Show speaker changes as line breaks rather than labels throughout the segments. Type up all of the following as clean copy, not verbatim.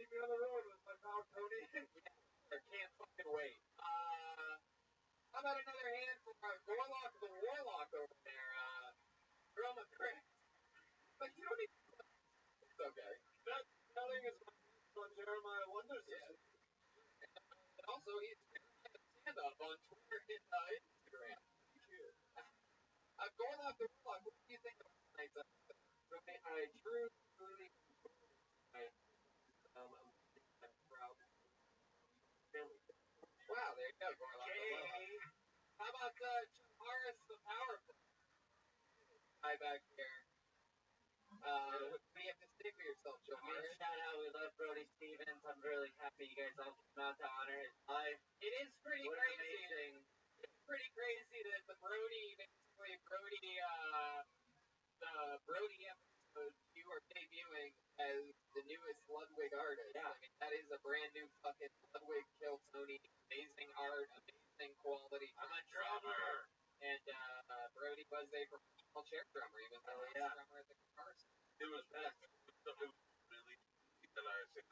keep me on the road with my pal Tony.
I can't fucking wait. How about another hand for Gorlock the Warlock over there? Roma Chris. But you don't need. It's okay.
That telling is on Jeremiah Wonders.
Yeah. And also, he's stand up on Twitter and Instagram. Gorlock the Warlock, what do you think of tonight's episode?
I truly I'm proud. Really.
Wow, there you go, Gorlock the Warlock. How about Chamaris the Powerful? Hi back here. What do you have to say for yourself, Chamaris?
Shout out, we love Brody Stevens. I'm really happy you guys all came out to honor his life.
It is pretty
What
crazy.
amazing.
It's pretty crazy that the Brody episode you are debuting as the newest Ludwig artist.
Yeah.
I mean, that is a brand new fucking Ludwig Kill Tony. Amazing art, amazing quality.
I'm a drummer.
And Brody was a professional chair drummer. He was the drummer at the Cars.
It was best. It was really that I said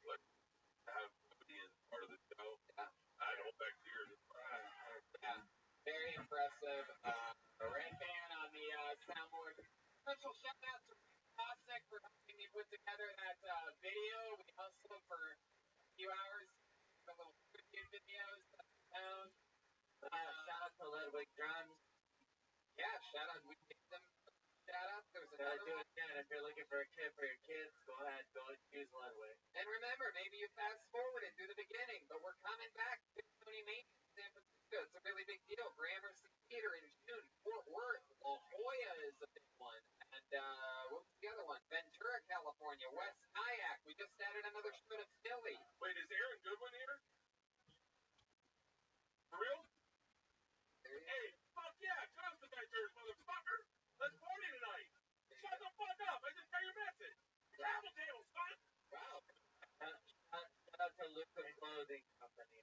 like to have somebody in part of the show.
Yeah.
I don't back here.
Yeah. Very impressive. Red Band on the soundboard. Special shout out to Cossack for helping me put together that video. We hustled for a few hours. The little tribute videos that we found.
Shout out to Ludwig Drums.
Yeah, shout out. We gave them shout out. There's another
Do
one.
it again. If you're looking for a kit for your kids, go ahead, go and use Ludwig.
And remember, maybe you fast forward and do the beginning, but we're coming back to Tony Main in San Francisco. It's a really big deal. Gramercy Theater in June. Fort Worth, La Jolla is a big one. And what was the other one? Ventura, California. West Nyack. We just added another show to Philly.
Wait, is Aaron Goodwin here? For real? Hey, fuck yeah, Johnson night there, motherfucker. Let's party tonight. Shut the fuck up. I just got your message. Travel table, son.
Wow.
Shout out to Luca Clothing Company.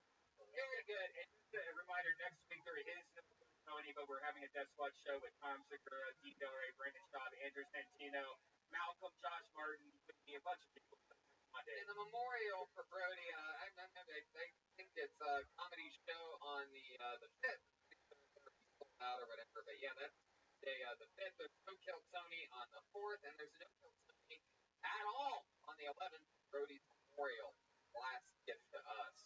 Very good.
And just a reminder, next week there is no Tony, but we're having a Death Squad show with Tom Segura, Dean Del Rey, Brandon Schaub, Andrew Santino, Malcolm, Josh Martin, a bunch of people.
In the memorial for Brody, I think it's a comedy show on the 5th. Out or whatever, but yeah, that's the 5th. There's no Kill Tony on the 4th, and there's no Kill Tony at all on the 11th. Brody's memorial, last gift to us.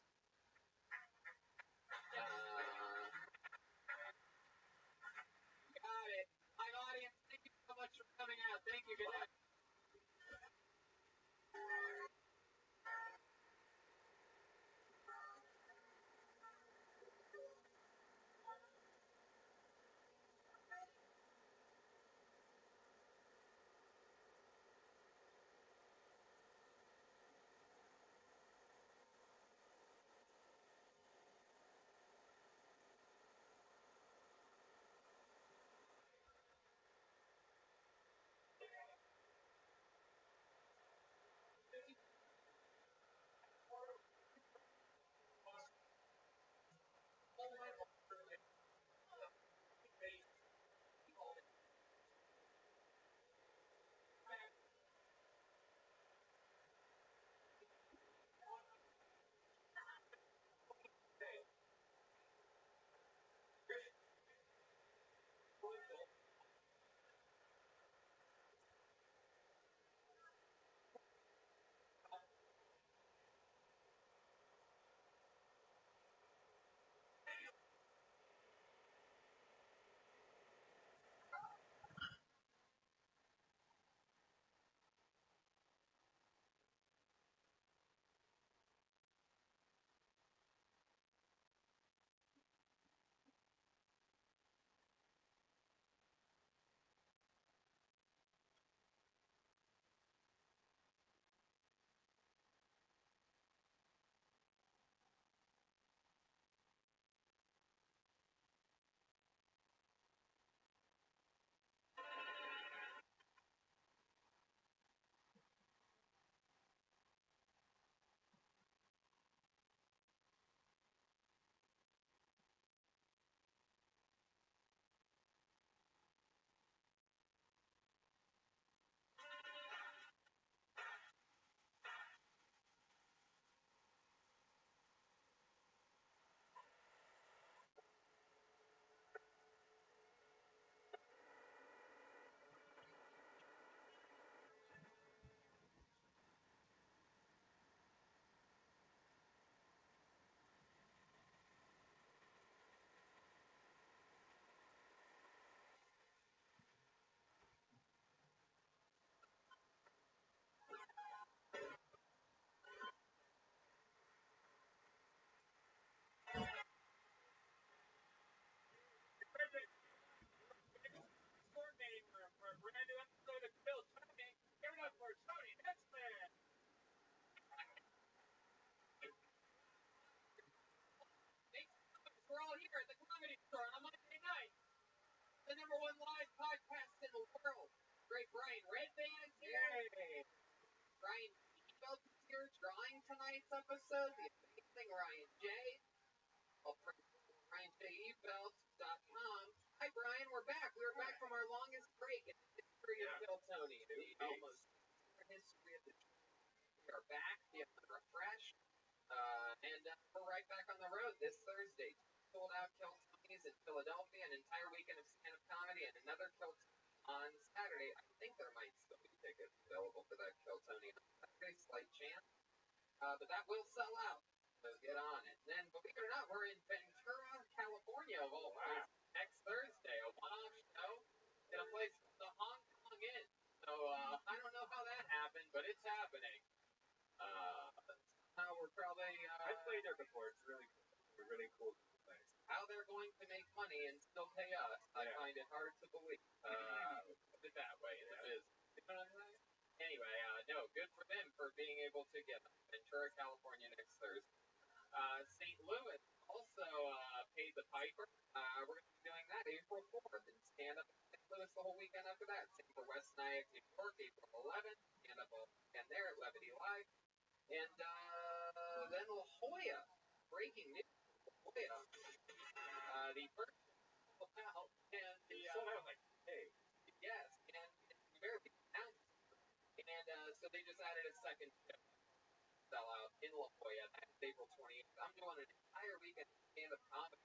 Got it. My audience, thank you so much for coming out. Thank you. Good night. one live podcast in the world. Great Brian Redband is here.
Yay!
Ryan Ebelt is here drawing tonight's episode. The amazing Ryan J. Well, from RyanJEbelt.com. Hi Brian, we're back. We were back from our longest break in the history of Kill Tony. The almost history of the show. We are back, feeling refreshed. We're right back on the road this Thursday. Sold out Kill Tonys in Philadelphia, an entire weekend of stand-up comedy, and another Kill Tony on Saturday. I think there might still be tickets available for that Kill Tony on Saturday, slight chance. But that will sell out, so get on it. And then, believe it or not, we're in Ventura, California, of all places, next Thursday, a one-off show in a place called the Hong Kong Inn. So, I don't know how that happened, but it's happening. We're probably,
I've played there before. It's really cool. It's a really cool place.
how they're going to make money and still pay us, I find it hard to believe. Put it that way, in the business. You know what I'm saying? Anyway, no, good for them for being able to get Ventura, California next Thursday. St. Louis also paid the piper. We're going to be doing that April 4th and stand up in St. Louis the whole weekend after that. Same for West Nyack, New York, April 11th. Stand up all weekend there at Levity Live. And then La Jolla, breaking news. La Jolla, the first sold out, and the
Sold out like, hey.
yes, and it's barely announced. And so they just added a second show sellout in La Jolla. That's April 28th. I'm doing an entire weekend of stand-up comedy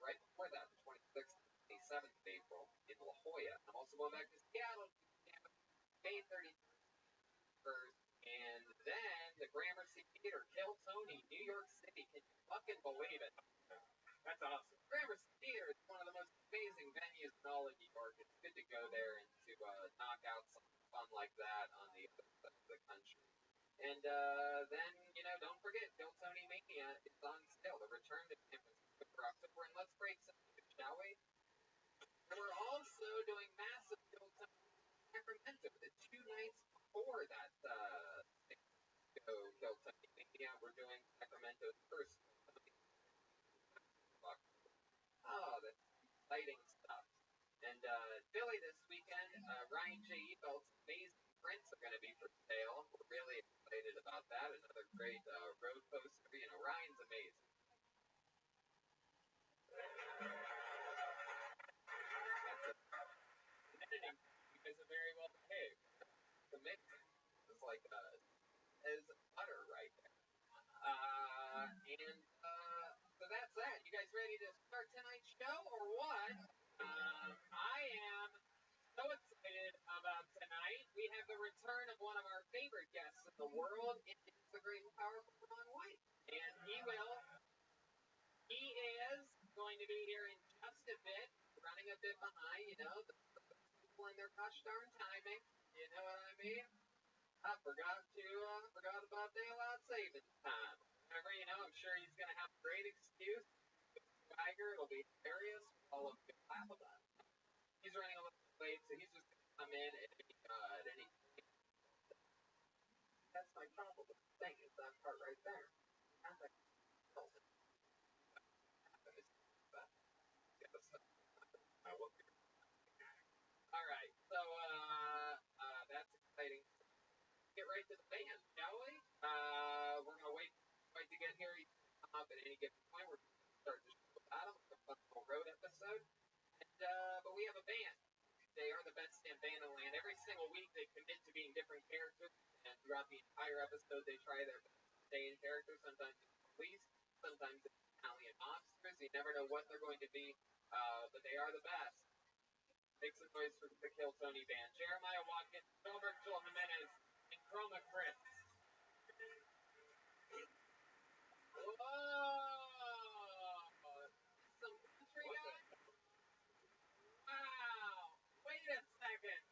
right before that, the 26th and 27th of April in La Jolla. I'm also going back to Seattle to stand-up May 31st. And then the Gramercy Theater, Kill Tony, New York City. Can you fucking believe it?
That's awesome.
Gramercy Theater is one of the most amazing venues in all of New York. It's good to go there and to knock out something fun like that on the other side of the country. And then, don't forget, Kill Tony Mania is on sale. The return to San Francisco for October. And let's break some news, shall we? We're also doing massive Kill Tony in Sacramento the 2 nights before that Kill Tony Mania. We're doing Sacramento's first Kill Tony. Oh, that's exciting stuff. And Philly this weekend, Ryan J. Ebelt's amazing prints are going to be for sale. We're really excited about that. Another great road poster. Ryan's amazing. Editing, you guys are very well behaved. The mix is like as butter right there. So that's that. You guys ready to start tonight's show or what? I am so excited about tonight. We have the return of one of our favorite guests in the world. It is the great and powerful Ron White. And he is going to be here in just a bit, running a bit behind, the people and their gosh darn timing. You know what I mean? I forgot about daylight savings time. However, I'm sure he's going to have a great excuse. Swagger, it'll be hilarious. All of you laugh about it. He's running a little late, so he's just going to come in at any point. That's my problem with the thing, is that part right there. Alright, so that's exciting. Get right to the band, shall we? We're going to wait to get here. You can come up at any given point. We're going to start the show without them. It's a fun little road episode. But we have a band. They are the best damn band in the land. Every single week they commit to being different characters, and throughout the entire episode they try their best to stay in character. Sometimes it's police, sometimes it's Italian mobsters. You never know what they're going to be, but they are the best. Make some noise for the Kill Tony band. Jeremiah Watkins, Virgil Jimenez, and Chroma Chris. Whoa! Some country guy? Wow! Wait a second!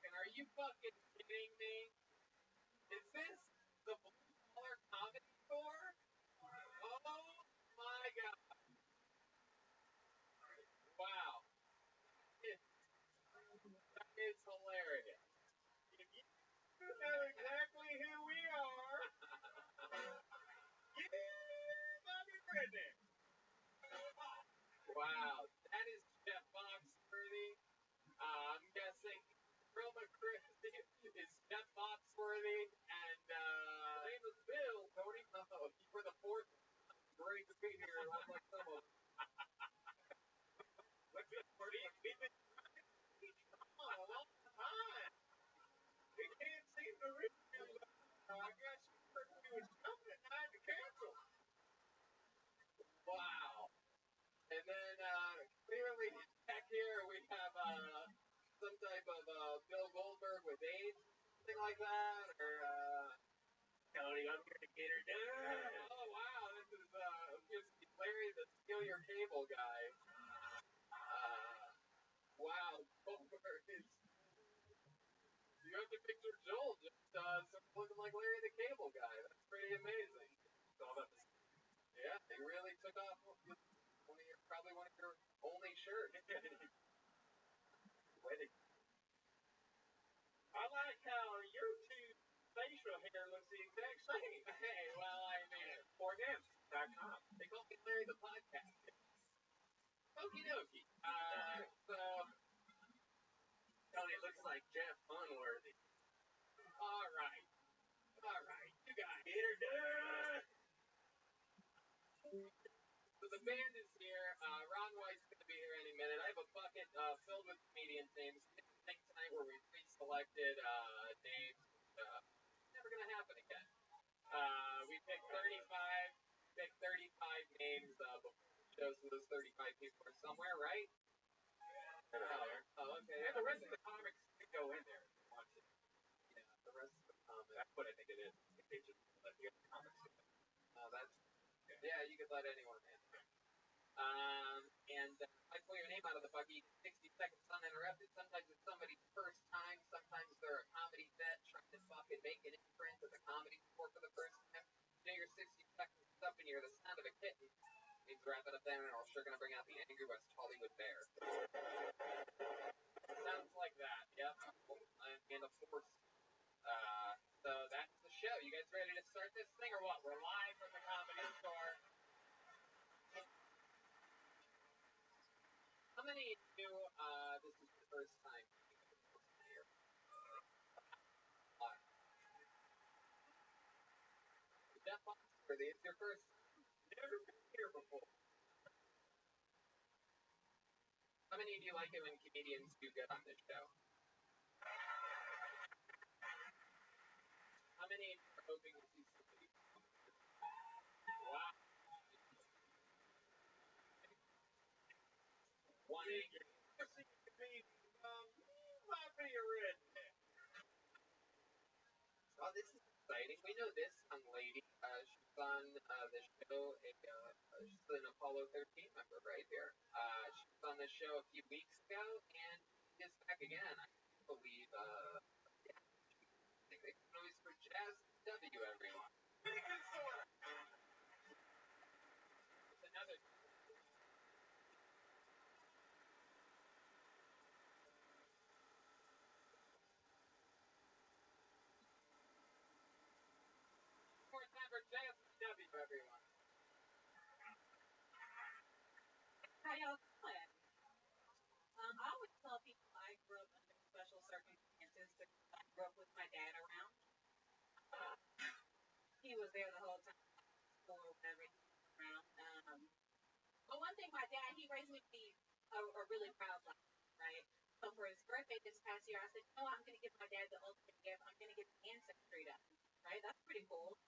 Are you fucking kidding me? Is this the Blue Collar Comedy Tour? Oh my god! Wow! That is hilarious. If you know exactly who we are, yeah, Bobby Redneck. like that, or
Tony, I'm here to get her done.
oh wow, this is Larry the Steal Your Cable guy. Wow, you have to picture Joel just looking like Larry the Cable guy. That's pretty amazing.
It's all about the
Yeah, they really took off probably one of your only shirts.
wedding.
I like how your two facial hair looks the exact same.
Hey, well, I mean,
Forhims.com.
they call me Larry the Podcast. Okie dokie. So,
Tony looks like Jeff Unworthy.
all right, you guys.
Get her done.
So the band is here. Ron White's going to be here any minute. I have a bucket filled with comedians' names. It's a thing tonight where we pre-selected names. Never going to happen again. We picked 35 names before the show, so those 35 people are somewhere, right? Oh, okay.
And the rest of the comics could go in there if you want to.
Yeah, the rest of the comments.
That's what I think it is. They just let the other comics in.
Yeah, you could let anyone in. And I pull your name out of the bucket 60 seconds uninterrupted. Sometimes it's somebody's first time. Sometimes they're a comedy vet trying to fucking make an imprint at the comedy store for the first time. You know your 60 seconds is up and you're the sound of a kitten. Means wrap it up there and we're sure gonna bring out the angry West Hollywood bear. Sounds like that, yep. And of course, so that's the show. You guys ready to start this thing or what? We're live from the comedy store. How many of you, this is the first time here? Jeff Foxworthy, it's your first time. Never been here before. How many of you like it when comedians do good on this show? How many of you are hoping to see somebody? Wow. One angry.
Might be a redneck.
Oh, this is exciting. We know this young lady. She's on the show. She's an Apollo 13 member right here. She was on the show a few weeks ago, and she is back again. I believe. Yeah. I think they can always for Jazz W. Everyone. It's another. More time for Jazz W. Everyone.
How y'all doing? I always tell people I grew up under special circumstances because I grew up with my dad around. He was there the whole time, school or whatever, he was around. But one thing, my dad, he raised me to be a really proud life, right? So for his birthday this past year, I said, you know what, I'm going to give my dad the ultimate gift. I'm going to get his ancestry done, right? That's pretty cool.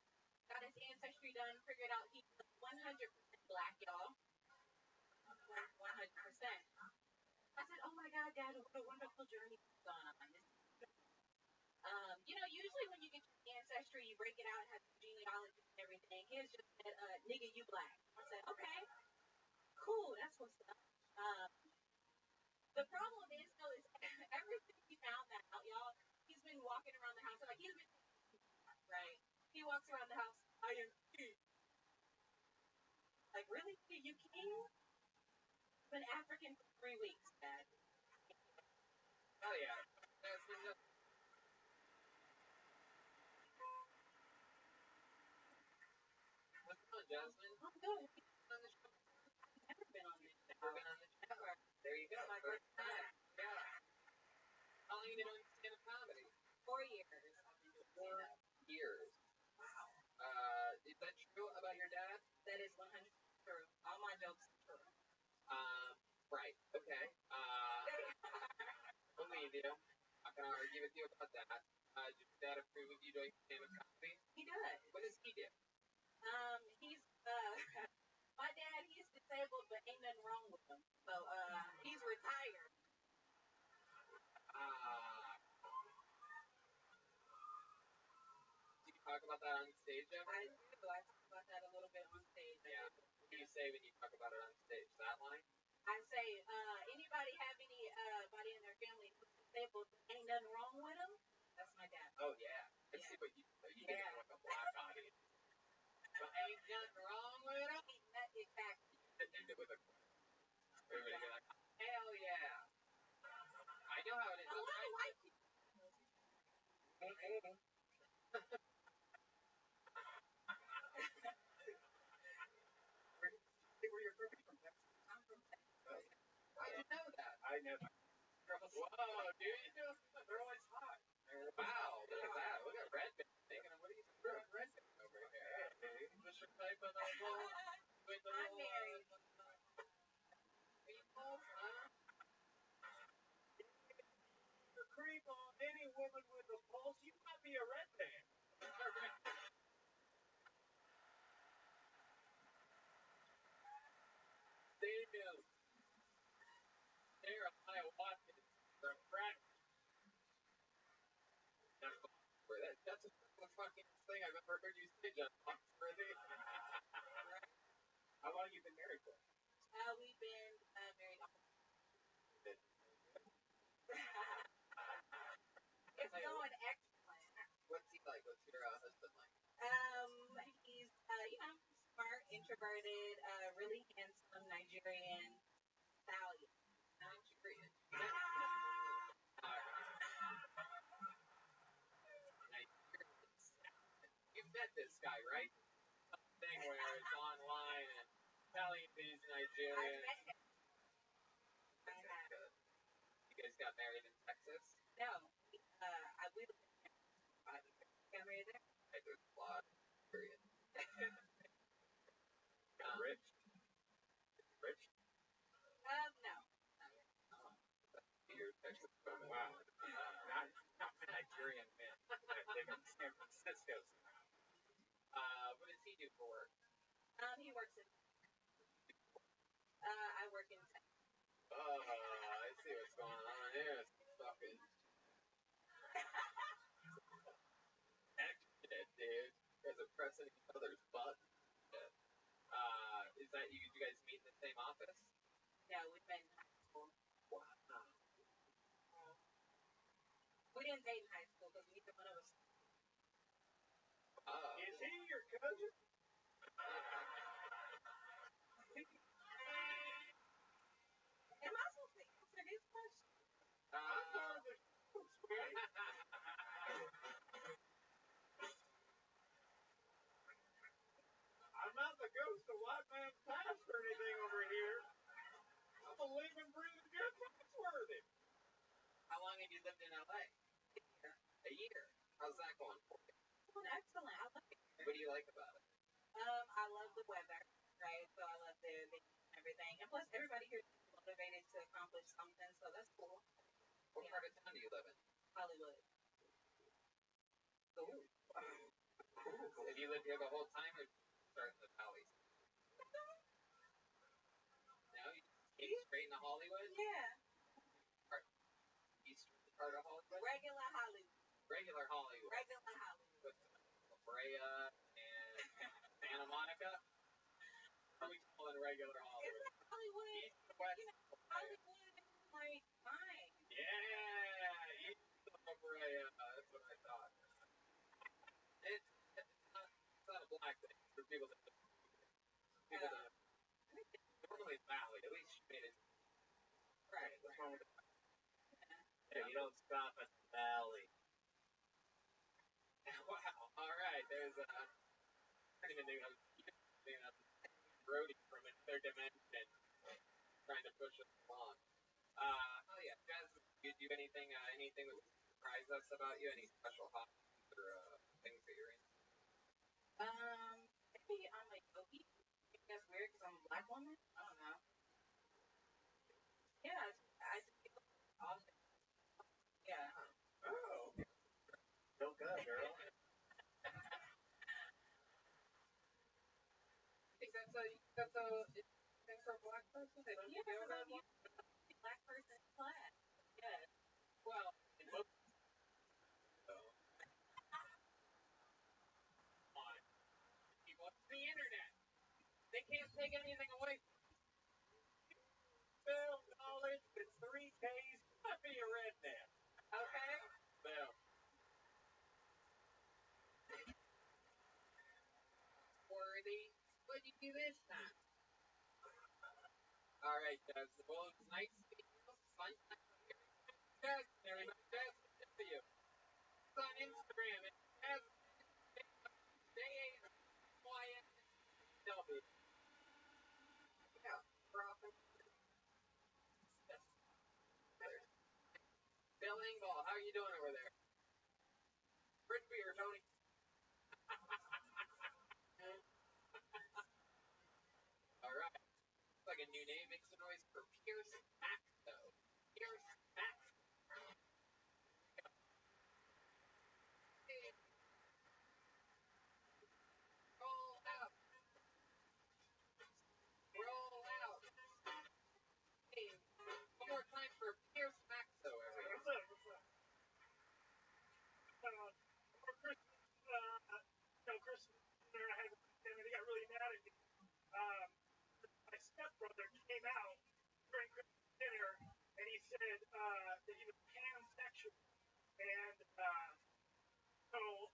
Got his ancestry done, figured out he was 100% black, y'all. 100%. I said, oh my God, Dad, what a wonderful journey you've gone on. You know, usually when you get your ancestry, you break it out and have genealogy and everything. His just said, nigga, you black. I said, okay, cool, that's what's up. The problem is, though, is ever since he found that out, y'all, he's been walking around the house, like, he's been, right? He walks around the house, I am king. Like, really? You king? Been African for 3 weeks, Dad.
Oh yeah. That's been just. What's going on, Jasmine?
I'm good.
On the show?
I've never been on this show.
Never been on the show. There you go.
My
First
first time.
Yeah. How long have you been doing stand-up comedy?
4 years. I've been doing
4
stand-up.
years. Is that true about your dad?
That is 100% true. All my jokes are true.
Right. Okay. Believe you. Not gonna argue with you about that. Does your dad approve of you doing stand-up comedy?
He does.
What does he do?
He's my dad. He's disabled, but ain't nothing wrong with him. So he's retired.
talk about that on stage ever?
I do. I talk about that a little bit on stage.
Yeah. What do you say when you talk about it on stage? That line?
I say, anybody have anybody in their family who's disabled? Ain't nothing wrong with them. That's my dad.
Oh yeah. I see what you do. You get it with a black audience. But ain't nothing wrong with them.
Ain't that exactly?
End it with a everybody be like, hell yeah. I know how it is.
A lot of white people.
Where you're from?
I'm from Texas.
How'd you know that?
I know.
Whoa, dude.
They're always hot.
Wow, look at that. Look at Redman. What are you doing, Redman over here? What's your type of the whole with the
I'm married.
people, huh?
You creep on any woman with a pulse, you might be a red band.
Daniel, Jeremiah Watkins from practice. That's the fucking thing I've ever heard you say, John Foxworthy.
How long have you been married for?
We've been married. It's going excellent.
What's he like? What's your husband like?
He's smart, introverted, really handsome Nigerian stallion.
Nigerian. You've met this guy, right? Something where it's online and telling these
I
Nigerians.
met him. I have.
You guys got married in Texas?
No, we lived in Texas for 5 years. Got married there.
There's a lot. Period.
Rich? Rich?
No.
You're Texas.
Wow. Not the Nigerian man. I live in San Francisco.
What does he do for work?
He works in. I work in Texas.
Oh, I see what's going on here. It's fucking. Shit, dude. You guys are pressing each other's buttons. Shit. Is that you? Did you guys meet in the same office?
Yeah, we met in high school.
Wow.
We didn't date in high school because neither one of us.
Is he your cousin?
Am I supposed to answer this question?
I'm not the ghost of white man's past or anything over here. I'm a living, breathing good Foxworthy.
How long have you lived in LA? A year. How's that going for you?
It's going excellent. I love it.
What do you like about it?
I love the weather, right? So I love the beach and everything. And plus, everybody here is motivated to accomplish something, so that's cool.
What part of town do you live in?
Hollywood.
Ooh. Have you lived here the whole time or start in the valleys? No, you came straight into Hollywood?
Yeah.
East part of Hollywood?
Regular Hollywood.
Regular Hollywood.
Regular Hollywood.
With La Brea and Santa Monica? What are we calling regular Hollywood?
Isn't that Hollywood?
East, west,
Hollywood is like mine.
yeah, East La Brea. That's what I thought. It's not a black thing for people that normally valley. At least you made it.
Right.
What's wrong with it?
Hey, you don't stop at the valley.
Wow. All right. There's I don't even think I was Brody from another dimension trying to push us along. Oh yeah, guys, do you do anything that would surprise us about you? Any special hobbies or things that you're into?
Maybe I'm like yogi. Maybe that's weird because I'm a black woman. I don't know. Yeah, I feel awesome. Yeah.
Oh. Feel good, girl.
That's a thing for a black person. They don't
Yeah,
do yoga.
because I'm a black person in class. Yeah.
Well, in most so. can't take anything away from
Film knowledge in 3 days. Not be a redneck.
okay?
Boom.
Worthy. What'd you do this time? Alright, guys. Well, it's nice meeting you. Sunshine here. Guys, everybody, guys, good for you. It's on Instagram. It's JAYNYSW. Yeah, profit. Bill Engvall, how are you doing over there? Rich beer, Tony. Alright. Looks like a new name. Makes a noise for Pierce Maxo. Pierce Maxo. Roll out. Roll out. Hey, one more time for Pierce Maxo, everyone.
What's up? For Christmas, Christmas dinner, I had with them, and they got really mad at me. My stepbrother came out during Christmas dinner, and he said that he was pansexual, and so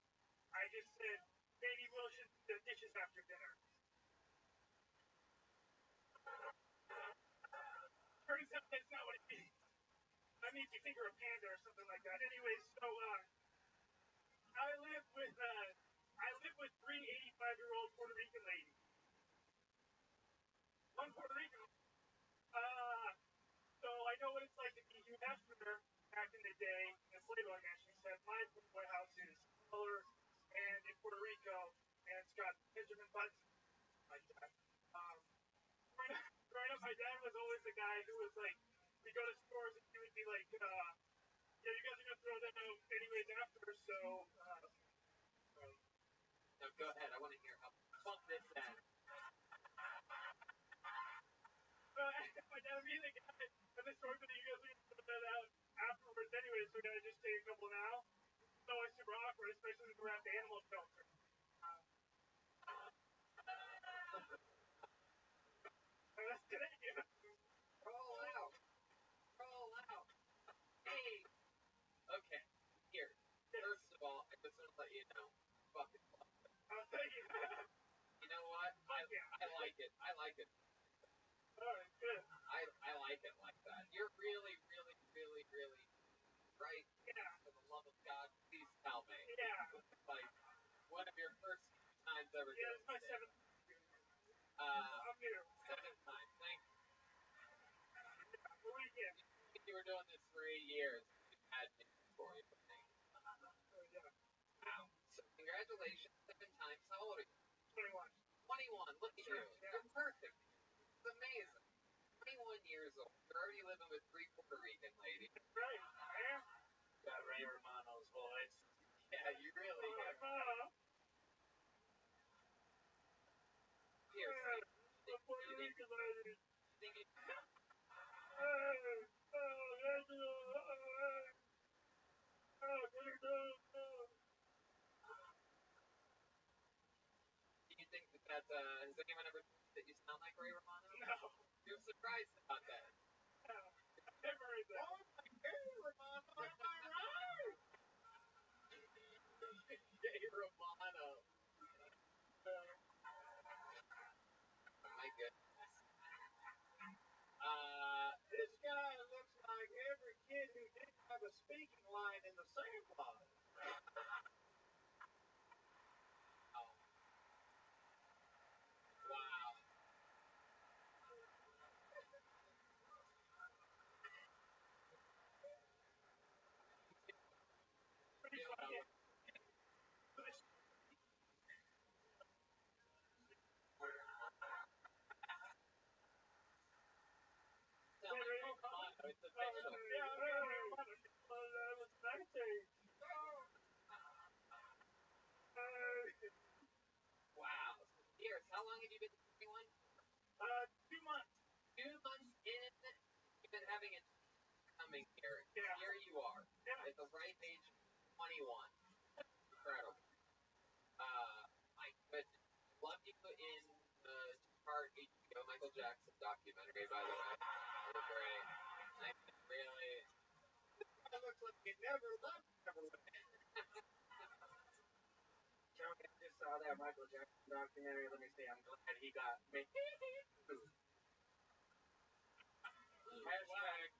I just said maybe Will should do the dishes after dinner. Turns out that's not what it means. That means you finger a panda or something like that. Anyways, so I live with 3 85-year-old Puerto Rican ladies. One Puerto Rican. So I know what it's like to be Hugh Hefner back in the day in the slave owner. She said my White House is smaller and in Puerto Rico, and it's got Benjamin Buttons like that. Growing up, my dad was always the guy who was like, we go to stores and he would be like, yeah, you guys are gonna throw that out anyways after, so.
No, go ahead. I want to hear how fun this is.
My dad would be the guy at the store that you guys are gonna throw that out afterwards anyways, so we gotta just take a couple now. It's always super awkward, especially when we're at the animal shelter. That's today.
Roll out. Roll out. Hey. Okay. Here. First of all, I just want to let you know. Fucking love it.
Thank you.
You know what? I like it. I like it.
Alright, good.
I like it like that. You're really, really, really, really right.
Yeah.
For the love of God, please tell me.
Yeah.
Like one of your first times ever
Yeah,
doing
it's my
this.
7th. I'm new.
7th time. Thank you.
The weekend.
You were doing this for 8 years. You had me for you. Wow. So congratulations, 7 times. How old are you?
21.
21. Look at
Sure,
you.
yeah.
You're perfect. It's amazing. 21 years old. You're already living with 3 Puerto Rican ladies.
Right, I am.
Got Ray Romano's voice.
Yeah, you really have. Here,
The Puerto Rican lady.
think you think that has anyone ever told you that you sound like Ray Romano?
No.
You're surprised about that.
No. I've never heard that.
Oh my Ray Romano, am I right?
Ray Romano. My goodness.
This guy looks like every kid who didn't have a speaking line in the sandlot.
Oh. Wow.
Pretty
You
funny.
know, sound like Ray Romano. It's official.
Yeah, Ray Romano. That was 19.
Wow. Years. How long have you been 21?
2 months.
2 months in. You've been having it coming here.
Yeah.
Here you are.
Yeah.
At the ripe age of 21. Incredible. My goodness. Love you in the part Michael Jackson documentary, by the way. It was great. I really.
It looks like he never left Neverland.
Tony, I just saw that Michael Jackson documentary. Let me see. I'm glad he got me.
Hashtag.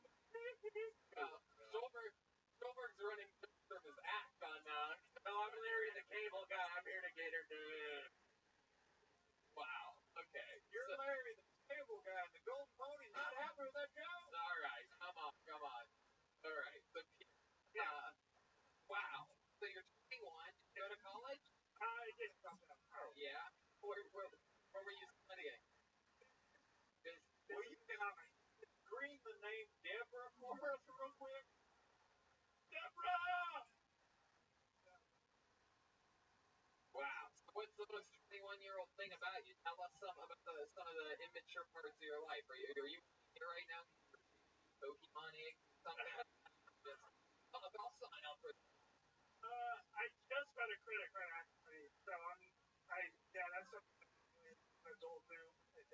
Stolberg's running from his act on
No, I'm Larry the Cable Guy. I'm here to get her done.
Wow. Okay.
You're Larry, the cable guy, and the gold pony's not happy with that job.
All right. Come on. All right. So, wow. So you're 21. Did you go to college?
I did something. Oh,
Yeah. Where were you studying?
Will you screen the name Deborah for us real quick? Deborah!
Wow. So what's the most 21-year-old thing about you? Tell us some of the immature parts of your life. Are you here right now? Pokemon egg? Something? I'll sign up for that.
I just got a credit card actually, so that's something an adult do.
You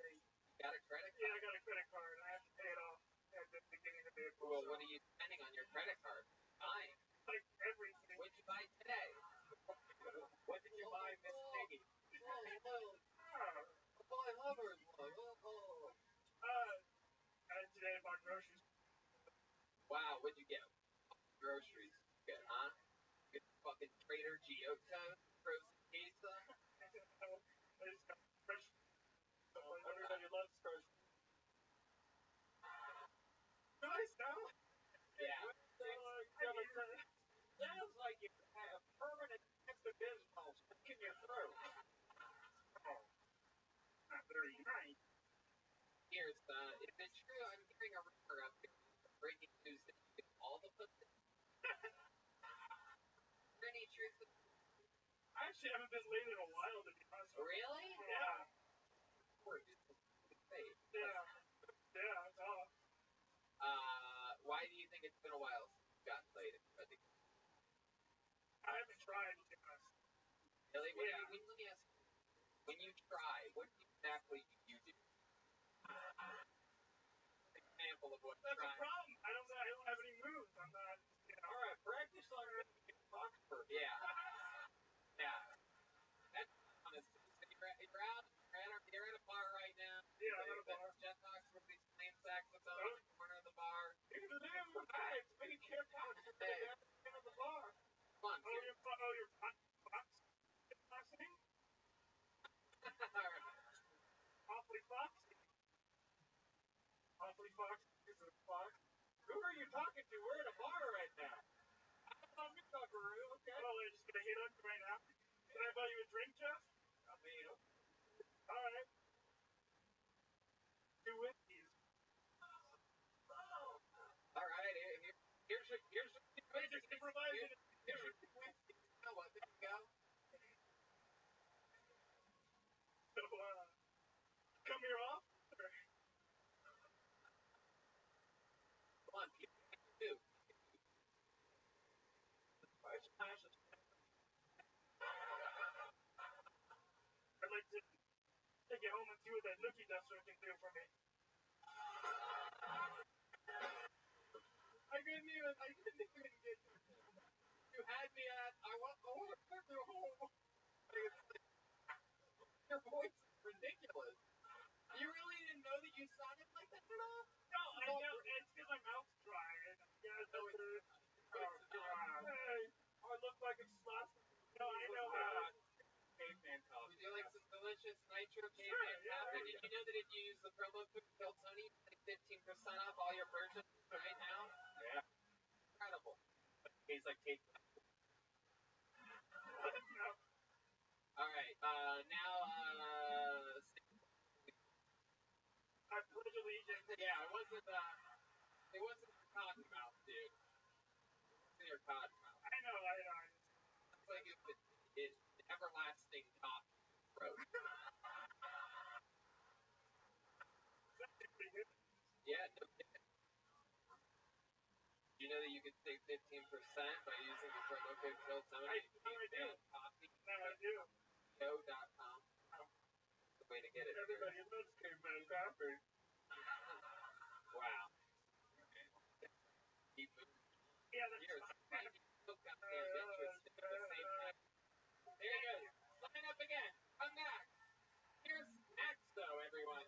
got a credit card?
Yeah, I got a credit card. I have to pay it off at the beginning of April.
Well, what are you spending on your credit card? Buying.
Like everything.
What'd you buy today?
What did you buy, Miss Peggy?
Buy hovers.
Today I bought groceries.
Wow, what'd you get? Groceries. Good, huh? Good fucking Trader Giotto frozen pizza.
I just got fresh.
Everybody loves groceries.
Nice, no?
Yeah.
Sounds like you have permanent Pepto-Bismol stuck in your throat.
Not very nice.
Here's is it true? I'm hearing a rumor up here. Breaking news that you get all the pussy. Is there any truth to that?
I actually haven't been late in a while, to be honest.
Really?
Yeah.
Yeah.
Yeah, that's all.
Why do you think it's been a while since you got laid?
I haven't tried, to be honest.
Really?
Yeah.
Let me ask you. When you try, what exactly do you do? Example of what
That's
trying.
a problem. I don't have any moves. I'm not,
All right, practice on making Foxford.
Yeah. Yeah. That's honest. So you're at a bar right now.
Yeah, I'm at a bar.
Jeff Foxworthy's playing saxophone in the corner of the bar.
It's me, Jeff Foxford, down at the bar.
Come on,
you're boxing? Awfully foxy. Awfully foxy is a fox.
Who are you talking to? We're at a bar right now. I'm a buckaroo, okay?
Oh, they're just gonna hit on you right now. Can I buy you a drink, Jeff?
I mean,
All right. 2 whiskeys.
All right, here's
Wait, just improvise it.
here's your whiskey. You know what? There you go.
So, come here off?
Come on, people. What can you do?
I'd like to take you home and see what that nookie duster can do for me.
I couldn't even get you had me at I want to take you home. Your voice is ridiculous. You really didn't know that you sounded like that at all?
No, I know. It's because my mouth's dry. And hey, I look like a sloth. No, I know that.
caveman coffee.
Would you like some delicious nitro caveman
Sure,
coffee?
yeah.
Did you know that if you use the promo code Tony, you get 15% off all your purchases right now?
Yeah.
Incredible.
Tastes like cake.
No.
All right, now,
I pledge allegiance.
yeah, it wasn't your cotton mouth, dude. It wasn't your cotton mouth.
I know.
It's like it's everlasting top throat.
That's pretty good.
Yeah, no kidding. You know that you can save 15% by using the promo code Tony?
I do.
Coffee.
No, I do.
Go.com. way to get it.
Everybody loves Caveman Coffee.
Wow. Keep moving.
Yeah, that's
You're
fine.
so goddamn interesting at the same time. There he goes. Line up again. Come back. Here's Maxo, everyone.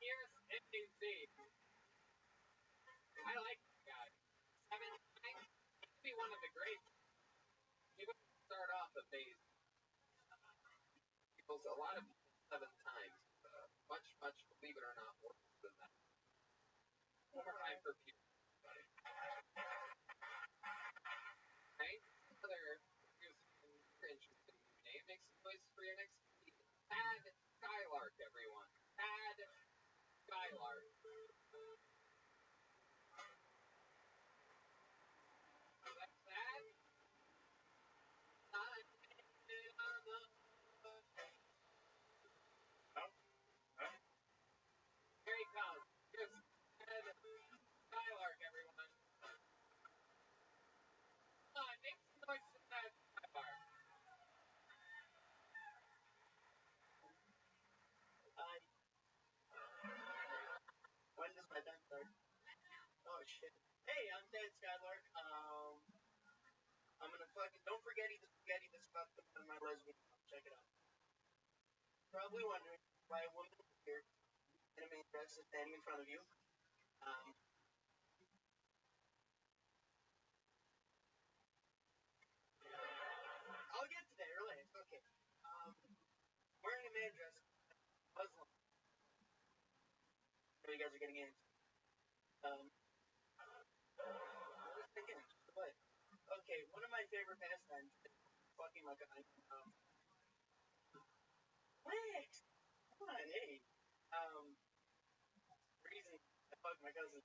Here's NBC. I like this guy. 7 times. He could be one of the greats. He would start off amazing. A lot of people 7 times. Much, believe it or not, worse than that. One more time for people. Right? Another interesting name. Make some noise for your next week. Thad Skylark, everyone. Thad Skylark. Is that Thad? Here he comes. Here's Thad Skylark, everyone. Come on, make some noise for Thad Skylark.
When does my time start? Oh shit. Hey, I'm Ted Skylark. I'm gonna fucking don't forget the spaghetti that's about to come on my lesbian. Check it out. Probably wondering why a woman here in a main dress is standing in front of you. I'll get to that. Relax. Okay. Wearing a man dress, Muslim. So you guys are getting into. But okay, one of my favorite pastimes is fucking my guy. Relax. Come on, hey. Reason I fucked my cousin.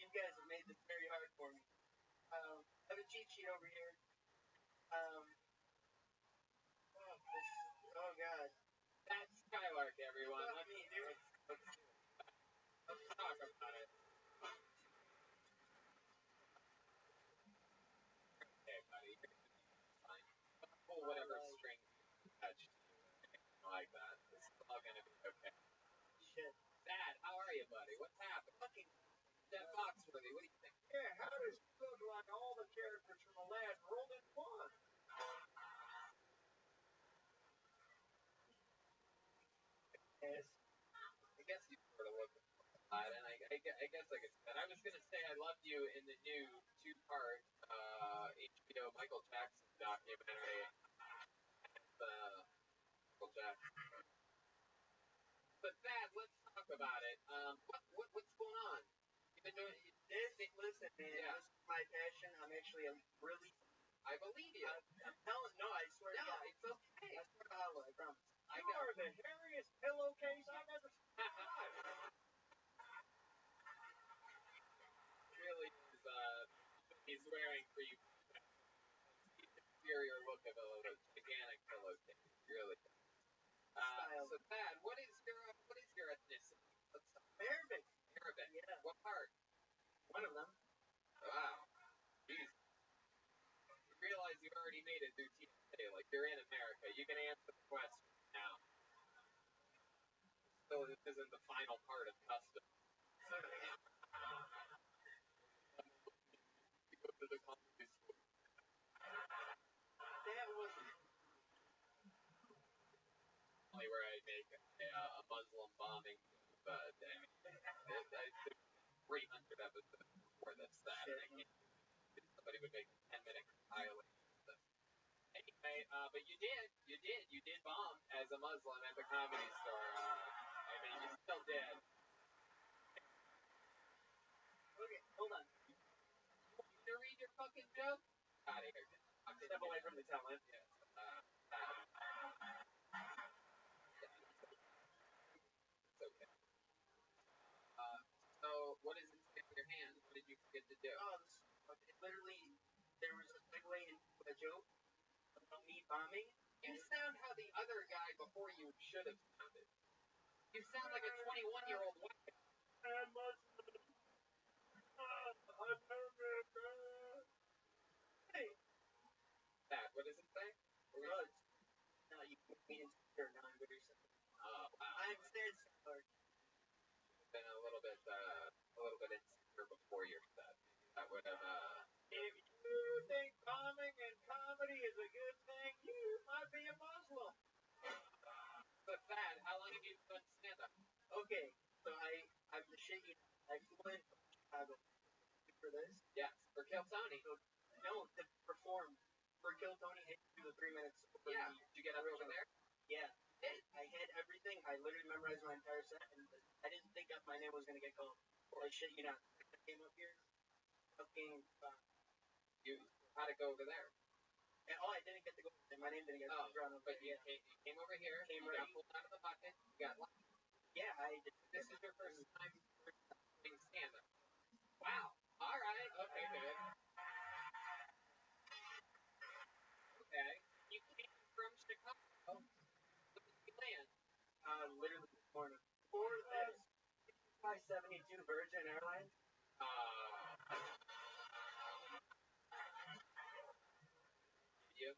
You guys have made this very hard for me. I have a cheat sheet over here. Oh god.
That's Skylark, everyone.
Fuck me, dude.
Let's talk about it. Okay, buddy. Fine. Pull whatever string touched like that. It's all gonna be okay.
Shit.
Dad, how are you, buddy? What's happening?
Fucking
Dad Foxworthy, what do you think?
Yeah, how does it look like all the characters from the last rolled in one?
ass.
I guess you sort of look at it, and I guess like I said, I was gonna say I loved you in the new 2-part HBO Michael Jackson documentary. Michael Jackson. But Dad, let's talk about it. What's going on? You've been doing
Listen, man,
Yeah.
this is my passion. I'm actually a really.
I believe you.
I'm telling. No, I swear to
No,
God.
it's okay.
I swear to Allah, I promise.
I
You
got
are the hairiest pillowcase I've ever seen in my life.
really is he's wearing for you. The exterior look of a gigantic pillowcase. Really. So Thad, what is your ethnicity? Let's talk.
Arabic.
Arabic.
Yeah.
What part?
One of them.
Wow. Jeez. You realize you've already made it through TSA, like you're in America. You can answer the question now. So this isn't the final part of customs. You go to the comedy store.
That was.
Only where I make a Muslim bombing, but I mean, there's 300 episodes before this, that, and I can't. Somebody would make a 10-minute compilation of this. Anyway, but you did bomb as a Muslim at the comedy store. I mean, you still did.
Okay, hold on.
You want me to read your fucking joke? Out of here.
Step away from the talent.
Yes. It's okay. So, what is in your hand? What did you forget to do?
Oh, literally, there was a segue into a joke about me bombing.
You sound how the other guy before you should have sounded. You sound like a 21-year-old white guy.
And Muslim. America.
Hey,
What does it say?
drugs. mean, it's or no, I'm very simple.
Oh, wow.
I'm sad, Lord.
Been a little bit insecure before your set. That would have,
If you think bombing and comedy is a good thing, you might be a Muslim.
But Thad, how long have you been doing stand-up?
Okay, so I'm the shit you. I flew in from Chicago for this.
Yes, for Kill Tony.
No, to perform for Kill Tony and do the 3 minutes.
Yeah, did you get up over there?
Yeah, I had everything. I literally memorized my entire set, and I didn't think that my name was gonna get called. Like shit, you know. I came up here, fucking.
You how'd it go over there?
And, I didn't get to go. My name didn't get drawn over.
But you came over here. You got pulled out of the bucket. You got locked.
Yeah, I did.
This is your first time doing stand-up. Wow. All right. Okay, good. Okay. You came from Chicago. When did you land?
Literally this morning. For this 572 Virgin Airlines.
You?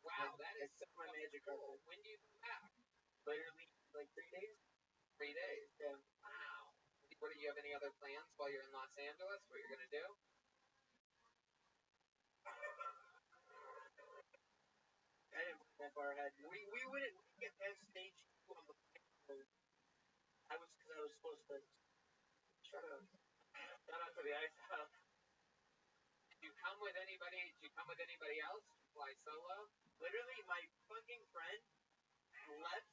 Wow, that is so
my magic
cool.
carpet.
When do you come back?
Literally, like 3 days.
3 days.
Yeah.
Wow. What, do you have any other plans while you're in Los Angeles? What you're gonna do?
I didn't plan that far ahead. We wouldn't get past stage 2 on the plane. I was supposed to. Shut up.
Shout out to the Ice House.
Did you come with anybody? Did you come with anybody else? Did you fly solo?
Literally, my fucking friend left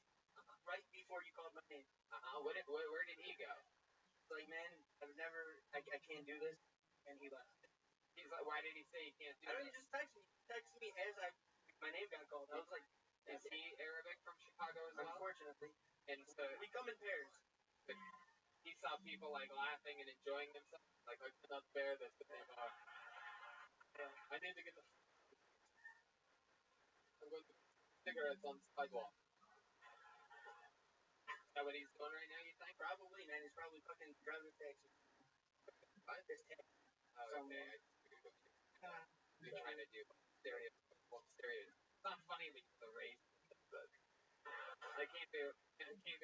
right before you called my name.
Where did he go?
It's like, man, I can't do this, and he left.
He's like, why did he say he can't do
I don't
this?
know, he just texted me as my name got called. I was like,
is he Arabic from Chicago as well?
Unfortunately.
And so
we come in pairs.
He saw people like laughing and enjoying themselves. Like, I cannot bear this. But I need to get the. I'm going to put cigarettes on the sidewalk. Is that what he's doing right now, you think?
Probably, man. He's probably fucking driving a taxi.
What?
This taxi.
Oh, okay. You're trying to do stereotypical. It's not funny when you're the race. They can't be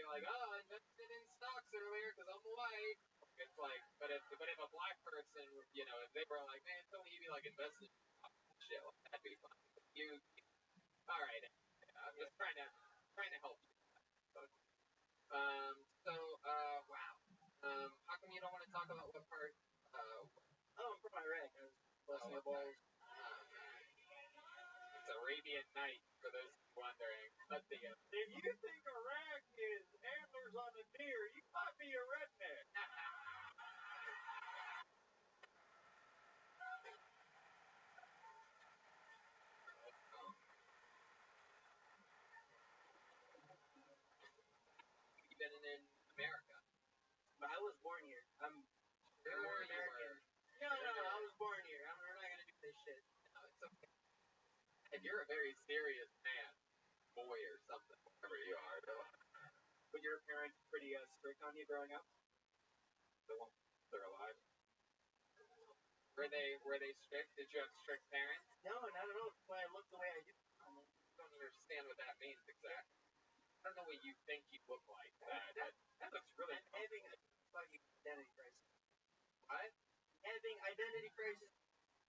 like, oh, I invested in stocks earlier because I'm white. It's like, but if a black person, you know, if they were like, man, Tony, you be like invested in stocks and shit, like, that'd be fun. All right. I'm just trying to help you. Wow. How come you don't want to talk about what part?
I'm from Iraq. I was busting the balls.
It's Arabian Night, for those wondering. But
if you think Iraq is antlers on a deer, you might be a redneck.
You've been in America.
But I was born here. I'm American. No, I was born here. We're not gonna do this shit.
No, it's okay. And you're a very serious man, boy or something, whatever you are.
But your parents pretty strict on you growing up?
They're alive. Were they strict? Did you have strict parents?
No, not at all. That's why I look the way I do.
I don't understand what that means exactly. I don't know what you think you look like. That looks really.
I'm having a fucking identity crisis.
What?
Having identity crisis.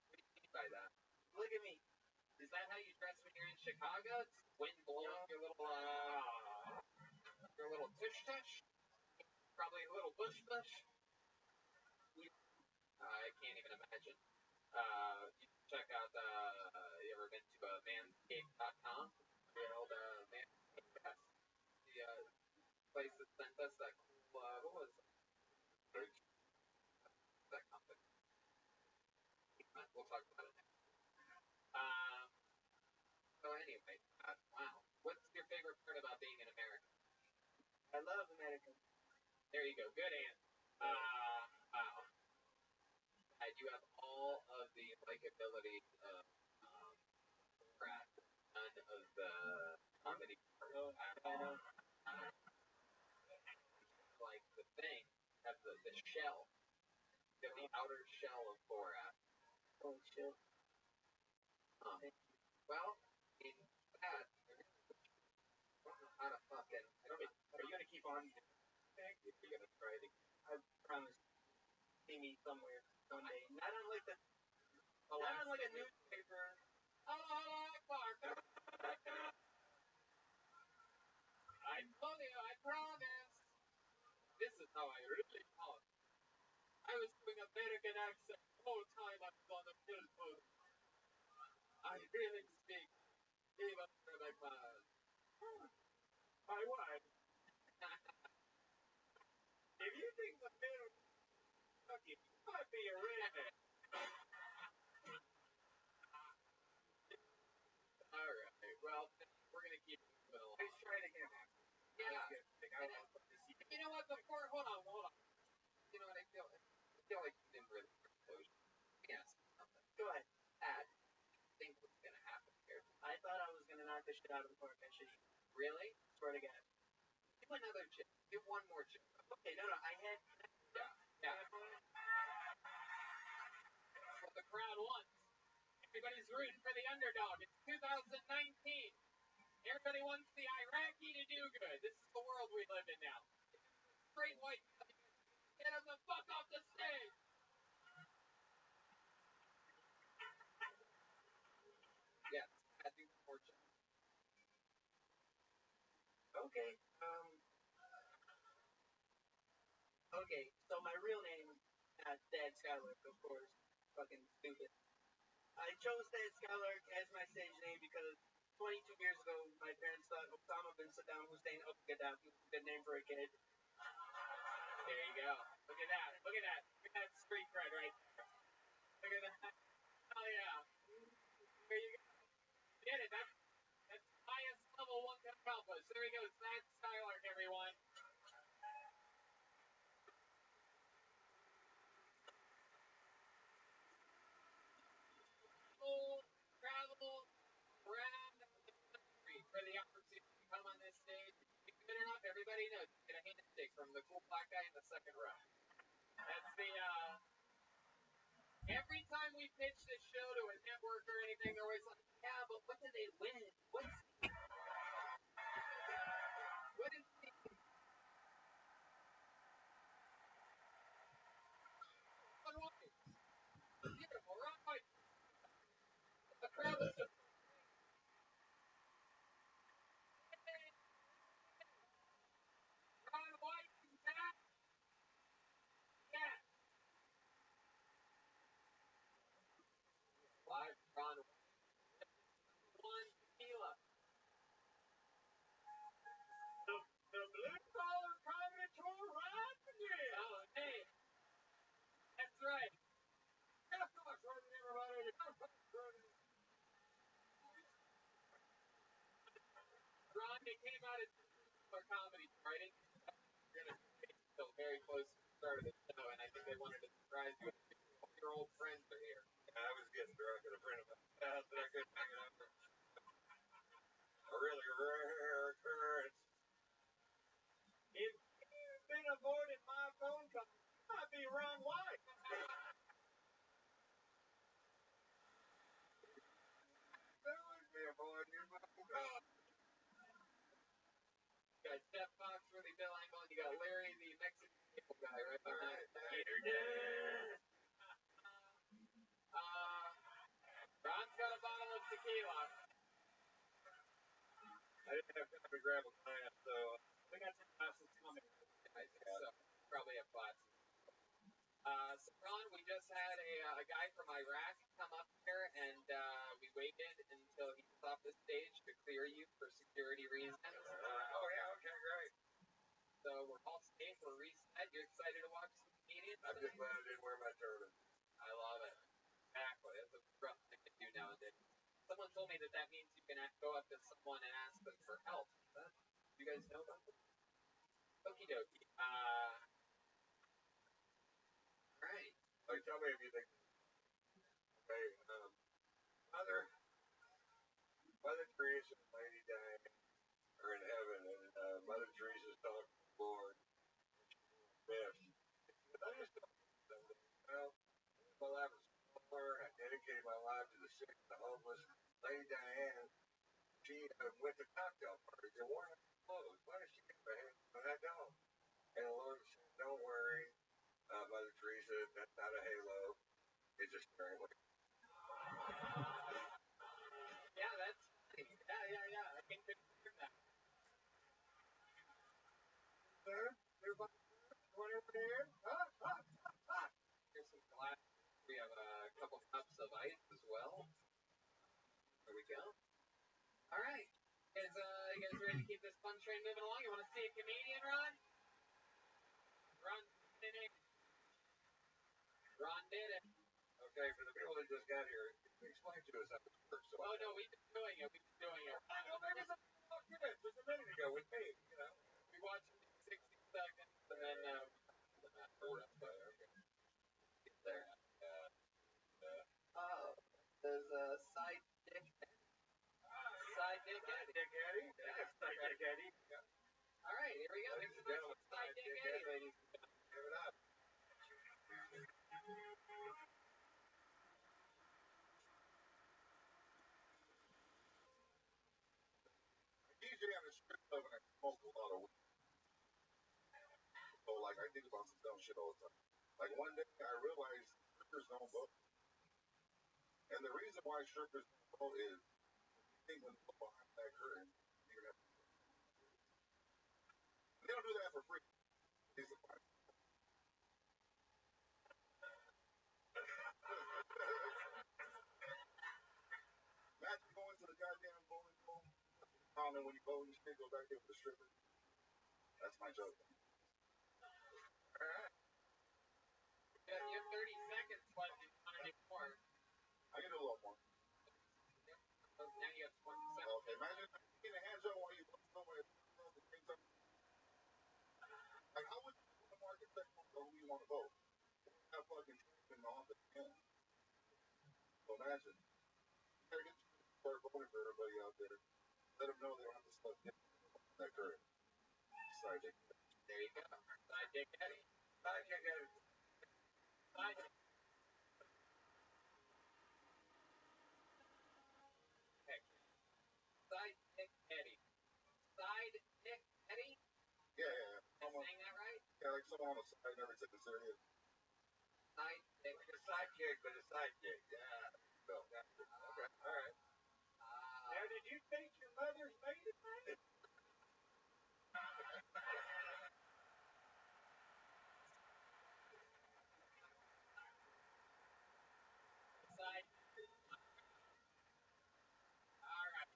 What do you mean by that?
Look at me.
Is that how you dress when you're in Chicago? It's wind blowing your little tush tush? Probably a little bush bush? I can't even imagine. You can check out, you ever been to manscaped.com? The old Manscaped, the place that sent us that cool, what was it? That company. We'll talk about it next. So anyway, wow. What's your favorite part about being an American?
I love America.
There you go. Good answer. Wow. You have all of the likability of Brad. None of the comedy part. Like the thing, have the shell. You have the outer shell of Borat.
Oh shit.
Well,
fun.
You're gonna try to.
I promise. See me somewhere someday. Not on like a newspaper.
Allah Akbar. I told you, I promise. This is how I really talk. I was doing American accent the whole time I was on the billboard. I really speak even like mine.
My wife. If you think the middle is Kentucky, you might be a redneck.
Alright, well, we're gonna keep moving along.
Let's try it again.
Yeah.
I want to see.
You know what, before, hold on. You know what, I feel like you didn't really close. Yes.
Go ahead.
I think what's gonna happen here.
I thought I was gonna knock this shit out of the park. I should
Really?
swear to God.
Do another chip. Do one more chip.
Okay, no, I had.
Yeah. That's what the crowd wants. Everybody's rooting for the underdog. It's 2019. Everybody wants the Iraqi to do good. This is the world we live in now. Straight white. Get him the fuck off the stage. Yes, I do more chip.
Okay. Okay, so my real name, Dad Skylark, of course. Fucking stupid. I chose Dad Skylark as my stage name because 22 years ago, my parents thought Osama bin Saddam Hussein Gaddafi was a good name for a kid.
There you go. Look at that. Look at that. Look at that street cred right there. Look at that. Oh yeah. There you go. Get it. That's highest level one can accomplish. There he goes. That's Skylark, everyone. Travel around the country for the opportunity to come on this stage. Good enough, everybody knows. Get a handshake from the cool black guy in the second row. That's the every time we pitch this show to a network or anything, they're always like, yeah, but what did they win? What is the beautiful, right? The crowd is just Ron White is back. Yeah. Live Ron one tequila.
The blue collar comedy tour right again.
Oh, hey. That's right.
That's not right, everybody.
Ron, it came out as a comedy, right? You're going to be still very close to the start of the show, and I think they wanted to surprise you. All your old friends are here.
I was getting drunk at a friend of mine's house that I couldn't hang out for. A really rare occurrence.
If you've been avoiding my phone call, you might be Ron White.
That would be avoiding your phone call.
You got Jeff Fox, Willie Bill Angle, and you got Larry, the Mexican people guy, right behind. Ron's got a bottle of tequila.
I didn't have time to grab a glass, so
We got some glasses coming.
I think so. Probably have glasses. So Ron, we just had a guy from Iraq come up here, and we waited until he was off the stage to clear you for security reasons.
oh yeah, okay, great.
So we're all safe, we're reset. You're excited to watch some comedians?
I'm just glad I didn't wear my turban.
I love it. Exactly. That's a rough thing to do nowadays. Someone told me that means you can go up to someone and ask them for help. You guys know about this? Okie dokie. Right.
Like, tell me if you think. Okay, Mother Teresa and Lady Diana are in heaven, and Mother Teresa's talking to the Lord. Best. I just don't think something. Well, I was poor. I dedicated my life to the sick and the homeless. Lady Diana, she went to cocktail parties and wore her clothes. Why does she get her hands on that dog? Want over there?
Here's some glass. We have a couple cups of ice as well. There we go. All right. You guys ready to keep this fun train moving along? You want to see a comedian, Ron? Ron did it. Ron did it.
Okay, for the people that just got here, explain to us how this works. So
Oh, no, we've been doing it.
Well, maybe some good. Just a minute ago with me, you know.
We watched it in 60 seconds, and then get there. There's a side dick. Side dick Eddie.
Dick Eddie? Yeah, Dick Eddie.
All right, here we go.
Ladies and gentlemen,
Side dick Eddie, ladies.
give it up. Usually I'm a strip club and I smoke a lot of weed. So, like, I think about some dumb shit all the time. Like, one day I realized strippers don't vote. And the reason why strippers don't vote is they when they go behind that curtain, you're gonna have to. They don't do that for free. It's a fine. Imagine going to the goddamn bowling ball. And then when you vote and shit, go back there with the stripper. That's my joke. Alright.
You have 30 seconds left if you want to do more.
I can do a little more.
Now you have 20 seconds.
Okay, imagine getting a hand job while you vote somewhere at the same time. Like, how would you go to market segment for who you want to vote? Have fucking in the office again. So imagine. You gotta get start voting for everybody out there. Let them know they don't have to suck dick in that current. Sorry, Dick.
There you go. Side dick Eddie.
Side dick Eddie.
Side dick. Side dick Eddie. Side dick Eddie?
Yeah.
Am I saying that right?
Yeah, like someone on the side never taken serious.
Side dick.
Like a sidekick, but a sidekick. Yeah. So, okay. Alright.
Now, did you take your mother's maiden name?
Side. All right.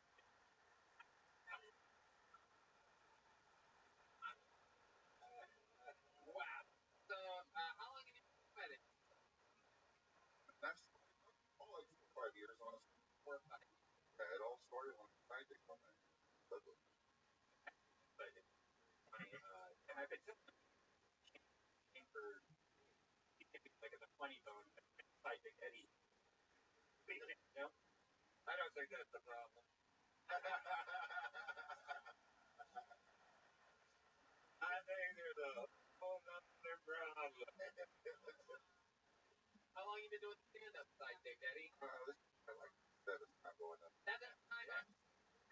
Wow. So, how long have you been fighting?
That's all like 4 or 5 years, honestly.
4 or 5.
Yeah, it all started when I did one night.
And I've been for like a funny bone, side dick Eddie. You know?
I don't think that's the problem. I think there's a whole nother problem.
How long have you been doing stand-up, side dick Eddie?
This is like 7 time going up.
7 times.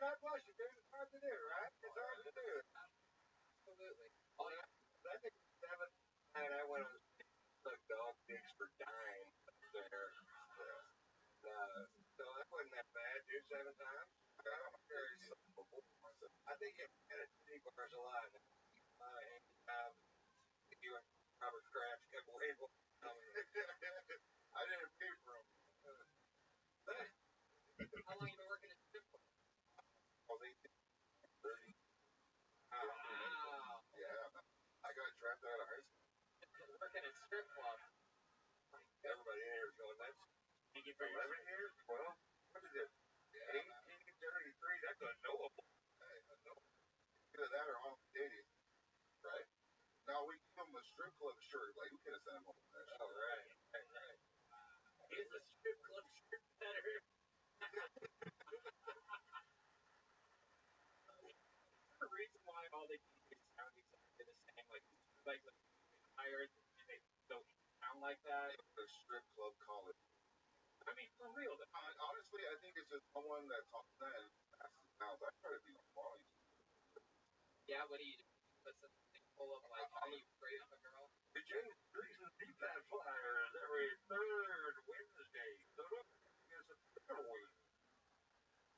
God bless you, dude. It's hard to do, right? It's hard to do.
Absolutely.
Oh, yeah. I think 7 and I went on the dog dicks for dying there. So that wasn't that bad, dude. 7 times. I'm very simple myself. I think you had a bars a lot. You and Robert Kraft kept waiting. I didn't pay for them.
How long have you been working at strip club?
Oh, they 30.
Wow.
Yeah. I got drafted out of high school.
Working at strip club.
Everybody in here is going, that's 11 years? 12? What is it? 1833? That's unknowable. Hey, unknowable. Either that or on dating. Right? Now we give them a strip club shirt. Like, we could have sent them home with that shirt.
Oh, right. He's a strip club shirt better. The reason why all they do is sound exactly the same, like hired, and they don't sound like that.
A strip club college.
I mean, for real.
Honestly, I think it's just someone that talks that and passes out. I try to be on volume.
Yeah, what do you do? Put something full of, like, how you afraid of a girl?
Begin Treason Deep Fat Flyers every third Wednesday. So look, it's a third week.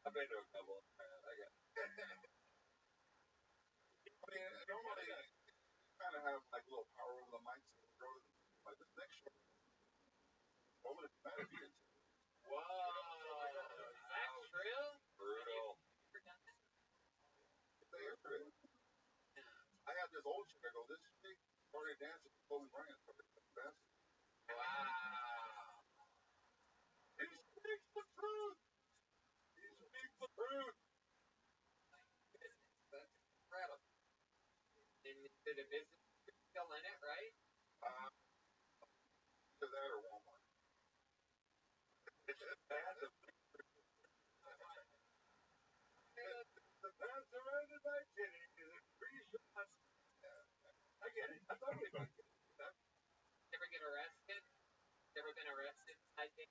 I've been to a couple. I mean, normally, you kind of have like a little power over the mic, so throw it like this next show. What would it matter if you didn't?
Whoa, is that true?
Brutal. I had this old chick. I go, this chick started dancing. Kobe Bryant started dancing.
Wow.
He speaks the truth. He speaks the truth.
That's incredible. And did a business still in it, right?
Either that or Walmart. The path surrounded by titties and free shots. I get it. I totally get it.
Ever get arrested? Ever been arrested? I think.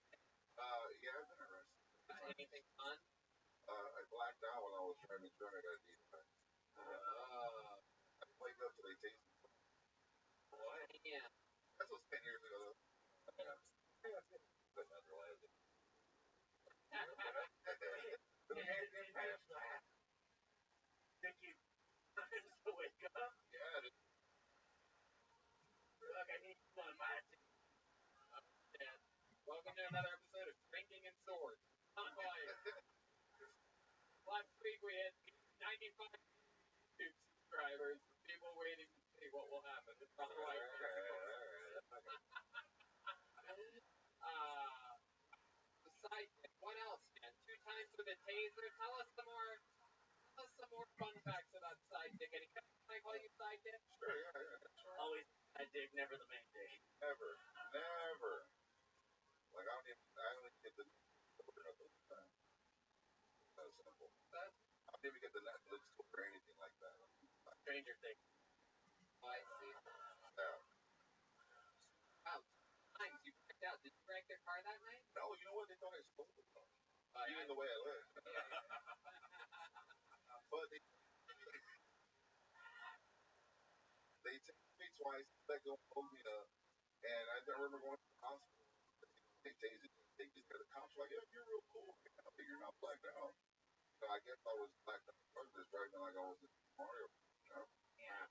Yeah, I've been arrested.
Anything fun?
I blacked out when I was driving drunk. I got DUI. I played up till they tasted me.
What? Yeah.
That was 10 years ago, though. Yeah. But not realize it.
Thank you. Time to wake up.
Yeah,
Look, I need one of my team.
And welcome to another episode of Drinking and Swords. I'm quiet. Last week we had 95 YouTube subscribers. People waiting to see what will happen. It's not like what else, man? 2 times with a taser. Tell us some more fun facts about Sidekick. Any can I call you Sidekick?
sure, yeah. Sure.
Always I dig, never the main dig.
Never. Like, I don't even get the order of those times. That's simple. I don't even get the Netflix or anything like that.
Stranger Things.
Oh, I see.
Yeah.
Wow, times you checked out. Did you wreck their car that night?
No, you know what? They thought I stole the car. Even the way I live. But they tased me twice. Let go hold me up. And I remember going to the hospital. They tased me. They just got the cops like, yeah, you're real cool. You're not blacked out. So I guess I was blacked out. I was just driving like I was in Mario. You know?
Yeah.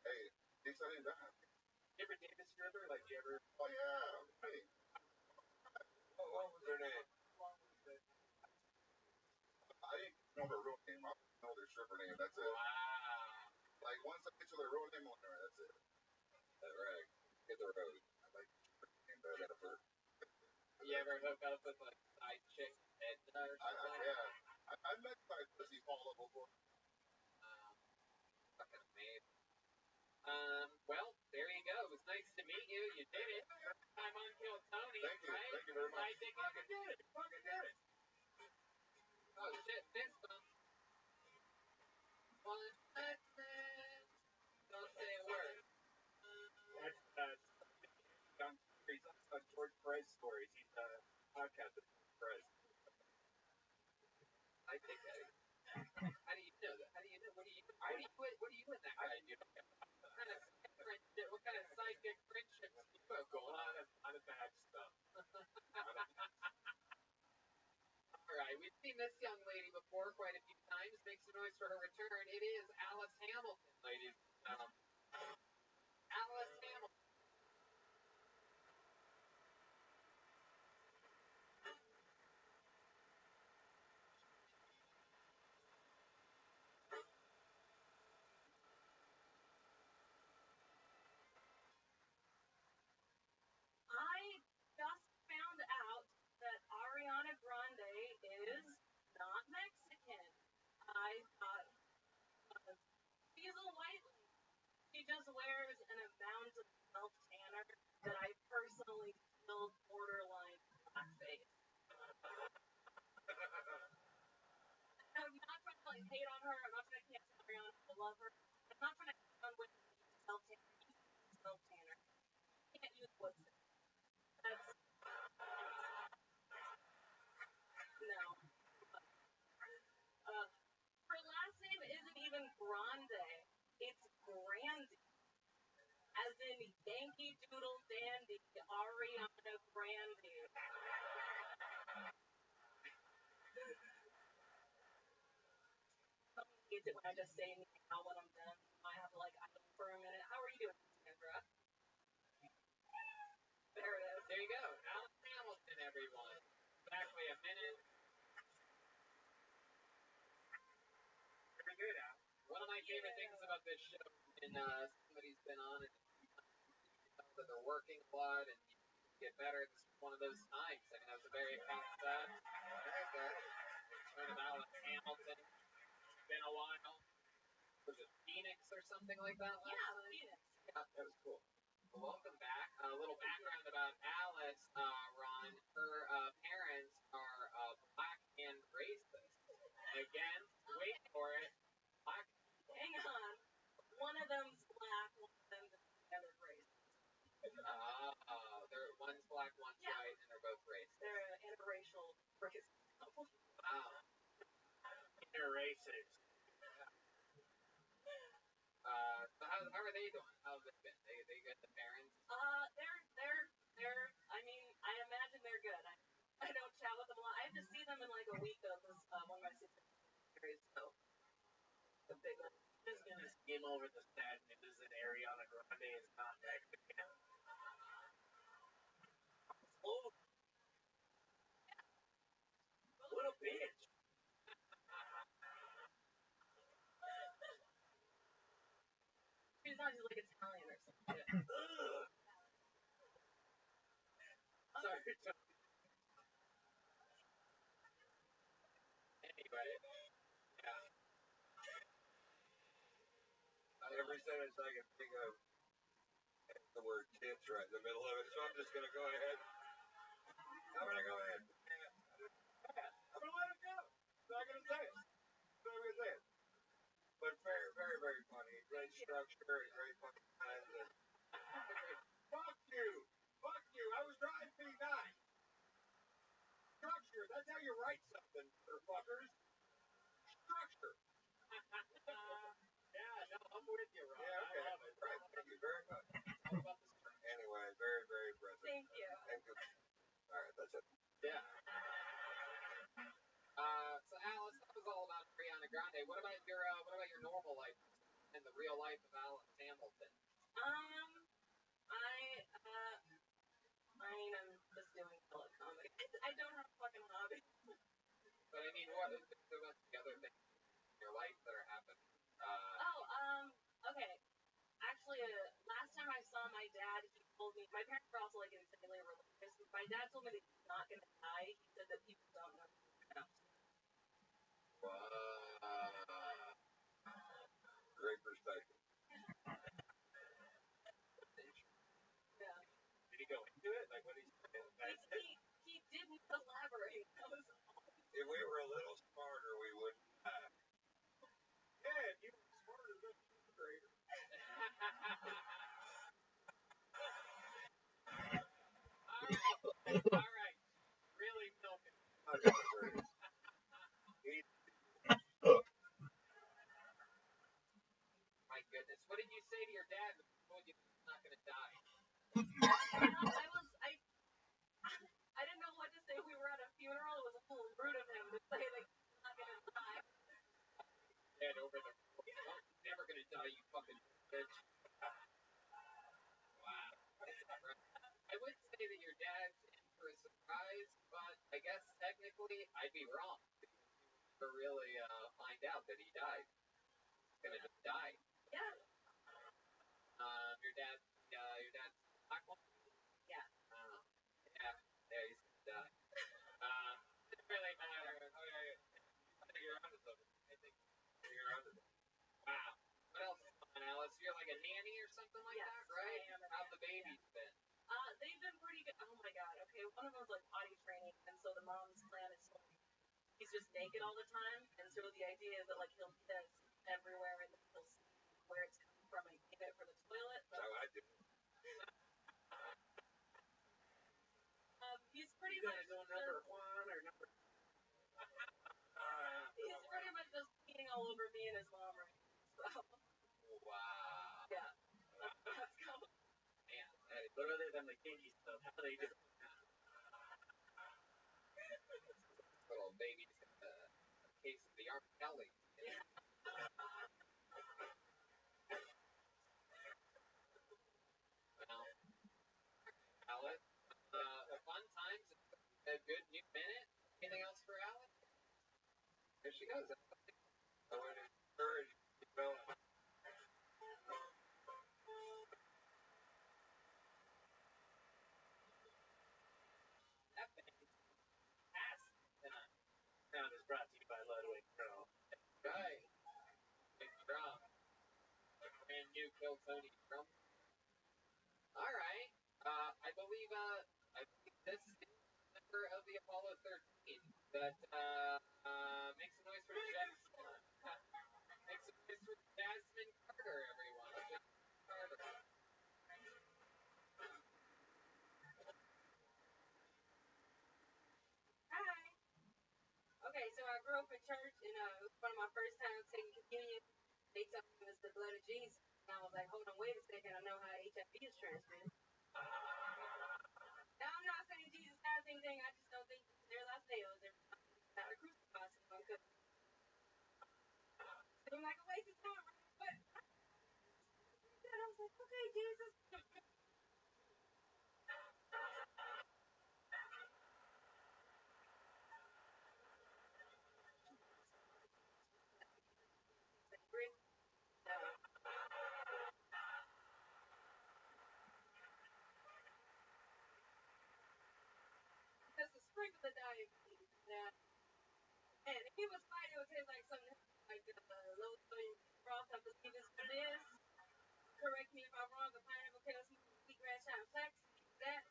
Hey, they said I didn't die.
You ever date this stripper? Like, you ever?
Oh, yeah. Hey. What was their name? I didn't know their real name. I didn't know their stripper name. That's it.
Wow.
Like, once I get to their real name, that's it. That's right. Hit the road. I like the stripper name better.
You ever hook up with like side chick or something?
Yeah. I met side pussy all of before.
Fucking amazing. Well, there you go. It was nice to meet you. You did it. First time on Kill Tony,
Thank you.
right?
Thank you very much.
Fucking did it. Oh shit, fist bump. One second. Don't say a word.
That's on George Perez stories. He's a podcast with Perez.
I think that. How do you know that? How do you know? What do you and that guy do? What kind of sidekick friendships do you have going on?
On the bad stuff.
Alright, we've seen this young lady before quite a few times. Makes a noise for her return. It is Alice Hamilton, ladies and gentlemen. Alice Hamilton.
I just found out that Ariana Grande is not Mexican. I thought she's a white lady. She just wears an amount of self-tanner that I personally feel borderline blackface. I'm not trying to like hate on her. I'm not trying to cancel Ariana. I love her. I'm not trying to hate on women who use self-tanner. Self-tanner. You can't use lipstick. That's no. Her last name isn't even Grande. It's Grandy. As in Yankee Doodle Dandy, Ariana Grande. Somebody hates it when I just say now when I'm done. I have to like idle for a minute.
about this show when somebody's been on it, you can tell that they're working a lot and you get better. This is one of those times. I mean, that was a very kind of learn about Hamilton. It's been a while. Was it Phoenix or something like that last time?
Phoenix.
Yeah, that was cool. Well, welcome back. A little background about Alice, Ron. Her parents are black and racist. Again, wait for it. Black.
Hang on. One of them's black, one of them's racist.
One's black, one's white, and they're both racist.
They're an interracial racist couple.
Wow.
Interracist.
So how are they doing? How's it been? They get the parents?
They're I mean, I imagine they're good. I don't chat with them a lot. I have to see them in like a week of this one of my sisters, so the big one.
Just gonna skim over the sad news that Ariana Grande is not Mexican. Oh, what a bitch!
She's not just like Italian or something.
Sorry. Anyway, yeah.
Every sentence I can think of has the word tits right in the middle of it, so I'm just going to go ahead. I'm going to go ahead. I'm going to let it go. I'm not going to say it. I'm not going to say it. But very, very, very funny. Great structure and great funny times. And fuck you. Fuck you. I was trying to be nice. Structure. That's how you write something, motherfuckers. Structure.
Yeah, no, I'm with you, Ron.
Yeah, okay.
I love it.
Right. Thank you very much.
It's all about the structure.
Anyway, very, very impressive.
Thank you.
And good. All right, that's it.
Yeah. So Alice, that was all about Ariana Grande. What about your normal life and the real life of Alice Hamilton?
I mean, I'm just doing color comedy. I don't have a fucking hobby.
But I mean, what about the other things in your life that are happening?
Okay. Actually, last time I saw my dad, he told me, my parents were also like insanely religious. My dad told me that he's not gonna die. He said that people don't know.
Great perspective.
Yeah.
Did he go into it? Like, what did he say?
He didn't elaborate. That was all.
If we were a little smarter, we wouldn't. Yeah, if you were smarter, then you'd be greater.
All right. Really milking. My goodness. What did you say to your dad when he told you he's not going to die?
I didn't know what to say. We were at a funeral. It was a little rude of him to say that he's not going to die.
Head over the. Oh, he's never going to die, you fucking bitch. Wow. I would say that your dad's in for a surprise, but I guess technically I'd be wrong. To really find out that he died. He's gonna just die.
Yeah.
Your dad's black one?
Yeah.
Yeah, he's gonna die. Didn't really matter. I think you're onto something. Wow. What else is on, Alice? You're like a nanny or something like that, right?
I am a
How's the
nanny,
babies been?
They've been pretty good. Oh my god. Okay, one of them's like potty training, and so the mom's plan is to, he's just naked all the time, and so the idea is that like he'll piss everywhere and he'll see where it's coming from and keep it for the toilet.
That's how I do.
He's pretty
You
much
guys know number one or number?
he's pretty much just peeing all over me and his mom right now. So
Wow.
yeah, that's cool.
Man,
But other than the kinky stuff, how they do?
little babies in the case of the R. Kelly.
Yeah.
Well, Alice, fun times. A good new minute. Anything else for Alice? There she goes.
I would encourage,
you kill Tony Trump? All right. I believe this is a member of the Apollo 13 that make some noise for make some noise for Jasmine Carter, everyone. Jasmine Carter.
Hi. Okay, so I grew up in church, and it was one of my first times taking communion. They told me it was the blood of Jesus. And I was like, hold on, wait a second. I know how HIV is transmitted. Now, I'm not saying Jesus has anything. I just don't think there are lots of nails. Every time you got to crucify someone, because it seemed like a waste of time, right? But I was like, okay, Jesus. Just a sprinkle of diabetes. Yeah. And he was right. It would taste like something like low sodium broth. I believe is what it is. Correct me if I'm wrong. A pineapple, kale, smoothie, wheatgrass, shine flex. That.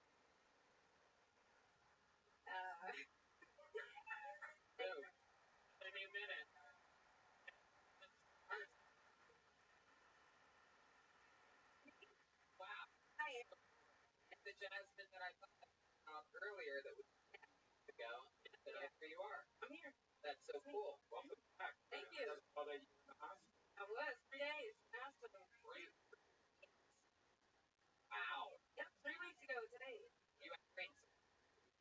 So, in a minute. Wow.
I am.
The Jasmine that I thought earlier that was ago, and here you are.
I'm here.
That's so cool. Welcome back.
Thank you.
That's all that you were in the hospital.
I was 3 days. Hospital.
Great. Wow.
Yep, 3 weeks ago today.
You had brain surgery,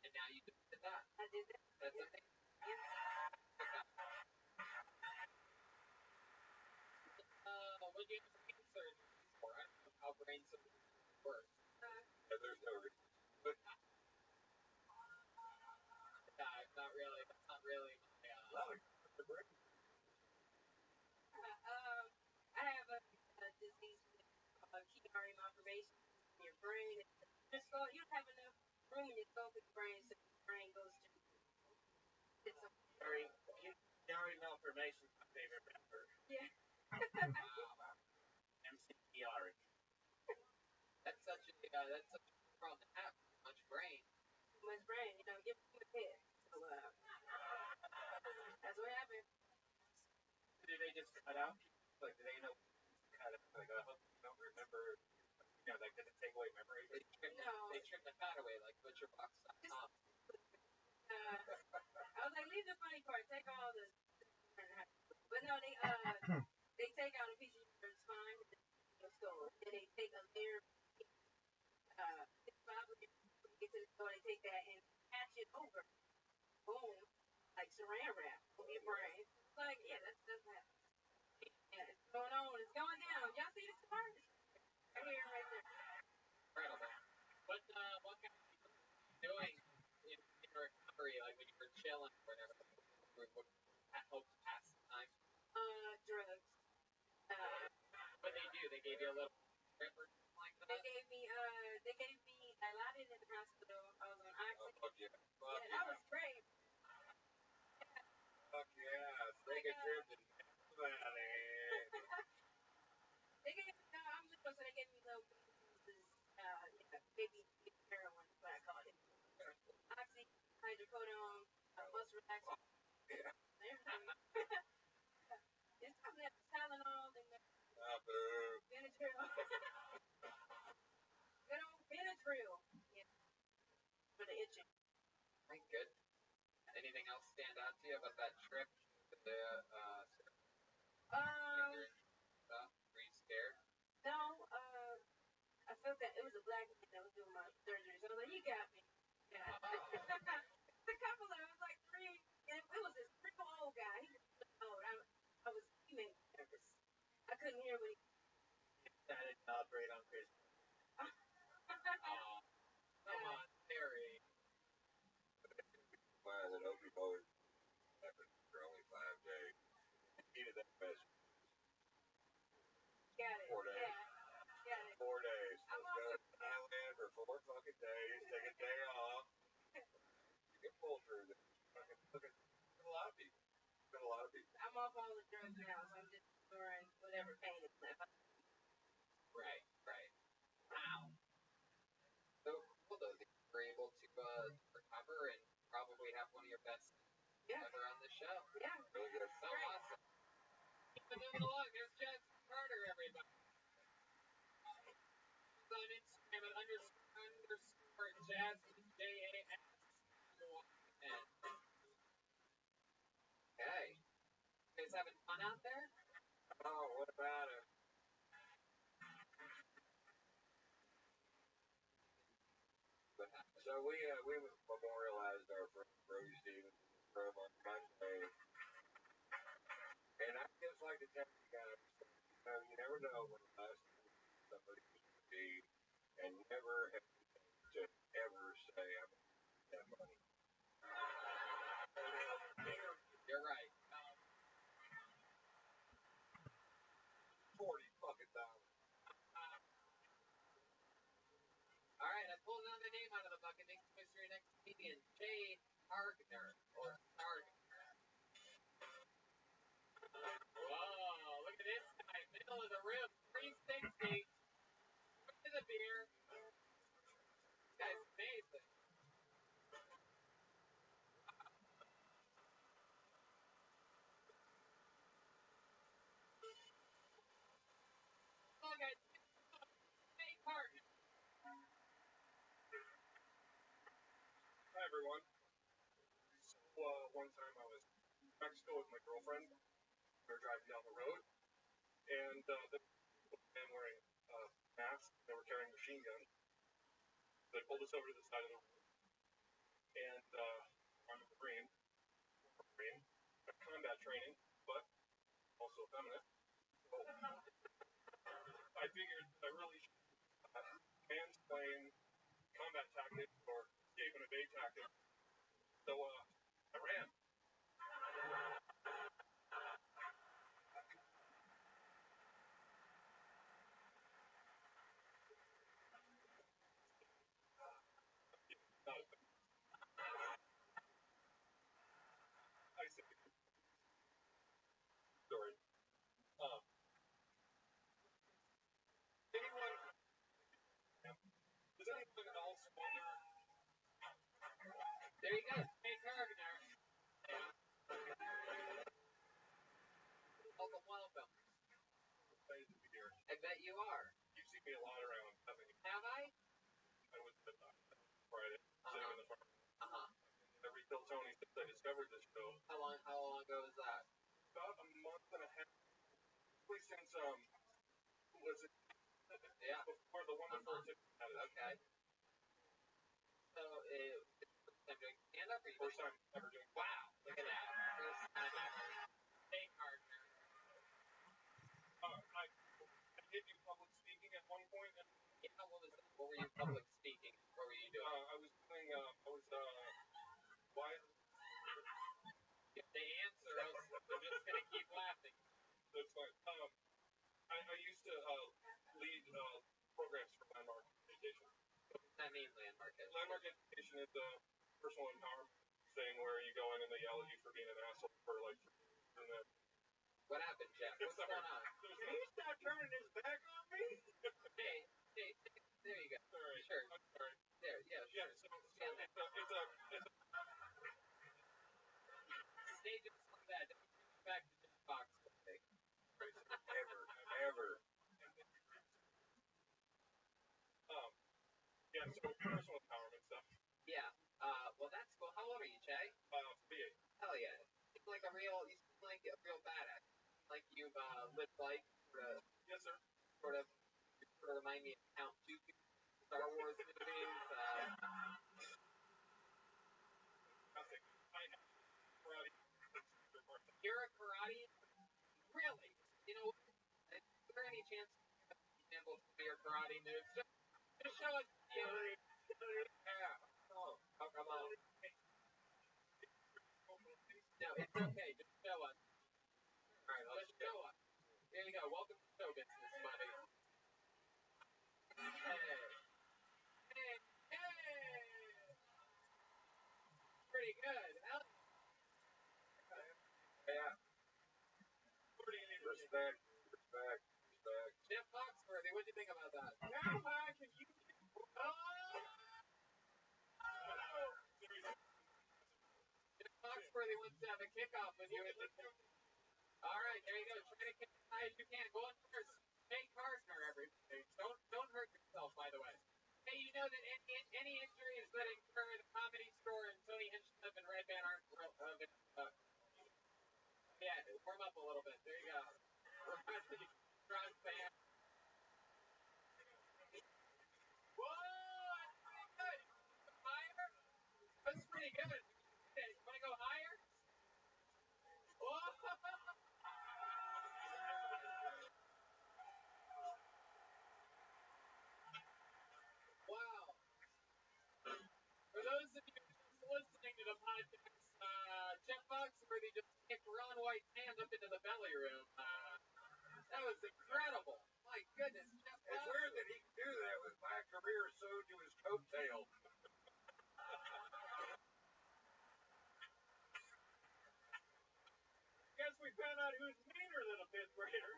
and now you just did that.
I did that.
That's amazing.
Yeah.
What do you have brain surgery for? I don't know how brain surgery works.
There's no reason.
Yeah, it's not really. That's not really my.
I have a disease called Chiari malformation in your brain. Your skull, you don't have enough room in your skull for your brain, so your brain goes to.
Chiari malformation is my favorite rapper.
Yeah.
MCPR.
That's such a problem to have. Too much brain.
Too much brain, give me my head. So that's what happened.
Do they just cut out people? Like, do they know cut out? Like, I hope you don't remember. Like, does it take away memory?
They trim the fat away like butcherbox.com.
I was like, leave the funny part. Take all the. But no, they take out a piece of your spine and your skull. And they take a layer. It's probably get to the skull. They take that and patch it over. Boom, like saran wrap over your brain. It's like, yeah, that's happening. Yeah, it's going on. It's going down. Y'all see the scars? Right here, right there.
Incredible. What kind of doing in recovery, like when you were chilling or whatever? What helped pass the time?
Drugs.
What they do? They gave you a little trip or something like that.
They gave me Dilaudid in the hospital. I was on oxygen.
Oh, fuck yeah. Fuck
Yeah, that was great.
Fuck yeah. Take a trip to Valley.
They gave me, I'm little, so they gave me little baby heroin, is what I call it. Oxy, hydrocodone, muscle relaxant.
Yeah.
It's something that Tylenol and Benadryl. Good old Benadryl. Yeah. For the itching.
My goodness. Anything else stand out to you about that trip to the stuff? Were you scared?
No, I felt that it was a black man that was doing my surgery, so I was like, he got me. Yeah. It's a couple of them, it was like 3, and it was this real old guy. He was old. He made me nervous. I couldn't hear what he
Decided to operate on Christmas.
Oh, come on, Terry.
Mine that opioid happened for only 5 days. Needed that message.
got it.
4 days.
Yeah. Got it.
4 days.
I'm
Let's go to Thailand for 4 fucking days. Take a day off. You can pull through this. Fucking look at a lot of people.
I'm off all the drugs now, so I'm just ignoring whatever pain is left.
show.
Yeah.
Really good.
So awesome. Keep it moving along. There's Jasmine Carter, everybody. She's on Instagram at __ Jasmine JAS. Okay. You guys having fun out there?
Oh, what about it? So we memorialized our friend Brody Stevens from on Monday, and I just like to tell you guys, you never know when the last time somebody was to be, and never to ever say I'm gonna get that money.
You're right.
40 fucking dollars.
All right, I pulled another name out of the bucket. Next mystery, next comedian, Jay Hargner or Stargner. Whoa, look at this guy, middle of the room, 360. Look at the beer. This guy's amazing. Look at Jay Hargner.
Hi everyone. So one time I was in Mexico with my girlfriend. We were driving down the road, and the man wearing masks. They were carrying machine guns. They pulled us over to the side of the road, and I'm a Marine, combat training, but also a feminist. So I figured I really should mansplain combat tactics or escape and evade tactics. So I ran. I said story. Anyone? Does anyone else wonder?
There you go, Jay Hargner. Welcome, welcome.
Excited to be here.
I bet you are.
You've seen me a lot around, haven't you?
Have I?
I was at Friday, sitting in the farm. I retail Tony since I discovered this show.
How long ago was that?
About a month and a half. Probably since was it?
Yeah.
Before the one before Tip had it.
Okay. So first time doing stand up or you
First time ever doing.
Wow, look at that. First time ever. Jay Hargner.
I did do public speaking at one point. And,
yeah, what was that? What were you public speaking? What were you doing?
I was doing. Why?
If they answer us, we're just gonna keep laughing.
That's fine. I used to lead programs for Landmark Education.
What does that mean, Landmark?
Landmark Education is a personal empowerment thing where you go in and they yell at you for being an asshole for like, and then.
What happened, Jeff? What's going on?
Can he stop turning his back on me?
Hey, there you go.
Sorry.
Sure.
I'm sorry.
There, yeah,
Yeah,
sure.
so it's a
Stage it like that. Don't bring it back to Jeff Fox.
ever. Yeah, so personal empowerment stuff.
Yeah. Well, that's cool. How old are you, Jay?
48.
Hell yeah. You seem like a real badass. Like you've lived life
Yes, sir.
sort of remind me of Count Dooku, Star Wars movies.
Nothing. I have karate.
You're a karate? Really? You know, is there any chance you have examples of your karate moves? Just show us. Yeah. Oh, come on. No, it's okay. Just show us. All right, let's show us. Here you go. Welcome to show business, buddy. Hey. Pretty good.
Yeah. Respect.
Jeff Foxworthy, what'd you think about that? How high can you get? Jeff Foxworthy Foxworthy wants to have a kickoff with you. All right, there you go. Try to kick as high as you can. Go on first. Jay Karsner, everybody. Don't hurt yourself, by the way. Hey, you know that any injuries that occur in the Comedy Store and Tony Hinchcliffe and Red Band aren't yeah, warm up a little bit. There you go. Strong fan. Whoa, that's pretty good. Higher? That's pretty good. Want to go higher? Whoa! Wow. For those of you just listening to the podcast, Jeff Foxworthy just kicked Ron White's hand up into the belly room. That was incredible. My goodness, Jeff Foxworthy.
It's weird that he can do that with my career sewed to his coattail.
Guess we found out who's meaner than a fifth grader.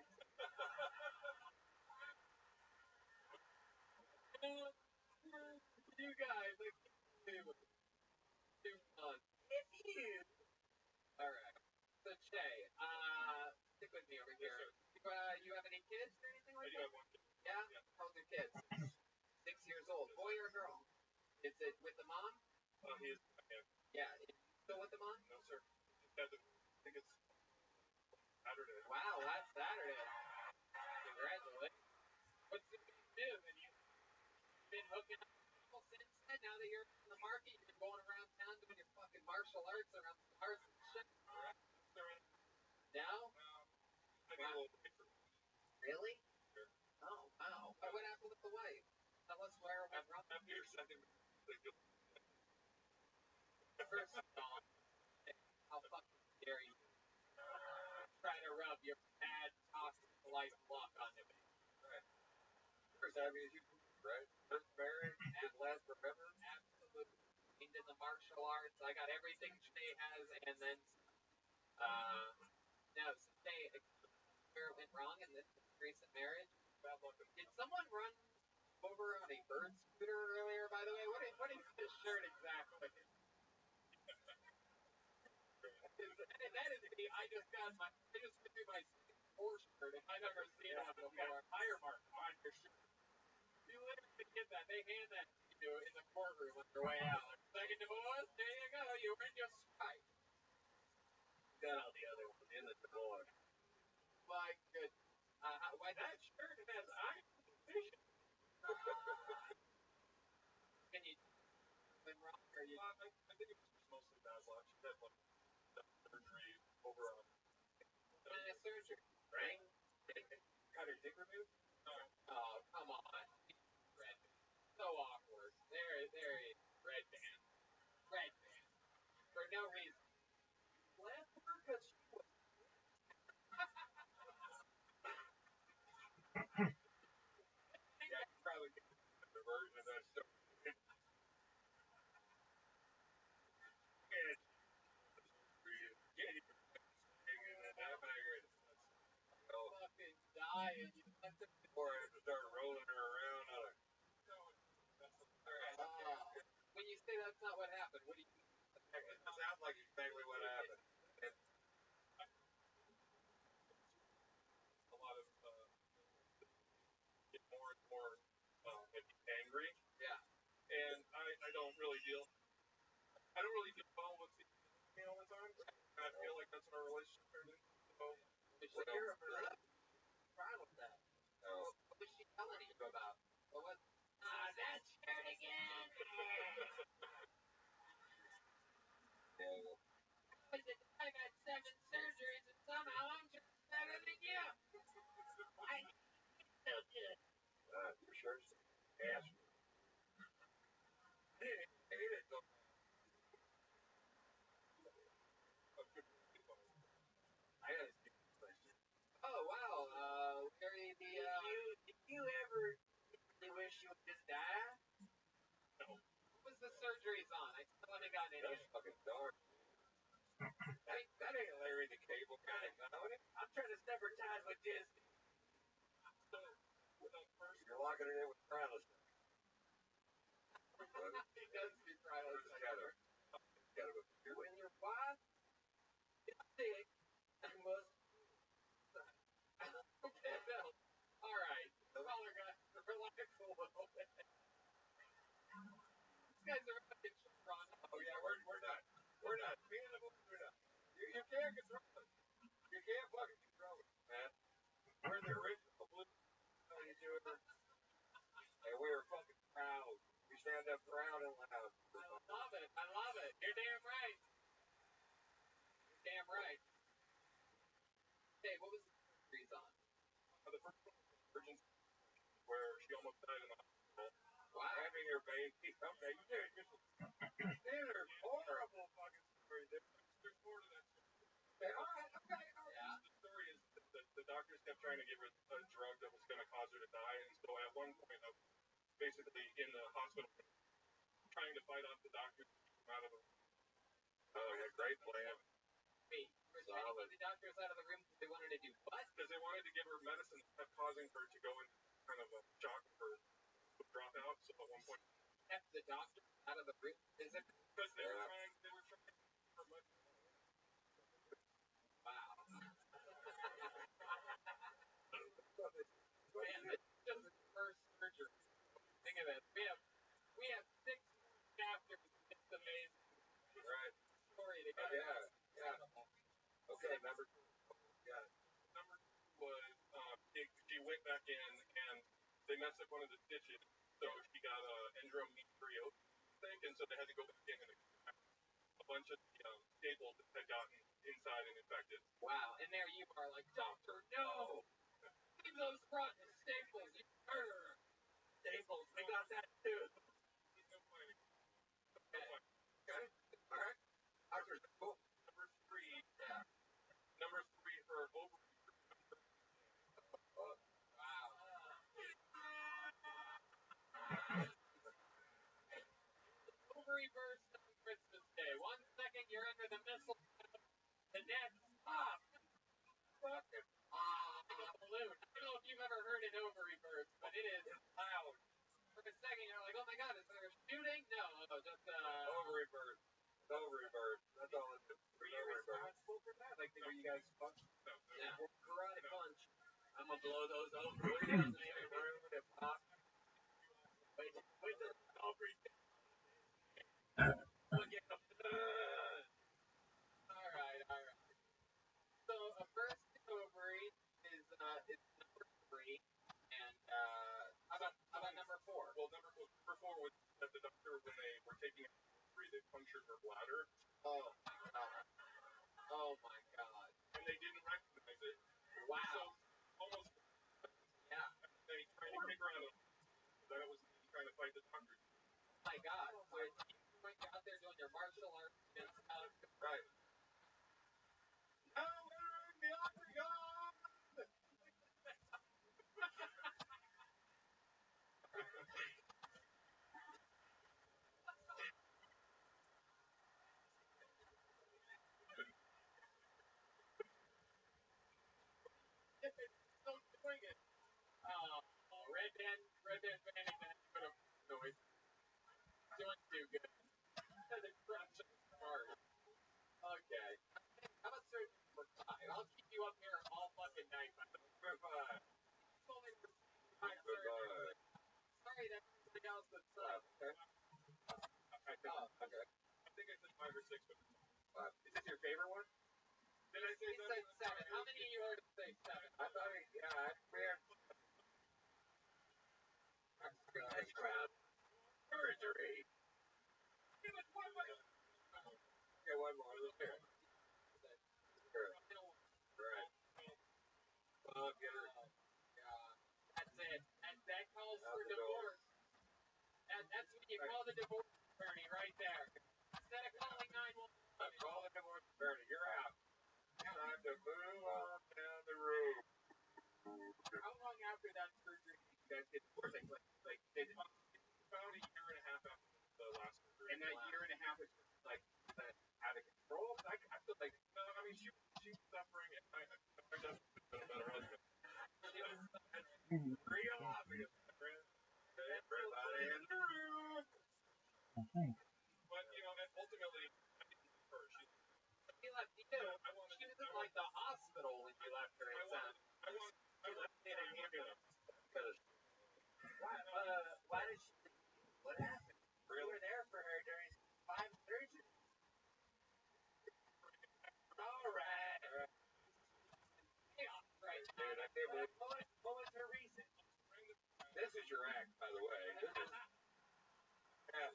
You guys, I can't believe it. Too fun. If you. All right. So Jay, stick with me over here. You have any kids or anything like that?
I do have one kid.
Yeah? How's your kids? 6 years old. Boy or girl? Is it with the mom?
He is.
Yeah. Is he still with the mom?
No, sir. I think it's Saturday.
Wow, last Saturday. Congratulations. What's the big news? And you've been hooking up people since then? Now that you're in the market, you've been going around town doing your fucking martial arts around the cars and shit? Now?
Maybe a little bit.
Really?
Sure.
Oh, wow. What happened with the wife? Tell us where it went wrong.
After your second,
First of all, how fucking dare you try to rub your bad, toxic life luck onto me?
Right. First, I mean, right? First marriage and last forever.
Absolutely. Into the martial arts. I got everything Jay has, and then now Jay, where it went wrong in this recent marriage. Did someone run over on a bird scooter earlier? By the way, what is this shirt exactly? That is me. I just went through my Porsche shirt, and I've never seen one before. Tire mark on your shirt. You literally get that. They hand that to you in the courtroom on your way out. Second divorce, there you go. You earned your strike.
Got all the other ones in the divorce.
My goodness. Why that shirt has iron position? Can you been wrong? Or you?
I think it was mostly bad luck. She had like surgery over on.
Surgery, right?
Got her dick removed?
No.
Oh, come on. Red band. So awkward. There he is. Red band. Red band. For no reason. Left her because she was.
Yeah, you probably get the version of that story.
Fucking die and you have to.
Or I have to start rolling her around on a.
When you say that's not what happened, what do you mean?
It sounds like exactly what happened.
A lot of get more and more angry.
Yeah.
And I don't really deal well with me all the time. And I feel like that's what our relationship turned into. So
You're fine with that.
No.
What was she telling you about? What was? That shirt again.
Yeah.
I've had 7 surgeries and somehow I'm just better than you. I so good.
Your shirt's ass. I hate it though. I got a stupid question.
Oh wow. Larry, did you ever really wish you would just die?
No.
What was the surgeries on? I still haven't gotten any.
That's fucking dark. That ain't Larry the Cable Guy comedy.
I'm trying to sever ties with Disney.
So first,
You're locking it in with Krylus.
He does do trials.
Together.
You and your wife?
fucking throw it. You can't fucking throw it, man. We're the original blue YouTuber. And we are fucking proud. We stand up proud and loud.
I love it. I love it. You're damn right. You're damn right. Hey, what was the series on?
The first one was Emergency, where she almost died in the hospital.
Wow.
Having her baby. Okay, you did. There's horrible fucking story. There's more to that story. Okay, all right. Yeah. The story is that the doctors kept trying to give her a drug that was going to cause her to die, and so at one point I was basically in the hospital trying to fight off the doctors to keep them out of the room. Oh, yeah, great plan.
Wait, we're trying to get the doctors out of the room because they wanted to do what?
Because they wanted to give her medicine that kept causing her to go into kind of a shock of her drop out. So at one point,
kept the doctors out of the room? Is it
because they were trying to give her much.
Wow. Man, this is just the first surgery. Think of it. We have 6 chapters. It's amazing.
Right.
Story to go.
Yeah. Okay, number 2. Yeah. Number 2 was she went back in and they messed up one of the stitches, so she got endometriosis, I think, and so they had to go back in and extract a bunch of the staples that had gotten inside and infected.
Wow, and there you are like, doctor, no! Leave those rotten staples, you murderer! Staples, we got that too!
No fighting.
Okay.
Alright. Doctors, cool. Number 3, her ovary.
Wow. Ovary burst on Christmas Day. 1 second you're under the mistletoe, the next, fucking balloon. I don't know if you've ever heard an ovary burst, but it is loud. For a second you're like, oh my god, is there a shooting? No, just
ovary burst. Ovary burst. That's all it is.
Were you responsible for that? Like, were you guys punched?
No.
Karate punch. I'm gonna blow those ovaries. Make it room to pop. Wait till the ovaries. Look at them. Alright. So a burst ovary is number 3, and how about number 4?
Well, number 4 was that the doctor, when they were taking her ovary, they punctured her bladder.
Oh my god.
And they didn't recognize it.
Wow.
So almost.
Yeah.
They tried to kick her out of it. Then it was trying to fight the doctor.
Oh my god. So you're out there doing your martial arts against
right. Now we're in the octagon!
Still doing it. Red band fanning that put up noise. Doing too good. The crunch is hard. Okay. How about surgery number 5? I'll keep you up here all fucking night.
Number 5.
It's only for 5 surgery. Sorry, that's something else that's
okay. Okay. I think I said 5 or 6, but 5. Is this your favorite one? Did I say
7? How many of you heard say 7?
I thought weird. Surgery. Give us one more. Okay, one more. Let's hear it. Right. Get her.
That's it. That calls for divorce. That's when you call the divorce attorney right there. Instead of calling 911.
Call the divorce attorney. You're out. Time to move on down the road.
How long after that surgery did you guys get divorced? Like
about a year and a half after the last surgery.
And that year and a half is like out of control?
I feel like, no, I mean, she was suffering, and I definitely been a better husband. It's real obvious, my friend. Everybody in the room. But, and ultimately, I didn't leave her.
She left you. She was in like the hospital when you left her.
I left in an ambulance.
Why did she leave? What happened?
Really?
You were there for her during 5 surgeries.
All right.
What was her reason?
This is your act, by the way. This is, yeah.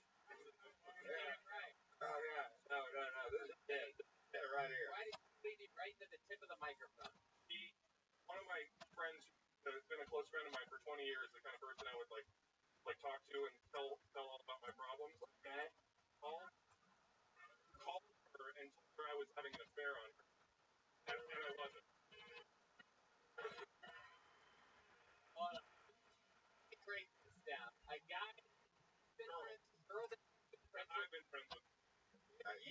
Right.
Oh, yeah. No. This is it. Yeah, right here.
Why did you leave it right to the tip of the microphone?
One of my friends who's been a close friend of mine for 20 years, the kind of person I would like talk to and tell all about my problems.
Okay.
Called her and told her I was having an affair on her, and I wasn't.
Hold on. Let me break this down. A guy been friends with girl that
I've been friends with.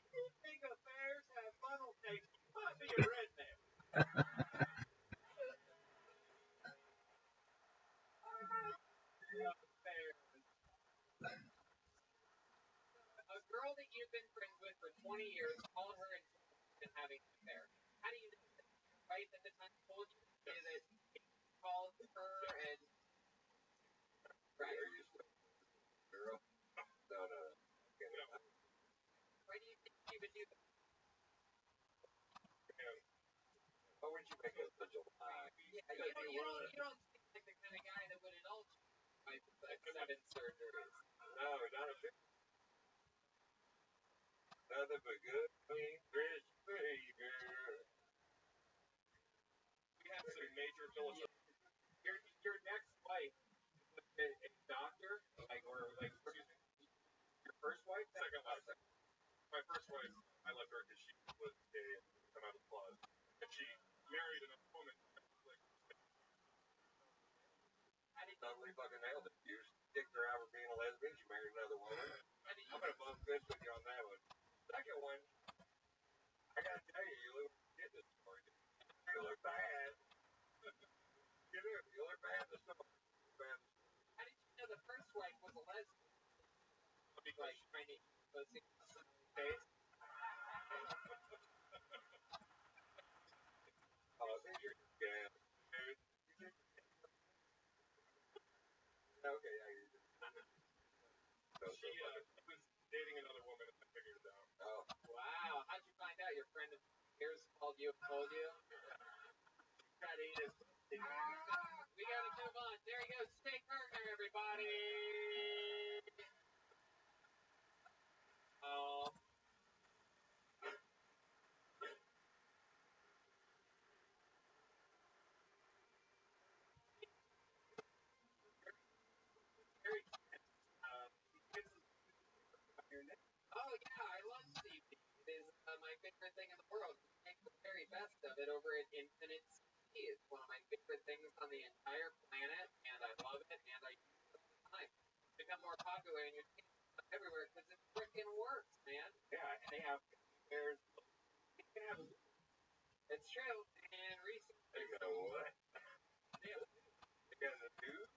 You think affairs have funnel cakes? You might be a redneck. A girl that you've been friends with for 20 years called her and told her you've been having an affair. How do you know that? Right at the time told you that he called her and
Right. Are you still girl? No.
why do you think she would do that?
Why would you make up such a lie?
Yeah, you don't seem like the kind of guy that would indulge in 7 surgeries.
No, not a bit. Nothing but good, clean, rich behavior.
We have some major philosophical. Your next wife was a doctor, excuse me, your first wife, second wife. My first wife, I left her because she was gay and come out of the closet, and she married another woman.
I totally fucking nailed it. You kicked her out for being a lesbian. She married another woman. I'm gonna bump fist with you on that one. Second one, I gotta tell you, you look get this story. You look bad. You do. You look bad in the story.
How did you know the first wife was a lesbian?
Because
trying to pussy face.
Oh, I think you're yeah. Okay, yeah, you're
she was dating another woman and I figured it out.
Oh.
Wow. How'd you find out? Your friend of years called you and told you?
Got eat it.
We gotta move on. There he goes, Snake Burger, everybody. Oh. Oh yeah, I love CP. It is my favorite thing in the world. We make the very best of it over at Infinite CP. It's one of my favorite things on the entire planet, and I love it, and I use it all the time. It's become more popular, and you're seeing it everywhere because it freaking works, man.
Yeah, and they have there's
It's true. And recently,
They got what? They got a dude?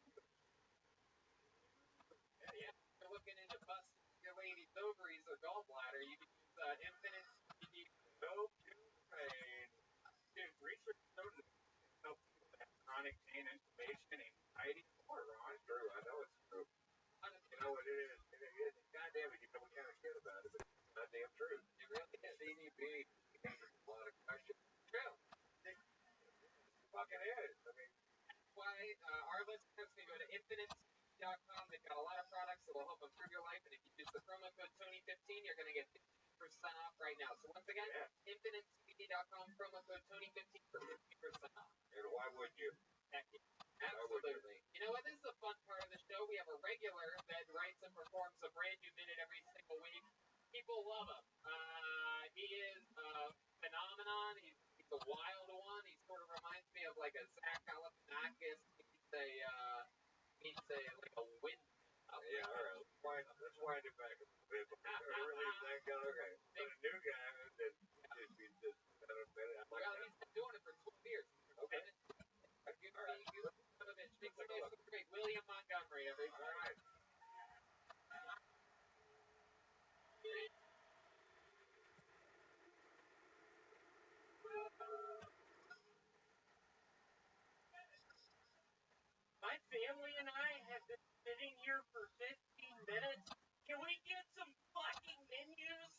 yeah, if you're looking into busting your lady's ovaries or gallbladder, you can use Infinite CP.
No pain.
dude, research shows that it helps people that have chronic pain, inflammation, anxiety, more, Ron.
It's true. I know it's true. You know what it is? Goddamn it, you know we kind of shit about it, but it's goddamn true.
It really is.
CDB answers a lot of questions.
True.
It fucking is. I mean,
Why our listeners can go to infinitecp.com. They've got a lot of products that will help improve your life, and if you use the promo code Tony15, you're going to get 15% off right now. So once again, infinitecp.com, promo code Tony15 for 15% off.
and why would you?
Heck yeah. Absolutely. You know what? This is the fun part of the show. We have a regular that writes and performs a brand new minute every single week. People love him. He is a phenomenon. He's a wild one. He sort of reminds me of like a Zach Galifianakis. He's like a wind.
Yeah, all right. Let's wind it back a little bit. Really, that guy, okay. But a new guy that just
Well, he's been doing it for 12 years.
Okay.
Great. William Montgomery, everybody.
All right.
My family and I have been sitting here for 15 minutes. Can we get some fucking menus?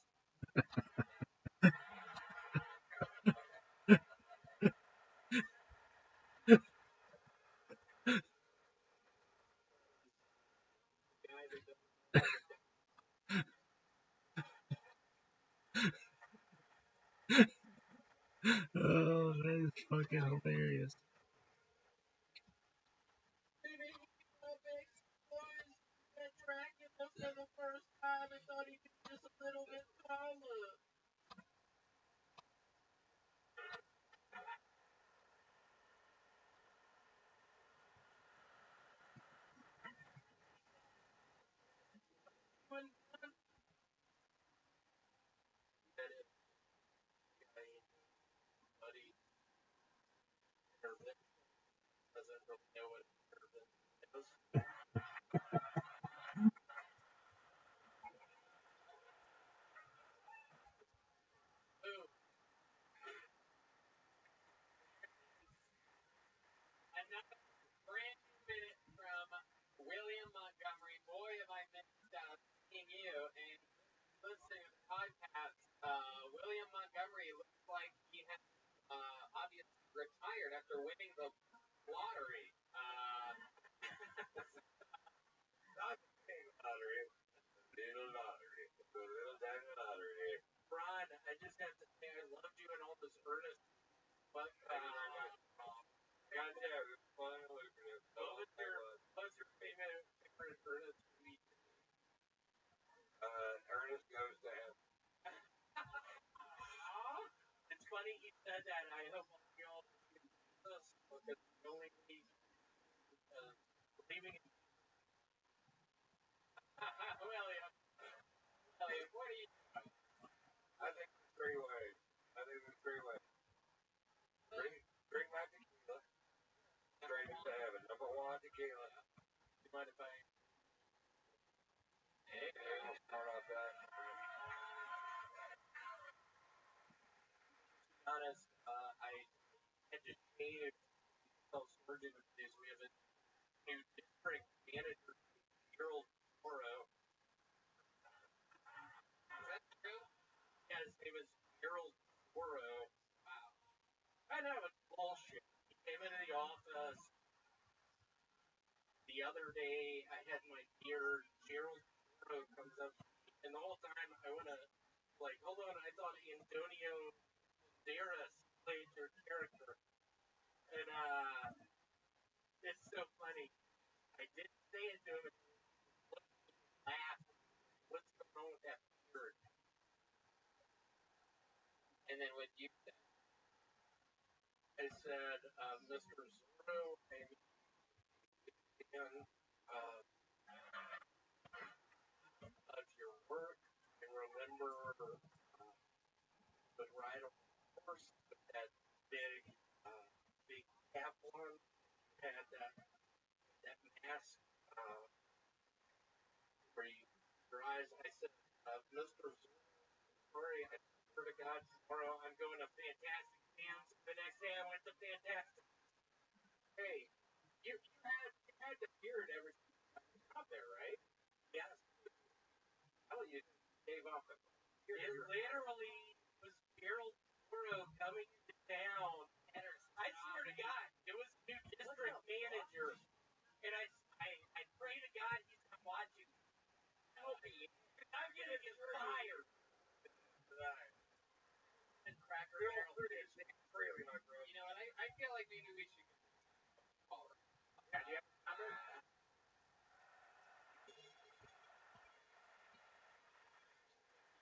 Oh, that is fucking hilarious.
Dracula for the first time and thought he was just a little bit taller. Doesn't really know what urban is. Ooh. Another brand new minute from William Montgomery. Boy, have I missed seeing you and listening to the podcast. William Montgomery looks like he has obviously retired after winning the lottery.
Not the big lottery. Little lottery. The little tiny lottery.
Ron, I just have to say I loved you and all this earnest. But
God damn, it's fun and lucrative.
what was your favorite Ernest movie?
Ernest Goes to Heaven.
It's funny he said that. I hope all y'all do this because the only way believing in William, what are you?
I think there's three ways. Drink my tequila. Straight into heaven. Number one, tequila.
You mind if I?
Hey, we'll start off that.
Honest, I had to change self-surgery because we have a new district manager, Gerald Toro.
Is that true?
Yeah, his name is Gerald Toro. Wow. I know it's bullshit. He came into the office the other day. I had my beard. Gerald Toro comes up, and the whole time I want to, like, hold on, I thought Antonio Banderas played your character. And, it's so funny. I didn't say it to him. Laugh. What's going on with that beard?
And then what you said?
I said, Mr. Zorro, I'm of your work. I remember would ride on a horse with that big, big cap on, had that mask where your eyes. I said, Mr. Zorro, sorry, I swear to God, tomorrow I'm going to Fantastic Sam's. The next day I went to Fantastic. Hey, you had the beard ever since you got there, right? Yes. How you gave off the beard? It literally was Gerald Toro coming into town. And I swear to God, it was new district manager. And I pray to God he's not watching. Help me. I'm gonna get fired. And Cracker Gerald
Freely, my bro.
You know, and I feel like maybe we should call her.
Yeah, do you have a number?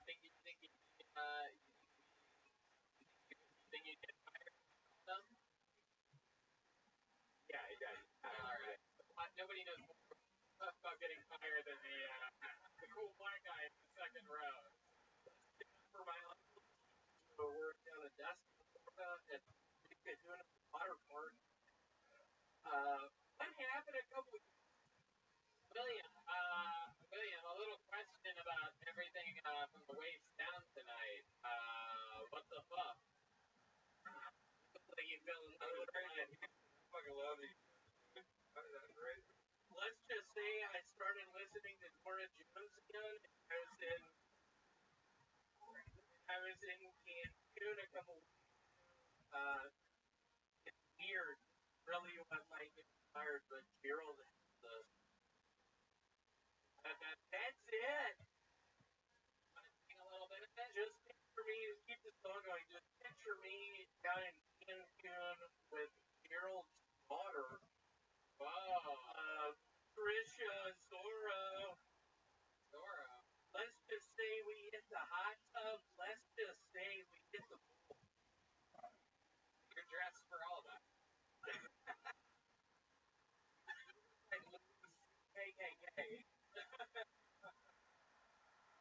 Think you get fired? Some? Yeah.
All right.
Nobody knows more about getting fired than the cool black guy in the second row. For my uncle who worked down in Destin, Florida, and doing a water park. What happened a couple of
William, a little question about everything from the waist down tonight. What the fuck?
looks like you fell in love with
I fucking love these. That's great.
Let's just say I started listening to Nora Jones again. I was in Cancun a couple weeks ago. It's weird. Really what might get fired, but Gerald has the picture me down in Cancun with Gerald's daughter, Trisha Zorro. Let's just say we hit the hot tub. Let's just say we hit the pool.
You're dressed for all that.
KKK.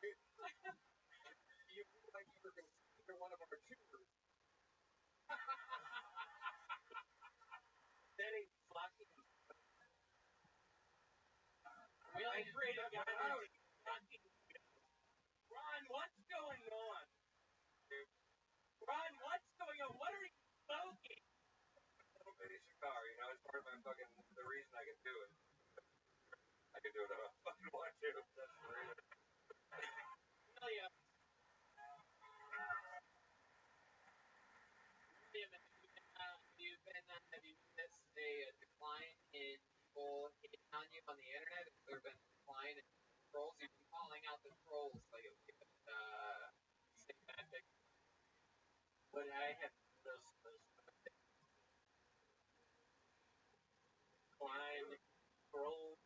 You look like you were considered one of our tours.
That ain't fucking.
Really?
Great guy. Ron, what's going on? Ron, what's going on? What are you smoking?
Maybe cigar, you know, it's part of my fucking, the reason I can do it. I can do it if I fucking want to. That's the reason.
William, have you noticed a decline in people hitting on you on the internet? Has there been a decline in trolls? You've been calling out the trolls lately, but say bad things.
But I have those climb, scroll.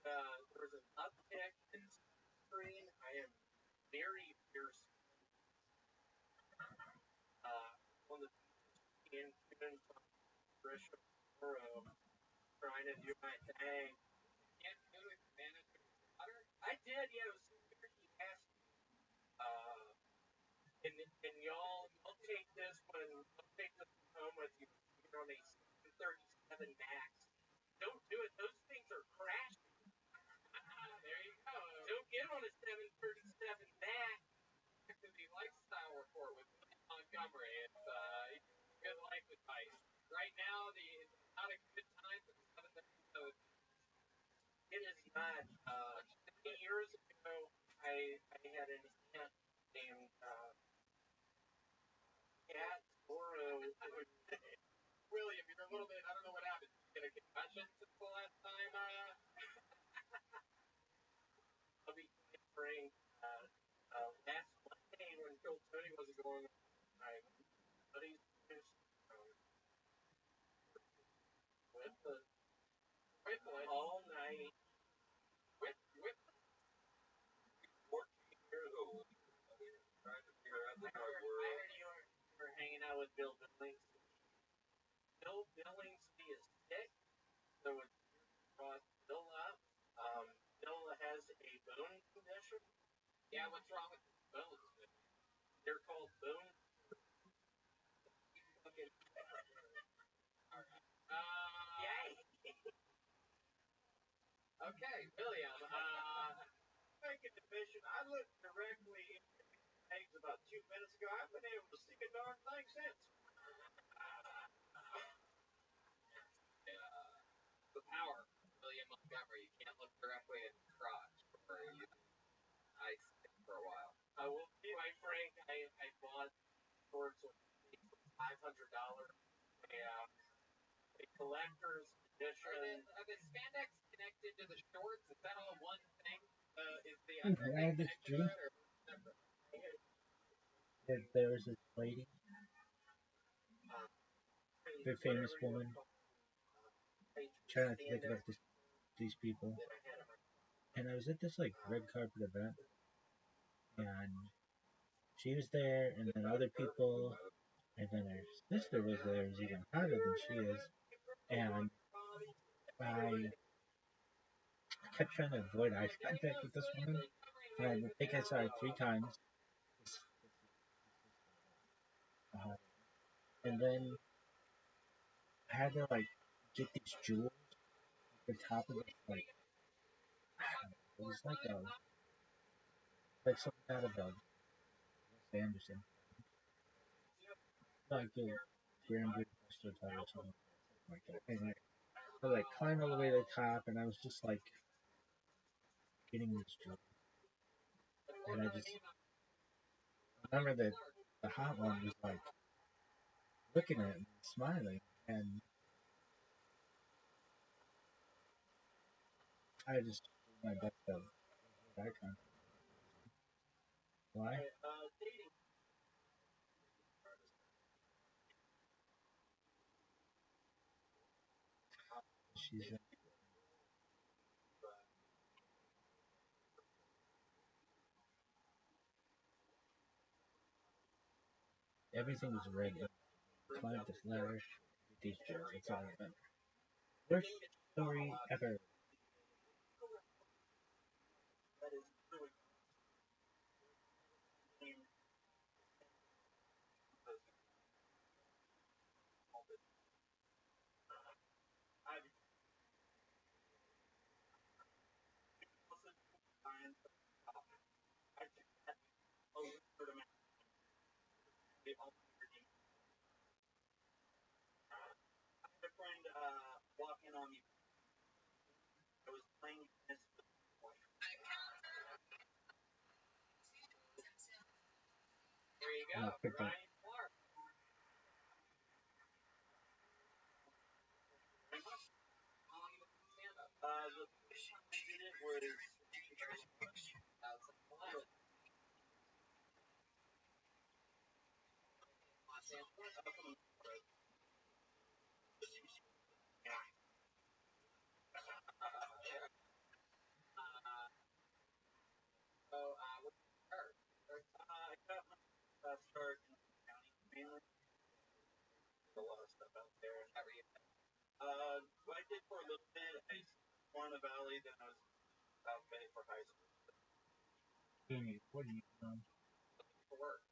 There was an uptick in screen. I am very fierce. On the in Trisha Zorro, trying to do my thing.
Can't do it, manage your water?
I did, yeah, it was super he asked me. And y'all take this home with you. You're on a 737 Max. Don't do it. Those things are crashing.
There you go.
Don't get on a 737 Max.
To the lifestyle report with Montgomery. It's good life advice. Right now, it's not a good time for the 737.
It is not. 8 years ago, I had an aunt named Cat Zorro.
William, you're a little bit, I don't know what happened. Did you get a concussion since the last time?
I'll be praying last Monday when Phil Tony wasn't going on. My buddies just with all night.
With
14 years old. Trying to figure out the
I heard you were hanging out with Bill Billings. Bill Billingsley is sick, so it's brought Bill up. Bill has a bone condition.
Yeah, what's wrong with his bones?
They're called bone. Yay!
Okay, William.
Making the mission. I looked directly into the eggs about 2 minutes ago. I haven't been able to see a darn thing since.
The power, William Montgomery. You can't look directly at his crotch for ice for a while.
I will be my frank. I bought shorts with $500. A collector's edition.
Are the spandex connected to the shorts? Is that all one thing? Is the
I had this dream that there was this lady, very famous woman, trying not to think about these people. And I was at this like red carpet event, and she was there, and then other people, and then her sister was there, who's even hotter than she is. And I kept trying to avoid eye contact with this woman, and I think I saw her 3 times. And then I had to like get these jewels at the top of it, like it was like something out of Wes Anderson, like a Grand Budapest Hotel or something like that. And I like climbed all the way to the top, and I was just like getting these jewels, and I just remember that the hot one was like looking at it and smiling, and I just did my best to eye contact. Why? She's everything was rigged. Climbed this ladder with these jewels. That's all I remember. Worst story ever.
That is really I've also find I took that over to my all my friend walk in on me. I was playing tennis with
There you go.
I picked up.
Ryan Clark. How long you been doing stand-up?
the first time I did it was
2011. Los Angeles. What's your start?
I got my start in the county mainly. A lot of stuff out there.
Whatever you
I did for a little bit. I won the valley, then I was South Bay for high school.
What are you doing?
looking for work.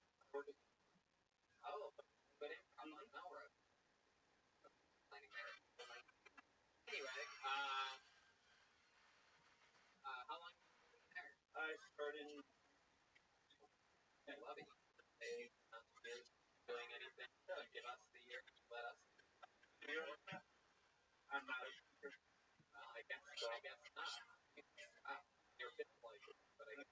Oh, but I'm on Melrose. Planning there. Anyway, how long have you been there?
I started in
I love it. Hey, doing anything? You give us the year, you let us.
I'm not a
Well, I guess not. You're fifth place, but I guess.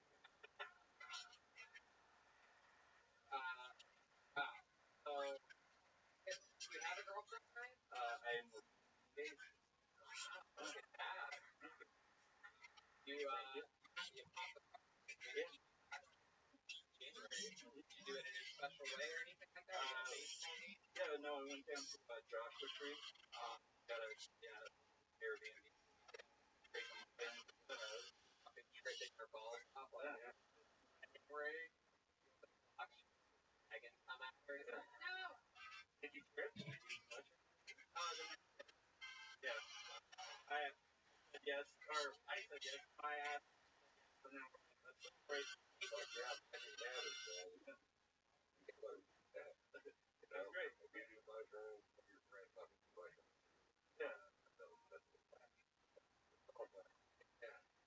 So, you have a girlfriend, right?
I'm engaged.
Look at that. You pop the
Yeah.
January. Did you do it in a special way or anything like that?
Yeah, no, I went down to Joshua Tree. Got a Airbnb.
Fucking tripping your balls off like that. January. I can come after it. No.
Did you trip? Yeah. I said yes, or I said yes. I asked. That's great. Yeah, that's great. Yeah.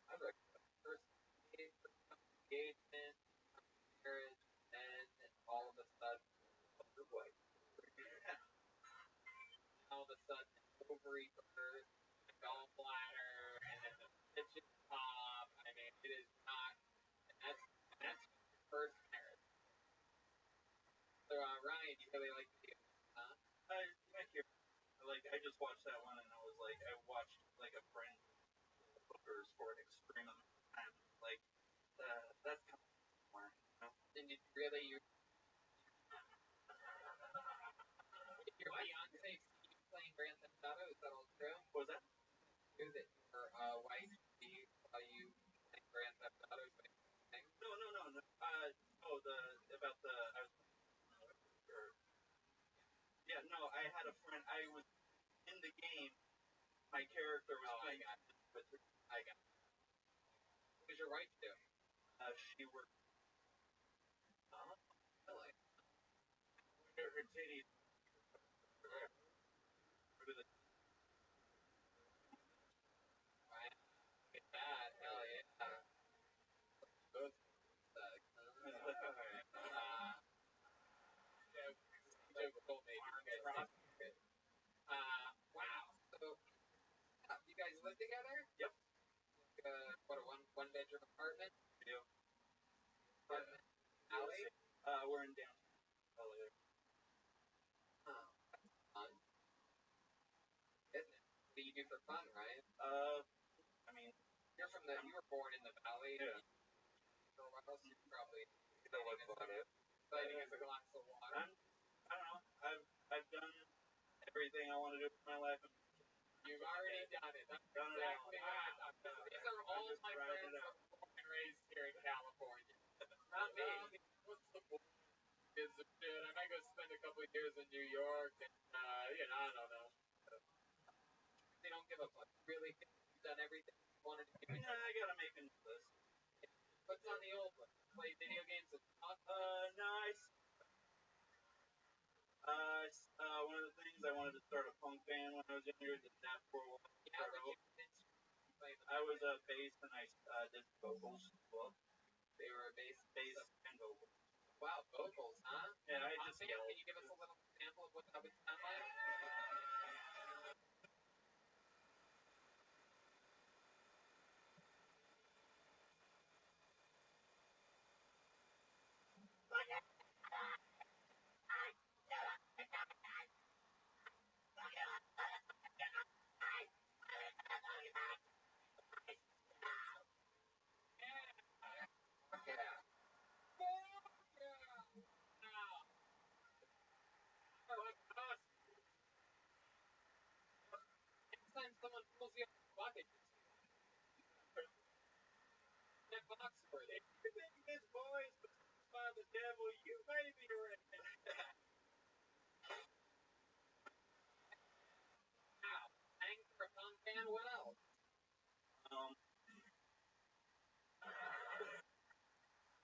I was like, first engagement, marriage, and all of a sudden, all of a sudden, ovary burst, gallbladder, and then the stitches pop. I mean, it is not, and that's your first marriage. So, Ryan, you really like the huh?
I just watched that one and I was like, I watched like a friend bookers for an extreme amount of time. Like, that's kind of more, you know?
And did you really, your fiance see you playing Grand Theft Auto? Is that all true?
What was that?
Is it your wife see saw you playing Grand Theft Auto?
No. About the, yeah, no, I had a friend, I was in the game, my character was
I got it. What does your wife do?
she worked,
Really?
her titties,
Right. Look at that. Hell yeah. Both suck. Joke told me you guys think wow. So, you guys live together?
Yep.
What, a one bedroom apartment?
Yep.
Apartment? Alley?
We're in downtown LA.
Oh, that's fun. Isn't it? What do you do for fun, Ryan?
I mean,
You were born in the valley.
Yeah.
For a while, so you probably
Fighting
as a glass of water.
I don't know. I've done everything I want to do in my life.
You've already done Exactly right. These are all my friends that were born and raised here in California. Not me. What's the point? Is the shit. I might go spend a couple of years in New York, and I don't know. They don't give a fuck. Really think you've done everything you wanted to do.
Nah, I gotta make a new list.
What's on the old list? Play video games and talk?
Nice. One of the things I wanted to start a punk band when I was younger. Did that for a while.
Yeah, but you didn't play the
I was a bass and I did vocals as well.
They were a bass
and vocals.
Wow, vocals, huh?
Yeah, I just yelled.
Can you give us a little example of what that would sound like? Anytime someone pulls you out of the bucket, that box for it.
If you think this boy is possessed by the devil, you may be right.
Wow. Hang for a punk band, what else?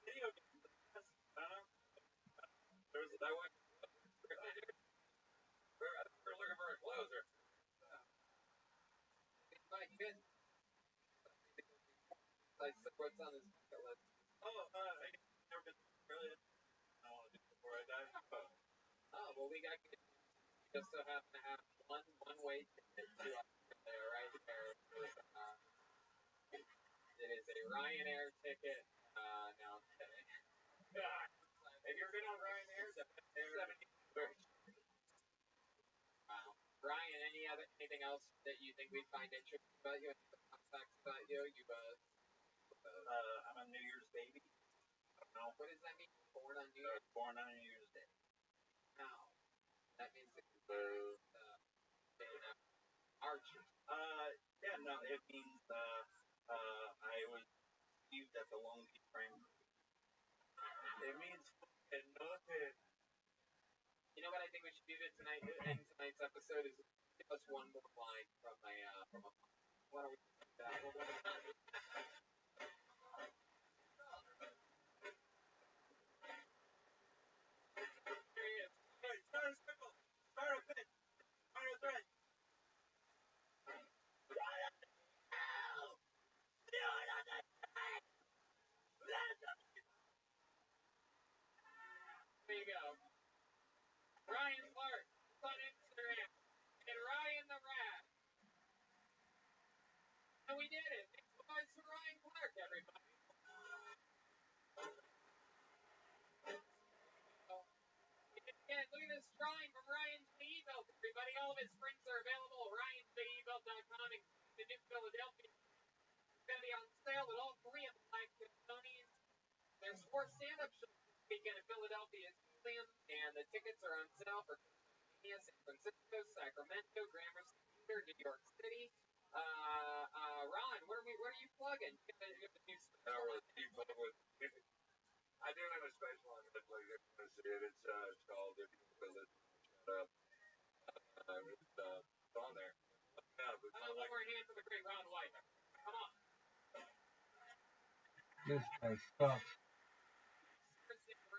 Video games. There's
I went. We're looking for a closer. Mike, you guys. I said what's on his bucket list.
I never been to Australia. I want to do it before I die.
Oh, well, we got just so happen to have one way ticket to Australia right there. It is a Ryanair ticket. No, I'm kidding. Have you ever been on Ryanair? 70. Wow. Ryan, anything else that you think we'd find interesting about you? Any fun facts about you?
I'm a New Year's baby. I don't know.
What does that mean? Born on New Year's?
Born on New Year's Day.
No. That means that Archer.
Yeah, no, it means I was conceived at the Long Beach frame. It means fucking nothing.
You know what I think we should do in tonight's episode is give us one more line from a why don't we do that?
Start a circle. Start a pitch. Start a thread.
There you go. Ryan Clark on Instagram and Ryan the Rat. And we did it. Thanks so much to Ryan Clark, everybody. Again, look at this drawing from Ryan J. Belt, everybody. All of his prints are available at RyanJBelt.com in New Philadelphia. It's going to be on sale at all 3 of the live Tony's. There's 4 stand-up shows this weekend in Philadelphia, and the tickets are on sale for San Francisco, Sacramento, Gramercy, New York City. Ron, what are you plugging? You have a new
I do have a special I'm going to play. You're going to see it. It's called If You Will It Shut Up. It's on there. Yeah, but
I want one more hand for the great Ron White. Come on.
This guy sucks.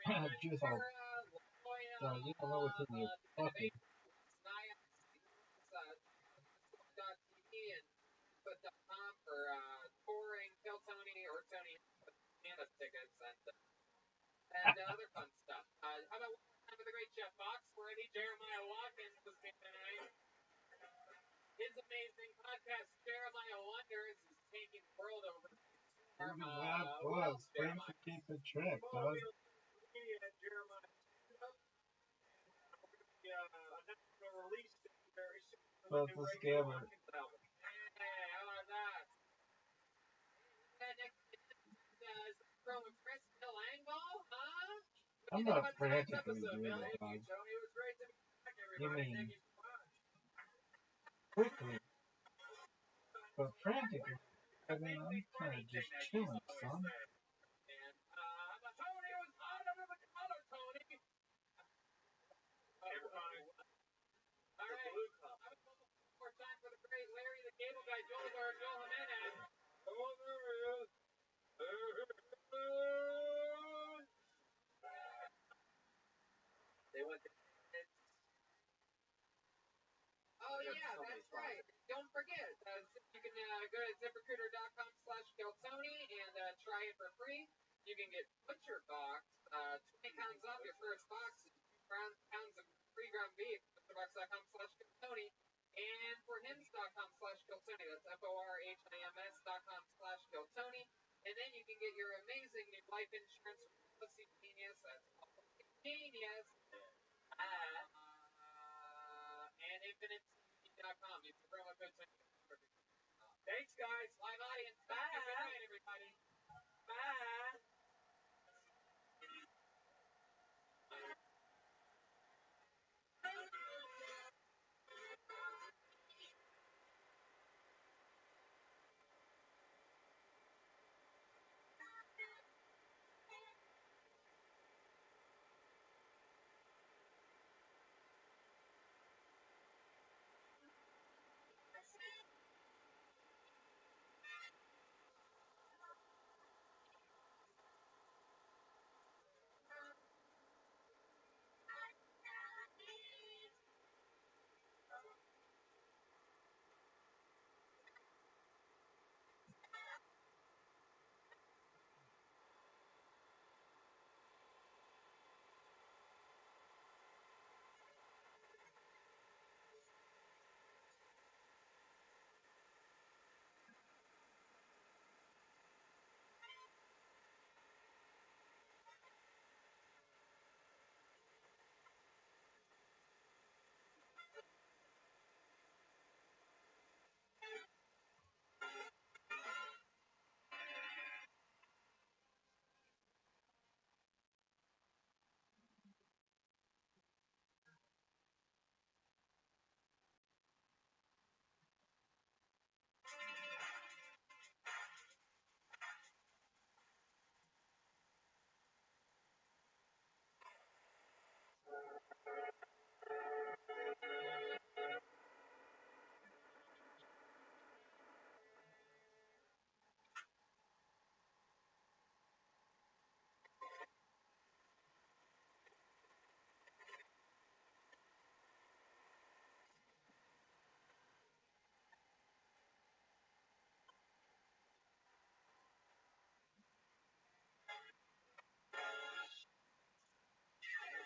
Just hope. You don't know what's in your fucking.
Facebook.com for touring, Kill Tony or Tony stand-up tickets and other fun stuff. How about one more time for the great Jeff Foxworthy? Jeremiah Watkins was here tonight. His amazing podcast, Jeremiah Wonders, is taking the world over.
Thanks for keeping track, dog. Well, it's a scammer.
Hey, how about that? Next is from Chris Langvall, huh?
I'm not frantically doing it, dog.
It was great to be back,
You
everybody.
mean
Thank you so much.
quickly? But frantic. I mean, I'm kind of just chilling, son.
And Tony was hot under the collar, Tony. All right. I was one more time for the great Larry the Cable Guy, Joel Jimenez.
Oh, there he is. There he is.
They went to Oh, yeah, that's right. Don't forget, you can go to ZipRecruiter.com/KillTony and try it for free. You can get Butcher Box, 20 pounds off your first box, 2 pounds of free ground beef, ButcherBox.com/KillTony, and forhims.com/KillTony. That's forhims.com/KillTony. And then you can get your amazing new life insurance from Pussy Genius. That's Genius. And InfiniteCC.com. Use the promo code. Thanks, guys. Live audience. Bye. Good night, everybody. Bye.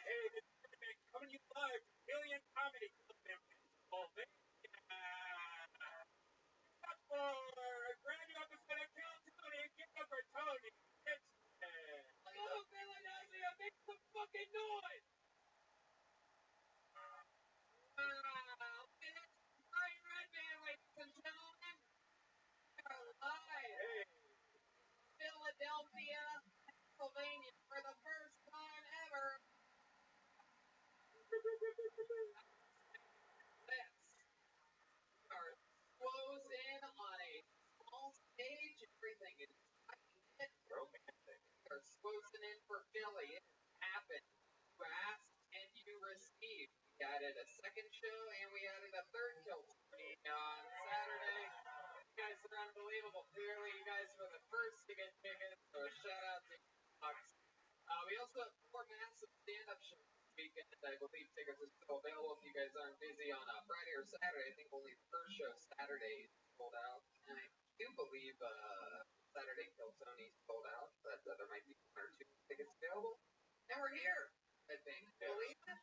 Hey, this is coming to you live from Alien Comedy Club in Pennsylvania. For a brand new episode of Kill Tony and Kick Up for Tony. Hello, Philadelphia, make some fucking noise! Okay, that's Brian Redman, ladies and gentlemen. We are live. Hey. Philadelphia, Pennsylvania, for the first time ever. Are close in on a small stage. Everything is romantic. We are closing in for Philly. It happened. You asked and you received. We added a second show and we added a third Kill Tony on Saturday. You guys are unbelievable. Clearly, you guys were the first to get tickets. So shout out to Fox. We also have 4 massive stand-up shows this weekend. I believe tickets are still available if you guys aren't busy on Friday or Saturday. I think only the first show Saturday is sold out. And I do believe Saturday Kill Tony sold out, but there might be 1 or 2 tickets available. And we're here, I think. Believe it?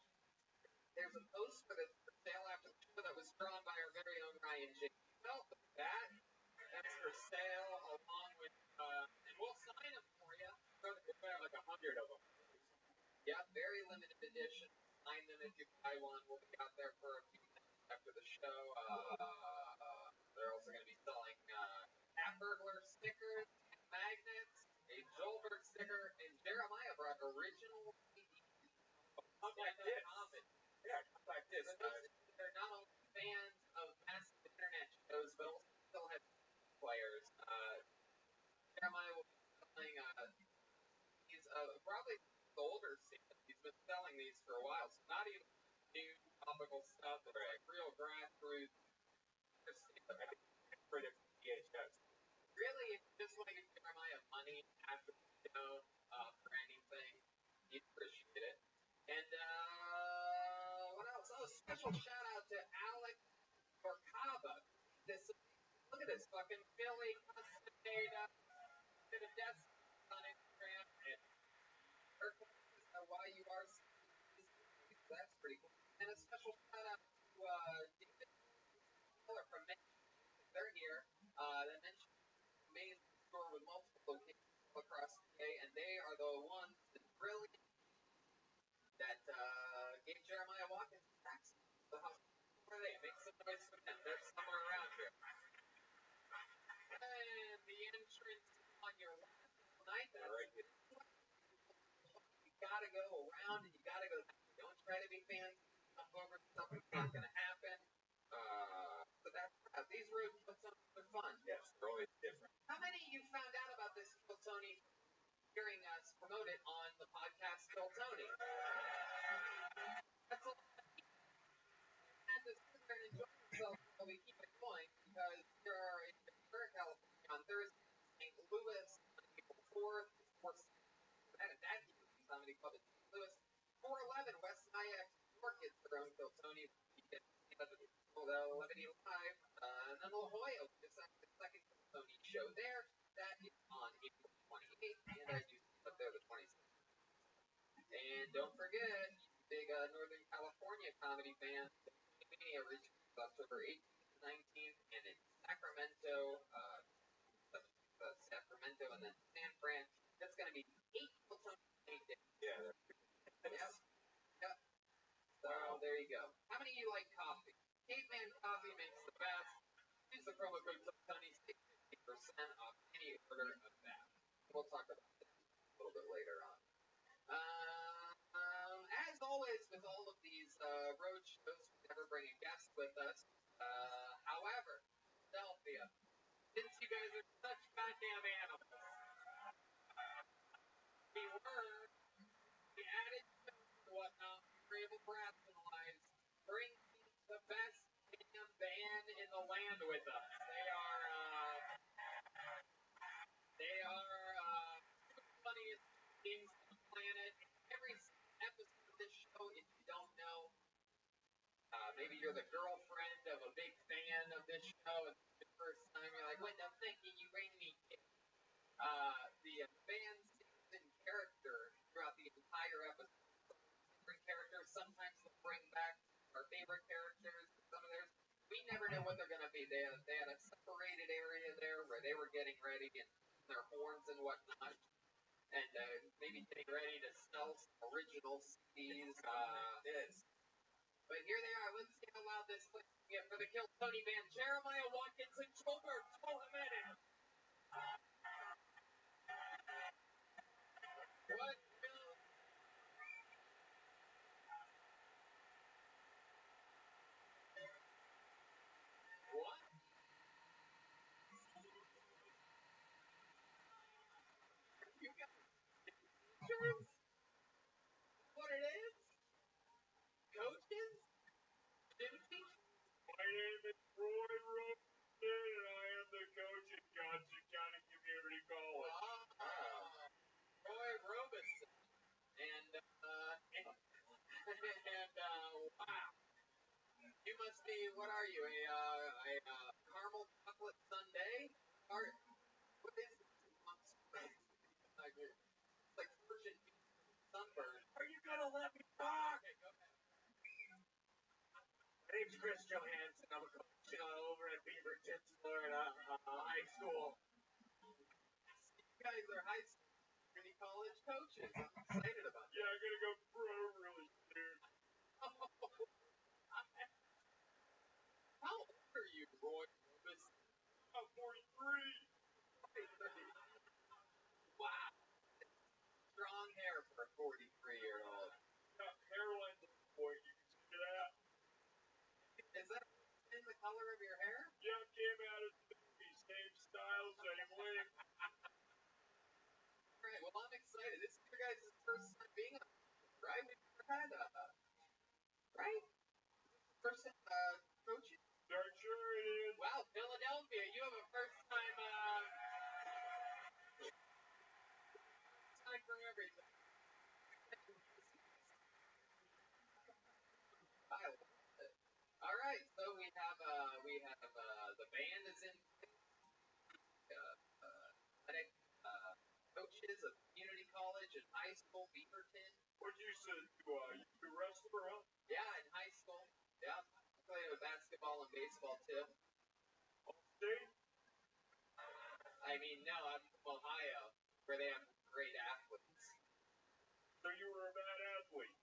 There's a post for this for sale after the show that was drawn by our very own Ryan J. Well, that's for sale along with, and we'll sign them for you. We're going to have like 100 of them. Yeah, very limited edition. Sign them if you buy one. We'll be out there for a few minutes after the show. They're also going to be selling Cat Burglar stickers and magnets, a Joelberg sticker, and Jeremiah brought original compact discs. Yeah, compact discs. They're not only fans of massive internet shows, but also still have these for a while. So not even new topical stuff. It's like real grassroots.
For the VHS.
Really, if you just want to give Jeremiah money after the show for anything, he'd appreciate it. And what else? Oh, special shout out to Alex Orcava. Look at this fucking Philly custom made bit of death on Instagram. And why you are. That's pretty cool. And a special shout out to David Miller from they're here. That mentioned amazing store with multiple locations all across the day, and they are the ones that really that gave Jeremiah Watkins tax. So how are they? Make some noise for them. They're somewhere around here. And the entrance on your left night. Right. You gotta go around and you gotta go. Don't try to be fancy. Jump over something. It's not gonna happen. So that's these road trips are fun.
Yes, they're always different.
How many of you found out about this Kill Tony hearing us promote it on the podcast Kill Tony? That's a lot of people. And to sit there and enjoy yourself while we keep it going because there are in Ventura, California on Thursday, St. Louis on April 4th, that comedy club in St. Louis. 411 West Nyack, New York gets their own Kill Tony. You get to see that Levity Live. And then La Jolla, we just had the second Kill Tony show there. That is on April 28th, and I do see up there the 26th. And don't forget, big Northern California comedy fan, Mania reaches October 18th to 19th, and in Sacramento, and then San Fran. That's going to be 8 Kill Tony days.
Yeah.
Yep. So there you go. How many of you like coffee? Caveman Coffee makes the best. Use the promo code Tony, 60% off any order of that. We'll talk about that a little bit later on. As always, with all of these road shows, we never bring a guest with us. However, Philadelphia, since you guys are such goddamn animals, we added shows and whatnot, we were able to rationalize, bring the best damn band in the land with us. They are the funniest things on the planet. Every episode of this show, if you don't know, maybe you're the girlfriend of a big fan of this show, and the first time you're like, what the fuck did you bring me to? The band sings in character throughout the entire episode. Different characters, sometimes they'll bring back our favorite characters, some of theirs. We never know what they're going to be. They had a separated area there where they were getting ready and their horns and whatnot, and maybe getting ready to sell some original CDs. But here they are. Let's see how loud this place can get for the Kill Tony band. Jeremiah Watkins and Gilbert Jimenez. What? What? You got insurance? What it is? Coaches? Gym teachers?
My name is Roy Rothschild, and I am the coach at Johnson County Community College.
Roy Robeson. And wow. You must be, what are you, a caramel chocolate sundae? What is this? It's like Persian sunburn.
Are you gonna let me talk?
Okay, go ahead.
My name's Chris Johansson. I'm a coach over at Beaverton, Florida high school.
You guys are high school community college coaches. I'm excited about that.
Yeah, I'm gonna go pro really soon.
How old are you, Roy Robeson?
I'm 43.
Wow. Strong hair for a 43-year-old.
Got hairline at the point, you can see that.
Is that in the color of your hair?
Yeah, came out of the movie, same style, same length.
Alright, well I'm excited. This is your guys' first time being on, right? We've never had, right? First, coaches?
Darn sure it is.
Wow, Philadelphia, you have a first-time, time for everything. I love it. All right, so we have the band is in athletic coaches of community college and high school, Beaverton.
What you said, you a wrestler, huh?
Yeah, in high school. Yeah, I played basketball and baseball too.
State?
I mean, no, I'm from Ohio, where they have great athletes.
So you were a bad athlete?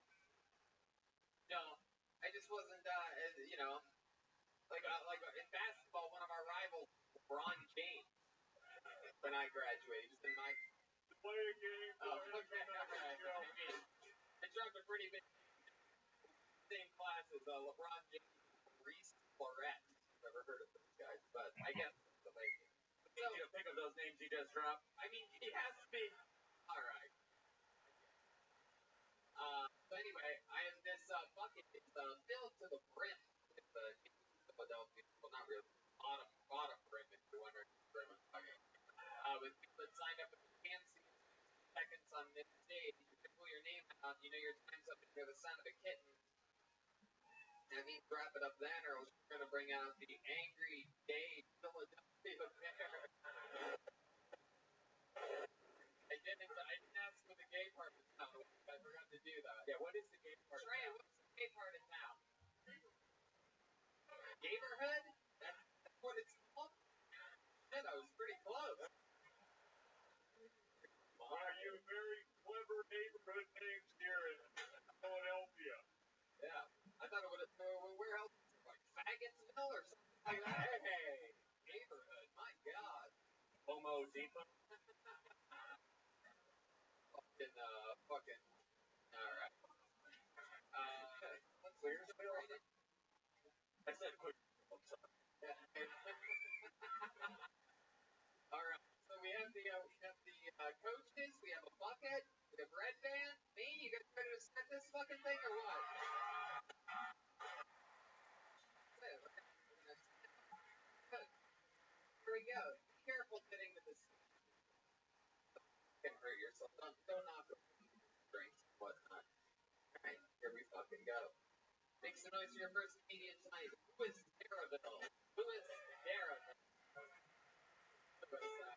No, I just wasn't, like in basketball, one of our rivals, LeBron James, when I graduated, he was in my...
To play a game?
Oh, okay, all right. I mean, I dropped a pretty big... Same class as LeBron James and Reese Florette. Never heard of those guys, but I guess it's amazing. So,
you to pick up those names he just dropped.
I mean, he has to be... All right. So anyway, I have this bucket. It's filled to the brim. It's Philadelphia. Well, not really. Bottom brim, if you're wondering what brim I'm talking about. With people that signed up at the fancy seconds on this stage, you can pull your name out. You know your time's up and hear the sound of a kitten. That means wrap it up then, or else we're going to bring out the angry, gay Philadelphia Bear. I didn't ask for the gay part of town. I forgot to do that.
Yeah, what is the gay part?
Trey, what's the gay part of town? Neighborhood? That's what it's called? Shit, I was pretty close.
Wow, you very clever neighborhood names here in Philadelphia.
Yeah. I thought it would have, where else? Like Faggotsville or something like that? Hey, neighborhood, my God.
Homo Depot?
Fucking, alright.
Clearsville? I said quick. I'm sorry.
Alright, so we have the coaches, we have a bucket, we have red band. Me, you guys ready to start this fucking thing or what? Here we go. Be careful getting to this. You can hurt yourself. Don't knock over drinks and whatnot. Alright, here we fucking go. Make some noise for your first comedian tonight. Who is Darraville? Who is Darraville? Who is that?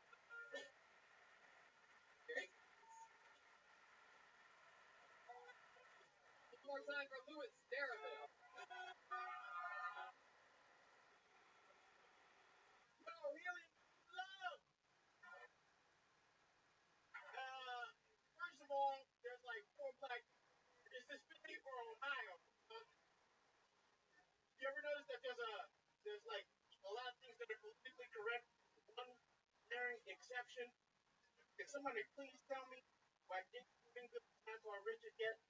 One more time for Louis Darraville.
No, really, love. First of all, there's like 4 black. Is this Philly or Ohio? You ever notice that there's like a lot of things that are politically correct? One glaring exception. Can somebody please tell me why Dick's doing good times while Richard gets?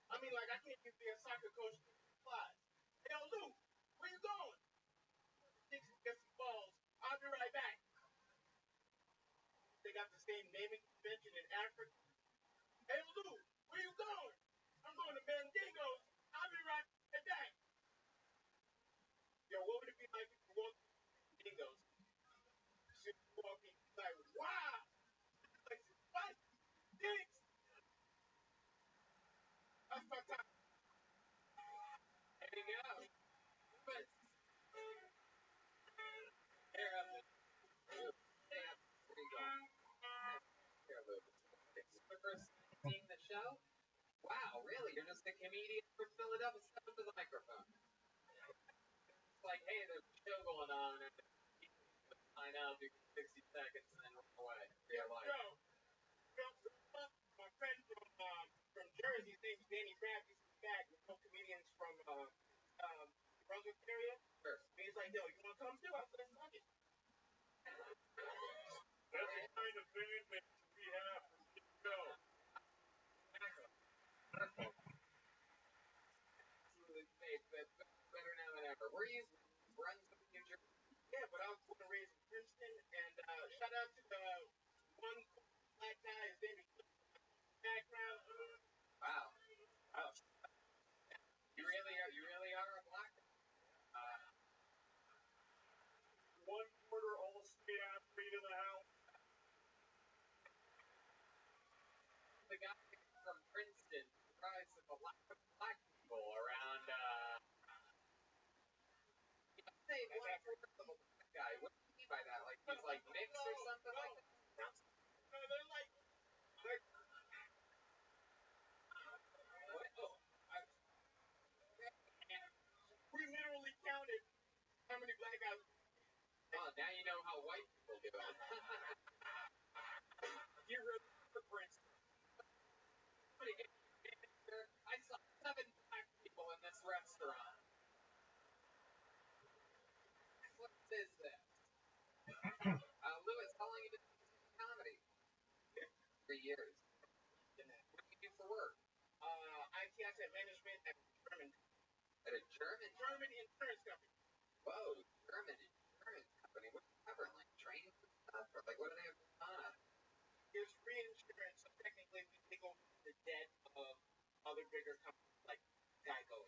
I mean, like, I can't even be a soccer coach to flies. Hey, yo, Lou, where you going? Dixon gets some balls. I'll be right back. They got the same naming convention in Africa. Hey, Lou, where you going? I'm going to Mandingo's. I'll be right back. Yo, what would it be like if you walked to Mandingo's? You walking like, wow! Like, what? Dicks! That's my time.
There you go. But here up the there you go. Here, Louis. This is the first time seeing the show? Wow, really? You're just a comedian from Philadelphia? Step up to the microphone. It's like, hey, there's a show going on, and sign up, you get 60 seconds, and then run away.
Yeah, like, my friend from Jersey, his name's Danny Rapp, he's back with no comedians from Brunswick area.
Sure.
And he's like, yo, you want to come too? I said, fuck it.
That's the kind of bandmates we have from the show.
Absolutely safe. That's better now than ever. Where are you? Brunswick, New Jersey?
Yeah, but I was born and raised in Princeton, and shout out to the one black guy, his name is background.
Wow, of a black guy. What do you mean by that? Like he's like mixed or something like that?
No, they're like,
What? Oh,
we literally counted how many black guys.
oh, now you know how white people do it.
You really, for instance,
I saw 7 black people in this restaurant. What is this? Lewis, how long have you been doing comedy? 3 years. What do you do for work?
IT asset management at German
At a German
insurance company.
Whoa, German insurance company. What do you cover? Like trains and stuff? Or like what do they have going on?
There's reinsurance, so technically we take over the debt of other bigger companies like Geico.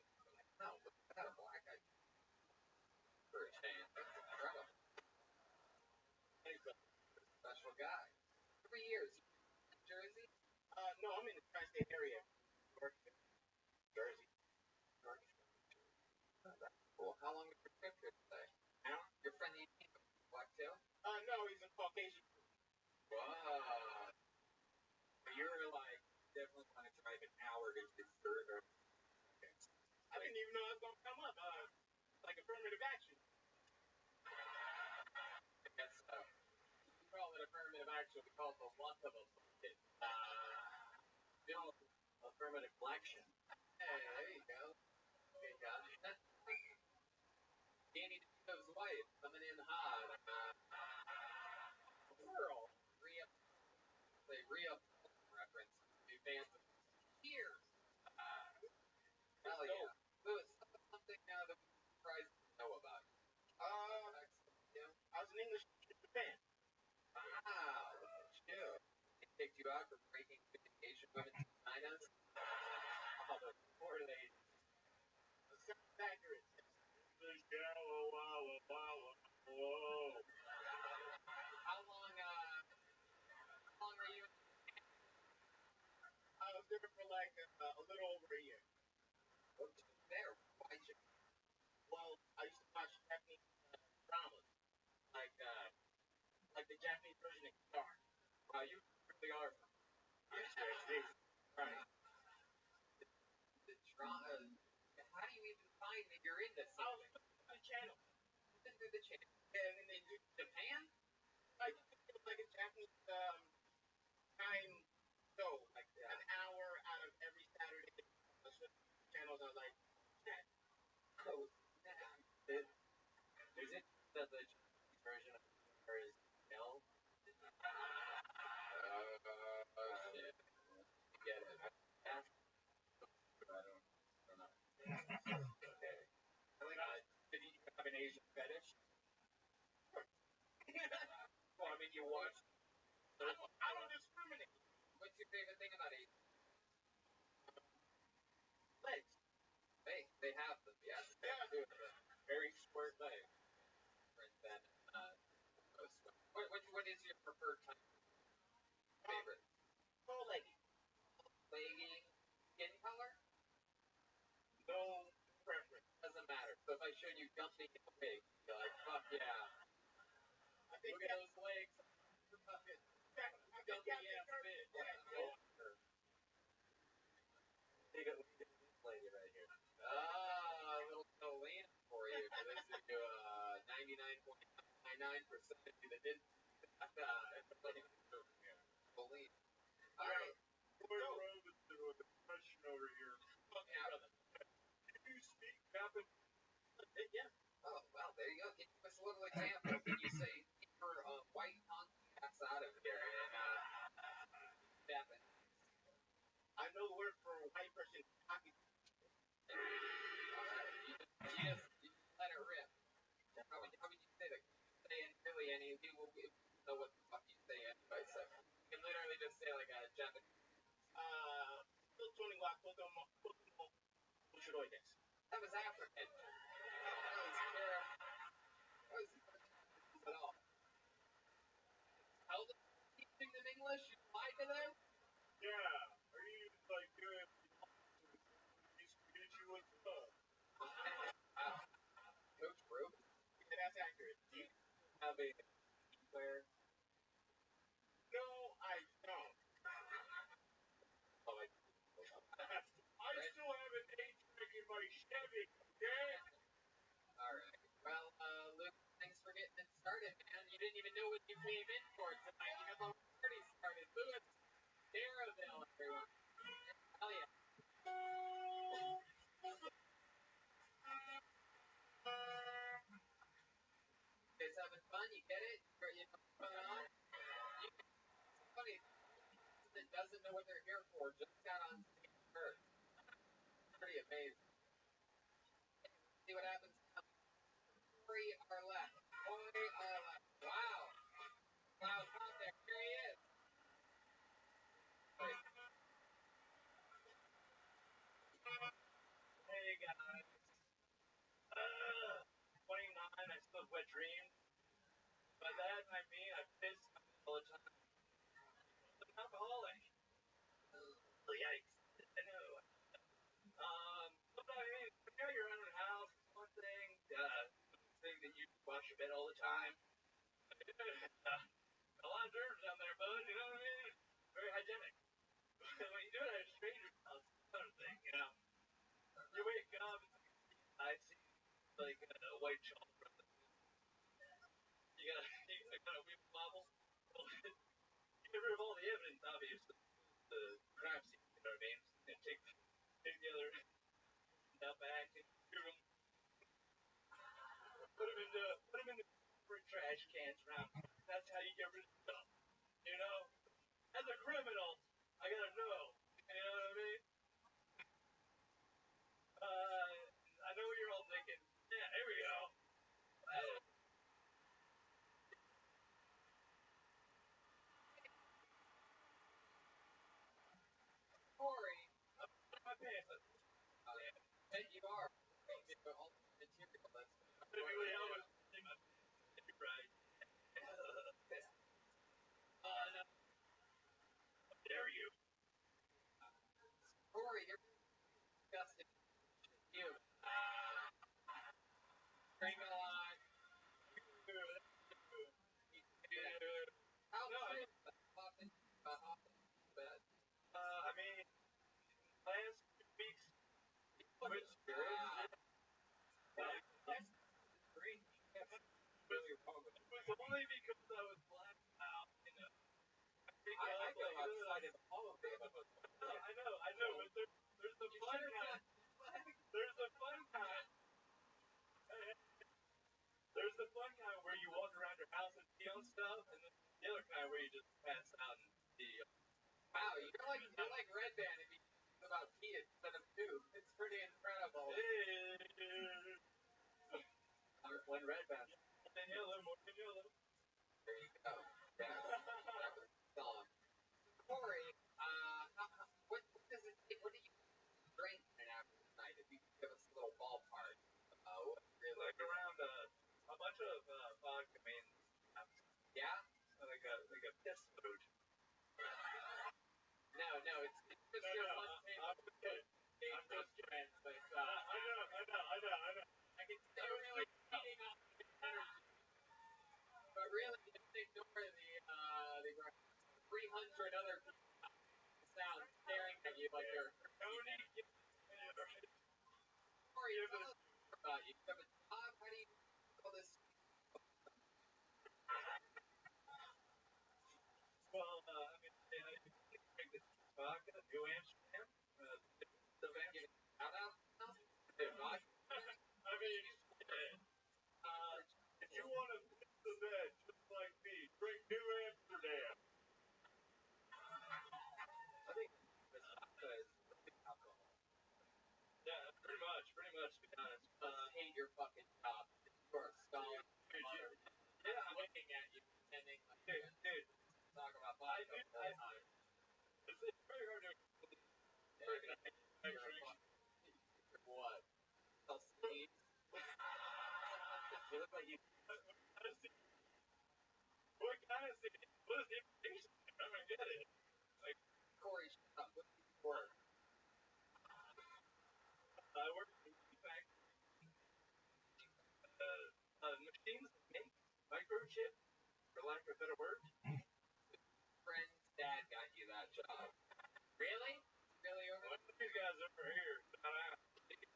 No, what's that? A black guy? For a change. That's incredible. Special guy. 3 years. In Jersey?
No, I'm in the tri-state area. York, Jersey.
Cool. How long was your trip here today?
Now?
Your friend you meet black too?
No, he's in Caucasian.
Wow.
you're like definitely want to drive an hour to get further.
I didn't even know it was gonna come up. Like affirmative action.
I guess so. We call it affirmative action. We call it the luck of a bucket.
No, affirmative action.
Hey, there you go. There you go. Danny DeVito's wife coming in hot.
Girl.
Re-up reference to fans of years. Hell yeah. Lewis, something that we surprised to know about.
I was an English teacher in Japan.
Wow, look at you. They kicked you out for breaking Asian women's vaginas.
Oh, the poor lady.
Sounds accurate.
Whoa.
How long were you?
I was there for like a little over a year.
There? Why you?
Well, I used to watch Japanese dramas, like the Japanese version of Star.
Wow, you really are.
Yes, right.
The drama. How do you even find that you're into
I was
something?
on the channel,
Through the channel.
and then they do
Japan?
like it was like a Japanese time show, like an hour out of every Saturday. Channels are like that.
Oh, yeah.
Is it that the Japanese version of Star is L?
Shit. Get it.
I don't know. Okay. Did you have an Asian fetish? Well, I mean, you watch.
I don't discriminate.
What's your favorite thing about Asian?
Legs.
They have them, yes.
Yeah.
Very squirt legs.
Than what is your preferred type? Favorite?
Full leggy.
Leggy? Skin color?
No preference.
Doesn't matter. So if I showed you dumping in a wig, you're like, fuck yeah.
I think
Look at those legs. Fucking dumping in a fit.
Look at this lady right here.
A little Jolene for you. For those of you 99.99% of you that didn't. Jolene. All right.
Robinson with a question over here.
Yeah.
Can you speak Japanese?
Yeah.
Oh, well, there you go. Give us a little example. Can you say, keep your white contacts out of here and Japanese?
I know the word for a white person. Hockey.
You just let it rip. How would you say that? Say it really any people know what the fuck you say anyway, so you can literally just say like a Japanese. That was African. That was terrible. That was at all. Tell them teaching them English, you lied to them?
Yeah. Are you like good? Nice to meet you. What's up?
Coach Rube.
Yeah, that's
being a player?
No, I don't.
Oh, I
still have an 8-track in my Chevy, okay?
Alright. Well, Luke, thanks for getting it started, man. You didn't even know what you came in for tonight. You have already started. Lewis, Darraville, everyone. Hell yeah. You guys having fun? You get it? You know what's going on? Somebody that doesn't know what they're here for just got on stage first. Pretty amazing. See what happens now. Corey our left. Corey our left. Wow. Wow, out there. Here he is.
Hey, guys. 29, I still have wet dreams. By that, I mean I piss all the time. I'm an alcoholic. Yikes. I know. But I mean, when you're at your own house, it's one thing. Thing that you wash your bed all the time. A lot of germs down there, bud. You know what I mean? Very hygienic. When you do it at a stranger's house, it's another thing. You know. You wake up, I see like a white chalk from the. You gotta weep wobble. You get rid of all the evidence, obviously. The crime scene, you know what I mean? And take together out back and shoot them. Put them in the trash cans around. That's how you get rid of stuff. You know? As a criminal, I gotta know. You know what I mean? I know what you're all thinking. Yeah, here we go.
Corey.
My pants.
Hey, you are. All the material. That's
Typically, I was right. No. How dare you?
Corey, you're disgusting. You. Drink a lot. How true is that?
I mean, last 2 weeks,
Which really wrong with it.
it was only because I was blacked out, you know.
I go outside in all of them.
I know, but there's the fun kind. There's the fun kind. There's the fun kind where you walk around your house and pee on stuff, and then the other kind where you just pass out and pee.
Wow, you're like Red Band if you think about pee instead of two. It's pretty incredible. When Red Band.
Yellow.
There you go. Yeah. Song. Corey, what does it take? What do you drink after tonight? If you could give us a little ballpark. What really
like around a bunch of vodka, I mean,
yeah?
like a piss food.
No, it's just your one thing.
I'm just kidding.
But
I know.
I can tell you're really feeding off the energy. But really, just ignore the 300 other sounds staring at you like they're
Tony,
Corey, tell us more about you. You have a job? How do you call this?
well, I mean, I drink this vodka, New Amsterdam.
The van giving shout out now?
I mean, if you want to piss the bed just like me, drink New Amsterdam.
I think vodka is alcohol.
Yeah, pretty much, to be honest.
Hate your fucking job. You are stalling.
Yeah,
I'm looking at you, pretending like
dude,
talk about vodka all the time.
it's very hard to explain.
What? I'll sneeze. You look like you.
What kind of thing? What is the implication? I don't get it. Like,
Corey, shut up. What do you work?
I work in the factory. Machines make microchips.
shit, for lack of a better word.
Friend's dad got you that job. Really? Really over?
One of these guys over here,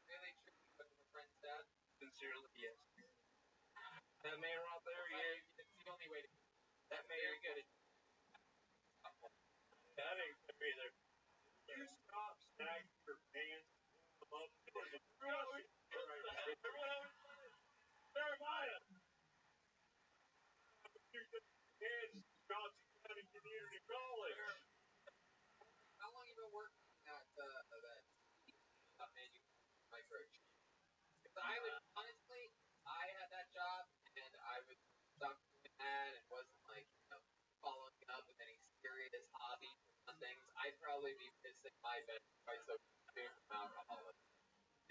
Really true from a friend's dad?
sincerely, yes. That man right there, yeah,
It's the only way to.
that man.
Very good.
That ain't fair either. You stop sagging your pants. Everyone always Jeremiah! Kids, Johnson County Community College.
How long you been working at that microchip? Because I would honestly, I had that job and I was stuck doing that and wasn't like following up with any serious hobbies or things. I'd probably be pissing my bed twice a week from alcohol.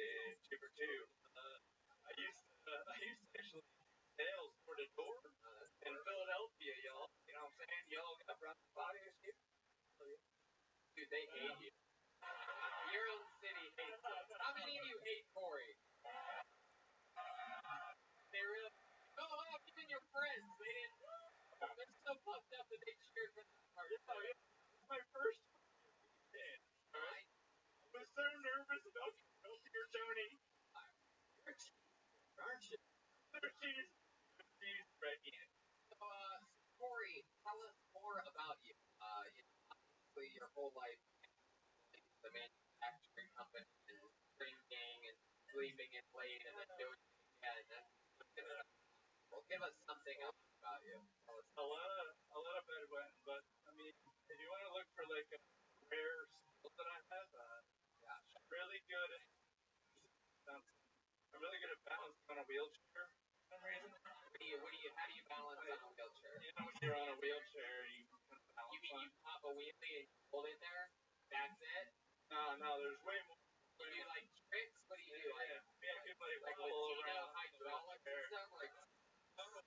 And chipper two. I used to actually sales door to door in Philadelphia, y'all. You know what I'm saying? Y'all got run bodies here.
Dude, they hate you. Your own city hates us. How many of you hate Corey? They really. Oh, even your friends. They didn't. They're so pumped up that they cheered for this part.
Yeah. My first weekend.
Right?
I was so nervous about your Tony.
Aren't you?
She's right in.
So, Corey, tell us more about you. Obviously, your whole life, the manufacturing company, and drinking and sleeping in late and then doing it again. Well, give us something else about you.
A lot of bad wet, but I mean, if you want to look for like a rare skill that I have, I'm really good at. I'm really good at balancing on a wheelchair for some reason.
How do you balance on a wheelchair?
You know, when you're on a wheelchair, you kind of balance.
You mean you pop a wheelie and hold it there? That's it?
No, there's way more.
You do like tricks? What do you do?
Yeah, I could like
Like
wobble
Latino
around.
hydraulics and stuff? Like,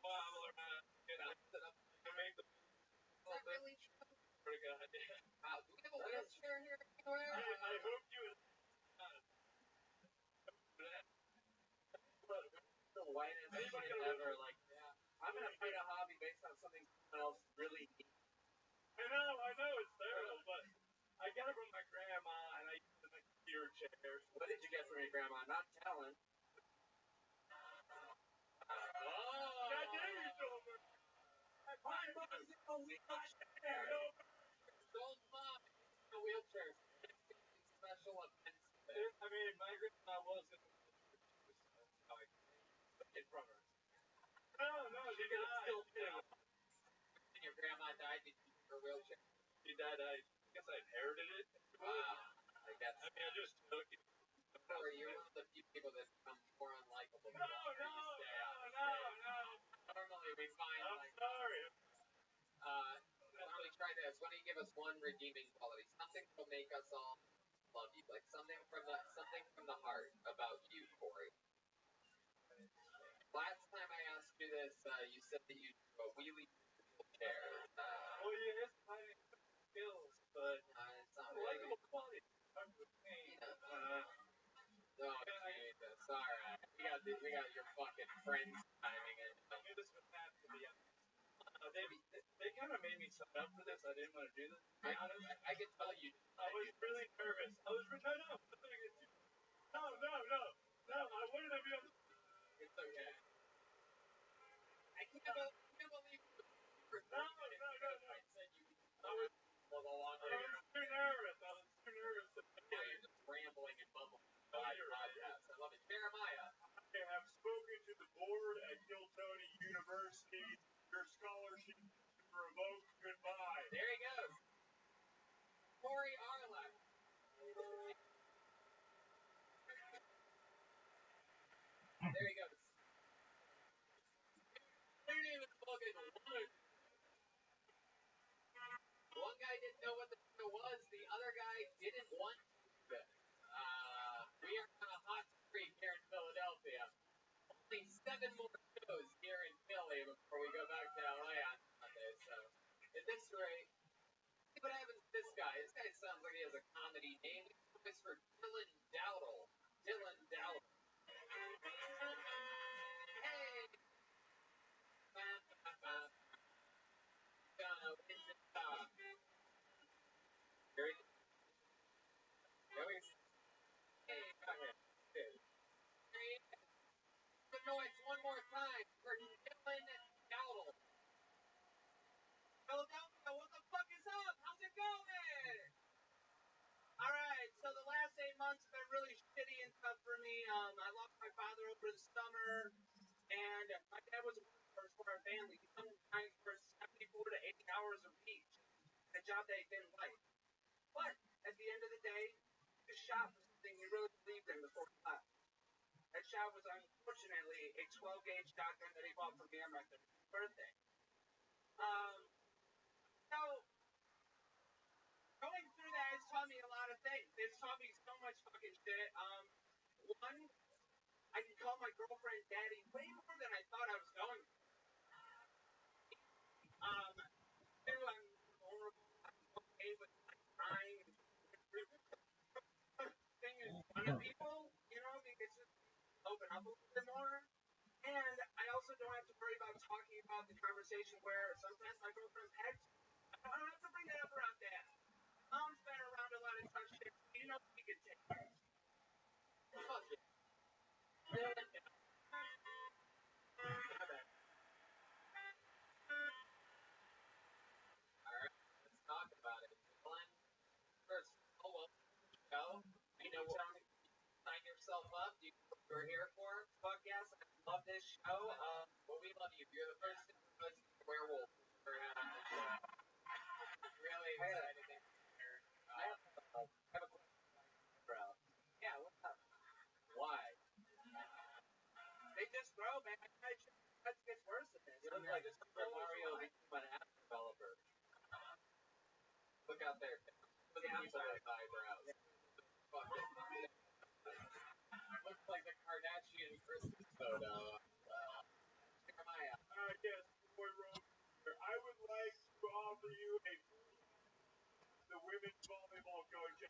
Wobble around.
bounce it up?
I make the
Is that really true?
pretty good idea.
Wow, do we have a wheelchair here anywhere?
I hope you.
The whitest shit ever. Like, I'm gonna find a hobby based on something someone else really needs.
I know, it's terrible, but I got it from my grandma, and I used to make computer chairs.
What did you get from your grandma? Not telling. Oh!
God damn you, Silver! My mom's in a wheelchair!
Don't mom in a wheelchair. Special events.
I mean, my grandma was in a wheelchair. It from her. No, she died.
And your grandma died because of her wheelchair.
She died. I guess I inherited it.
Wow. I guess.
I mean, I just took it.
Or you're one of the few people that become more unlikable.
No.
Normally we find
I'm sorry.
why don't we try this? Why don't you give us one redeeming quality? Something that'll make us all love you. Like something from the heart about you, Corey. Last time I asked you this, you said that you do a wheelie chair.
Well, yes, I have skills, but
It's not
likable
really.
quality. I'm with me.
No, Jesus. Alright. We got your fucking friends timing in.
I knew this would happen to be they kind of made me sign up for this. I didn't want to do this.
I can tell you.
I was really nervous. I was no. I wanted to be on.
It's okay. I can't believe you.
No.
I said you for the long
I was too nervous.
Now you're just rambling and bumbling. Yes, I love it. Jeremiah.
I have spoken to the board at Giltoni University. Your scholarship is revoked. Goodbye.
There he goes. Corey Arlett. There he goes. You didn't even fucking look. One guy didn't know what the show was. The other guy didn't want to do it. We are on a hot streak here in Philadelphia. Only 7 more shows here in Philly before we go back to LA on Sunday. So, at this rate, see what happens to this guy. This guy sounds like he has a comedy name. It's for Dylan Dowdle. Dylan Dowdle. Hey! family. He sometimes works 74 to 80 hours a week, a job that he didn't like. But at the end of the day, he shot for something he really believed in before he left. That shot was unfortunately a 12-gauge shotgun that he bought for me on my 30th birthday. So going through that has taught me a lot of things. It's taught me so much fucking shit. One, I can call my girlfriend daddy way more than I thought I was going to. Two, I'm vulnerable. I'm okay with crying and thing in front of people, you know, because just open up a little bit more. And I also don't have to worry about talking about the conversation where sometimes my girlfriend pegs. I don't have to bring that up around dad. Mom's been around a lot of tough shit. You know we can take it. Fuck it. Alright, let's talk about it. Glenn, first, show. You know what? Sign yourself up. Do you know what you're here for? Fuck yes, I love this show. Well, we love you. You're the first werewolf we're on the show. Really excited to be here. I have a question, bro. Yeah, what's up? Why? They just grow, man. That gets worse than this. You look like a Super Mario became an app developer. Look out there. Look at people with eyebrows. Fuck it. Looks like the Kardashian Christmas photo. Jeremiah.
Yes, boy Rose. I would like to offer you the women's volleyball coach.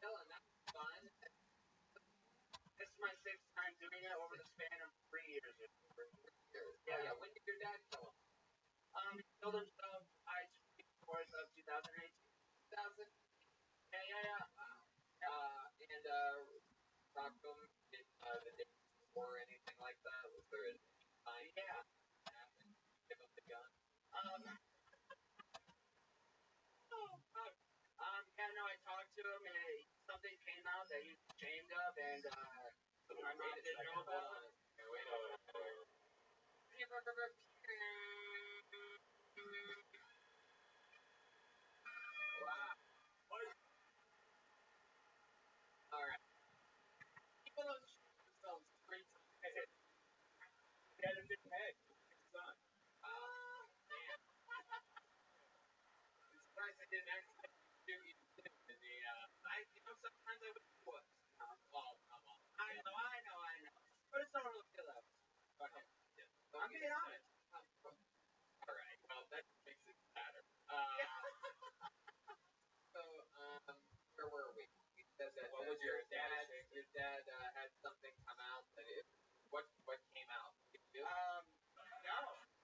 Dylan, that's fun. This is my 6th time doing it over the span of 3 years. Yeah. When did your dad kill him? He killed himself July 24th of 2018. 2000? Yeah. Wow. And rocked him in the day before or anything like that? Was there a time? Yeah. Give him the gun. I talked to him and something came out that he was ashamed of and my mom didn't know about it. Wait a minute. Wow. Alright. People don't shoot themselves 3 times. He had a big head. His son. Man. I'm surprised I didn't actually shoot you in the, sometimes I would what? Oh, come on. I know. But it's not really good though. Go ahead. I'm being honest. Alright, well, that makes it better. So, where were we? What was your dad? Your dad had something come out that what came out?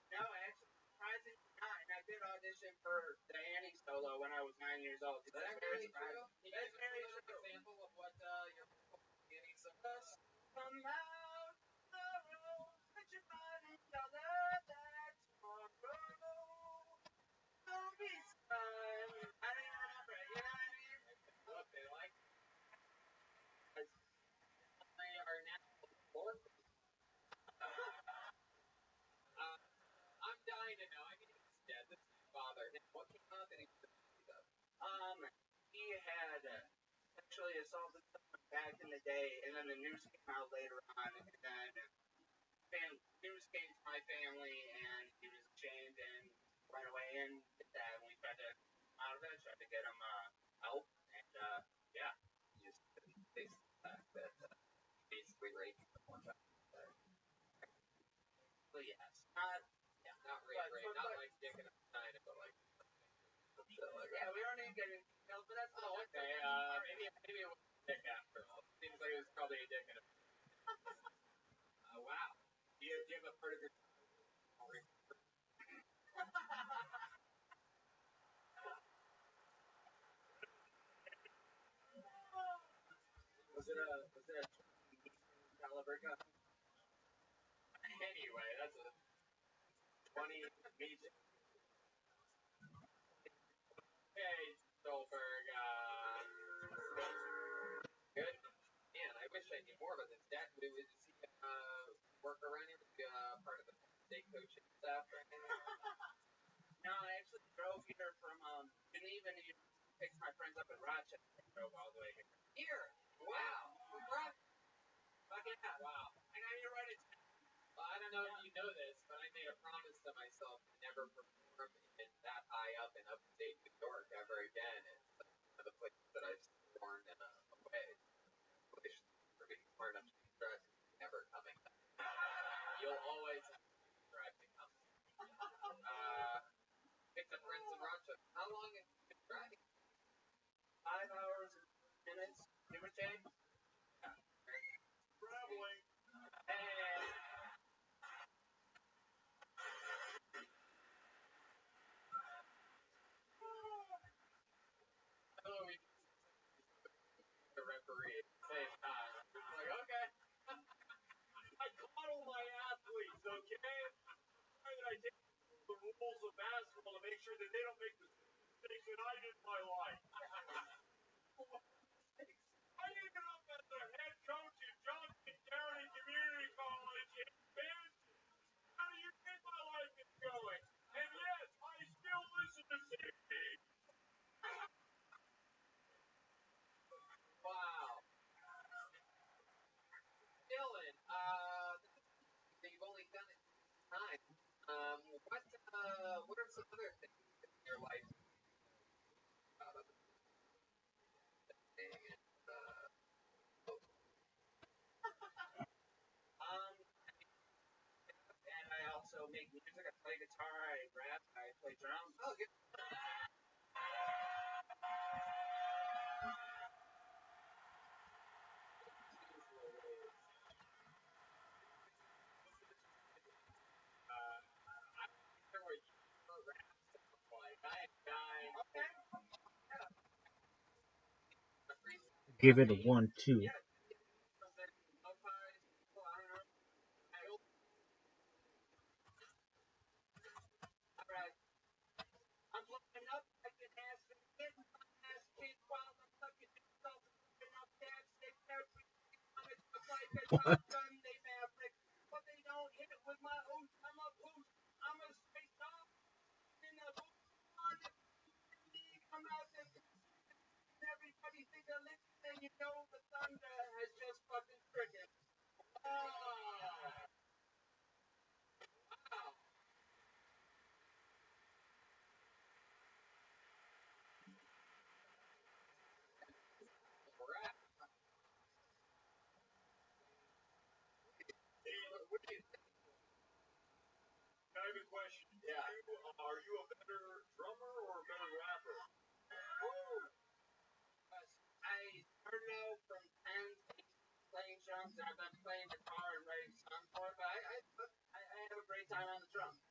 No, actually, surprisingly not. And I did audition for the Annie solo when I was 9 years old. Is that really true? That's very true. Example of what your Annie solo. Somehow, tomorrow, put your body all of that tomorrow. Don't be fun. I don't even remember it. You know what I mean? Look, they like. They are now fourth. I'm dying to know. I mean, he's dead. This is his father. What came out that he was accused of? He had sexually assaulted someone back in the day, and then the news came out later on, and then news came to my family, and he was ashamed and went away and did that, and we tried to get him out of it, tried to get him help, and yeah, he just faced the fact that basically raped someone. But yes, not rape, not like dick in a vagina, but like some shit like that. Yeah, we don't need to get into details, but that's okay. Maybe it was a dick after all. Seems like it was probably a dick in a wow. Do you have a part of your Was it a caliber gun? Anyway, that's a 20 medium. Hey, Stolberg, good. Man, I wish I knew more about this. We would see coaching staff or anything?
No, I actually drove here from Geneva, New York. Picked my friends up in Rochester. Drove all the way here.
Here. Wow. Congrats.
Fuck yeah.
Wow.
I got here right at
Well, I don't know if you know this, but I made a promise to myself to never perform in that high up in upstate New York ever again. It's one of the places that I've sworn away. Places for being smart enough to be stressed, never coming back. You'll always have to be driving up. Picked up friends in Rochester. How long have you been driving?
5 hours and 10 minutes, give or take.
Traveling.
And
Oh, we the referee at the same time. It's like, okay.
I coddle my athletes, okay? I take the rules of basketball to make sure that they don't make the mistakes that I did in my life. I ended up as the head coach at Johnson County Community College in Benson. How do you think my life is going? And yes, I still listen to CD.
Wow. Dylan, you've only done it time. What are some other things in your life proud of?
and I also make music. I play guitar, I rap, I play drums.
Oh, good. There were your rap sounds like. I am dying. Okay.
Give it a 1-2.
Yeah. Something lo-fi, people, I don't know.
All right. I'm looking up like an ass and getting my ass kicked while I'm fucking myself and up there. They every on it just like a top gun. They maverick, but they don't hit it with my oats. I'm a boost. I'm a straight dog in the boost. On the league, I'm out there. Everybody think they're listening, you know the thunder has just fucking stricken.
Wow. Wow. Rap. What do you think?
I have a question.
Yeah.
Are you a better drummer or a better rapper?
I started out from 10 playing drums, and I've been playing guitar and writing songs for it, but I have a great time on the drums.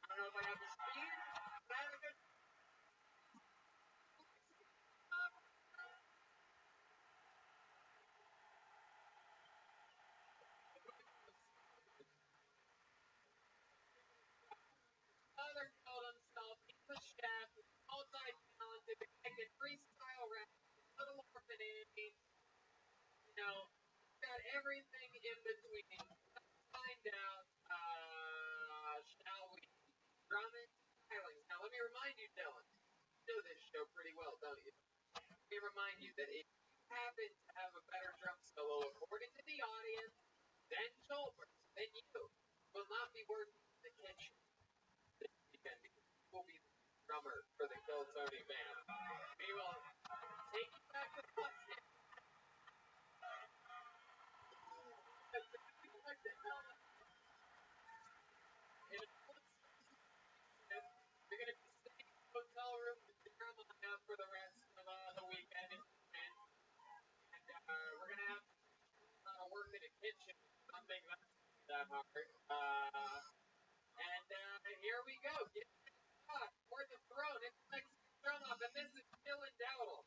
I don't know if I have the speed, but I have a good
Father called himself English chef, multi-talented, I can freestyle rap, little orphanage, got everything in between. Let's find out, shall we? Drumming, stylings. Now, let me remind you, Dylan, you know this show pretty well, don't you? Let me remind you that if you happen to have a better drum solo, according to the audience, than Chalmers, then you will not be working in the kitchen this weekend because you will be the drummer for the Kill Tony band. We will take you back to the bus stand. You're going to be sitting in the hotel room with your grandma now for the rest of the weekend. And we're going to have to work in the kitchen. I don't think that's that hard. And here we go. Get for the throne. It's the next drum up, and this is Dylan Dowdle.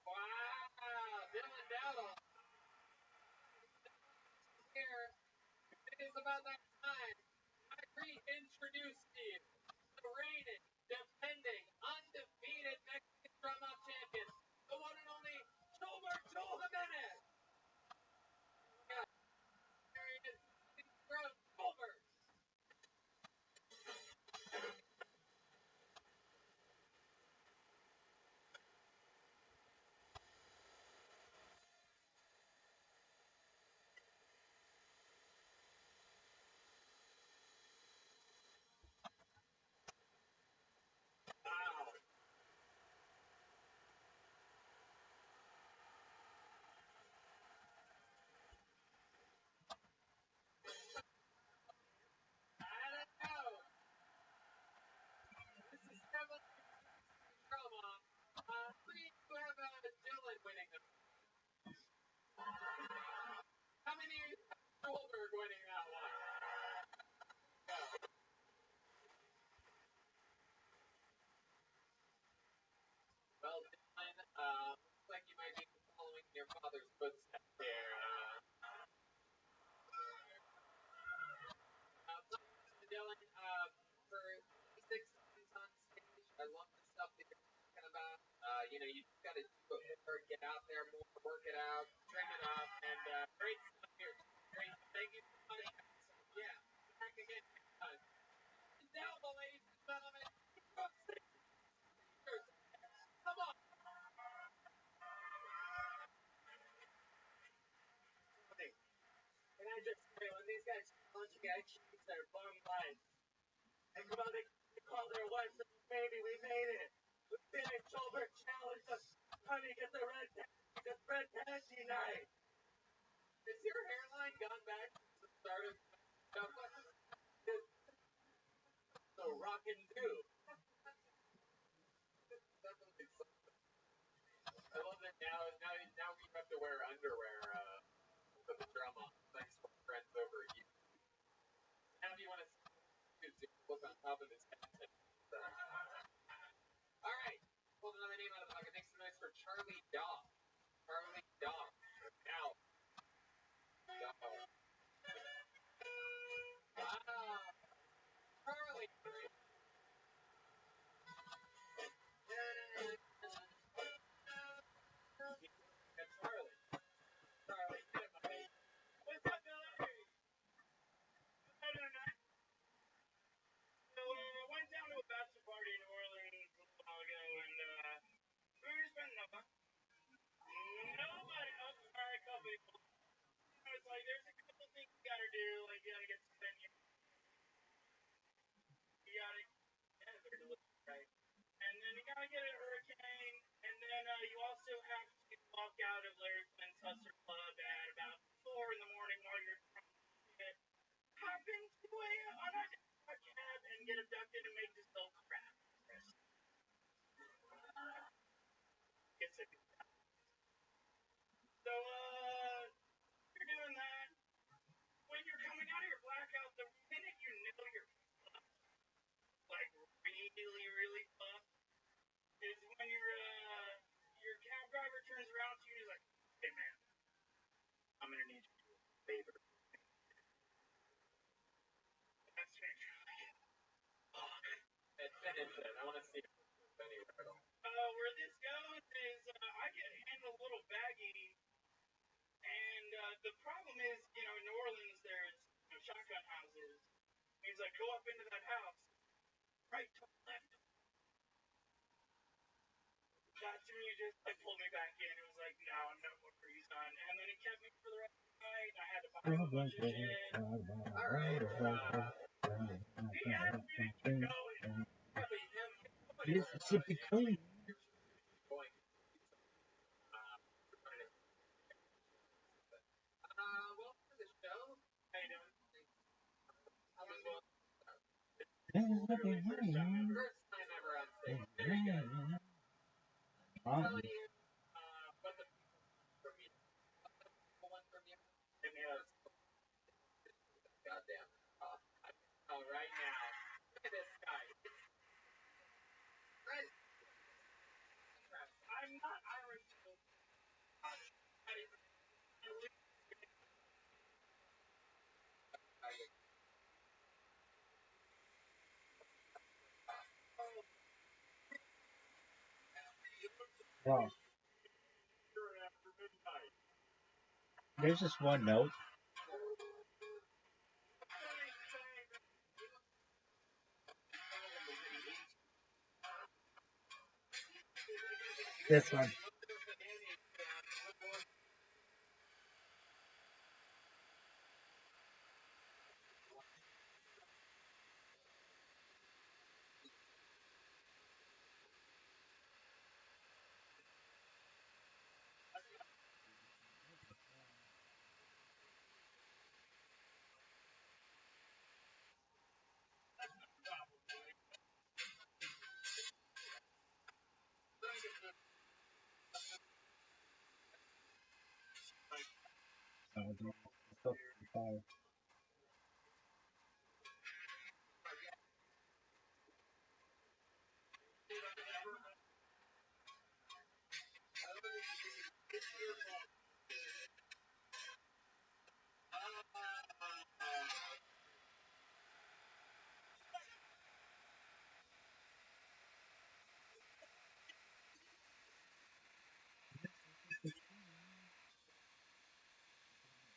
Wow, Dylan Dowdle. Here, about that time I reintroduced to you the reigning, defending, undefeated Mexican drum-out champion, the one and only Gilbert Joel Jimenez. Yeah, there he is. Gilbert. Wow. I don't know. This is definitely drama. We do have Dylan winning them. How many of you have Goldberg winning that one? Go. Well, Dylan, looks like you might be following your father's footsteps here. Dylan, for 26 seconds on stage, I love the stuff that you're talking about. You just got to do it more, get out there more, work it out, trim it up, and great stuff here. Great. Thank you so much. Yeah, back again. Down, ladies and gentlemen. Come on.
Can I just say, when these guys challenge you guys change their bum life. And come on, they call their wives and baby, we made it. We did it. Gilbert challenged us. Honey, get the red pansy, the red pansy night.
Is your hairline gone back since the start of
So rock and do.
Definitely something. I love that now we have to wear underwear for the drama. Thanks for friends over you. Now if you want to look on top of his head. All right. Pulled another name out of the pocket. Make some noise for Charlie Dawg. Charlie Dawg. Now. Wow. Charlie. That's Charlie. Charlie, get him, buddy.
What's up, Billy? How you doing, man? So, went down to a bachelor party in New Orleans a little while ago, and we were just spending nobody. Oh, sorry, a couple people. It's like there's a couple things you gotta do, like you gotta get some venue. You gotta yeah, they're delicious, right? And then you gotta get a hurricane, and then you also have to walk out of Larry Flynn's Hustler Club at about 4 in the morning while you're trying to hop into a cab and get abducted and make yourself crap. It's a So, you're doing that. When you're coming out of your blackout, the minute you know you're fucked, like really, really fucked, is when your cab driver turns around to you and is like, hey man, I'm gonna need you to do a favor. That's when you're like, fuck.
And finish it. I want to see it anywhere at all.
Where this goes is I get handed a little baggie, and the problem is, in New Orleans there's shotgun houses. He's like, go up into that house, right to left. That's when you just pulled me back in. It was like, no, I'm no more freeze on. And then he kept me for the rest of the night. I had to buy a bunch of shit.
All right.
He asked me to keep going.
Mississippi Queen.
Welcome to the show.
How you doing?
How was well?
Mississippi Queen.
First time ever on stage. There you go. Telling you what the from you. One from you. Goddamn. I know right now. Look at this guy.
I'm not Irish.
Oh,
after midnight.
there's just one note. This one. Oh, it's up to 5.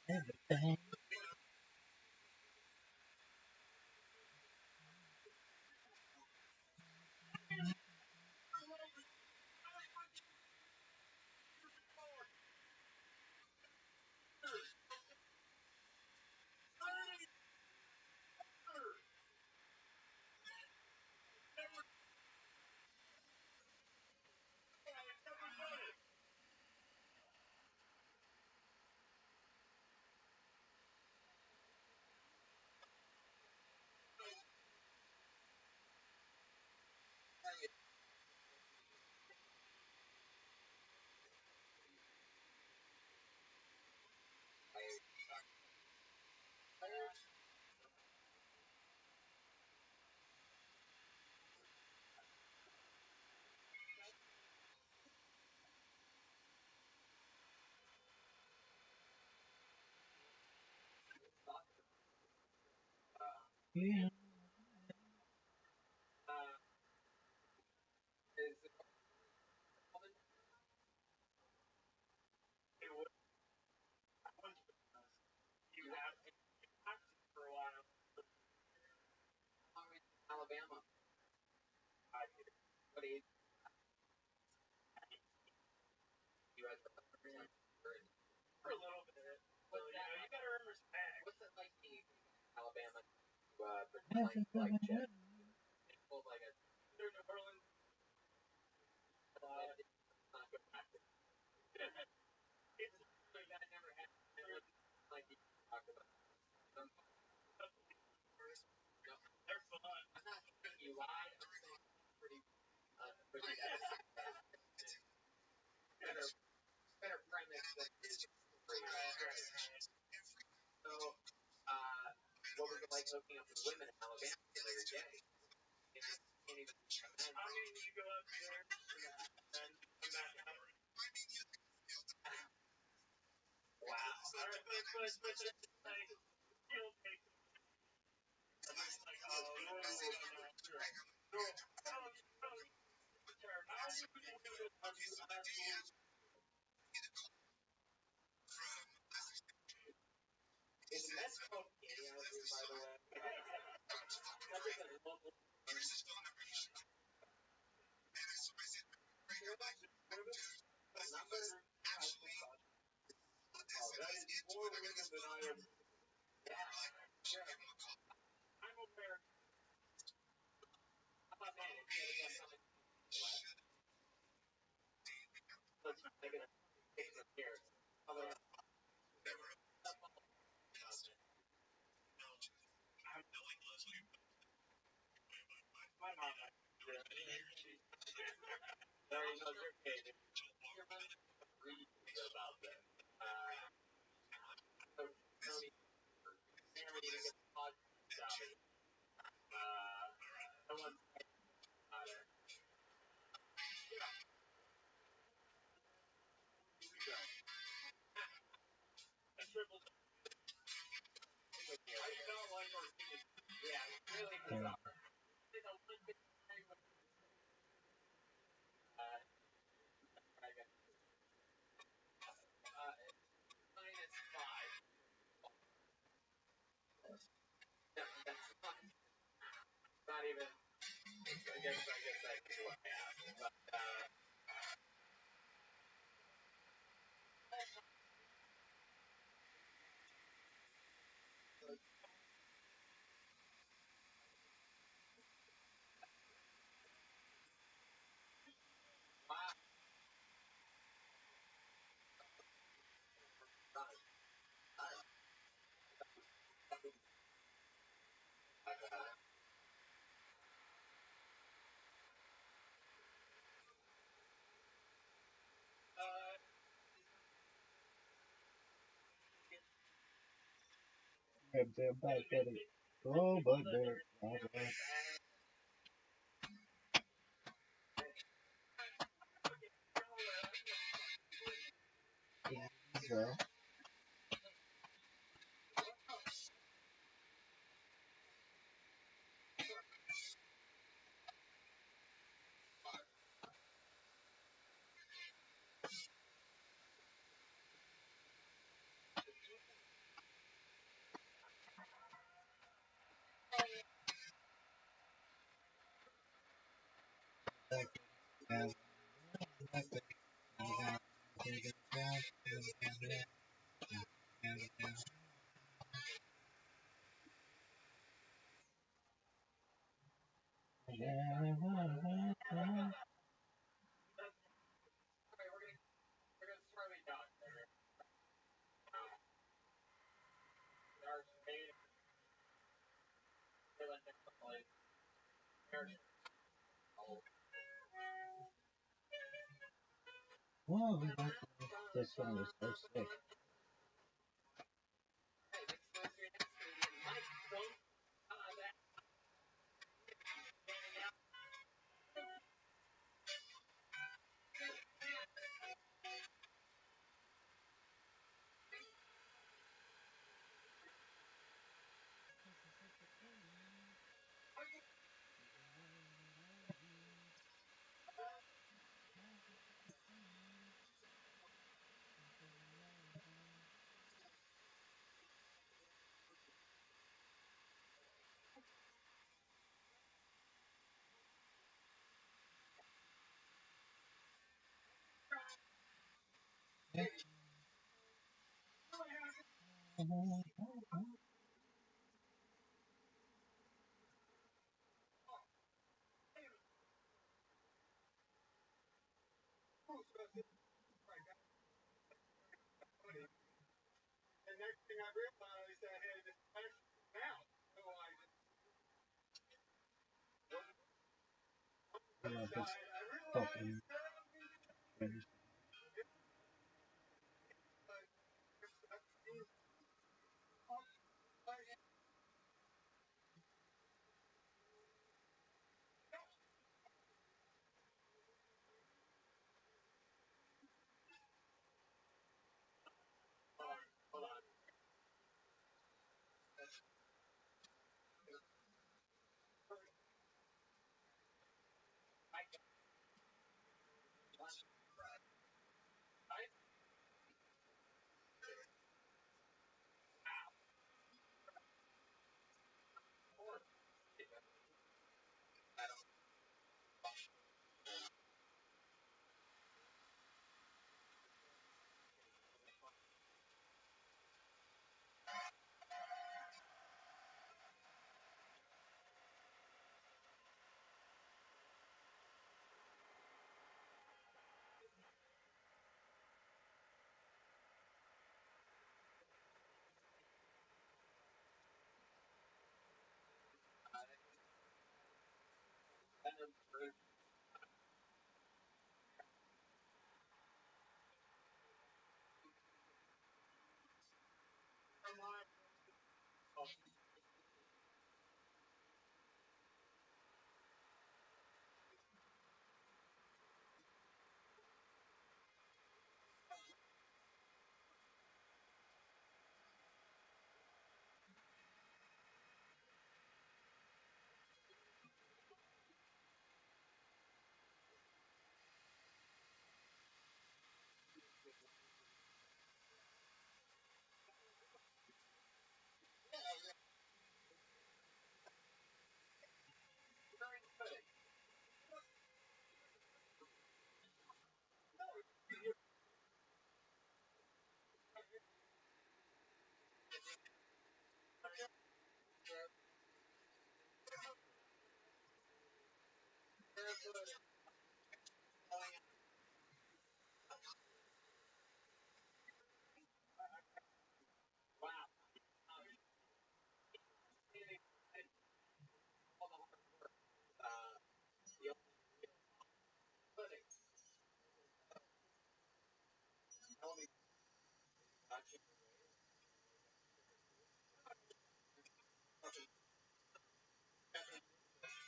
Everything. Yeah.
You have to for a while.
Alabama. What age? You guys were
For a little bit. So, you gotta remember Spanish.
What's it like being in Alabama to pretend like Jet? People like a
They're New Orleans.
not go back to
It's
like that never happened. Like you talked about.
they're fun.
I'm not saying you lied. I'm saying pretty better premise than your story. So, what was it like hooking up with women in Alabama while you're gay? Can't even imagine.
I mean, you go up there and come back out.
Wow.
Alright, but it's like, you'll take it. And it's like, oh, no, no. No, how do you do it on the asshole?
Is Mexico gay out here, by the way? That is a local.
That is more women than I am. I'm aware.
How about that? If you had got something let's make it a picture here. How about
My mom.
Larry knows you're gay. Your mom reads about that. So Tony, Mary didn't get the podcast out of it. No one's about it.
Triple. I do not like our team.
Yeah, really
Yeah.
bizarre. guess that is what I asked. But wow.
They're back at it. Oh, but they're well.
Okay, we're gonna slowly down there. Our state really like
Whoa, this one was so sick.
And next thing I realized, I had this plastic mouth. So I
Yeah,
just,
this
I
fucking.
realized hold on.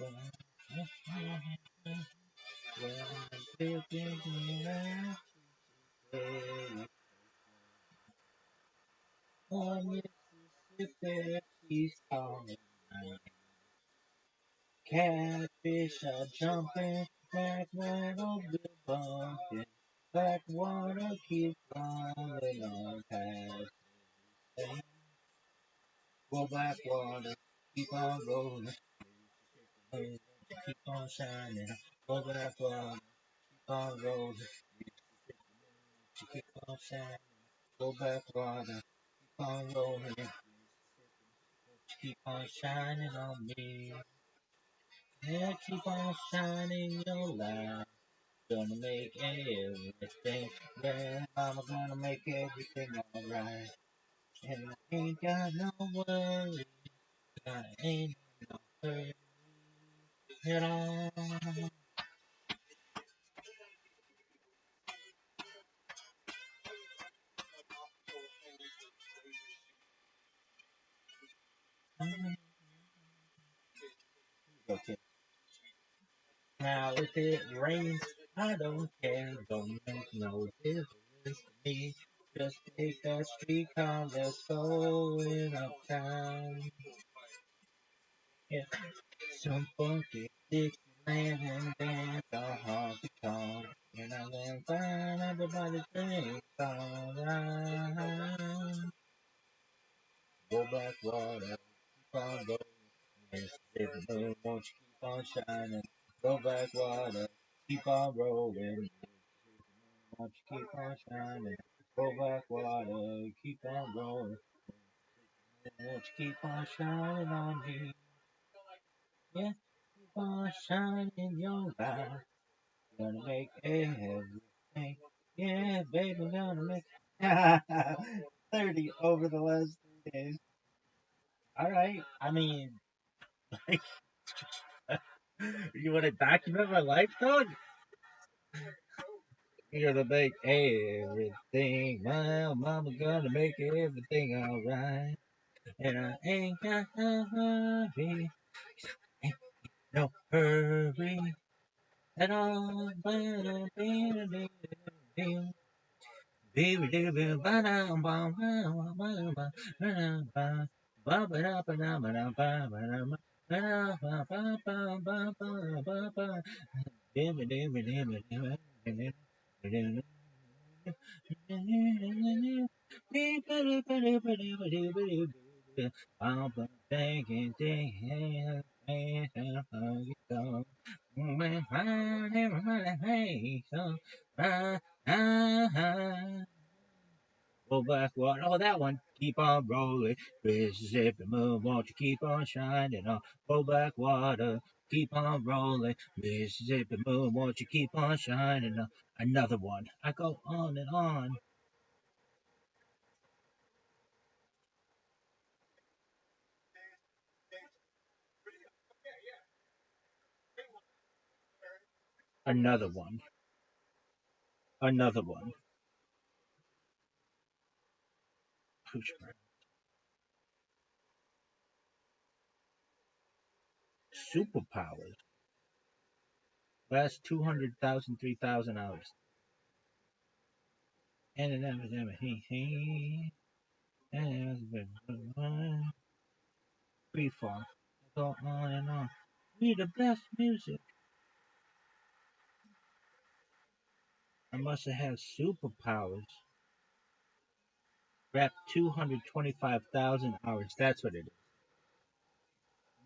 On Mississippi, she's calling. Catfish are jumping, black water be bumping, black water keep falling on past. Go black water, keep on rolling, keep on shining. Go black water, keep on rolling, keep on shining. Go black water, keep on rolling, keep on shining on me. Yeah, keep on shining your light. Gonna make everything, yeah, mama gonna make everything alright. And I ain't got no worries, I ain't in no hurry at all. Okay. Now if it rains, I don't care, don't make no difference to me. Just take that streetcar, let's go in uptown. Yeah. Some funky Dixieland and dance a honky tonk. And I'm gonna find everybody drinks alright. Go back water, keep on going. Mississippi moon, won't you keep on shining? Go back water, keep on rolling. Won't you keep on shining? Go back water, keep on rolling. Won't you keep on shining on me? Yeah, keep on shining in your light. Gonna make everything. Yeah, baby, gonna make 30 over the last 3 days. Alright, I mean, you want to document my life, dog? You're gonna make everything. My mama gonna make everything alright. And I ain't got no hurry. Ain't no hurry at all. Go back one. Oh, that one. Keep on rolling. Mississippi moon, won't you keep on shining on? Go back water. Keep on rolling. Mississippi moon, won't you keep on shining on? Another one. I go on and on. Another one. Another one. Push back. Superpowers. Last 200,000, 3,000 hours. And an epidemic. Free fall. Go on and on. We the best music. I must have had superpowers. Rap 225,000 hours. That's what it is.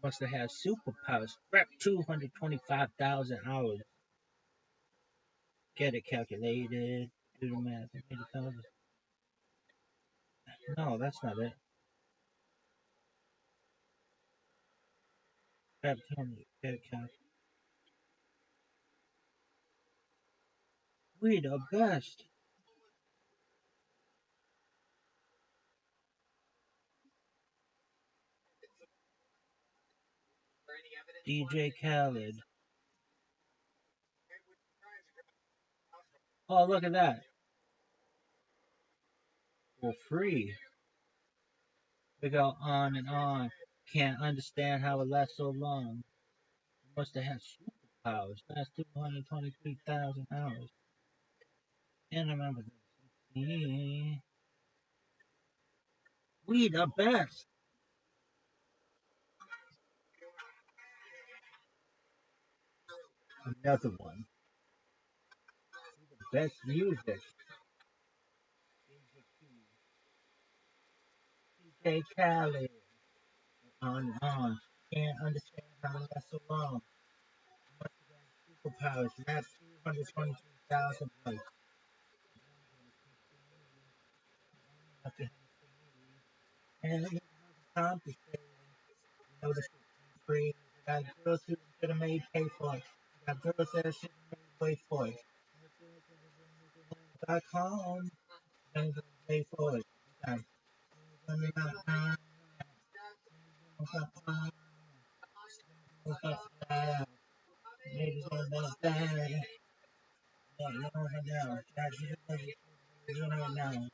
Must have had superpowers. Rap 225,000 hours. Get it calculated. Do the math. No, that's not it. Rap 200. Get it calculated. We the best. DJ Khaled. Oh, look at that. For free. We go on and on. Can't understand how it lasts so long. Must have had superpowers. That's 223,000 hours. And I remember the we the best. Another one. The best music. DJ Khaled. On and on. Can't understand how it lasts so long. Must have had superpowers. That's 223,000 votes. And it time to say, the shit free. Got girls who should have made pay for it. Got girls that should have made wait for it. .com and pay for it. Maybe about that. No, no, no.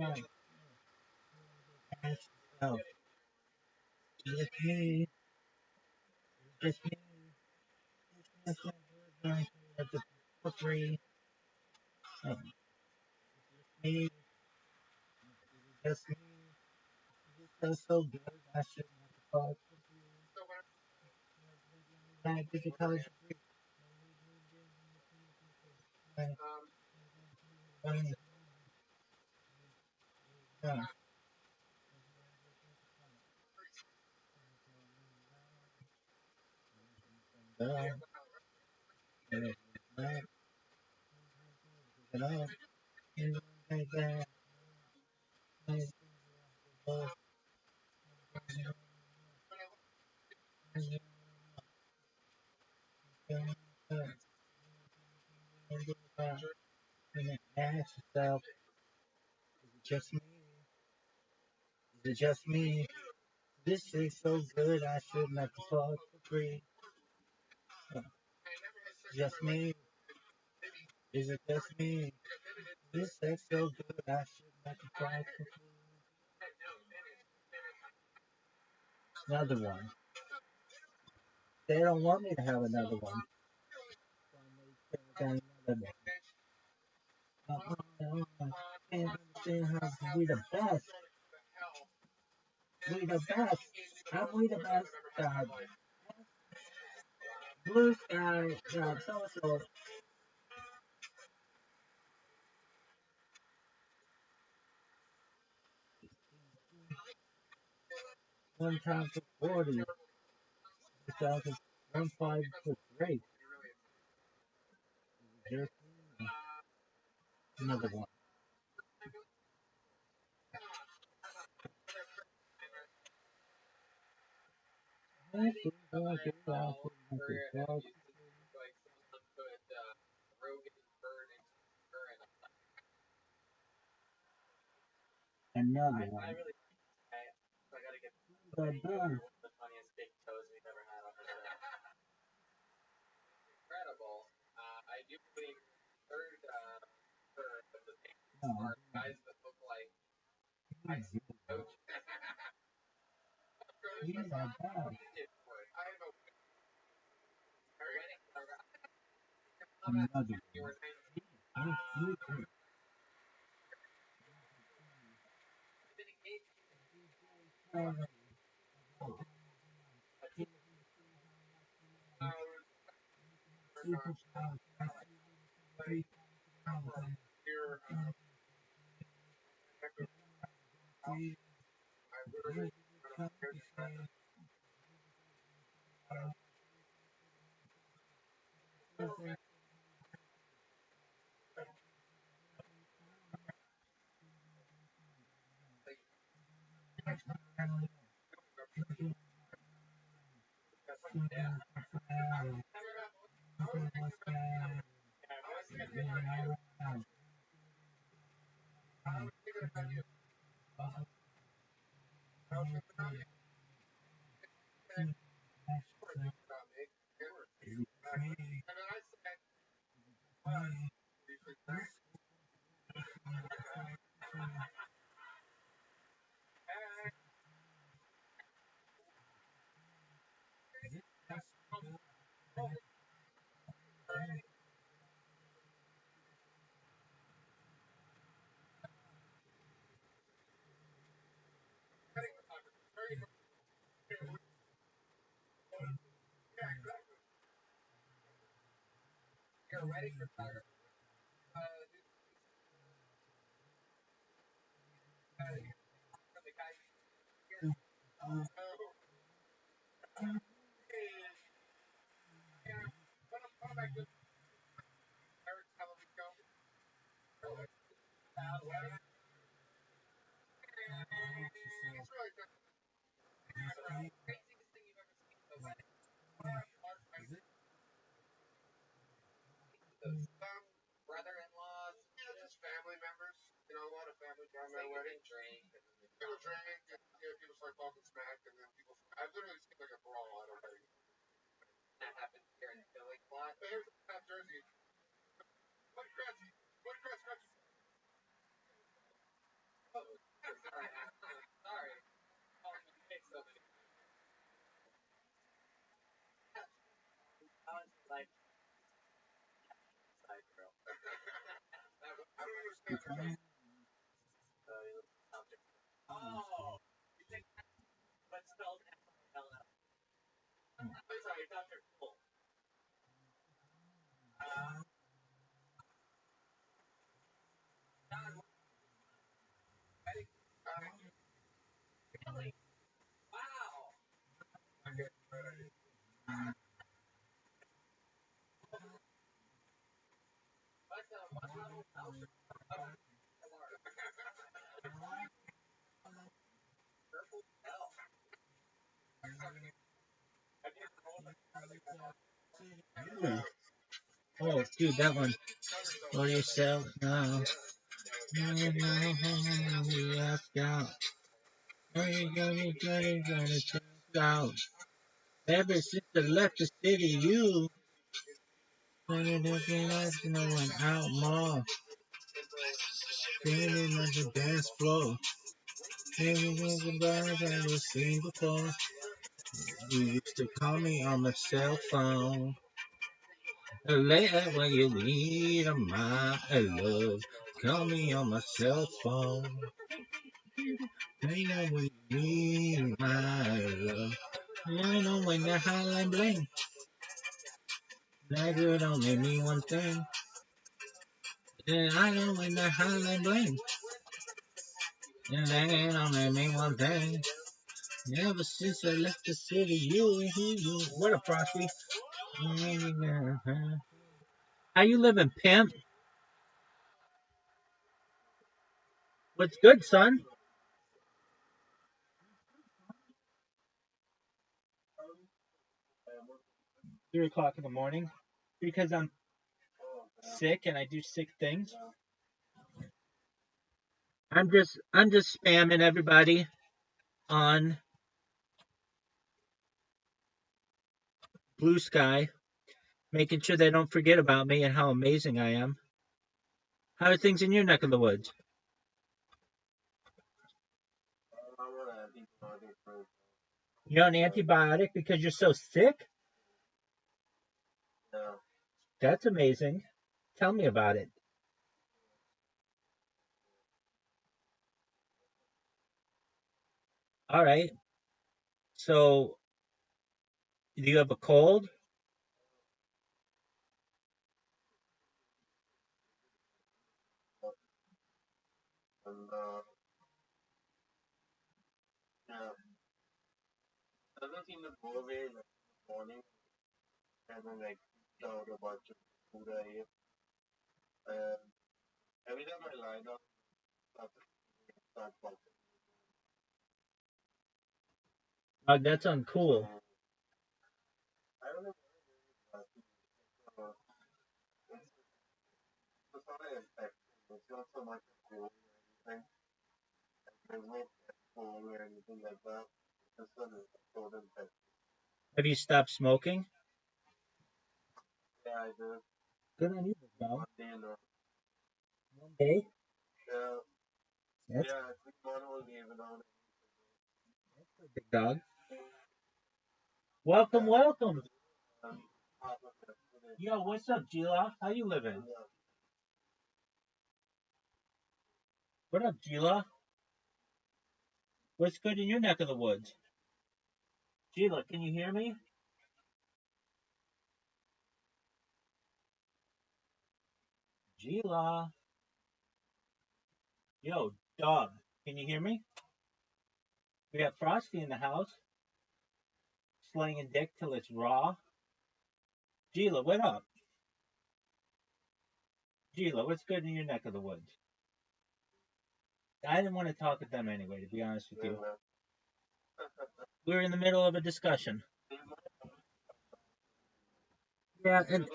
No. No. Just me. Just me. For free. Me. Just me. That's so good. I shouldn't have to call. Like, did you college free? Yeah. Ask yourself, is it just me? Is it just me? This is so good, I shouldn't have to fuck for free. Just me? Is it just me? This is so good, I shouldn't have to fuck for free. Another one. They don't want me to have another one. Another one. Can't understand how we the best. We the best. I'm we the best. Blue sky, so one time for 40, 2015 for great. There's another one.
Like someone put Rogan bird into her and
Another one.
I gotta get
Done.
the funniest big toes we've ever had on the show. Incredible. I do believe third for the are guys that look like ice coach.
We the best.
I have a wedding.
Another
You were
one.
here. I literally a wedding photographer. From the guy here. Yeah, one of my good Eric television show. It's really good. Craziest thing you've ever seen at a wedding. Some brother-in-laws, just family members. You know, a lot of family around my wedding. Drink. People drink, and people start talking smack, and then people. I've literally seen like a brawl at a wedding. That happens here in Philly a lot. Here's South Jersey. What crap? What crap? Oh, sorry. Sorry. Oh, so many. Like side girl. I don't understand. Oh, you think what's spelled F-I-L-L? I'm sorry, Dr. Cole. Really? Wow. What level of purple hell?
Oh, dude, that one. For yourself now. We ask out. Are you gonna check out? Ever since I left the city, you started looking like no one out more. Standing on the dance floor. Everything's about as I've seen before. You used to call me on my cell phone. Later when you need my love, call me on my cell phone. Later when you need my love. I know when the hotline bling. That girl don't make me one thing. And I know when the hotline bling. And that don't make me one thing. Ever since I left the city, you. What a frosty. How you living, pimp? What's good, son? 3 o'clock in the morning. Because I'm sick and I do sick things. I'm just spamming everybody on Blue Sky, making sure they don't forget about me and how amazing I am. How are things in your neck of the woods? You're on antibiotic because you're so sick? That's amazing. Tell me about it. All right. So, do you have a cold? That's uncool. Have you stopped smoking? Good on you, big dog. 1 day? That's good, big dog. Welcome, welcome. Yo, what's up, Gila? How you living? What up, Gila? What's good in your neck of the woods? Gila, can you hear me? Gila. Yo, dog. Can you hear me? We got Frosty in the house. Slinging dick till it's raw. Gila, what up? Gila, what's good in your neck of the woods? I didn't want to talk with them anyway, to be honest with you. We were in the middle of a discussion. Yeah, and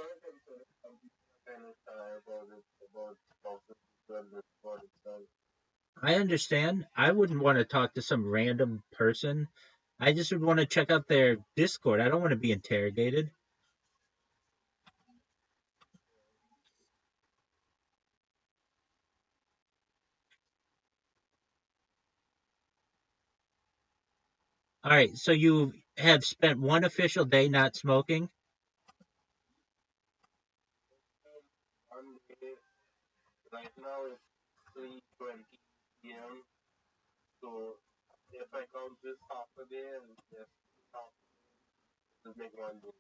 I understand. I wouldn't want to talk to some random person. I just would want to check out their Discord. I don't want to be interrogated. All right, so you have spent one official day not smoking?
Right now it's 3:20 p.m. So if I count this half a day and this half, it'll make one day.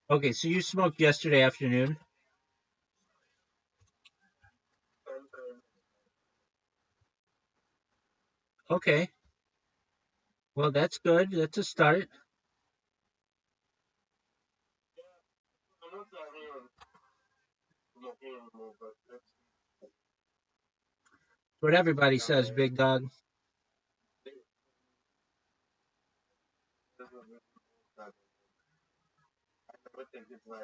Okay, so you smoked yesterday afternoon?
Sometimes
Okay. Well, that's good. That's a start.
I'm not planning on smoking anymore, but it's
What everybody says, big dog.
this is not. I never think it's my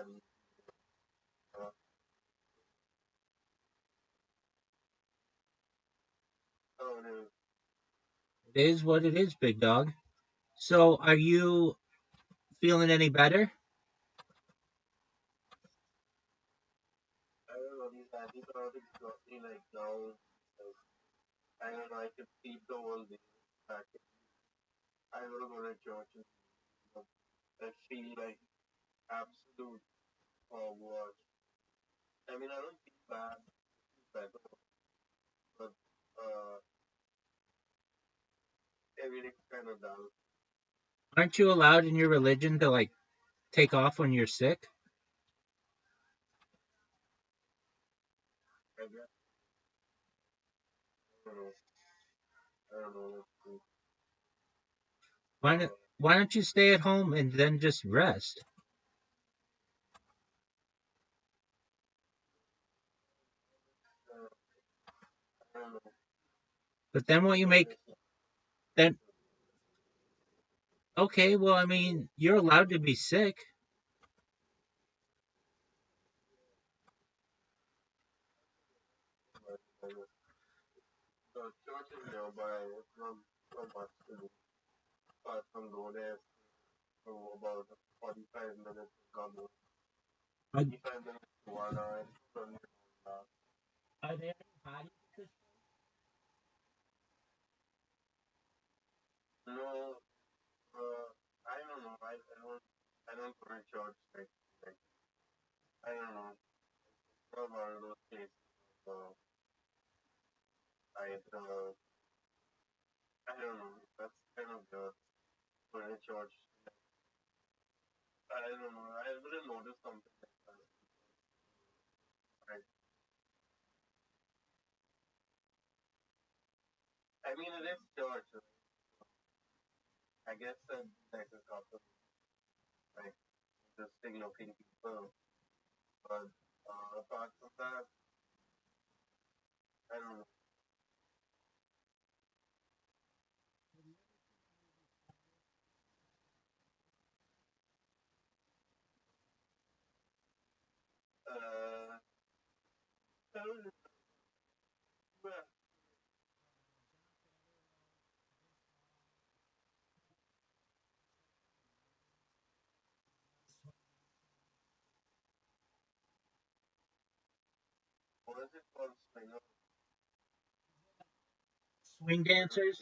how it is.
It is what it is, big dog. So, are you feeling any better?
I don't know, these antibiotics got me like down. Like, I don't know, I could sleep the whole day. Back. I don't go to church and I feel like absolute hogwash. I mean, I don't feel bad, better, but everything's kind of dull.
Aren't you allowed in your religion to like take off when you're sick?
I guess I don't know. I don't know what to do.
Why don't why don't you stay at home and then just rest?
I don't know.
But then what you
I
make
guess
then okay, well I mean, you're allowed to be sick.
I guess. So church is nearby. It's not much to do. Apart from go there for about 45 minutes to come home.
Are,
45 minutes to 1 hour. From
are there any parties at this
no, I don't know. I don't go to church. Like I don't know. It's not one of those cases. Uh, I don't know. That's kind of the going to church. I don't know. I wouldn't notice something like that. Right. I mean, it is church. I guess that like a couple like interesting looking people, but apart from that, I don't know. I don't know. Well, what is it called? Swinger?
swing dancers?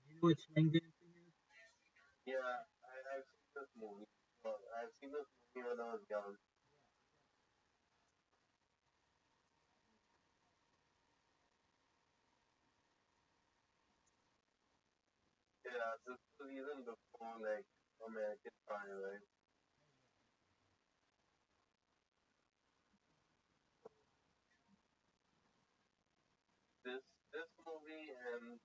You know what swing dancing is?
Yeah, I've seen this movie. I've seen this movie when I was young. Yeah, this was even before like American Pie, right? then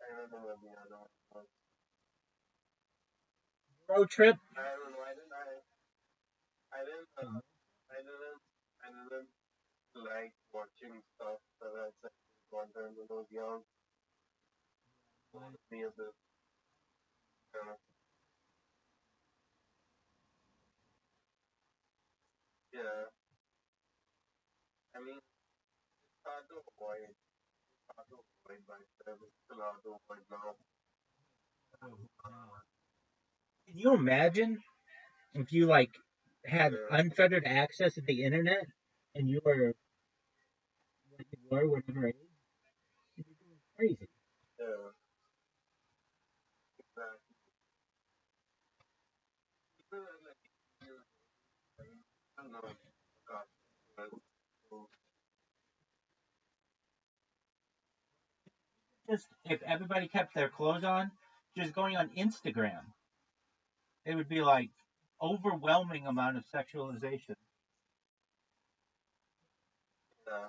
I don't know what the other one was.
Road trip.
I don't know. I didn't. I didn't. I didn't like watching stuff that had sexual content when I was young. Me a bit. Yeah. I mean, it's hard to avoid. It's hard to avoid back then. It's still hard to avoid now.
Can you imagine if you like had unfettered access to the internet and you were what you were, whatever age? You'd be going crazy.
Yeah. Exactly. Even like you, I don't know. God, but so,
Just if everybody kept their clothes on, just going on Instagram, it would be like overwhelming amount of sexualization.
yeah.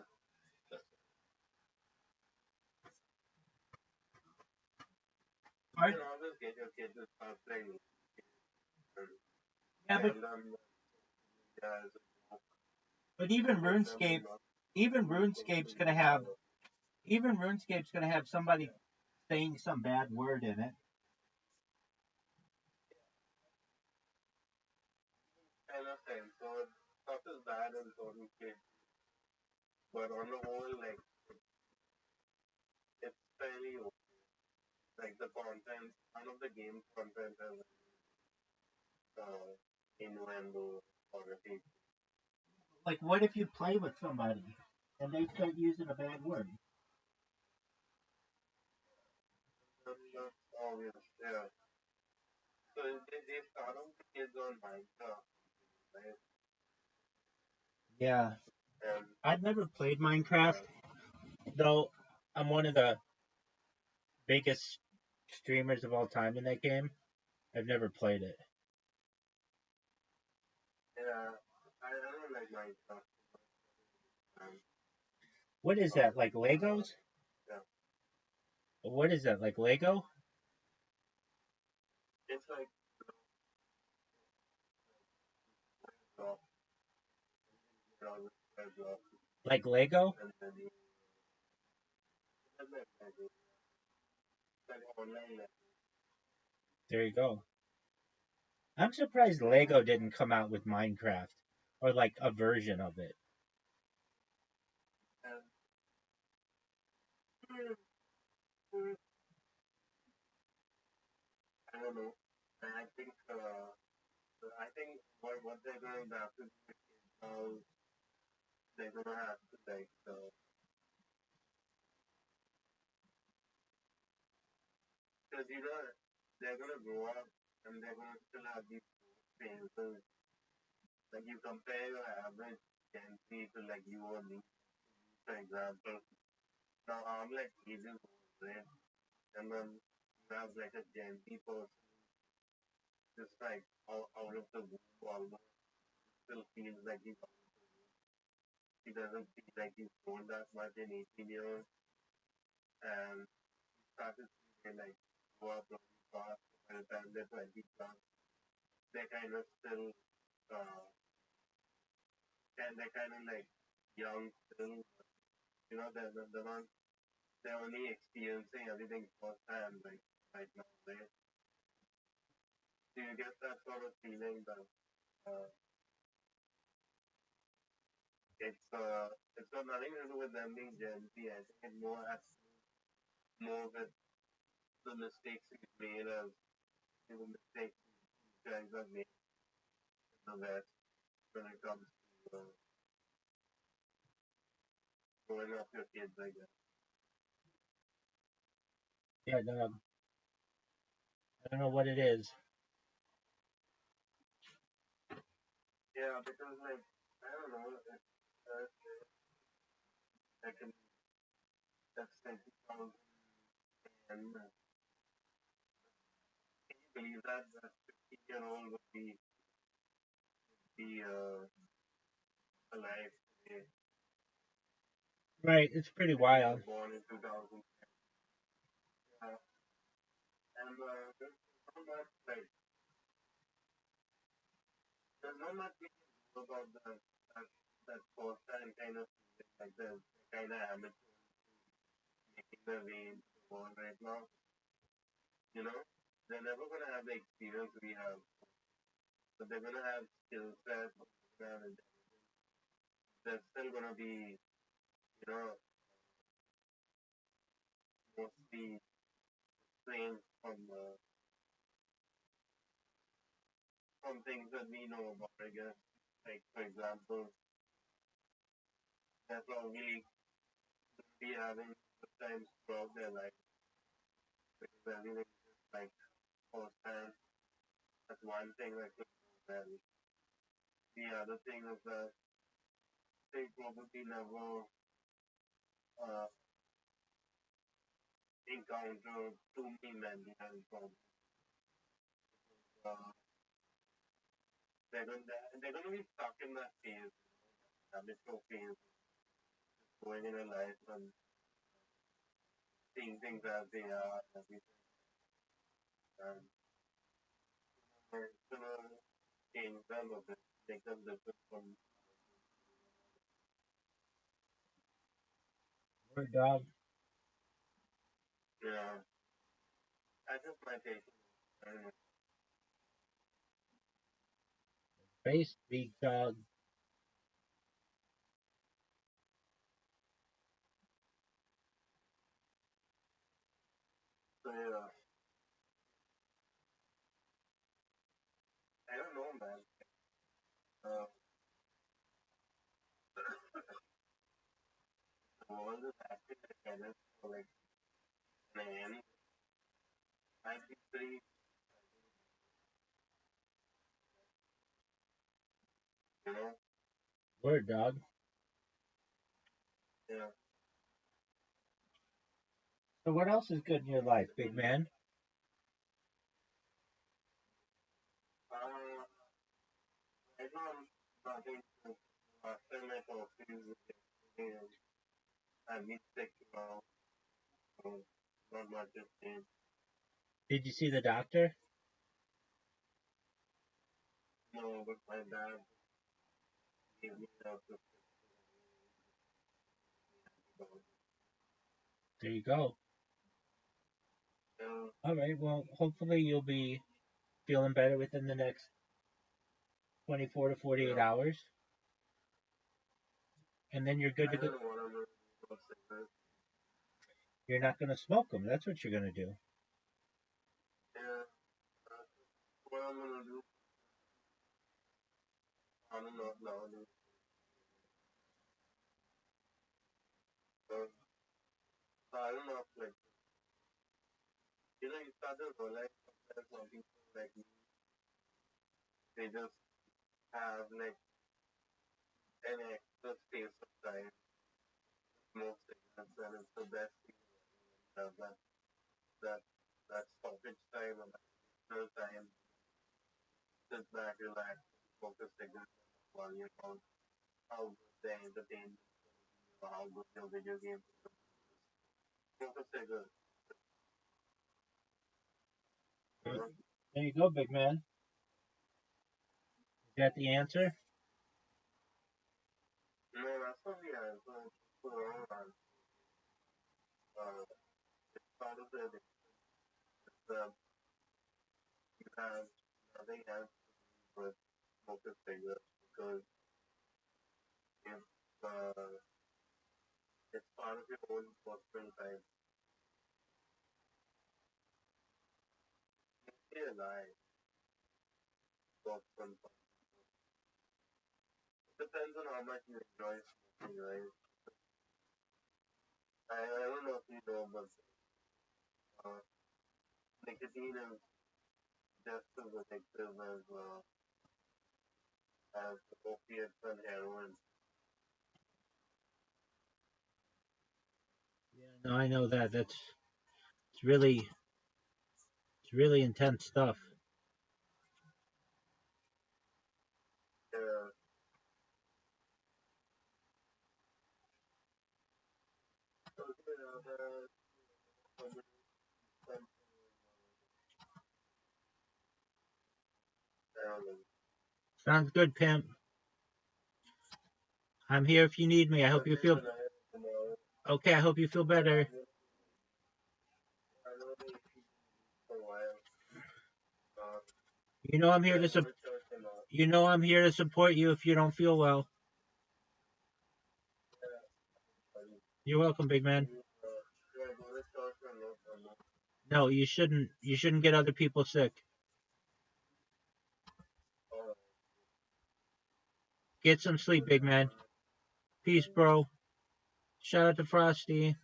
You
Right?
can always get your kids to start playing.
Yeah, but
Tell them, yeah, it's a joke.
but even
Let them
RuneScape,
not
even
do things
RuneScape's
to
gonna
you.
have even RuneScape's gonna have somebody saying some bad word in it.
Kind of sense. So stuff is bad in certain cases, but on the whole, like it's fairly okay. Like the content, none of the game content has innuendo or repeat.
Like, what if you play with somebody and they start using a bad word?
That's obvious. Yeah. So they start off the kids on Minecraft, right?
Yeah,
And
I've never played Minecraft, though. I'm one of the biggest streamers of all time in that game. I've never played it.
yeah, I don't like Minecraft. Um,
What is that? Like Legos?
yeah,
What is that? Like Lego?
it's like block, block,
Like Lego?
and then you like online.
There you go. I'm surprised Lego didn't come out with Minecraft or like a version of it.
And I don't know. I think what they're going to have to do is they're going to have to like because they're going to grow up and they're going to still have these phases. Like you compare your average Gen Z to like you or me, for example. Now I'm like ages old, right? And then you have like a Gen Z person just like out of the womb almost still feels like he doesn't feel like he's grown that much in 18 years. And he started feeling like grow up really fast by the time they're 20 plus. They're kind of still, uh, and they're kind of like young still. You know, they're not, they're only experiencing everything firsthand, like right now, right? Do you get that sort of feeling that uh, it's got nothing to do with them being Gen Z. I think it more has more with the mistakes we've made as the mistakes you guys have made in the West when it comes to growing up your kids, I guess.
Yeah, dog. I don't know what it is.
Yeah, because like I don't know, I can that's like 2000 and can you believe that 15-year-old would be alive today?
Right, it's pretty
He was
wild.
born in 2000. And there's not much, like, there's not much we can do about that first time kind of feeling, like the kind of amateur making their way into the world right now. You know, they're never gonna have the experience we have, but they're gonna have skill set, and they're still gonna be, you know, mostly trained from things that we know about. I guess, like for example, they're probably be having good times throughout their life because everything is like first hand. That's one thing that could go well. The other thing is that they probably never uh, encounter too many mental health problems. Uh, they're gonna be stuck in that phase, habitual phase, going in a life and seeing things as they are, and everything, and it's gonna change them a bit, make them different from,
Word dog.
you know, that's just my take.
Face big dog.
So yeah, I don't know, man. Uh, the world is acting like tennis, so like, man, might be pretty, you know,
Word dog.
yeah.
So what else is good in your life, big man?
Uh, I don't, nothing. Last time I talked to you, and I've been sick now, so not much has changed.
Did you see the doctor?
No, but my dad gave me a prescription.
There you go.
Yeah,
All right. Well, hopefully you'll be feeling better within the next 24 to 48
yeah.
hours, and then you're good
I
to go.
don't know what I'm gonna do for cigarettes.
You're not going to smoke them. That's what you're going to do.
Yeah, that's what I'm gonna do. I don't know nowadays. So, I don't know, like, you start to realize sometimes some people like me, they just have like an extra space of time to smoke cigarettes, and it's the best thing to have that that stoppage time and that extra time, sit back, relax, smoke a cigarette while you're on how good the entertainment or how good your video game is. Smoke a cigarette. You know?
There you go, big man. Is that the answer?
No, that's not the answer. It's the wrong answer. It's part of the addiction. It's, you have nothing else but smoke a cigarette because it's, uh, it's part of your own personal time. Stay alive. Personal time. It depends on how much you enjoy smoking, right? I don't know if you know, but uh, nicotine is just as addictive as opiates and heroin.
Yeah, no, I know that. It's really intense stuff.
Uh,
Sounds good, pimp. I'm here if you need me. I hope you feel okay. I hope you feel better. You know I'm here to I'm here to support you if you don't feel well. You're welcome, big man. No, you shouldn't. You shouldn't get other people sick. Get some sleep, big man. Peace, bro. Shout out to Frosty.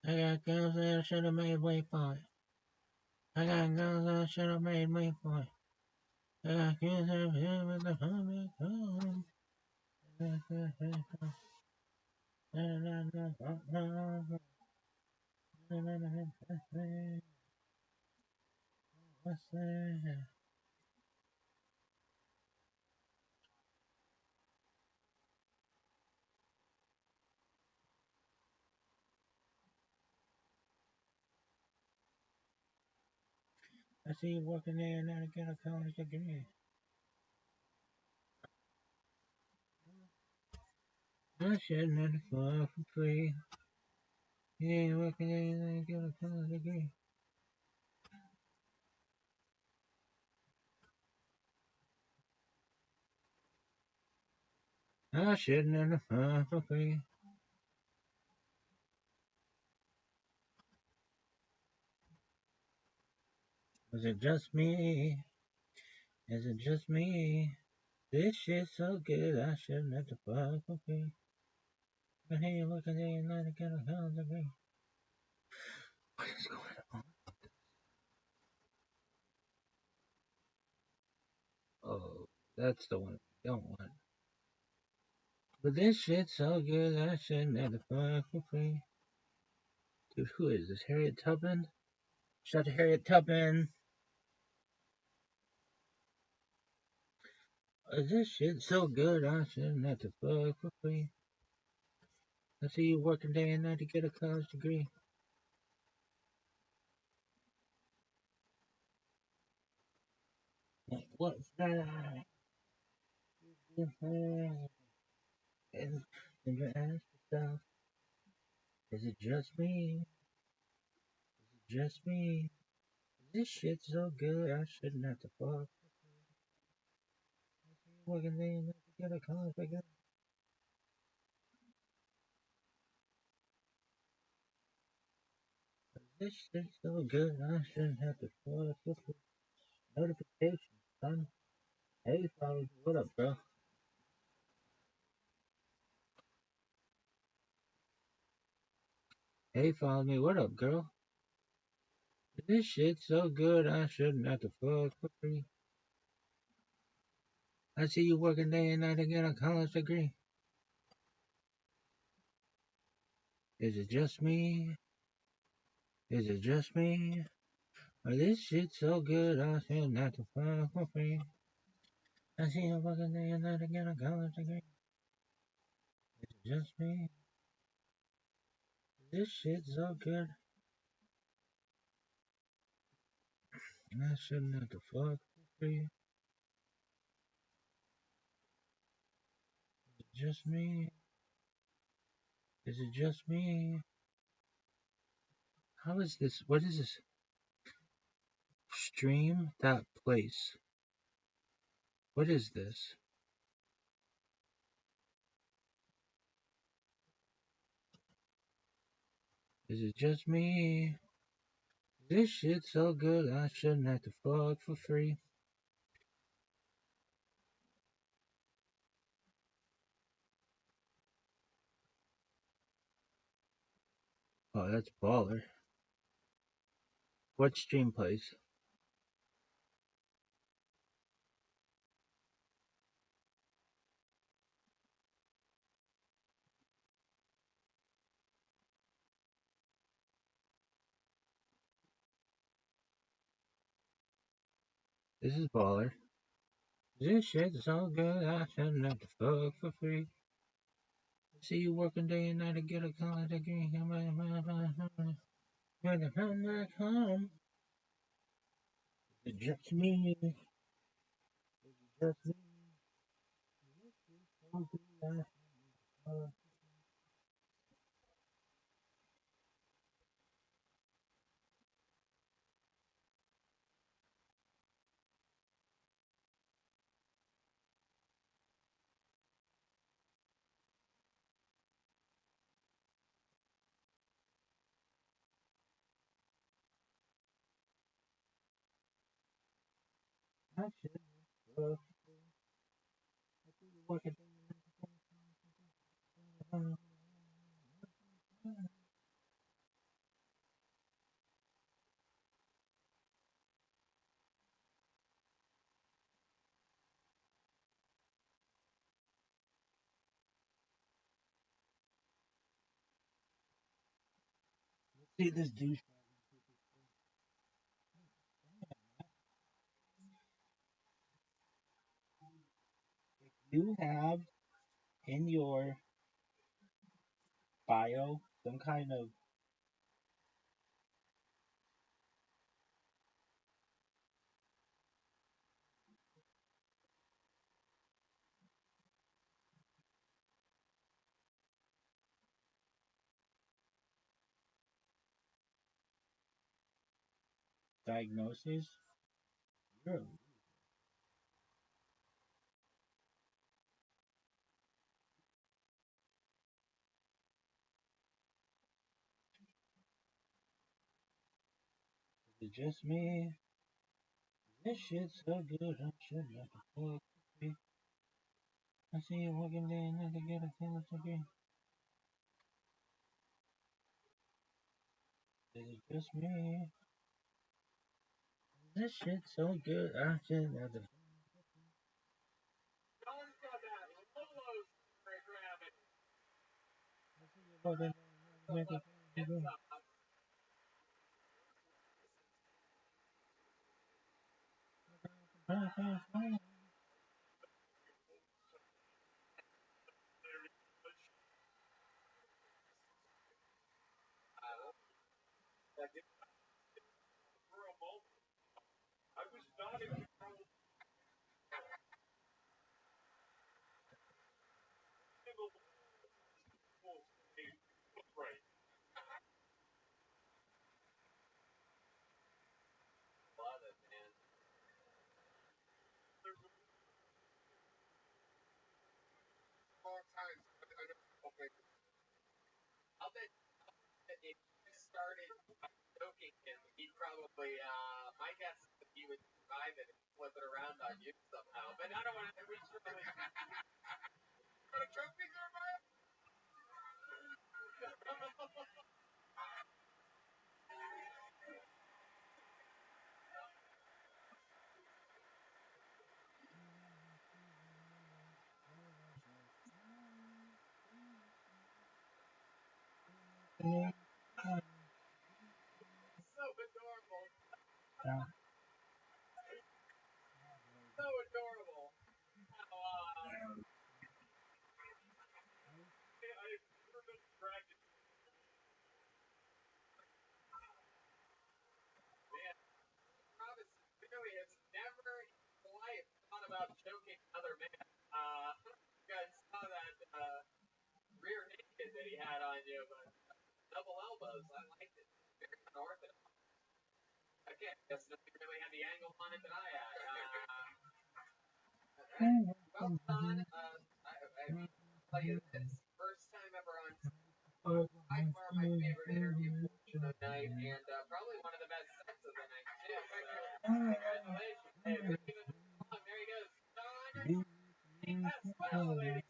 I got girls that should have made way for it. I got girls that should have made way for it. I got girls that should have the public home. What's that? I see you working there and now to get a college degree. I shouldn't have to fly for free. You ain't working there and now to get a college degree. I shouldn't have to fly for free. Was it just me? Is it just me? This shit's so good, I shouldn't have to fly for free. But hey, you're working there and now to get a college degree. What is going on? Oh, that's the one I don't want. But this shit's so good, I shouldn't have to fly for free. Dude, who is this? Harriet Tubman? Shout out to Harriet Tubman. This shit's so good, I shouldn't have to fly for free. I see you working day and night to get a college degree. What's that? And you ask yourself, is it just me? Is it just me? This shit's so good, I shouldn't have to fuck. Working day and night to get a college degree. This shit's so good, I shouldn't have to fuck. Notification, son. Hey, fellas, what up, bro? Hey, follow me, what up, girl? This shit's so good, I shouldn't have to fuck for free. I see you working day and night to get a college degree. Is it just me? Is it just me? Or this shit's so good, I shouldn't have to fuck for free. I see you working day and night to get a college degree. Is it just me? This shit's so good, I shouldn't have to fuck for free. Is it just me? Is it just me? How is this? What is this? Stream that place. What is this? Is it just me? This shit's so good, I shouldn't have to fuck for free. Oh, that's baller. What stream place? This is baller. This shit's so good, I shouldn't have to fuck for free. See you working day and night to get a college degree. When I come back home, it's just me. It's just me. This shit's so good, I shouldn't have to fuck. I shouldn't have to fuck. I see you working day and night to get a college degree. See this douche. You have in your bio some kind of diagnosis. You're a It's just me. This shit's so good, I should have to fuck me. I see you working day and night to get a college degree. It's just me. This shit's so good, I should have to.
John's got that Lolo gravity.
I see you working day and night to get a college
It's
degree.
like it, for a moment, I was not in control of the whole state. Right.
Love it, man.
There's a
Long time. I know. Okay. I'll bet if you started joking him, he'd probably, my guess is that he would survive it and flip it around on you somehow. But I don't want to, we should really, want to trophy survive? So adorable. So adorable. How,
I've never been dragged.
man, Travis clearly has never in his life thought about choking another man. You guys saw that, rear naked that he had on you, but double elbows. I liked it. Very unorthodox. Again, guess nobody really had the angle on it that I had. Well done. I mean, I'll tell you this. First time ever on by far my favorite interview portion of the night, and probably one of the best sets of the night, too. So, congratulations. Hey, there he goes. Don, yes, well, ladies.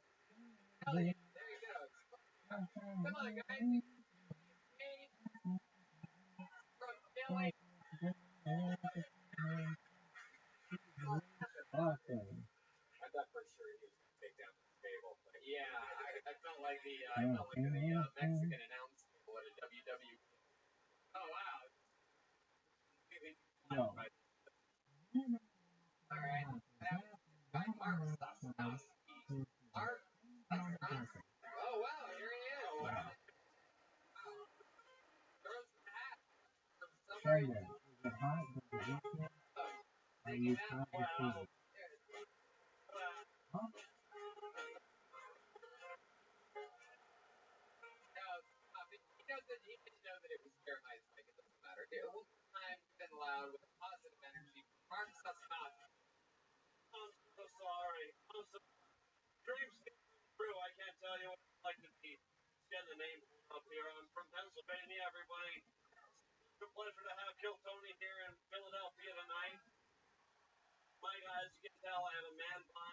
Hell yeah, there he goes. Come on, guys. From Philly.
Awesome.
I thought for sure he was going to take down the table. But yeah, I felt like the Mexican announce table at a WWE. Oh, wow. Completely
No.
right. All right. That was Mark, oh wow, here he is. Throws the hat from somewhere.
Are you trying to
Wow.
He didn't know that it was Jeremiah's mic. It doesn't matter. One time, been loud with positive energy. Mark Sussman.
I'm so sorry. I'm so dreams come true. I can't tell you what it's like to be getting the name up here. I'm from Pennsylvania, everybody. It's a pleasure to have Kill Tony here in Philadelphia tonight. My guys, you can tell I have a man bun.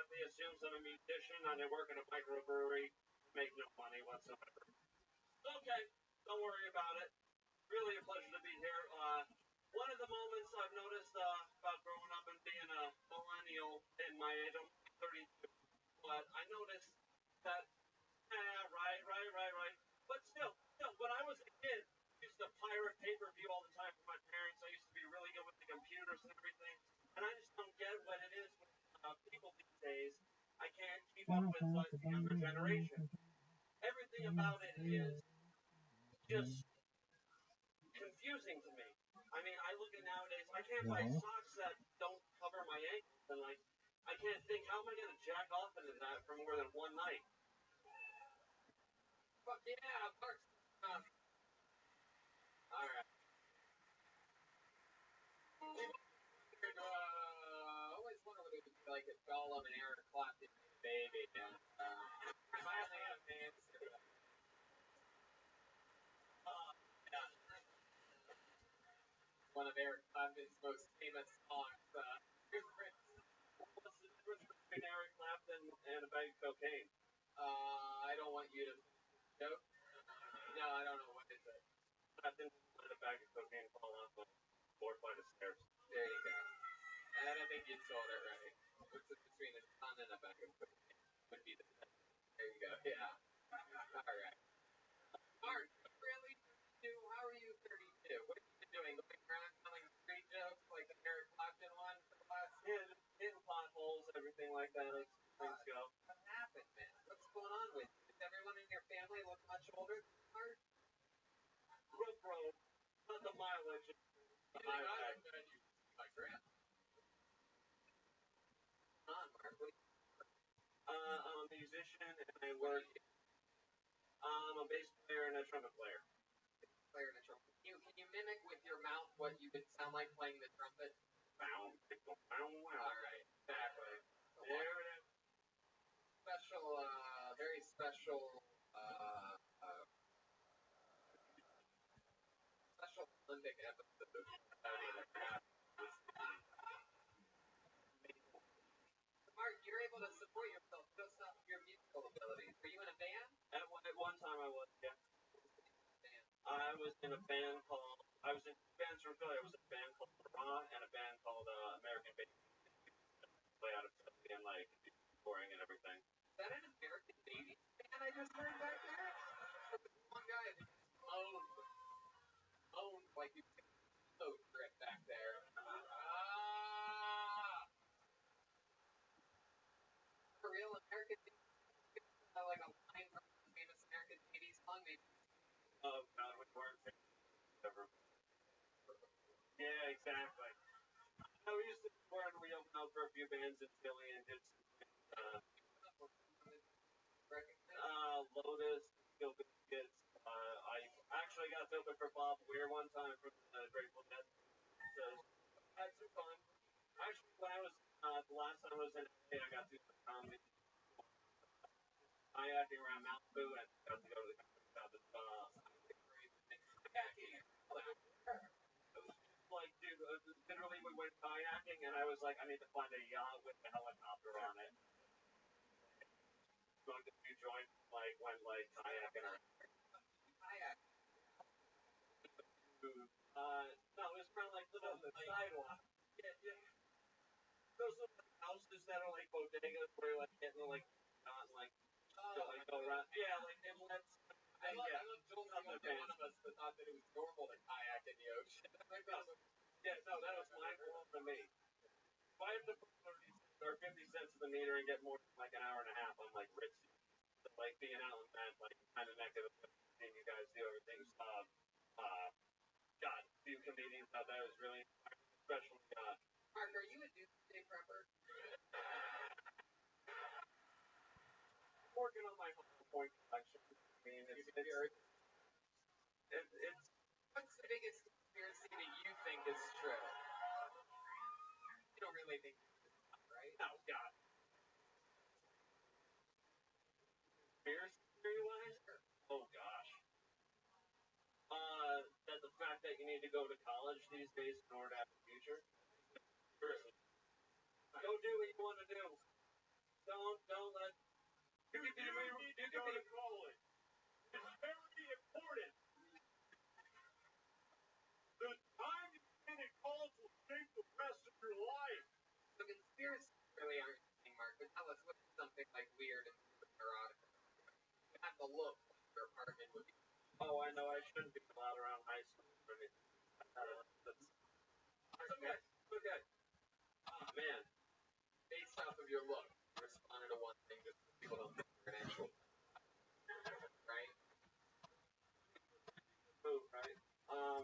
He assumes I'm a musician and I work in a microbrewery. Make no money whatsoever. Okay, don't worry about it. Really a pleasure to be here. One of the moments I've noticed about growing up and being a millennial in my age, I'm 32, but I noticed that, right. But still, when I was a kid, I used to pirate pay-per-view all the time for my parents. I used to be really good with the computers and everything, and I just don't get what it is with people these days. I can't keep up with the younger generation. Everything about it is just confusing to me. I mean, I look at nowadays, I can't buy socks that don't cover my ankles, and like, I can't think, how am I going to jack off into that for more than one night?
Fuck yeah, Mark Sussman. Alright. Always wonder what it would be like if Gollum and Eric Clapton made a baby. And finally have an answer. One of Eric Clapton's most famous songs.
What's the difference between Eric Clapton and a bag of cocaine?
I don't want you to joke. No, I don't know. What is it?
Clapton let a bag of cocaine fall off the 4 flight of stairs.
There you go. And I think you sold it right. What's it between a ton and a bag of cocaine? Would be the best. There you go. Yeah. Alright. Mark, really? How are you 32? What have you been doing? Going around telling street jokes like the Eric Clapton one for the last
Hitting potholes, everything like that as things go.
What happened, man? What's going on with you? Does everyone in your family look much older than Mark?
Road, not the mileage.
My grandpa. Mark, what
I'm a musician and I work. I'm a bass player and a trumpet player.
Player and a trumpet. Can you mimic with your mouth what you would sound like playing the trumpet?
Wow.
Alright, exactly.
There it is.
Special, very special, special Olympic episode. Mark, you're able to support yourself just off of your musical abilities. Were you in a band?
At one time I was, yeah. I was in a band called, I was in two bands from Philly. I was in a band called Raw and a band called American Bass. Play out of Philly and like touring and everything.
Is that an American Babies band I just heard back there? One guy that owned like you boat trip back there. For real American Babies? Like a line from the famous American Babies song, maybe.
Oh God, we weren't ever. Yeah, exactly. No, we used to tour and we opened up for a few bands in Philly and did Lotus, Skill Biscuits. I actually got to open for Bob Weir one time from the Grateful Dead. So I had some fun. Actually, when I was the last time I was in LA, I got to do some comedy. Kayaking around Malibu and got to go to the country club as well. Like, dude, literally we went kayaking and I was like, I need to find a yacht with a helicopter on it. Going to few joints, like, went like kayaking around. No, it was kind of like little sidewalk. Yeah. Those little houses that are like bodegas where you're like getting like on like go around. Yeah, like inlets.
I love Joel, the only one of us that thought that it was normal to kayak in the ocean.
Yeah, no, that was mind blowing to me. 5 to 30 or
the meter and get more than like an hour and a half on like Ritzy. So like being out in that like kind of neck of the woods, seeing you guys do everything. God, a few comedians out there was really inspiring, especially
Mark, are you a doomsday prepper?
working on my whole point collection. I mean, it's
What's the biggest conspiracy that you think is true? You don't really think it's not, right?
oh God. Conspiracy theory wise? Oh gosh. That the fact that you need to go to college these days in order to have a future. Seriously. Go do what you want to do. Don't let. You can be. You can be.
college. It's very important. The time you spend in college will shape the rest of your life.
So conspiracies really aren't anything, Mark, but tell us what's something like weird and neurotic. You have to look like your apartment would be.
Oh, I know. I shouldn't be allowed around high school or anything. That's okay. Okay. Oh man.
Based off of your look, you responded to one thing just so people don't think you're an actual, right?
Move right.
I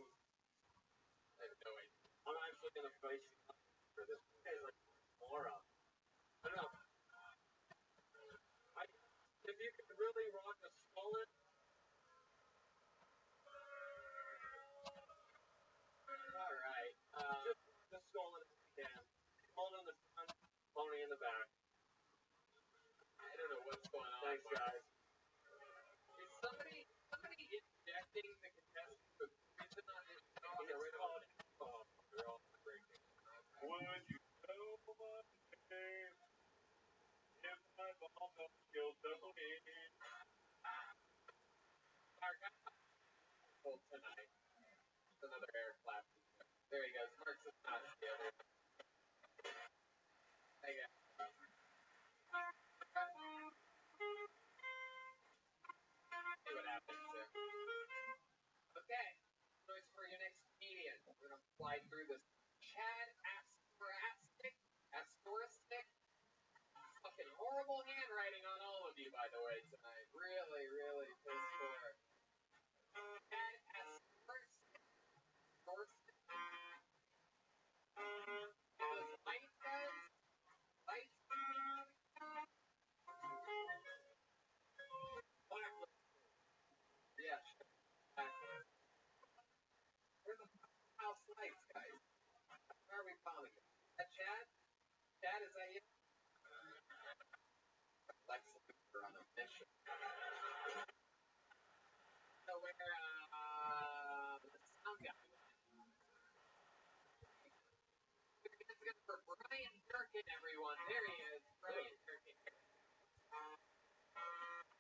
have no idea.
I'm actually gonna face you for this. This guy's like moron. I don't know. If you could really rock a mullet.
All right.
Just the skull in if you can. Mullet in the front, pony in the back.
I don't know what's going on.
Thanks, guys.
Is somebody injecting the contestants with poison on this show?
It's called alcohol. They're all breaking.
Would you know my name if my mom don't kill somebody?
Mark, I'm full tonight. It's another air clap. There he goes. Mark's not together. Hey, guys. See what happens there. Okay. Choice for your next comedian. We're gonna fly through this. Chad Astoristic. Fucking horrible handwriting on all of you, by the way, tonight. Really, really piss poor. Chad Astoristic. Those light guys. Light. Yeah. Where the house lights, guys? Where are we calling it? Is that Chad? Chad, is that you? Lex Luthor on a mission. So where, the sound guy went. It's good for Brian Durkin, everyone. There he is. Brian Durkin.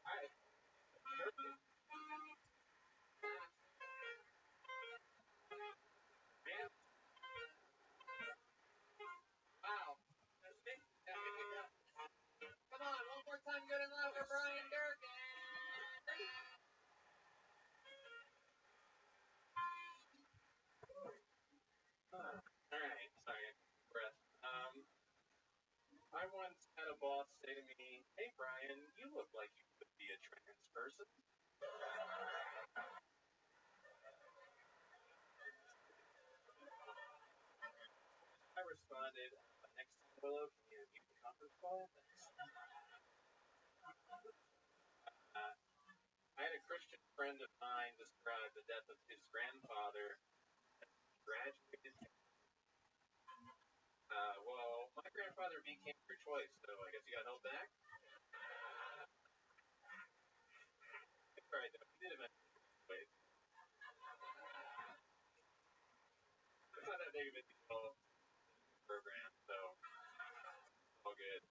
Alright. Durkin. Man. Wow. That's me. Come on, one more time, good and loud for Brian Durkin.
Alright, sorry. Breath. I once had a boss say to me, "Hey Brian, you look like you could be a trans person." I responded, "Next time, Willow, can you mute the conference call?" I had a Christian friend of mine describe the death of his grandfather as graduated. Well, my grandfather beat cancer twice, so I guess he got held back. It's alright though, he did eventually graduate. It's not that big of a deal program, so it's all good.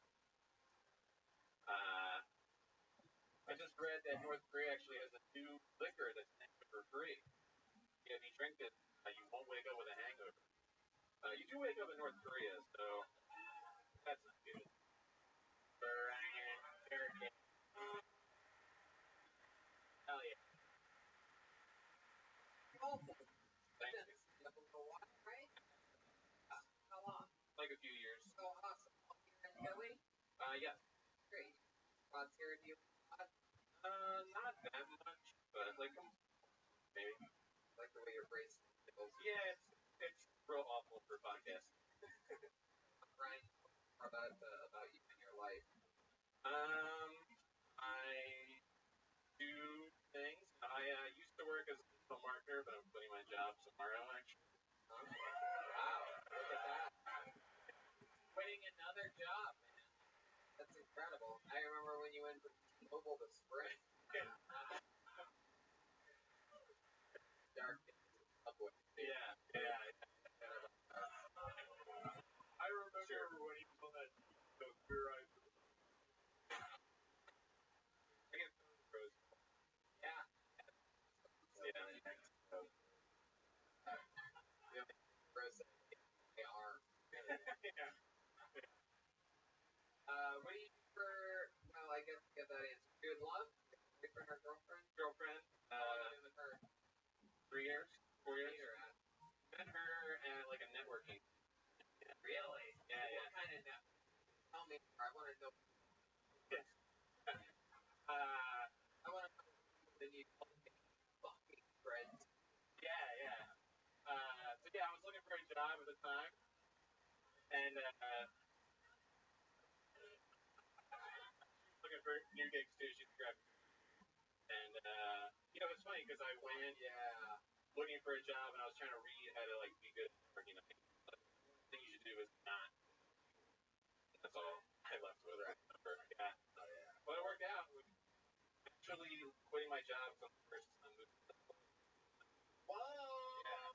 I just read that North Korea actually has a new liquor that's hangover free. If you drink it, you won't wake up with a hangover. You do wake up in North Korea, so that's not good. Brian Durkin. Hell yeah.
Oh,
Thank you.
right? How long?
Like a few years.
So awesome. You're in Philly? Yes. Great. Spots here, do you?
Not that much, but like maybe.
Like the way your brace tickles.
Yeah, it's real awful for podcasts.
Ryan, more about you and your life.
I do things. I used to work as a digital marketer, but I'm quitting my job tomorrow, actually.
Wow, look at that. Quitting another job, man. That's incredible. I remember when you went from T-Mobile to Sprint. Dark days of the subway.
Yeah. I remember when he was on that Queer Eye. I get pros.
Yeah.
Yeah.
The only pros that they are.
Yeah.
What do you do for? Well, I guess get that answer. You in love? Boyfriend or girlfriend?
Girlfriend.
How long have you been with her?
3 years. 4 years.
Met
her at like a networking.
Really?
Yeah.
What kind of network? Tell me more. I want to know. I want to know the need fucking friends.
Yeah. So yeah, I was looking for a job at the time, and looking for new gigs too. She's a graphic, and it's funny because I went looking for a job, and I was trying to read how to like be good at networking. Like, the thing you should do is not. That's all I left with. Right. Yeah.
Oh yeah.
Well, it worked out. Actually, quitting my job was the first time moving.
Whoa!
Yeah.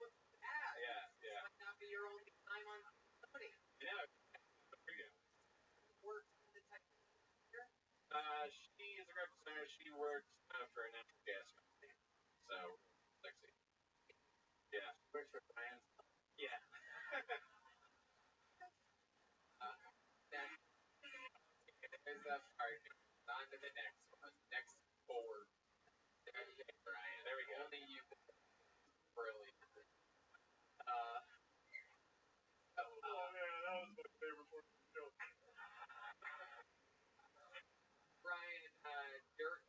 Look at that.
Yeah.
This might not be your only time on Sony.
Yeah. For you.
Works in the tech sector.
She is a graphic designer. She works for a natural gas company. So sexy. Yeah. She works for clients. Yeah.
There's that part. On to the next one. Next forward. There you go, Brian.
There we go.
Only you. Brilliant.
Oh man, that was my favorite part of the show.
Brian, Dirk,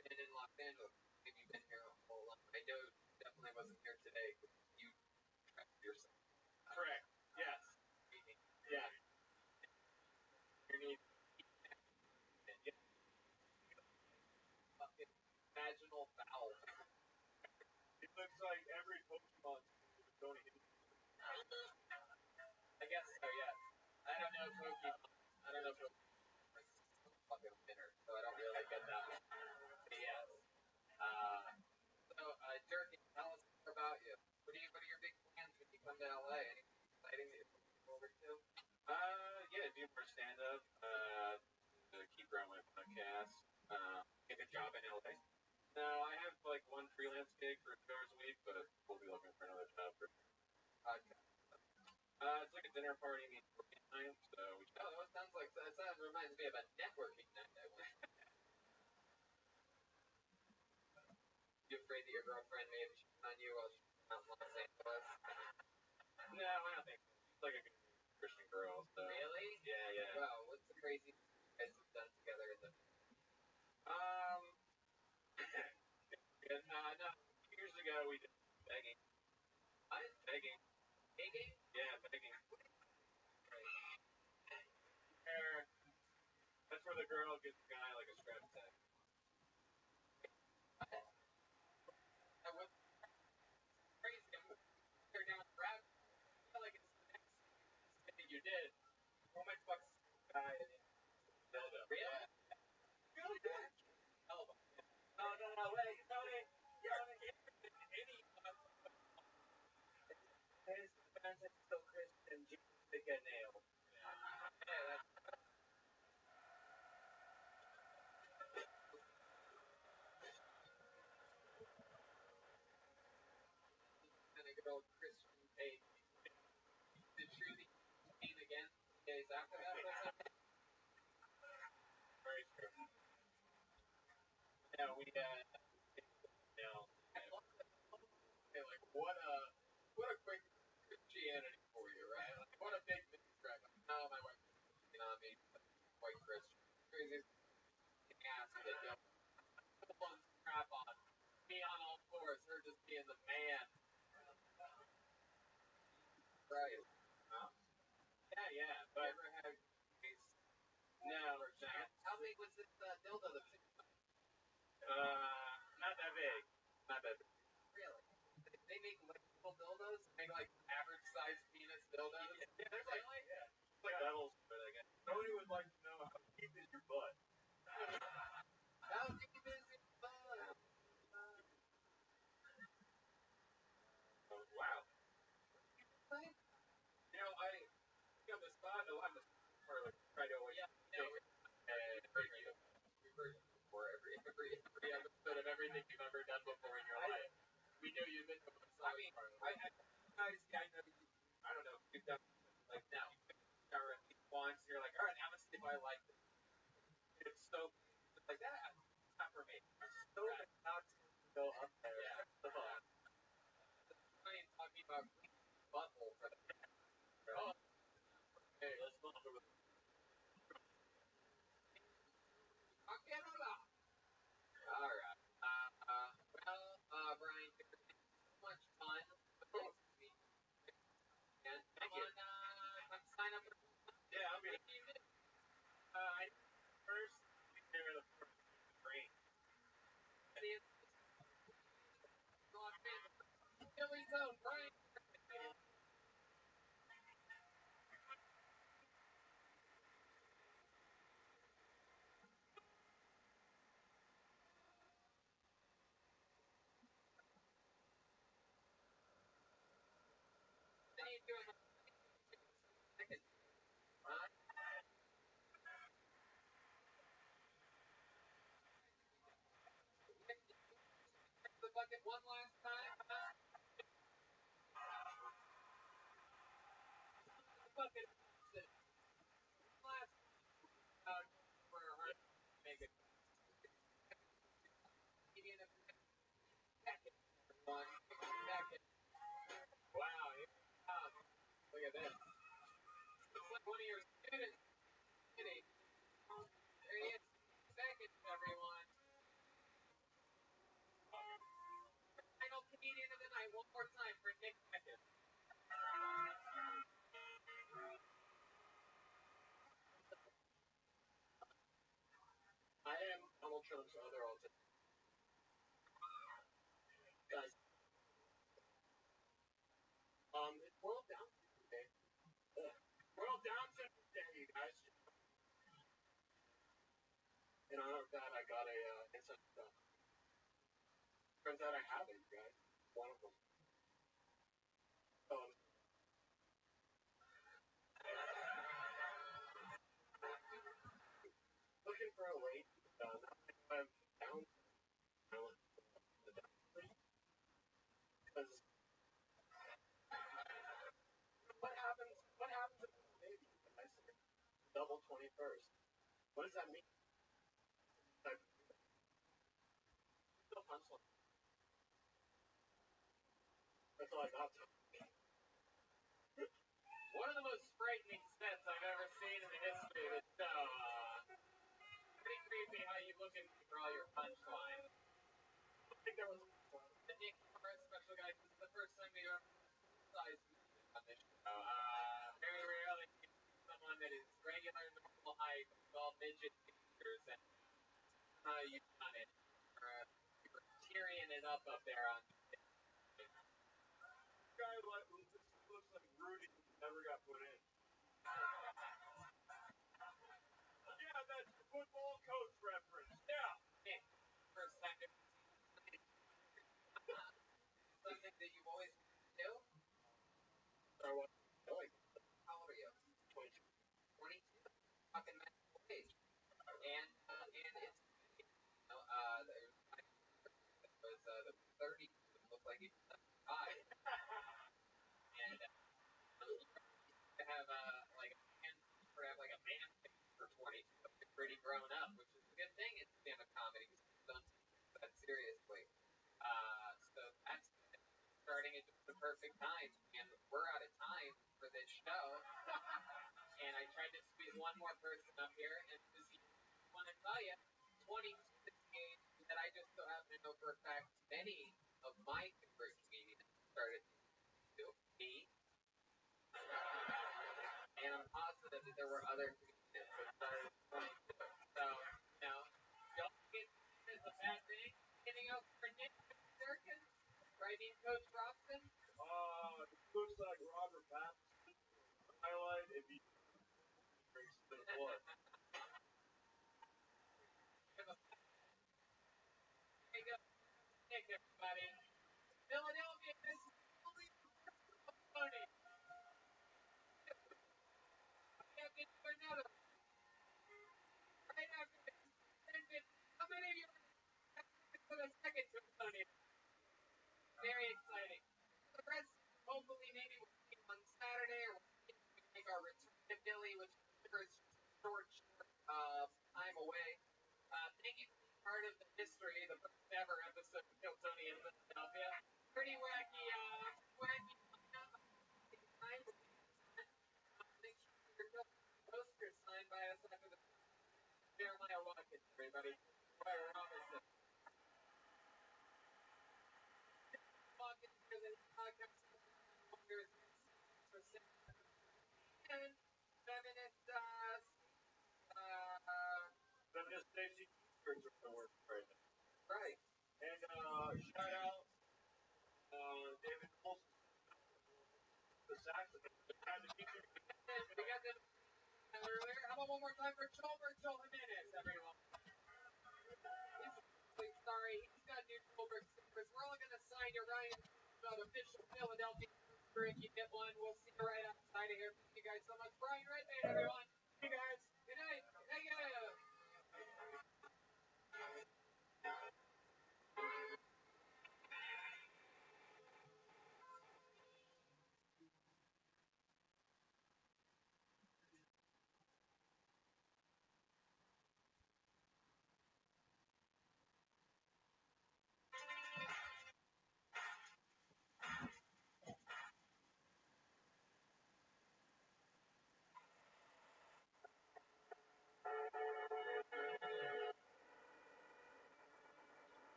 been in Los Angeles. Maybe you've been here a whole lot. I know you definitely wasn't here today because you trapped yourself.
Correct. Yes. Yeah.
You need fucking vaginal valve.
It looks like every Pokemon is going to hit.
I guess so, yes. I don't know if fucking winner, so I don't really get that one. But yes. Dirk, tell us more about you. What are your big plans when you come to LA? Anything exciting that you're looking forward to?
Yeah, do more stand up, to keep growing my podcast, get a job in LA. No, I have like one freelance gig for 2 hours a week, but we'll be looking for another job for
Podcast.
it's like a dinner party meets working time, so we should.
Oh, that reminds me of a networking night I went. You afraid that your girlfriend may have cheated on you while she was out in Los Angeles?
No, I don't think so. She's like a good Christian girl, so.
Really?
Yeah.
Well, what's the craziest you guys have done together in the
no, 2 years ago we did begging. Begging.
Begging?
Yeah, begging. That's where the girl gives the guy like a strap tag.
What's crazy? I'm there down the route. I feel like it's the next thing you did. Oh my fuck, guy.
Dildo.
Really?
Yeah. Really bad.
Elbow.
No, wait, Tony. His defense is still Christian. Jesus did get nailed.
Yeah, that's and a good old Christian page. The truth came again days after that.
Very true. Yeah, we
Like what a quick Christianity for you, right? Like what a big misdirect. No, crazy ass with a dildo. Full strap on. Me on all fours, her just being the man. Right. Yeah, but I never had no. How big was this dildo that was not that big. Not that big. Really? They make little dildos? They make like average sized penis dildos? Yeah, there's like, yeah. It's like levels to it, I guess.
Tony would like to know how deep is your butt.
How deep is your butt?
Oh, wow. You know, I on the spot, a lot of the right away.
Yeah, we've heard you before every episode of everything you've ever done before in your life. We knew you've been to one side.
I know you, I don't know, you've done like now. Or at least once, you're like, all right, I'm gonna see if I like this. It's so like that. It's not for me. It's so not to go up there.
Yeah. I ain't talking about butthole for the oh. Hey, let's go over the alright. Brian, so much fun. And
thank you.
Come sign up for
yeah, I'll be I first there the brain.
Billy Zone, Brian. The bucket one last time. The bucket last for her to make it. One second. Wow, look at this. Looks like one of your students. There he is. Seconds, everyone. Final comedian of the night. One more time for Nick Beckett.
I am Donald Trump's other alternative. Guys, it's World Down Syndrome Day. World Down Syndrome Day, you guys. In honor of that, I got a insect stuff. Turns out I have it, you guys. One of them. Looking for a way to not have down the down because what happens if it's a baby, guys? Double 21st. What does that mean? Still punchline. That's all I got.
One of the most frightening sets I've ever seen in the history of the show. Pretty creepy how you look and draw your punchline.
I think there was
the Nick Morris special guy. This is the first time we ever sized on this show. Very rarely someone that is regular, normal height, with all midget figures, and you've done it. You're tearing it up there on.
Guy looks like Rudy never got put in. Yeah, that's the football coach reference. Yeah.
Nick, first time something that you've always do?
How old
are you?
22.
22? Fucking mental age. And it's, was the 30 looked like he was 5. And to have like a man for 22, pretty grown up, which is a good thing in stand-up comedy because people don't take that seriously. So that's starting at the perfect time, and we're out of time for this show. And I tried to squeeze one more person up here, and this is one tell you, 22 is the age that I just so happen to know for a fact many of my favorite comedians started to me, and I'm positive that there were other comedians that started at 22. So, don't get it as a bad thing. Anything else for Nick Durkin? Right, Coach Robson?
It looks like Robert Pattinson highlight if he brings to the floor.
There you go. Nick, everybody. Philadelphia is only funny. Can't get to another. Right after this. How many of you are for the second Tony? Very exciting. The rest, hopefully, maybe we'll see on Saturday, or we'll make our return to Philly, which is just short time away. Thank you for being part of the history, the first ever episode of Kill Tony in Philadelphia. Pretty wacky time. Make sure your posters signed by us after the Jeremiah Watkins, everybody. Rabbi Rothschild. Watkins is a podcast wonders for 6 and 7
Feminist safety t-shirts are the worst right now.
right.
And shout out David Colson, the saxophone.
We got them earlier. How about one more time for Joel Jimenez, everyone? He's sorry, he's got new Goldberg stickers. We're all going to sign your Ryan official Philadelphia sticker if you get one. We'll see you right outside of here. Thank you guys so much. Brian Redband, everyone.
Hey guys.
Good night. Thank you.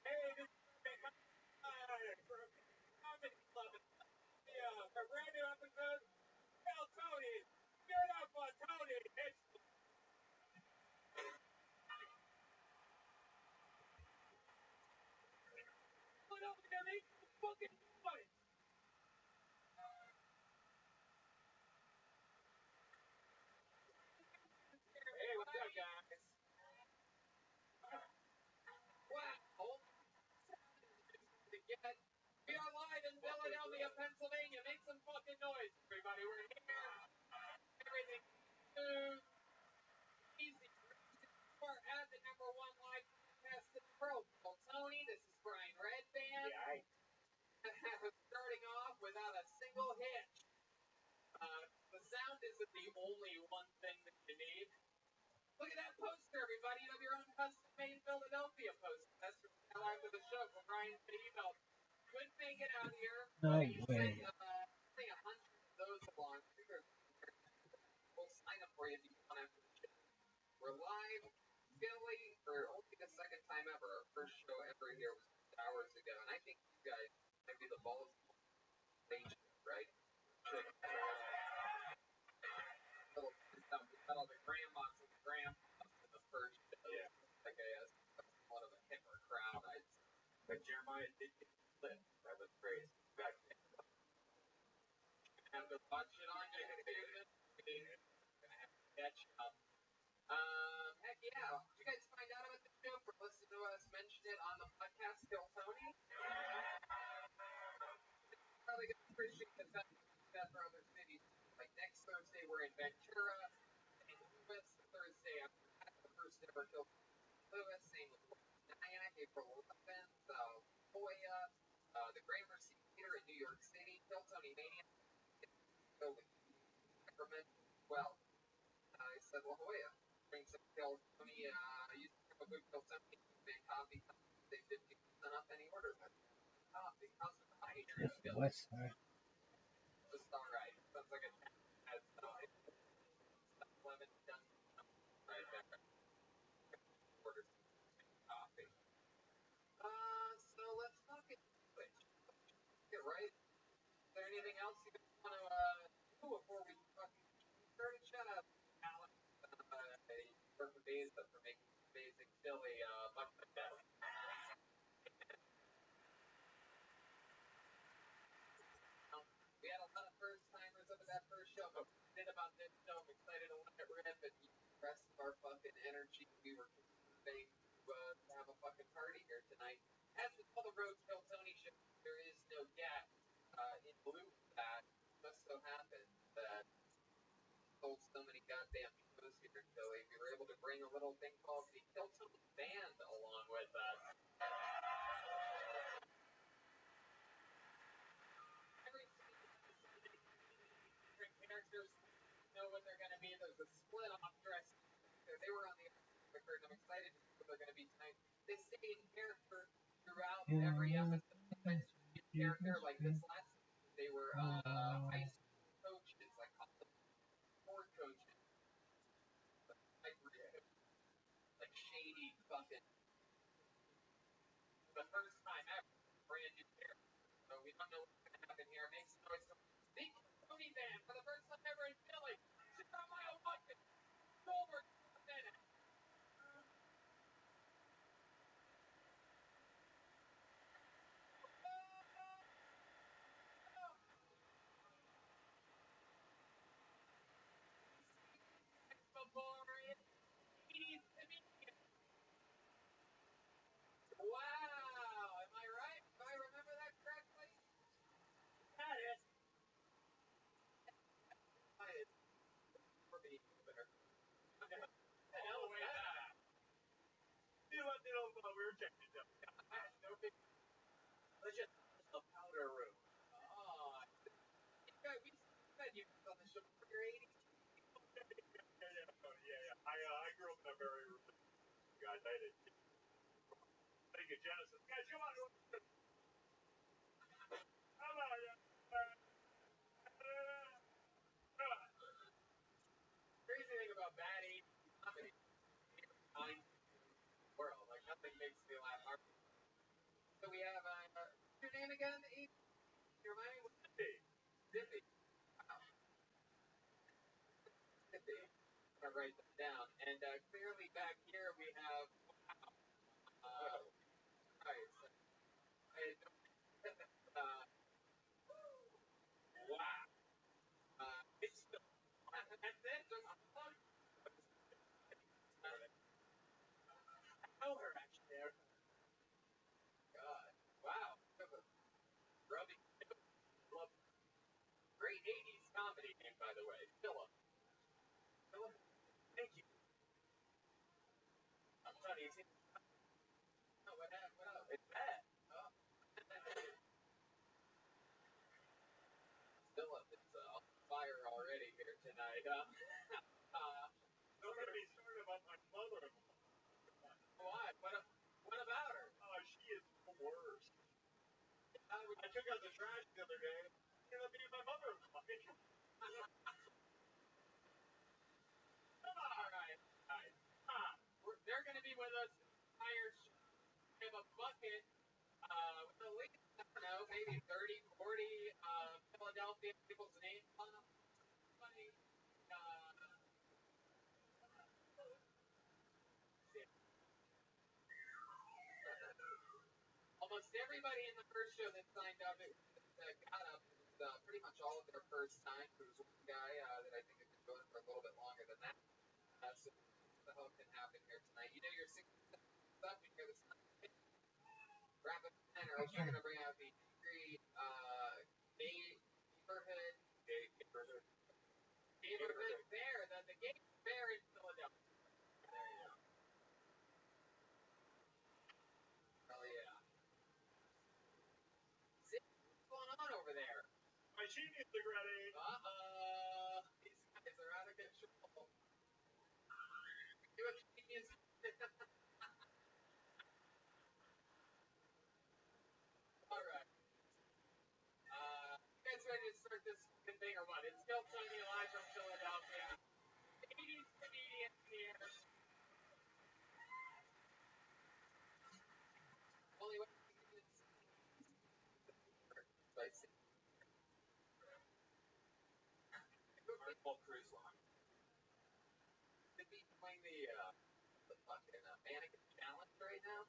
Hey, this is for a comedy club. A brand new episode. Tell Tony. Give it up for Tony. It's Philadelphia, make some fucking noise.
Hey, what's up, guys? Wow. We are live in Philadelphia, Pennsylvania. Make some fucking noise, everybody. We're here. Everything smooth, easy. We're at the #1 live podcast in the world. Tony, this is Brian Redband.
Yeah,
Starting off without a single hitch. The sound isn't the only one thing that you need. Look at that poster, everybody. You have your own custom-made Philadelphia poster. That's after the show from Brian email. Couldn't make it out here.
No
But he
way.
sent only 100 of those along. We'll sign up for you if you want after the show. We're live, Philly, for only the second time ever. Our first show ever here was 6 hours ago, and I think you guys might be the balls stage, right? Got all the grandmas and grandpas in the first show.
Yeah.
I guess one of the hipper crowd.
But Jeremiah did get split. That was crazy. Back then.
Have to watch it on YouTube. Gonna have to catch up. Heck yeah. Did you guys find out about the show for listening to us mention it on the podcast, Kill Tony? Probably gonna appreciate the fact that for other cities. Like next Thursday we're in Ventura, St. Louis. Thursday after that, the first ever Kill Louis, same with Diana, April 11th, Hoya, the Gramercy Theater in New York City, Kill Tony Mania. So Sacramento, well, I said La Jolla. Bring some Kill Tony. Used to have a good Kill Tony. Man, coffee. They 50% off any order. Coffee. How's the coffee here?
That's the west side.
Just alright. Sounds like a has 11 done right there. Order coffee. So let's talk it. Get right. Is there anything else you guys want to do before we fucking start? Shout out to Alex, for Beza for making amazing chili much better. We had a lot of first timers up at that first show. I'm excited about this show. I'm excited to let it rip and use the rest of our fucking energy. We were convincing to have a fucking party here tonight. As with all the Rothschild Tony shows, there is no guest in lieu of that. Just so happens that sold so many goddamn shows here in Philly. We were able to bring a little thing called the Kill Tony Band along with us. Every different characters know what they're going to be. There's a split off dress. They were on the record. I'm excited to see what they're going to be tonight. They stay in character throughout every episode. Sometimes in character, like this last season, they were high school coaches, like sport coaches, like shady fucking. The first time ever, brand new character. So we don't know what's going to happen here. Make some noise. The Tony Band for the first time ever in Philly. 0 Mile Walking. Over a minute. Wow, am I right? Do I remember that correctly?
That is.
For me, better.
All the way back. You know what? We were checking it out.
No big.
Let's just a powder room.
Oh, we said you on the show for your 80s.
Yeah. I grew up in a very guys. I did. I think Genesis. Guys, come on. Come on.
Crazy thing about bad 80s comedy, world, like nothing makes me laugh hard. So we have what's your name again? You remind me? Zippy. Wow. Zippy. I'm gonna write that down. And clearly back here we have right. So, wow. It's still that's it. Just
I know her actually there.
God. Wow. Rubbing. Great 80s comedy name, by the way. Philip.
Thank you.
I'm not easy. Oh, what happened? What else? It's bad. Oh. Philip is on fire already here tonight.
Don't get me started about my mother-in-law.
Why? What about her?
She is the worst. I took out the trash the other day. She ended up being my mother-in-law.
All right. They're going to be with us entire show. We have a bucket with at least, I don't know, maybe 30, 40 Philadelphia people's names on them. Somebody, almost everybody in the first show that signed up, that got up, pretty much all of their first time. There was one guy that I think has been going for a little bit longer than that. So what the hell can happen here tonight? You know your 60 stuff, you hear the stuff. Wrap it in, or else you're going to bring out the angry neighborhood bear, the gay bear in Philadelphia. There you go. Hell yeah. What's going on over there?
genius already.
These guys are out of control. You a genius. Alright. You guys ready to start this fucking thing or what? It's still Tony live from Philadelphia. 80s comedian here. Only way to get this. I see.
Carnival Cruise Line.
Could be doing the fucking mannequin challenge right now.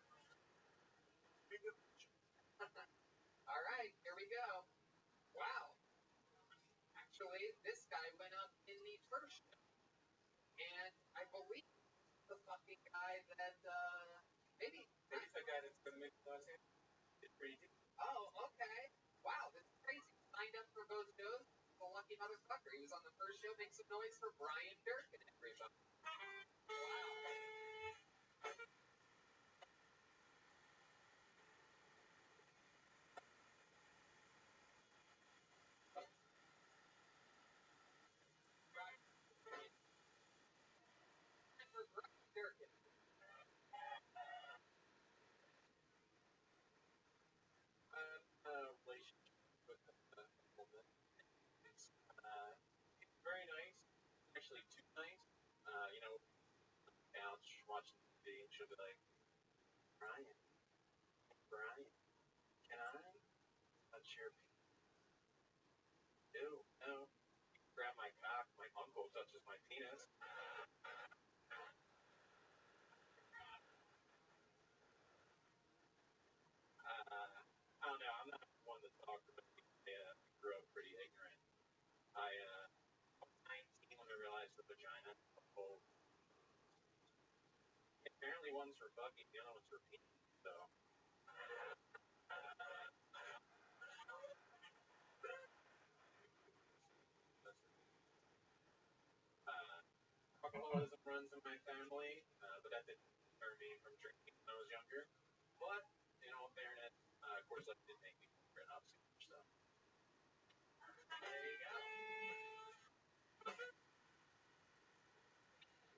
Alright, here we go. Wow. Actually, this guy went up in the first show. And I believe the fucking guy that, maybe
Maybe the guy that's gonna make the last name. It's pretty deep.
Oh, okay. Wow, this is crazy. Signed up for both shows. The lucky motherfucker. He was on the first show. Make some noise for Brian Durkin, everybody. Wow. For Brian Durkin.
Relationship with a woman. It's very nice. Actually, too nice. You know, couch watching TV, and she'll be like, Brian, can I touch your penis? No. Grab my cock. My uncle touches my penis. I don't know. I'm not one to talk about it. I grew up pretty ignorant. I was 19 when I realized the vagina. Oh, apparently one's for fucking, the other one's for penis. So. Alcoholism runs in my family, but that didn't deter me from drinking when I was younger. But, in all fairness, of course, that did make me written up so much, so.
There you go.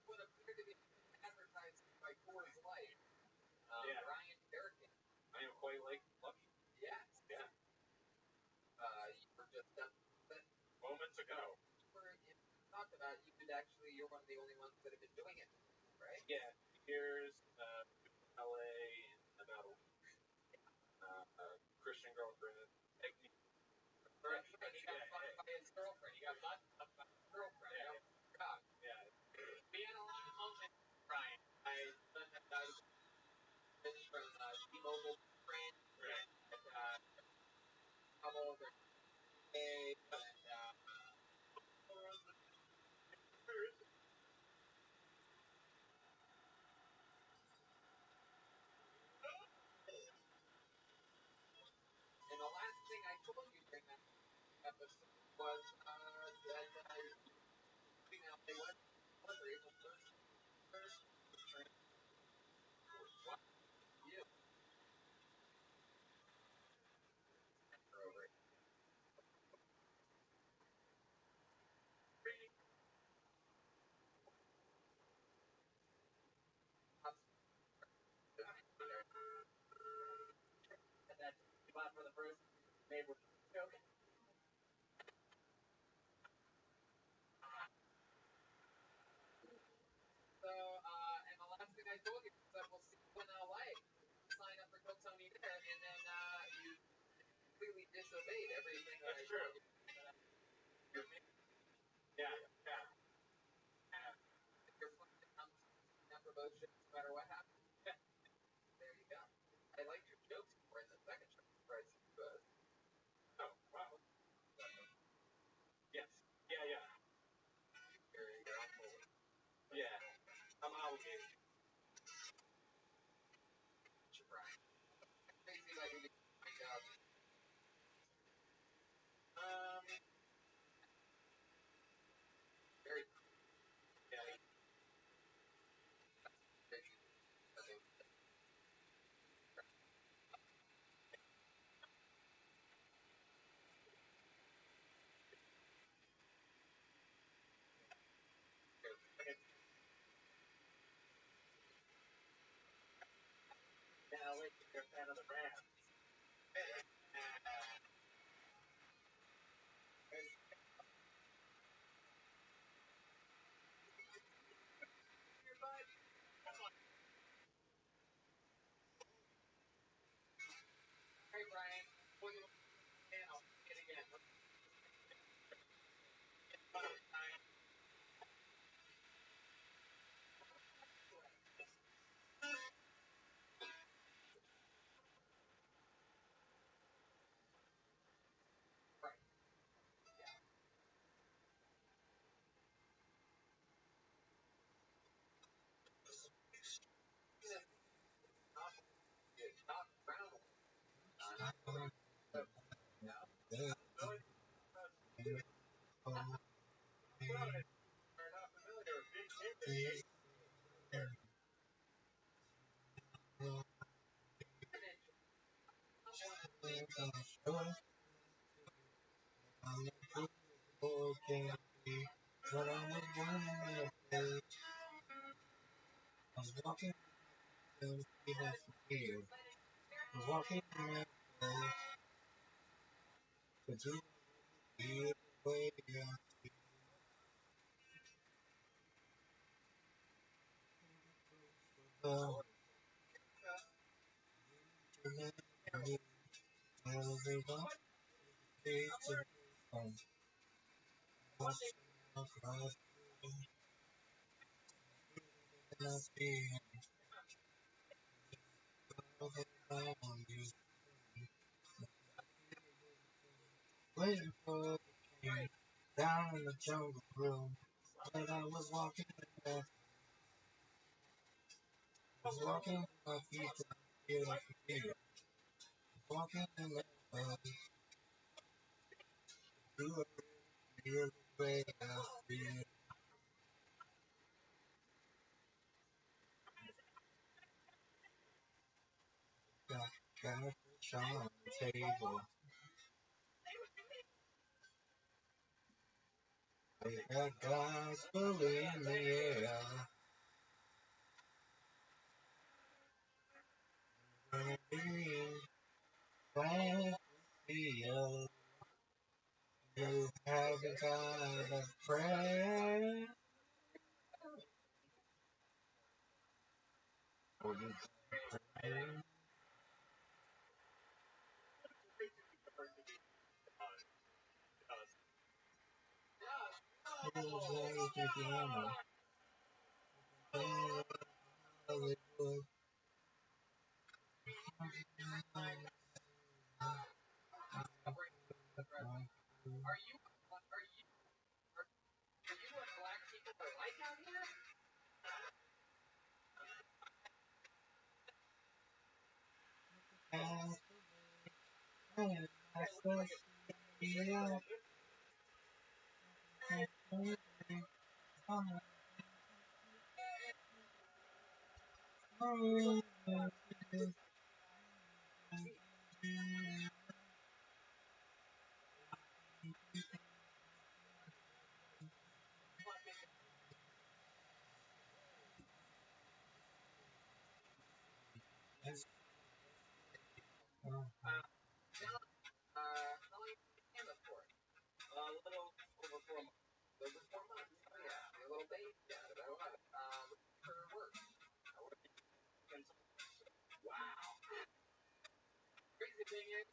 What appeared to be advertised by Coors Light.
Yeah.
Brian Durkin.
I am quite lucky.
Yes.
Yeah.
You were just
moments ago.
You talked about you're one of the only ones that have been doing it, right?
Yeah, years, LA, in about a week. Christian girlfriend.
Right. He got fucked by his girlfriend. He got fucked by his girlfriend.
Yeah.
Oh, God.
Yeah.
We had a lot of moments, Brian. I was from T-Mobile France.
Right.
Trouble. And And the last thing I told you during that episode was that putting out they went April 1st. What? You. Over it. And that spot for the first neighbor joke. So, and the last thing I told you was that we'll see you in LA. Sign up for Kill Tony there, and then you completely disobeyed everything that I told you.
Yeah.
You're flying down for both shows, no matter what happens. Yeah. There you go. I liked your jokes more in the second show.
Oh, wow. Yes. Yeah.
There you go.
Yeah. I'm obligated.
Brian. Crazy that you did my job. Very
Yeah.
crazy.
Waiting for the king down in the jungle room. When I was walking in there, I was walking with my feet down here like a deer. Walking in the through a real way I feel. Got a fish on the table. We got gospel in the air. Glad to feel you haven't got a friend. Or you friend.
What black people are like out here? How long have you been in this for? A little over 4 months. Over 4 months? Oh yeah, you're a little baby. Yeah, I love it. For work. What do you Wow. Crazy thing is,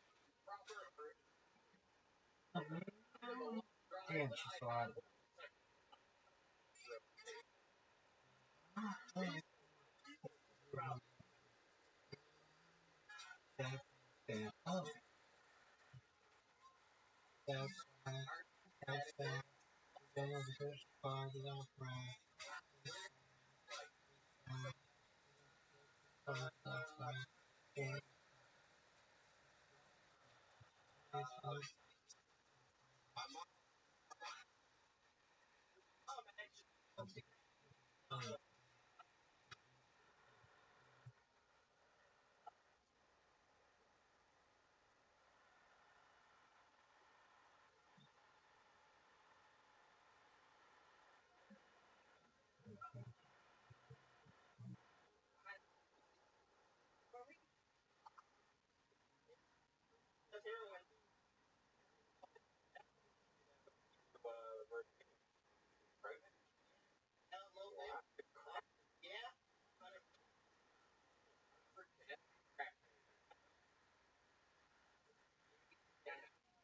Damn, she's so hot. Oh,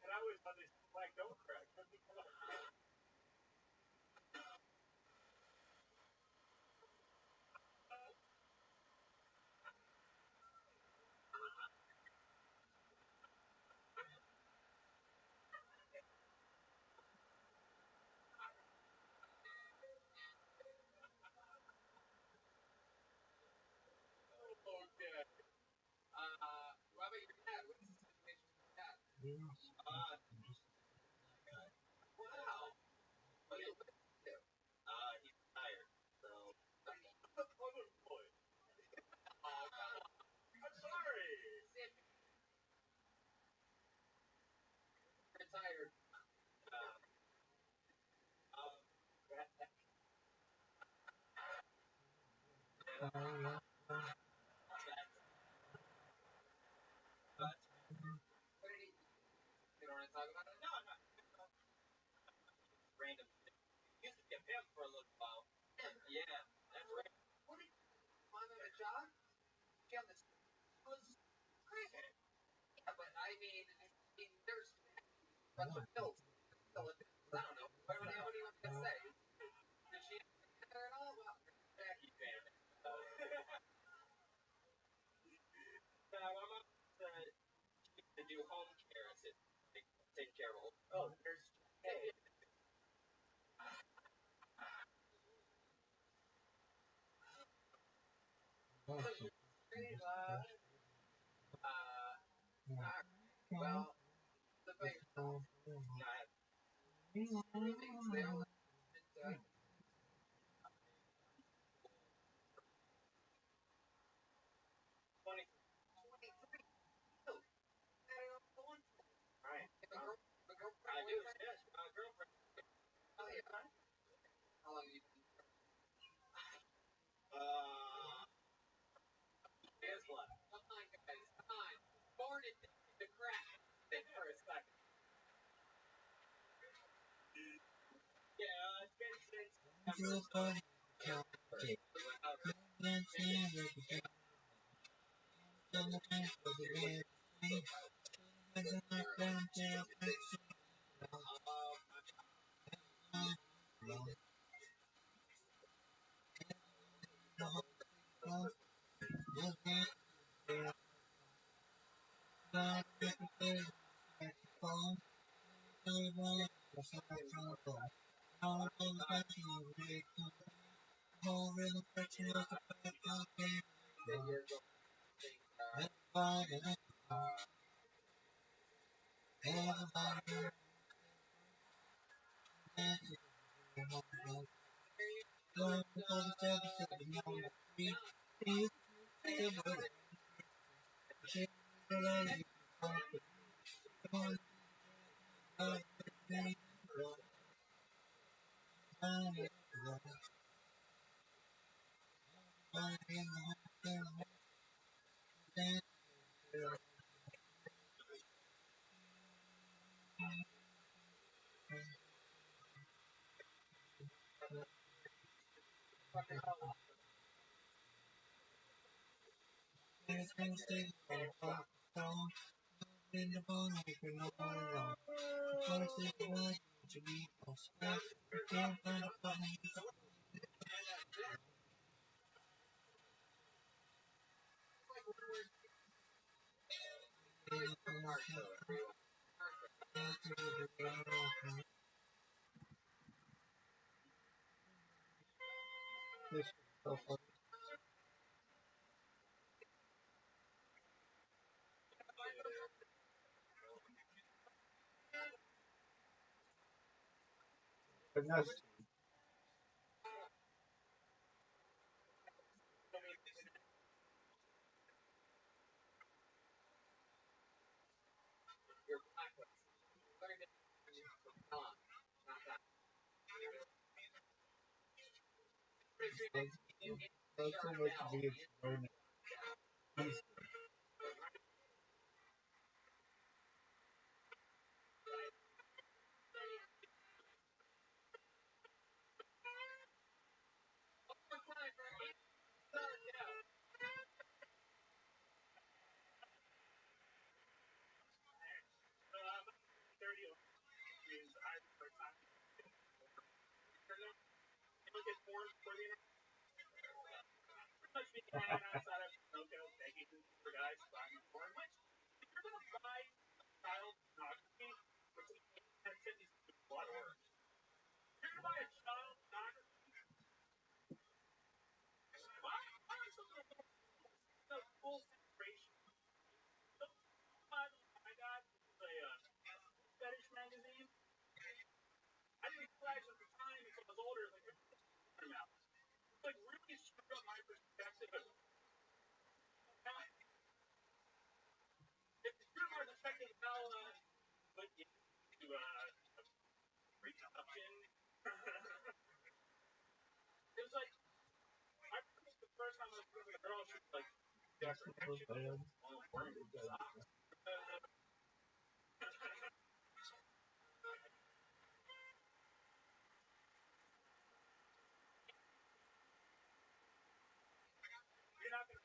And I always thought they black don't crack.
Wow. What do you do?
He's retired. So.
Unemployed.
Oh, come on.
I'm sorry.
Retired. What did he? You don't want to talk about it?
No, random shit. He used to be a pimp for a little while. Yeah, that's right.
What did you find on a job? She on the
Was crazy.
yeah, but I mean, there's a bunch of pills. I don't know. What do you want me to say? Did she there at all? Well,
Jackie fan. My mom said she used to do home care. I said, take care of old. Oh, there's. Hey.
well, the thing. They all and,
23. Right.
the girlfriend.
I do. Yes, my girlfriend.
Oh, yeah. How long have you been?
Guess what?
Come on, guys. Come on. Born into the crack. Think for a second.
Yeah, it's been since.
You're blacklist. Learn to come on. Not that.
Look at porn for the much be hanging outside of Pinocchio begging for guys to buy me porn, which if you're gonna buy child pornography, which is 850 blood work. You're gonna buy a child pornography. Why are some of the full separation? So, my dad was a
You screwed up my perspective of how it screwed my perspective of how what you to reduction. It was like I remember the first time I was with a girl, she was like, "Yeah, protection is all important." You're not gonna.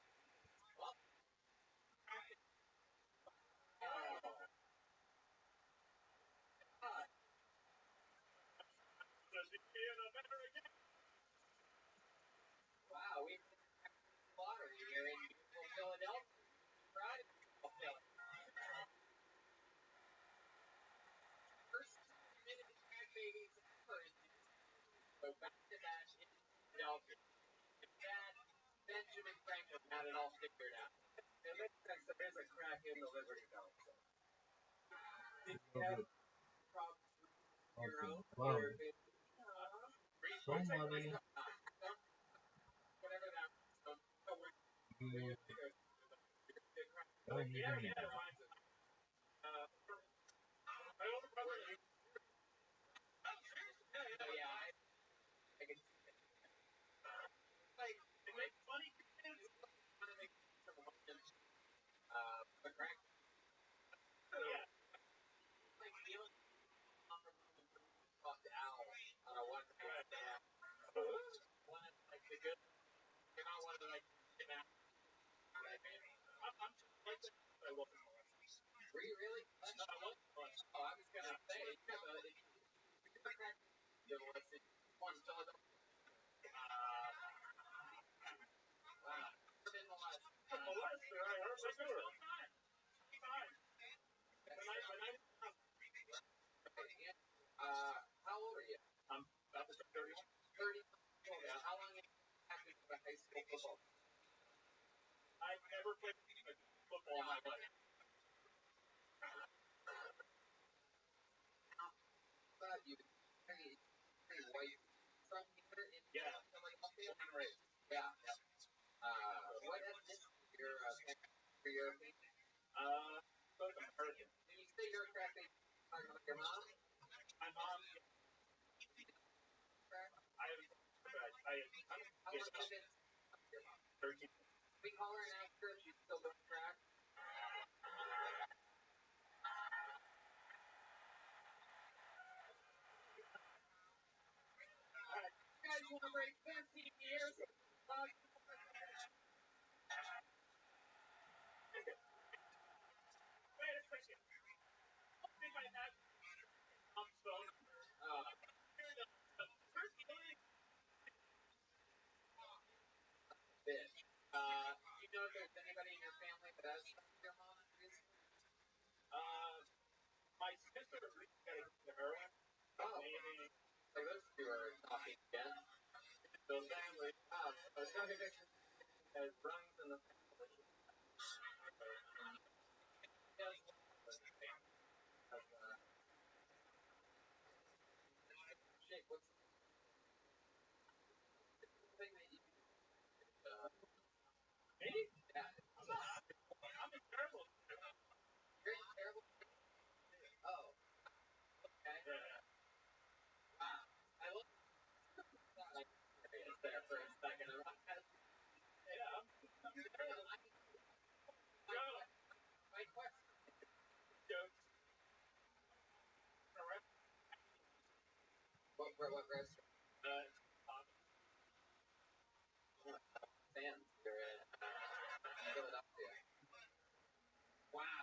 Wow, we lottery here in beautiful Philadelphia. Right? First minute track babies ever. So back to that in Philadelphia. Dad, Benjamin Franklin had it all figured out. It makes sense. There is a crack in the Liberty Bell. Did you have problems with zero?
Wow.
Or
So many.
whatever that was. So we're
Yeah.
My older brother.
yeah, I can like
It makes funny kids.
want to make some emotions. But crack.
Yeah.
Like feeling fucked out on a one one like the good. You're not one of the like get back.
I'm just like that. I wasn't molested.
Were you really?
I wasn't molested.
Oh, I was gonna say you have a crack. You're molested. One still a wow. Been molested.
Molester, I heard my door.
How old are you?
I'm about to start 31.
30. Yeah. How long have you been high school football?
I've never played football in my life.
But you pretty white from here in
Philadelphia. Born and raised.
Yeah. What ethnicity for your opinion?
American.
Did you say you're a crack baby? Talking about your mom?
My mom.
How much of it?
13.
We call her and ask her if she's still doing crack. You guys want to break 15 years?
Wait a second. I think I have mom's phone.
Bitch. Do you know if there's anybody in your family that has your mom recently?
My sister recently got addicted to heroin.
Oh. So those two are talking again.
The family.
So drug addiction has rungs in the family. Shit, what's the thing that you
Me?
yeah.
I'm a terrible.
You're terrible. Oh. Okay. Wow. I love there for a second.
Yeah, I'm terrible.
My question.
Jokes.
What restaurant? Fans here in Philadelphia. Wow.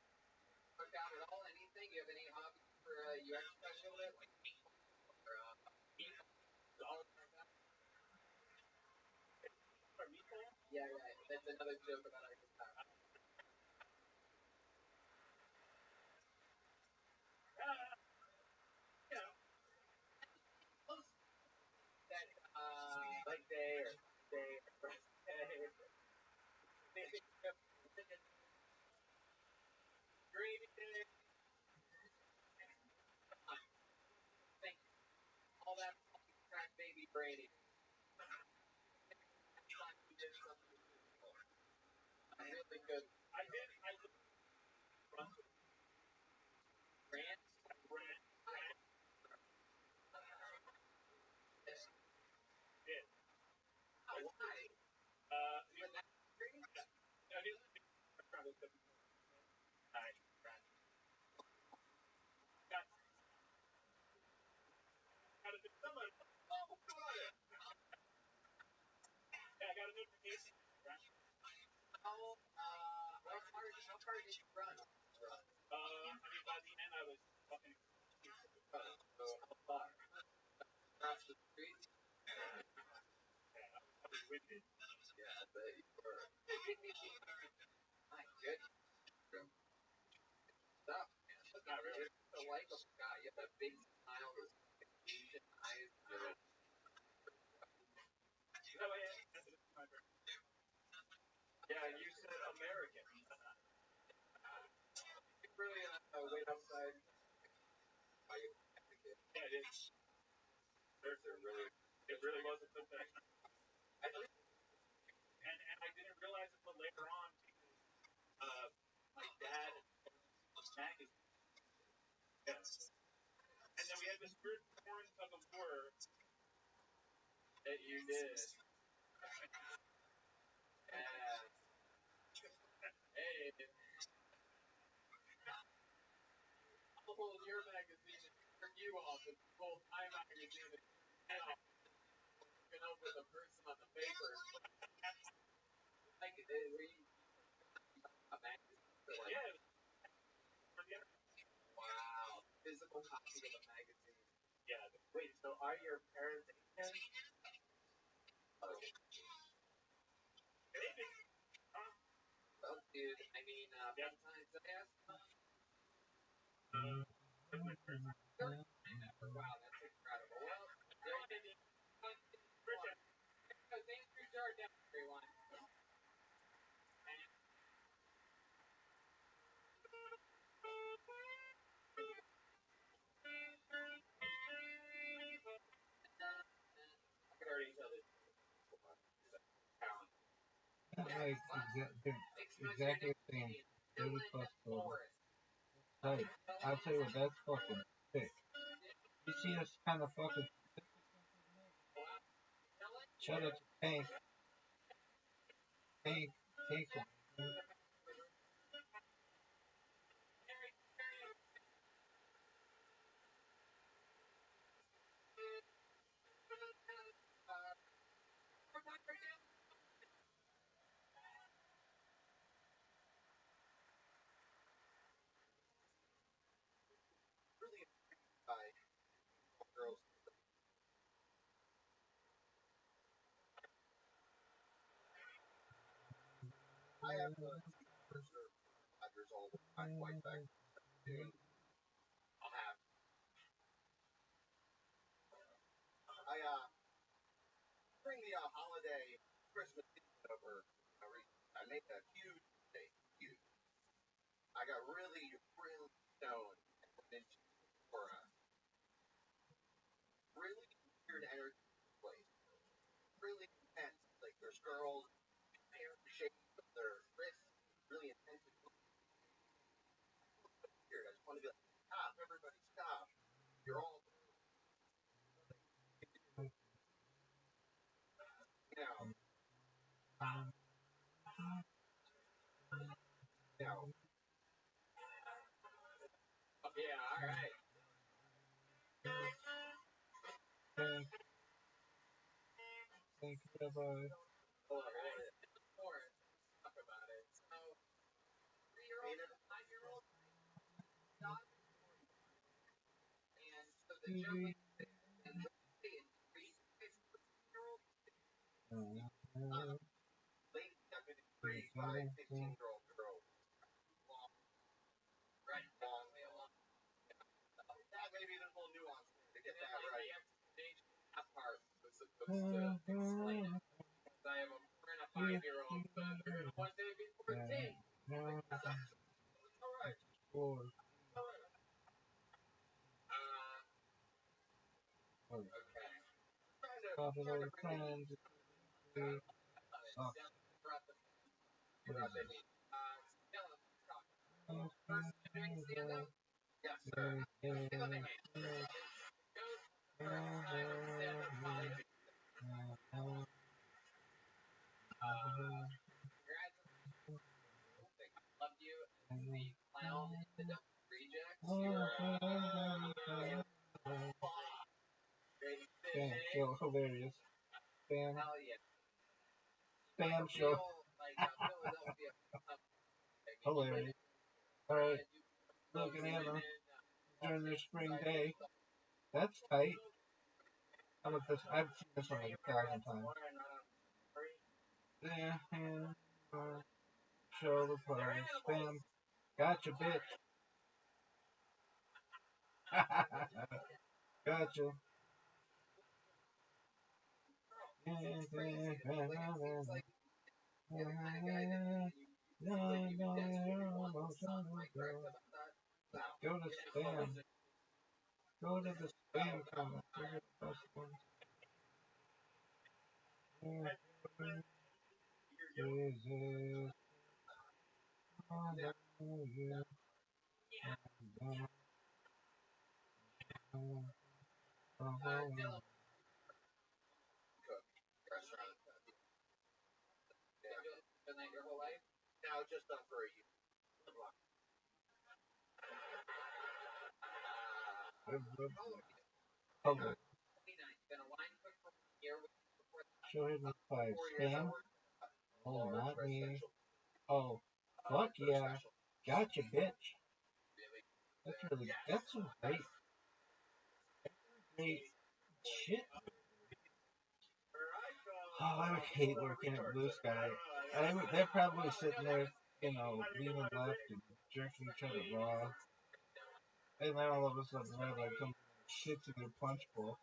Work out at all? Anything? You have any hobbies for you exercise a little bit? Like or all like that? Yeah. That's another joke about our that leg day or rest day. Gravy day. Thank you. All that crack baby Brady. did something really good.
I did Brunswick.
Grant.
Did.
Oh, nice.
You
With that green?
I did travel to nice. Got a new someone.
Oh, good.
Yeah, I got a new case.
How far did you run?
I mean, by the end, I was fucking.
So how far? Across the street?
Yeah, I was winded.
Yeah, I bet you were. My goodness. Stuff, man. Look
Not
at you.
really.
You're a likable guy. You have that big smile, those Asian eyes.
Oh, yeah. Yeah, you said American.
You really wait outside.
Yeah, it is. It really was a good thing. And I didn't realize it until later on because my dad was magazine. Yes. And then we had this weird foreign tug of war
That you did. Yeah. Hey. I'll hold your magazine and turn you off and hold my magazine and turn off. Looking over the person on the paper. Like, were you a magazine? Like,
yeah.
wow. Physical copy of a magazine.
Yeah.
Wait, so are your parents Asian? Oh.
Maybe.
Well, dude, I mean, sometimes I ask wow, that's incredible. Well, thanks for Jordan, everyone. I could already tell this.
Like exactly the same. Really plus total. Hey, I'll tell you what, that's fucking sick. You see us kind of fucking. Shout out to Tank. Tank.
Really by girls. I have the reserve 5 years old. I'm white back. I'll have. During the holiday Christmas season over, I made a huge mistake. Huge. I got really stoned and went into for a really weird energy place. Really intense. Like there's girls, hair shaped with their wrists, really intense. Weird. I just want to be like, stop, everybody, stop. You're all, you know, yeah, all right.
Thank you, bye.
Hold on. More. Talk about it. So, 3-year-old, 5-year-old daughter, and so the joke is, and in 3-year-old, lady, I've been in 15-year-old girl. Long, right, long, that maybe there's a little nuance to get that right. That part was supposed to explain it. I have a 4 and a 5-year-old, so they're gonna one day be 14. All right. Okay. Trying to
sucks. What is this?
Yes, sir. Love you, the clown, the devil rejects.
Spam show, hilarious. Spam,
Hell yeah.
spam show,
Like Philadelphia.
hilarious. Alright, looking at them during their spring day. That's tight. How about this? I've seen this one like 1,000 times. Yeah, and show the party. Spam. Gotcha, bitch. Gotcha. Go to spam. Go to the spam comments. Those are the best ones. Jesus. Hallelujah.
Restaurant. Been that your whole life?
Now just for a year.
Public.
Been a line cook for a year before
Show him the 5. Spam? Oh, not me. Oh, fuck yeah. Gotcha, bitch. That's some great shit. Oh, I would hate working at Blue Sky. They're probably sitting there, leaning left and jerking each other raw. And then all of a sudden, they're like, some shits in their punch bowl.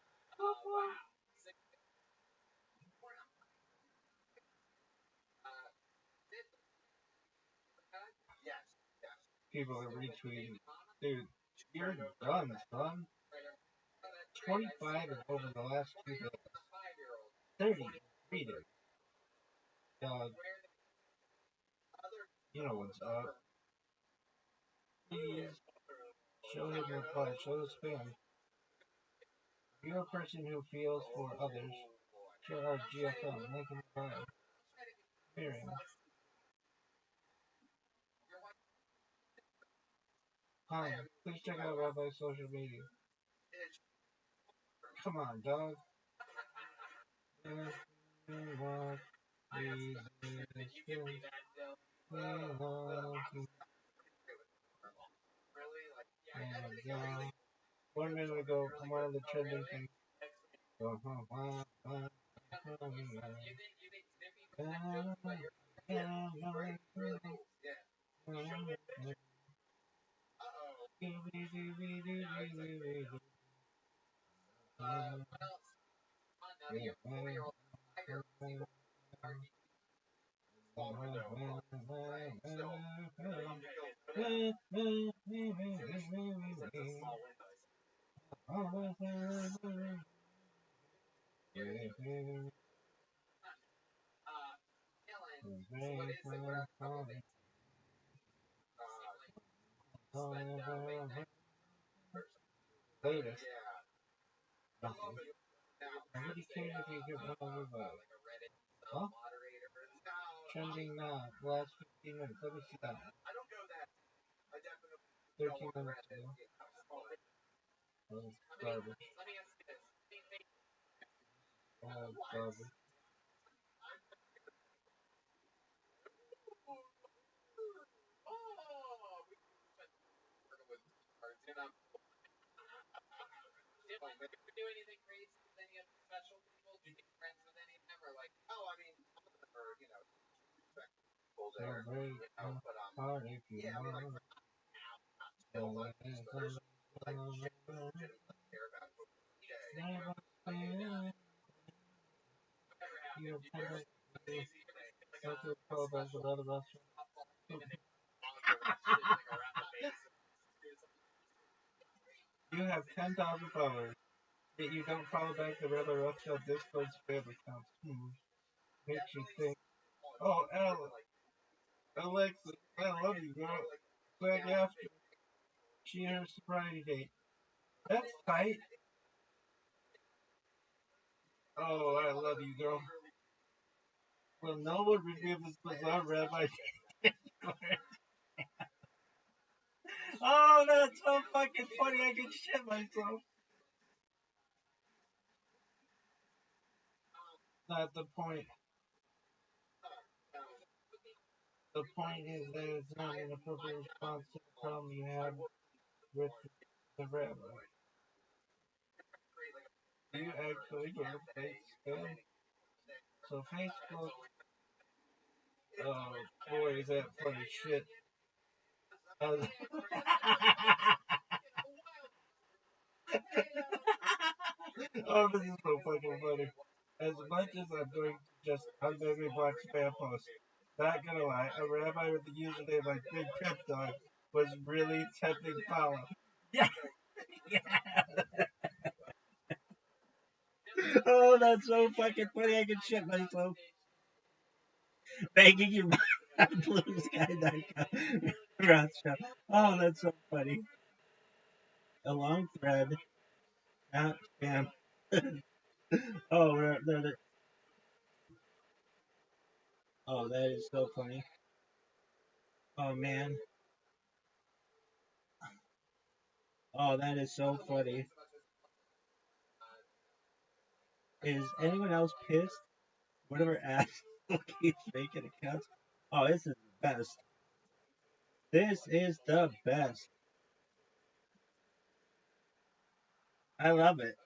People are retweeting. Dude, you're done, son. 25 is over the last 2 days. 33 days. Dog. You know what's up. Please. Show him reply. Show the spam. If you're a person who feels for others, share our GFM. Link in the bio. Miriam. Hi. Please check out Rabbi's social media. Come on, dog. One minute ago, one of the trending things. Latest. Nothing. Nobody cares if you get one over vote. Huh? Trending now. Last 15 minutes. Let me see that. 13 minutes ago. Oh, garbage. Oh, garbage.
Do anything crazy with any of the special people? Do you make friends with any of them? Or like,
Oh, I mean, some of them are, respectful
there.
Celebrate
but hard if you
yeah, I mean, like,
want.
still like this, but there's like shit that legitimately care about it.
You have kind of to call about the Rabbi Rothschild. You have 10,000 followers, yet you don't follow back the Rabbi Rothschild Discord spam accounts. Makes you think Oh, Alexis, I love you, girl. Back after she and her sobriety date. That's tight. Oh, I love you, girl. Well, no one forgives the Rabbi. Oh, that's so fucking funny. I can shit myself. Not the point. The point is that it's not an appropriate response to the problem you have with the rabbi. Do you actually get a face spam? So Facebook, oh boy, is that funny shit. Uh, oh, this is so fucking funny. As much as I'm going to just unbelievably block spam posts, not gonna lie, a rabbi with the username like Big Pep Dog was really tempting follow. Yeah, yeah. Oh, that's so fucking funny. I can shit myself. Begging you on bluesky.com. Rothschild. Oh, that's so funny. A long thread. Not spam. Oh, oh, that is so funny. Oh man. Oh, that is so funny. Is anyone else pissed? Whatever ass keeps making accounts. Oh, this is the best. This is the best. I love it.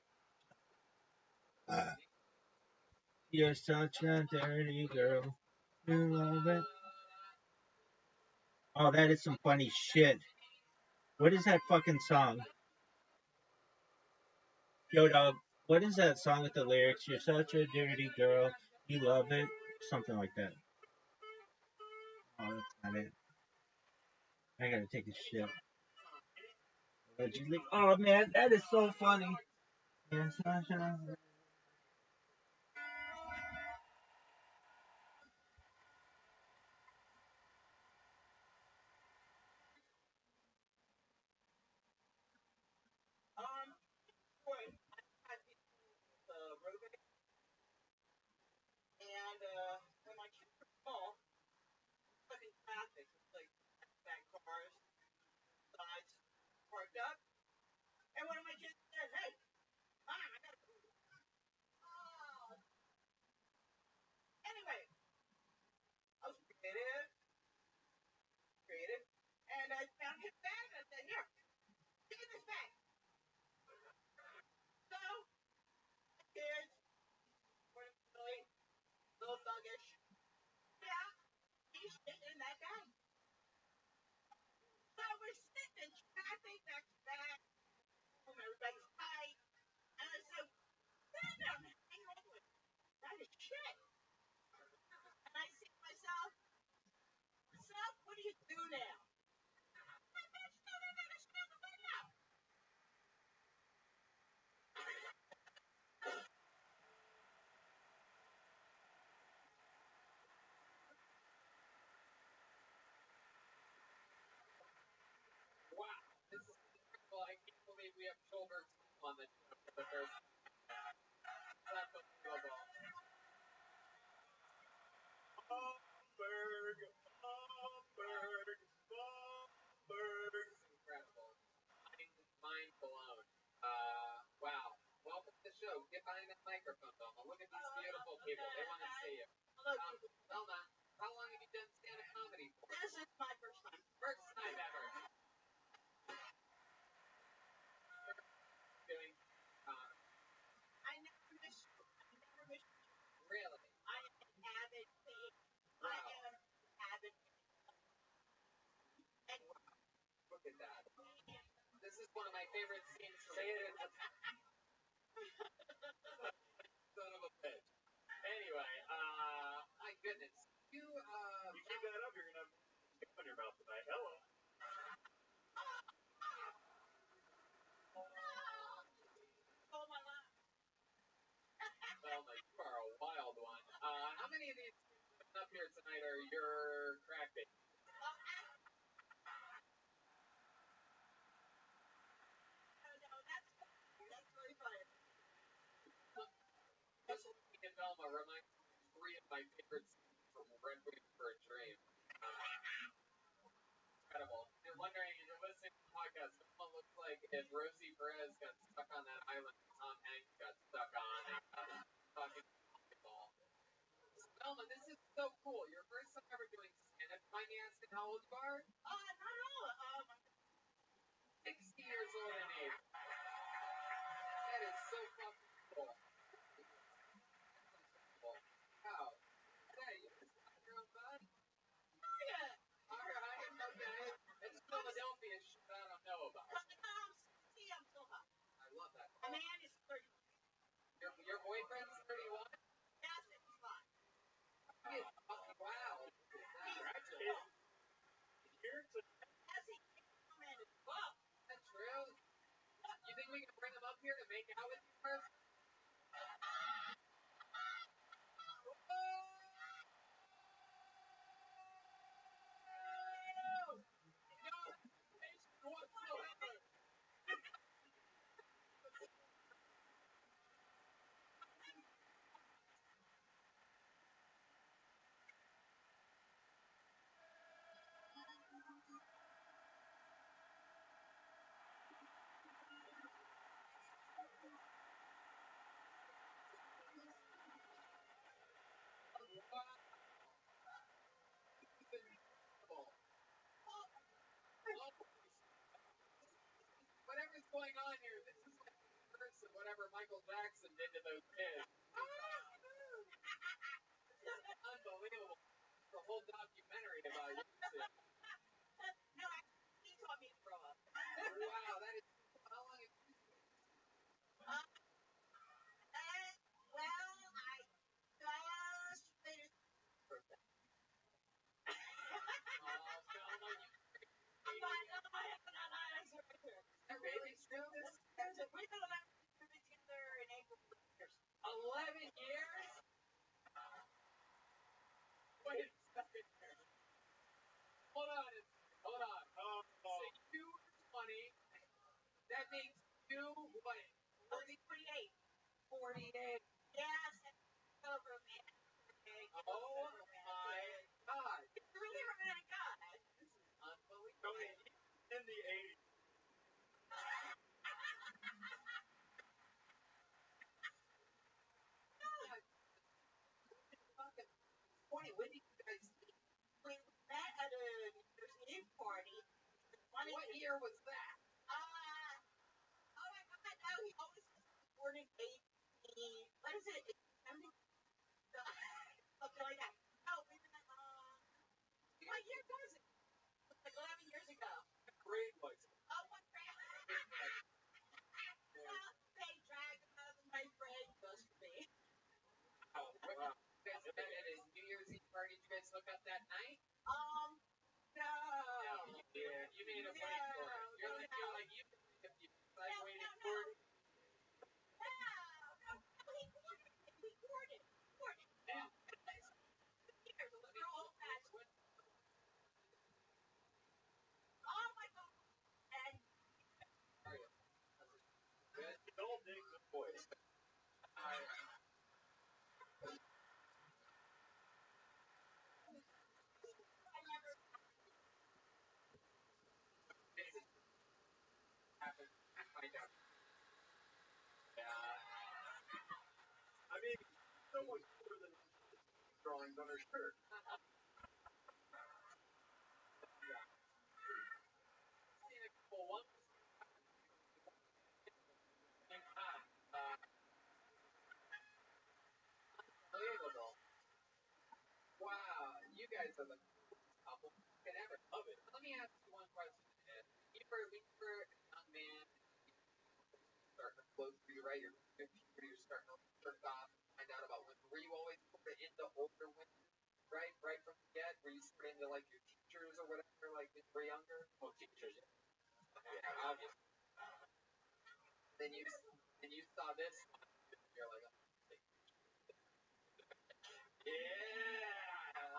You're such a dirty girl. You love it. Oh, that is some funny shit. What is that fucking song? Yo, dog, what is that song with the lyrics? You're such a dirty girl. You love it. Something like that. Oh, that's not it. I gotta take a shit. Allegedly. Oh, man, that is so funny. You're such a...
Boy, I had roommate, and when my kids were small, fucking traffic, it's like back cars, sides, parked up, and one of my kids said, "Hey, mom, I gotta go." Oh. Anyway, I was creative, and I found his bag, and I said, "Here, take this bag." So, kids, were really little thuggish. Yeah, he's sitting in that bag. So we're sitting in traffic back to back, everybody's tight, and I said, "Sit down, hang on with it. That is shit." And I see myself, what do you do now?
Wow, this is incredible. I can't believe we have Schulberg on the show for the first time. That's unbelievable.
Bamberg, Bamberg, Bamberg.
Incredible. Mind blown. Wow. Welcome to the show. Get behind that microphone, Velma. Look at these beautiful people. They want to see you. Velma, how long have you done stand-up comedy for?
This is my first time.
First time ever. Doing
I never miss.
really.
I am an avid fan. I am an avid fan.
Look at that. This is one of my favorite scenes from son of a bitch. Anyway, my goodness. You
keep that up, you're gonna have tape on your mouth tonight. Hello.
Oh my life.
Velma, you are a wild one. How many of these up here tonight are your crack babies.
That's really funny.
Just looking at Velma reminds me of 3 of my favorite scenes from Requiem for a Dream. Incredible. If you're wondering, if you're listening to the podcast, Velma looks like if Rosie Perez got stuck on that island that Tom Hanks got stuck on talking volleyball. So, Velma, this is so cool. Your first time ever doing stand-up. Mind me asking how old you are?
Not at all.
60 years old in April. That is so fucking cool. Wow. Hey, you just got your own bud?
Yeah.
Alright, okay. It's Philadelphia shit I don't know about.
See, I'm still hot.
I love that.
A man is 30.
Your boyfriend's 31?
Yes, it's fine.
Wow.
Congratulations. Here to
Yes, he came in as well.
Is that true? You think we can bring him up here to make out with you first? Whatever's going on here, this is like the curse of whatever Michael Jackson did to those kids. Unbelievable. It's a whole documentary about you.
No, he taught me to grow up.
Wow, that is. How long have you
Well, I just finished birthday. We've been 11 years together in April.
11 years? Wait a second here. Hold on. So you were 20. That makes you what?
48.
48.
Yes, so romantic.
Oh my God.
It's a really romantic guy.
This is unbelievable.
in the 80s.
Fucking 20. When did you guys meet?
We met at a New Year's Eve party.
What year was that?
Oh my God, no, he always was born in 18. What is it? 70? Something like that. No, we met, what year was it? It was like 11 years ago.
Great was it?
Oh, what grade? Well, they dragged my friend just for me.
Oh, wow. You guys met at a New Year's Eve party. Did you guys hook up that night?
No.
You made a wait for it. You're like you. I waited for it.
No, he courted.
Yeah.
Years, a little old-fashioned. Oh my God. And
Good.
Don't dig the voice.
I never.
Happened. Find out.
I mean, so much more than drawings on her shirt.
Seen a couple ones. Unbelievable. Wow, you guys are the coolest couple I could ever.
Love it.
Let me ask you one question. You were a young man, starting to flow through you, right? You're starting to jerk off, find out about women. Were you always sort of into older women, right? Right from the get? Were you sort of into like your teachers or whatever, like when you were younger?
Well, teachers, yeah.
Yeah, obviously. Then you saw this one, and you're like, oh,
Yeah, I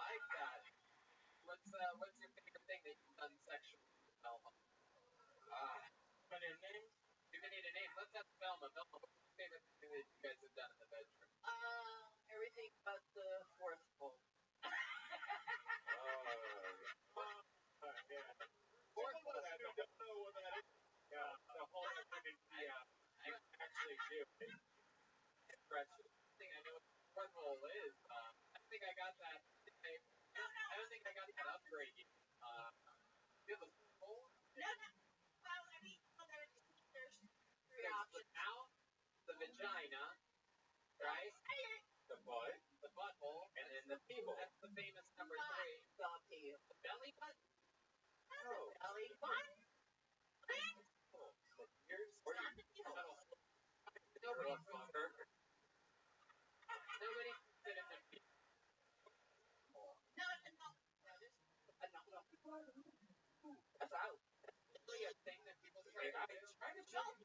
what's your favorite thing that you've done sexually with Velma?
My name?
You're gonna need a name. Let's have Velma. Velma, what's your favorite thing that you guys have done in the bedroom?
Everything but the fourth hole.
Yeah. Fourth one, I don't know what that is. Yeah, the whole thing, you actually do.
Interesting. I think I know what the fourth hole is. I don't think I got that. I don't think I got that upgrade yet. You have a fourth hole?
No. Well, I mean, there's three
There's the
options.
mouth, the vagina, right?
The butt,
The butthole,
and then the people.
That's the famous number 3.
The pee.
The belly button.
Oh.
Belly button.
Here's
Or you nobody puts it in the feet.
No.
That's out.
It's really a thing that people try to do.
trying to tell you.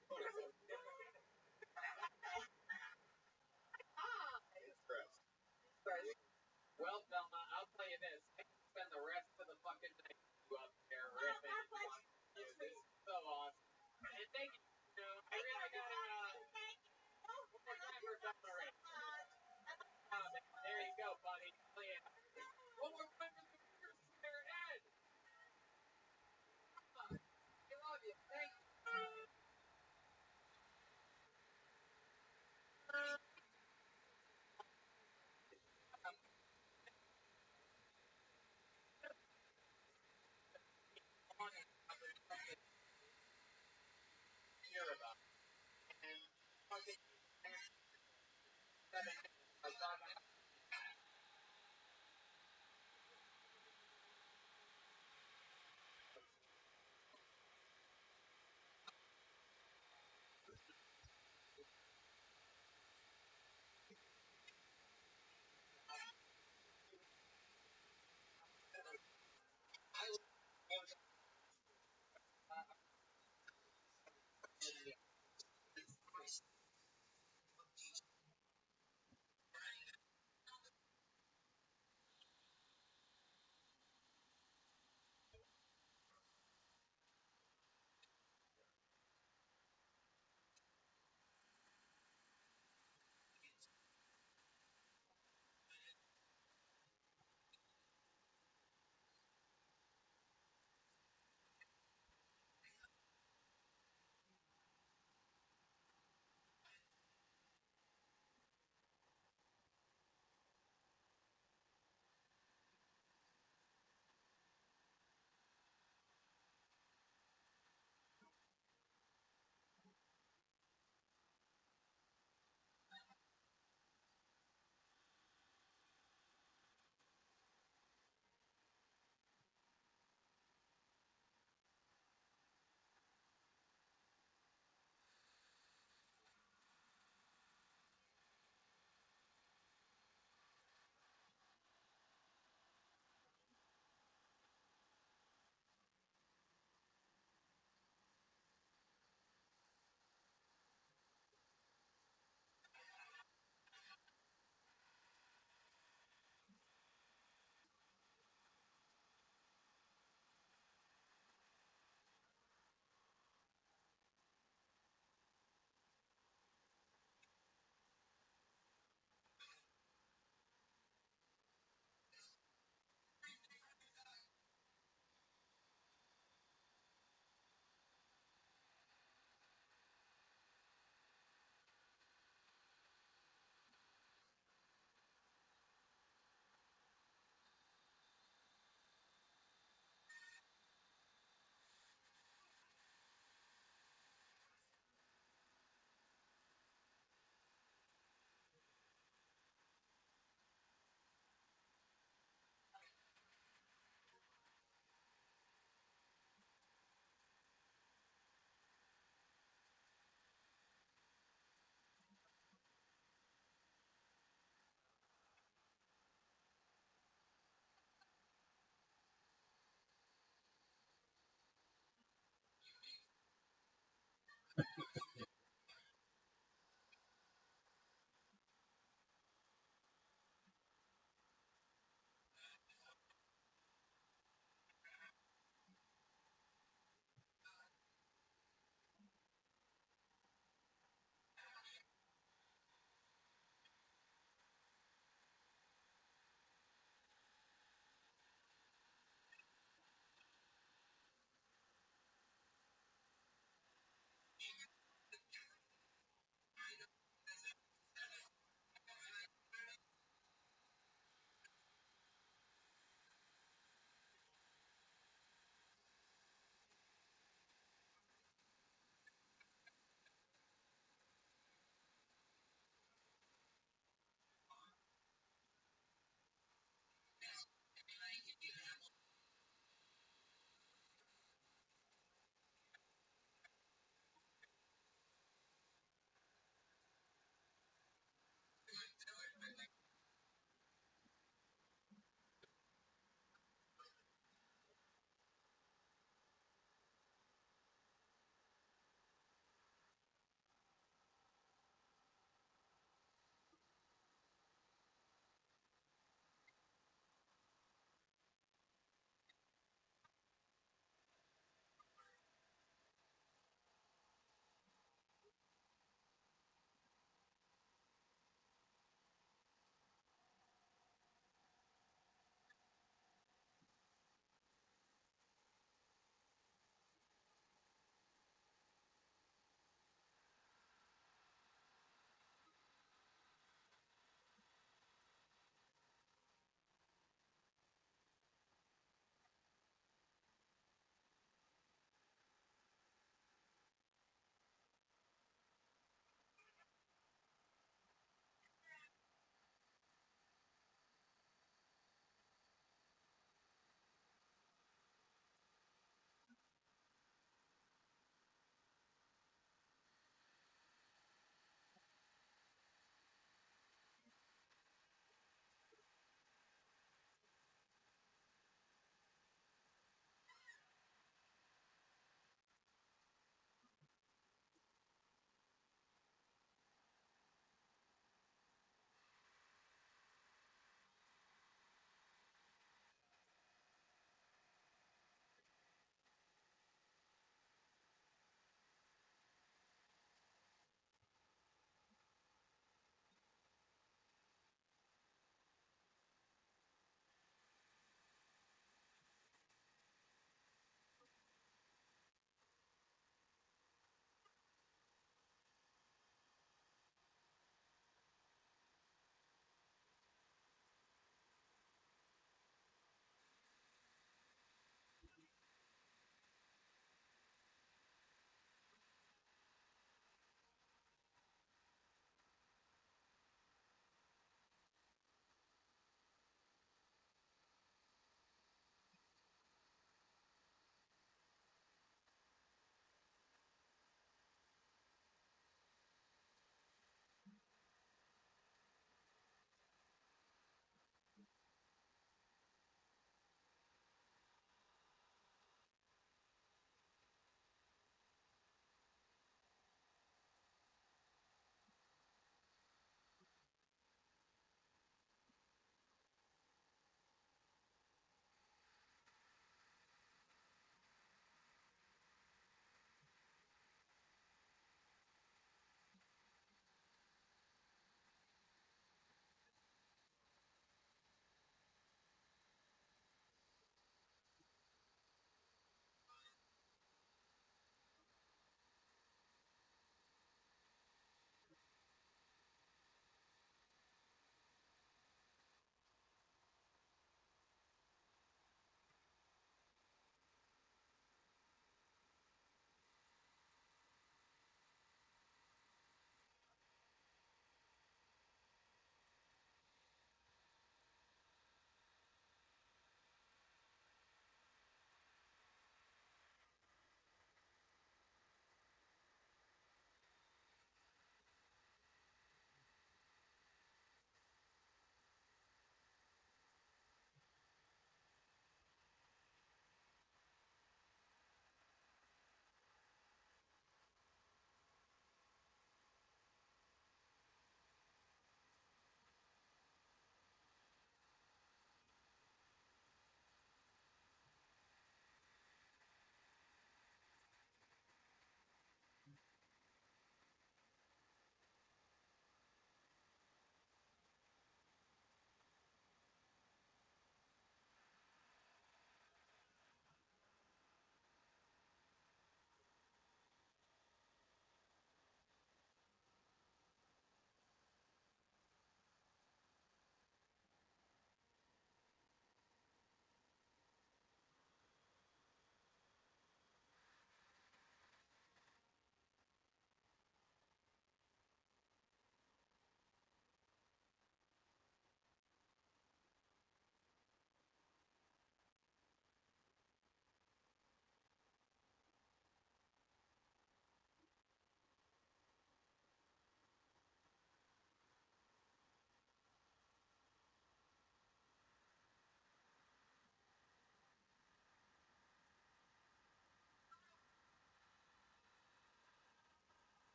Well, Velma, I'll tell you this. I can spend the rest of the fucking night with you up there ripping. This is so awesome. And thank you. I really gotta, one more time for Velma Ray. There you go, buddy. Oh, yeah. One more time for the Pierce Slayer Ed. I love you. Thank you. Hear about. And fucking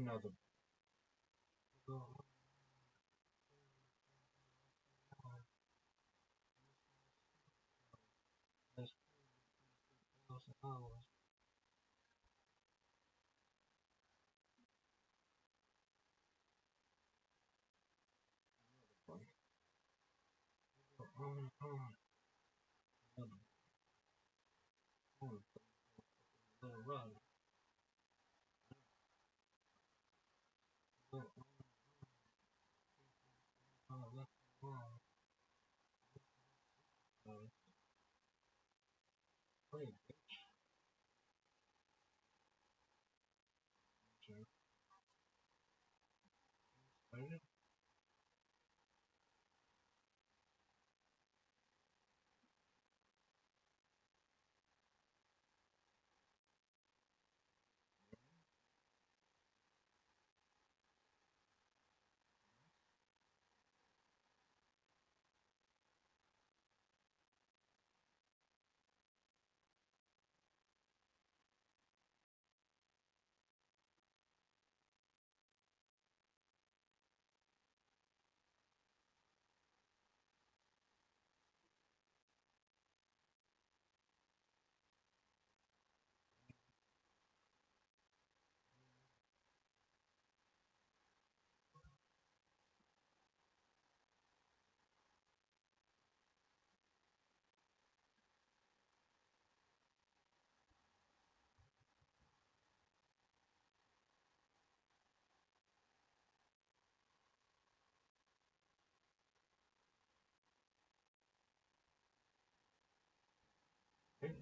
another.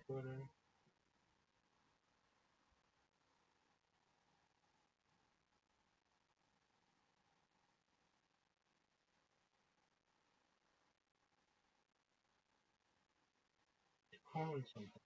Twitter. Calling something.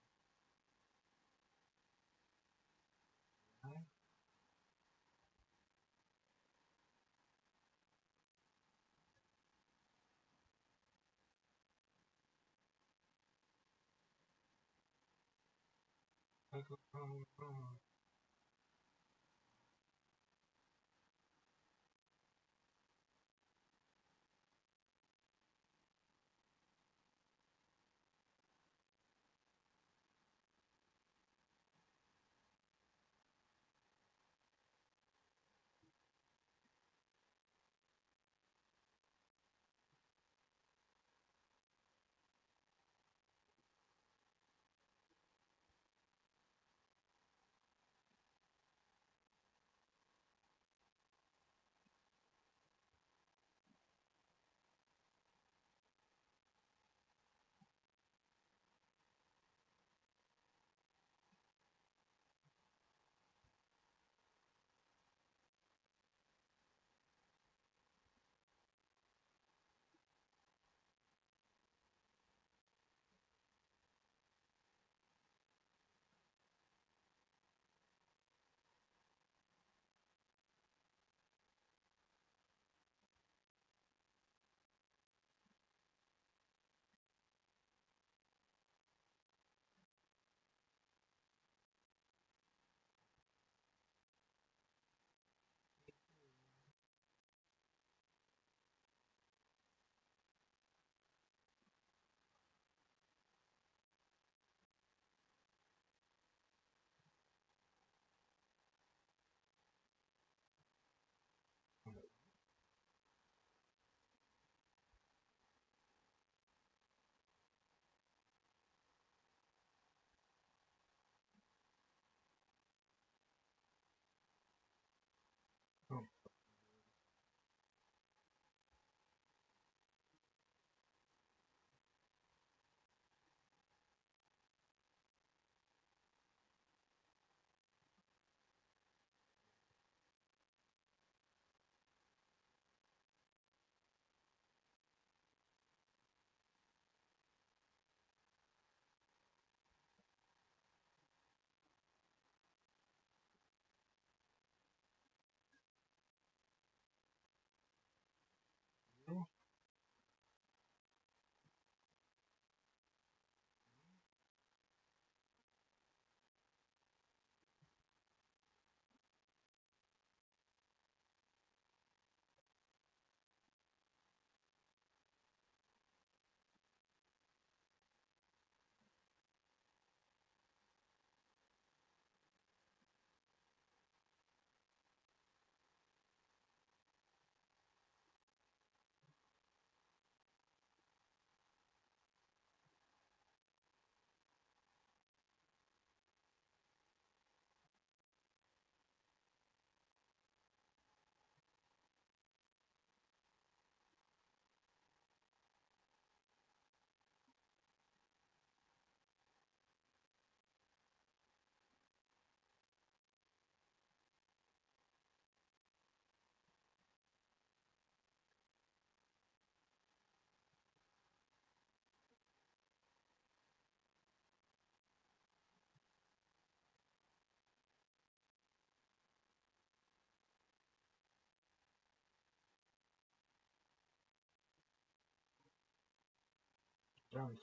Sounds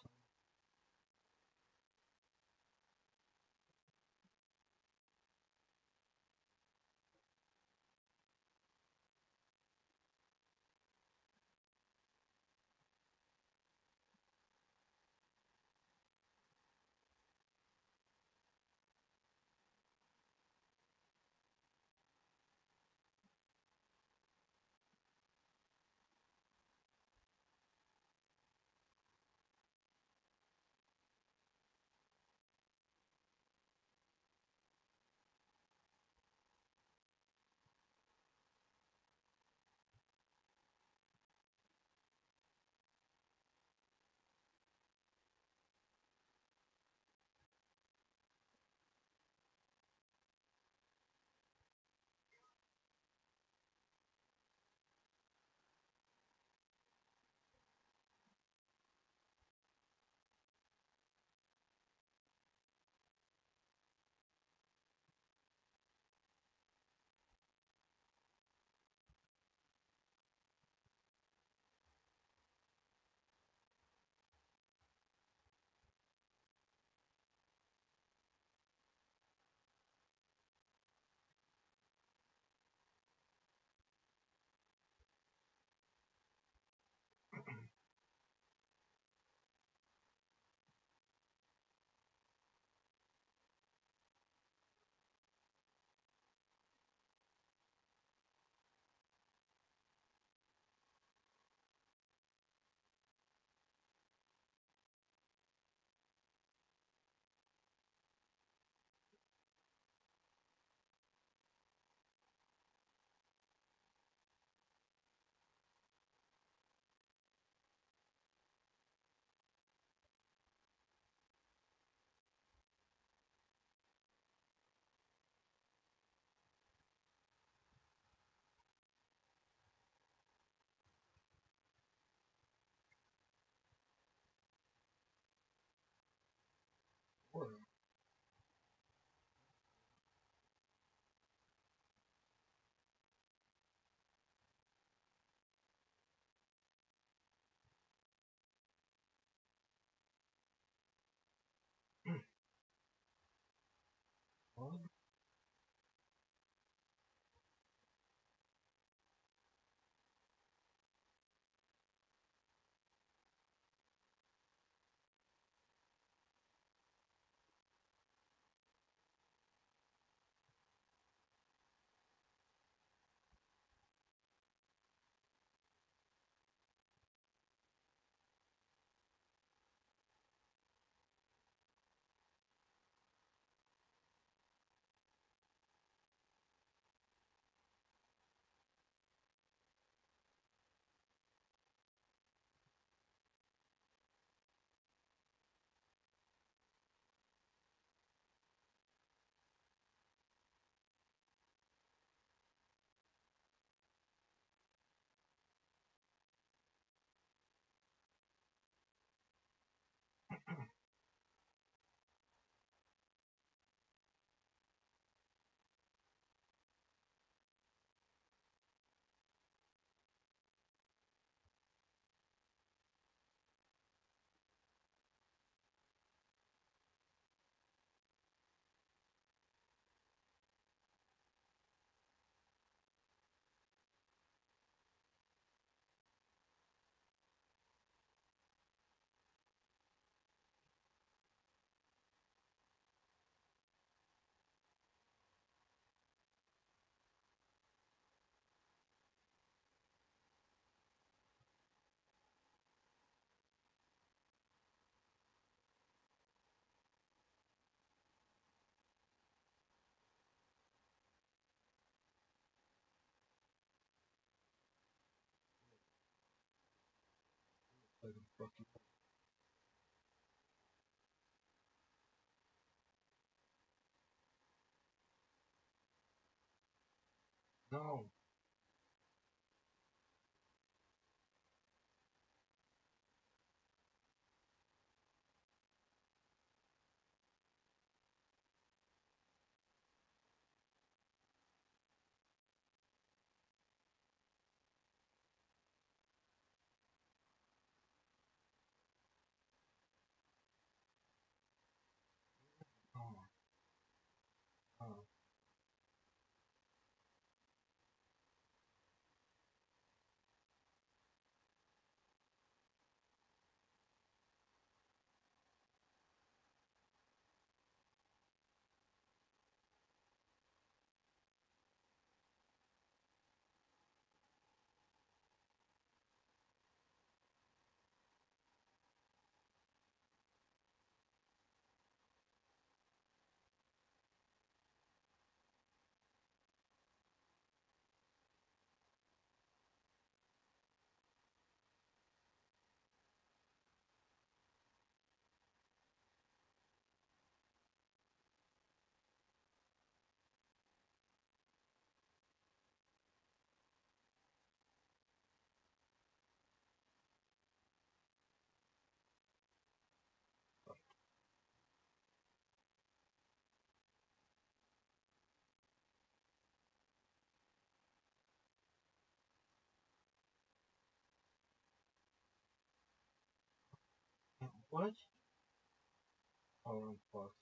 horrible. Well, like a fucking no. What? Oh, I'm fucked.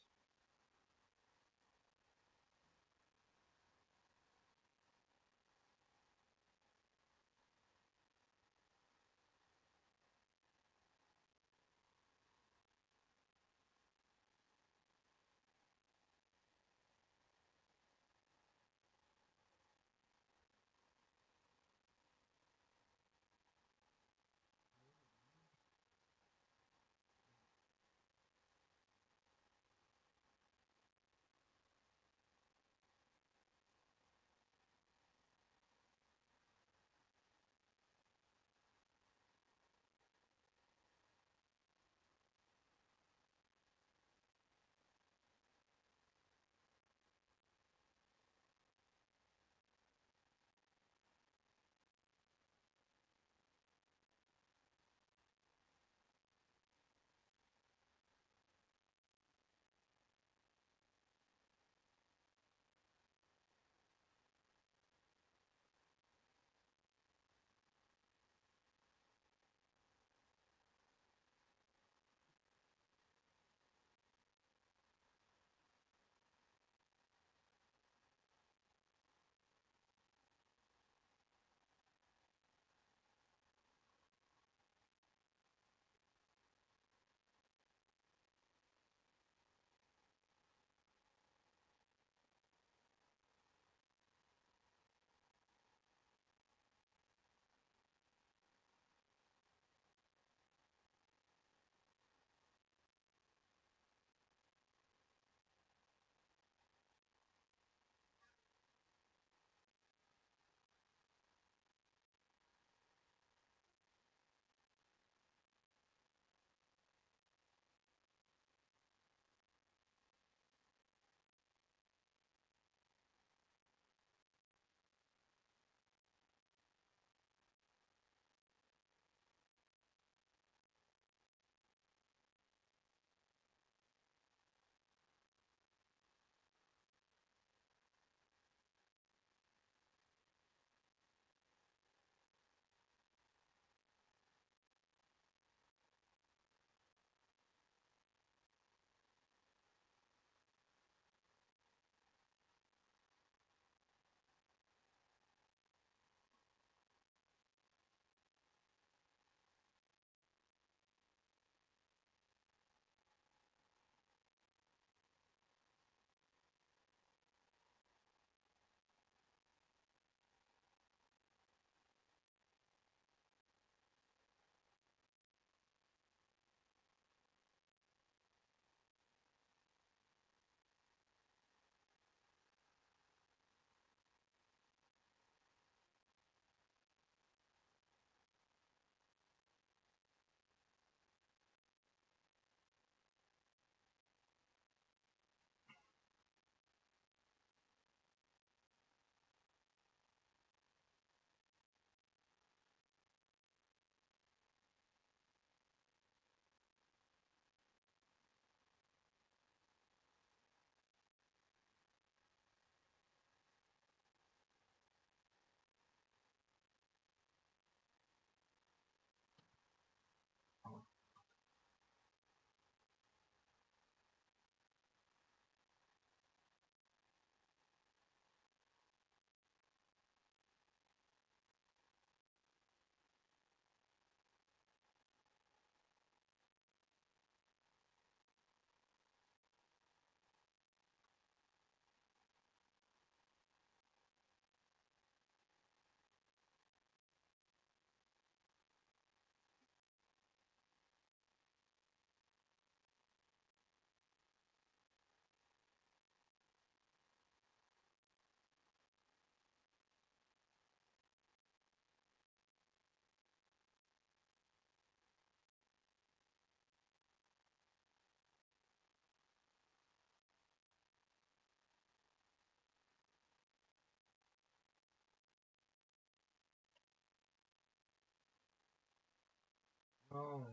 No.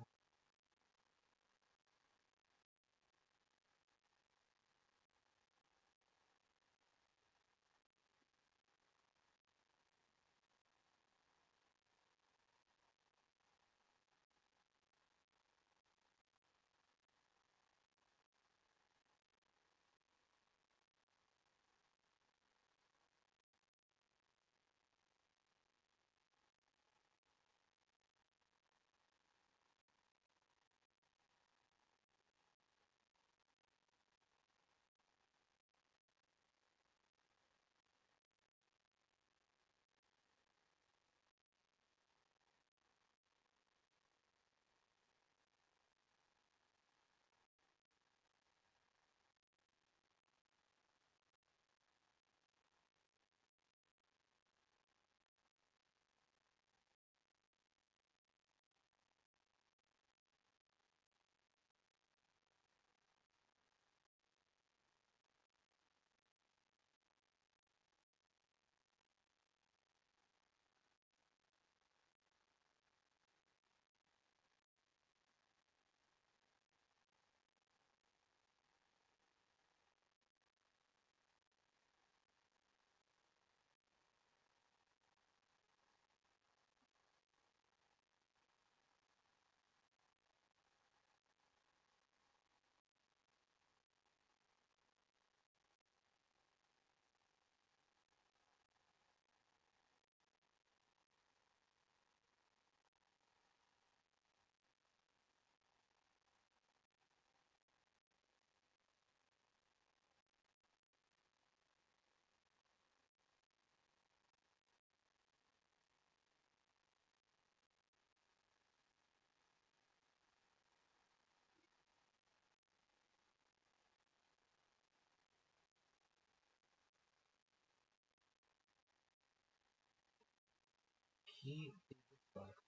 He is a fuck.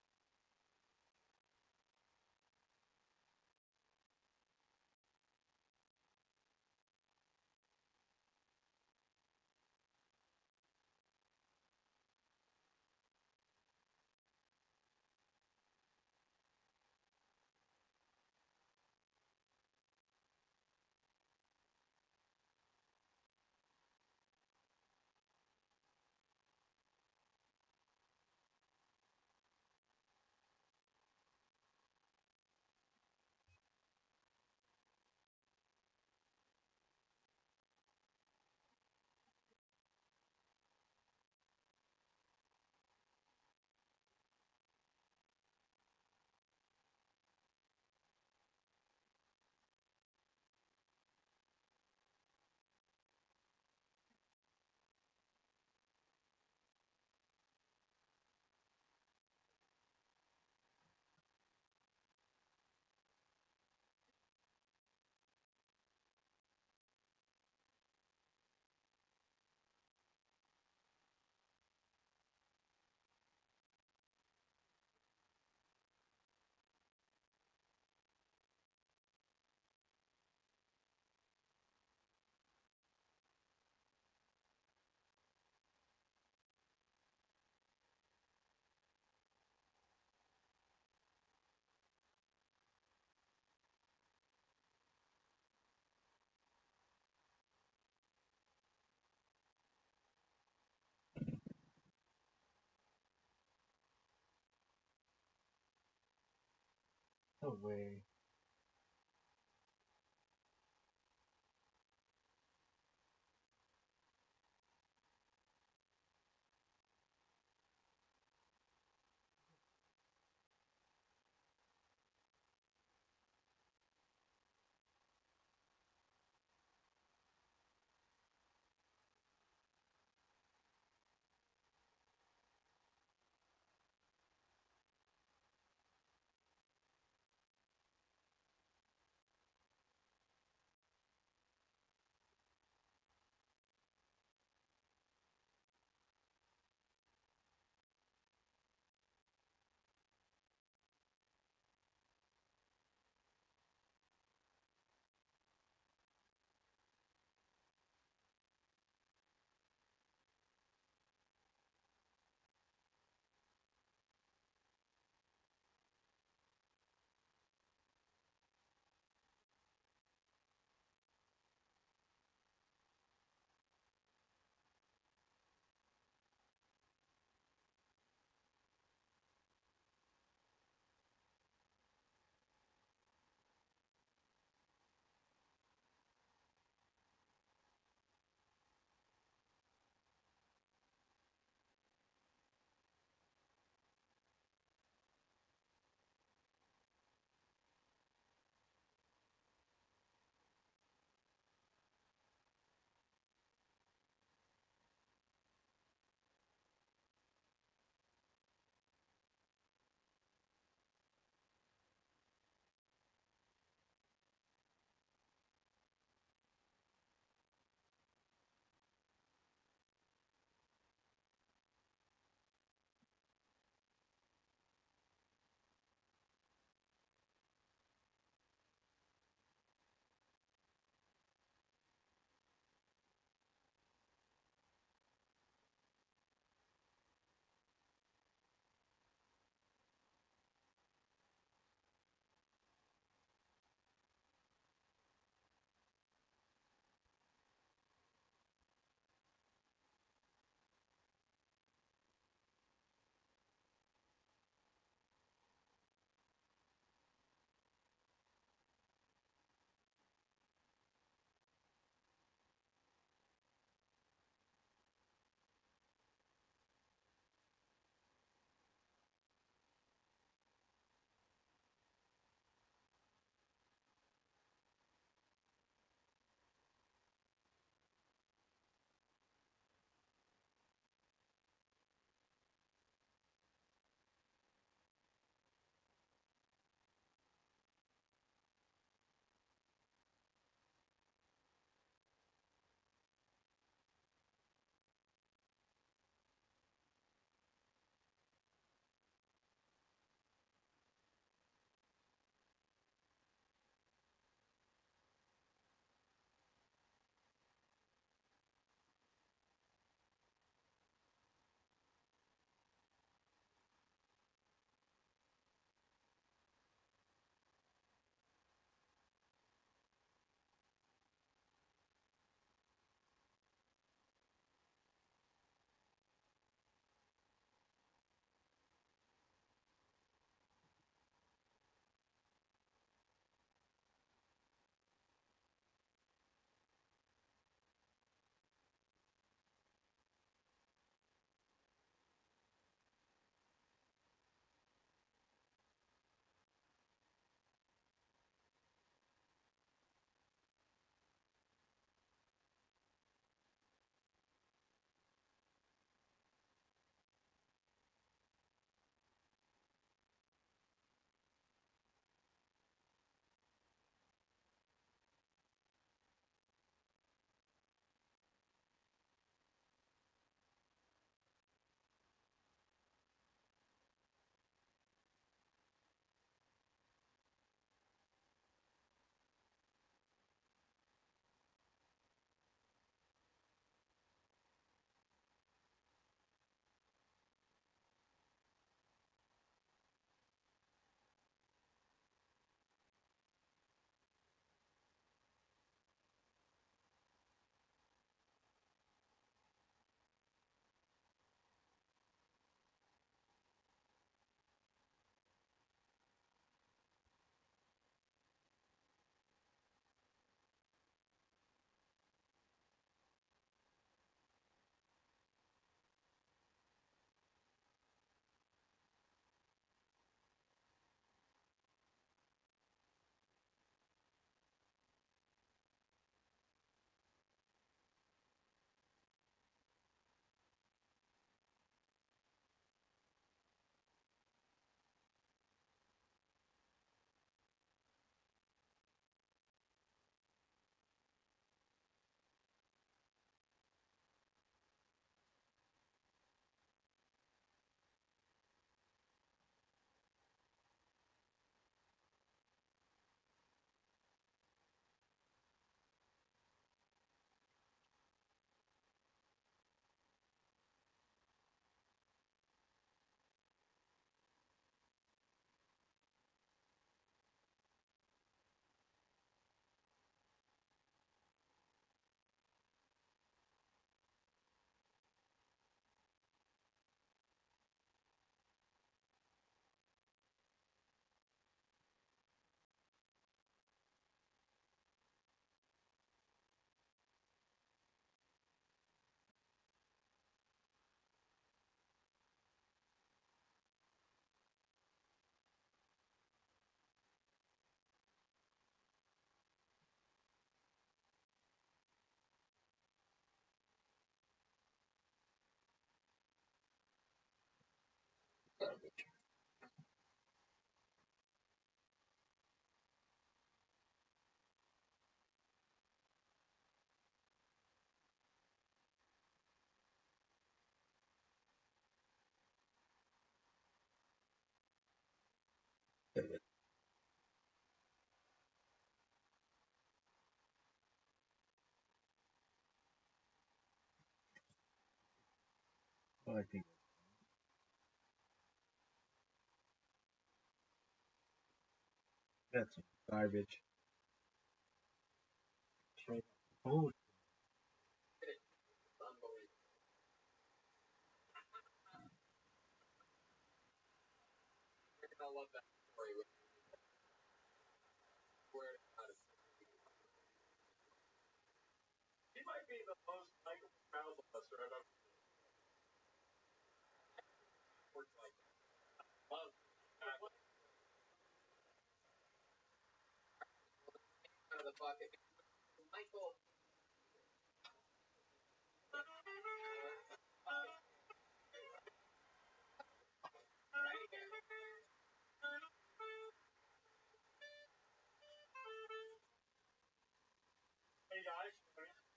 No way. all I think. That's some garbage. Oh,
It's unbelievable. You're gonna love that story with where
He might be the most likable travel buster I've ever
works like love out of the bucket. Michael.
Hey guys,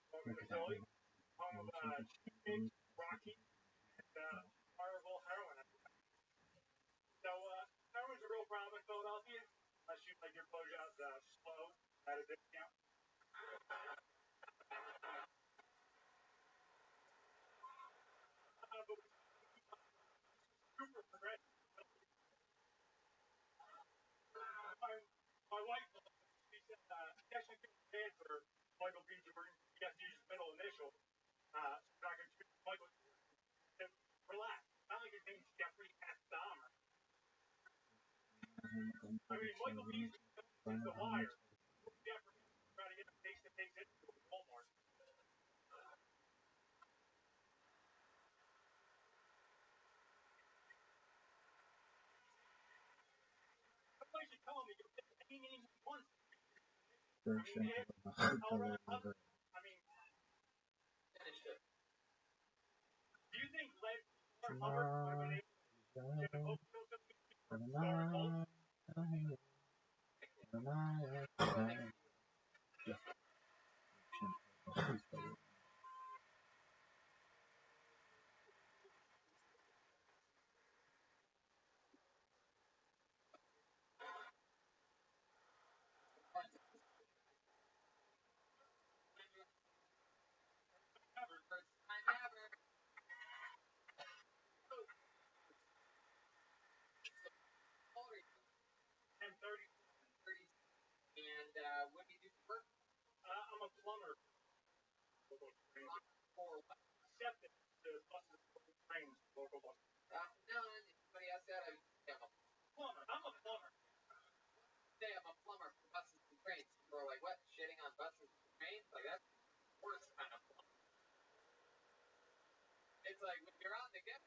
welcome
look
to
at that.
Philly, home of Big, Rocky, and horrible heroin. So, heroin's a real problem in Philadelphia, unless you like your blowjobs slow at a discount. But we super progressive. My wife, she said, she actually feels bad for Michael B. Jordan. He has to use his middle initial, so I can choose Michael Jordan. And relax. Not like his name's Jeffrey S. Dahmer. I mean, Michael B's since The Wire. Jeffrey trying to get a face-to-face interview with Walmart. Somebody should tell him he can pick any name he wants. I mean,
Finish it.
do you think Led Hubbard eliminated Jim Oakville started Colts?
First time ever.
10:30.
30. And what do you do for work?
I'm a plumber.
For what?
Septic to buses and trains, local buses.
No, anybody else that? I'm a
Plumber. I'm a plumber.
say I'm a plumber for buses and trains. People are like, what? Shitting on buses and trains? Like, that's the worst kind of plumber. It's like, when you're on the get.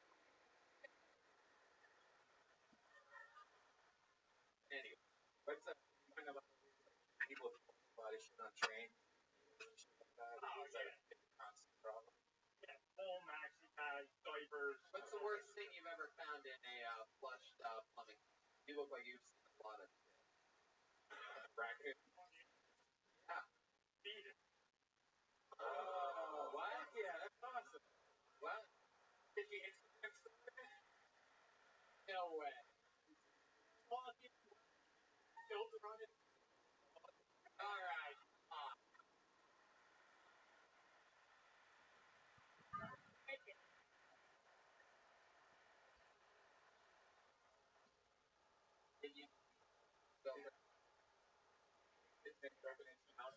Anyway, what's up? People a lot of shit on trains.
Oh, yeah.
Constant problem.
Yeah, full maxi bags, diapers.
What's the worst thing you've ever found in a flushed plumbing? You look like you've seen a lot of raccoon. Yeah.
Feed it.
Oh, what? Yeah, that's awesome. What? Did you Instagram story? No way.
Quality filter on it.
All right. Did you filter? It's been broken into house.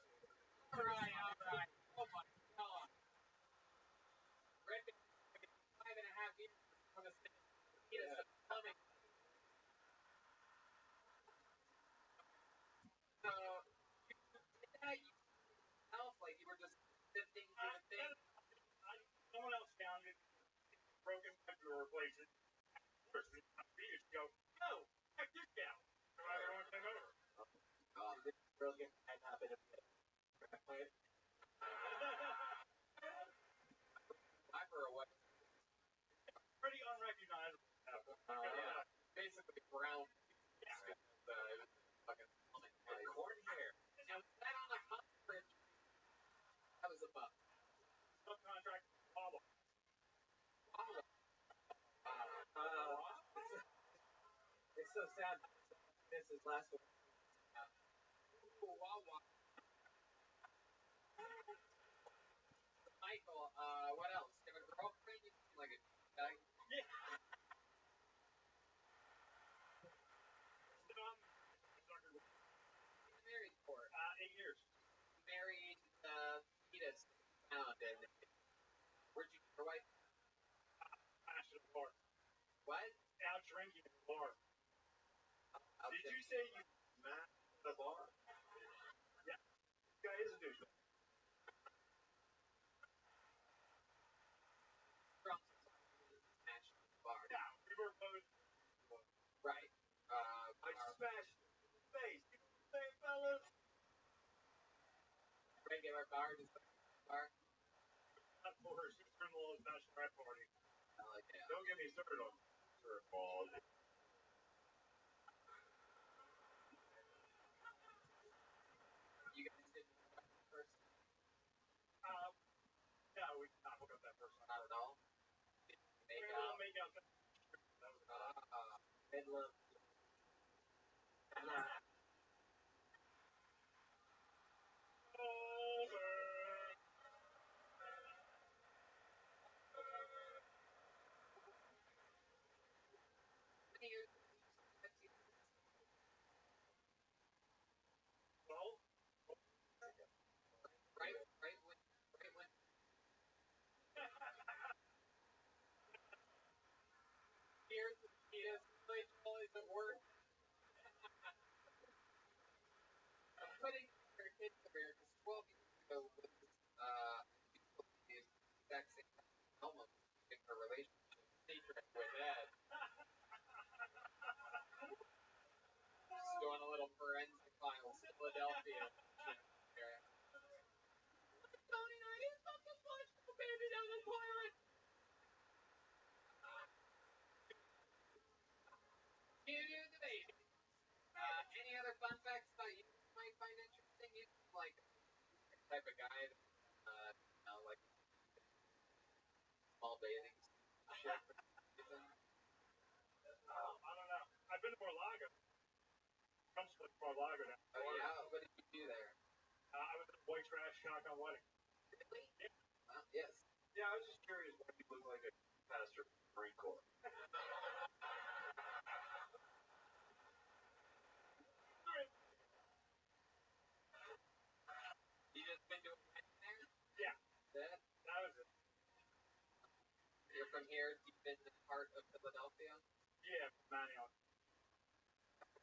All right. Oh my God. Red 5.5 years on the same coming. So you else like you were just sifting through the thing.
Someone else found it. Broken pipe to replace it. First thing you just go, no, check this out. So everyone came over.
This brilliant time happened. I for a what?
Pretty unrecognizable.
Yeah. Basically brown.
Yeah.
It was fucking like corn hair. Now was that on a conference? That was above.
Subcontract Wawa.
It's so sad. This is last one. Wawa. Michael, what else? You have a girlfriend? You seem like a guy.
say you smashed the bar? Yeah. This guy is a douchebag.
Drunk smash bar.
Yeah, we were both.
Right.
I smashed his face. You know what I'm saying, fellas?
Regular bar, just bar.
Of course, sister-in-law's bachelorette party.
I like that.
Don't get me started on sister-in-law.
You guys didn't first,
No, we did not hook up that first time.
not at all.
We
Make
were able
out.
to make out. That was
Midland. Many years.
Well,
Right when. Here's the is always at work. I'm putting her kids career because 12 years ago was these exact same almost in her relationship secret with Ed. Just doing a little forensic files, Philadelphia. Tony, I didn't fucking flush the baby down the toilet. You do the baby. Any other fun facts about you might find interesting? You like the type of guy that, like small bathing shit.
I don't know. I've been to Mar-a-Lago. Comes from Mar-a-Lago now.
Oh yeah, what did you do there?
I was at a white trash shotgun wedding.
Really? Yes.
Yeah, I was just curious why you look like a pastor from the Marine Corps.
You just been to a wedding there?
Yeah.
That?
That was it.
You're from here, deep in the heart of Philadelphia?
Yeah, from Manioc.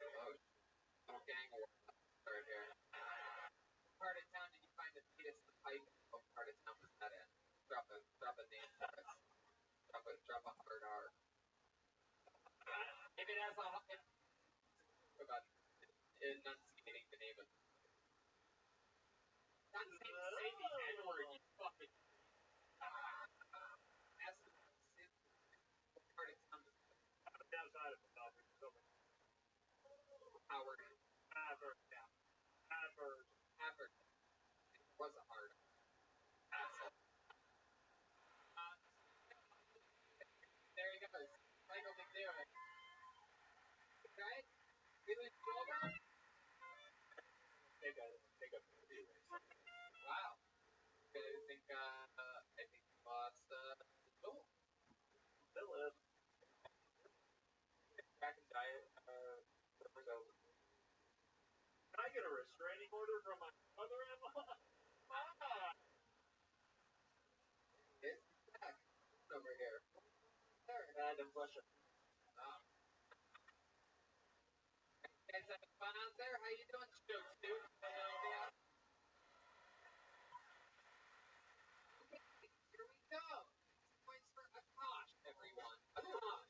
Oh, little gang war right here. What part of town did you find the fetus in the pipe? What part of town was that in? Drop a name for us. Drop a hard R. If it has a about enunciating the name of not say the N-word, you fucking what part of town was that?
Outside of Philadelphia.
Howard.
Havard.
It was a hard asshole. There he goes. Michael McDewitt. Right? Really sober?
Take a
Wow. I think he lost Bill.
Philip.
Back in diet.
Can I get a restraining order from my mother-in-law?
It's back over here. There.
And in Russia.
You guys having fun out there? How you doing, Stokes, dude? Philadelphia. Okay, here we go. Points for Akash, everyone. Akash.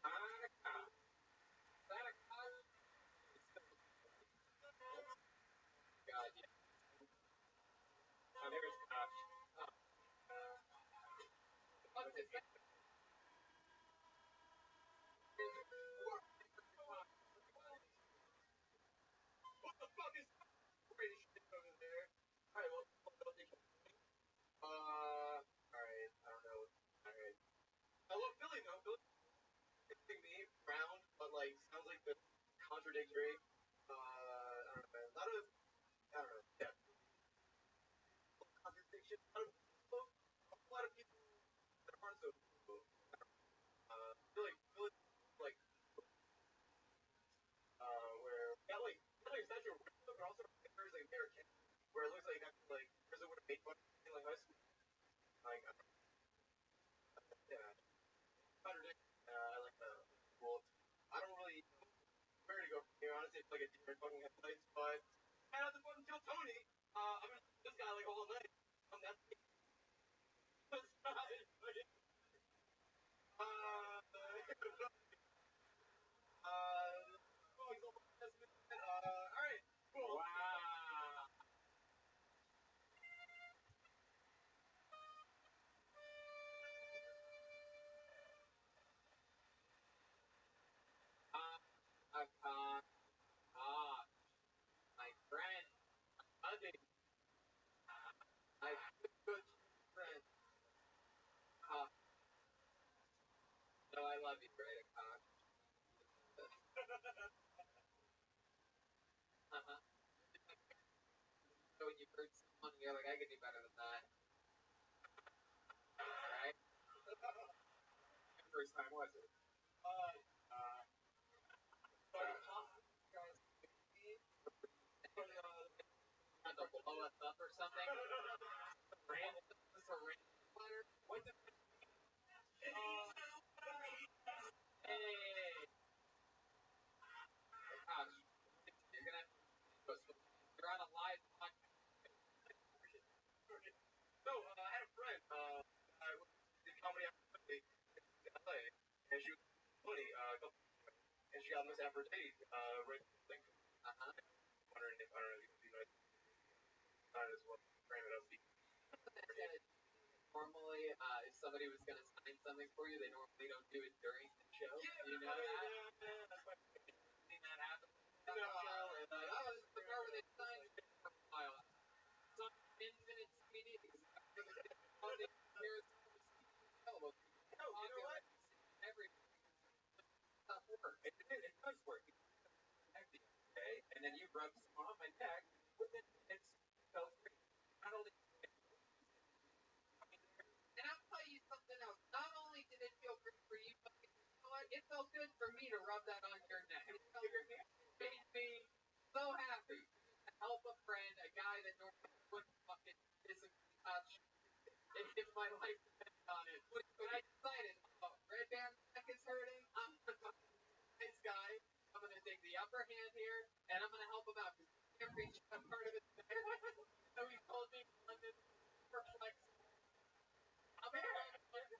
Akash. Is that Akash? God, yeah.
Oh, there's Kosh.
What is that?
What the fuck is crazy shit over there? Alright, well, alright, I don't know. Alright. I love Billy though. Billy's me round, but like sounds like the contradictory. I don't know. I don't know. Yeah. Contradiction. A lot of people that aren't so Billy like where like such a weird but also there's like American where it looks like person would have made fun of me like high school. Like yeah. Contradiction. I like the well I don't really where to go
like a deer in fucking headlights, but I had to fucking kill Tony. I'm gonna kill this guy like all night. That's alright, cool.
Wow. My friend, Monday, my good friend, no, I love you, right, Akash? Uh-huh. So when you hurt someone, you're like, I can do better than that, right?
First time was it?
Not to blow us up or something. Random, this a random letter. What's it? Hey. Akash, you're gonna have to you're on a live podcast.
No, I had a friend. I did comedy in LA, and she was funny. And she got Miss Aphrodite. Right. Wondering if I don't know if you guys as well frame it up.
Normally, if somebody was gonna sign something for you, they normally don't do it during the show.
Yeah,
You know that?
yeah.
Seen that happen on the show, and like, oh, this is the part where they sign for a while. Some infinite CD exactly the same quality here's available.
No, you know what?
Every stuff works.
It does work. Okay, and then you rub some on my neck. Within minutes, felt great. Not only
And I'll tell you something else. Not only did it feel good for you, but you know what? It felt good for me to rub that on your neck. It made me so happy to help a friend, a guy that normally wouldn't fucking physically touch if my life depended on it. But I decided, oh, Red Band's neck is hurting. I'm gonna this guy. I'm gonna take the upper hand here, and I'm gonna help him out because he can't reach that part of his neck. So he told me on this perplex. I'm here. And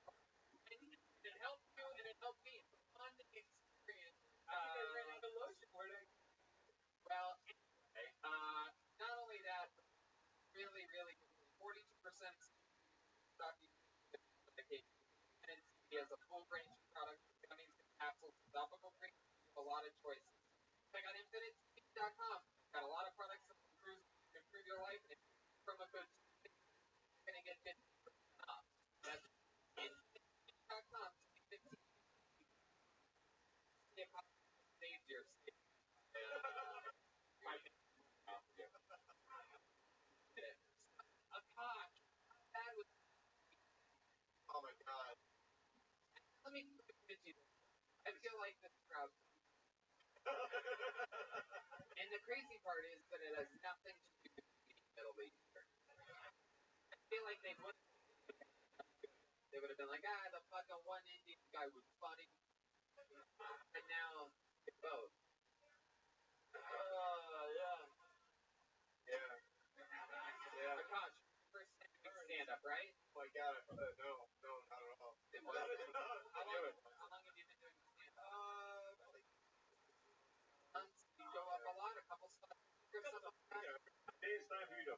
it helped you, and it helped me. It's a fun experience.
I think I ran out of lotion. Where did I?
Well, anyway, not only that, but really, really, 42% stuff you medication. And he has a full range of products, gummies, capsules, topical cream, a lot of choices. Check out InfiniteSpeed.com. Got a lot of products that improve your life, and from a good, you're gonna get 50% off. That's InfiniteSpeed.com. Saves your state. Akash, that was.
Oh my god.
Let me put you. I feel like this crowd. And the crazy part is that it has nothing to do with the Middle Eastern. I feel like they would have been like, the fucking one Indian guy was funny. And now they both.
Yeah.
Akash, first stand up, right?
Oh my god, no, not at all.
It was. How long have you been doing stand up? Months. You go up a lot, a couple spots.
It's time for you to.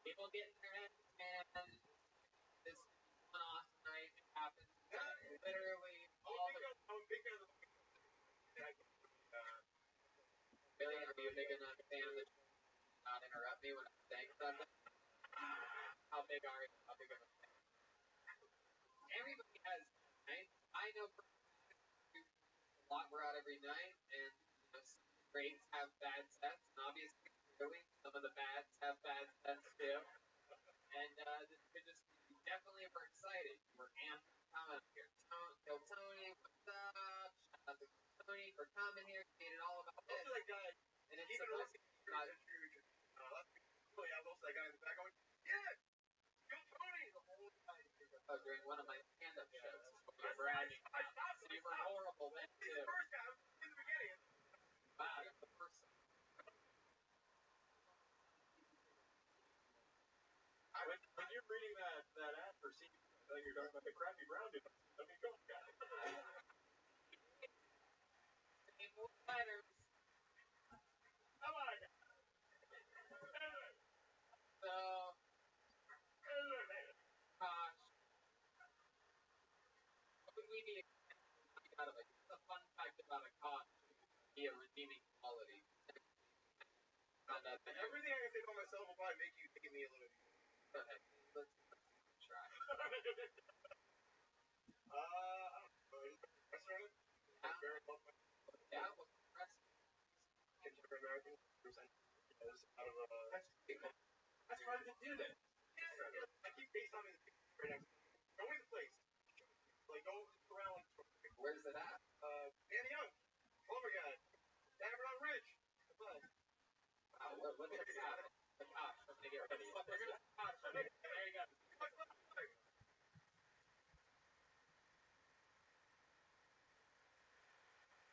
People get in their heads, man. This one-off night happens. Literally all the. Really, are you a big enough fan of the not interrupt me when I'm saying something? How big are you? How big of a fan? Everybody has nights. I know a lot we're out every night, and some greats have bad sets, and obviously, clearly, some of the bads have bad sets too. And this could just definitely we're excited. We're amped coming here. Kill Tony, what's up? Shout out to Tony for coming here. Made it all about this.
That guy.
And it's supposed to be about
that guy in the back going, yeah, go Tony the whole time.
during one of my stand-up shows. You're bragging.
When you're reading that ad for CD, I thought you were talking about the crappy brown dude. I mean, go guy.
More letters.
Come on.
So, gosh, what would we be expecting out of it? It's a fun fact about a cop. Be a redeeming quality.
Everything I can say about myself will probably make you hate me a little bit.
Go ahead. Let's try.
I don't know. Restaurant?
Yeah.
Very well.
Yeah, what's the rest?
Contemporary American percent out of
That's hard to do that.
I keep FaceTiming the people right next to me. Go in the place. Like go around like
Where's it at?
Danny Young, Plumber guy, Dameron Ridge. What?
Wow, what's it at? Gosh, I'm gonna get ready.
There you go.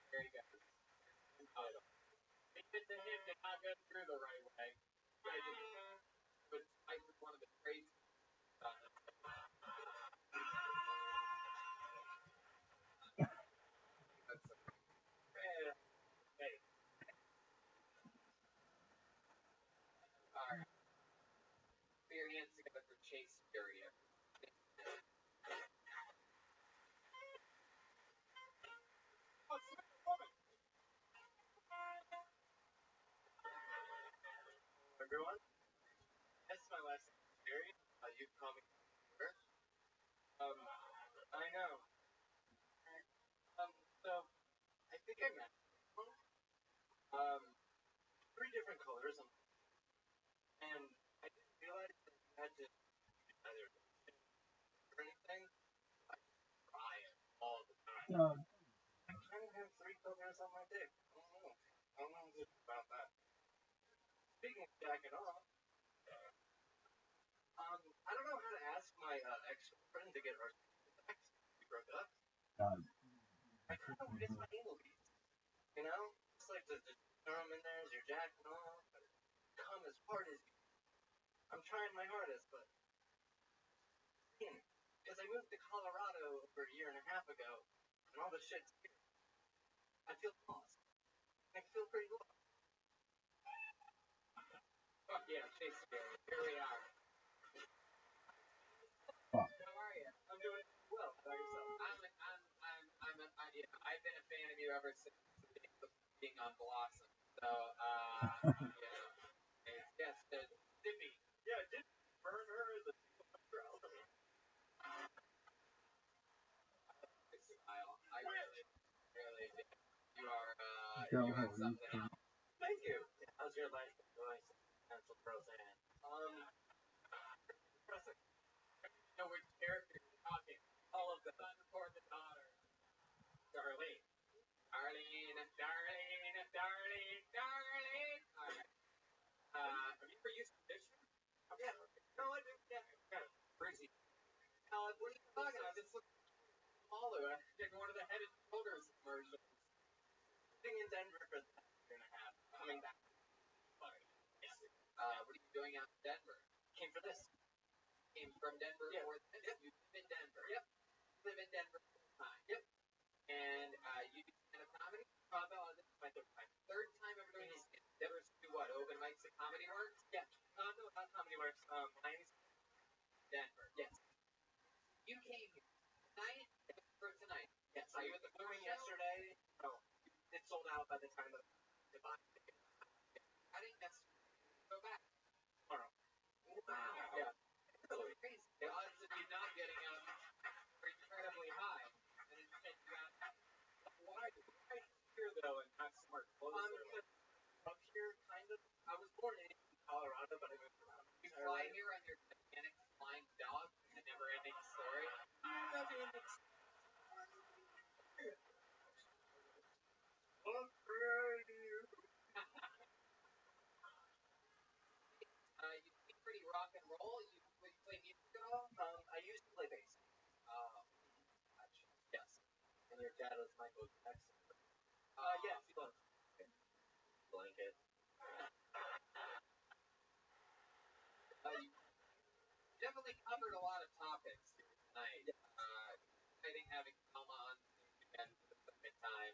There you go. Title. If it's a him, did not go through the right way. But I was one of the traits. Alright. Experience together for Chase area.
Everyone, this is my last experience. You can call me first.
I know.
So I think I met three different colors, and I didn't realize that you had to either or anything. I cry all the time. I kind of have three colors on my dick. I don't know about that. Speaking of jacking off, I don't know how to ask my ex-girlfriend to get our back. We broke up. I kind of miss my anal beads. You know, it's like to just throw them in there as you're jacking off, and come as hard as you. I'm trying my hardest, but because I moved to Colorado over a year and a half ago, and all the shit's here, I feel lost. I feel pretty lost.
Fuck yeah, Chase area. Here we are.
Fuck.
How are you?
I'm doing well. How about yourself?
I've been a fan of you ever since being on Blossom. So, you know, yes, the Dippy.
Yeah, did burn her as a girl.
Smile. I really did. You are,
Go
you are
ahead,
something
you
else.
Thank you. How's your life going? Pencil Roseanne. Depressing.
You know which character you're talking. All of the son or the daughter.
Darlene.
Darlene. Alright. Have you ever used conditioner?
Yeah. No, I do. Yeah. Kind of crazy.
What are you talking about? This looks smaller. I'm taking one of the Head and Shoulders commercials.
Living in Denver for the past year and a half. Coming back.
What are you doing out in Denver?
Came for this.
Came from Denver
Yeah.
for this?
Yep.
You live in Denver?
Yep.
Live in Denver full time?
Yep.
And you do stand-up comedy?
This is my third time.
Third time ever doing this. Never do what? Open mics at Comedy Works?
Yeah. No, not Comedy Works. Miami's
Denver.
Yes.
You came here tonight for tonight.
Yes.
Are
I
you
was
at the
doing
show?
yesterday. No. It sold out by the time that I bought it.
I didn't necessarily go back.
Tomorrow.
Wow.
Yeah.
So crazy. The odds of you not getting them are incredibly high. And instead you got why here though and not somewhere closer?
Up here, kind of. I was born in Colorado, but I moved around.
You fly here on your gigantic flying dog, the never-ending story. You seem pretty rock and roll. You play music at all?
I used to play bass.
Oh, gotcha.
Yes. And your dad was Michael Jackson. Yes, he was.
Yeah, covered a lot of topics here tonight. Exciting having Thelma on again for the second time.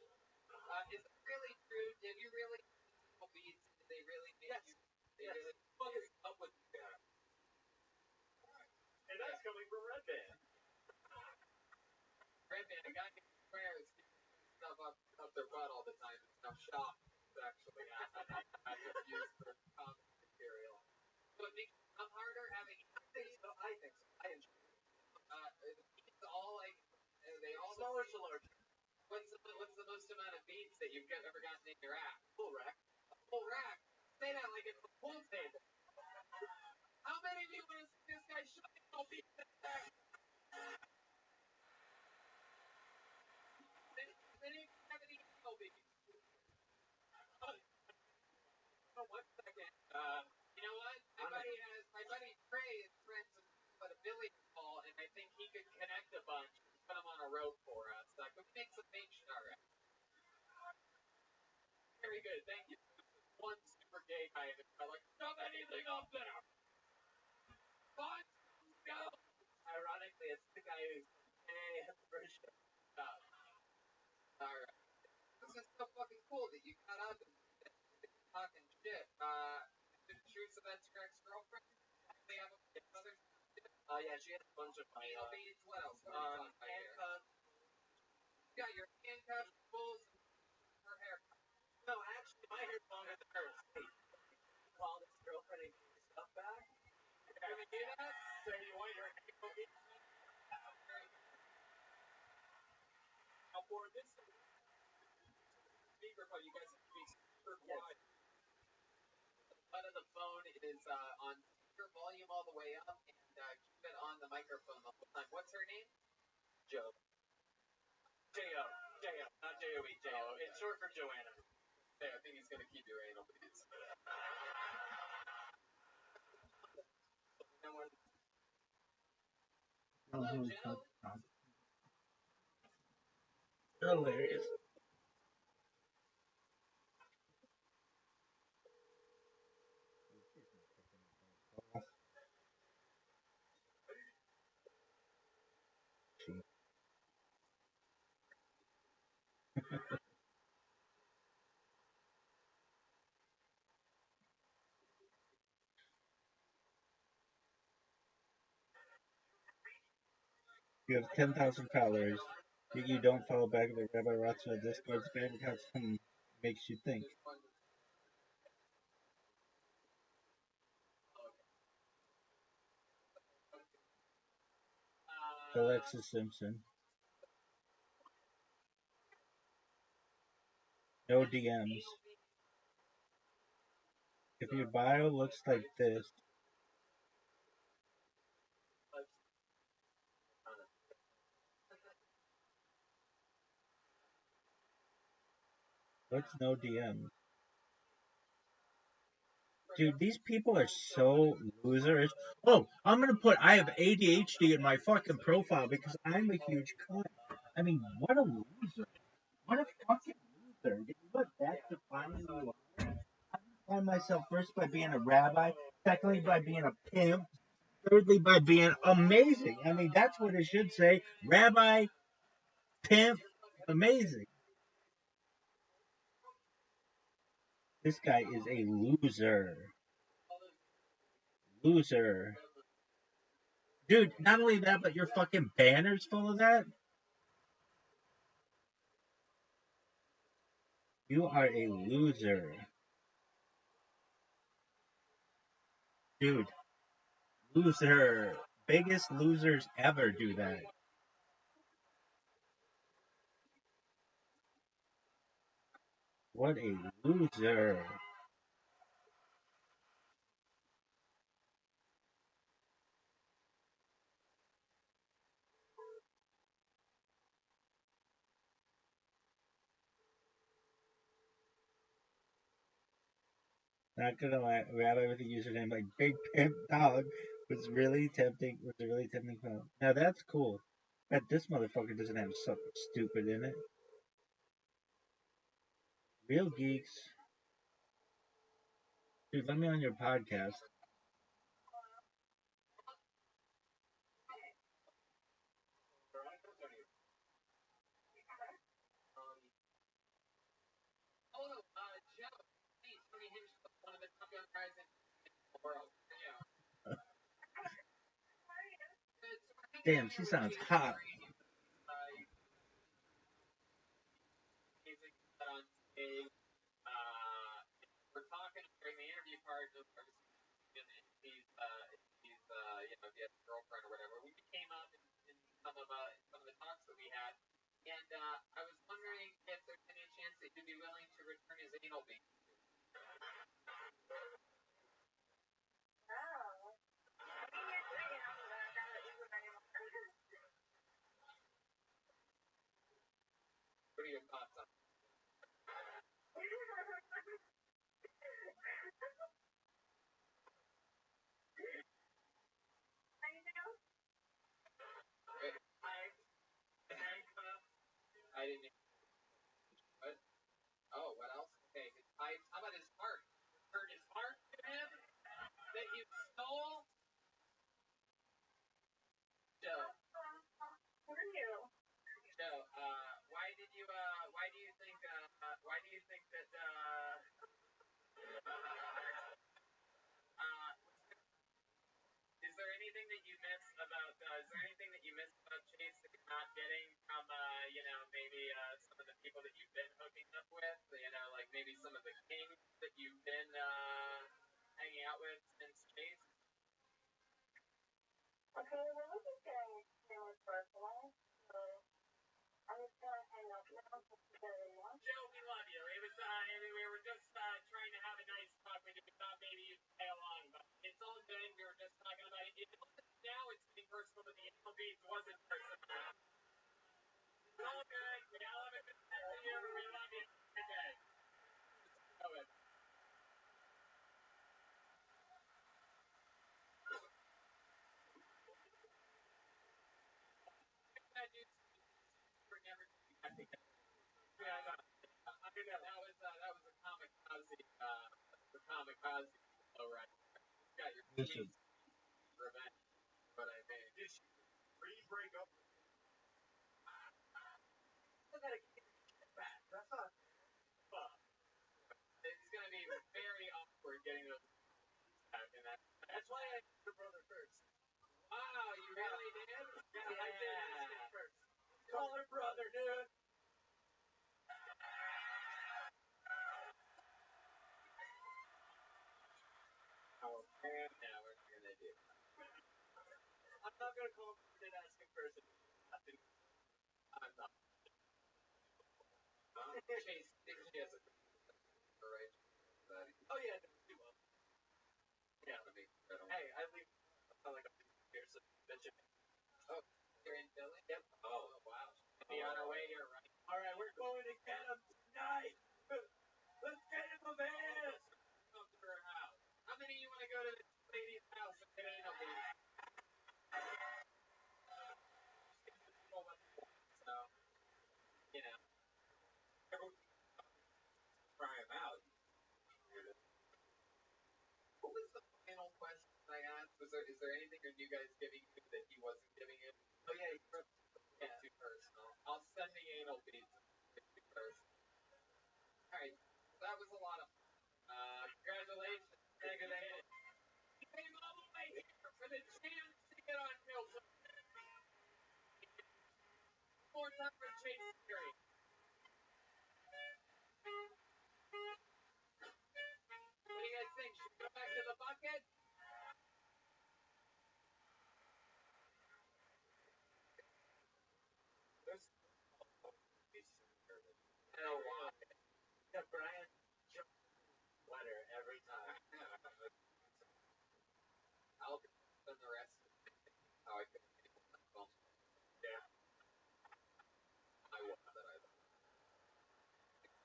Is it really true? Did you really beats? Did they really make you? They really fucking up with you guys.
And that's coming from Red Band.
Red Band, a guy who swears stuff up their butt all the time and stuff shop actually after used for comic material. So it makes it harder having.
I think so. I enjoy it.
The beats all like they all
Smaller to larger.
What's the most amount of beats that you've ever gotten in your app?
Full rack.
A full rack. Say that like it's a pool table. How many of you want to see this guy showing no beats in his app? Many of you have any no beats? Oh, 1 second. You know what? My buddy Trey is friends with a billiard ball, and I think he could connect a bunch. Put them on a rope for us. Can we make some main star? Very good, thank you. One super gay guy in the crowd, like, shove anything up there. Fine, go.
Ironically, it's the guy who's at the first show.
Alright. This is so fucking cool that you got up and talking shit. Did you choose that's your ex-girlfriend? They have other
Yeah, she has a bunch of my
beads. What else?
handcuffs.
You got your handcuffs, bulls, and her haircut.
No, actually, my hair's longer than hers. Hey, call this girlfriend and get your stuff back.
Can we do that?
So you want your ankle beat? Now for this speakerphone, you guys have to be super quiet.
The butt of the phone is on speaker volume all the way up, and keep it on the microphone the whole time. What's her name?
Joe. J-O. J-O. Not J-O-E. J-O. It's short for Joanna.
Hey, I think he's going to keep your anal beads. Hello, Joe.
Hilarious. You have 10,000 followers, yet you don't follow back the Rabbi Rothschild Discord spam because makes you think. Alexis Simpson. No DMs. If your bio looks like this, what's no DMs? Dude, these people are so losers. Oh, I'm gonna put I have ADHD in my fucking profile because I'm a huge cunt. I mean, what a loser. What a fucking loser. Dude, what that's defining who you are. I define myself first by being a rabbi, secondly by being a pimp, thirdly by being amazing. I mean, that's what it should say. Rabbi, pimp, amazing. This guy is a loser. Loser. Dude, not only that, but your fucking banner's full of that? You are a loser. Dude, loser. Biggest losers ever do that. What a loser. Not gonna lie, Rabbi with a username like Big Pimp Dog was really tempting. Was a really tempting phone. Now that's cool. But this motherfucker doesn't have something stupid in it. Real geeks. Dude, let me on your podcast.
world. Yeah.
Damn, she sounds hot.
On stage. We're talking during the interview part of he's if he has a girlfriend or whatever. We came up in some of the talks that we had, and I was wondering if there's any chance that you'd be willing to return his anal bead. What are your thoughts on that? I didn't. What? Oh, what else? Okay, his pipes. How about his heart? Turn his heart to him that you stole. Joe. Joe, why do you think that is there anything that you miss about Chase that you're not getting from maybe some of the people that you've been hooking up with, like maybe some of the kings that you've been hanging out with since Chase?
Okay, well, this is getting extremely personal, so I'm just gonna hang up now.
Joe, we love you. It was, we were just trying to have a nice talk with you. We thought maybe you'd play along, but it's all good. We were just talking about it. Now it's getting personal, but the anal beads wasn't personal. It's all good. We all have a good sense of humor. We love you. Good day. Go ahead. That was a kamikaze blow right there. You got your
Listen.
revenge. What I mean.
Did she re-break up?
Still gotta keep it back. That's not.
It's gonna be very awkward getting those back, and
That's why I did your brother first.
Wow, you really did?
Yeah, I did first. Call her brother, dude.
Oh man, now what are you gonna do?
I'm not gonna call him and ask him first.
I'm not. Chase, she has a right.
Oh yeah, she will.
Yeah, I mean,
Hey, I leave. I'm like here, so mention.
Oh, you're in Philly? Yep. Oh, wow. Be on our way here, right?
All right, we're going to get him tonight. Let's get him a van.
Come to her house. How many of you want to go to this lady's house and get anal beads? So, try him out. What was the final question I asked? Is there anything are you guys giving you that he wasn't giving you? Oh yeah, it's too personal. I'll send the anal beads. It's too personal. All right, that was a lot of. Congratulations. Congratulations. You came all the way here for the chance to get on Milton. More time for Chase Theory. What do you guys think? Should we go back to the bucket?
Hell, why? Yeah, Brian. Sweater every time.
I'll spend the rest of how I could.
Yeah.
I will that I love.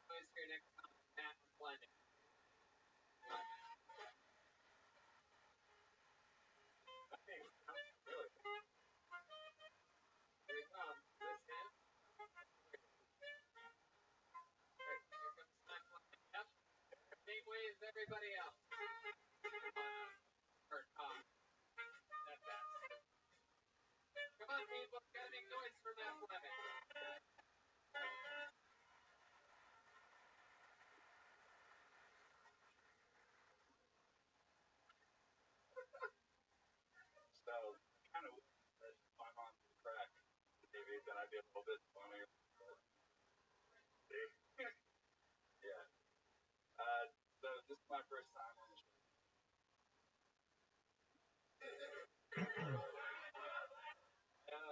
Noise here next time. Matt and Fleming.
Really?
Here he comes. This him. Right, here comes Matt Fleming. Yep. Same way as everybody else. Or Tom. That's that. Come on, people. Gotta make noise for Matt Fleming.
might be a little bit funnier. Yeah. So this is my first time on the show.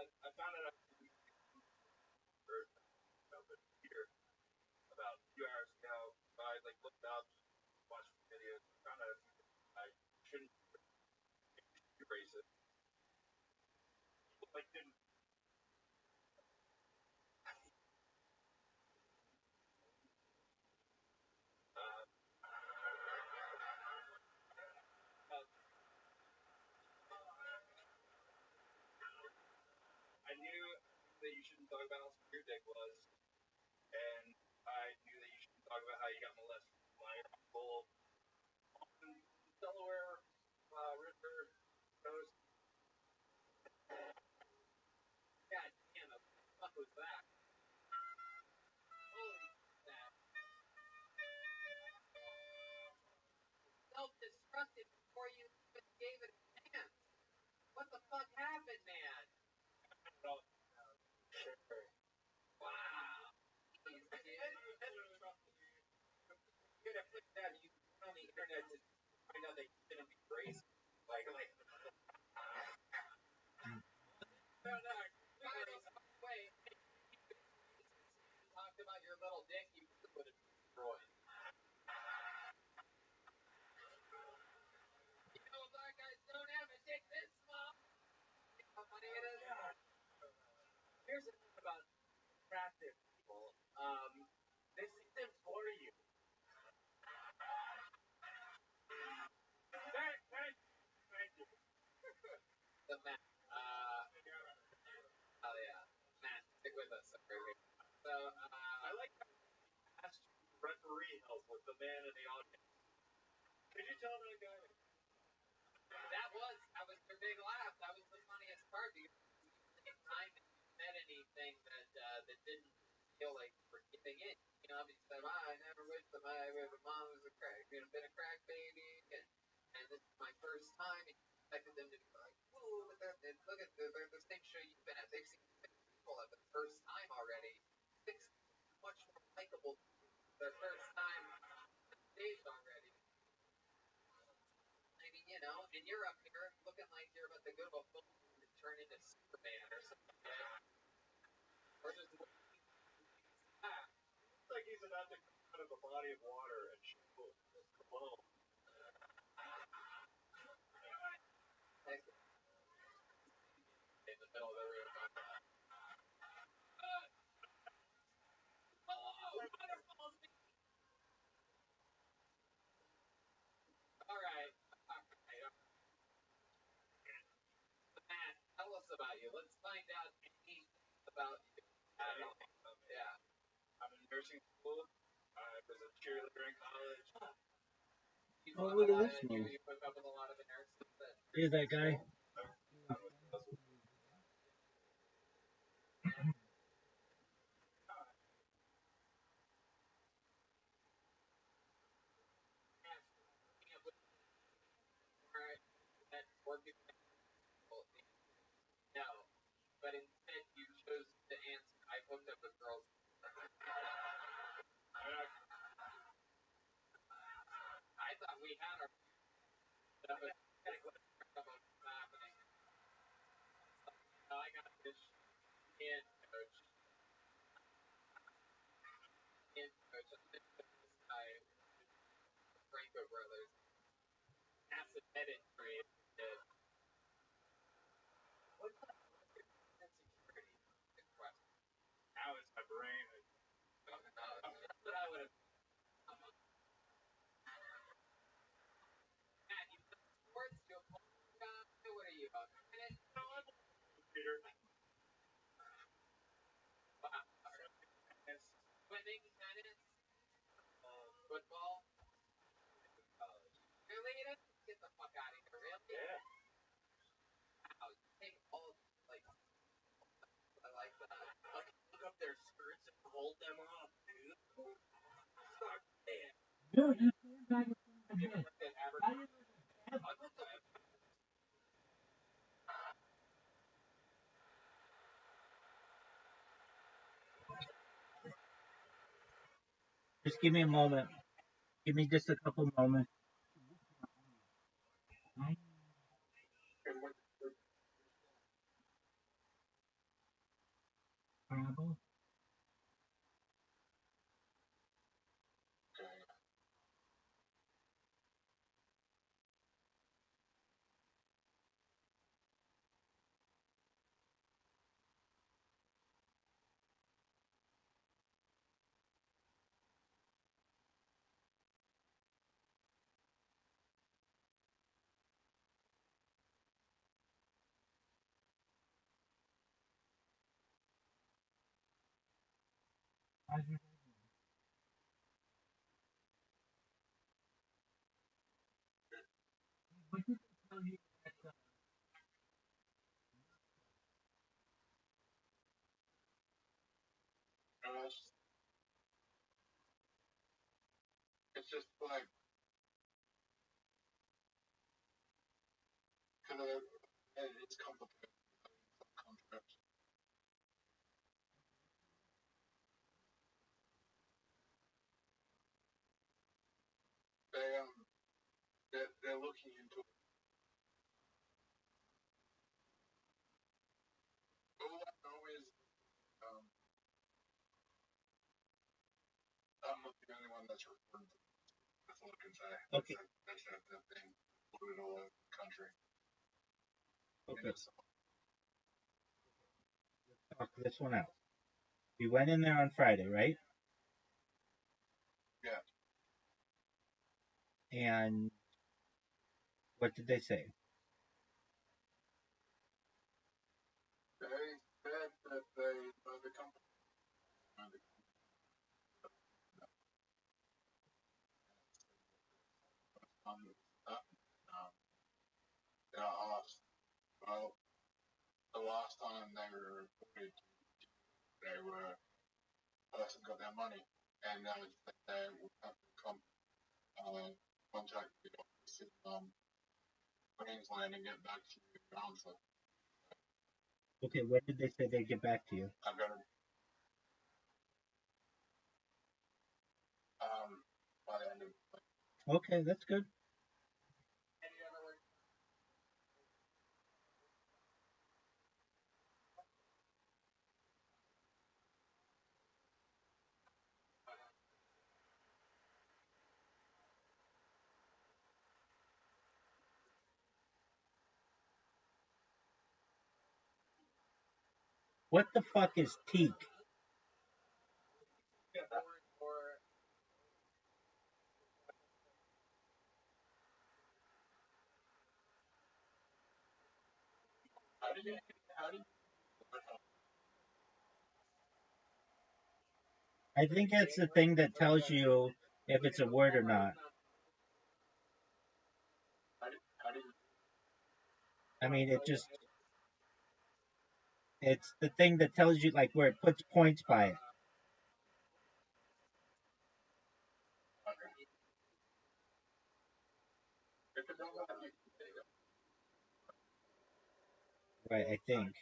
I found it out here about 2 hours ago. I like looked up, watched the videos, found out I shouldn't be racist. Like didn't. I knew that you shouldn't talk about how small your dick was, and I knew that you shouldn't talk about how you got molested by your uncle on Delaware River coast. God damn it! What the fuck was that? Holy crap! Self-destructed before you even gave it a chance. What the fuck happened, man? Sure. Wow. Jeez, dude. You're gonna put that you on the internet to find out that you're gonna be racist. Like. No. Wait. You talked about your little dick. You would have destroyed. You know, black guys don't have a dick this small. You know how funny it is. Here's the thing about attractive people. This isn't for you. Thank you. The man. Oh yeah, Matt, stick with us. So I like how you asked referee help with the man in the audience. Could you tell that guy? That was their big laugh. That was the funniest part because at the time they said anything that didn't feel like we're giving in. You know, he said, I never wished that my mom was been a crack baby, and this is my first time. And you expected them to be like, whoa, but look at the same show you've been at. They've seen people at the first time already. Six much more likable their first time on stage already. I mean, you know, and you're up here looking like you're about to go to a film and turn into Superman or something. Or just looks like he's about to come out of a body of water and shoot cologne. In the middle of the room. All right. Matt, tell us about you. Let's find out anything about you. Yeah. I'm in nursing school. I was a cheerleader in college.
Oh, look at this one.
You hook up with a lot of the nurses.
Here's that guy.
No, but instead you chose to answer. I hooked up with girls. I thought we had our stuff, but happening. I got this in coach. This guy, the Franco brothers. Acid edit trade. What's that? Insecurity. Good question. Now it's my brain. But I would have. Matt, you play sports? You a football guy? What are you? Tennis? No, I'm a computer. Tennis. Swimming, tennis, football. Really? Get the fuck out of here, really? Yeah. Wow, you take all like I like that. Look up their skirts and hold them off, dude. Stop it.
Dude, just turn back again. Just give me a moment. Give me just a couple moments. Pineapple?
It's just like, kind of, it's complicated concept. They're looking into it. All I know is, I'm not the only one that's referred to. That's all I can say.
Okay.
That's the thing. Put it all over the country.
Okay. Talk this one out. We went in there on Friday, right?
Yeah.
And what did they say?
They said that they know the company. Yeah, asked. Well, the last time they were reported, they were person got their money, and they would have to contact the office in Queensland and get back to you the answer.
Okay, when did they say they'd get back to you?
I've got to by the end of the week.
Okay, that's good. What the fuck is teak?
How do you
I think it's the thing that tells you if it's a word or not.
how do you
I mean, it's the thing that tells you, like, where it puts points by it.
if it doesn't have you
Right, I think.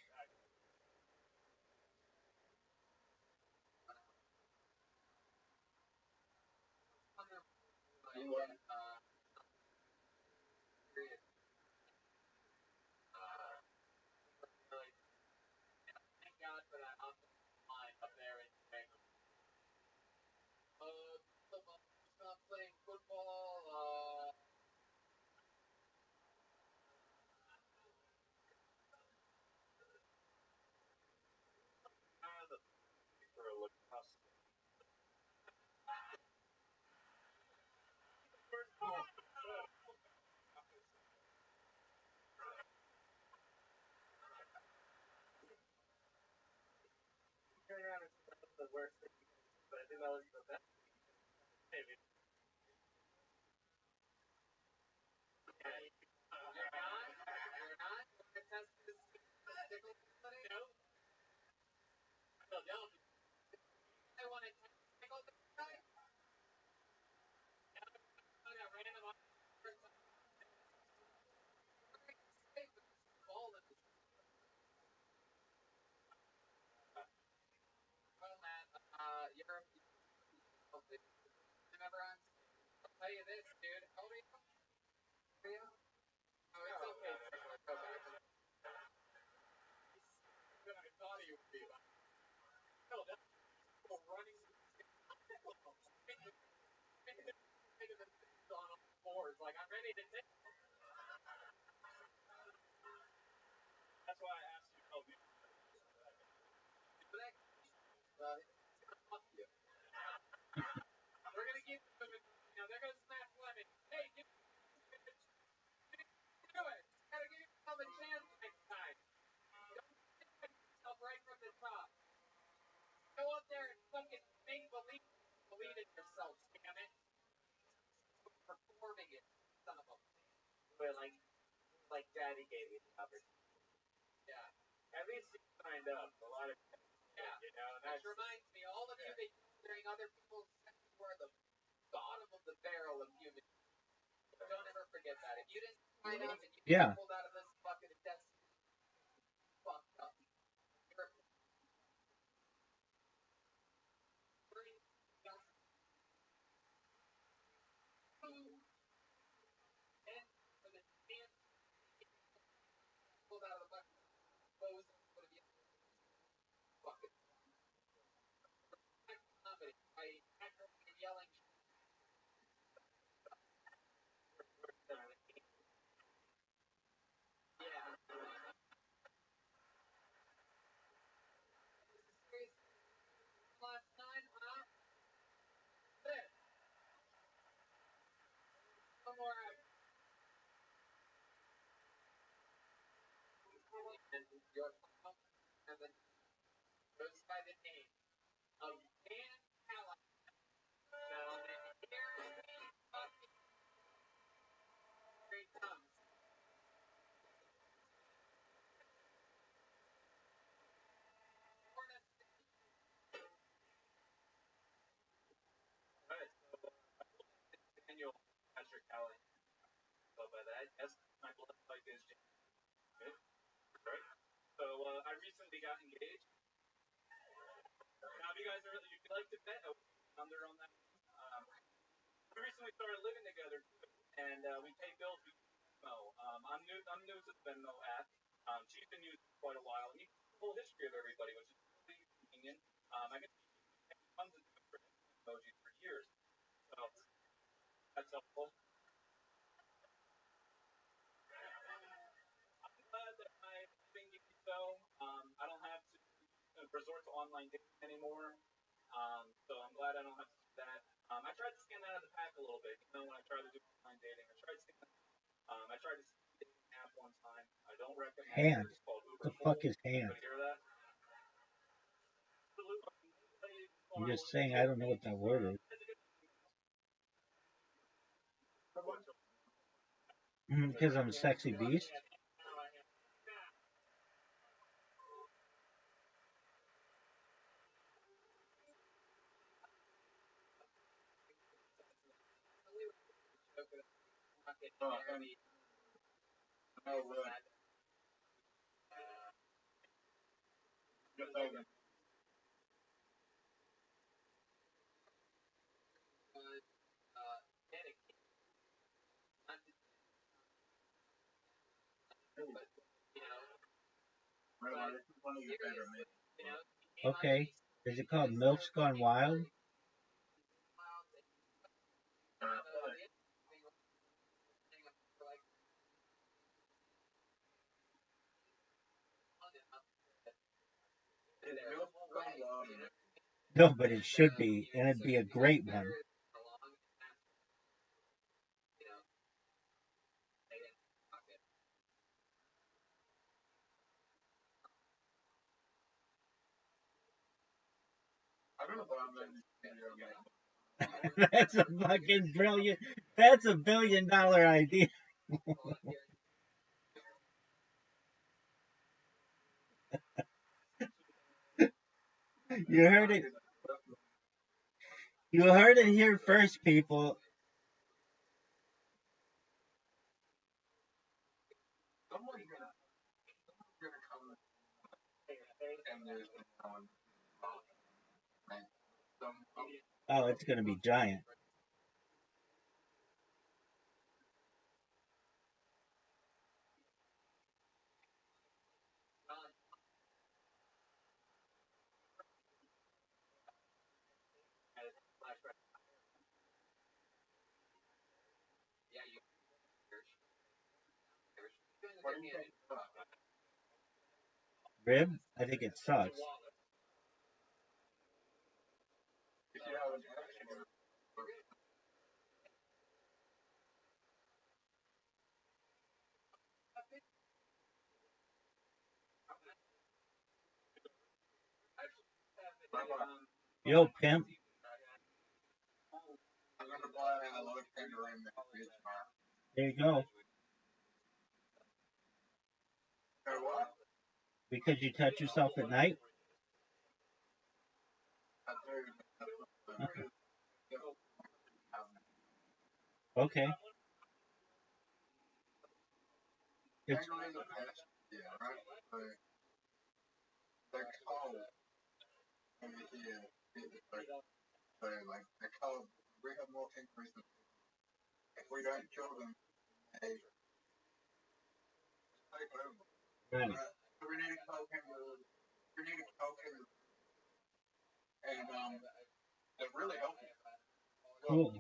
Not playing football.
For a lacrosse.
Turn around and say that's the worst thing you can do, but I think that was the best thing you can say.
You're not. You're not. You want to test this? Tickle somebody? No. Philadelphia. I want to tickle this guy. That random person. Ball in the well, man. You're whenever I'll tell you this, dude. How old are you? Oh, it's okay. Go back.
Than I thought he would be. No, that's still running. On all fours, like I'm ready to take. That's why I asked you. Oh, you. We're gonna keep moving. Now there goes Smash Lemon. Hey, do it. Gotta give yourself a chance next time. Don't get yourself right from the top. Go up there and fucking make believe in yourself. Damn it. Performing it, son of a.
But like Daddy gave you the opportunity.
Yeah.
At least you signed up. A lot of.
Yeah.
You know,
that reminds me, all of you that during other people's sessions were the bottom of the barrel of human. Don't ever forget that. If you didn't sign up and you got pulled out of this bucket of death, fucked up. You're and for the chance pulled out of the bucket, close would have bucket. Comedy by acting yelling. Yeah. Last night, huh? This. One more. And your and then goes by the name of Dan Callahan. Gentlemen, here we fucking great comes.
Alright, so Daniel Patrick Allen. So by that, yes, my blood type is James. Right? So I recently got engaged. Now, if you guys are, if you like to bet, under on that. We recently started living together, and we pay bills with Venmo. I'm new to the Venmo app. She's been using it for quite a while, and you can see the whole history of everybody, which is really convenient. I can tons of different emojis for years, so that's helpful. I'm glad that I've been getting so. I don't have to resort to online dating anymore. So I'm glad I don't have to do that. I tried to scan that out of the pack a little bit. You know, when I tried to do online dating, I tried to see the dating app one time. I don't recommend
Hand.
it. It's called Uber.
The fuck is hand?
Anybody hear that?
I'm just saying, I don't know what that word is. Because I'm a sexy beast. Okay. Is it called Milf's Gone Wild? No, but it should be, and it'd be a great one. That's a fucking brilliant. That's $1 billion idea. You heard it. You heard it here first, people. Oh, it's gonna be giant. Rib? I think it sucks. Yo, pimp. There you go. Because you touch yourself at night? Okay. It's, right. Cool.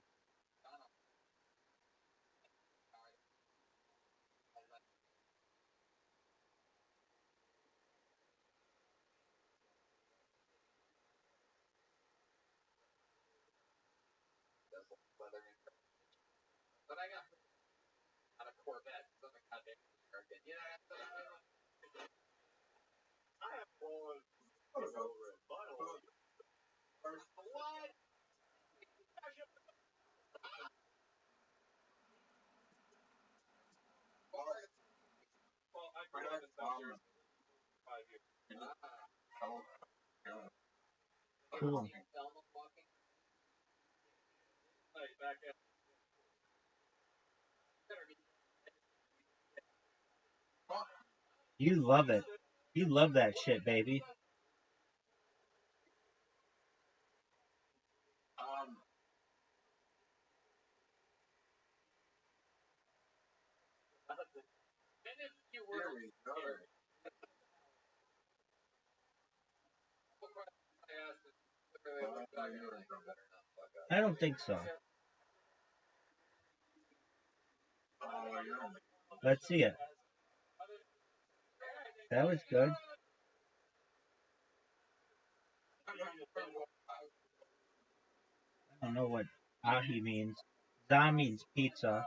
But I got on a Corvette. So I'm a goddamn American. You know,
I have one over at Buttle.
what?
Well, I grew up in South Jersey for 5 years.
Cool.
Like, back at
You love it. You love that shit, baby.
And if you were here, I asked if literally what dog you like better not fuck up.
I don't think so. Let's see it. That was good. I don't know what ahi means. Da means pizza.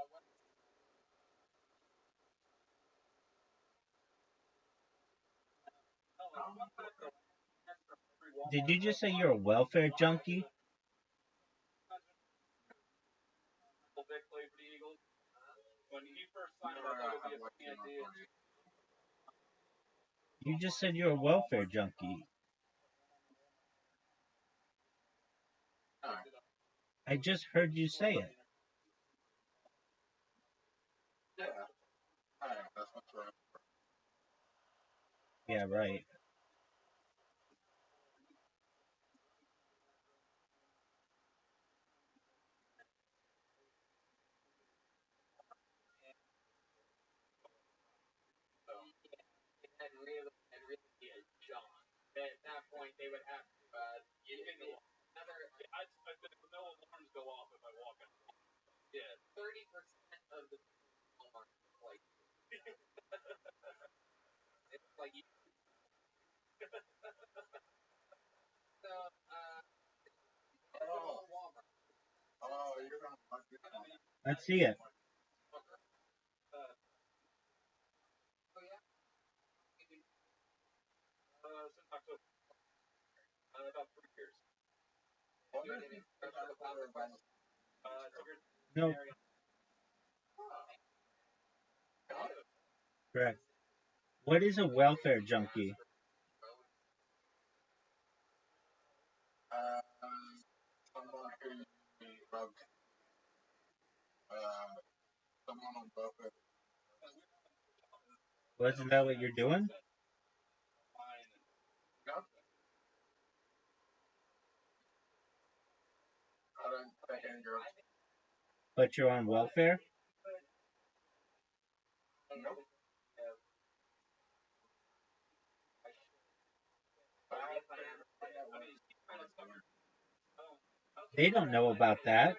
Did you just say you're a welfare junkie?
Vic played for the Eagles. When he first signed up, I was ESPN dude.
You just said you're a welfare junkie. I just heard you say it. Yeah, right.
And really be a John. At that point, they would have to give me another.
No alarms go off if I walk in.
Yeah, 30% of the alarms like. It's like you. So, Walmart.
Let's see it.
Oh yeah.
Since October. About 3 years.
Do anything special about request?
No. Correct. What is a welfare junkie? Wasn't that what you're doing? But you're on welfare? They don't know about that.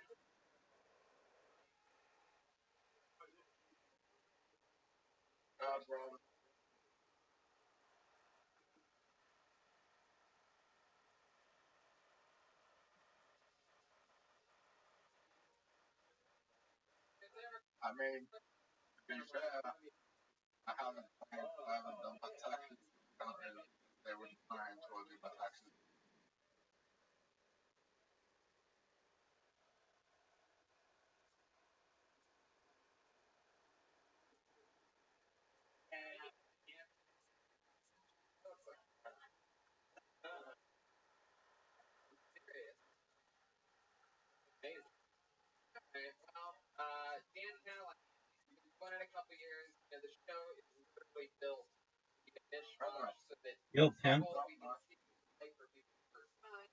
I mean, to be fair, I haven't done my taxes. Can't really say what time to do my taxes.
Serious. Amazing. Alright, well, Dan Callahan, he's been doing it a couple years. You know, the show is literally built to be a mishmash so that
Yo, pimp.
people we can see play for people the first time.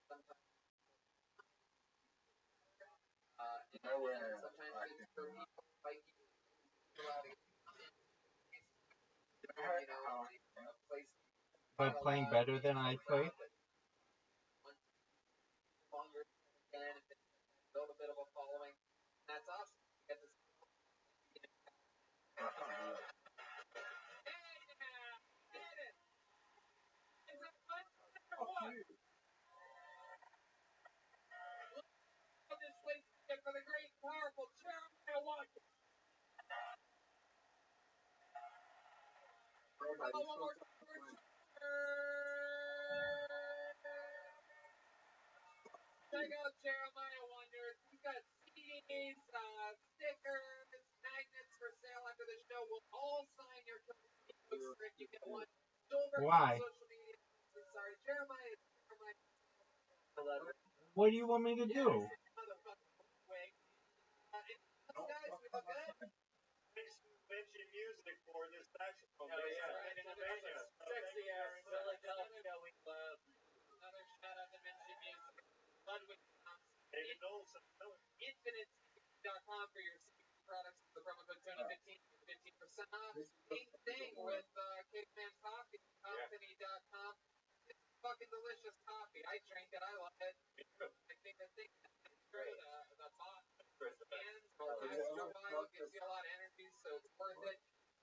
Sometimes, and
Nowhere.
sometimes it's for people like you who are allowed to get in, you know, a place
By playing better than I play.
longer again and build a bit of a following. That's awesome. You get to see this week for the great and powerful Jeremiah Watkins. Check out Jeremiah Wonders. We've got CDs, stickers, magnets for sale after the show. We'll all sign your books if you get one.
Why?
Social media. Sorry, Jeremiah.
What do you want me to do?
Guys, we look good.
Mention music for this saxophone.
Oh, yeah.
Sexy ass Philadelphia we love.
Another shout out to Mention Music. Ludwig.com.
David Olson.
Infinite.com for your CBD products. The promo code Tony15 for 15% off. Same thing with Caveman Coffee. Company.com. It's fucking delicious coffee. I drink it. I love it. I think great. The bot and gives you a lot of energy, so it's worth it.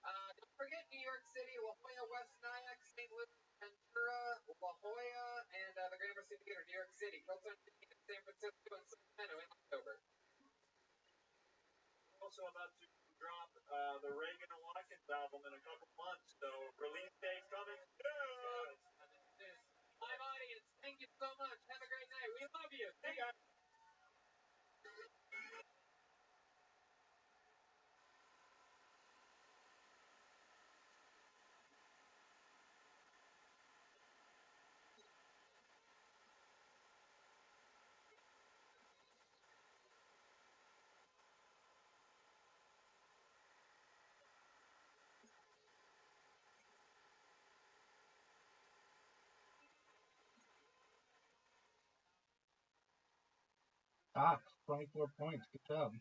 Don't forget New York City, La Jolla, West Nyack, St. Louis, Ventura, La Jolla, and the Gramercy Theater, New York City. Also in San Francisco and Sacramento in October.
Also about to drop the Reagan and Watkins album in a couple months, so release date coming soon.
Live audience, thank you so much. Have a great night. We love you.
See you guys.
Ah, 24 points. Good job.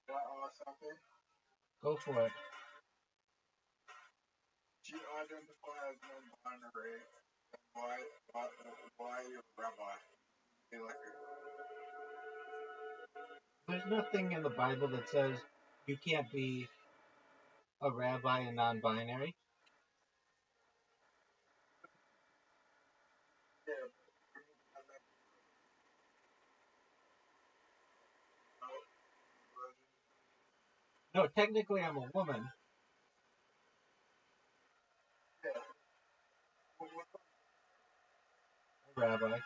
Can I ask something?
Go for it.
Do you identify as non-binary? Why are you a rabbi? You're like
There's nothing in the Bible that says you can't be a rabbi and non-binary. No, technically I'm a woman. A rabbi.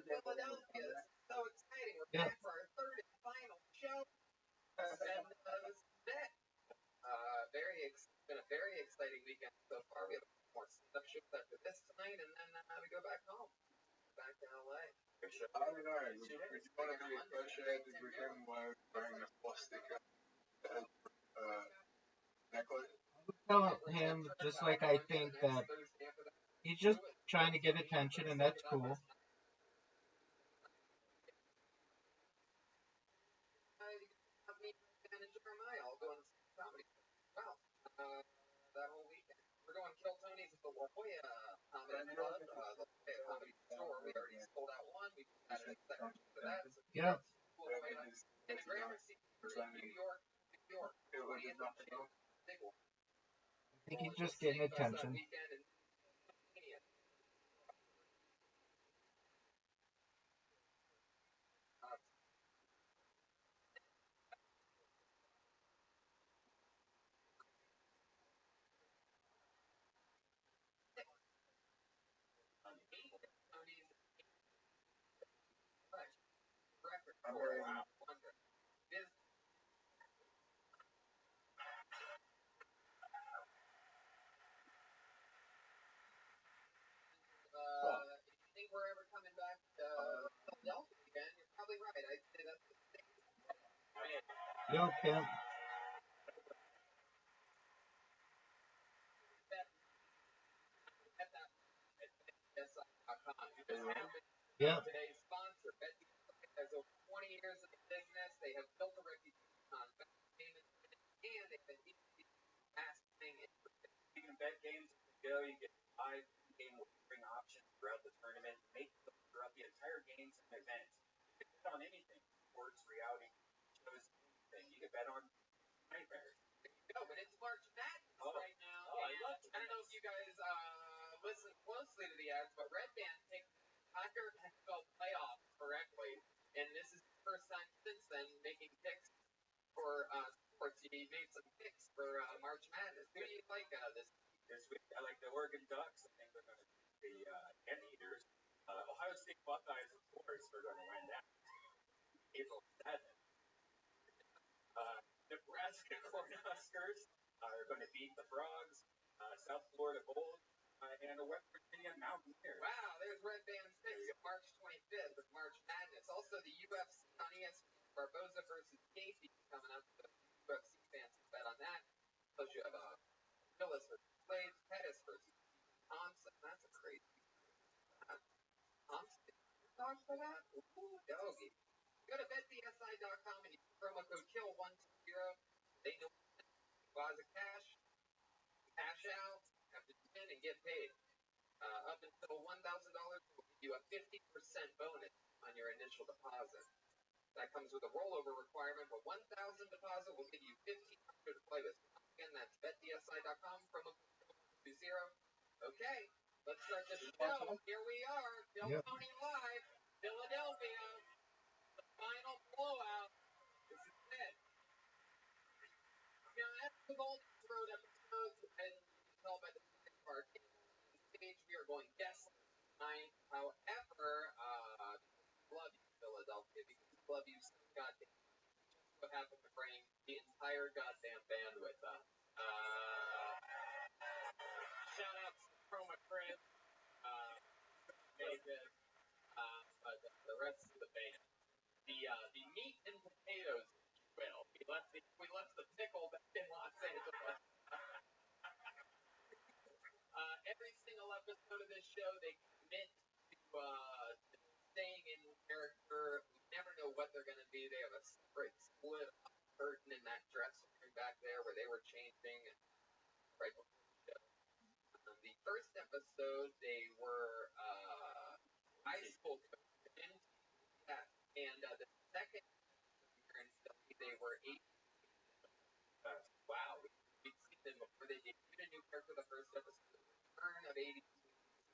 Philadelphia. This is so exciting. We're back for our third and final show. And today, it's been a very exciting weekend so far. We have more stand-up shows after this tonight, and then we go back home, back to LA.
I don't know. Would you want to be associated with him wearing a swastika necklace?
Tell him just like I think that He's just trying to get attention, and that's cool.
That whole weekend. We're doing Kill Tony's at the La Jolla Comedy Club, the La Jolla Comedy Store. We already sold out one. We added a second to that. So
Yeah.
and the Gramercy New York, New York. 20th of June. Big one.
I think he's just getting attention.
Weekend and if you think we're ever coming back to Philadelphia again, you're probably right. I'd say that's the thing.
Yo, Pimp. Yeah.
Today's sponsor, Betsy, has over 20 years in the business. They have built a reputation on payments, and they've been asking.
You can bet games as you go. You get live game wagering options throughout the tournament. Make them throughout the entire games and events. You can bet on anything: sports, reality shows, anything. You can bet on nightmares.
No, but it's March Madness right now. I don't know if you guys listen closely to the ads, but Red Band takes entire NFL playoffs correctly, and this is the first time since then making picks for sports. He made some picks for March Madness. Who do you like this
week? I like the Oregon Ducks. I think they're going to be the Anteaters. Ohio State Buckeyes, of course, are going to win that. April 7th. Nebraska Cornhuskers are going to beat the Frogs. South Florida Bulls and the West Virginia Mountaineers.
Wow, there's Red Band's picks. March 25th with March Madness. Also, the UFC on ESPN, Barboza versus Casey coming up. The UFC fans can bet on that. Plus, you have Phyllis versus Slade, Pettis versus Thompson. That's a crazy. Thompson, talk for that? Ooh, doggy. Go to betdsi.com and use promo code KILL120. They know deposit cash out, have to come in and get paid. Up until $1,000, we'll give you a 50% bonus on your initial deposit. That comes with a rollover requirement, but 1,000 deposit will give you $1,500 to play with. Again, that's betdsi.com, promo code 20. Okay, let's start this show. Here we are, Bill Tony Live, Philadelphia, the final blowout. This is it. Now, as with all these road episodes, and you can tell by the part, stage we are going guestless tonight. However, love you, Philadelphia, because we love you so goddamn. Just so happen to bring the entire goddamn band with us. Shout out to Chroma Chris, David, but the rest of the band. The meat and potatoes, if you will. We left the pickle back in Los Angeles. Every single episode of this show, they commit to staying in character. We never know what they're going to be. They have a separate split curtain in that dressing room back there where they were changing right before the show. The first episode, they were high school coaches, and the second year in Philly, they were 8. Wow, we've seen them before. They debuted a new character the first episode. Return of 80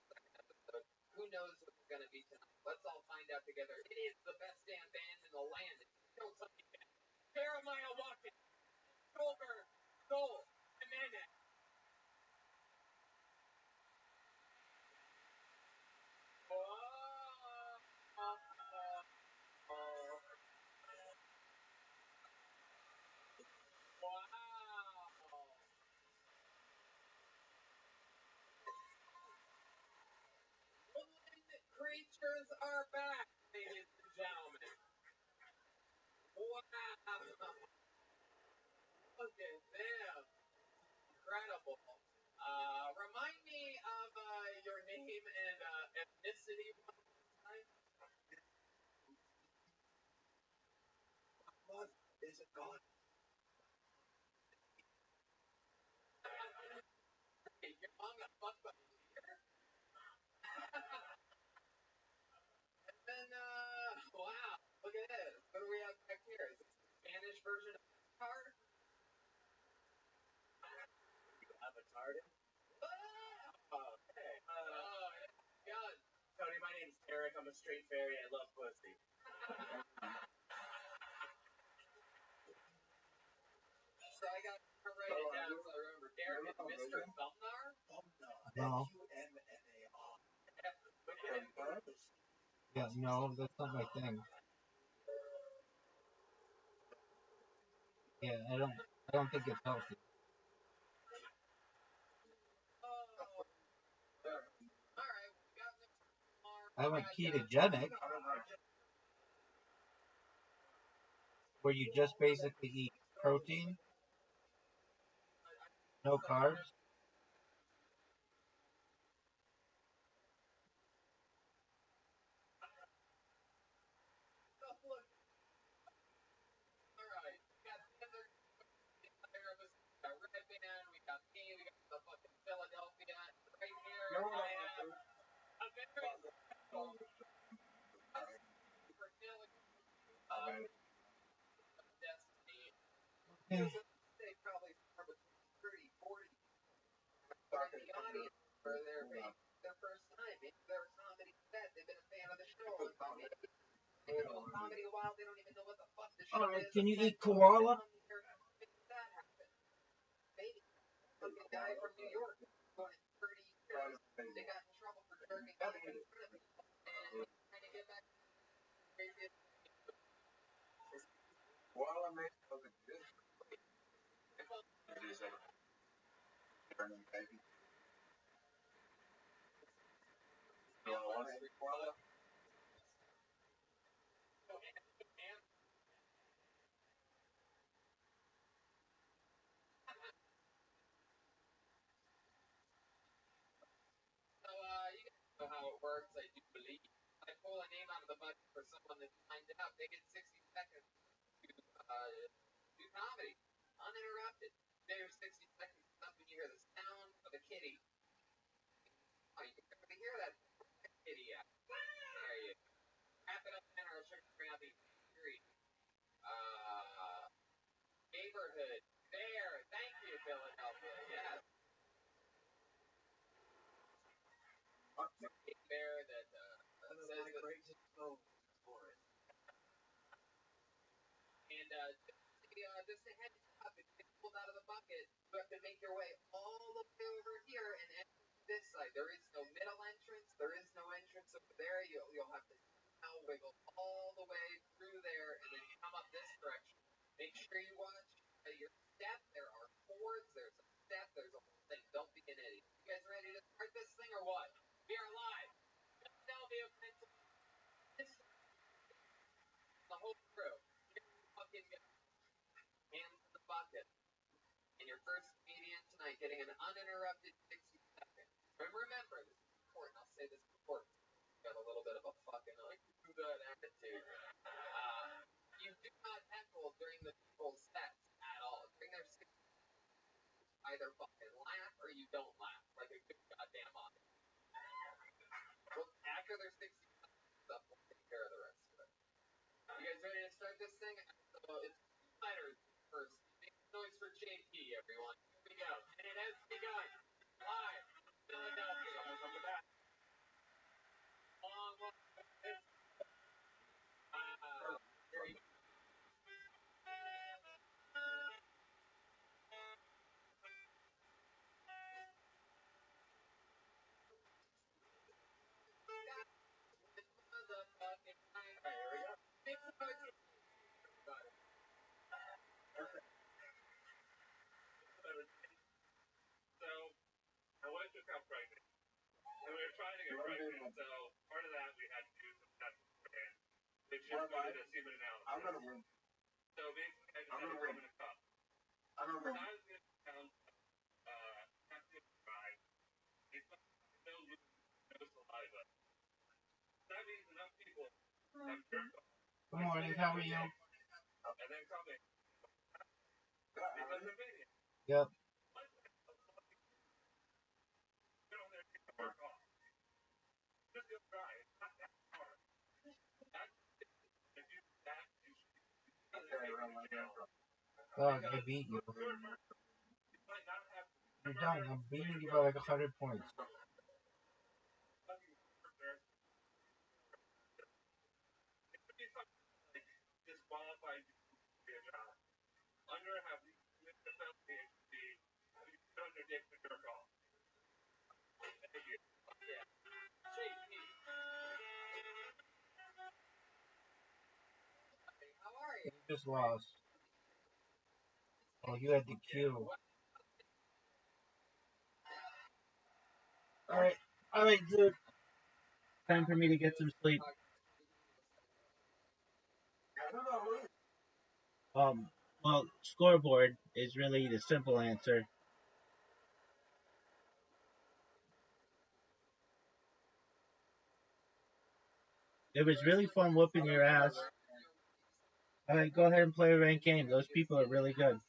second episode. Who knows what it's going to be tonight? Let's all find out together. It is the best damn band in the land. It's Kill Tony Band. Jeremiah Watkins, Goldberg, Gold, Jimenez. Creatures are back, ladies and gentlemen. Wow. Look at them. Incredible. Remind me of your city you want this time?
What is it called?
Hey, your mom got fucked by a deer? And then, wow, look at this. What do we have back here? Is this the Spanish version of card?
Avatar.
Oh,
Hey.
God.
Tony, my name's Eric. I'm a straight fairy. I love pussy.
So I got to write it down so I remember. Derek is Mr. Thumbnar?
No. Yeah, no, that's not my thing. Yeah, I don't think it's healthy.
Alright, we got Mr. Thumbnar.
I went ketogenic, where you just basically eat protein, no carbs.
Alright, we got the other player of us. We got Red Band, we got me, we got the fucking Philadelphia. Right here, I have a very special super destiny. They probably somewhere between 30, 40. But in the audience, for their first time, maybe they're a comedy set, they've been a fan of the show, and maybe they know comedy a while, they don't even know what the fuck the show is.
Can you eat koala?
Maybe that happened. Maybe fucking guy from New York going 30 years, they got in trouble for jerking off in front of people, and trying to get back to the craziest.
While I'm making this,
So, you guys know how it works, I do believe. I pull a name out of the bucket for someone that's signed up. They get 60 seconds to do comedy, uninterrupted. Their 60 seconds is up when you hear the sound of a kitty. Oh, you can barely hear that kitty yet. There you go. Wrap it up then, or I'll check bring out the three. Neighborhood. There. Thank you, Philadelphia. Yes. Bear that says that. And just a heads up, if you get pulled out of the bucket, you have to make your way all the way over here and enter this side. There is no middle entrance. There is no entrance over there. You'll have to now wiggle all the way through there and then come up this direction. Make sure you watch your step. There are cords. There's a step. There's a whole thing. Don't be an idiot. You guys ready to start this thing or what? We are live. Philadelphia, Pennsylvania. The whole crew. Here we fucking go. Hands in the bucket. And your first comedian tonight getting an uninterrupted 60 seconds. And remember, this is important. I'll say this before. Got a little bit of a fucking do that attitude. You do not heckle during the people's sets at all. During their 60 either fucking laugh or you don't laugh. Like a good goddamn audience. Well, after their 60 stuff, we'll take care of the rest of it. You guys ready to start this thing? So it's 2 letters first. Make noise for JP, everyone. Here we go. And it has begun. Live. Philadelphia. Welcome to that. Long one. Here we go.
So, my wife just got pregnant, and we were trying to get pregnant, so part of that we had to do some testing beforehand, which included a semen analysis. So basically, I just had to throw them in a cup. I was going to down, testing dry. It's no lube, no saliva.
Good morning, how are you?
And then coming because of video.
Yep.
Get on there, take the work off. Just feel dry. It's not that hard. If you that, you should
Dog, I beat you.
might not have
You're done. I'm beating you by like 100 points.
fucking work there. It could be something like disqualified you from your job. Under have you missed the penalty? It could be have you done your dick with your call? Thank you.
How are you?
You just lost. Oh, you had the Q. Alright. Alright, dude. Time for me to get some sleep. Well, scoreboard is really the simple answer. It was really fun whooping your ass. Alright, go ahead and play a ranked game. Those people are really good.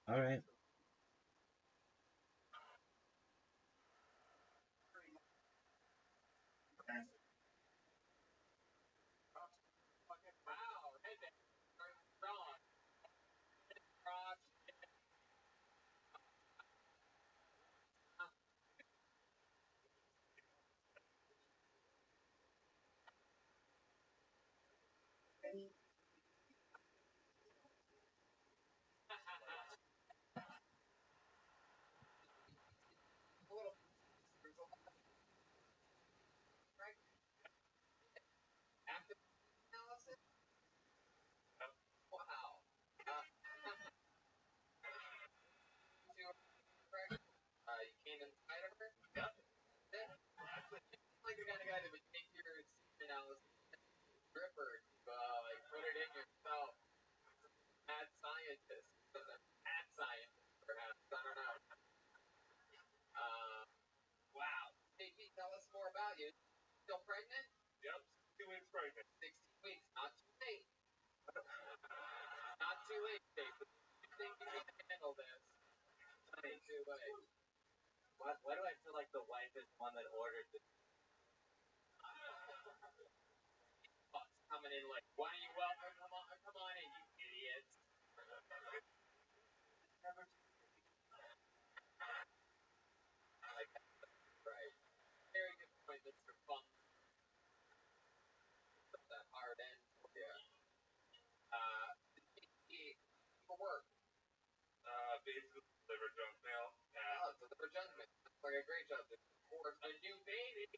Alright.
Wow, hey there. Ron. Ross. A little right after analysis. Wow. You came inside of her. Yep. Like the kind of guy that would take your analysis stripper to like put it in yourself. Mad scientist. Mad scientist, perhaps. I don't know. Wow. Hey, Pete, tell us more about you. Still pregnant?
Yep. 2 weeks pregnant.
16 weeks. Not too late. Not too late, Dave. You think you can handle this? Not too late.
Why do I feel like the wife is the one that ordered this?
Coming in like, why are you welcome? Come on in, you idiots. Like, right. Very good point, Mr. Funk. That hard end for you. For work.
Basically deliver junk mail.
Oh, deliver junk mail. That's like a great job. For a new baby.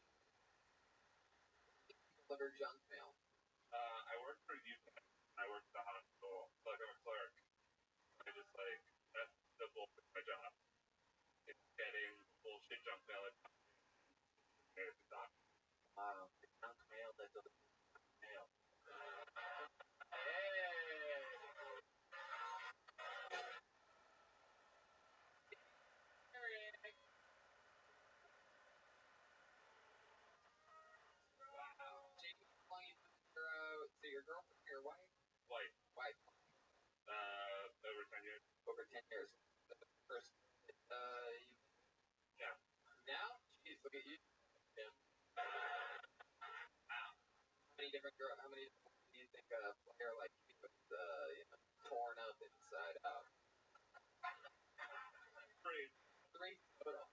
Deliver junk mail.
I work for UPenn. I work at the hospital. Like I'm a clerk. I just like that's the bulk of my job. It's getting bullshit junk mail at the doctor.
Wow, the junk mail that delivers mail.
So your girlfriend, your wife?
Wife.
Wife.
Over 10 years.
Over 10 years. The first,
Yeah.
Now? Jeez, look at you. Yeah. Wow. How many different do you think a player like you was, torn up inside out?
3.
3 total.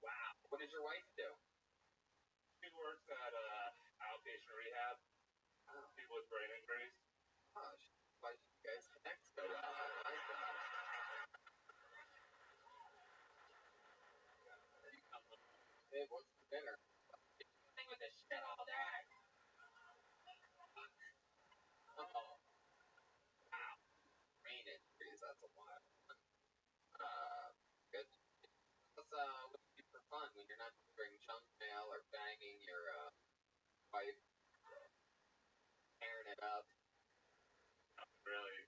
Wow. What does your wife do?
She works at outpatient rehab. People with brain injuries.
Oh, why did you guys connect so well? I like that. Hey, what's for dinner? Sitting with this shit all day. Oh. Wow. Brain injuries, that's a lot. Good. What do you do for fun when you're not delivering junk mail or banging your wife, tearing it up?
Really.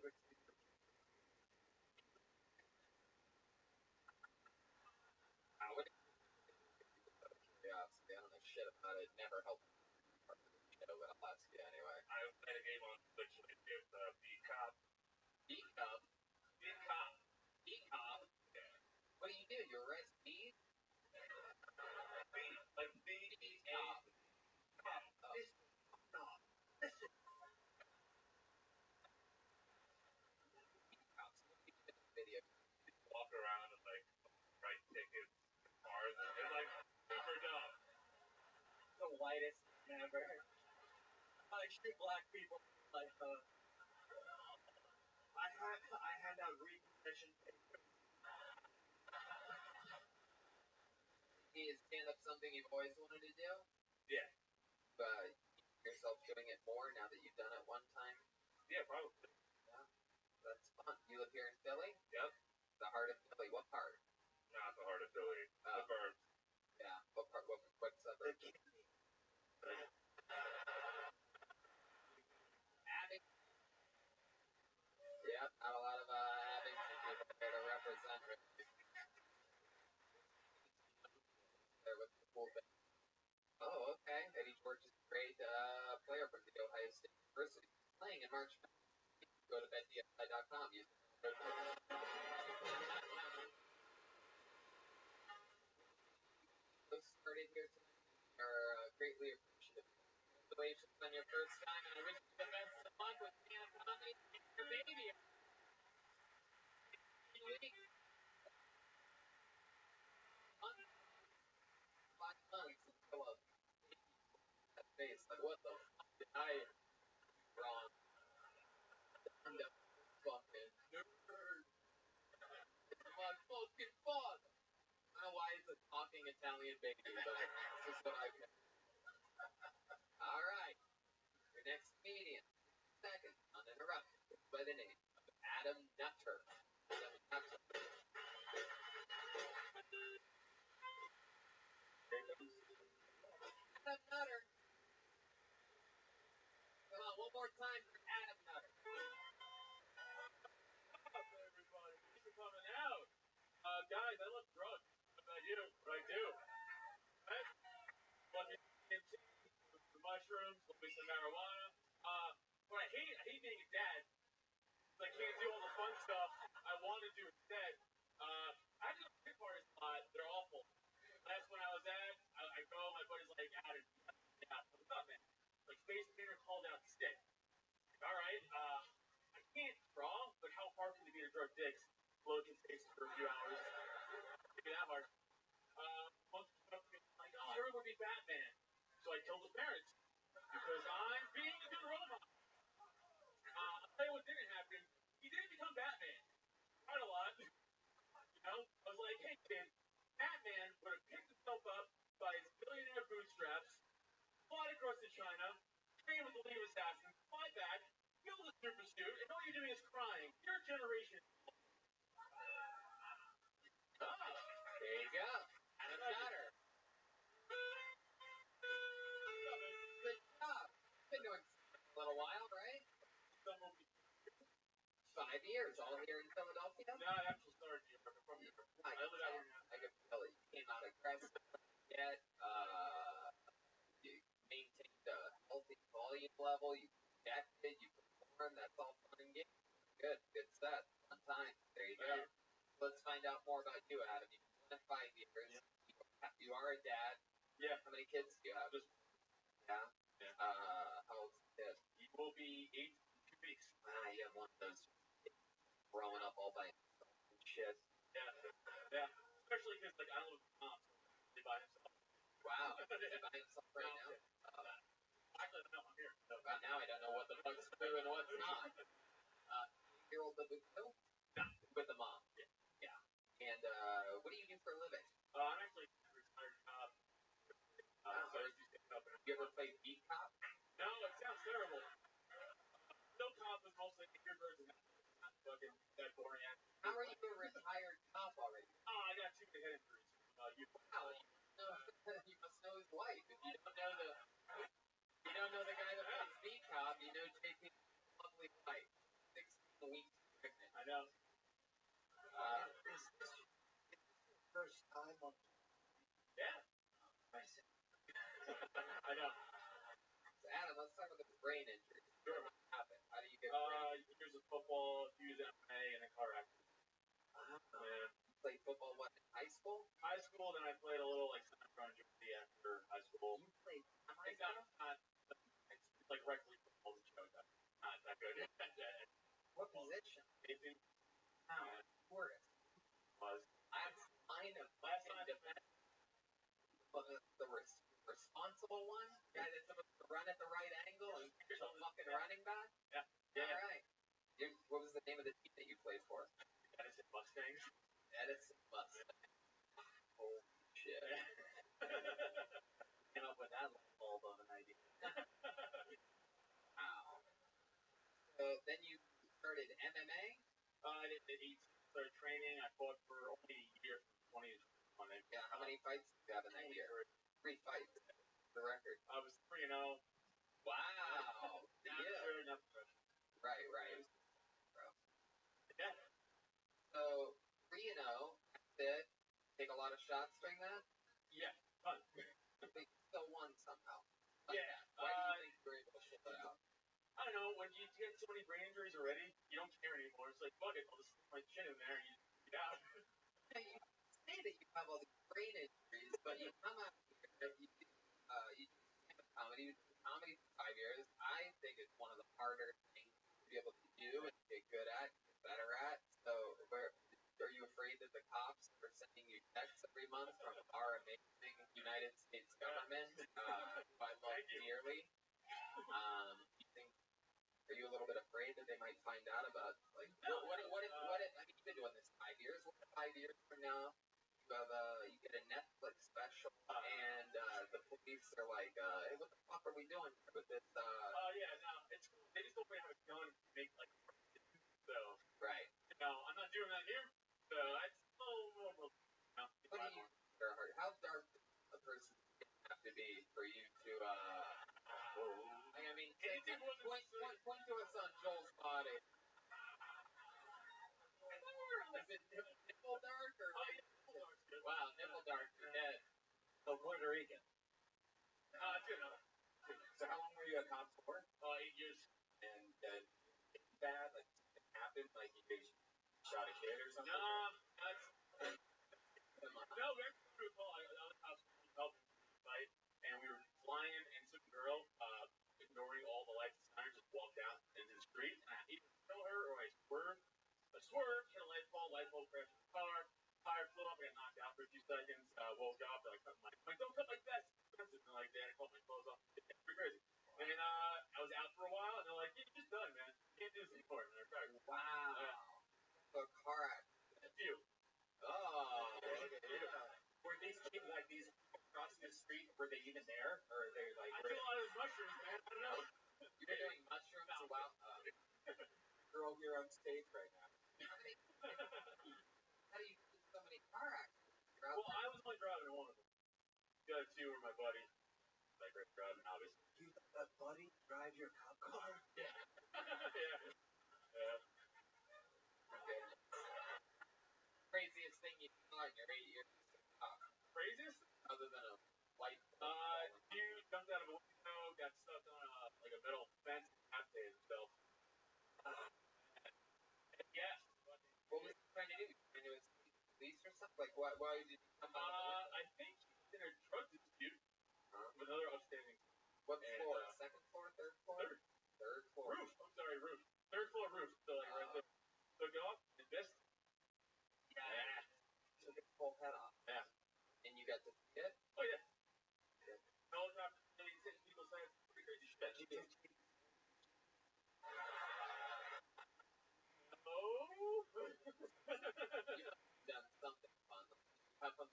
favorite super would curiosity. I don't know shit about it. Never helped part of the show, but I'll ask you anyway.
I played a game on Twitch with Beat Cop.
Beat Cop?
Beat Cop.
Beat Cop?
Yeah.
What do? You arrest bees?
Beat, like B-E-A.
Cop.
Listen.
Video.
Walk around and like write tickets, cars, and it's like super dumb.
The whitest ever. Like shit black people. Like
I hand out repossession papers.
Is stand-up something you've always wanted to do?
Yeah.
But yourself doing it more now that you've done it one time?
Yeah, probably.
Yeah. That's fun. You live here in Philly?
Yep.
The heart of Philly. What part?
Not the heart of Philly. Suburbs.
Yeah. What part? What suburb? Abington. Yep. Not a lot of Abington people there to represent. There with the cool thing. Oh, okay. Eddie George is a great player from the Ohio State University. Playing in March. Go to betdsi.com. Use the started here tonight. Are greatly appreciative. Congratulations on your first time, and I wish you the best of luck with stand-up comedy and your baby. 5 months until that face. Like, what the fuck did I do wrong? I'm the fucking nerd. It's my fucking father. I don't know why it's a talking Italian baby, but this is what I get. Alright. Your next comedian. Second, uninterrupted, by the name of Adam Nutter. Adam Nutter. Adam Nutter. Come on, one more time for Adam Nutter.
What's up, everybody? Thanks for coming out. Guys, I love drugs. What I do. Right? Love you some mushrooms, love me some marijuana. What I hate being a dad. I can't do all the fun stuff I want to do instead. I do big parties a lot. They're awful. Last one I was at, I go, my buddy's like, Adam, yeah, what's up, man? Like, face painter called out sick. Alright, I can't draw, but how hard can it be to draw dicks? Blow his face for a few hours. Maybe that hard. Once like, oh, everyone would be Batman. So I killed his parents. Because I'm being a good role model. I'll tell you what didn't happen. He didn't become Batman. Quite a lot. You know? I was like, hey kid, Batman would have picked himself up by his billionaire bootstraps, fly across to China, train with the League of Assassins, fly back, build a super suit, and all you're doing is crying. Your generation.
There you go. Adam Nutter. Good job. Been doing a little while, right? 5 years, all here in Philadelphia?
No, I actually started here. I'm from here. I live out here.
I can feel it. You came out aggressive. Yet, you maintained a healthy volume level. You projected. You performed. That's all fun and games. Good set. Fun time. There you go. Let's find out more about you, Adam. You've been 5 years. You are a dad.
Yeah.
How many kids do you have?
Just
Yeah. How old's the kid?
he will be 8 in 2 weeks.
You have one of those growing up all by himself and shit.
Yeah. Especially because like I don't live with mom, so he's by himself.
Wow. Is he by himself right now?
Actually, no, I'm here. So,
Now I don't know what the fuck's true and what's not. 8-year-old live with who?
No.
With the mom. Yeah. And what do you do for a living?
I'm actually a retired cop. So I used to stand up and
You ever play beat cop?
no, it sounds terrible. Still cop is mostly here version. Not fucking that boring ass.
How are you a retired cop already?
I got 2 big head injuries.
Wow, you must know his wife. If you don't know the guy that plays beat cop, you know JP's lovely wife. 16 weeks the responsible one, guy that's supposed to run at the right angle and here's a fucking running back.
Yeah.
All right. What was the name of the team that you played for?
Edison Mustangs.
Edison Mustangs. Holy shit.
Came up with that light bulb of an idea.
Wow. So then you started MMA?
I did 18, started training. I fought for only a year from 20 to 21.
Yeah, how many fights did you have in that year? 3 fights. The record.
I was 3-0.
Wow.
Yeah. Not professional.
Right. Bro.
Yeah.
So 3-0, that's it. Take a lot of shots during that?
Yeah, fun.
But you still won somehow.
Yeah.
Why do you think you were able to pull it out?
I don't know, when you get so many brain injuries already, you don't care anymore. It's like, fuck it, I'll just stick my chin in there and you get out.
You say that you have all these brain injuries, but you come out here, you do stand-up comedy, you do comedy for 5 years. I think it's one of the harder things to be able to do and get good at, get better at. So, are you afraid that the cops are sending you checks every month from our amazing United States government, who I love dearly? Are you a little bit afraid that they might find out about, like, what if, I mean, you've been doing this 5 years. What if 5 years from now you get a Netflix special and the police are like, hey, what the fuck are we doing with this?
Yeah, no, it's cool. They just don't want to have a gun and make like so.
Right.
I'm not doing that here. So it's a little.
What do you consider hard? How dark a person have to be for you to I mean, point to us on Joel's body. Is it nipple dark or like? Wow, nipple dark. You're dead.
So Puerto Rican.
So how long were you a cop for?
8 years.
And bad, like it happened, like you shot a kid or something?
No, we actually threw a call. I was helping fight, and we were flying, and some girl, ignoring all the lights and sirens, just walked out into the street, and I either kill her or I swerved. Hit a light bulb, crashed in the car, tire flew up, I got knocked out for a few seconds, woke up, I cut my, like, don't cut like that, and like that, I called my clothes off, it's pretty crazy. And I was out for a while, and they're like, you're just done, man, you can't do this anymore. And they're like,
wow. So a car accident.
A few.
Oh, okay.
Were these people like these across the street? Were they even there, or are they like?
I do a lot of mushrooms, man. I don't know.
You're doing mushrooms while girl here on stage right now. How do you do so many car accidents?
Well, I was only driving one of them. The other two were my buddy. Like driving, obviously.
You let buddy drive your cop car?
Yeah. Yeah.
Okay. Craziest thing you saw in your 8 years as a cop?
Craziest?
Other than a light.
Dude jumped out of a window, got stuck on a metal fence, decapitated himself. Yes.
What was he trying to do? Trying to escape police or something? Like, why did he come out?
I think he was in a drug dispute with another upstanding.
What floor? Second floor? Third floor? Third floor.
Roof. I'm sorry, roof. Third floor roof. So like right there. Took it off and missed. Yeah.
Took its whole head off.
Yeah.
And you got to see it?
Oh yeah. Helicopter really hit people saying it's pretty crazy shit.
You've done something fun. Have him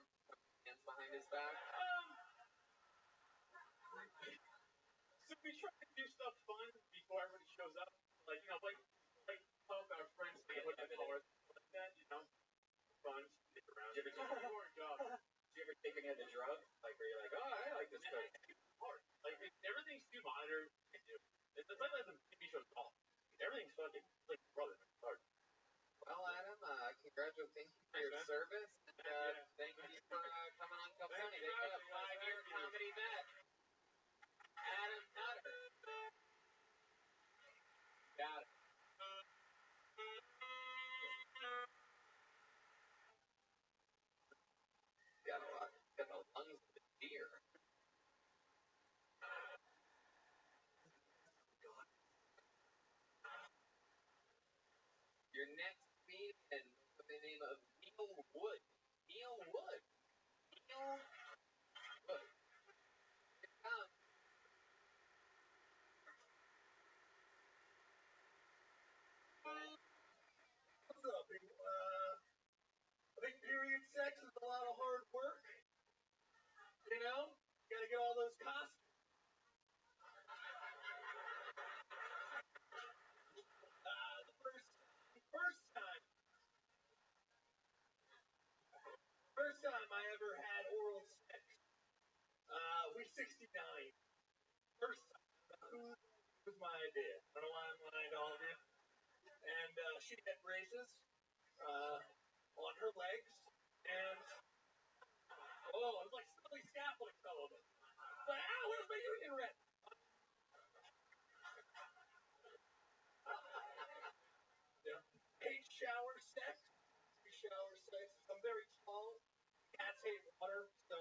hands behind his back?
So we try to do stuff fun before everybody shows up. Like, like help our friends stay put in cars like that, fun, stick around.
Did you ever take any of the drugs? Like, where you're like, oh, I like this stuff.
Hard. Like, everything's too monitored. It's like the TV show Golf. Everything's fucking, like, brother, it's hard.
Well, Adam, congratulations for your service. And thank you for coming on Calponi. They got a 5-year comedy vet. Adam Nutter. Got it. Got the lungs of a deer. Your next comedian with the name of Neil Wood. Neil Wood.
I did. I don't know why I'm lying to all of you. And she had braces on her legs, and it was like silly scaffolding fell over. But where's my union rep? Yeah. Hate shower sex. I'm very tall. Cats hate water, so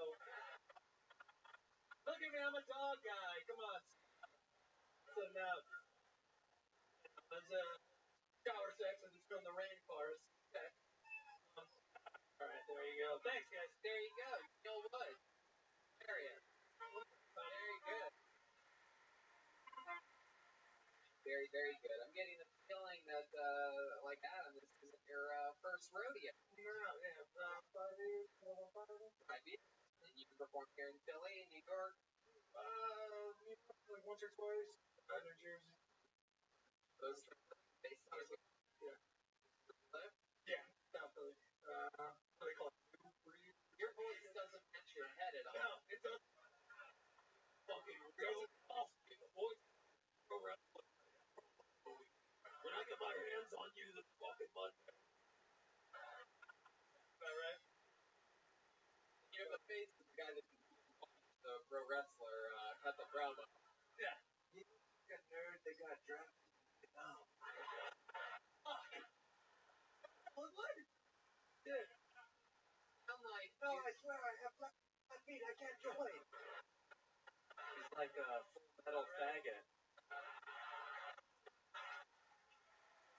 look at me, I'm a dog guy. Come on. So now, there's shower sex and it's from the rainforest. Okay. All right, there you go. Thanks, guys.
There you go. Neil Wood. Area. Very good. Very, very good. I'm getting the feeling that, like Adam, this isn't your first rodeo.
No, yeah, 5 years.
5 years. And you performed here in Philly and New York.
Like once or twice. New Jersey.
Those basically.
Yeah. Yeah, South Philly. What do they call it?
Your voice doesn't match your head at all.
No, it doesn't. Fucking real false voice. When I get my hands on you, the fucking mud. Alright?
You have the face of the guy that the pro wrestler cut the promo.
Yeah. You got nerd, they got drafted. Oh. Fuck. What? Yeah.
I'm like,
no, I swear I have black feet, I can't join. He's like a full metal faggot.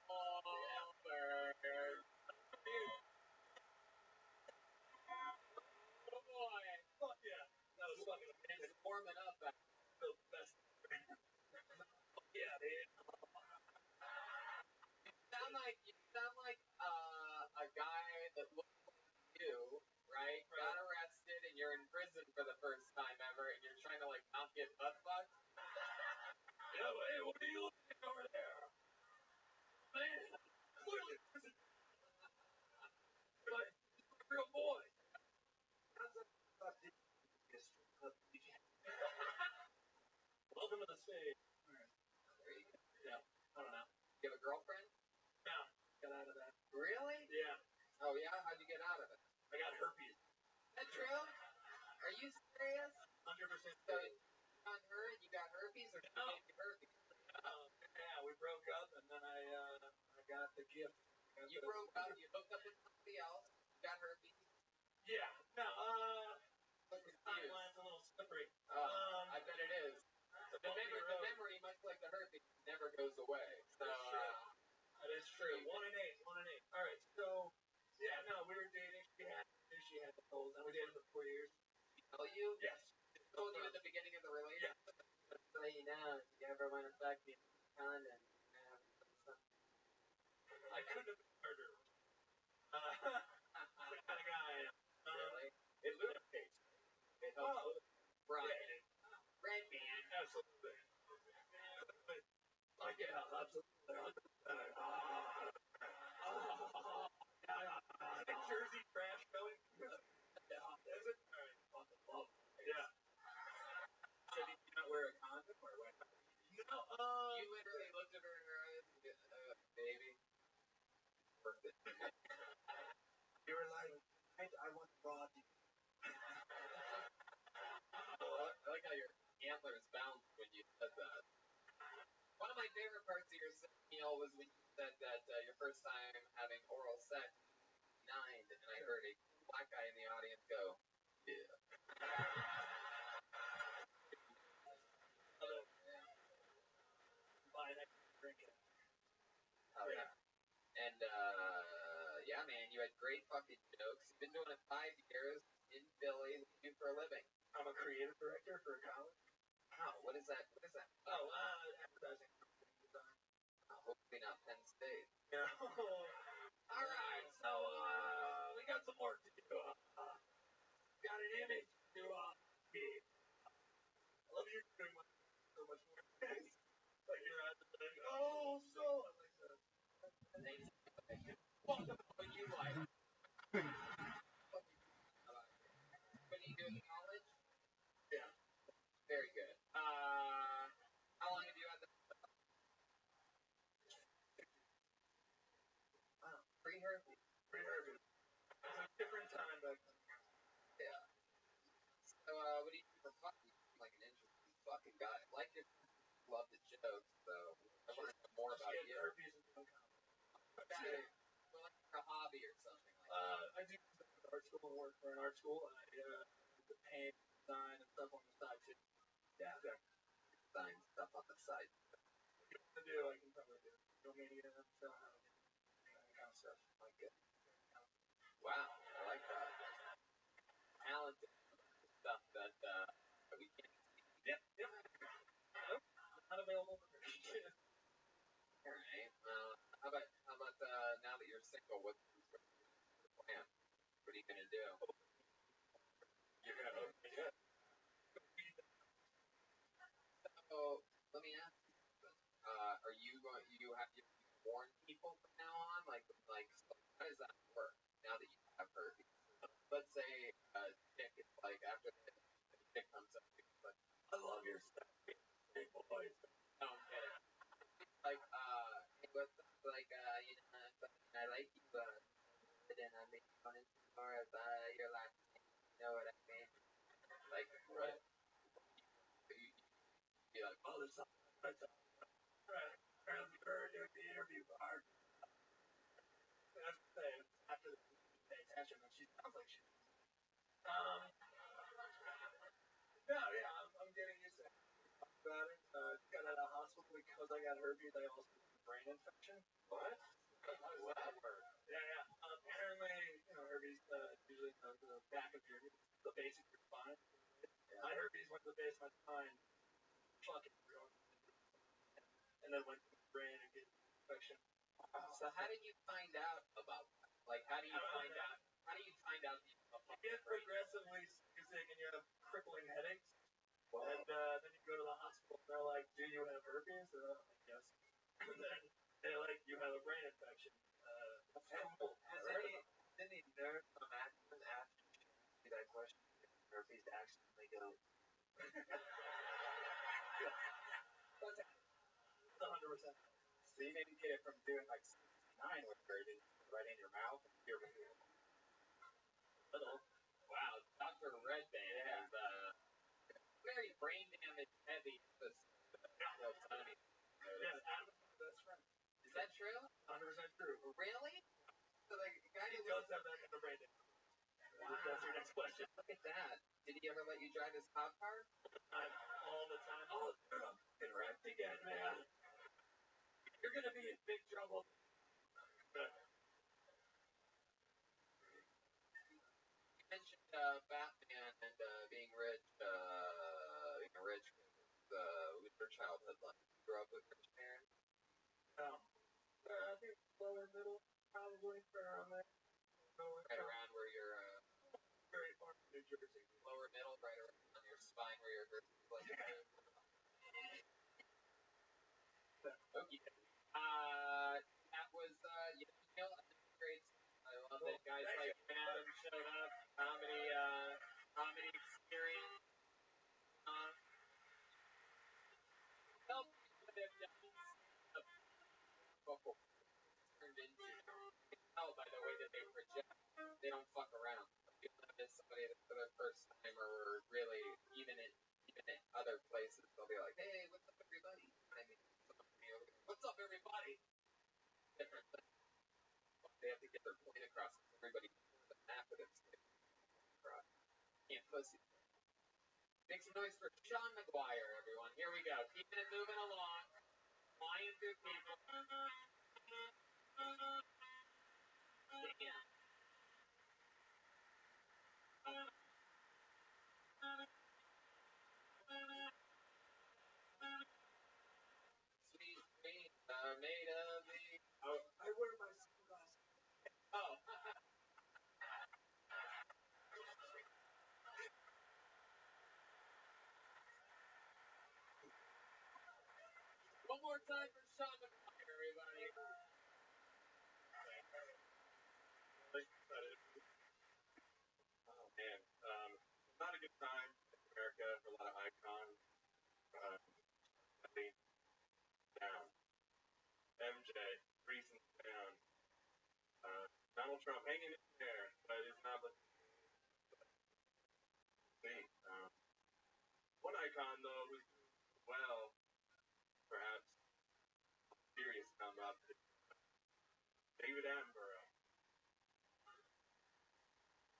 oh, bird. Oh boy.
Fuck yeah. That was fucking amazing.
It's warming up.
The best. Yeah, dude.
You sound like a guy that looks like you, right? Got arrested and you're in prison for the first time ever, and you're trying to like not get butt fucked.
Yeah, but hey, what are you looking at over there? Man, clearly prison. But he's a real boy. How's that about the history of DJ? Welcome to the stage.
There you go.
Yeah, I don't know.
You have a girlfriend?
No, got out of that.
Really?
Yeah.
Oh yeah? How'd you get out of it?
I got herpes.
Is that true? Are you serious?
100%
So you got her and you got herpes, or she gave you herpes?
Yeah, we broke up and then I got the gift.
You broke up, you hooked up with somebody else, you got herpes.
Yeah. No,
I'm
the timeline's a little slippery.
I bet it is. The memory, much like the herpes, never goes away. So,
that is true. 1 in 8. Alright, so, yeah, no, we were dating. She had the holes, and we dated for 4 years.
she tell you?
Yes.
She told you at the beginning of the relationship?
Yeah.
So you know, if you ever want to fuck me, condom.
I couldn't have been harder. The kind of guy I am.
Really? It lubricates. It helps. Right.
Yeah.
Right, man.
Absolutely. Like, yeah, absolutely. Jersey trash going? Yeah. Is it? Alright, fucking love it. Yeah.
So did you not wear a condom or what?
No,
You literally looked at her in her eyes and said, baby. Perfect.
you were like, I want to rob you.
I like how your antlers bounced when you said that. One of my favorite parts of your meal was when you said that your first time having oral sex was 9, and I heard a black guy in the audience go, yeah.
Buy an extra drink.
Oh, yeah. And, yeah, man, you had great fucking jokes. You've been doing it 5 years in Philly. What do you do for a living?
I'm a creative director for a college.
Wow, what is that?
Oh, advertising. Design.
Hopefully not Penn State.
No. Alright, so, we got some work to do. Got an image to, be. I love you doing so much more. Like your eyes are like, oh, so. I'm like,
What you like? What do you do in college?
Yeah.
Very good. How long have you had that? fuck, you seem like an interesting fucking guy. I like your love the jokes, so I want to know more about you.
Herpes and some
Okay. Well, like for a hobby or something like that.
I do art school and work for an art school, and I do paint, design, and stuff on the side too.
Yeah. Design stuff on the side.
If you want to do, I can probably do social media and stuff, that kind of stuff. Like it.
Wow, I like that. Talented stuff that we can't see.
Yep. Not available for
All right. How about now that you're single, what's your plan? What are you gonna do?
You're gonna open it up.
So let me ask you something. Are you going? You warn people from now on? Like how does that work now that you have herpes? Let's say chick is like after the chick comes up, it's like, I love your stuff. Hey boys. Don't get it. Like hey, what's up? Like you know, I like you, and I make fun of you more of your last name. You know what I mean? Like right. Be like, oh, there's something.
Apparently, you're the interview part. That's the thing. After the pay attention, and she sounds like she. No, yeah, I'm getting used to it. About it. Got out of the hospital because I got herpes. I also had a brain infection.
What? How does that work?
Yeah. Apparently, herpes usually the back of the base of your spine. Yeah. My herpes went to the base of my spine. Fucking real. And then went to the brain and get infection.
So how did you find out about that? Like, how do you find out? How do you find out that you have
You get progressively sick and you have crippling headaches.
Wow.
And then you go to the hospital and they're like, do you have herpes? And I'm like, yes. And then they're like, you have a brain infection.
Has any nurse on accident asked you that question? Herpes accidentally go.
100%.
So you didn't get it from doing like 69 with her, did you? Right in your mouth?
Little.
Wow, Dr. Redband is very brain damage heavy. This Tony.
Yes, Adam's my best friend.
Is that true?
100% true.
Really? So the guy
He does have that kind of brain damage.
Wow.
That's your next question.
Look at that. Did he ever let you drive his cop car?
All the time. Oh, dude, I'm getting wrecked again, man. You're gonna be in big trouble.
You mentioned Batman and being rich, being a rich kid. With your childhood life, you grew up with rich parents?
No. I think lower middle, probably around there.
Right around where you're
very far from New Jersey.
Lower middle, right around on your spine where your hurts. Like, okay. That was great. I love that guys like Adam showed up. Comedy experience. Help what they've done. Turned into. You can tell by the way that they project. They don't fuck around. If you notice somebody that's for their first time or really even in other places, they'll be like, hey, what's up everybody? I mean, what's up everybody? Different thing. They have to get their point across. Everybody knows the map of it. Can't pussy. Make some noise for Sean McGuire, everyone. Here we go. Keeping it moving along. Flying through people. Damn. Sweet dreams are made of these.
Oh, I wear my sunglasses.
Oh. One more time for Sean McGuire, everybody.
Oh man, not a good time in America for a lot of icons. I think down. MJ, recent down. Donald Trump hanging in there, but it's not looking. See, icon, though, who's doing well, perhaps serious come up, David Attenborough,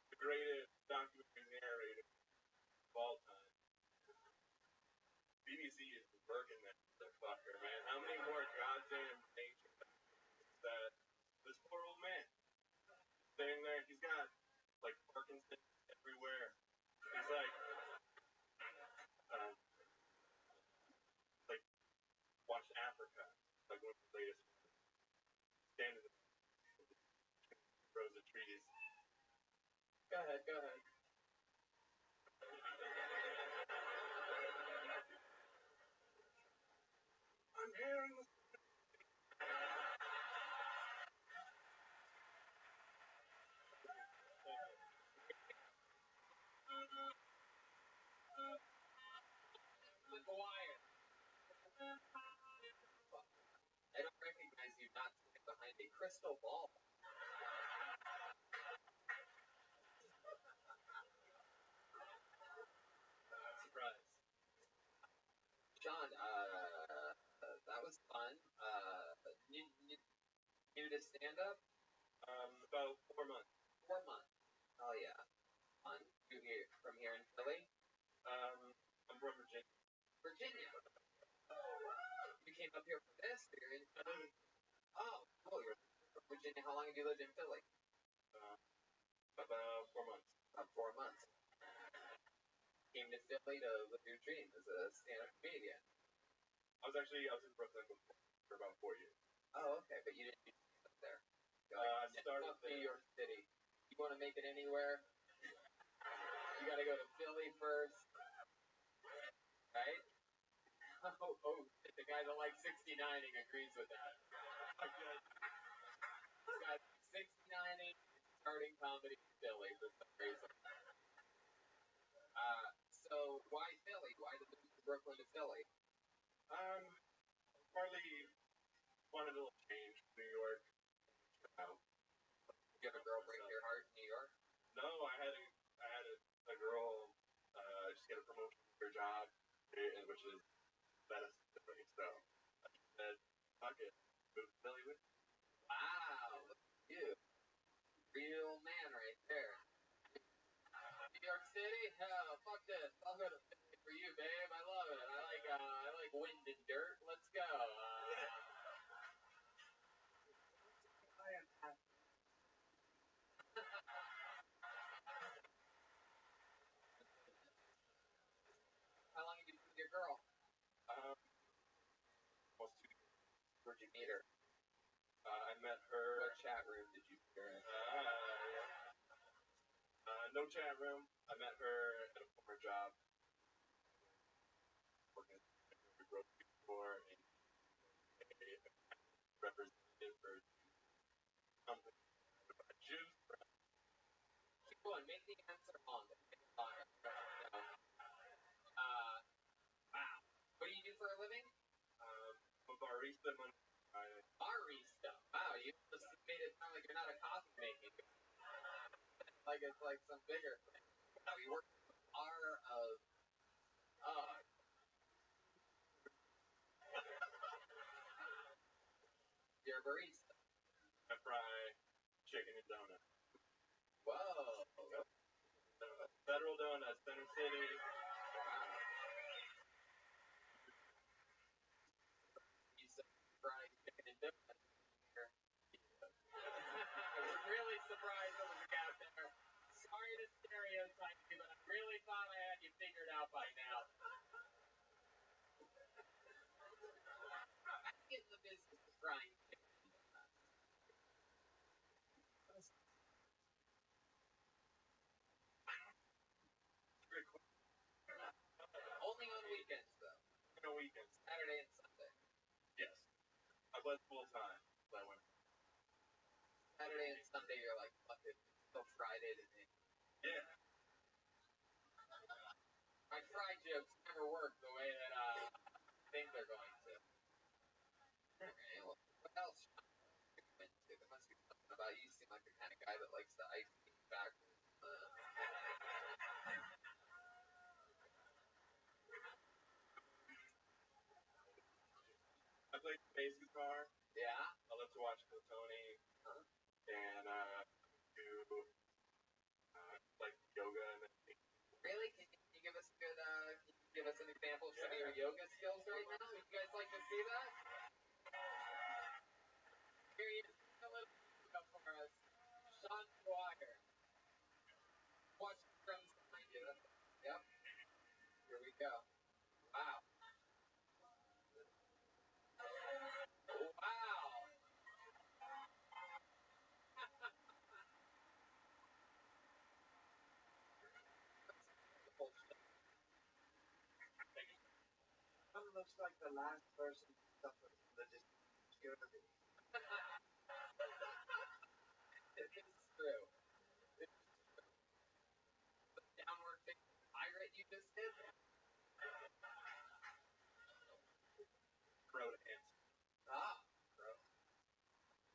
the greatest documentary narrator of all time. BBC is working that motherfucker, man. How many more goddamn nature that this poor old man sitting there? He's got like Parkinson's everywhere. He's like watched Africa, like one of the latest standing rows of trees.
Go ahead, go ahead.
I'm hearing the
McGuire. I don't recognize you not sitting behind a crystal ball.
surprise.
John, that was fun. New to stand up?
About 4 months.
4 months. Oh yeah, fun. You here from here in Philly?
I'm from Virginia.
Virginia. You came up here for this? Or you're in Philly? Oh, cool. You're from Virginia. How long have you lived in Philly?
About 4 months.
About 4 months. Came to Philly to live your dream as a stand-up comedian.
I was in Brooklyn for about 4 years.
Oh, okay, but you didn't do stand-up there.
I started
New York City. You want to make it anywhere? You got to go to Philly first, right? Oh, the guy that likes 69ing agrees with that. This guy 69ing, starting comedy in Philly for some reason. So why Philly? Why the move from Brooklyn to Philly?
Partly wanted a little change from New York.
Did you have a girl break your heart in New York?
No, I had a girl just get a promotion for her job, which is medicine. So I said, fuck it, move to Philly with me.
Wow, look at you. Real man right there. New York City? Oh, fuck this. I'll go to Philly for you, babe. I love it. I like wind and dirt. Let's go. How long have you been with your girl?
Almost 2 years.
Where'd you meet her?
I met her.
What chat room did you meet her in?
No chat room. I met her at a former job. Working at a grocery store and a representative for company. Juice.
Keep going. Make the answer long. Wow. What do you do for a living?
I'm a barista Monday to Friday.
Barista. Wow, you just made it sound like you're not a coffee making. Like it's like some bigger thing. Wow, you work at the bar of. You're a barista.
I fry chicken and donuts.
Whoa.
Federal Donuts, Center City.
Wow. You said fried chicken and donuts. I was really surprised there was a gap there. Sorry to stereotype you, but I really thought I had you figured out by now. I get in the business of frying chicken and donuts. Only on weekends, though.
No weekends.
Saturday and Sunday.
Yes. I was full time. So I went.
Saturday and Sunday, you're like, fuck it, still Friday today.
Yeah.
My fried jokes never work the way that I think they're going to. Okay, well, what else should I into? There must be something about you. You seem like the kind of guy that likes to ice things backwards.
play bass guitar.
Yeah.
I love to watch Tony. And do like yoga and
Really? Can you give us a good can you give us an example of some of your yoga skills right now? Would you guys like to see that? Here he is a little yoga for us. Sean Dwyer. Watch the drums behind you. Yep. Here we go. Wow. Wow.
One looks like the last person to suffer from the disability.
It is true. The downward facing pirate you just did.
throw dance.
Bro.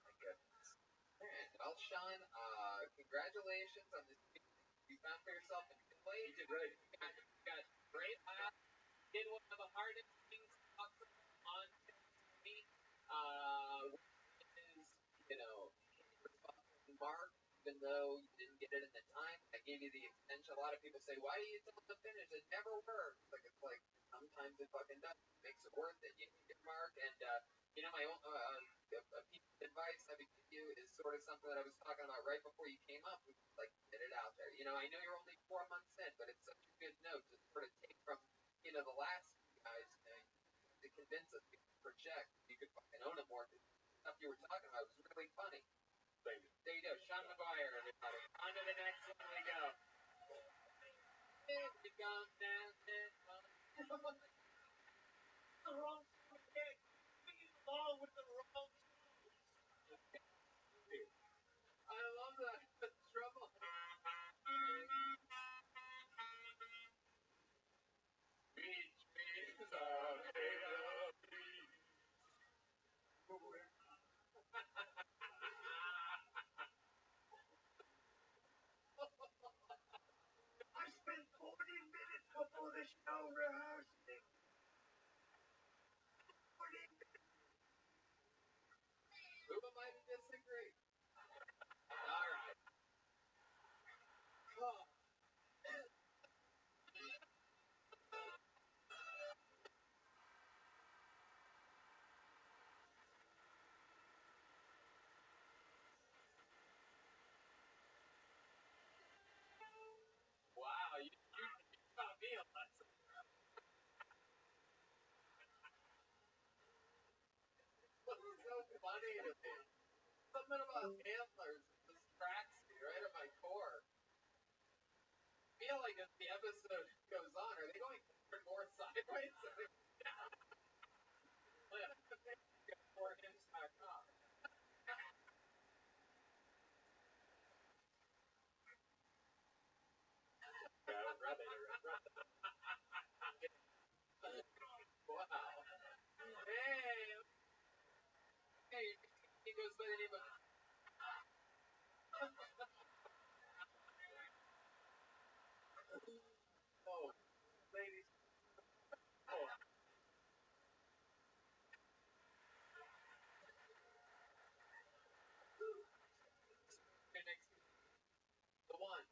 My goodness. Alright, well, Sean, congratulations on this you found for yourself in Italy.
You did great.
You got great laugh. Did one of the hardest things possible on me. Is, you know, mark, even though you didn't get it in the time. I gave you the extension. A lot of people say, why do you tell them to finish? It never works. It's like sometimes it fucking does. It makes it worth it. You hit your mark. And, you know, my own a piece of advice I would give you is sort of something that I was talking about right before you came up. Like, get it out there. You know, I know you're only 4 months in, but it's such a good note to sort of take from, you know, the last guys to convince us to project. You could fucking own it more. The stuff you were talking about was really funny.
Thank you.
There you go, Sean McGuire, everybody. On to the next one we go. Here we go, down this one.
The wrong song again. Singing along with the wrong song.
I love that. The trouble.
Beach beans are made of beans.
I spent 40 minutes before the show rehearsing. 40 minutes.
Who am I to disagree? All right. Oh. Wow, you taught me a lesson. What's so funny to me? Something about antlers just cracks me right at my core. I feel like as the episode goes on, are they going more sideways? Get 4 inch back up. Wow. Hey, he goes by the name of. Oh, ladies. Oh. Next, the one.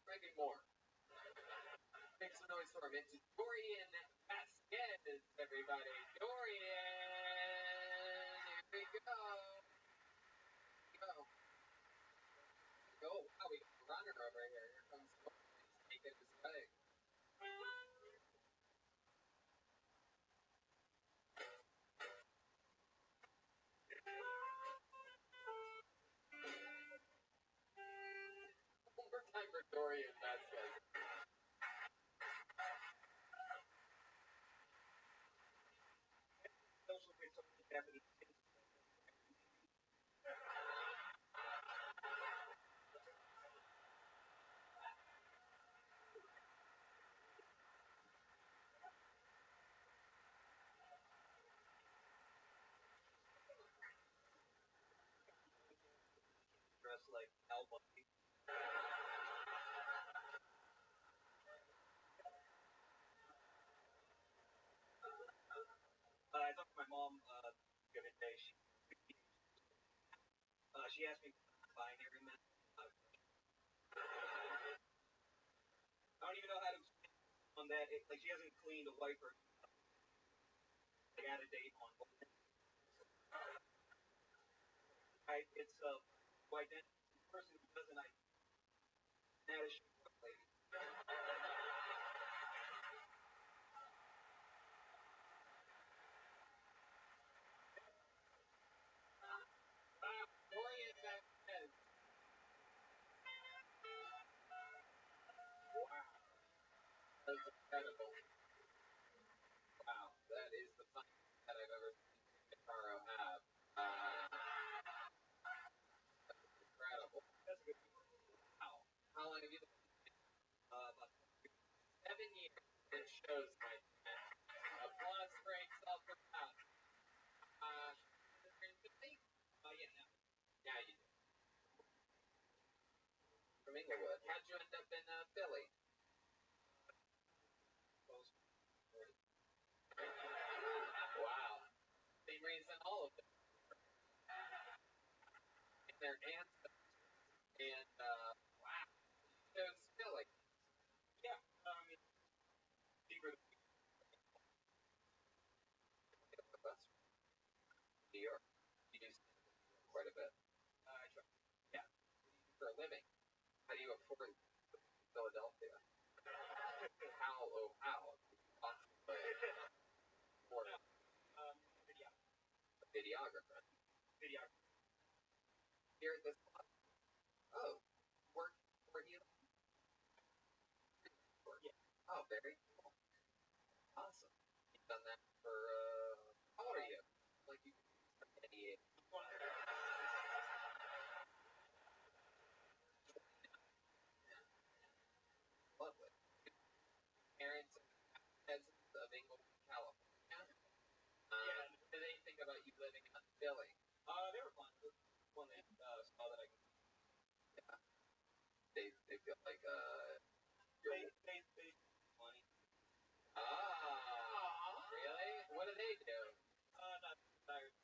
Drinking more. Make some noise for him. It's Dorian Vasquez, everybody. Dorian! Here we go. Oh, wow, we got a runner over here. Here comes Dorian. He's taking his way. One more time for Dorian Vasquez.
Also, it's something happening. Dressed like Al Bundy. I talked to my mom. she asked me binary men. I don't even know how to explain on that. Like she hasn't cleaned a wiper. I got a date on. It's identity person who doesn't that is lady.
Dorian Sanchez. Wow. That's incredible. Wow, that is the funniest that I've ever seen Caro have. That's incredible.
That's good.
Wow. How long have you been? About 7 years. It shows my applause for yourself for that. Yeah. Yeah, you did. From Inglewood. How'd you end up in Philly? Wow. Same reason all of them. And their ancestors. And, wow. Chose Philly.
Yeah. Deeper than
New York. You do quite a bit.
I try.
Yeah. For a living. How do you afford Philadelphia? How? Oh, how? Possibly. Or a videographer. Here at this club. Oh, work for you?
Yeah.
Oh, very cool. Awesome. You've done that for, how old are you? Like you any age. Lovely. Parents and peasants of Inglewood, California. What do they think about you living in Philly?
They were fun. One that saw that I could.
Yeah. They feel like
They money.
Really? What do they do?
Not tired.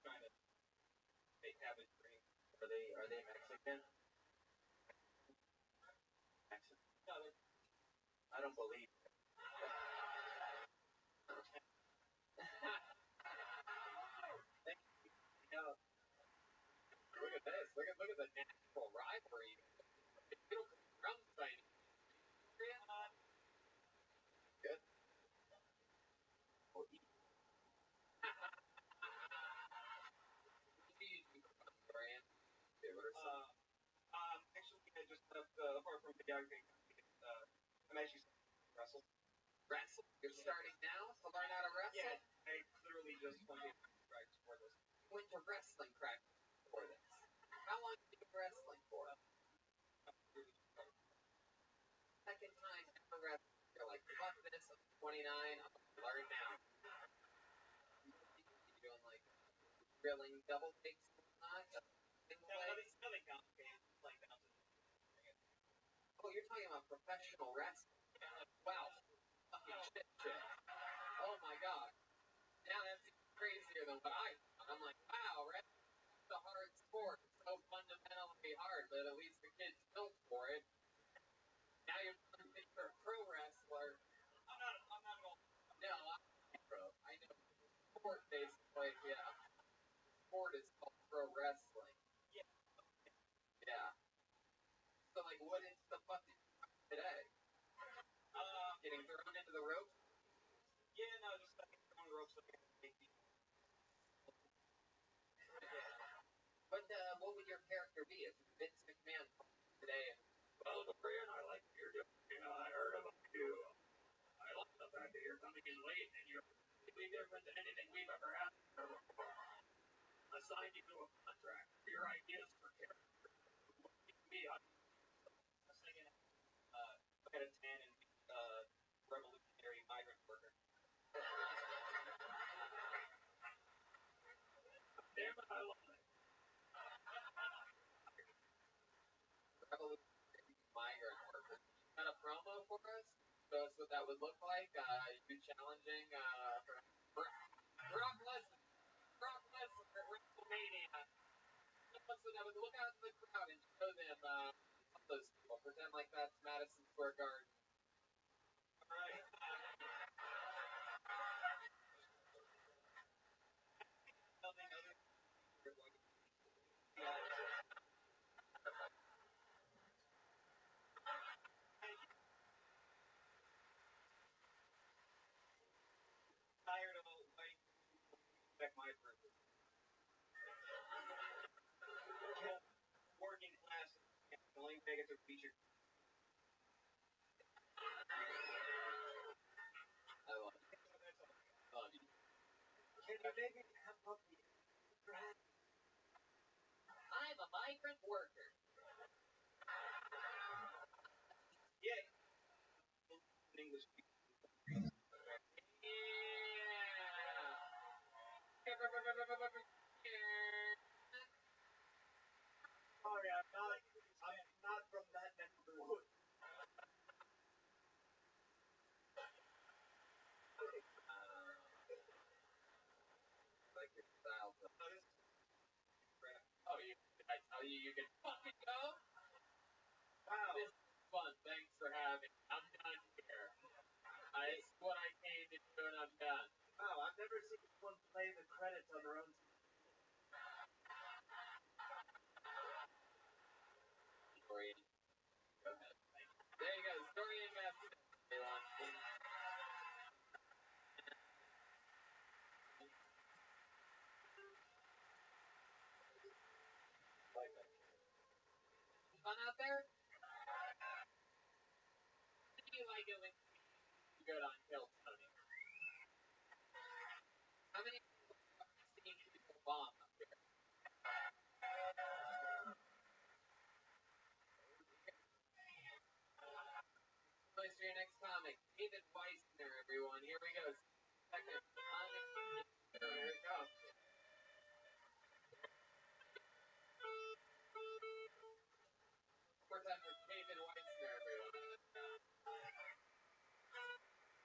Trying to make habit dream.
Are they Mexican?
Mexican. No,
I don't believe it. Look at this. Look at the natural rivalry. The beautiful drum sighting. Good. Well, Dorian.
Actually, I just left. Apart from videography, I'm actually wrestle.
Wrestle? You're starting now to learn how to wrestle?
Yeah, I literally just went to practice for this.
You went to wrestling practice for this. How long did you do wrestling for? Second time ever wrestling. You're like, fuck this, I'm 29, I'm gonna learn now. You're doing like grilling double takes and whatnot?
Nothing complicated. Like bouncing.
Oh, you're talking about professional wrestling. Wow. Fucking shit. Oh my god. Now that's crazier than what I thought. I'm like, wow, wrestling's a hard sport. It's so fundamentally hard, but at least the kid's built for it. Now you're telling me you're a pro wrestler.
I'm not at all.
No, I'm pro. I know sport basically, yeah. Sport is called pro wrestling.
Yeah.
Yeah. So like, what is the fucking today? Getting thrown into the ropes?
Yeah, no, just throwing the ropes up and making.
What would your character be if Vince McMahon today?
Well, Dorian, I like what you're doing. I heard about you. I like the fact that you're coming in late and you're completely different than anything we've ever had before. Assigned you to a contract for your ideas for character. Me, I
was thinking, look at a 10 and revolutionary migrant worker.
damn it, I love it.
Revolutionary migrant worker. You got a promo for us? Show us what that would look like. You challenging Brock Lesnar. Brock Lesnar at WrestleMania. So now look out in the crowd and show them all those people. Pretend like that's Madison Square Garden.
Alright. Something other tired of all white respect my purpose. Working class only make it to feature.
I love it. Love you.
Can you maybe have up the
I'm a migrant worker.
yeah. English people. Sorry, I'm not from that neighborhood.
Like your style. Oh, did I tell you you can fucking go?
Wow.
This is fun. Thanks for having me. I'm done here. This is what I came to do, and I'm done.
Wow, I've never seen someone play the credits on their own.
Story. Go ahead. There you go. Story and message. Fun out there? How do you like it when you go on Kill Tony? How many people have seen people bomb up here? Place for your next comic. David Weissner, everyone. Here we go. Second comic. Here it goes. More time for David Weissner, everyone.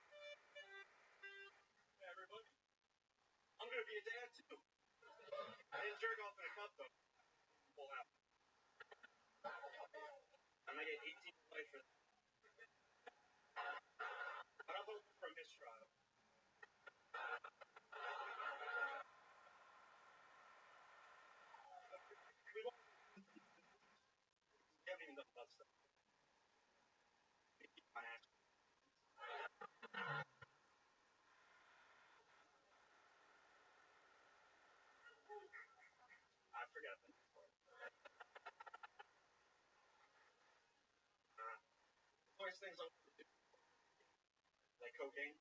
Hey, everybody. I'm gonna be a dad too. I didn't jerk off in a cup though. Full out. I'm gonna get 18 life for that. But I'm hoping for a mistrial. We haven't even done that stuff. My ass. I forgot that. Voice things over. Like cocaine.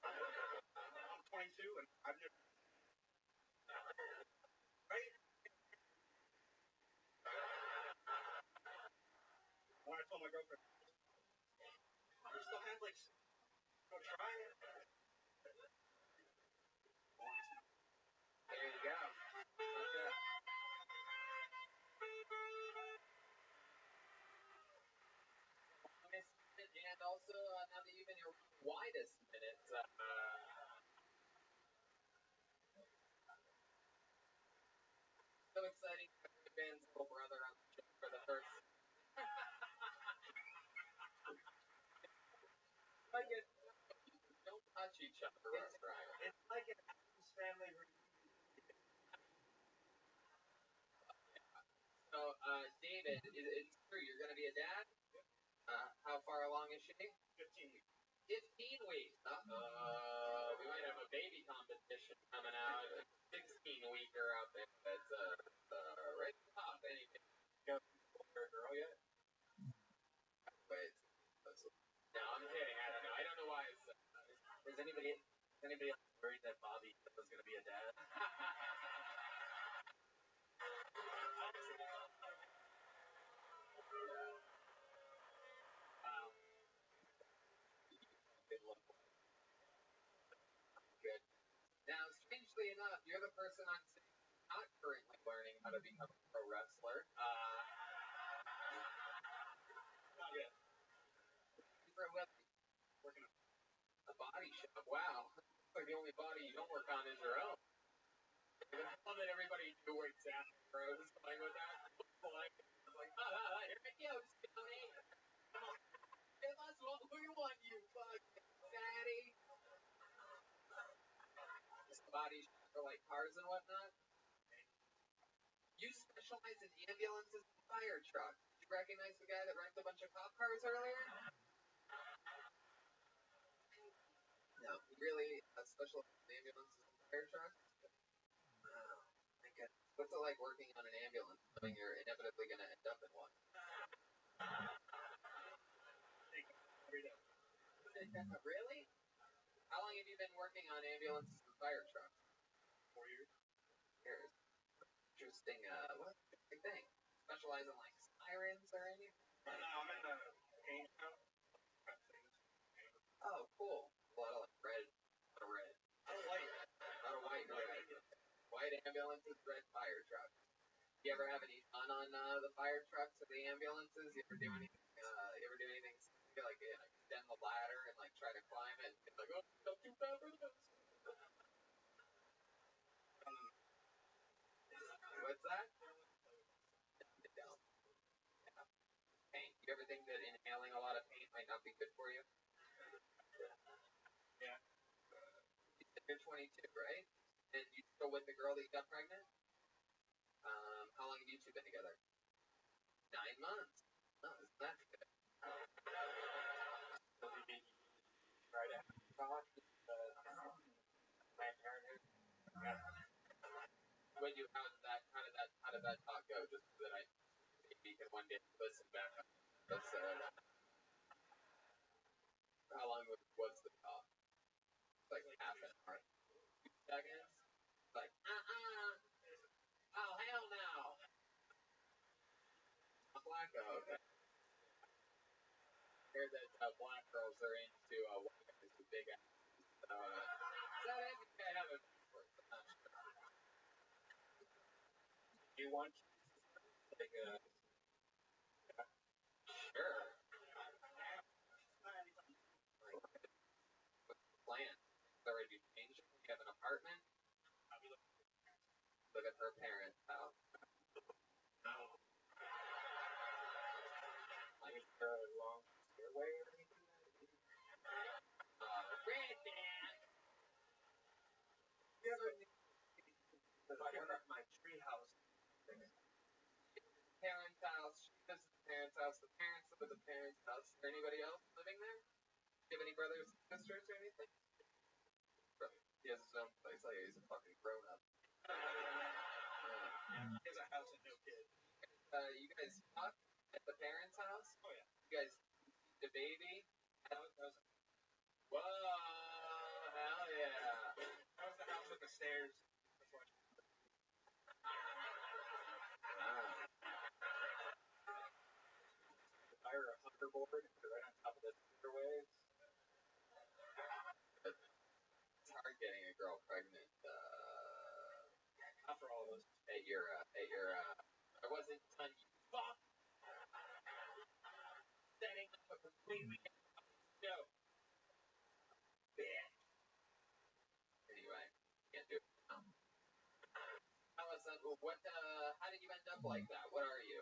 I'm 22 and I've never. Right? When I told my girlfriend, we still had like. Go try it.
There you go. Okay. And also, now that you've been your widest minutes, so exciting to have Ben's little brother on the show for the first. Like it, don't touch each other, right?
It's like an Addams family reunion.
So, David, it's true. You're going to be a dad. How far along is she?
15 weeks.
15 weeks. We might have a baby competition coming out. 16-weeker out there. That's right top. Anything?
Got a girl yet?
Wait. No, I'm kidding. I don't know. I don't know why. Is anybody else worried that Bobby was going to be a dad? Good. Now, strangely enough, you're the person I'm sitting not currently learning how to become a pro wrestler.
Not yet.
For a living. Working on a body shop. Wow. Looks like the only body you don't work on is your own. love that everybody knew exactly where I was going with that. I was like, here I go, Johnny. Hey, who you want, you fucking fatty? Body for like cars and whatnot. You specialize in ambulances and fire trucks. Did you recognize the guy that wrecked a bunch of cop cars earlier? No, he really specializes in ambulances and fire trucks. Oh, my God. What's it like working on an ambulance, knowing you're inevitably going to end up in one? Really? How long have you been working on ambulances and fire trucks?
4 years.
Interesting. What interesting thing? Specialize in like sirens or anything?
No, I'm in the paint shop.
Oh, cool. A lot of like red. A lot of red.
I don't like it.
A lot of white and red. White ambulances, red fire trucks. You ever have any fun on the fire trucks or the ambulances? You ever do anything? Like extend the ladder and like try to climb it? And like, oh, not too bad for this. What's that? Yeah. Paint. You ever think that inhaling a lot of paint might not be good for you?
Yeah.
You said you're 22, right? And you still with the girl that you got pregnant? How long have you two been together? 9 months. Oh, isn't that good?
So did you try to talk to Planned Parenthood?
How did that talk go? Just so that I maybe can one day listen back on this. How long was the talk? Like half an hour. 2 seconds? Like, oh, hell no. Black, okay. I heard that black girls are into white guys with big asses. So I think I have it backwards. I'm not sure.
Do you want like
Sure. What's the plan? Already changed? You have an apartment? Live at her parents' house.
like is there a long stairway or anything?
Granddad!
You ever fire up my tree house?
Parents' house. She lives at the parents' house. The parents live at the parents' house. Is there anybody else living there? Do you have any brothers and sisters or anything? Brother. He has his own place. Like he's a fucking grown up.
He has a house and no kids.
You guys fuck at the parents' house?
Oh yeah.
You guys eat the baby?
That was
Whoa, hell yeah.
the house with the stairs. Fire a hoverboard right on top of the stairways.
It's hard getting a girl pregnant.
Not for all of us.
At your I wasn't done. You fuck. Setting up a completely show. Bitch. Anyway, can't do it now. How did you end up like that? What are you,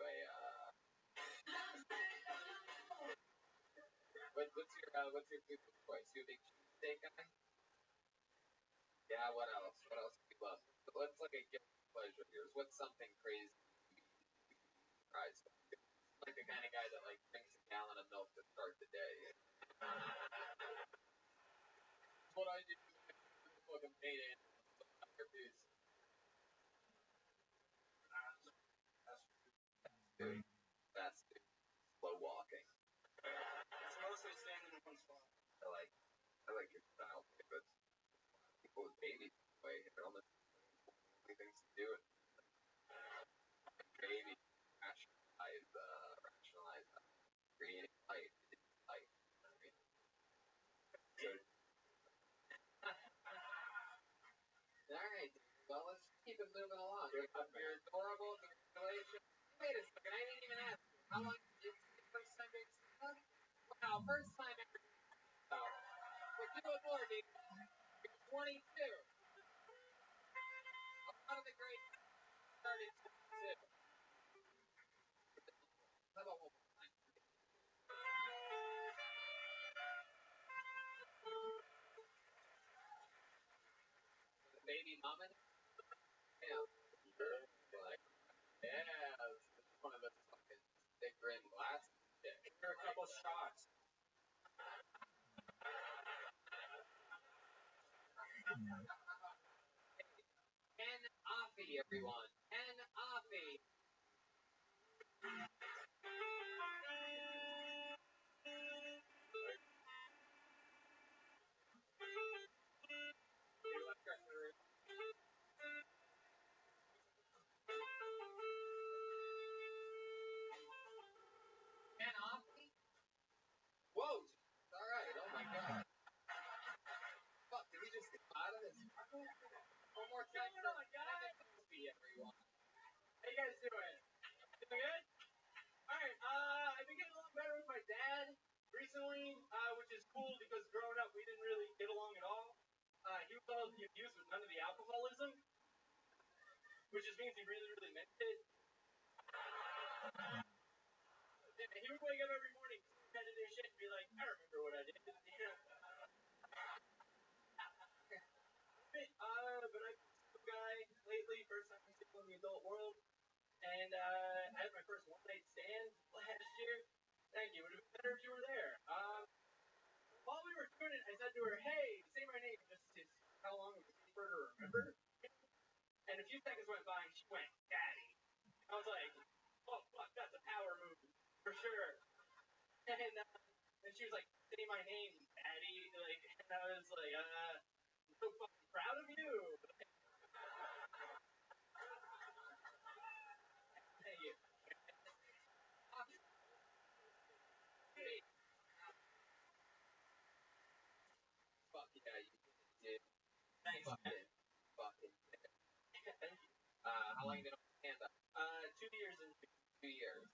what's your food of choice? You a big cheesesteak guy? Yeah, what else? What else do you love? What's like a guilty pleasure of yours? What's something crazy you try? Like the kind of guy that like drinks a gallon of milk to start the day. That's what I do. Fucking paid in. Dude, fast food, slow walking.
It's mostly standing in one spot.
I like your style, but people with babies anyway, they're almost only things to do. Baby, rationalize creating life. Life. I mean, good. All right. Well, let's keep it moving along. You're adorable. Congratulations. Wait a second. I didn't even ask you. How long is the first time being stuck? Wow, first time ever. Well, you adore me. You're 22. A lot of started too. How about one more time? The baby mama? Yeah. Like, yeah, it's one of those fucking thick rim glasses.
Here are a couple shots.
Ken Offie, everyone. Ken Offie. Ken Offie? Whoa! Alright, oh my god. Fuck, did he just come out of his one more time for Ken Offie, everyone.
How you guys doing? Doing good? Alright, I've been getting a lot better with my dad recently, which is cool because growing up we didn't really get along at all. He was all of the abuse with none of the alcoholism, which just means he really, really meant it. And he would wake up every morning, had to do shit, and be like, I remember what I did. But I've been a single guy lately, first time single in the adult world. And I had my first one-night stand last year. Thank you. It would have been better if you were there. While we were doing it, I said to her, hey, say my name just to see how long it would take for her to remember. And a few seconds went by and she went, Daddy. I was like, oh, fuck, that's a power move. For sure. And she was like, say my name, Daddy. Like, and I was like, I'm so fucking proud of you. Thank you.
Fuck yeah, you did.
Thanks, man.
Fucking
Thank you.
how long you been on stand-up?
2 years and
2 years.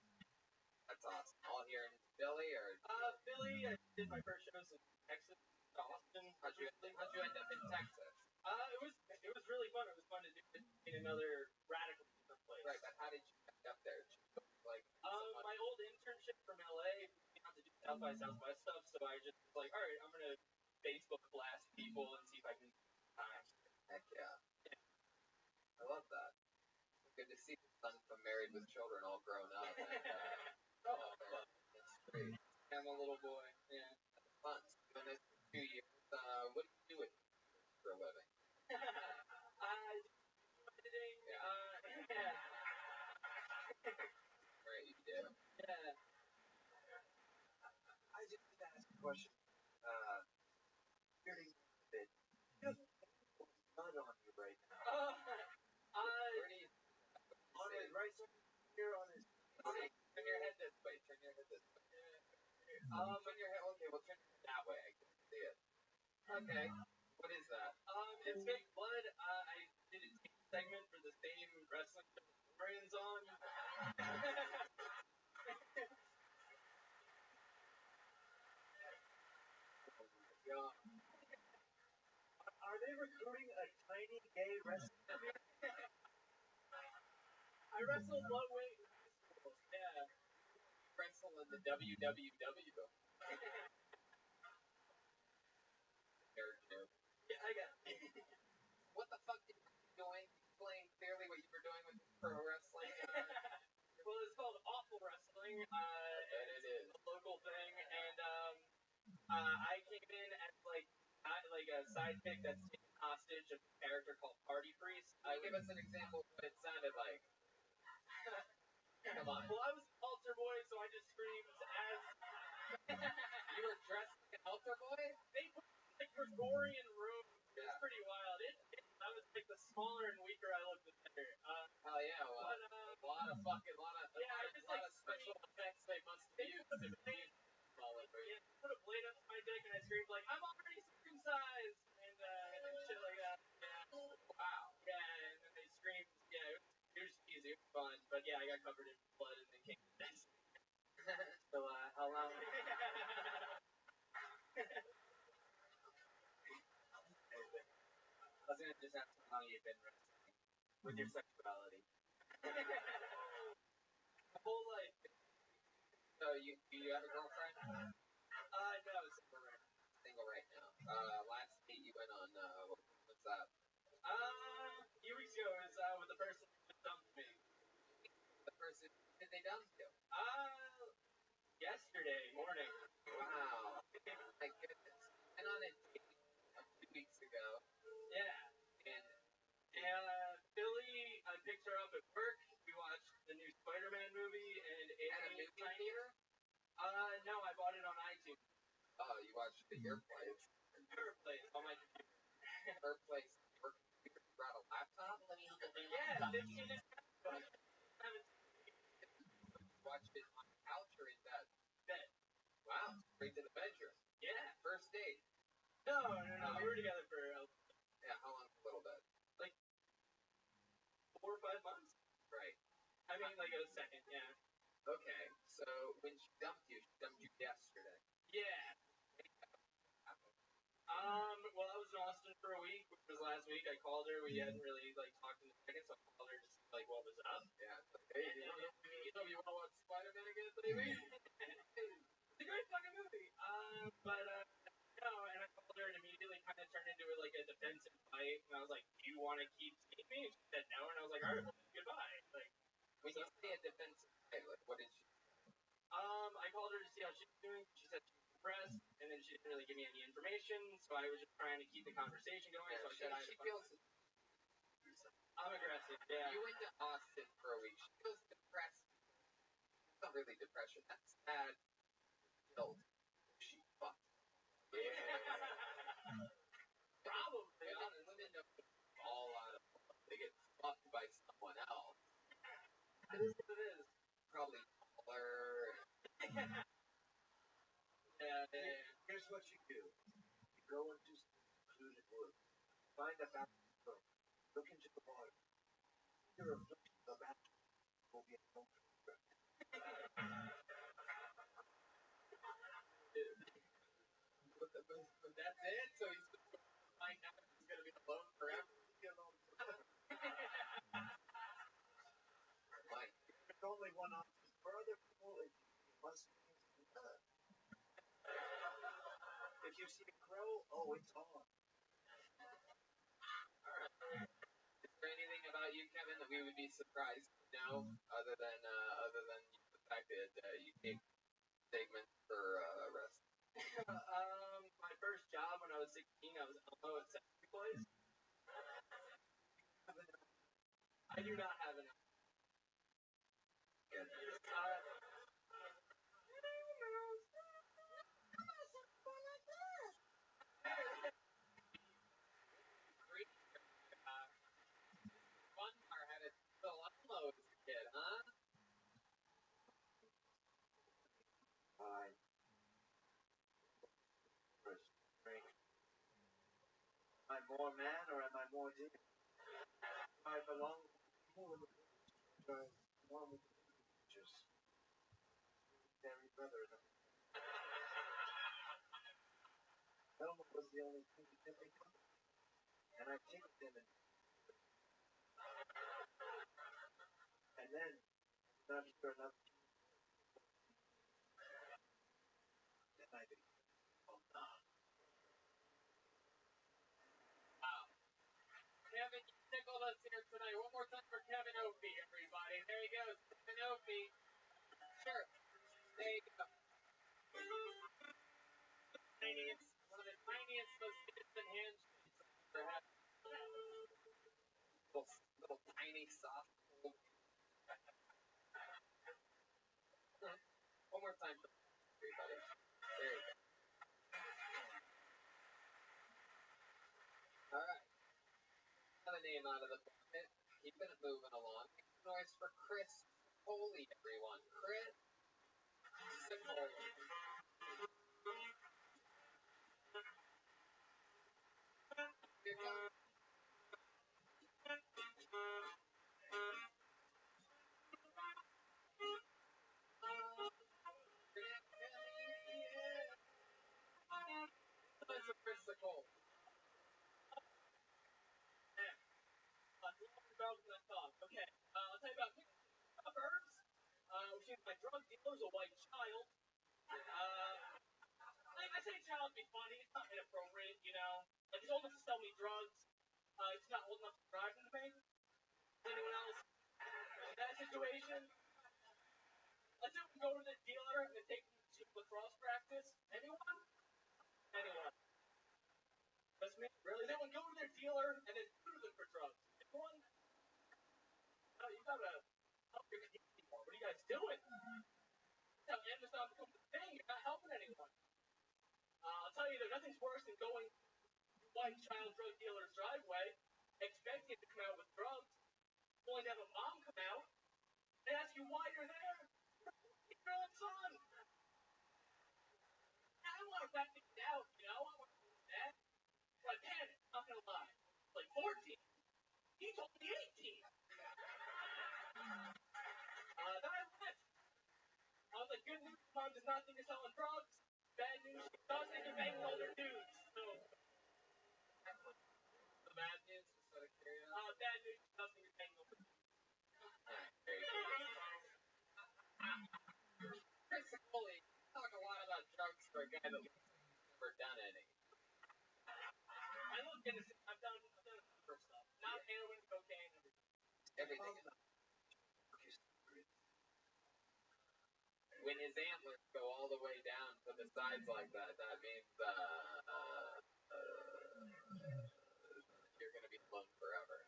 That's awesome. All here in Philly, or?
Philly, I did my first shows in Texas, Austin.
How'd you end up in Texas?
It was really fun. It was fun to do it in another radical different place.
Right, but how did you end up there? Like,
my old internship from LA put me out to do South by Southwest stuff, so I just was like, all right, I'm gonna Facebook blast people and see if I can time.
Heck yeah. I love that. Good to see the son from Married with Children all grown up. And, that's great. I'm a little boy.
Yeah.
That's fun. Doing this for 2 years. What do you do with for a living?
I do editing.
Yeah. Right, you do.
Yeah.
I just need to ask a question. Getting a bit. Just mud on you right now.
Where do you
On his right side here, on his.
turn your head this way? Turn your head this way. Turn your head. Okay, well turn your head that way. I can see it. Okay. What is that?
It's fake blood. I did a team segment for the same wrestling show Brian's on. Are they recruiting a tiny gay wrestler? I wrestled one weight in high school. Yeah.
Wrestle in the WWW. Character.
Yeah, I got.
What the fuck did you do doing? Explain clearly what you were doing with pro wrestling.
Well, it's called Awful Wrestling.
It is
a local thing, and I came in as like a sidekick that's taken hostage of a character called Party Priest.
Give us an example of what it sounded like. Come on.
Well, I was an altar boy, so I just screamed as.
You were dressed like an altar boy?
They put like Gregorian robes. It was
Yeah.
pretty wild. I was like the smaller and weaker I looked, the better.
Hell yeah, well,
But,
a lot of special effects they must have used to be smaller.
Yeah, put a blade up my dick and I screamed like, I'm already circumcised! And shit like that. Yeah.
Wow.
Yeah, and then they screamed. Yeah, it was easy. It was fun. But yeah, I got covered in blood and then came to death.
So, how long?
I was gonna just ask how long you've been wrestling with your sexuality.
The whole life. So do you have a girlfriend?
No,
Single right now. Last date you went on, what's that?
a few weeks ago, it was with the person who dumped me.
The person, did they dump you?
Yesterday morning.
Wow. My goodness. Went on a date a few weeks ago.
Yeah.
And
Billy, I picked her up at work. We watched the new Spider-Man movie, and
at a movie theater?
No, I bought it on iTunes.
Oh, you watched it at your place.
Her place on my computer.
Her place. Your computer brought a laptop?
Yeah, 15 is
Watched it on the couch or in bed?
bed.
Wow. Straight to the bedroom.
Yeah.
First date.
No. We were together for
Yeah, how long? A little bit.
4 or 5 months.
Right.
I mean, like a second. Yeah.
Okay. So when she dumped you yesterday.
Yeah. Well, I was in Austin for a week, which was last week. I called her. We hadn't really talked in a second, so I called her just what was up.
Yeah. It's like, hey, you want to watch Spider-Man again, baby?
It's a great fucking movie. No, and I called her and immediately kind of turned into a defensive fight. And I was like, "Do you want to keep seeing me?" And she said no, and I was like, "All right, well, goodbye."
When you say a defensive fight, what did she?
I called her to see how she was doing. She said she was depressed, and then she didn't really give me any information. So I was just trying to keep the conversation going.
Yeah,
so I said,
she feels.
I'm aggressive. Yeah.
You went to Austin for a week. She feels depressed. It's not really depression. That's sad. Guilt. She fucked. Yeah.
Probably.
Women don't fall out of love. They get fucked by someone else.
It is what it is.
Probably taller.
Here's what you do. You go into secluded woods. Find a baptist girl. Look into the water. Your reflection of the baptist will be a moment.
But that's it? So he's just going to find out if he's going to be alone forever? Like,
There's only one option for other people. If you must be done. If you see a crow, oh, it's on.
is there anything about you, Kevin, that we would be surprised to know, other than the fact that you gave statements for arrest?
My first job when I was 16, I was Elmo at Sesame Place. I do not have an
Fun car had a little Elmo as a kid, huh?
Fine. Am I more man or am I more demon? I belong more with the one with the just very brother. Elmo was the only thing that kept me company. And I tickled him and then not sure enough. Then I did. Oh no.
Kevin, you tickled us here tonight. One more time for Kevin Opie, everybody. There he goes, Kevin Opie. Sure. There you go. One of the tiniest, most innocent handshakes I've ever had. Little tiny, soft. One more time for everybody. There you go. All right. Another name out of the bucket. Keeping it moving along. Make some noise for Chris Foley, everyone. Chris Foley. Here comes. Chris Nicole.
about when I thought, okay, I'll tell you about suburbs, which means my drug dealer's a white child. I say child to be funny, it's not inappropriate, you know. Like, he's old enough to sell me drugs, he's not old enough to drive them to me. Anyone else in that situation? Let's say we go to the dealer and take him to lacrosse practice. Anyone? Anyone? Just me? Really? Anyone go to their dealer and then tutor them for drugs? Anyone? No, you gotta help your community more. What are you guys doing? That's how Amazon becomes a thing. You're not helping anyone. I'll tell you, there's nothing's worse than going to white child drug dealer's driveway, expecting him to come out with drugs, only to have a mom come out and ask you why you're there. Your own son. I want to back things out, you know? I want to do that. So I panicked, not gonna lie. Like 14. He told me 18. Then I left. I was like, good news, mom does not think you're selling drugs. Bad news, she does think you're banging older dudes. So,
The bad news, just out of curiosity.
bad news, she does think you're banging older dudes.
Chris Foley, you talk a lot about drugs for a guy that looks like he's never done any.
I look innocent. I've done a number of stuff. Not heroin, cocaine,
Everything. When his antlers go all the way down to the sides like that, that means you're gonna be alone forever.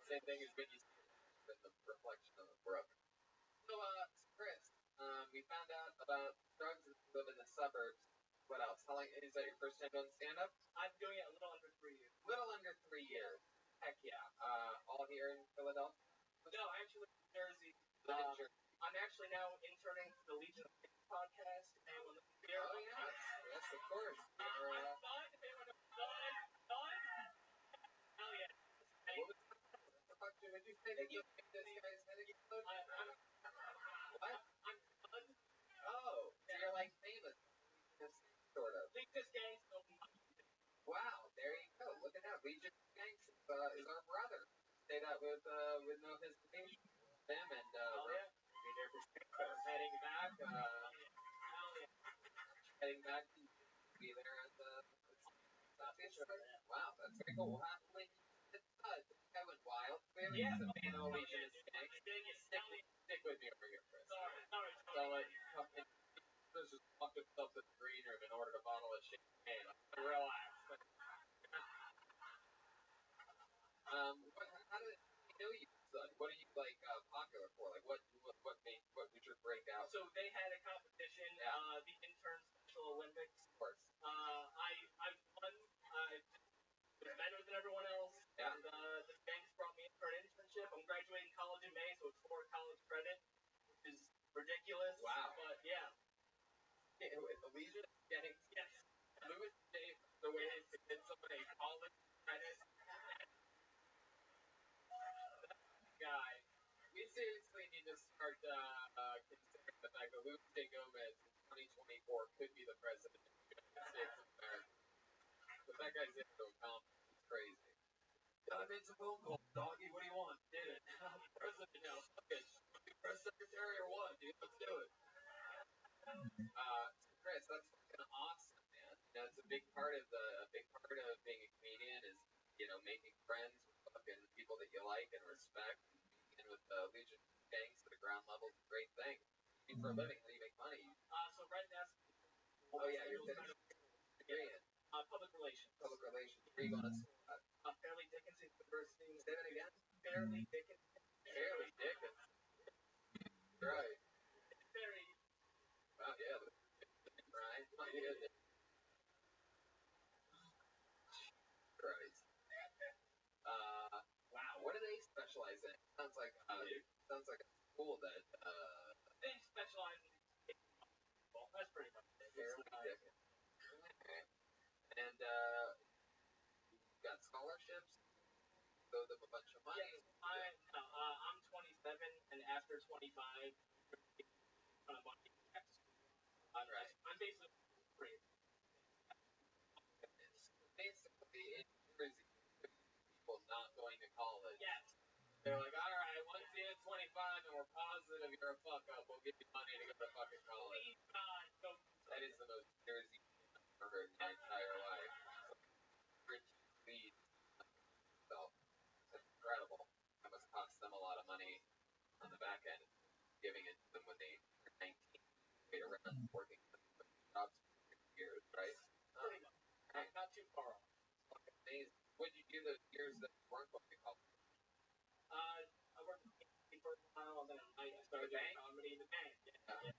Same thing as when you see in the reflection of the brook. So, Chris, we found out about drugs and you live in the suburbs. What else? How long is that your first time doing stand-up?
I'm doing it a little under 3 years.
Little under 3 years. Heck yeah. All here in Philadelphia?
No, I actually live in Jersey.
Live in Jersey.
I'm actually now interning for the Legion of Faith podcast, and when the beer
Oh, yes. Yes, of course.
I'm fine if anyone knows fine. Hell yeah.
What the fuck did you say? Did you make this guy's head explode? What?
I'm done.
Oh, so you're like famous. Sort of.
Legion gang, so
Wow, there you go. Look at that. Legion Gangs is our brother. Say that with no hesitation. Them and be there for heading back. Heading back to be there at the Wow, that's very cool. Well, this guy went wild. Clearly, he's a fan of the Legion of Gangs. Stick with me over here, Chris.
Sorry.
So, like, there's just fucking stuff in the green room in order to bottle a champagne. Relax. How did he know you? What are you like popular for? Like, what was your breakout?
So they had a competition, the Intern Special Olympics.
Of course.
I won. I was better than everyone else.
Yeah.
And the banks brought me in for an internship. I'm graduating college in May, so it's 4 college credit, which is ridiculous.
Wow.
But yeah.
With the Legion of Gangs.
Yes.
Louis J. The way to get somebody college credit. Guy. We seriously need to start considering the fact that Luis J. Gomez in 2024 could be the president of the United States of America. But that guy's into a compliment. It's crazy.
I made some phone calls, doggy. What do you want? Did it. I'm the president now. Okay. Press secretary or what, dude? Let's do it.
Chris, that's fucking awesome, man. You know, it's a big part of being a comedian is, you know, making friends with fucking people that you like and respect. And with Legion Gangs to the ground level is a great thing. You do for a living, how do you make money?
So right now.
Oh yeah, you're finished. Degree in
Public relations.
public relations. Where are you going to school at?
Fairleigh Dickinson University.
Say that again.
Fairleigh Dickinson.
Fairleigh Dickinson. Right.
Very.
Wow, yeah. Right. My goodness. Christ. Wow. What do they specialize in? Sounds like a school that
They specialize in baseball. That's pretty much it.
Fairleigh Dickinson. Okay. And you got scholarships. Throw them a bunch of money.
Yes, I'm 27, and after 25, kind of money.
Right.
I'm basically free.
Basically, in Jersey, people not going to that if you're a fuck up, we'll give you money to go to fucking college.
Please, God, go.
That is the most Jersey shit I've ever heard in my entire life. Rich lead self. That's incredible. That must cost them a lot of money on the back end, giving it to them when they are 19, wait around working jobs for 6 years, right?
Pretty much. Not too far off.
Fucking amazing. What did you do those years that you weren't going to college?
I worked at the for a while, and then at night I started doing comedy in the bank. Yeah.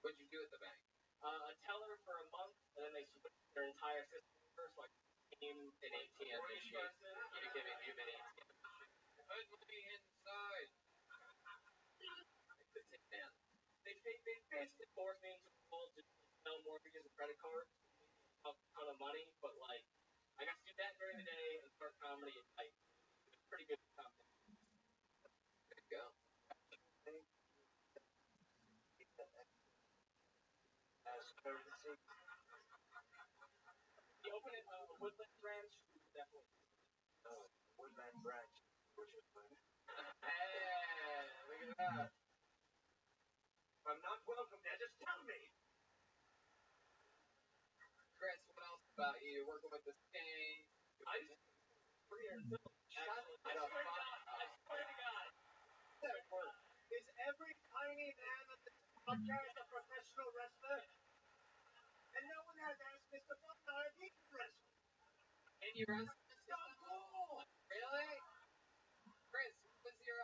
What did you do at the bank?
A teller for a month, and then they switched their entire system over, so I became
An ATM machine.
person.
You became a human ATM machine. Put money inside. Like the Tin Man.
They basically forced me into the world to sell mortgages and credit cards, a ton of money, but like I got to do that during the day and start comedy at night. It was pretty good comedy.
There you go.
You open a Woodland branch, definitely.
Woodland branch.
Hey, look at that.
If I'm not welcome there, just tell me.
Chris, what else about you? Working with the Sting.
I just here.
I don't
I swear to God.
That work. Is every tiny man at this podcast a professional wrestler? And no one has asked Mr. Butler if he can wrestle.
And you wrestled in Istanbul? Really? Chris, what was your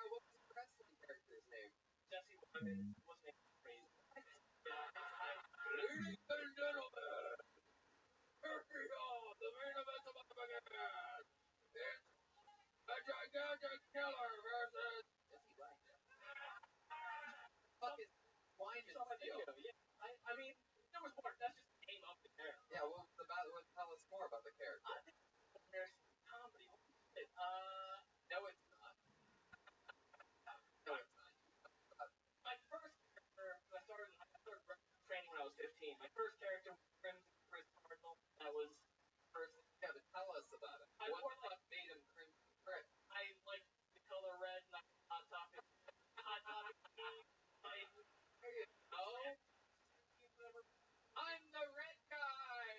wrestling character's name?
Jesse Wyman was named crazy.
Ladies and gentlemen, here on the main event of the podcast. It's a gigantic killer versus. Is he right? Fuck is Wyman
Saw my
still?
video, yeah. I mean, there was more. That's just came up in there.
Yeah, what was about? Tell us more about the character.
There's comedy.
No, it's not. No, it's not.
My first character, I started training when I was 15. My first character was Crimson Chris Cardinal. That was first.
Yeah, but tell us about it.
I
What
wore,
the fuck made him Crimson Chris?
I like the color red, and I'm Hot Topic. Hot Topic.
There you go. I'm the red guy.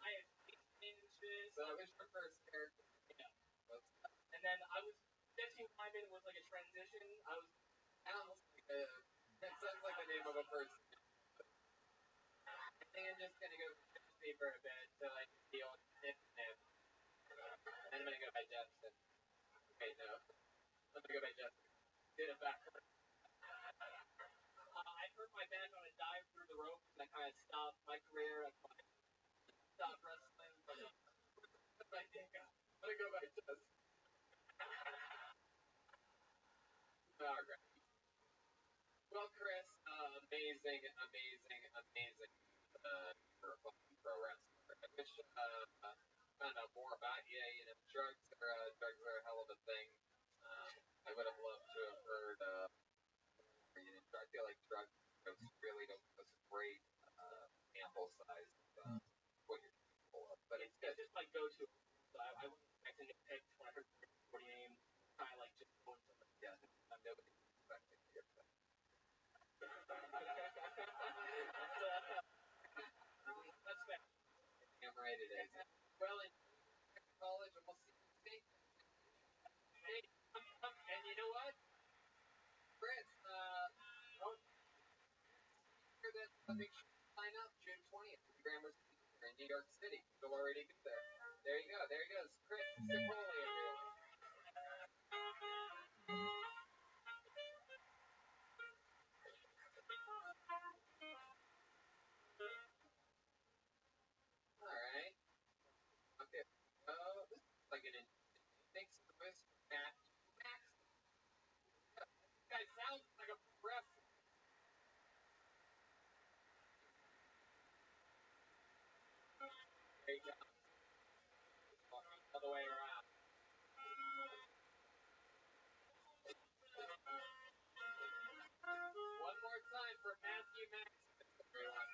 I had 8 inches.
So that was your first character.
Yeah.
What's
And then I was Jesse Wyman was like a transition. I was
that sounds like the name of a person. I think I'm just gonna go Jesse for a bit till I can deal with him. And I'm gonna go by Jefferson. Wait, no. I'm gonna go by Jefferson. Did it backwards.
I hurt my back on a dive through the ropes, and I kind of stopped my career. I stopped wrestling. But I think I'm
gonna go by Jefferson. Alright. Well, Chris, amazing, you're a fucking pro wrestler. I wish found out more about you. You know, drugs are a hell of a thing. I would have loved to have heard. I feel like drugs really don't give us a great sample size of what you're capable of. But it's
just my go-to. So I wasn't expecting to pick when I heard the name. Kind of like just going to like,
yeah, I'm nobody expecting to get that.
That's fair.
Damn right it is. Well, in college, and we'll see. Hey, and you know what? Chris, make sure you sign up June 20th at the Grammar Theater in New York City. You'll already be there. There you go. There he goes. Chris Cipolle, everyone. Alright. Okay. This is like an interesting. Thanks to Mr. Max. This guy sounds like a wrestler. Great job. Other way around. One more time for Matthew Maximus, everyone.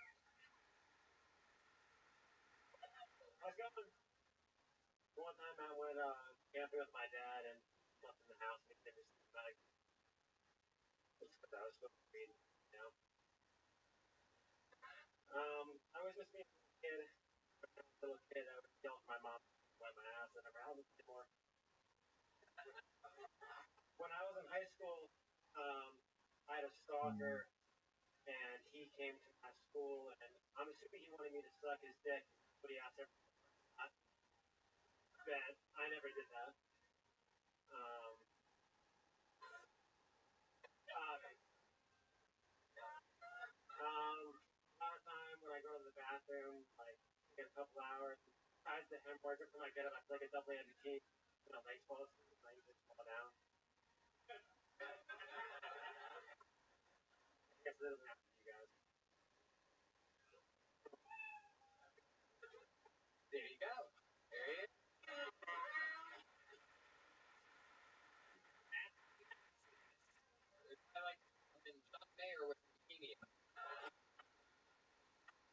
I was going one time I went camping with my dad, and my left in the house and he was like, it's because I was supposed to be, you know. I was just being a kid. When I was a little kid, I would yell at my mom, wipe my ass, and never happened anymore. When I was in high school, I had a stalker, and he came to my school, and I'm assuming he wanted me to suck his dick, but he asked everyone not. But I never did that. A lot of time when I go to the bathroom, like, get a couple hours, tries to hemorrhage it when I get up, I feel like a double-handed key, when a legs fall asleep, and I usually fall down. I guess it doesn't happen to you guys.
There you go. There you go. I like in John Mayer with leukemia.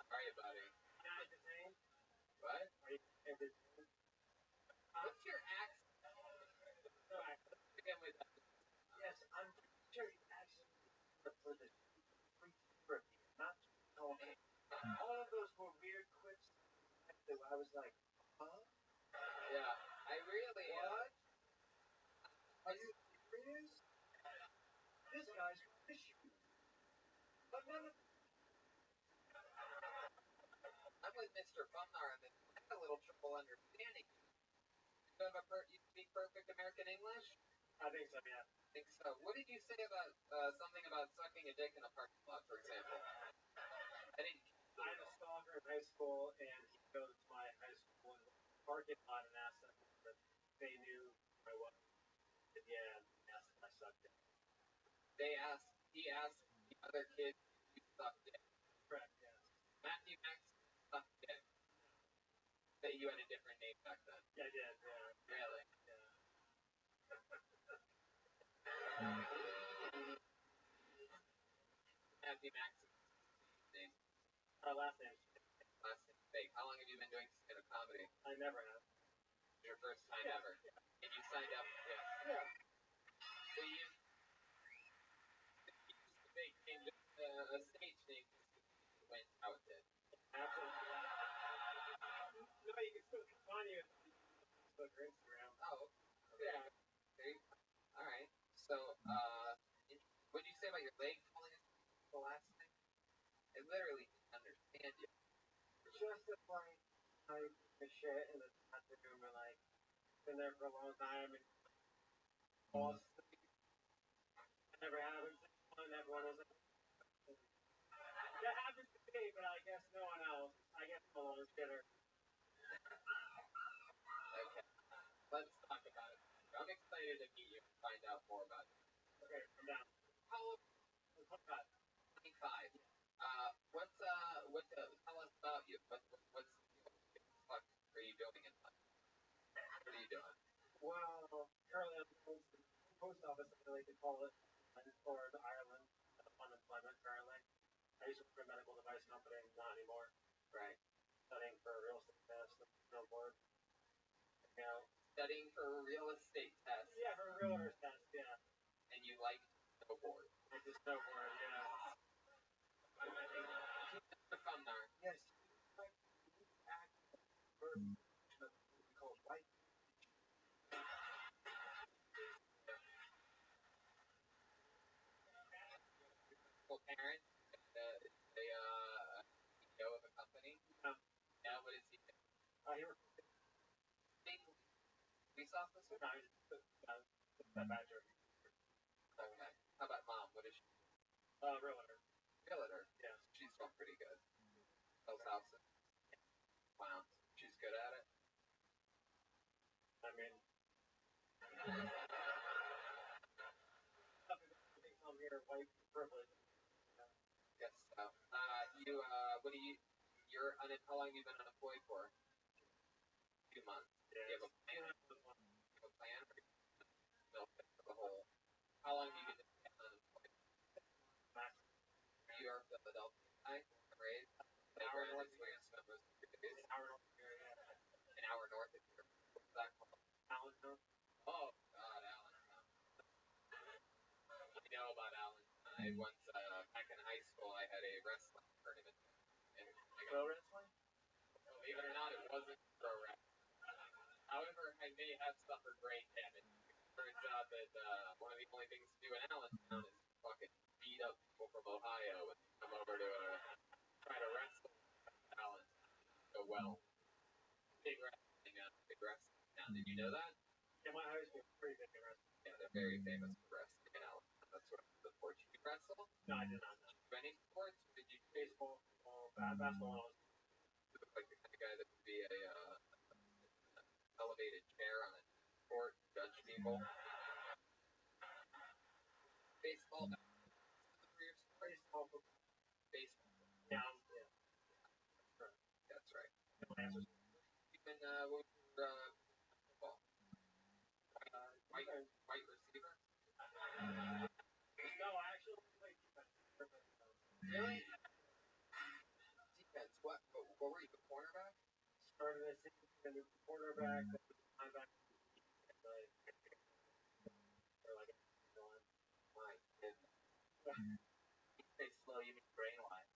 All right, buddy.
Not the same?
What?
Are you the same?
What's your accent?
No,
Let's begin with that.
yes, I'm pretty sure you actually for the free script, not all of those were weird quips. I was like, huh?
Yeah, I really.
What? Are you serious? This guy's fishing. But none of
I'm with Mr. Fumnar, and I had a little trouble understanding. You speak perfect American English?
I think so, yeah.
I think so. What did you say about something about sucking a dick in a parking lot, for example? I didn't.
I had a stalker in high school, and he goes to my high school parking lot and asked them if they knew who I was. And yeah, and asked if I sucked it.
He asked the other kids if you sucked dick.
Correct, yes.
Matthew Max sucked dick. That you had a different name back then.
Yeah, I did, yeah.
Really?
Yeah.
Matthew Max name.
Last name.
Last name fake. How long have you been doing stand-up comedy?
I never have.
Your first time
Yeah.
ever. Yeah. And you signed up. Yeah.
Yeah.
So you became a stage name went how it did.
Absolutely. No, you can still find you on Facebook or Instagram.
Oh.
Yeah.
Okay. All right. So, what did you say about your leg falling asleep the last thing? I literally didn't understand you.
Just as like the shit in the bathroom and like been there for a long time and fall asleep. It never happens to anyone. Everyone was like, that happens to me, but I guess no one else. I guess no one was bitter.
Okay. Let's talk about it. I'm excited to meet you and find out more about it.
Okay, I'm down.
How old?
25.
25. Tell us about you. What are you doing in life? What are you doing?
Well, currently I'm going to the post office, I like to call it, or to Ireland, unemployment currently. I used to work for a medical device company, not anymore.
Right.
Studying for a real estate test, snowboard. You know.
Studying for a real estate test.
Yeah, for a realtor's test, yeah.
And you like snowboard.
I just snowboard, yeah.
Mr. Fumnar.
Yes. Like, act version of a movie called White.
Parent, the CEO of a company. Yeah, what is he?
He works for
State police officer?
No, he's a badger.
Okay. How about mom? What is she?
Realtor.
Realtor?
Yeah.
She's doing pretty good. Sells houses. Wow. She's good at it?
I mean, I'm here, white privilege.
Yes. So, how long have you been unemployed for? 2 months.
Yeah.
Do you have a plan? Milk it for the whole. How long have you been unemployed? New York, Philadelphia, raised.
An hour north
of where you spent most of your days.
An hour north of here, yeah.
An hour north of here. What's that called?
Allentown.
Oh, God, Allentown. I once back in high school, I had a wrestling tournament, and
Pro wrestling?
believe it or not, it wasn't pro wrestling. However, I may have suffered brain damage. It turns out that one of the only things to do in Allentown is fucking beat up people from Ohio and come over to try to wrestle in Allentown. So well, big wrestling town. Did you know that?
Yeah, my high school was pretty big in wrestling.
Yeah, they're very famous for wrestling in Allentown. That's where the sport you wrestle.
No, I did not know.
Did you do any sports? Or did you
Baseball, basketball,
look like the kind of guy that would be a elevated chair on a court, judge people? Baseball,
baseball,
baseball.
yeah.
That's right.
Yeah.
Even what was your football? White receiver?
No, I actually played defense.
Really? Defense. What were you, a cornerback?
Started as a quarterback, then linebacker.
My goodness.
Say slow, you mean brain line.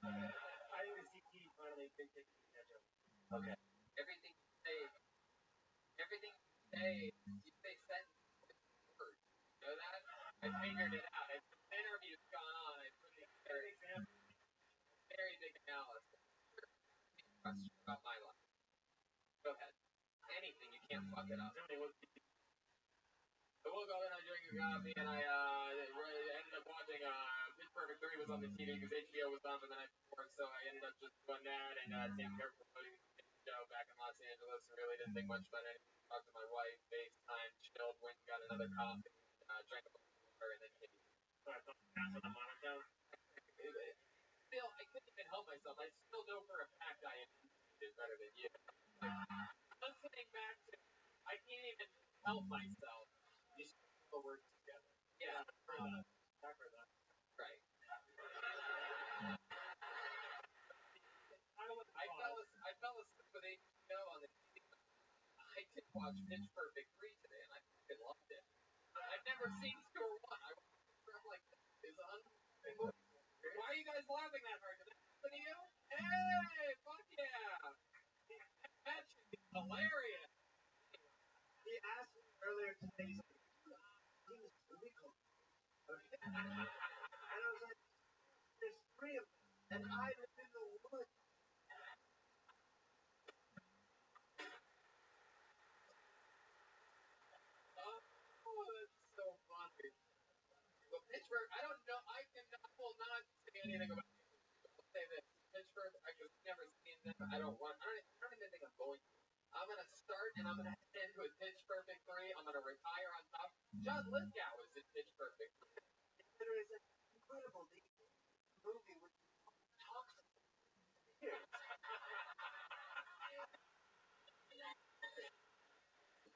I think the CT finally did take the catch up. Okay.
Everything you say, you say sentences with words. You know that? I figured it out. As the interview's gone on, I put together very big analysis. Question about my life. Go ahead. Anything, you can't fuck it up. So we'll go in, I drink a coffee, and I ended up watching Pitch Perfect 3 was on the TV because HBO was on for the night before, so I ended up just doing that and taking care of promoting the show back in Los Angeles and really didn't think much about anything. Talked to my wife, FaceTime, chilled, went and got another coffee, drank a bunch of water, and then came.
So I thought that's what I'm on down.
Still, I couldn't even help myself. I still know for a fact I did better than you. Listening back to, I can't even help myself. You still put the words together. Yeah. Right. I fell asleep with HBO on the TV. I did watch Pitch Perfect 3 today, and I fucking loved it. I've never seen 2 or 1. I'm like, this is unbelievable. Why are you guys laughing that hard? Did that happen to you? Hey, fuck yeah! That should be hilarious.
He asked me earlier today, he's like, he was really cool. Okay. And I was like, there's 3 of them, and I live in the woods.
Oh, that's so funny. But Pittsburgh, I don't know. I will not say anything about it. I'll say this. Pittsburgh, I've never seen them. I don't even think I'm going to. I'm going to start and I'm going to end with Pitch Perfect 3. I'm going to retire on top. John Lithgow was in Pitch Perfect.
There is an incredible movie which talks about it.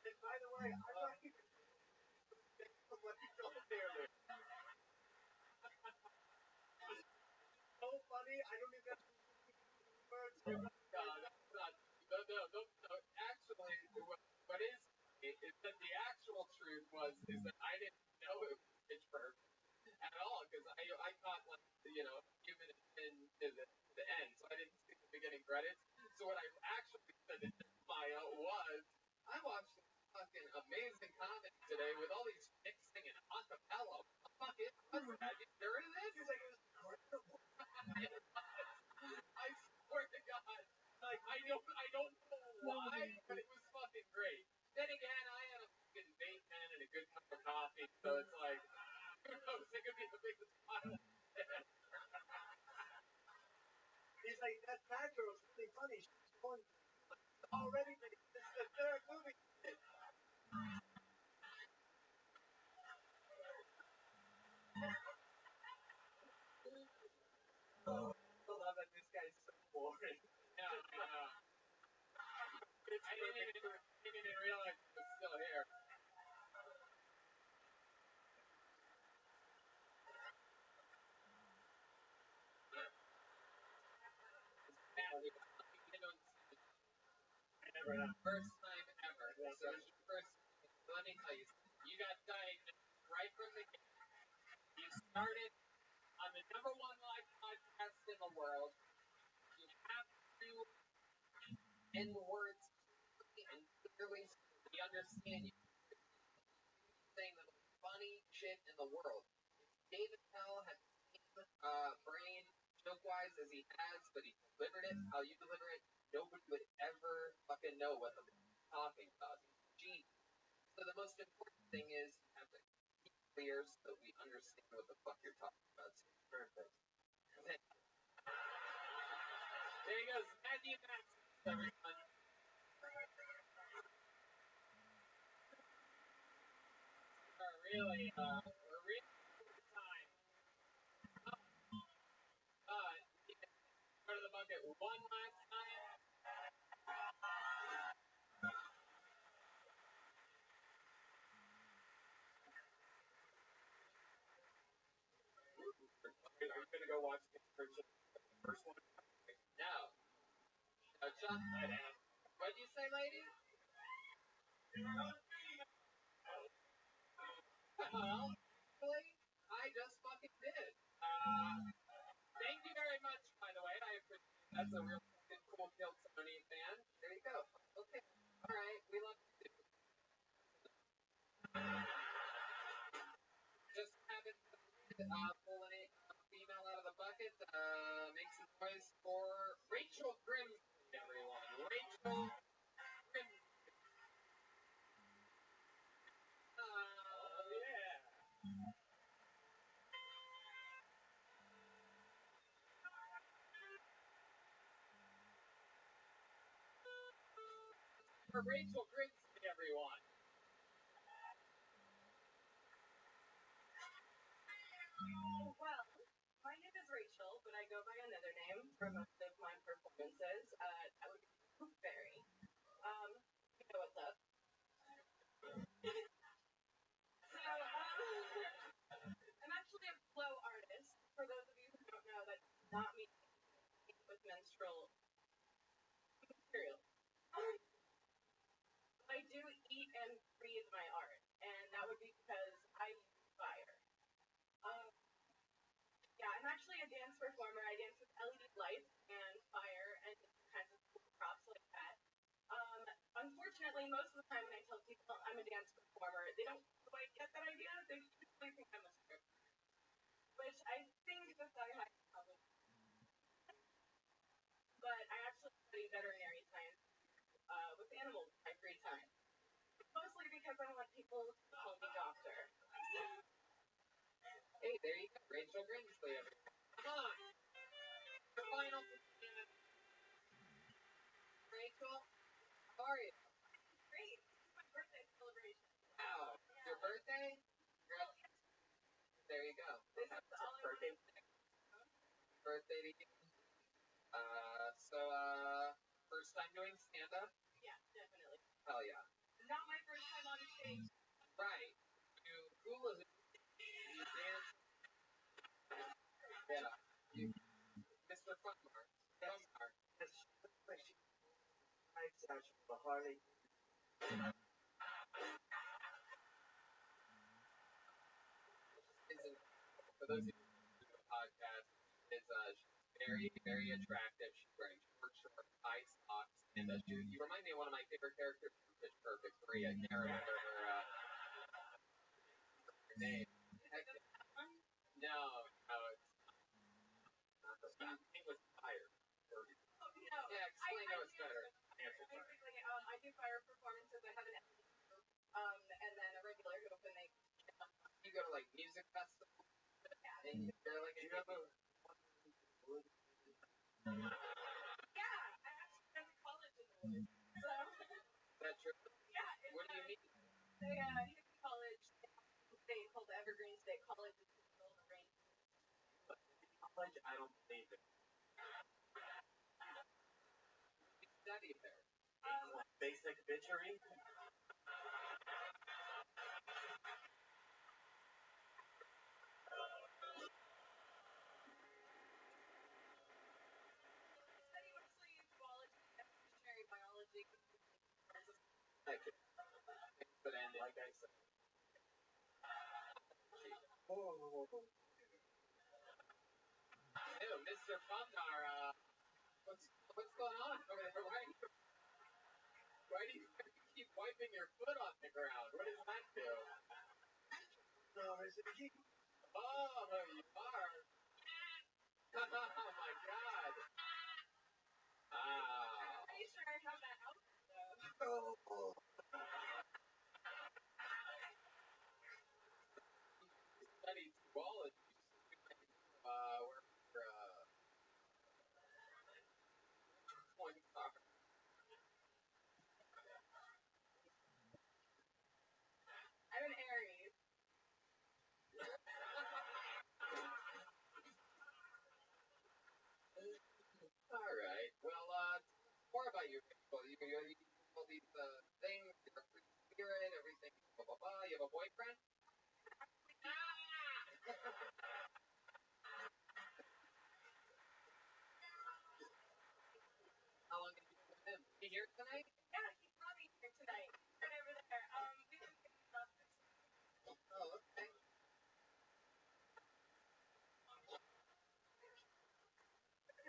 And by the way, I'm not even what he told me earlier. So funny, I don't even have to words.
No, that's not. No. Actually, what is that the actual truth is that I didn't know it was Pitch Perfect at all because I caught like a few minutes into the end, so I didn't see the beginning credits. So what I actually said to Maya was, I watched this fucking amazing comedy today with all these chicks singing a cappella. What the fuck is that? You sure it is?
He's like, it was incredible.
I swear to God, like I don't know why, but it was fucking great. Then again, I had a fucking vape pen and a good cup of coffee, so it's like, who knows? It could be the biggest smile.
He's like, that fat girl's really funny. She's going already. This is the 3rd movie. I love that this guy's so boring.
Yeah, I know. I didn't even realize it was still here. First time ever. So it's your first. Let me tell you, you got diagnosed right from the get. You started on the #1 live podcast in the world. You have to end words and clearly so we understand you. Saying the most funny shit in the world. David Tell had the same brain, joke-wise, as he has, but he delivered it how you deliver it. Nobody would ever fucking know what the fuck he's talking about. Gee. So the most important thing is you have to keep clear so that we understand what the fuck you're talking about. So perfect. There he goes, Matthew Max, everyone. We're really over time. Go to the bucket one last time.
Are you gonna go watch the first one?
No. No, Chuck, what'd you say, lady? Well, actually, I just fucking did. Thank you very much, by the way. I appreciate it. That's a real fucking cool Kill Tony fan. There you go. Okay. Alright, we love you too. Just happened to pull a female out of the bucket. Make some noise for Rachel Grimsley, everyone. Rachel Grimsley.
Yeah.
For Rachel Grimsley, everyone.
Well, my name is Rachel, but I go by another name for most of my performances. That would be Poopberry. You know what's up. I'm actually a flow artist. For those of you who don't know, that does not mean with menstrual material. I do eat and breathe my art, and that would be because I use fire. Yeah, I'm actually a dance performer. I dance with LED lights and fire and different kinds of cool props like that. Unfortunately, most of the time when I tell people I'm a dance performer, they don't quite get that idea. They usually think I'm a stripper, which I think that I have probably. But I actually study veterinary science with animals in my free time. Mostly because I want people to call me doctor.
Hey, there you go. Rachel Grimsley, everyone. Come on. The final performance. Rachel, how are you?
Great. This is my birthday celebration.
Wow. It's your birthday? There you go.
This is all I
birthday. Birthday to you. First time doing stand-up?
Yeah, definitely.
Hell yeah.
Not my first time on stage.
Right. You hula hoop. You dance. Yeah. You, Mr. Funmar. Funmar.
Yes, she looks like she drives actually the Harley.
For those of you who listen to the podcast, is she's very, very attractive. She's wearing short, high socks, and you remind me of one of my favorite characters from Pitch Perfect 3. I can't remember her name. No, it's not the thing with fire.
No,
Yeah, explain how it's better.
Basically, I do fire performances. I have an group, and then a regular group, and they.
You go to like music festivals, and you're like,
Yeah, I actually went to college in those. So.
That's true.
Yeah.
What do you mean?
They hit college. State called Evergreen State College in the middle of the rain.
College, I don't believe it.
You studied there.
Basic bitchery.
Study mostly zoology, evolutionary biology.
But ended.
Like I said. Oh.
Mr. Fumnar, what's going on over there? Why do you keep wiping your foot on the ground? What does that do?
No, is it he?
Oh, you are. Oh my God.
I'm pretty sure I have that outfit though.
Oh.
Studied zoology. Where points are.
I'm an Aries.
All right. Well, more about your people. You all these things. You're a free spirit. Everything. Blah blah blah. You have a boyfriend? How long have you been with him? Is he here tonight?
Yeah, he's probably here tonight. Right over there. We've been thinking about this.
Oh, okay.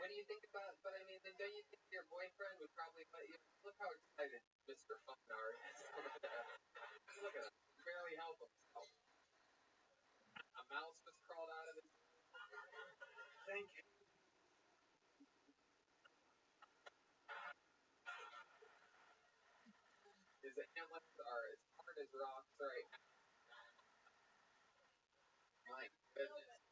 What do you think about? But I mean, then don't you think your boyfriend would probably let you? Look how excited Mr. Funknar is. Look at him. He can barely help himself. A mouse just crawled out of his.
Thank you.
His antlers are as hard as rocks right now. My goodness.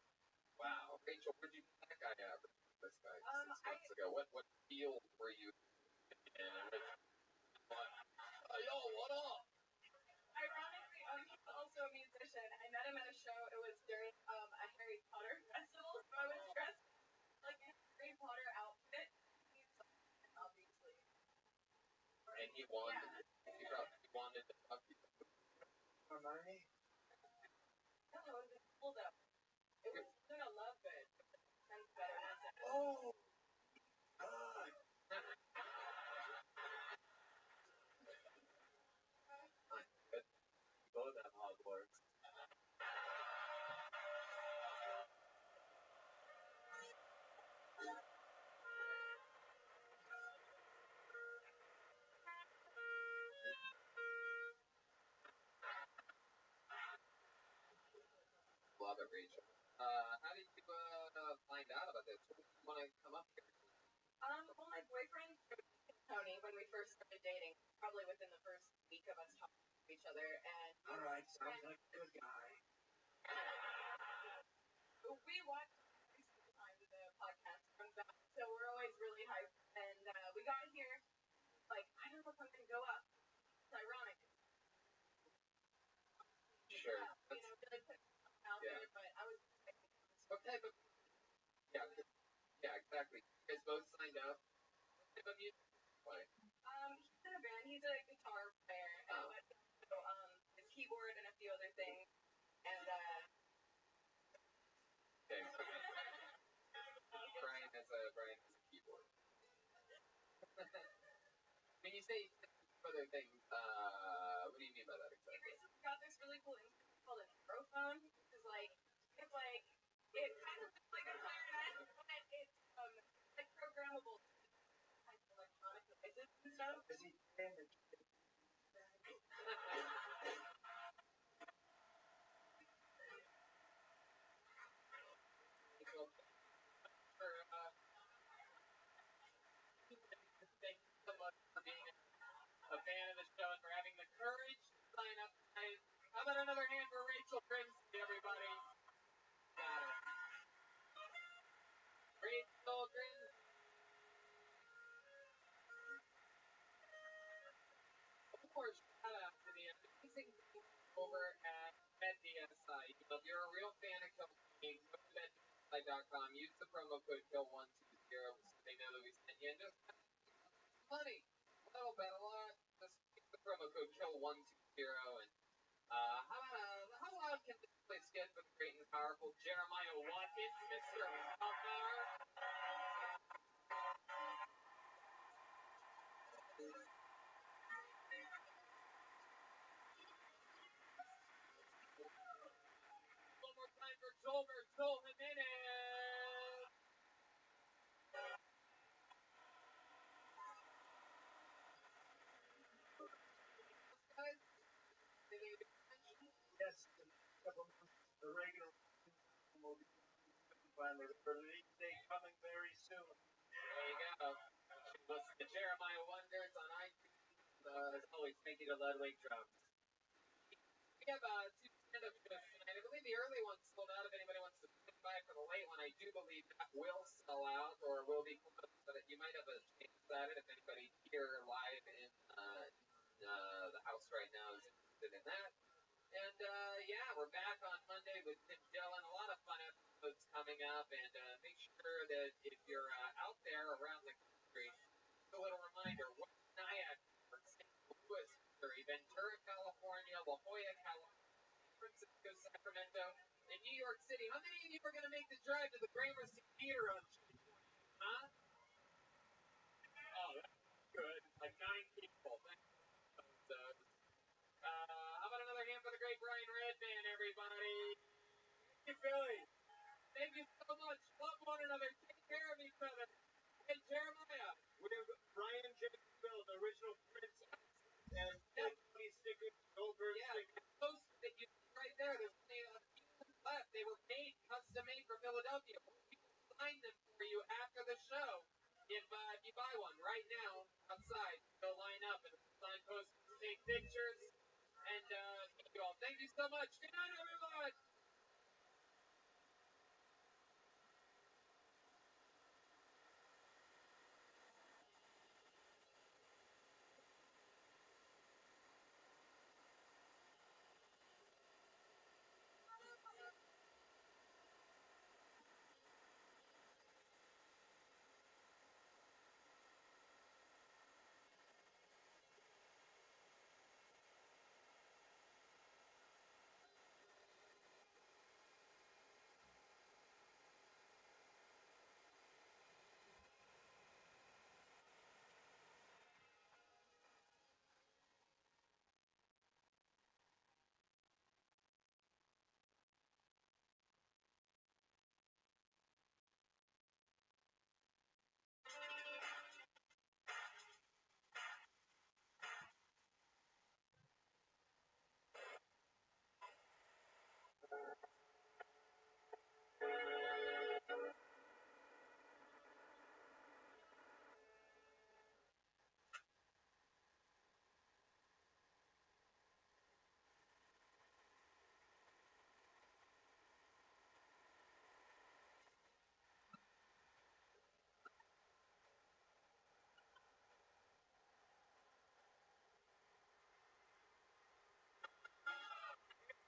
Wow. Rachel, where'd you get that guy at? This guy 6 months ago. What field were you in? Yo, what up?
Ironically, he's also a musician. I met him at a show. It was during a Harry Potter festival, so I was dressed like in a Harry Potter outfit. He's obviously.
And he won.
Yeah.
He wanted to fuck you.
Hermione?
No, it was cool though. It wasn't a love bit. Sounds better message.
Oh. God.
Both at Hogwarts. Love it, Rachel. How did you find out about this? When did you want to come up here?
Well, my boyfriend, Tony, when we first started dating, probably within the first week of us talking to each other, and
All right, sounds like a good guy.
we watched every single time the podcast comes out, so we're always really hyped. And we got here, like, I don't know if I'm gonna go up. It's ironic.
Sure.
You know, really put out there, but I was expecting.
What type of? Yeah, exactly. You guys both signed up. What type of music play?
He's in a band. He's a guitar player, and but also his keyboard and a few other things. And
Okay. Brian has a keyboard. When you say other things, what do you mean by that
he
exactly?
recently got this really cool instrument called an aerophone, which is like it kind of looks like a clarinet, but it's like programmable kinds of electronic devices and stuff.
Is he damaged?
Thank you so much for being a fan of the show and for having the courage to sign up tonight. How about another hand for Rachel Grimsby, everybody? Got it. Rachel Grimsby. One more shout out to the amazing people over at MedDSI. If you're a real fan of Kill go to MedDSI.com, use the promo code KILL120 so they know that we sent you. And just money. A little bit, a lot. Just use the promo code KILL120 and how loud can this place get for the great and powerful Jeremiah Watkins, Mr. Alvar? One more time for Joel Jimenez.
finally the release date coming very soon.
There you go. Listen to Jeremiah Wonders on iTunes. As always, thank you to Ludwig Drums. We have 2 stand-up shows tonight. I believe the early one sold out. If anybody wants to swing by for the late one, I do believe that will sell out or will be closed. But you might have a chance at it if anybody here live in the house right now is interested in that. And yeah, we're back on Monday with Tim Dillon. A lot of fun episodes coming up. And make sure that if you're out there around the country, just a little reminder: West Nyack, St. Louis, Missouri, Ventura, California, La Jolla, California, San Francisco, Sacramento, and New York City. How many of you are going to make the drive to the Gramercy Theater on June 20th, huh? Oh, that's good. Like 9 people. Thanks for those. How about another hand for the great Brian Redman, everybody? Thank you, Philly. Thank you so much. Love one another. Take care of each other. Hey, Jeremiah.
We have Brian J. Bill, the original Prince, and Tony stickers, Goldberg stickers.
Post that you see right there. There's only a few left. They were made, custom made for Philadelphia. People sign them for you after the show. If you buy one right now outside, they'll line up and sign posters, take pictures, and thank you all. Thank you so much. Good night, everyone.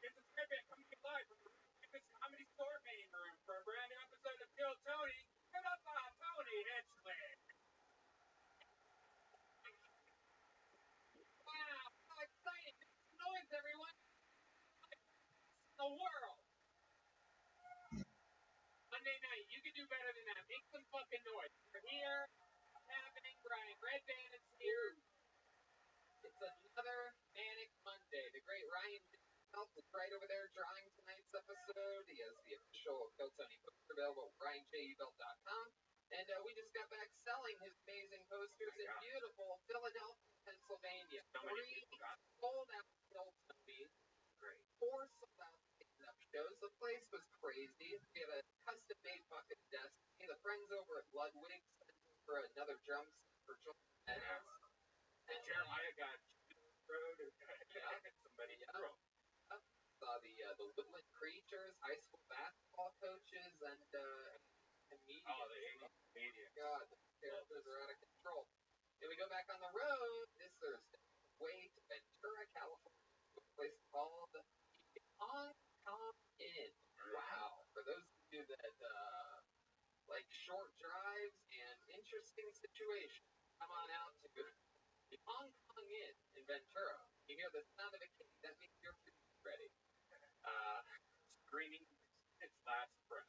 This is Redman coming to you live from the Famous Comedy Store main room for a brand new episode of Kill Tony. Give up Tony Hinchcliffe.
Wow, how exciting. Make some noise, everyone. The world. Monday night, you can do better than that. Make some fucking noise. We're here. It's happening. Brian Redman is here. It's another Manic Monday. The great Ryan is right over there drawing tonight's episode. He has the official Kill Tony poster available at RyanJUbelt.com. And we just got back selling his amazing posters in beautiful Philadelphia, Pennsylvania. 3 sold out Kill Tony. 4 sold out stand-up shows. The place was crazy. We had a custom-made bucket desk. The friends over at Ludwig sent for another drum set for Joel Edmonds.
And Jeremiah got road or somebody through.
Saw the Woodland Creatures, high school basketball coaches, and media.
Oh, the media.
God, the characters are out of control. Then we go back on the road this Thursday, way to Ventura, California, to a place called the Hong Kong Inn. Wow. For those of you that like short drives and interesting situations, come on out to the Hong Kong Inn in Ventura. You hear the sound of a kid, that means your food is ready.
Screaming its last breath.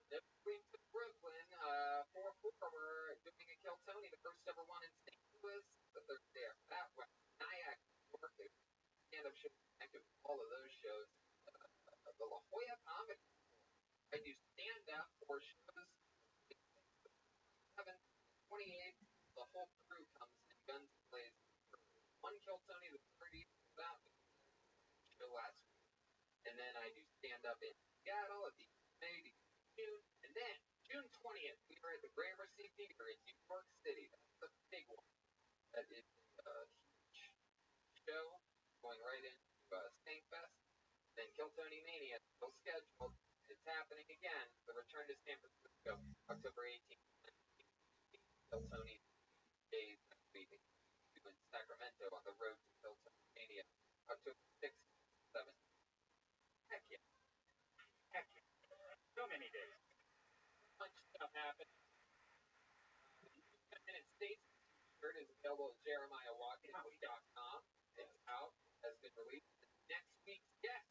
Then we to Brooklyn, 4-4, we're doing a Kill Tony, the first ever one in St. Louis, the Thursday after that, West Nyack, New York, stand-up shows connected with all of those shows. The La Jolla Comedy School. I do stand-up or shows 7/28. The whole crew comes in, guns blazing. One Kill Tony, the 30th, about show last week. And then I do stand-up in Seattle at the May to June. And then June 20th, we are at the Gramercy Theater in New York City. That's the big one. That is a huge show going right into Skankfest. Then Kill Tony Mania, still scheduled. It's happening again. The return to San Francisco, October 18th. Kill Tony days next week in Sacramento on the road to Kill Tony Mania, October 6th, 7th. Heck yeah.
Heck yeah. So many days.
Much stuff happened. The United States shirt is available at JeremiahWatkins.com. It's out, has been released. Next week's guest,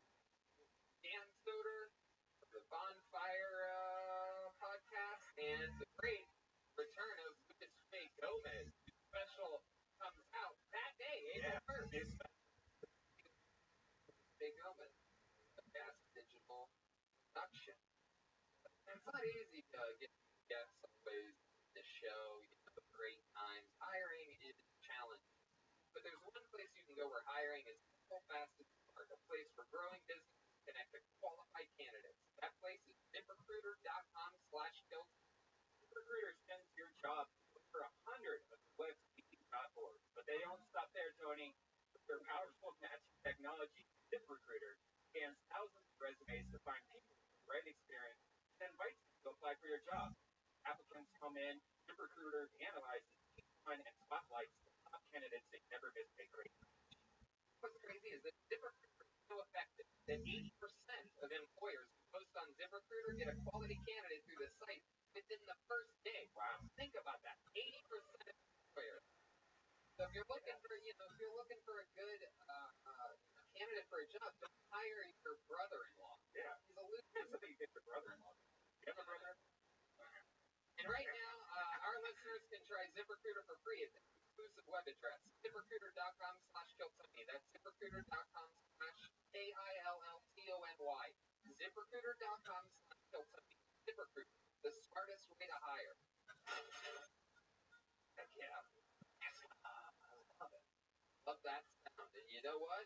Dan Soder of the Bonfire podcast, and the great return of Lucas J. Gomez. The special comes out that day, April 1st. J. Gomez, a fast digital production. And it's not easy to get guests always in the show, great times. Hiring is a challenge. But there's one place you can go where hiring is simple, fast, and smart. A place for growing businesses to connect to qualified candidates. That place is ZipRecruiter.com/skills.
ZipRecruiter sends your job to over 100 of the web's leading job boards. But they don't stop there, Tony. With their powerful matching technology, ZipRecruiter scans thousands of resumes to find people with the right experience and invites them to apply for your job. Applicants come in, ZipRecruiter analyzes each one and spotlights the top candidates they never miss a great.
What's crazy is that ZipRecruiter is so effective that 80% of employers who post on ZipRecruiter get a quality candidate through the site within the first day.
Wow.
Think about that. 80% of employers. So if you're looking for, a good candidate for a job, don't hire your brother-in-law.
Yeah.
He's a loser.
That's something you get your brother-in-law. You have a brother?
And right now, our listeners can try ZipRecruiter for free at this exclusive web address, ZipRecruiter.com/KillTony. That's ZipRecruiter.com/KILLTONY. ZipRecruiter.com/KillTony. ZipRecruiter, the smartest way to hire. Heck yeah. I love it. Love that sound. And you know what?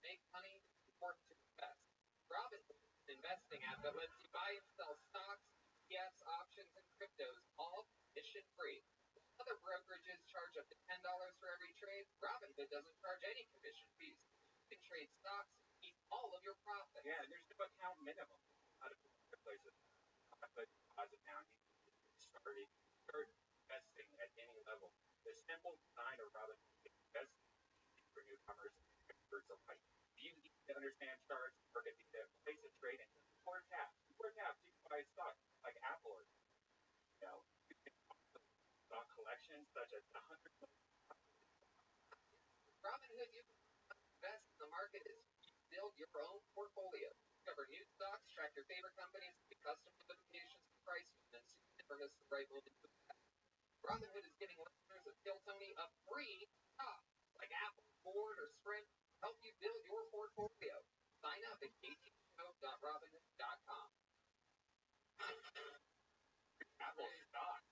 Make money, it's important to invest. Robinhood is an investing app that lets you buy and sell stocks, ETFs, options, and cryptos, all commission-free. Other brokerages charge up to $10 for every trade. Robinhood doesn't charge any commission fees. You can trade stocks and keep all of your profits.
Yeah, and there's no account minimum. A lot of places put deposit down. You can start investing at any level. The simple design of Robinhood is best for newcomers and experts alike. If you need to understand charts or get the place a trade in 4 taps, you can buy stocks like Apple or you can also stock collections such as 100.
Robinhood, you can invest in the market as you build your own portfolio. Discover new stocks, track your favorite companies, get custom notifications for price movements, so you never miss the right moment to invest. Robinhood is giving listeners of Kill Tony a free stock like Apple, Ford, or Sprint to help you build your portfolio. Sign up at ktco.robinhood.com.
Apple stock.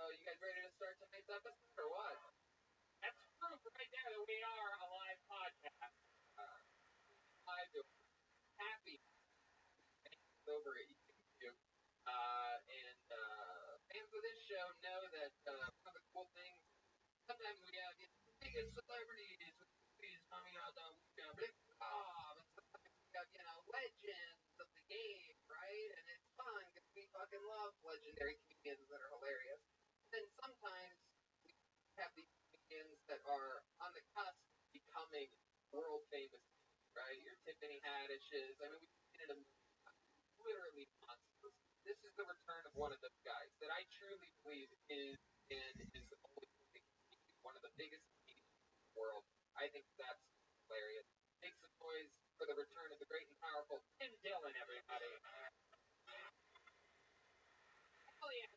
So you guys ready to start tonight's episode or what?
That's proof right there that we are a live podcast.
Live to happy over at YouTube. And fans of this show know that one of the cool things, sometimes we have biggest celebrities with movies coming out that weekend, big Bob, and sometimes we have, legends of the game, right? And it's fun because we fucking love legendary comedians that are hilarious. And then sometimes we have these comedians that are on the cusp of becoming world famous, right? Your Tiffany Haddishes. I mean, we've seen it a million times. Literally monsters. This is the return of one of those guys that I truly believe is and is always going to continue one of the biggest comedians in the world. I think that's hilarious. Make some noise for the return of the great and powerful Tim Dillon, everybody. Hell yeah.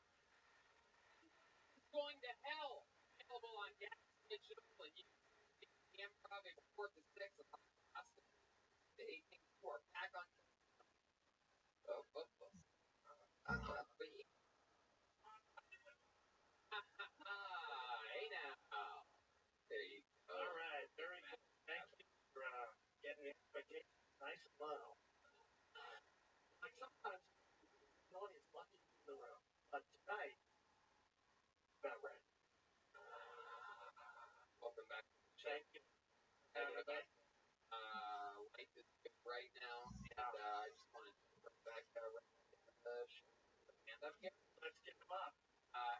Going to Hell. Available on Gas Digital and the Improv at 4 to 6 on Austin. The 18th floor. Back on. But yeah. Hey now. There you go.
All right, very good. Thank you for getting the expectations nice and low. But tonight, about right.
Welcome back.
Thank you.
Everybody. Life is good right now, and I just wanted to bring back the band up here.
Let's get them up.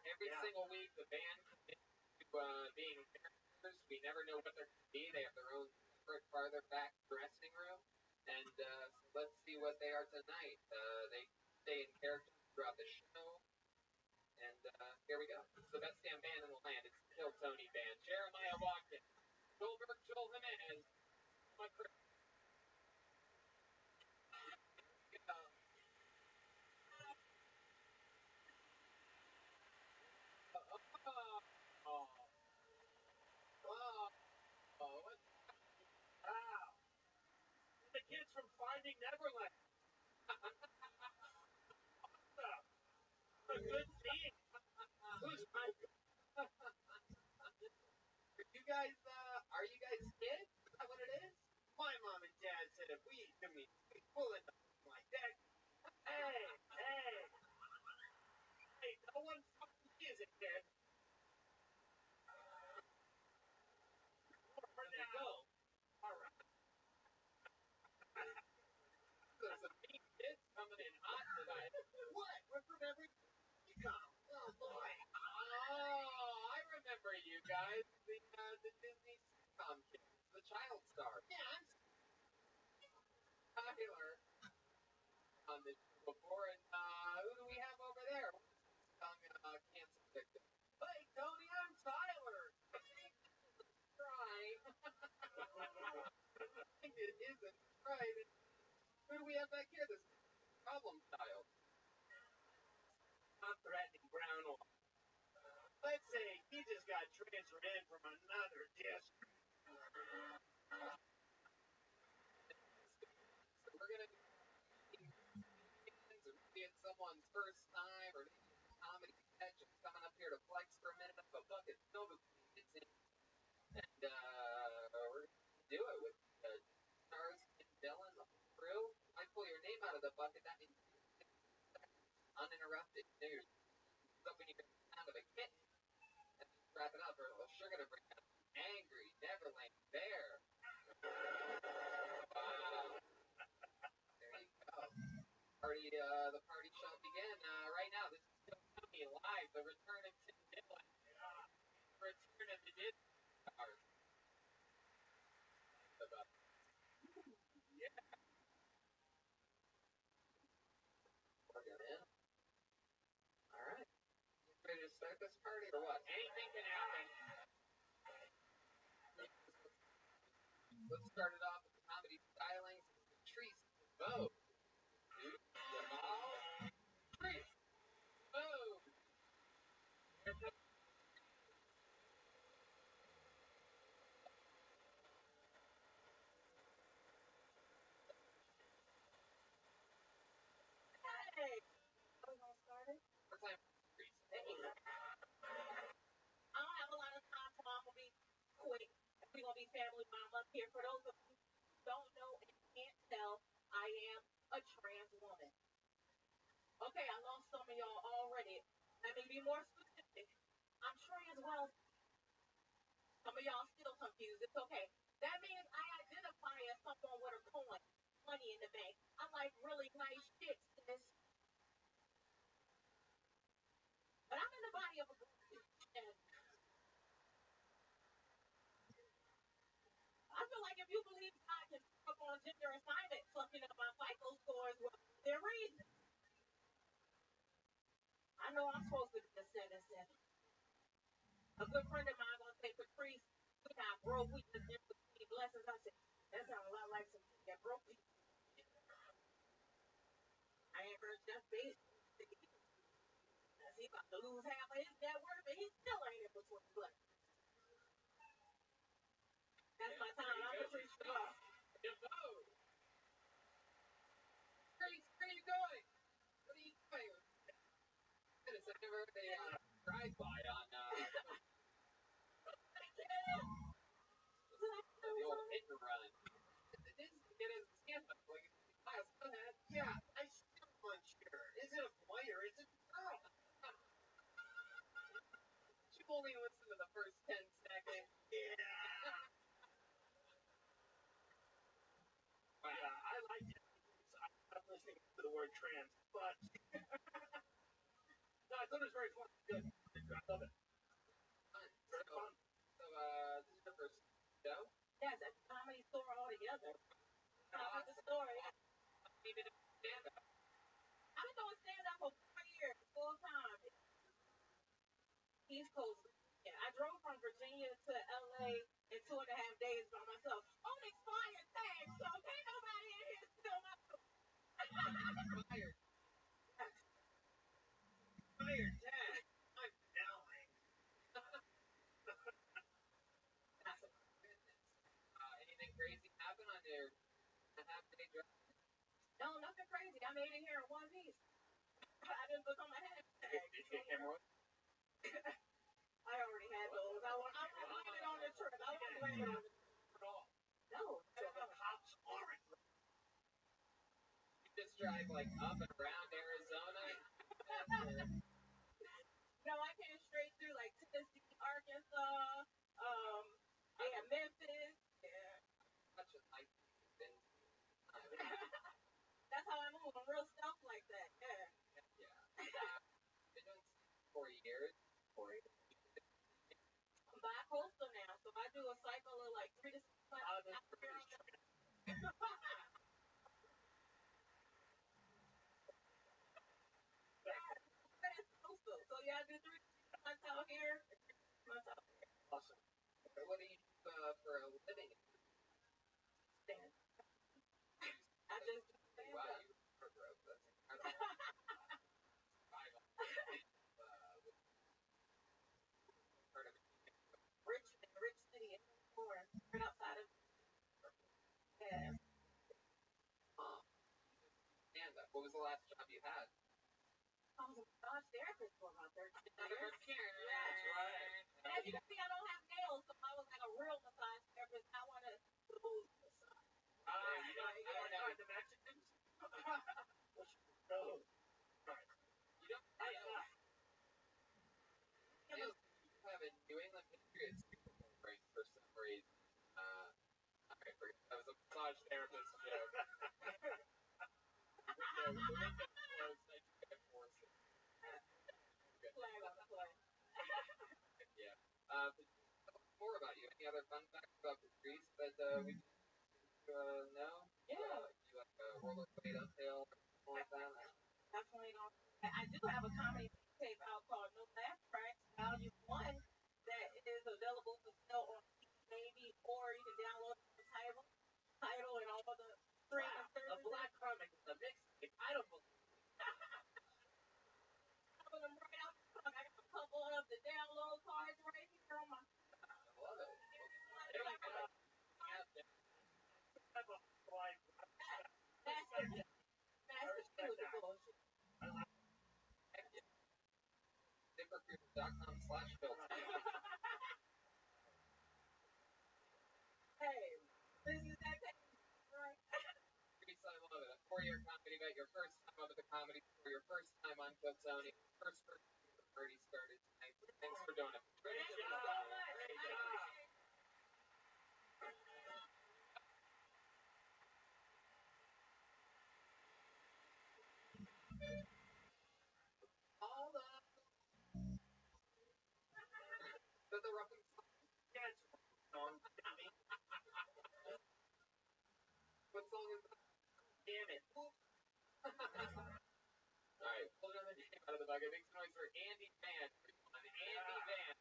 Every single week, the band commits to being characters. We never know what they're going to be. They have their own separate, farther back dressing room, and so let's see what they are tonight. They stay in character throughout the show, and here we go. It's the best damn band in the land. It's the Kill Tony Band. Jeremiah Watkins, Goldberg, Joel Jimenez, my crew.
Wow. The kids from Finding Neverland. Awesome. A good team. Who's my
Are you guys kids? Is that what it is?
My mom and dad said if we pull it like that. Hey, no one fucking music, kid. For now. All right.
There's some mean kids coming in hot tonight.
What? We're from every come. Oh boy.
Oh, I remember you guys. The Disney sitcom kids, the child stars.
Yeah, I'm
Tyler on this show before, and who do we have over there? Young cancer victim.
Hey, Tony, I'm Tyler.
Right. It isn't right. Who do we have back here? This problem child.
Not threatening brown oil. Let's say he just got transferred in from another district.
So we're gonna be maybe it's someone's first time, or maybe it's a comedy sketch and coming up here to flex for a minute. A bucket filled with comedians in, and we're gonna do it with stars and Dylan, the whole crew. I pull your name out of the bucket. That means uninterrupted. There's something you can sound of a kitten. And just wrap it up, or else you're gonna bring out an angry Neverland bear. Wow. There you go. The party shall begin right now. This is Kill Tony live. The return of Tim Dillon. Return of the Disney stars. Yeah. Plug it in. All right. Ready to start this party or what?
Anything can happen.
Let's start it off with the comedy stylings. Patrice Bo. Jamal. Patrice Bo.
Hey, are we gonna start it?
More time for Patrice.
I don't have a lot of time, so I'm gonna be quick. We're gonna be family while I'm up here. For those of you who don't know and can't tell, I am a trans woman. Okay, I lost some of y'all already. Let me be more specific. I'm trans well. Some of y'all still confused. It's okay. That means I identify as someone with a coin, money in the bank. I like really nice shit, sis. But I'm in the body of a group, and I feel like if you believe God can pick up on gender assignment, fucking up my FICO scores, well, there are reasons. I know I'm supposed to be a 7-7. A good friend of mine gonna say, Patrice, we got broke, we just didn't receive blessings. I said, that sounds a lot like some shit that broke people. I ain't heard Jeff Bezos. He about to lose half of his net worth, and he still ain't in between blessings. That's my time. I'm Patrice Bo.
Patrice, where are you going? What are you doing? Minutes, I never heard a drive-by on the old hit and run. It is a stand-up, like class.
Yeah, I still want sure. Is it a boy or is it a girl?
need to do stand up.
I've been doing stand up for 4 years, full time. East Coast. Yeah, I drove from Virginia to LA in 2.5 days by myself. On expired tags, so can't nobody in here steal my
Expired.
Expired tag. I'm dying.
That's a
Anything crazy happen on your half-day drive?
No, nothing crazy. I made it here in one piece. I didn't book on my hashtag.
Did you get camera?
I already had those. I won't blame it on the trip. I won't blame it on the trip at all. No.
So the cops aren't.
You just drive like up and around Arizona?
No, I came straight through like Tennessee, Arkansas, Memphis. Yeah.
Such a nice thing.
That's how I move. I'm real stealth like that. Yeah.
Yeah. Been doing 4 years.
I'm bi-coastal now, so I do a cycle of like 3 to 6 months. So yeah, I do 3 to 6 months out here, 3 to 6 months out there.
Awesome.
What do you do for a living?
Stand. I just do stand
Wow,
up.
you were broke. That's incredible.
Rich city, right outside of. Yeah.
Stand up. What was the last job you had?
I was a massage therapist for about 13 years.
Yeah.
That's right. And as you can see, I don't have nails, so I was like a real massage therapist. I want to smooth massage.
You don't know the Mexicans? No.
You don't have a New England Patriots Super Bowl ring for some reason. Alright, forget that was a massage therapist joke. The window closed, I tried to force it.
Flag on the play.
Yeah. Tell us more about you. Any other fun facts about Patrice that we know?
Yeah.
You like a rollerblade uphill or something like that?
Definitely don't. I do have a comedy tape out called No Laugh Tracks, Volume 1, that is available for sale on Baby, or you can download it from Tidal, and all the streaming services.
A black comic with a mixtape. I don't believe it.
Some of them right out the front. I got a couple of the download cards right here on my.
I love it. ZipRecruiter.com/filter.
Hey, this is that right?
Patrice, I love it. A 4-year comedy about your first time over the comedy tour, your first time on Kiltony, first party started tonight. Thanks for doing it.
Thank you so much.
Great job.
All the... Is that the roughing song?
Yeah, it's a song. Dummy.
What song is that?
Damn it.
Alright, pull another name out of the bucket. Make some noise for Andy Van. Everyone. Andy Van.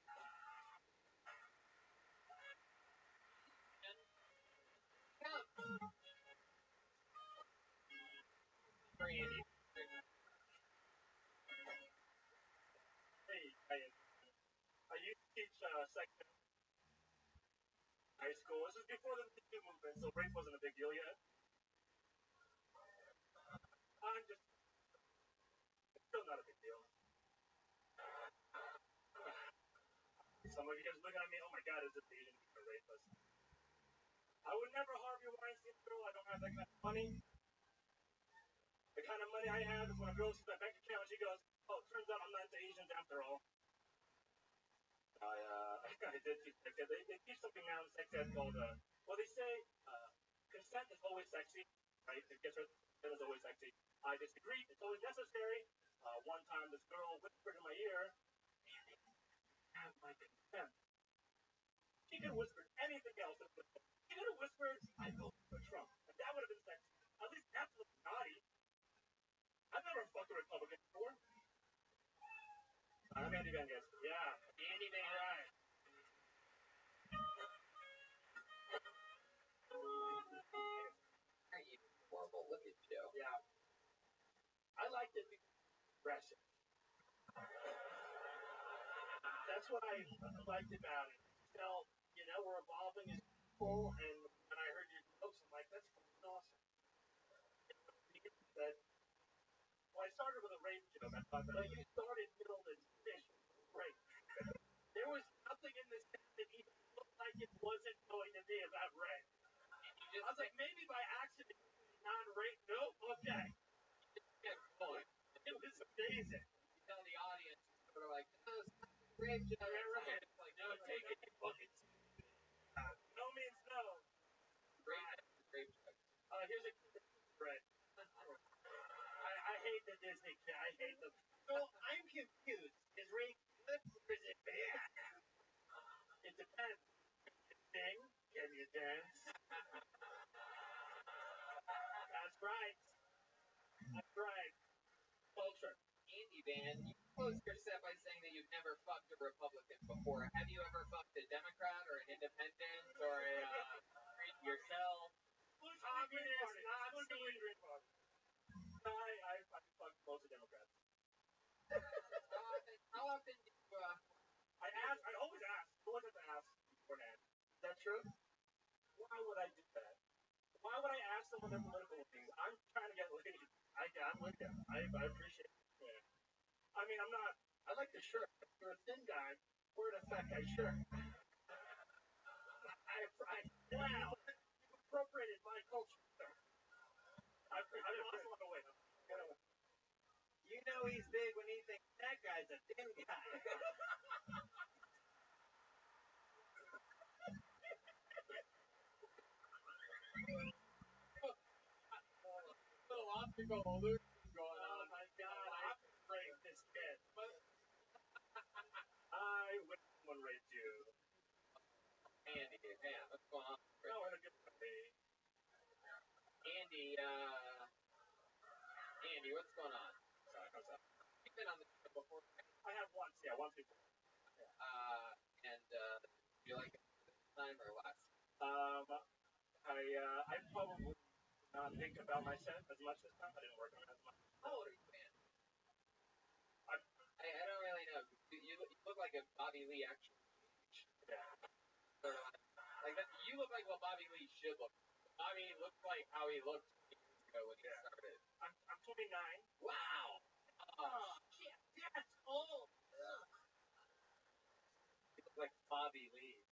Come. For Andy.
Hey, I used to teach second high school. This is before the Me Too movement, so race wasn't a big deal yet. I'm just, it's still not a big deal. Some of you guys looking at me, oh my god, is this Asian a rapist? I would never harm your Weinstein girl. I don't have that kind of money. The kind of money I have is when a girl sees my bank account, she goes, oh, it turns out I'm not into Asians after all. I did teach sex ed. They teach something now in sex ed called, well, they say consent is always sexy, right? It gets her, it is always sexy. I disagree. It's always necessary. One time this girl whispered in my ear, have my consent. She could have whispered anything else. She could have whispered, I vote for Trump. And that would have been sexy. At least that's naughty.
I've never fucked a Republican before. I'm Andy Van Guess. Yeah, Andy Van Right.
Aren't you horrible? Look at you.
Yeah. I liked it because it's aggressive. That's what I liked about it. I felt, we're evolving as people, and when I heard your jokes, I'm like, that's fucking awesome. That, well, I started with a rape joke. I thought, but you started, middle, and finish. Great. There was nothing in this that even looked like it wasn't going to be about rape. I was like, maybe by accident, non-rape. Nope. Okay.
Yeah, going.
It was amazing.
You tell the audience, sort of like, no, it's not a rape joke.
Right.
It's like,
No, take it. Fucking. No means no.
Rape joke.
Here's a right. I hate the Disney kid. I hate them.
So I'm confused. Is rape good or is it bad?
It depends. Can you sing? Can you dance? That's right. That's right. Culture.
Andy Van, you closed your set by saying that you've never fucked a Republican before. Have you ever fucked a Democrat or an independent or yourself?
Communist, Nazi. I fucked most of Democrats.
How often do you,
I always ask. I always have to ask beforehand. Is that true? Why would I do that? Why would I ask them what their political things? I'm trying to get laid. I'm with you. I appreciate it. Yeah. I mean, I'm not. I like the shirt. If you're a thin guy, for an effect, I shirt. Wow. You appropriated my culture. I've lost a lot of weight.
You know he's big when he thinks that guy's a thin guy.
little optical illusion going
Oh
on?
my God, I'm afraid this kid. I wish someone raped you.
Andy, man, what's going on?
No, in a good way.
Andy, what's going on?
Sorry, how's that?
You've been on the show before.
I have once, yeah, once before.
Do you like it this time or last?
I probably not think about my set as much this time. I didn't work on it as much.
How old are you, man? I don't really know. You look like a Bobby Lee actually.
Yeah.
Sort of like that. You look like what Bobby Lee should look. Bobby looks like how he looked years ago when he started.
I'm 29.
Wow.
Oh, shit, that's old.
You look like Bobby Lee.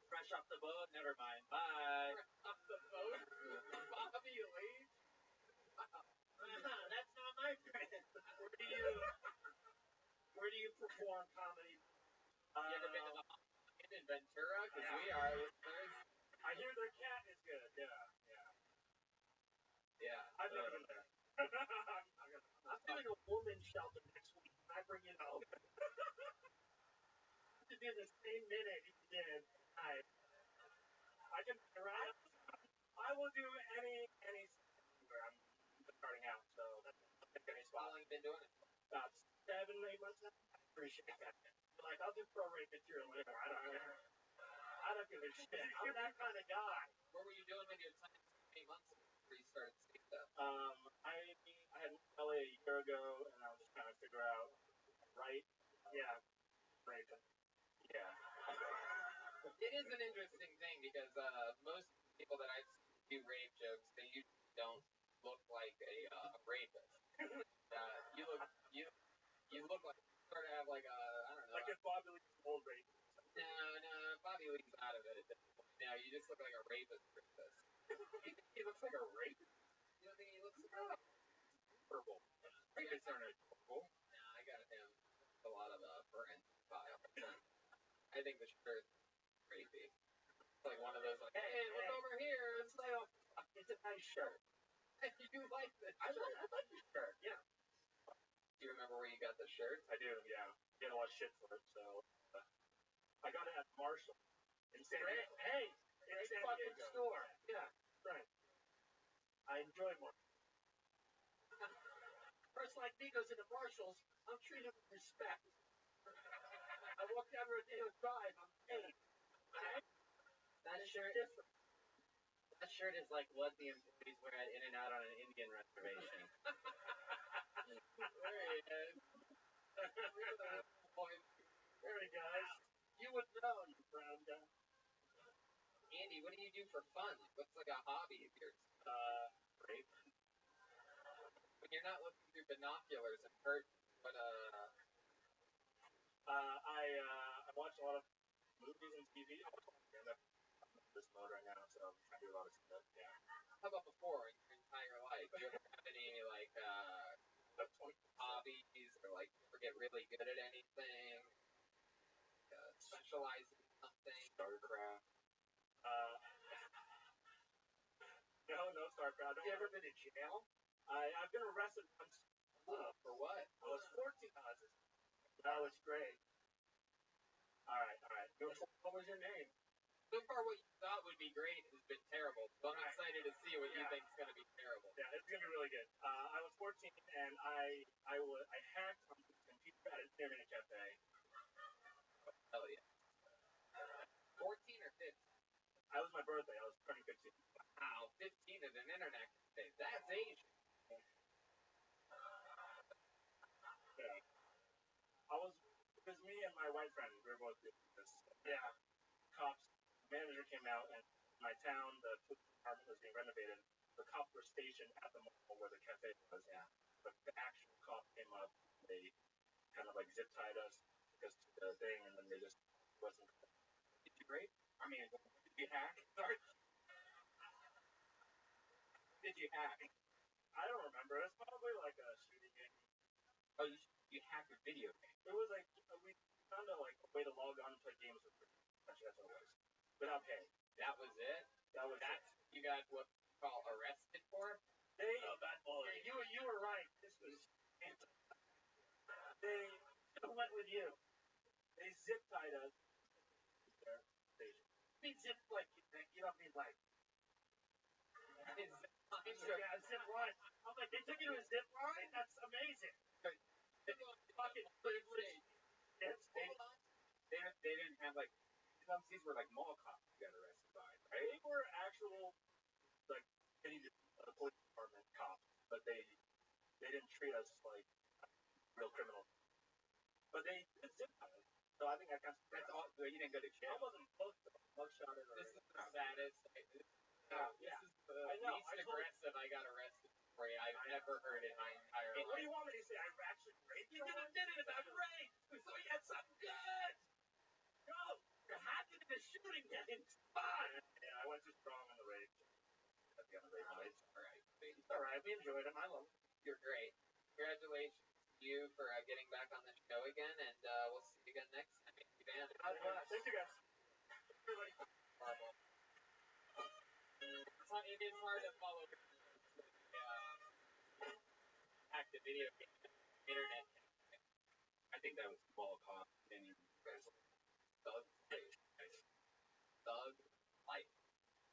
Fresh off the boat, never mind. Bye.
Off the boat. Bobby Lee.
That's not my friend.
Where do you perform comedy?
You ever been to the Hawk in Ventura? Because we are listeners.
I hear their cat is good. Yeah. I've never been there. I'm doing a woman's shelter next week. Can I bring it home? To do the same minute you did. I can around. I will do any where I'm starting out. So that's any
How
spot.
long you been doing it?
About 7, 8 months now. I appreciate that. Like I'll do pro rape material whatever. I don't give a shit. I'm that kind of guy.
What were you doing with your time 8 months ago before you started stand up?
I had moved to LA a year ago, and I was just trying to figure out right. Yeah, right. Yeah.
It is an interesting thing because most people that I've seen do rape jokes, they usually don't look like a rapist. You look like you sort of have like a I don't know.
Like if Bobby Lee's old rape.
No, Bobby Lee's out of it at this point. Now you just look like a rapist.
You think he looks like a rapist?
You don't think he looks like
Purple. Rapists aren't purple.
No, I got him a lot of forensic file. I think the shirt's rapey. It's like one of those like, hey, look over here.
It's like it's a nice shirt.
You like this
I
shirt?
like the shirt. Yeah.
Do you remember where you got the shirt?
I do. Yeah. Get a lot of shit for it, so I got it at Marshall in San Diego. Hey, it's a fucking store. Yeah, right. I enjoy Marshall. tourist like me goes into Marshalls, I'm treated with respect. I walk down Rodeo Drive, I'm paid.
That shirt,
Different.
that shirt is like what the employees wear at In-N-Out on an Indian reservation.
There he is. There he goes. You would know, you brown guy.
Andy, what do you do for fun? What's like a hobby of yours?
Rape.
When you're not looking through binoculars and hurt, but
I watch a lot of movies and TV. I watch a lot of stand-up. I'm in this mode right now, so I do a lot of stand-up. Yeah.
how about before in your entire life? Do you ever have any like hobbies or like ever get really good at anything? Specialize in something?
StarCraft. No StarCraft.
Have you ever been in jail?
I've been arrested once.
For what?
I was 14. That was great. All right. What was your name?
So far, what you thought would be great has been terrible. So I'm excited to see what you think is going to be terrible.
Yeah, it's gonna be really good. I was 14 and I hacked on the computer at an internet cafe.
Hell yeah. 14 or 15?
That was my birthday. I was turning 15.
Wow, 15 at an internet cafe. That's Asian.
It was me and my white friend. We were both doing this. Yeah. Cops, manager came out, and my town, the police department was being renovated. The cops were stationed at the mall where the cafe was. Yeah. But the actual cop came up. They kind of like zip tied us, took us to the thing, and then they just wasn't. Did you rape? I mean, did you hack? Sorry. Did you hack? I don't remember. It's probably like a shooting game.
Oh, you hacked a video game.
It was like we found a way to log on and play games with free. That's what it was. Without paying.
That was it?
That's
you got what you call arrested for?
Bad boy. Yeah, you were right. This was they went with you. They zip tied us. You mean zip like you don't mean like zip line. I'm like, they took you to a zip line? That's amazing. Fucking privilege.
They didn't have like some these were like mall cops you got arrested by, right?
They were actual like police department cops, but they didn't treat us like real criminals. But they did zip tie us. So I think I got
that's all. So you didn't go to jail.
I wasn't booked. Mugshot or
this is the saddest. This is the least aggressive I got arrested for. I've never heard in my entire life.
What do you want me to say? I actually raped you? You didn't admit it about rape. So you had something good. No, you're hacking into shooting games. Fine. Yeah, I went too strong on the rape. At the end of the rape.
It's all right.
It's all right. We enjoyed it. I love it.
You're great. Congratulations to you for getting back on the show again, and we'll see you again next time.
Thank you guys.
Horrible. It is hard to follow active video game internet. I think that was mall cop and Thug Life.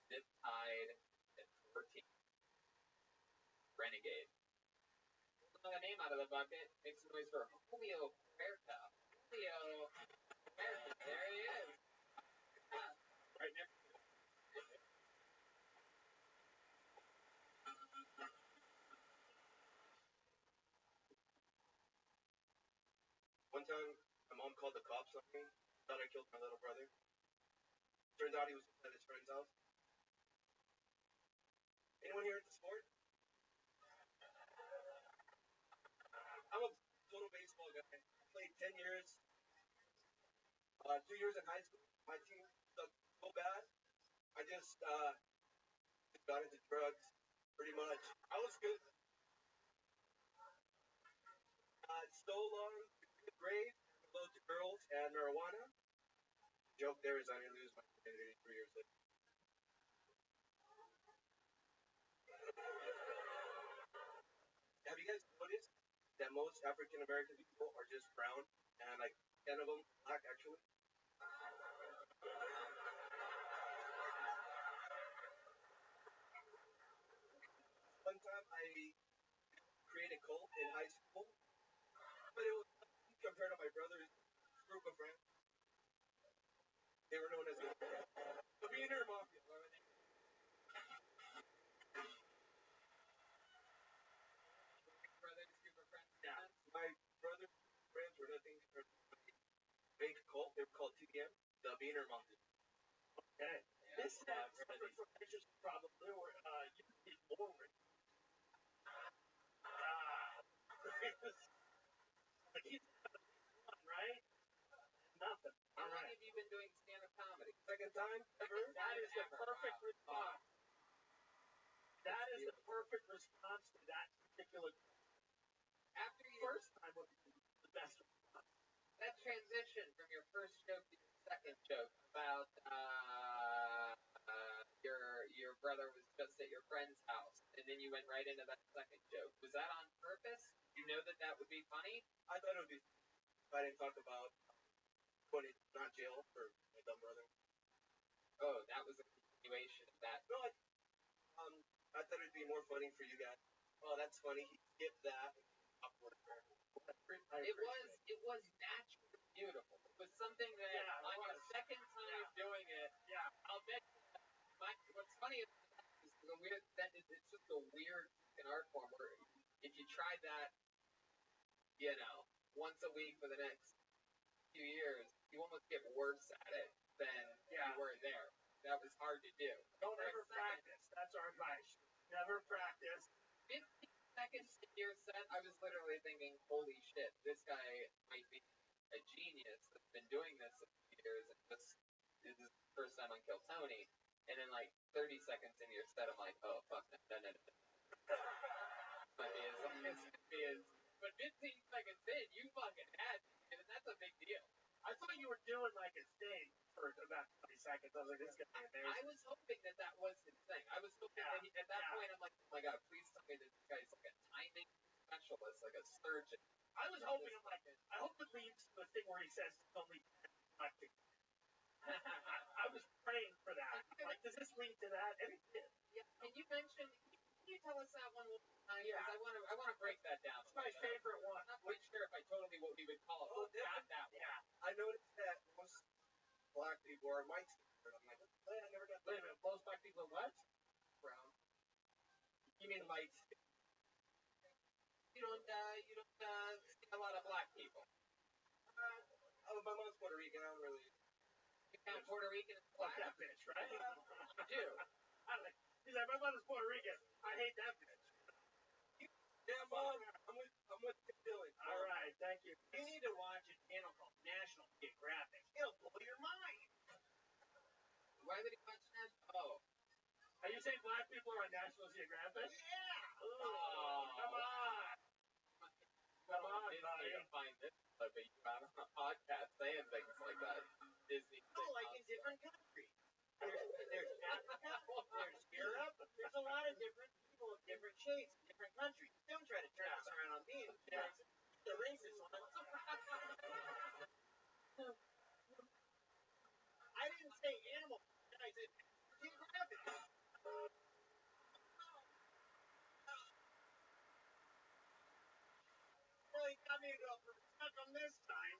Zip tied at 14. Renegade. Pull the name out of the bucket. Make some noise for Julio Huerta. Julio Huerta. There he is. Right next to him.
One time, my mom called the cops on me. Thought I killed my little brother. Turns out he was at his friend's house. Anyone here into sport? I'm a total baseball guy. I played 10 years. 2 years in high school. My team sucked so bad. I just got into drugs, pretty much. I was good. So long, good grades, exposed to girls and marijuana. Joke there is I didn't lose my virginity 3 years later. Have you guys noticed that most African American people are just brown and like 10 of them black actually? One time I created cult in high school, but it was compared to my brother's group of friends. They were known as the Wiener Mafia.
Brothers, group of friends.
Yeah. My brother's friends were nothing compared to my fake cult. They were called TDM, the Wiener Mafia.
Okay.
Yeah,
This is probably where you need more. Like he's one, right? Nothing.
How
All
long
right.
have you been doing stand-up comedy?
Second time ever.
That is the perfect response. That is the perfect response to that particular.
After you
First time would be the best response.
that transition from your first joke to your second joke about your brother was just at your friend's house, and then you went right into that second joke. Was that on purpose? Did you know that would be funny?
I thought it would be if I didn't talk about going to not jail for my dumb brother.
Oh, that was a continuation of that.
No, I thought it'd be more funny for you guys. Oh, that's funny. He skipped that. Awkward.
It was naturally beautiful. It was something that on your second time doing it, I'll bet what's funny is the weird that it's just a weird an art form where if you tried that, once a week for the next few years, you almost get worse at it than you were there. That was hard to do.
Don't ever practice. That's our advice. Never practice.
15 seconds into your set, I was literally thinking, holy shit, this guy might be a genius that's been doing this for years, and this is his first time on Kill Tony. And then, 30 seconds into your set, I'm like, oh, fuck, no. But 15 seconds in, you fucking had me, and that's a big deal.
I thought you were doing like a thing for about 20 seconds. I was like, this is going to be amazing.
I was hoping that was his thing. I was hoping that at that point, I'm like, oh my god, please tell me this guy's like a timing specialist, like a surgeon.
I was hoping, I hope it leads to the thing where he says it's only acting. I was praying for that. I'm like, does this lead to that? And it did.
Yeah. Can you tell us that one more time? Yeah. I want to break that down.
It's my favorite one.
I'm not quite sure if I told you what we would call it.
Oh,
Not that one.
Yeah. I noticed that most black people are white. I'm like, I never got.
Wait a minute, most black people are what?
Brown. You mean light?
You don't see a lot of black people.
My mom's Puerto Rican. I don't really.
You count Puerto Rican as
Fuck
black?
that bitch, right?
You do.
He's like, my mother's Puerto Rican. I hate that bitch.
Yeah, Mom. I'm with Dylan.
All right, thank you. You need to watch a channel called National Geographic. It'll blow your mind.
Why would he watch that? Oh.
Are you saying black people are on National Geographic? Yeah.
Oh.
Come on. Come on, buddy.
To find this, but you got on a podcast saying things like that. Disney.
Oh, like in different countries. There's Africa, there's Europe, there's a lot of different people of different shapes, different countries. Don't try to turn this around on me. The racist one. I didn't say animal. I said geographic. Well, he got me to go stuck on this time.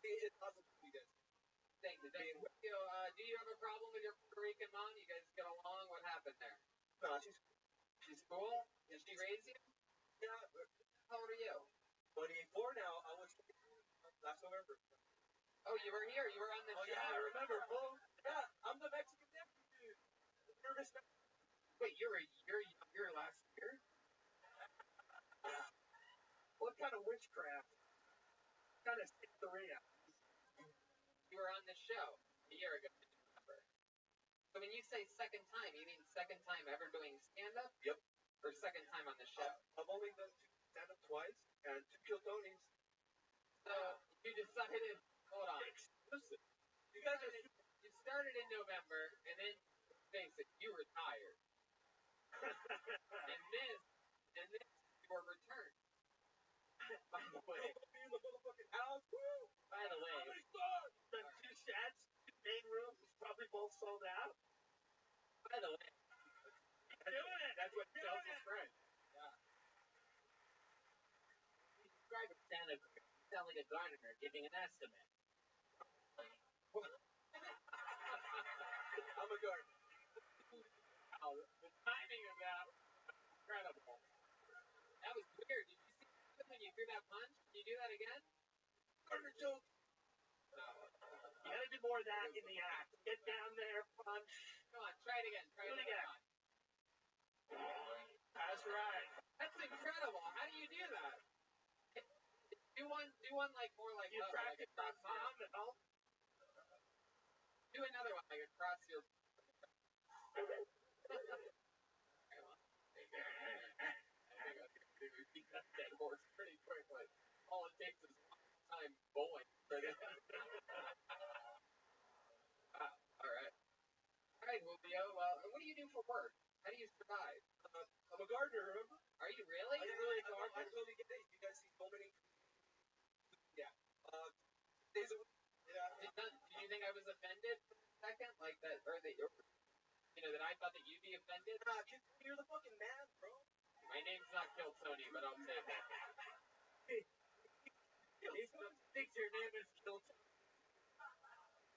It's awesome to you guys.
Thank you. Do you have a problem with your Puerto Rican mom? You guys get along? What happened there?
No,
She's cool? Did she raise you?
Yeah.
How old are you?
24 now. I was last November.
Oh, you were here. You were on the show.
Yeah, I remember, fool. Yeah, I'm the Mexican deputy. Nervous.
Wait, you're a year younger last year?
What kind of witchcraft? What kind of Syria?
You were on the show a year ago. So when you say second time, you mean second time ever doing stand-up?
Yep.
Or second time on the show?
I've only done stand-up twice and 2 Kill Tonys.
So you decided, hold on.
Listen, you guys are.
You started in November, and then face it, you retired. and this your return. By the way.
Be in the motherfucking house. Woo!
By the way.
The 2 sets, 2 main rooms, probably both sold out.
By the way.
Keep doing it.
That's what
describe a Santa Cruz. You sound like a gardener giving an estimate.
I'm a gardener.
Wow, the timing of that was incredible.
That was weird. Did you see when you threw that punch? Did you do that again?
Gardener joke.
You gotta do more of that in the act. Get down there, punch.
Come on, try it again. Try
Do
it
it again.
again.
That's right.
That's incredible. How do you do that? Do one like more like
You
level, like
practice
across
that mom
your,
and all.
do another one like across your. Beat that dead horse pretty quickly. All it takes is one time bowling for this. Wow. All right. All right, well, Leo. What do you do for work? How do you survive?
I'm a gardener, remember?
Are you really?
I really garden. I totally get it. You guys see so many.
Yeah.
Days a week. Yeah.
Did you think I was offended for a second, like that, or that that I thought that you'd be offended?
Nah, you're the fucking man, bro.
My name's not Kill Tony, but I'll take it.
He thinks your name is Kill Tony.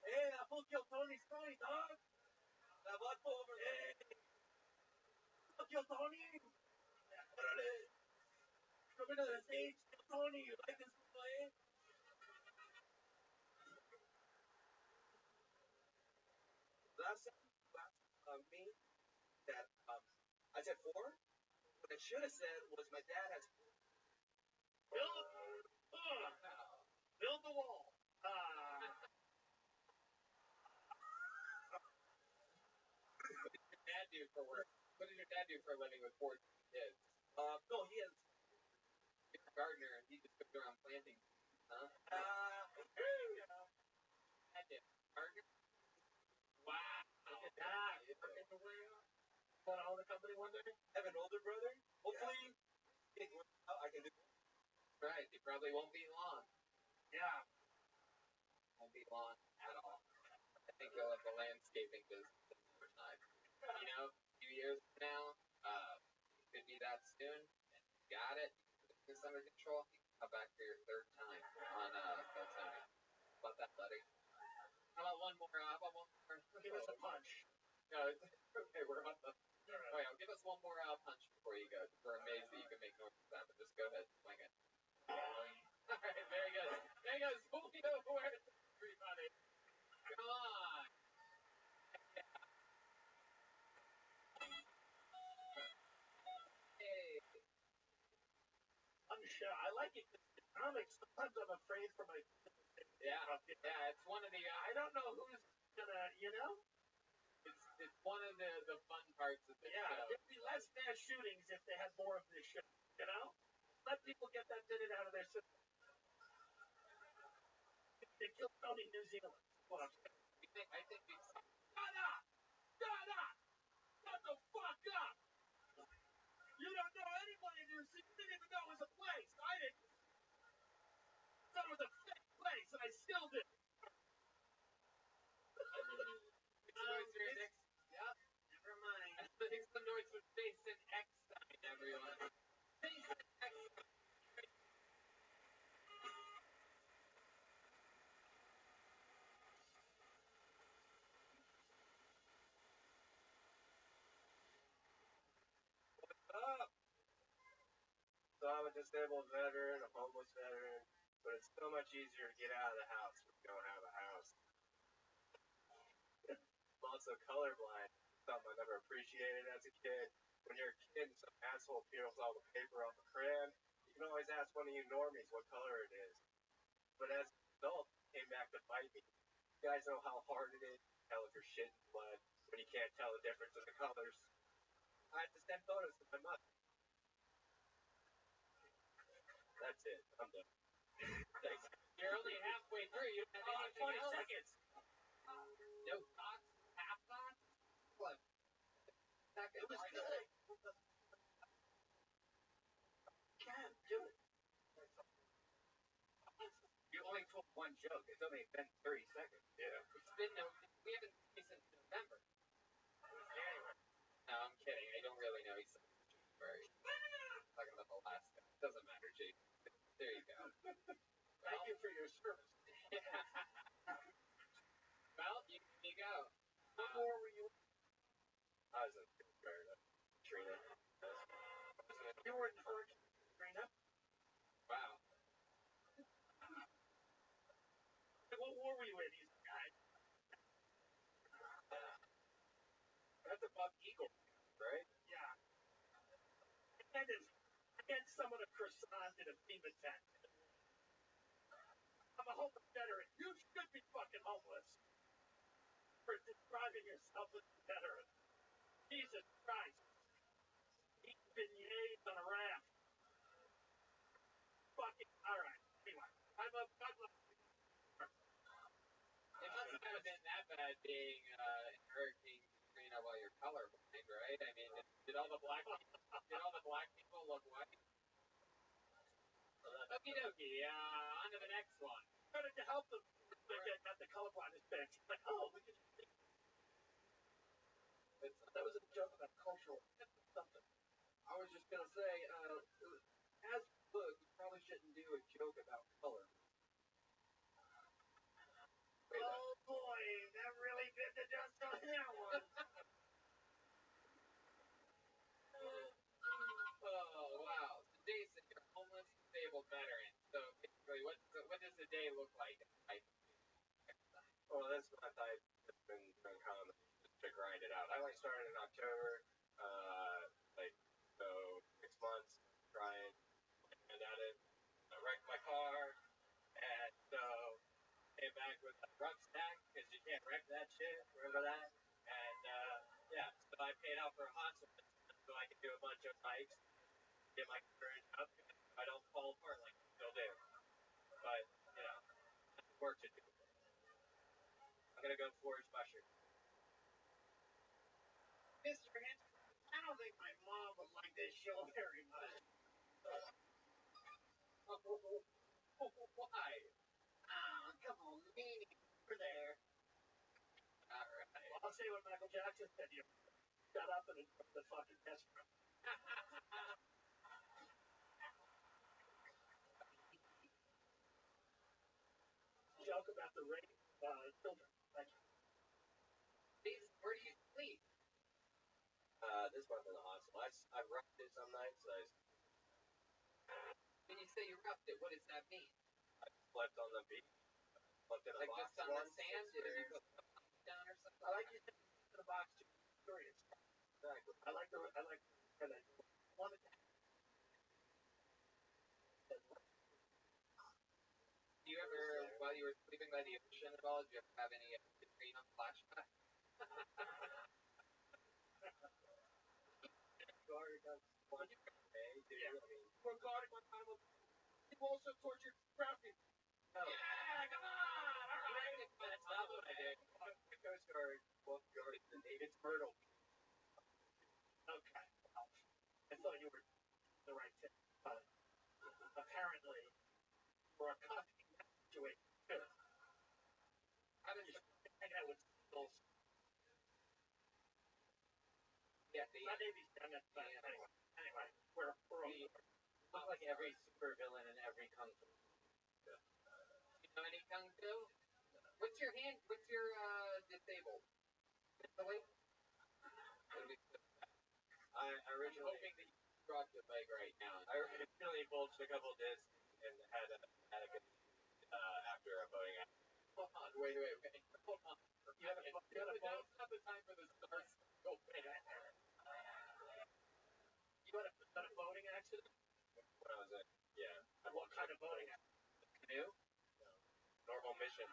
Hey, that fool Kill Tony's funny, dog.
That vodka over there.
Kill Tony. Come into the stage, Kill Tony. You like this play?
Last me that I said 4. What I should have said was my dad has 4.
Build the wall.
What did your dad do for work? What did your dad do for a living with 4 kids?
No, he has.
He's a gardener, and he just goes around planting. Huh? Dad did. Gardener?
Wow. Look at that. Want to own a company one day?
I have an older brother. Hopefully, I can do.
Right. It probably won't be long.
Yeah.
Won't be long at all. I think you'll have the landscaping business over time. You know, a few years from now, it could be that soon. And you got it. You put this under control. You can come back for your 3rd time on Kill Tony. How about that, buddy? How about one more?
Give us a punch.
No, it's okay. We're on the. Oh yeah, give us one more punch before you go. We're amazed that you can make noise with that, but just go ahead, swing it. All right, very good. There you go, Julio. Where's everybody? Come on. Hey.
I'm sure. I like it. The comics. Sometimes I'm afraid for my.
Yeah, it's one of the.
I don't know who's gonna.
It's one of the fun parts of the show.
There'd be less mass shootings if they had more of this show. You know, let people get that minute out of their system. They killed Tony New Zealand. What I'm saying.
I think we.
Shut up! Shut the fuck up! You don't know anybody in New Zealand. You didn't even know it was a place. I didn't. Thought it was a fake place, and I still did.
Yep. Never mind. Make some noise for Jason Eckstein, everyone. Jason Eckstein.
What's up? So I'm a disabled veteran, a homeless veteran, but it's so much easier to get out of the house when you don't have a house. I'm also colorblind, something I never appreciated as a kid. When you're a kid and some asshole peels all the paper off a crayon, you can always ask one of you normies what color it is. But as an adult, it came back to bite me. You guys know how hard it is to tell if you're shitting blood when you can't tell the difference in the colors. I have to send photos to my mother. That's it. I'm done. Thanks.
You're only halfway through. You don't have anything
20
else.
seconds.
No thoughts? Half thoughts? What? Second.
It was good. Can't do it.
You only told one joke. It's only been 30 seconds.
Yeah.
We haven't seen it since November. No, I'm kidding. I don't really know. He's talking about the last guy. Doesn't matter, Jake. There you go.
Eagle, right? Yeah. I had some of the croissant in a Pima tent. I'm a homeless veteran. You should be fucking homeless for describing yourself as a veteran. Jesus Christ. Eating beignets on a raft. Fucking, alright. Anyway, I'm a God bless.
It must have been that bad being in Hurricane Katrina while you're colorblind, right? I mean, did all the black people look white? Okie dokie, on to the next one.
Started to help them get the colorblindness fixed. Like, oh, we can. That was a joke about cultural something.
I was just gonna say, as we look, we probably shouldn't do a joke about color.
Oh boy, that really bit the dust on that one.
Oh, wow. So Jason, you're a homeless, disabled veteran. So basically, what does the day look like?
Well, that's my type. It's been uncommon just to grind it out. I started in October, so 6 months trying and at it. I wrecked my car, and so came back with a rucksack because you can't wreck that shit. Remember that? And yeah, so I paid out for a hospital so I could do a bunch of hikes, get my courage up, and I don't fall apart like I still do. But work to do. I'm gonna go forage mushrooms.
Mr. Hinch, I don't think my mom would like this show very much.
Why?
Come on, meanie. We're there.
Alright.
Well, I'll say what Michael Jackson said to you. Shut up and enjoy the fucking test room. Joke about the rape children. Thank you.
Where do you sleep?
This month in the hospital. I've roughed it some nights.
When you say you roughed it, what does that mean?
I slept on the beach. Slept in a
Like
box
just on the
once.
sand? Did you put something down or something?
I like you said in the box too. Curious.
Exactly.
I like one that.
Do you ever, while you were sleeping by the ocean at all, did you ever have any Katrina flashbacks?
We're guarding Guantanamo. You also tortured crafting.
No.
Yeah, come on! Alright.
That's not what I did.
The Coast Guard, it's Myrtle.
Okay. Well, I thought you were the right thing, but apparently we're a copy situation too.
How did you
hang out with those?
Yeah,
Not Navy, anyway, we're over.
Not like every super villain in every kung fu. You know any kung fu? What's your disabled? Mentally?
I
I'm
originally
hoping that you dropped your leg right now.
I originally bulged a couple discs and had a after a boating accident.
Hold on, wait. Hold on.
You had a
Now's not the time for the stars to go big.
You had a boating accident?
When I was
What kind of boating accident?
Canoe?
Normal mission.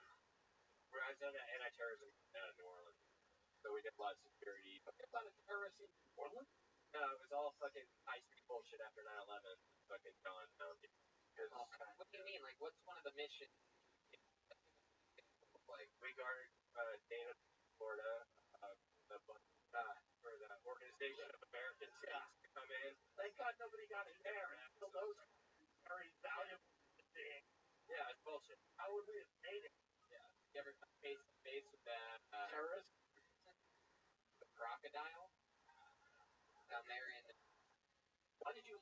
Where I was on an anti-terrorism in New Orleans. So we did a lot of security.
It's not a terrorist in New Orleans?
No, it was all fucking high-speed bullshit after 9/11. Fucking gone down.
Okay. What do you mean? Like, what's one of the missions?
Like, we guarded Dana, Florida, for the Organization of American Cities to come in.
Thank God nobody got in there and killed those very valuable things.
Yeah, it's bullshit.
How would we have made it?
Yeah. You ever come face to face with that
Terrorist?
the crocodile down there in?
Why did you?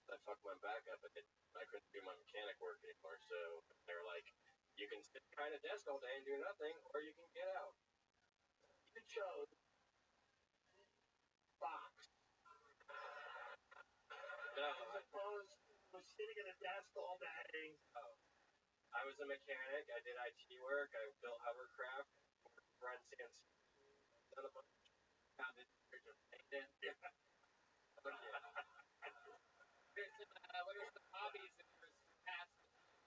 I fucked my back up and I couldn't do my mechanic work anymore. So they're like, you can sit behind a desk all day and do nothing, or you can get out.
You chose box.
No,
As opposed to sitting at a desk all day.
I was a mechanic. I did IT work. I built hovercraft, run CNC. Done a bunch.
found in the fridge of Nathan. What are some hobbies of yours past?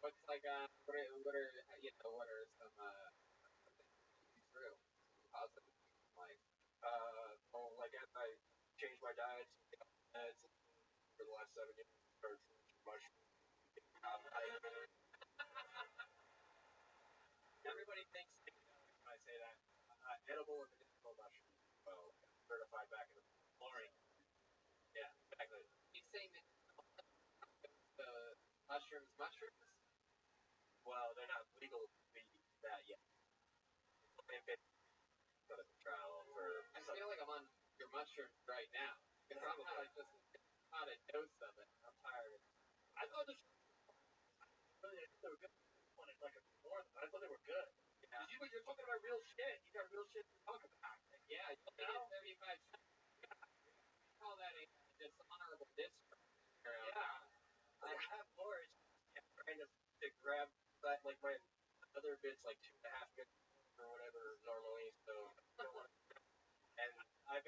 What's like what are what are some things through positive things like
Well, like as I changed my diet, meds for the last 7 years, I started drinking mushrooms.
everybody thinks
When I say that, edible and medicinal mushrooms. Well, certified back in the morning. Yeah, exactly.
he's saying that the mushrooms.
Well, they're not legal to be that yet. For the trial for.
I feel like I'm on your mushrooms right now. Because I'm just caught a dose of it.
I'm tired.
I thought they were good. Like more than I thought they were good.
Yeah.
You're talking about real shit. You got real shit to talk about.
Yeah, you only get 75 cents. Call that a dishonorable discharge.
Yeah. I have more trying to grab that, like my other bits, like 2.5 minutes or whatever normally. So, and I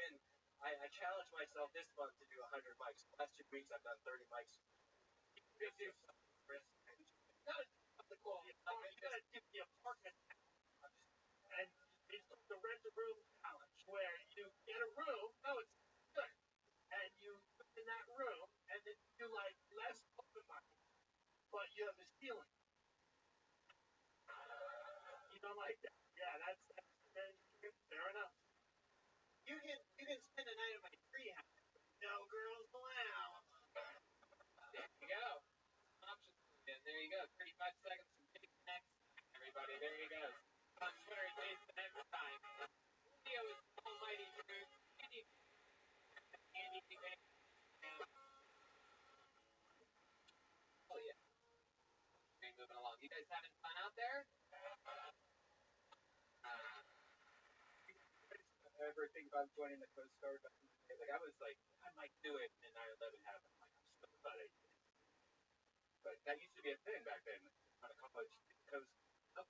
challenged myself this month to do 100 mics. The last 2 weeks I've done 30 mics.
You gotta give the apartment and it's the rent a room challenge where you get a room. No, it's good, and you live in that room, and then you like less open mic, but you have the ceiling. You don't like that? Yeah, that's fair enough.
You can spend a night at my treehouse. No girls allowed.
There you go. Options. And there you go. 35 seconds from Big Next. Everybody, there you go. On Twitter, Jason next time. Video is almighty truth. Andy, oh yeah. We're moving along. You guys having fun out there?
Ever think about joining the Coast Guard? Like I was like, I might do it, and 9/11 happened. Like I'm still not it. But that used to be a thing back then. On a college coast.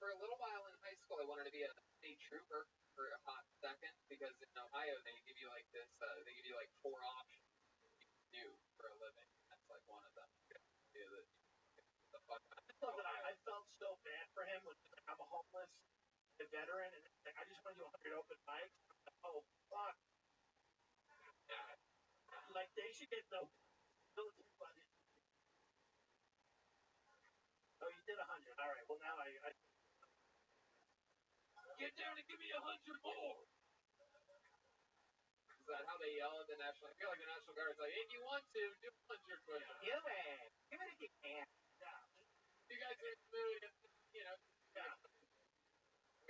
For a little while in high school, I wanted to be a state trooper for a hot second because in Ohio they give you like this. They give you like 4 options you can do for a living. That's like one of them.
I felt so bad for him when I'm a homeless veteran, and I just want to do 100 open mics. Oh fuck! Like they should get no military budget. Oh, you did 100. All right. Well, now I get down and give me 100 more.
Is that how they yell at the National? I feel like the National Guard's like, if you want to, do 100 push-ups.
Do it. Give it if you can.
You guys are in the mood,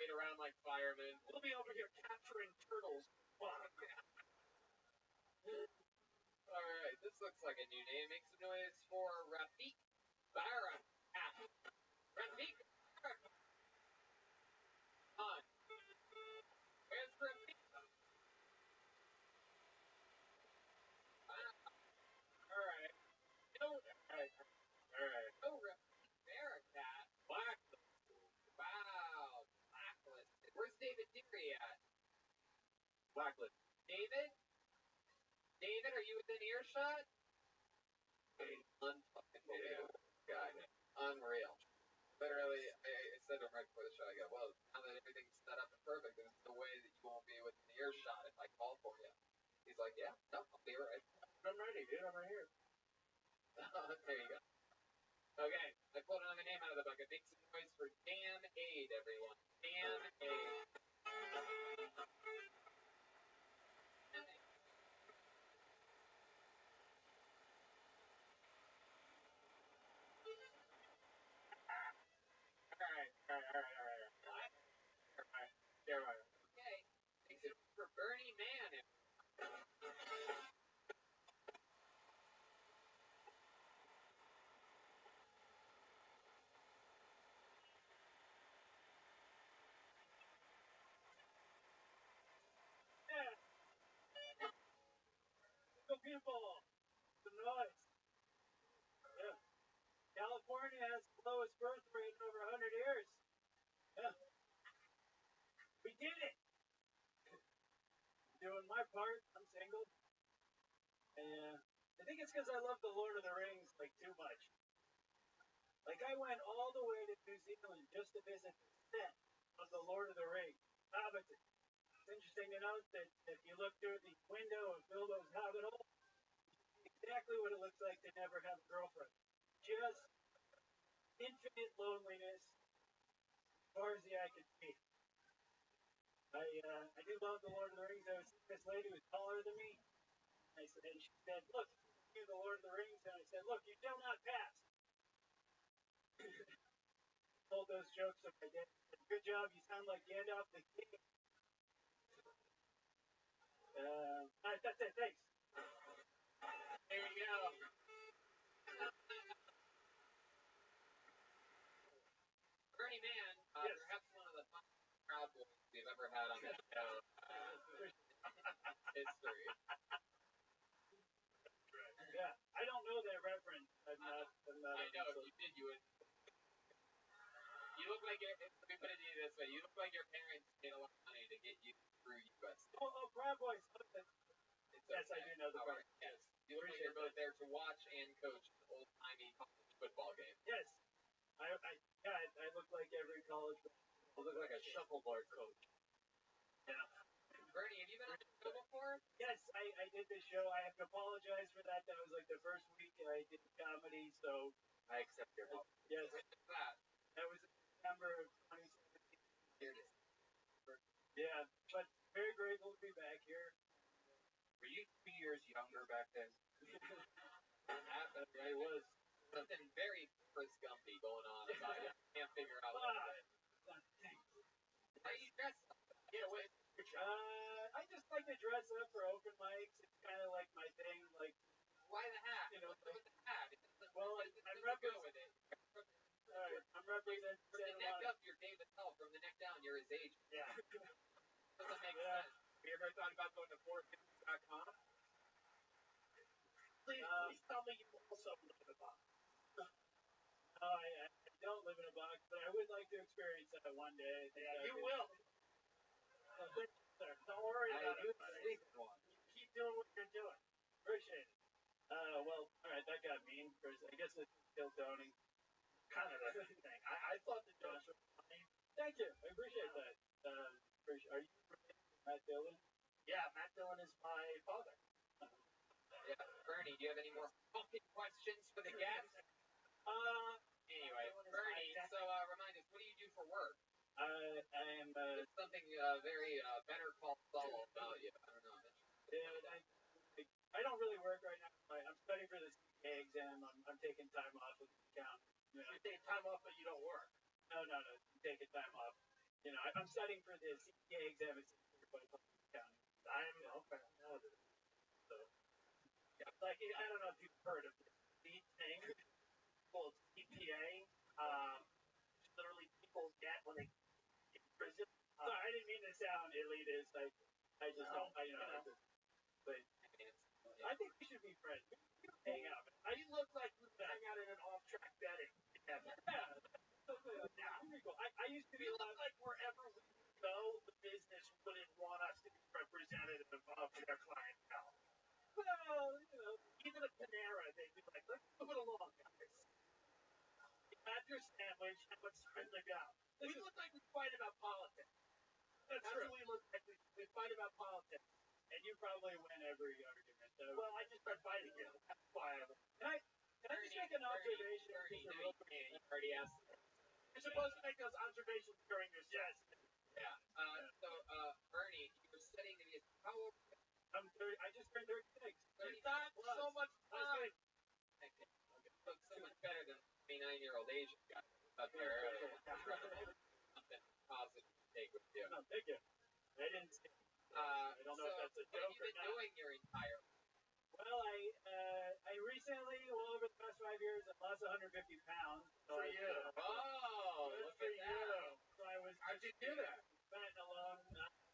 wait around like firemen.
We'll be over here capturing turtles.
Alright, this looks like a new name. Make some noise for Rafik Barakat. Rafik Barakat. On. Where's Rafik? Alright. Alright. Oh, Rafik Barakat. Blacklisted. Wow. Blacklisted. Where's David Deary at?
Blacklisted.
David? David, are you within earshot? Unfucking believable guy. Unreal. Literally, I said to him right before the show, I go, well, now that everything's set up and perfect, there's no way that you won't be within earshot if I call for you. He's like, yeah, no, I'll be right.
I'm ready, dude. I'm right here.
There you go. Okay, I pulled another name out of the bucket. Make some noise for Dan Aid, everyone. Dan Aid.
Alright.
Okay, makes it for Bernie Man.
Go people. Some noise. Yeah. California has the lowest birth rate in over 100 years. Yeah. We did it. Doing on my part, I'm single. And I think it's because I love the Lord of the Rings like too much. Like I went all the way to New Zealand just to visit the set of the Lord of the Rings, Hobbiton. It's interesting to note that if you look through the window of Bilbo's Hobbit hole, exactly what it looks like to never have a girlfriend. Just infinite loneliness as far as the eye can see. I do love the Lord of the Rings. I was seeing this lady who was taller than me. And she said, "Look, you're the Lord of the Rings." And I said, "Look, you shall not pass." Told those jokes of my dad. Good job. You sound like Gandalf the King. That's it. Thanks.
There you go. Bernie Mann,
Yes.
perhaps one of the funniest crowd boys we've ever had on this show. History.
Yeah, I don't know that reference. I'm not.
I know, if you did, you would. You look like let me put it to you this way. You look like your parents paid a lot of money to get you through U.S.
Oh, Crab Boys. Yes, I do know the part.
Yes. You look like you're both there to watch and coach an old-timey college football game.
Yes. I look like every college. I look like a shuffleboard coach. Yeah.
Bernie, have you been on the show before?
Yes, I did this show. I have to apologize for that. That was like the first week I did comedy, so I accept your apology. Yes.
When was that?
That was in December of 2017. Yeah, but very grateful to be back here.
Were you 2 years younger back then?
I was. Something very Forrest Gumpy going on about it. Can't figure out what it is. How you dressed up?
Yeah, wait. I just like to dress up for open mics. It's kind of like my thing. Like,
why the hat?
You know,
What's with the hat?
Well, I'm representing. I'm representing.
From the neck up, you're Dave Attell. From the neck down, you're his agent.
Yeah.
Doesn't make sense.
Have you ever thought about going to forestgump.com?
Please tell me you also live in a box. No, I don't live in a box, but I would like to experience that one day. Yeah, you will. Don't worry about it. Keep doing what you're doing. Appreciate it. Well, all right, that got mean. I guess it's still Tony. Kind of a thing. I thought the jokes were funny. Thank you. I appreciate that. Are you Matt Dillon? Yeah, Matt Dillon is my father.
Yeah, Bernie, do you have any more fucking questions for the guests? Anyway, Bernie, so remind us, what do you do for work?
I am.
There's something very Better Call Saul about you. I don't know.
I don't really work right now. I'm studying for the CPA exam. I'm taking time off with the account. You know, you're taking time off, but you don't work. No. I'm taking time off. You know, I'm studying for the CPA exam. It's certified public accounting. I'm okay. So, yeah, like I don't know if you've heard of this thing called CPA. Literally, people get when they get in prison. Sorry, I didn't mean to sound elitist. I just don't. But I think we should be friends. We should hang out. You look like we would hang out in an off-track betting. Yeah. I used to be like wherever we go, the business wouldn't want us to be representative of their clientele. Well, you know, even a Panera, they'd be like, let's move it along, guys. You have your sandwich, and let's spread the go. We look like we fight about politics. That's true. What we look like. We fight about politics. And you probably win every argument. So. Well, I just start fighting you. That's why Can I just make an observation?
You already asked.
You're supposed to make those observations during your set.
Yeah. So, Bernie, you were studying to be how old?
I'm 30. I just turned 36.
You got so much time. You look so much better than 29-year-old Asian guy up there. Something positive to take with you.
No, thank you. I didn't say. I don't know if that's a joke or not.
What have you been doing your entire life?
Well, I recently, over the past 5 years, I lost 150 pounds. So for you.
Look at that.
So how'd you do that? Fat alone,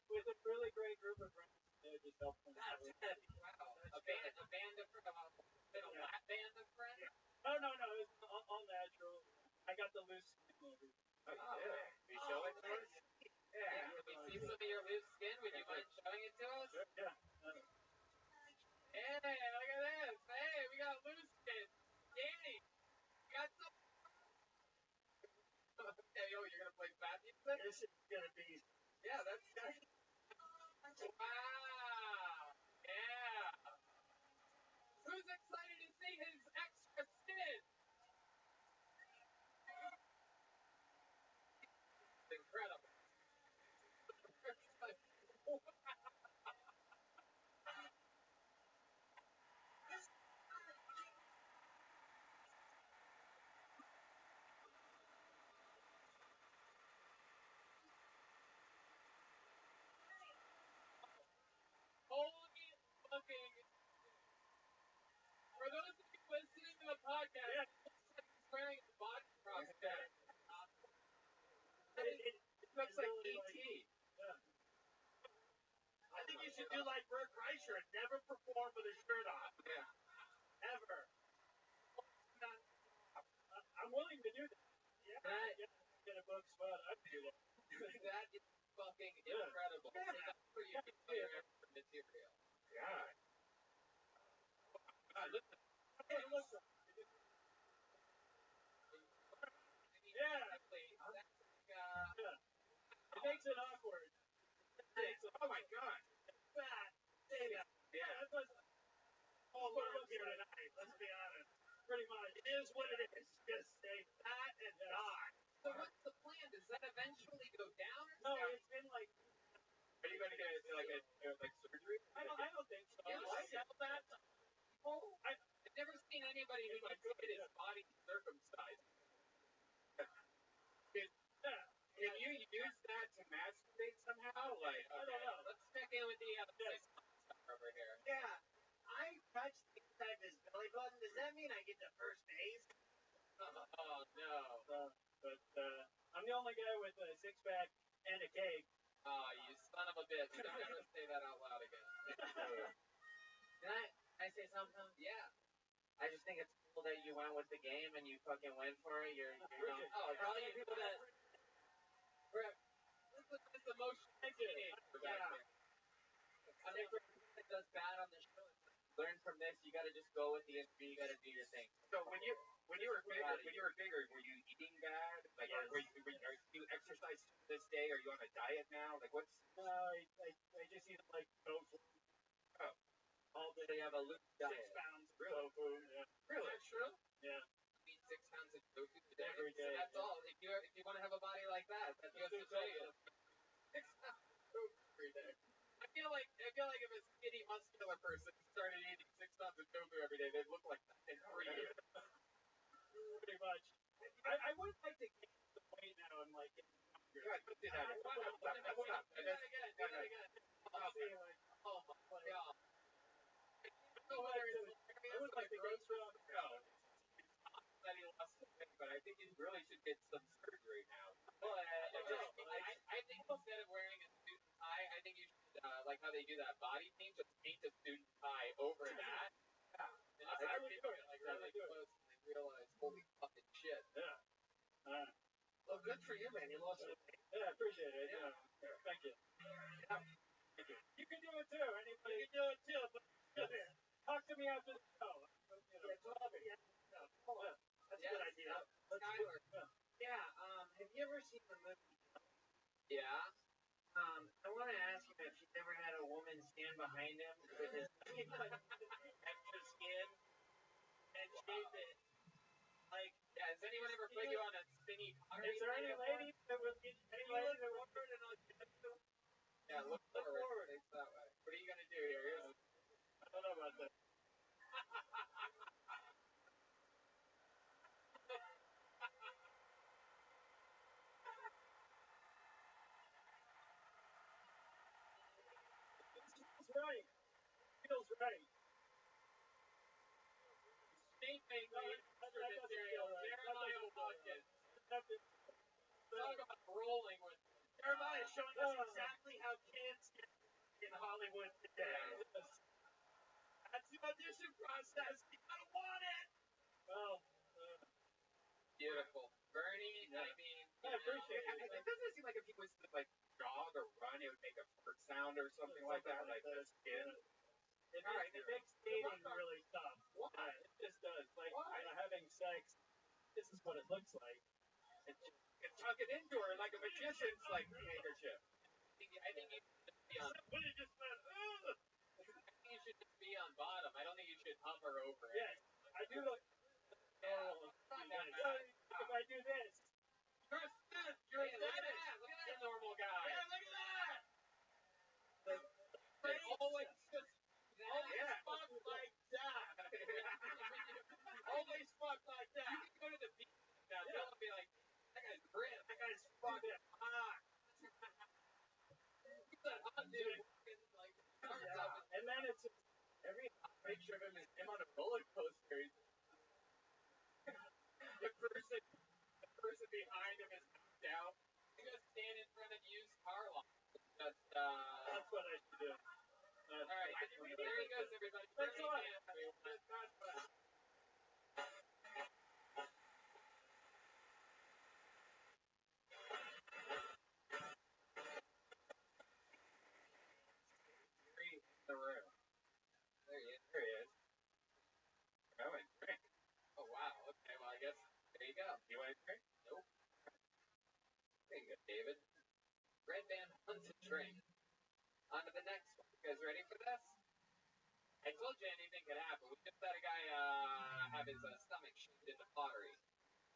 with a really great group of friends. Just helped them.
That's heavy. Wow. A band of friends? A lap band of friends?
Yeah. No. It was all natural. I got the loose skin over.
Oh, yeah. Can you show it to us?
Yeah.
Can we see some of your loose skin? Would you mind showing it to us?
Yeah. this is gonna be.
Yeah, that's wow. Yeah. Who's excited to see his extra skin? It's incredible. Holy fucking. For those of you listening to the podcast, it looks like he's wearing a body prosthetic. It looks like E.T.
I think you should do like Bert Kreischer and never perform with a shirt on.
Yeah.
Ever. I'm willing to do that. Yeah. Get a book spot. I'd do that.
That is fucking incredible.
Yeah.
That's where you can do your extra material.
God.
Listen.
Hey, listen. Yeah. It makes it awkward.
Oh my god.
Fat. Yeah. That's what we're looking here tonight. Let's be honest. Pretty much. It is what it is. Just stay fat and die.
So what's the plan? Does that eventually go down?
No, it's been like.
Are you going to get like surgery?
I don't think so.
You sell that to people? I've never seen anybody who like get his body circumcised. Can you use that to masturbate somehow? Like,
I don't know.
Let's check in with the over here.
Yeah, I touched inside his belly button. Does that mean I get the first base?
Oh no.
But I'm the only guy with a six-pack and a cake.
Oh, you son of a bitch. Don't ever say that out loud again.
Can I say something?
Yeah.
I just think it's cool that you went with the game and you fucking went for it. You're
Oh,
for all you people that.
This emotional teenager back there.
I think for everyone that does bad on the show, learn from this. You got to just go with the industry. You got to do your thing.
So when you were bigger, were you eating bad? Like,
Yes.
are you exercise to this day? Are you on a diet now? Like, what's?
I just eat like tofu.
Oh.
All day.
They have a loose
6
diet.
pounds of
Really?
tofu. Yeah.
Really? That's true.
Yeah.
You eat 6 pounds of tofu a day.
Every day.
So that's all. If you want to have a body like that, that's what you say. 6 pounds of tofu every day. I feel like if a skinny, muscular person started eating 6 pounds of tofu every day, they'd look like that in 3 years.
Pretty much. I would like to gain some weight now and like get hungry.
Yeah, let's do that. Do that again.
I'll see like.
Oh my god.
I would like to go through on the road.
That he lost some weight, but I think he really should get some surgery now.
Well,
I think instead of wearing a suit and tie, I think you should, like how they do that body paint, just paint a suit and tie over that. And just
I
have
would
people
do it.
get like
I
really
would do it.
close and they realize, holy fucking shit.
Yeah.
Well, good for you, man. You lost some weight.
Yeah, I appreciate it.
Yeah.
Thank you. Thank you. You can do it too. Anybody can do it too. But talk to me after the show.
Yeah, call me. That's a good idea. Let's do
Skylar.
it. Yeah, have you ever seen the movie?
Yeah.
I want to ask him if he's ever had a woman stand behind him with his
Extra skin and shape it. Like,
Yeah, has anyone ever put you on a spinny pottery?
is there any ladies that would be any lady that would
forward and I'll get to it.
Yeah, look forward.
forward.
Face that way. What are you gonna do here? Here's
I don't know about that. Feels right. Feels right.
State making extra
that doesn't
material.
feel right.
Jeremiah Watkins.
Nothing.
Talk about rolling with
Jeremiah is showing us exactly how kids get in Hollywood today. That's the audition process. You gotta want it.
Well,
beautiful. Bernie, I mean,
I appreciate it.
It doesn't seem like if he was to like jog or run, it would make a bird sound or something like that, like the skin.
It
All right,
makes, it makes dating really tough.
Why?
It just does. Like,
Why?
having sex, this is what it looks like.
and tuck it into her like a magician's like handkerchief. I think you should just be on.
Somebody just went, ugh!
I think you should just be on bottom. I don't think you should hover over it.
Yes, I do look. Oh, if I do this.
You're a student. You're a dentist. Look at that normal guy.
Yeah, look at that.
Like, always just
Fuck like that.
always fuck like that. You can go to the beach now.
Yeah.
They'll be like, that guy's grim.
That guy's fucking hot.
He's that hot dude. Like,
Yeah, and then it's
every picture of him is him on a roller coaster. The person behind him is knocked out. You go stand in front of used car lot.
that's what I should do.
All right, there he goes, everybody.
That's
There
all.
he is, everyone.
That's what.
Three in the room. There he is. There he is. Go and drink. Oh wow. Okay. Well, I guess there you go. You want to drink? Nope. There you go, David. Red band wants a drink. On to the next one. You guys ready for this? I told you anything could happen. We just had a guy have his stomach shoved into pottery.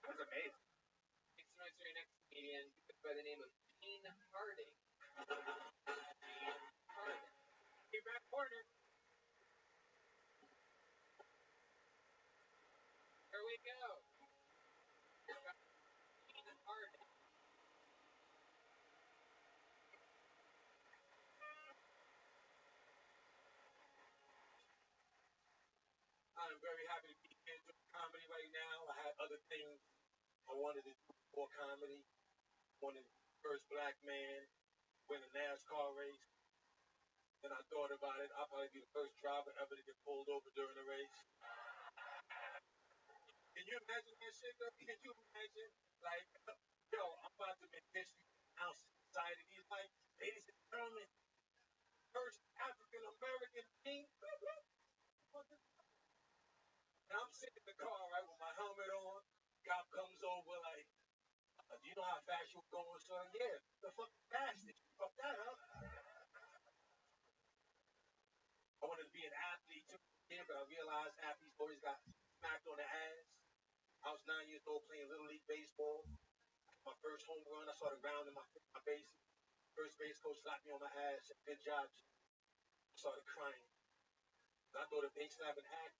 That was amazing. Makes noise for your next comedian by the name of Gene Harding. Gene Harding. Keep back corner. Here we go. Gene Harding.
I'm very happy to be here doing comedy right now. I had other things I wanted to do before comedy. Wanted to be the first black man win a NASCAR race. Then I thought about it. I'll probably be the first driver ever to get pulled over during a race. Can you imagine that shit though? Can you imagine? Like, yo, I'm about to make history now society. He's like, ladies and gentlemen, first African American king. And I'm sitting in the car, right, with my helmet on. Cop comes over, like, do you know how fast you were going, son? Yeah, the fucking bastard. Fuck that up. I wanted to be an athlete too, but I realized athletes always got smacked on the ass. I was 9 years old playing Little League Baseball. My first home run, I started rounding my bases. First base coach slapped me on my ass. Said, good job. I started crying. I thought if they slapping hack,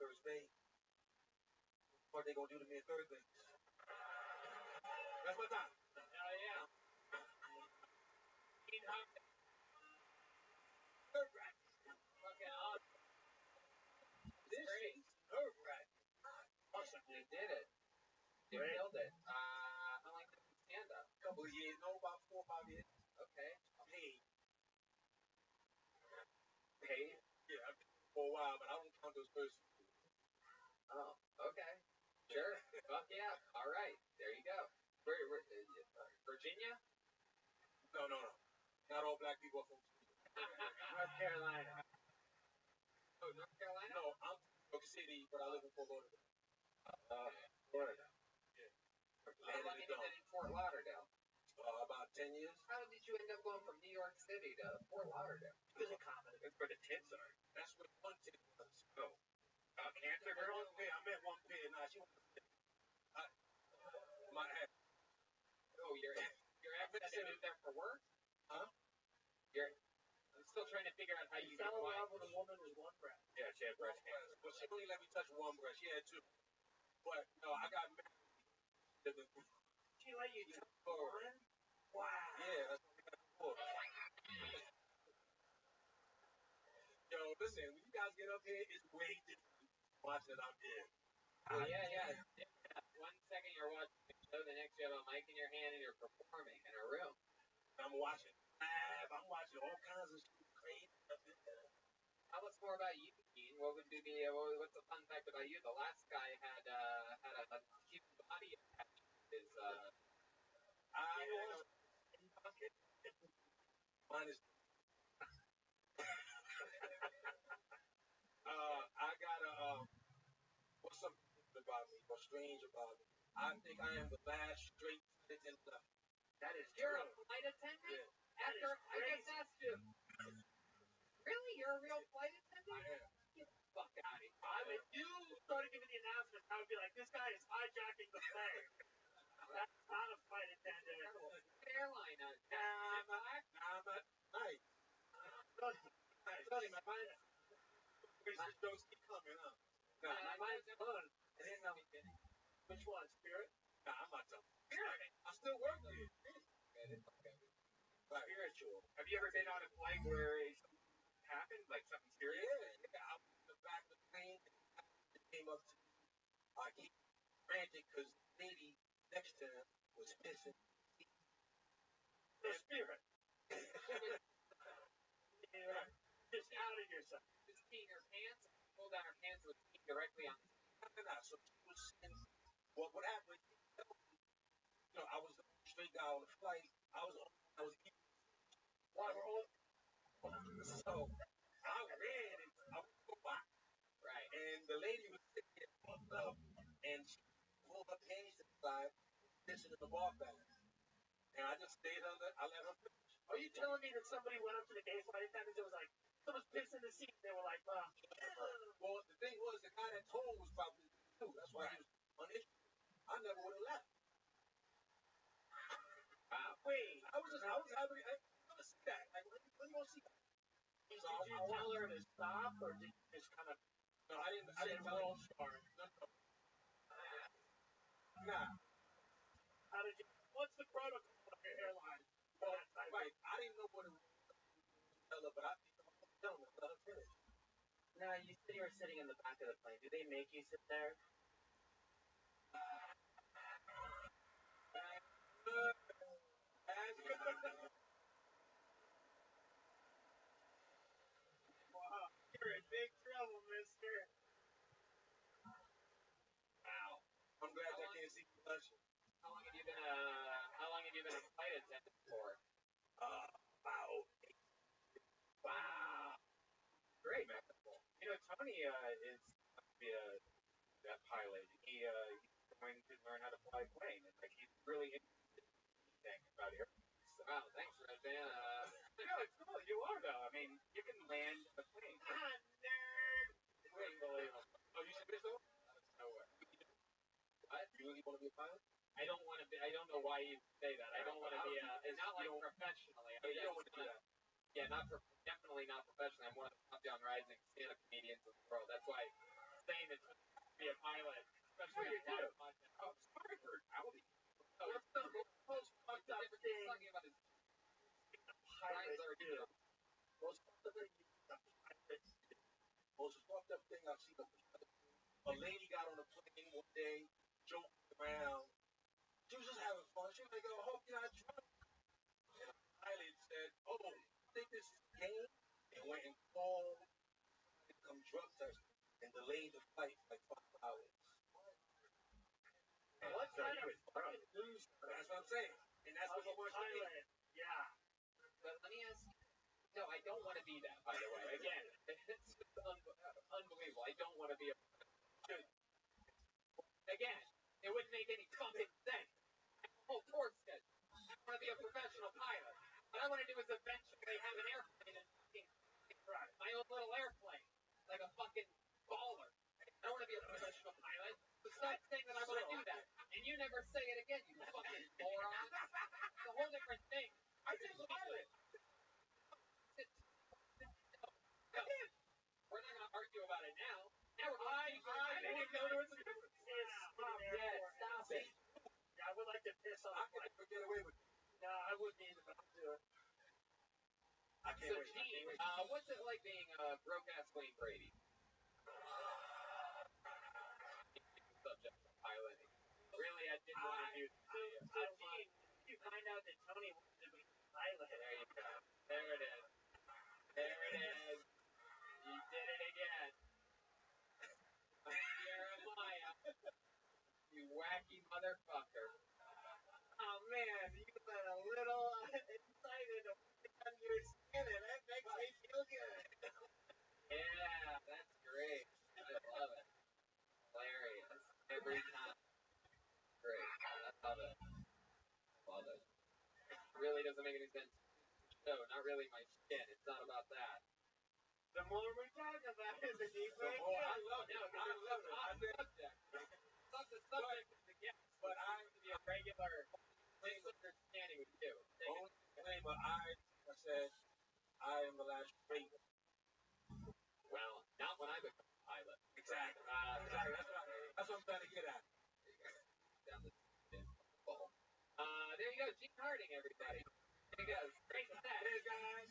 first base, what they gonna do to me at third base? That's my time.
Hell yeah. Gene Harding.
Nerve-wracking.
Fucking awesome.
This
Great.
is nerve-wracking. Awesome.
You did it. You
Great.
killed it. How long did you stand up?
A couple of years, no, about 4 or 5 years.
Okay.
Paid.
Paid?
Yeah, I've been for a while, but I don't count those first.
Oh, okay. Sure. Fuck yeah. All right. There you go. Where Virginia?
No. Not all black people are from
North Carolina. Oh, North Carolina?
No, I'm from New York City, but I live in Fort Lauderdale.
Florida.
Yeah.
How long have you been in Fort Lauderdale?
About 10 years.
How did you end up going from New York City to Fort Lauderdale?
Because of comedy.
That's where the tits are.
That's what one tit was.
Oh. Cancer girl?
One pair. I met one pair. Nah, she was. My ex.
Oh, your ex had to move there for work?
Huh?
I'm still trying to figure out how you
fell in
get
love with a woman with one breath.
Yeah, she had breast cancer.
Well, she only let me touch one breast. She had two. But no, I got married.
She let you touch
Oh.
one? Wow.
Yeah, that's what we got before. Yo, listen, when you guys get up here, it's way different. Watch that I'm here.
Yeah. 1 second you're watching the show, the next you have a mic in your hand and you're performing in a room.
I'm watching live. I'm watching all kinds of shit, crazy stuff.
Tell us more about you, Gene. What would be what's the fun fact about you? The last guy had a human body attached to his
I was in bucket. Mine is. I got a what's up? about me or strange about me. I think I am the last straight citizen left.
That is
You're
true.
a flight attendant?
Yeah.
After I just asked you. Really? You're a real flight attendant?
I am.
Get the fuck out of here.
If you started giving the announcements, I would be like, this guy is hijacking the plane. That's not a flight attendant.
Airline.
Nah, I'm not. Nice. Sonny, my mind. Those keep coming, huh?
No, my mind's blown. I didn't know.
Which one? Spirit? Nah, I'm not talking. Spirit. I still work here. Spiritual.
Have you ever been on a flight where something happened? Like something serious?
Yeah. I was in the back of the plane. It came up to me. I keep frantic because the lady next to him was pissing. The spirit.
Yeah. Just out of yourself.
Just peeing her pants, pulled down her pants, and was peeing directly on the
So she was saying, what happened? I was the straight guy on the flight. I was eating. So I ran and I went to go back.
Right.
And the lady was sitting there fucked up and she pulled her panties to the side, pissing in the bar bag. And I just stayed on I let her finish.
Are you telling me that somebody went up to the gay flight attendants and was like, someone's pissed in the seat? And they were like,
Well, the thing was, the guy that told was probably too. That's why he was uninterested. I never would have left.
Wow.
Wait, I was happy. I never see that. Like, when you gonna see that?
did you tell her to stop, or did you just kind of
No, I didn't tell her. Nah.
How did you? What's the protocol of your airline?
Well, right. I didn't know what it was. Tell her, but I think I'm telling her. Let her finish.
Now, you said you were sitting in the back of the plane. Do they make you sit there?
Wow, you're in big trouble, mister.
Wow. I'm glad I can't see concussion.
How long have you been a flight attendant for?
About 8.
Wow. Great, man. Tony is going to be that pilot. He's going to learn how to fly a plane. And, he's really interested in anything about airplanes. So, wow, thanks, Red Man. No, it's cool. You are, though. I mean, you can land a plane.
Nerd.
It's unbelievable.
Oh, you said this though?
Out of nowhere.
What? You really want to be a pilot?
I don't want to be. I don't know why you say that. I don't want to be it's not like professionally. I mean,
You don't want to do that.
Yeah, definitely not professionally. I'm one of the top young rising stand-up comedians in the world. That's why saying that to be a pilot, especially
Sure you
on a
do.
podcast. Oh, sorry for Audi.
What's the most fucked up thing
Talking about his
pilot do?
Most fucked up thing I've seen. A lady got on a plane one day, joking around. She was just having fun. She was like, I hope you're not drunk. And the pilot said, oh, I think this is a game. And went and called to come drug test and delayed the flight for like 5 hours.
What kind of fucking news?
That's what I'm saying. And that's what he wants to be.
Yeah.
But let me ask you. No, I don't want to be that, by the way. Again, it's just unbelievable. I don't want to be a... Again, it wouldn't make any fucking sense. Whole course schedule. I want to be a professional pilot. What I want to do is eventually have an airplane and my own little airplane. Like a fucking baller. I don't want to be a professional pilot. So stop saying that I want to do that. And you never say it again, you fucking moron. It's a whole different thing. I said pilot. No. We're not going to argue about it now. Now we're going to I didn't know there was a difference.
Stop it.
Yeah, I would like to piss on.
I can never get away with it.
No, I wouldn't either, but I'll do it.
I can't wait.
Gene, what's it like being broke-ass Wayne Brady? Subject of piloting. Really, I didn't want to do this.
So, Gene, you find out that Tony wanted to be a pilot.
There you go. There it is. There it is. You did it again. Jeremiah. You wacky motherfucker.
Oh, man, you got a little excited on your skin, and that makes me feel good.
Yeah, that's great. I love it. Hilarious. doesn't make any sense. No, not really my skin. It's not about that.
The more we talk about it, the deeper it
Oh, I
gets.
love it. I love it. I subject. Love the subject of the guest. But I'm to be a regular misunderstanding with you.
Only claim, but I said I am the last great.
Well, not when I become a pilot.
Exactly. Exactly. That's what I'm trying to get at.
Down the ball. There you go, Gene Harding, everybody. There you go. Great set.
Hey guys.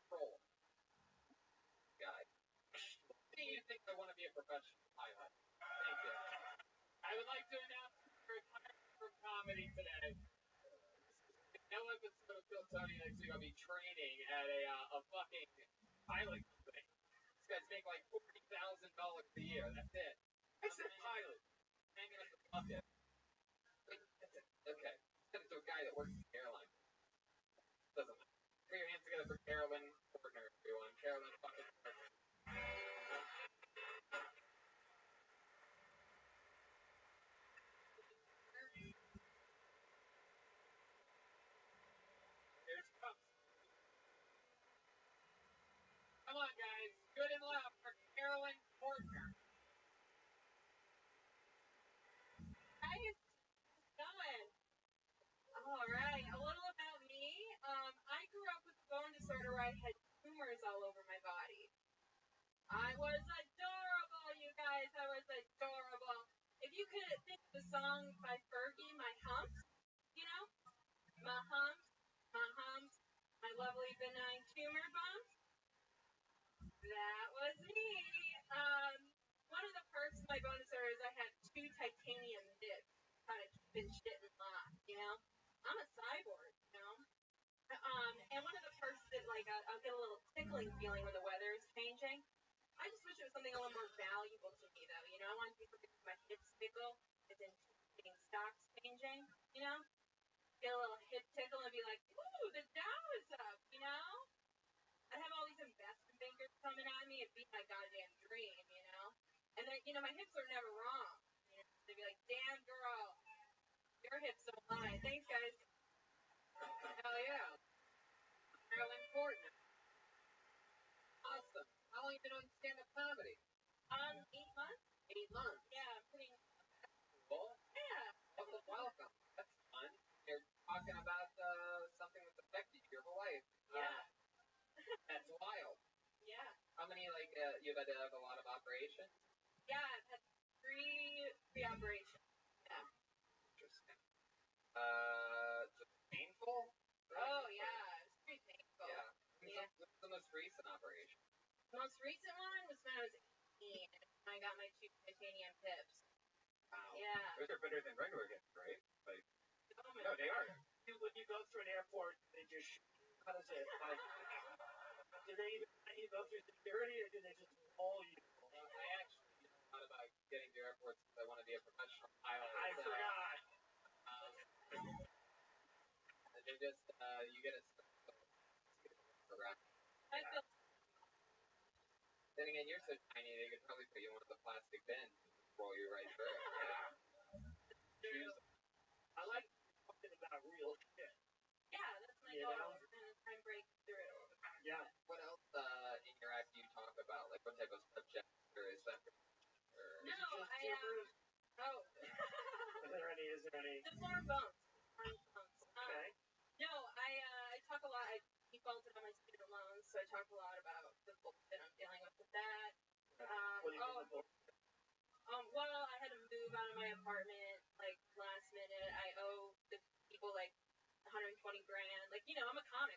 Roll. Guy. Do you think I want to be a professional pilot? Thank you. I would like to announce your retirement from comedy today. No episode of Phil Tony next week. I'll be training at a fucking pilot company. These guys make like $40,000 a year. That's it.
I said pilot.
Hanging up the bucket. Okay. Send it to a guy that works at the airline. Doesn't matter. Put your hands together for Carolyn Fortner, everyone. Carolyn fucking Fortner. Here's Cups. Come on, guys. Good and loud for Carolyn Fortner.
Guys, going. All right, a little about me. I grew up with a bone disorder where I had tumors all over my body. I was adorable, you guys. I was adorable. If you could think of the song by Fergie, My Humps, you know? My humps, my lovely benign tumor bumps. That was me. One of the perks of my bone disorder is I had 2 titanium nips, kind of keeping shit in line, you know? I'm a cyborg, you know? And one of the perks is that, like, I'll get a little tickling feeling when the weather is changing. I just wish it was something a little more valuable to me, though, you know? I want to be something with my hips tickle, as in getting stocks changing, you know? Get a little hip tickle and be like, ooh, the Dow is up, you know? I'd have all these investment bankers coming at me and beat my goddamn dream, you know? And then, you know, my hips are never wrong. You know? They'd be like, damn, girl, your hips don't lie. Thanks, guys.
Hell yeah. Carolyn Fortner. Awesome. How long have you been on stand-up comedy?
8 months?
8 months.
Yeah, pretty.
Cool.
Yeah.
Welcome. That's fun. You're talking about something that's affected your whole life.
Yeah.
That's wild.
Yeah.
How many, like, you've had to have a lot of operations?
Yeah, I've had 3 operations. Yeah.
Interesting. Just painful?
Oh, yeah. It's pretty painful.
Yeah.
Yeah.
What's the most recent operation?
The most recent one was when I was 18. And I got my 2 titanium hips.
Wow.
Yeah.
Those are better than regular hips, right? Like,
Oh, my
no, they are.
When you go through an airport, they just how does it? Like, do they even let you go through security, or do they just roll you?
I actually thought about getting to airports because I want to be a professional pilot.
I forgot.
And they just, you get it around.
I feel
Then again, you're so tiny, they could probably put you in one of the plastic bins and roll you right through.
I like talking about real shit.
yeah, that's my
You
goal.
know?
And try and break through.
Yeah.
What else in your act do you talk about? Like, what type of subject, or is that? Or
No,
Just
I
tumors?
oh.
Is there any?
Just more bumps.
Okay.
No, I talk a lot. I defaulted on my student loans, so I talk a lot about the bullshit I'm dealing with that.
What do you mean?
Well, I had to move out of my apartment like last minute. I owe the people like 120 grand. Like, you know, I'm a comic.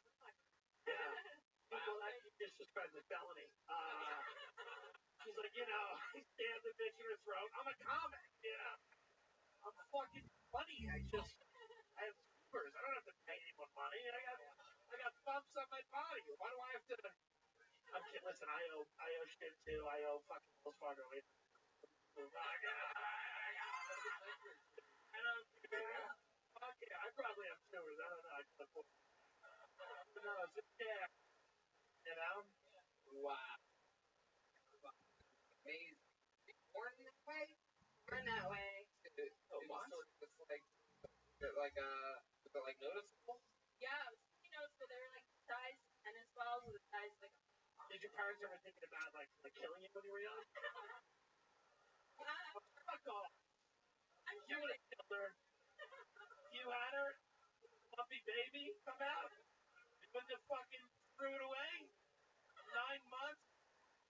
Yeah. Well, you just described the felony. She's like, you know, I stabbed the bitch in her throat. I'm a comic. Yeah. I'm fucking funny. I have tumors. I don't have to pay anyone money. I got bumps on my body. Why do I have to? I'm kidding. Listen, I owe shit too. I owe fucking Wells Fargo. Fuck yeah, I probably have tumors. I don't know. Who knows? Yeah. You know?
Wow. Amazing. Born that way?
Born that way.
It was sort of just like, was it like noticeable?
Yeah, it was pretty noticeable. They were like the size of tennis balls or the size of like.
Did your parents ever think about like killing you when you were young? Fuck off.
I'm
You
sure
would have killed her. You had her, puppy baby, come out. You wouldn't have fucking threw it away. 9 months,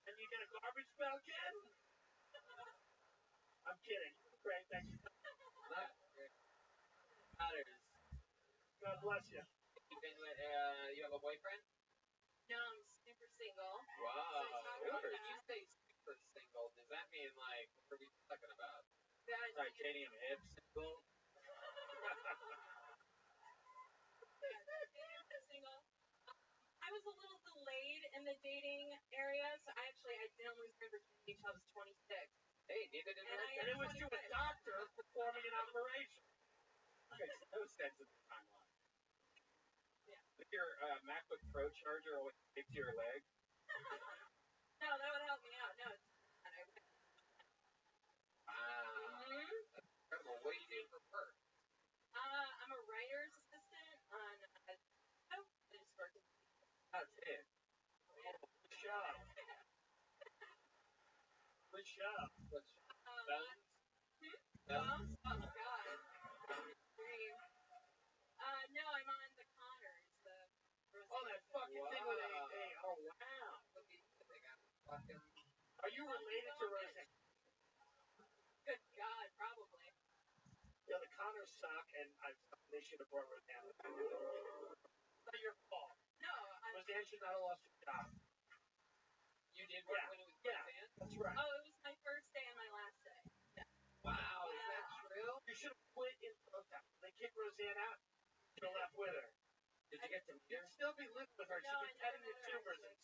and you get a garbage pail kid. I'm kidding. Great, thanks.
Not matters.
God bless you.
You have a boyfriend?
No, I'm super single.
Wow.
So
When you say super single, does that mean like what are we talking about?
Titanium hips.
Single. I was a little delayed in the dating area, so I didn't lose my virginity until I was 26.
Hey, neither did I.
And it was to a doctor performing an operation.
Makes no sense in the timeline.
Yeah.
With your MacBook Pro charger always taped to your leg?
No, that would help me out. No, it's and I went.
Wow. That's incredible. What do you do for work?
I'm a writer's assistant on I just work in
That's it.
Good job. Good job.
What's Bones?
Bones? Oh God. Dream. No, I'm on the Connors,
Oh, that fucking thing with a oh wow. Are you related to Roseanne?
Good God, probably.
Yeah, the Connors suck, and they should have brought Roseanne. It's not your fault.
No,
Roseanne should not have lost her job.
You did work when it was Roseanne?
That's right.
Oh, it was my first day and my last day. Yeah.
Wow, is that true?
You should have quit in protest. They kicked Roseanne out. You should have left with her. Did you get to meet her? You'd still be living with her. She'd be petting your tumors and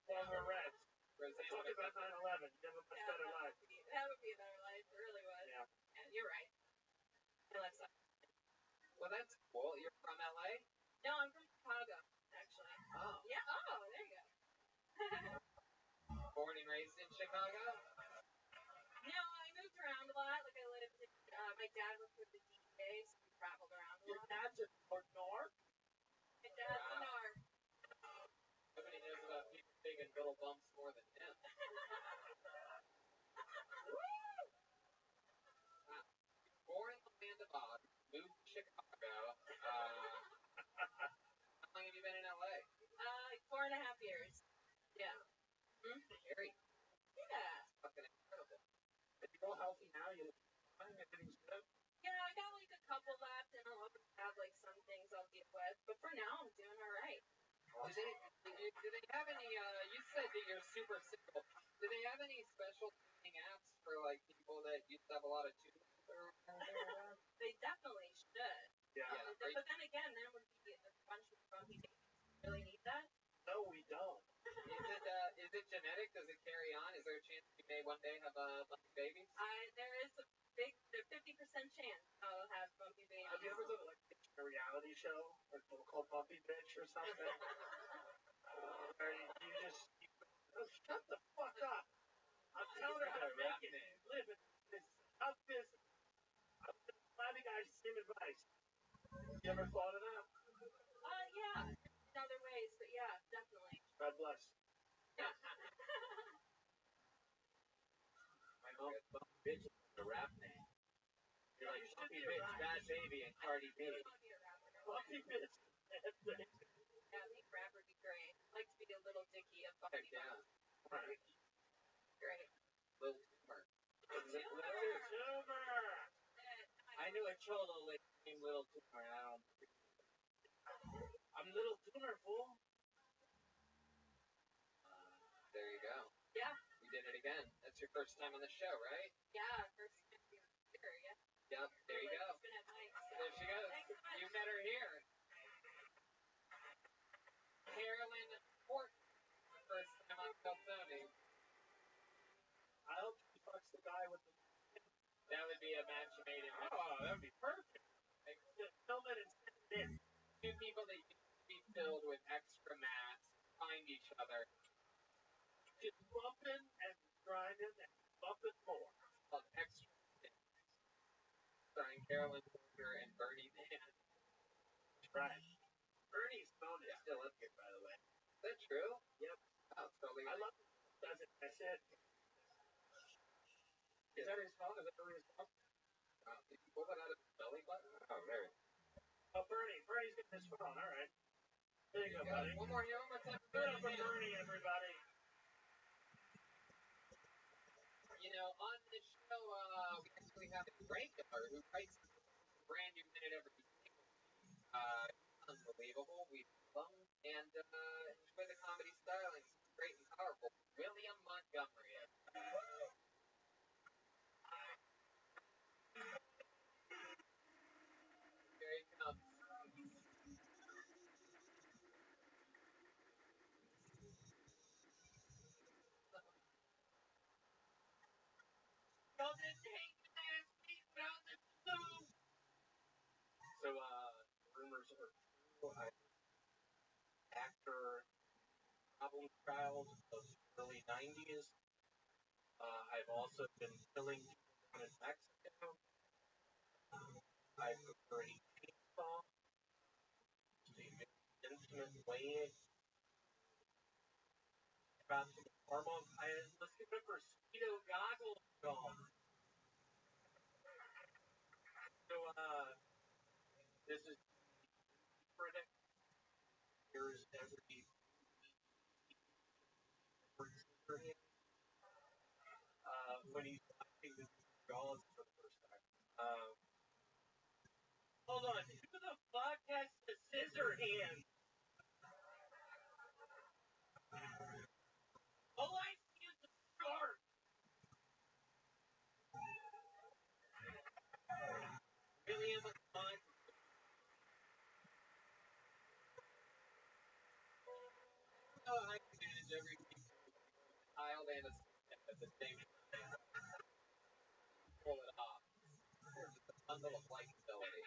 smoking her reds.
Roseanne
Talking about 9/11. You have a much better life.
That would be a better life. It really would.
Yeah.
And you're right. My life sucks.
Well, that's cool. You're from LA?
No, I'm from Chicago, actually.
Oh.
Yeah. Oh, there you go.
Born and raised in Chicago?
No, I moved around a lot. Like I lived. My dad worked with the DJs. So we traveled around a
Your
lot.
dad's a North?
My dad's a North.
Nobody knows about people taking little bumps more than him. Wow. Born in the land of Oz, moved to Chicago. How long have you been in LA?
4.5 years. Yeah.
Scary.
Yeah.
It's fucking incredible.
Are you all healthy now? You everything's good?
Yeah, I got like a couple left, and I'll always have like some things I'll deal with. But for now, I'm doing all right.
Do they have any, you said that you're super single. Do they have any special dating apps for like people that used to have a lot of tumors?
They definitely should.
Yeah.
But then again, there would be a bunch of grumpy babies. Really need that?
No, we don't.
Is it genetic? Does it carry on? Is there a chance you may one day have a bunch of babies?
There is a big, 50% chance I'll have bumpy babies.
Have you ever done like a reality show or called Bumpy Bitch or something? Or you just shut the fuck up. I'm telling her how to make it live in this tough business. I'm glad you guys same advice. You ever thought of that?
Yeah, in other ways, but yeah, definitely.
God bless.
Yeah.
My mom Bumpy Bitch is a rap name. You're like Bumpy Bitch, Bad Baby, and Cardi B.
Bumpy Bitch.
Yeah, I think rap would be great. I'd like to be a little dicky of Bumpy
Yeah.
Right. Great.
Little tumor.
Little Tumor.
I knew a cholo named Little Tumor.
I'm Little Tumor, fool.
There you go.
Yeah.
We did it again. That's your first time on the show, right?
Yeah, first time here. Yeah.
Yep. There you go. There she goes. You met her here. Carolyn Horton. First time on Calzone.
I hope she fucks the guy with the.
That would be a match made in heaven.
Oh, that would be perfect. Just film it and send it in.
Two people that used to be filled with extra mass find each other.
just bumping and grinding and bumping more.
Called Extra starring Carolyn Porter and Bernie Van.
That's right. Bernie's phone is still up here, by the way.
Is that true?
Yep.
Oh, totally.
I love it. Does it? I said.
Is that his phone? Is that Bernie's phone? Did you pull that out of his belly button? Oh, there.
Oh, Bernie's got his phone. All right. There you go, buddy.
One more here. One more time.
Give it up for Bernie, everybody.
You know, on this show, we actually have a regular who writes a brand new minute every single week. Unbelievable. We love him and enjoy the comedy style, and he's great and powerful. William Montgomery. Here he comes.
So, rumors are true. Actor, problem child of the early 90s. I've also been killing people down in Mexico. I prefer a chainsaw. It's a very intimate way about some hormones. Let's give it for Speedo Goggles Gone. So, this is critic. Here's every when he's watching the Jaws for the first time. Hold on, who the fuck has the scissor hand? All I see is the shark. William Hunt.
Oh, I can manage everything. Child and a at the same time. Pull it off. Just a bundle of likability.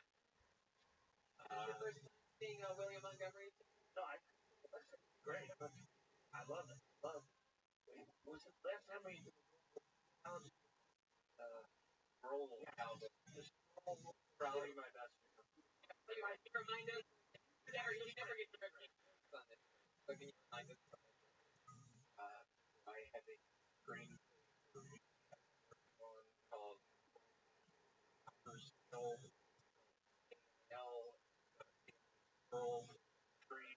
Your first time seeing William Montgomery?
No, great. I love it. Love it. Was it last time we
Roll album. Probably my best favorite.
You remind us, you never get to recognize on this. So can you remind us?
I have a green one called Personal L World Tree.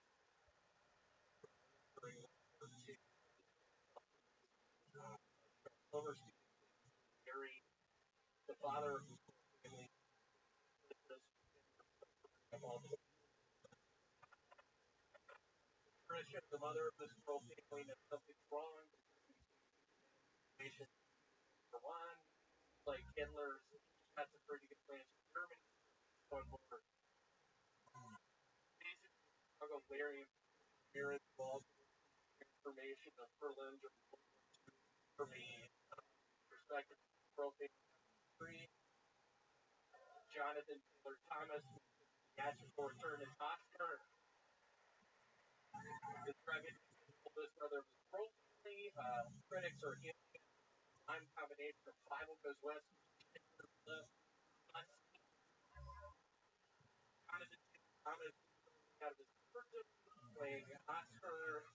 Overseas, Gary, the father of his family, Tricia, the mother of this girl family, that something's wrong. For one, like Hitler, that's a pretty good plan for Germany. One more. Basically, struggle Larry Mirror involved information of Berlin for me, perspective, world family. Jonathan Taylor Thomas, theatrical return as Oscar. Describing the oldest brother of his world family. Critics are in time combination of Bible Goes West. Jonathan Thomas out of his person, playing Oscar,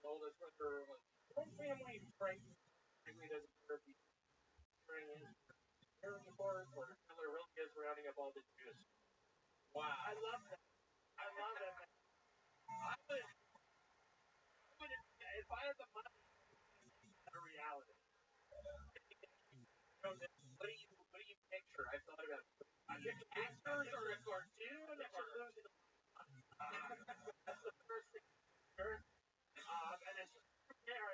the oldest brother of his world family. Frankly doesn't care if he's carrying his parenting part or Hitler really is rounding up all the Jews. Wow.
I love that. I love that. If I had the money, it's a reality.
What do you picture? I thought about it.
Actors or a cartoon or losing. That's the first thing. And it's just there.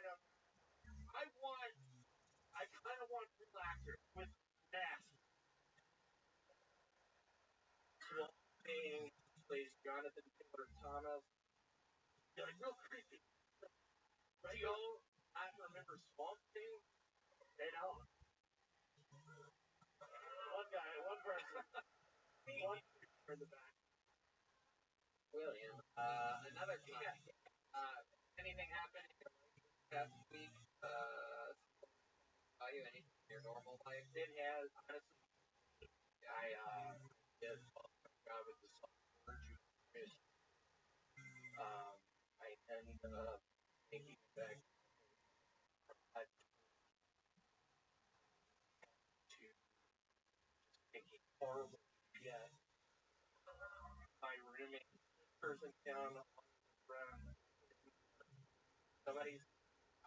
I kind of want real actors with masks.
Swamp Thing plays Jonathan Taylor Thomas.
They're like real creepy.
Do y'all not remember Swamp Thing?
They don't. One guy, one person. One in the back.
William. Another time. Anything happen in your life past week you anything in your normal life?
It has, honestly, I did God with the self-storage unit. I ended up taking it back to taking horrible shit. My roommate person down on the ground. Somebody's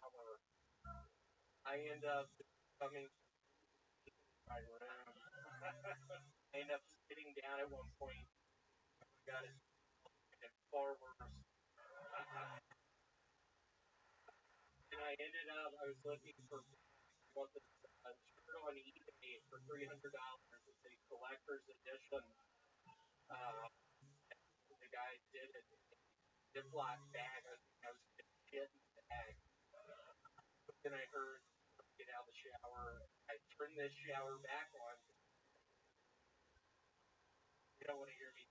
hour. I end up coming to my room. I end up sitting down at one point. I got it and far worse. And I ended up, I was looking for this shirt on eBay for $300. It's a collector's edition. The guy did it in a Ziploc bag. I was going to shit in the bag. But then I heard, get out of the shower. I turned this shower back on. You don't want to hear me.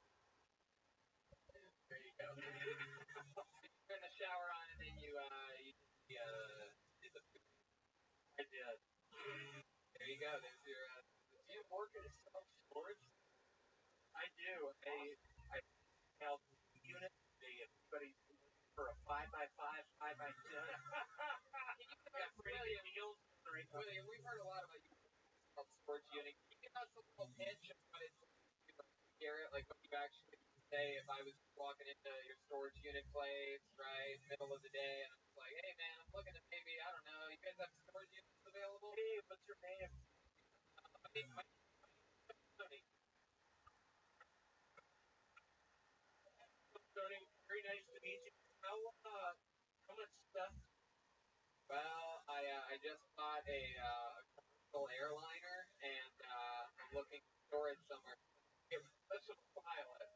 There you go.
You turn the shower on and then you did the food.
I did.
There you go. There's your.
Do you work at a self-storage? I do. I help unit. Everybody's for a 5x5, 5x10.
Can you give us William? William, we've heard a lot about you self-storage unit. Can you give us a little pitch of what it's like to hear it? Like what you actually say if I was walking into your storage unit place, right, middle of the day, and I'm just like, hey man, I'm looking at maybe, I don't know, you guys have storage units available?
Hey, what's your name?
My Tony.
Tony, very nice to meet you. How much stuff?
Well, I just bought a commercial airliner, and I'm looking to store it somewhere.
Let's just file it.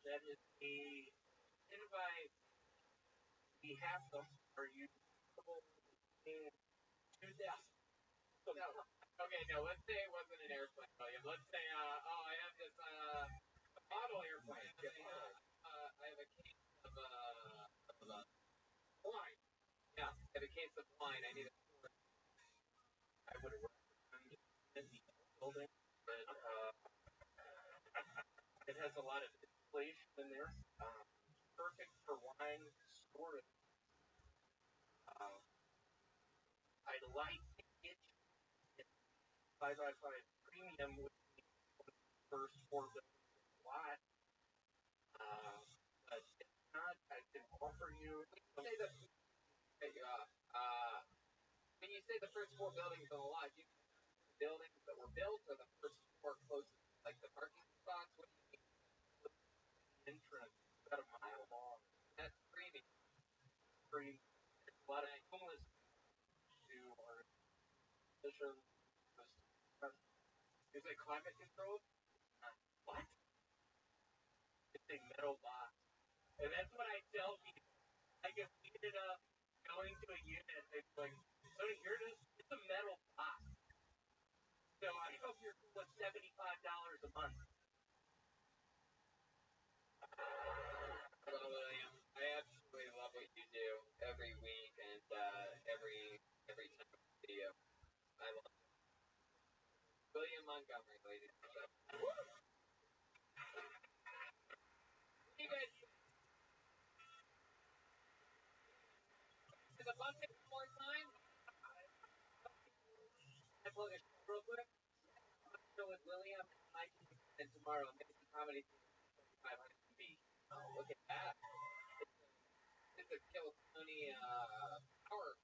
That is a invite. We have them. Are you comfortable in 2 deaths?
No. Okay, no, let's say it wasn't an airplane, William. Let's say, I have this, a model airplane. I have a case of wine. Yeah, I have a case of wine. I need a storage.
I would recommend in the building, but it has a lot of insulation in there. Perfect for wine storage. I'd like to get you 5x5 premium with the first 4 buildings in the lot. But if not, I can offer you.
When you say cut you off. When you say the first 4 buildings on the lot, you mean the buildings that were built or the first 4 closest, like the parking spots? What do you mean?
The entrance about a mile long.
That's premium.
There's a lot of homeless who are position. Is it climate controlled? What? It's a metal box. And that's what I tell people. Like if we ended up going to a unit, it's like, so here it is, it's a metal box. So I hope you're cool with $75 a month.
Well, William, I absolutely love what you do every week and every time I see you. I love it. William Montgomery, ladies and gentlemen. You guys the bucket one more time? I plug a show real quick. Show with William and Mike and tomorrow Amazing Comedy 500 feet. Oh, look at that. It's a Kill Tony power.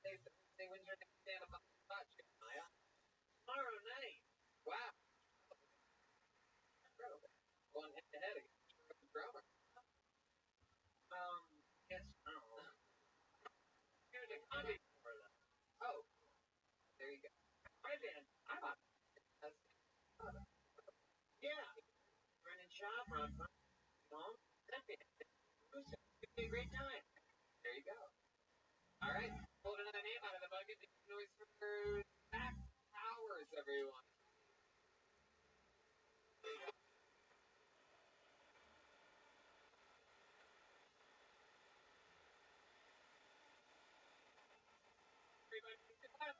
Thursday, when's your next stand up on the spot, Jeremiah?
Tomorrow night.
Wow. Incredible. Going head to head against the drummer.
Yes, no.
Here's a comedy for them. Oh. There you go.
Right then, I'm up. Yeah. Brendan Shaw from Home. That'd be a great time.
There you go. All right. Pulled another name out of the bucket. Make some noise for Zach Powers, everyone.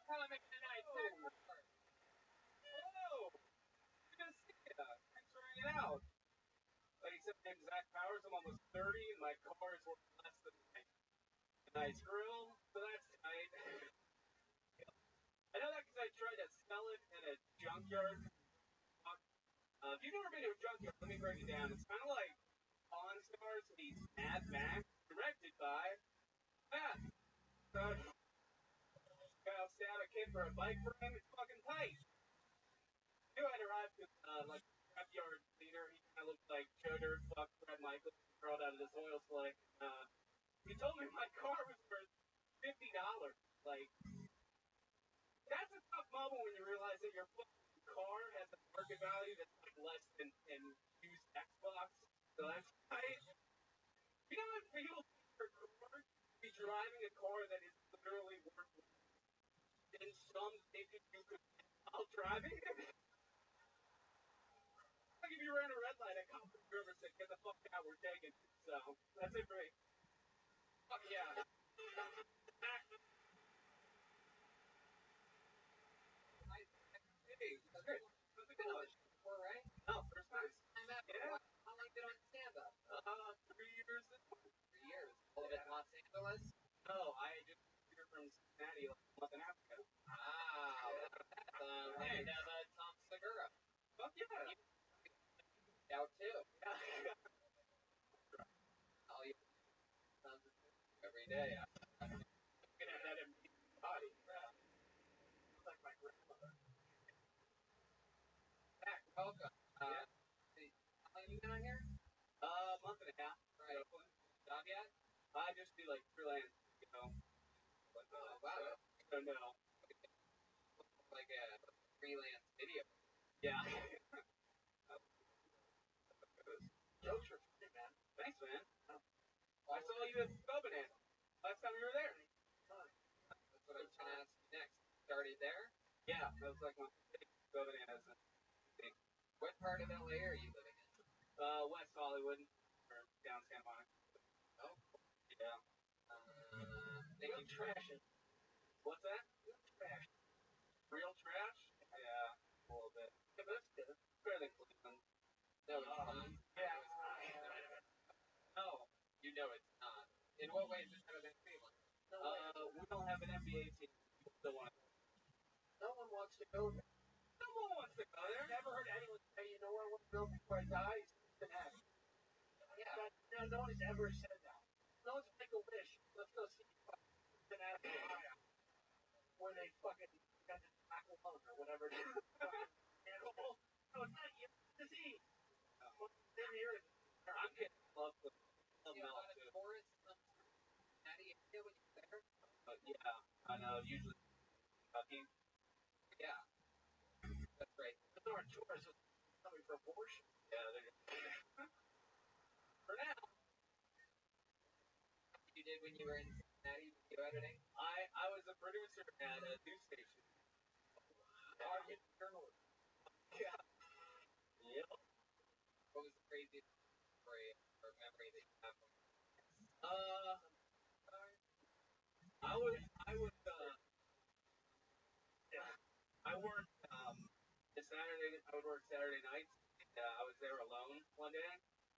Coming tonight,
Hello! Good to see ya. Thanks for hanging out. Like I said, my name's Zach Powers. I'm almost 30, and my car is worth less than a nice grill, so that's tight. I know that because I tried to sell it in a junkyard. If you've never been to a junkyard, let me break it down. It's kind of like Pawn Stars meets Mad Max, directed by Matt. I'll stab a kid for a bike frame. It's fucking tight. I knew I'd arrived with like a scrapyard leader. He kind of looked like Joe Dirt fuck Fred Michaels crawled out of this oil slick. He told me my car was worth $50. Like, that's a tough moment when you realize that your fucking car has a market value that's like less than an used Xbox. So that's tight. You know what people think for a car? Be driving a car that is literally worth in some ticket you could while driving it. Like if you were in a red light, a cop from the river said, "Get the fuck out, we're taking it." So that's it for me. Fuck yeah. Hey, that's great. How's it going?
Before, right?
Oh, first time.
I'm out.
Yeah.
How long been on stand-up?
3 years.
3 years. All of it in Los Angeles?
No, I just moved here from Cincinnati like a month and a half ago.
Wow. Land of Tom Segura.
Fuck yeah.
Out too.
Yeah.
All you every day.
I'm gonna have that empty body. Like my grandmother.
Back, welcome. How long you been on here?
Month and a half.
Right. Job yet?
I just do like freelance, you know. But,
wow.
So no.
Like a freelance video.
Yeah. Jokes are funny, man. Thanks, man. I saw you at Covenant last time you were there.
That's what I was going to ask you next. Started there?
Yeah, that was like my Covenant as a thing.
What part of LA are you living in?
West Hollywood, or down Santa Monica.
Oh.
Yeah.
Thinking
trash. What's that? Real trash. Real trash? Yeah, a little bit. Yeah, but that's good. Better than Cleveland.
No, it's not.
Yeah.
No, you know it's not. In what way is it better than Cleveland?
We don't have an NBA team. People still want to.
No one wants to go there.
No one wants to go there.
Never heard anyone say, you know where I want to go before I die? Cincinnati.
Yeah.
No one has ever said that. No one's make a wish. Let's go see Cincinnati, Ohio, where they fucking got the tackle on or whatever it is. No, it's not you. It's disease. They're here.
I'm getting love with
You have a lot of tourists from Cincinnati area when you're there?
yeah, I know. Usually, Kentucky.
Yeah. That's right.
Those aren't tourists. It's coming for abortion.
Yeah, they're for now.
You did when you were in Cincinnati video editing?
I was a producer at a news station.
Target journalist.
Yeah. Yep.
What was the craziest story or memory that you have from
I worked Saturday. I would work Saturday nights. And, I was there alone one day,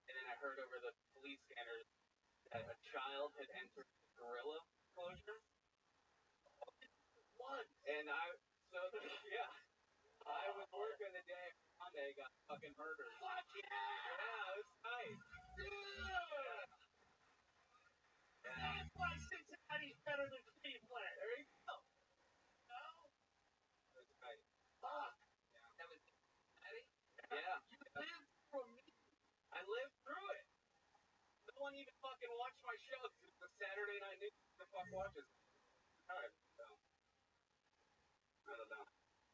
and then I heard over the police scanners that a child had entered the gorilla enclosure. One. And yeah, I was working the day Monday, got fucking murdered.
Fuck yeah!
Yeah, it was nice.
Yeah. That's why Cincinnati's better than Cleveland.
There you go.
No?
That's nice.
Fuck.
that was Cincinnati?
Yeah.
You lived through me.
I lived through it. No one even fucking watched my show because it was a Saturday night news. Who the fuck watches? Alright, so. I don't know.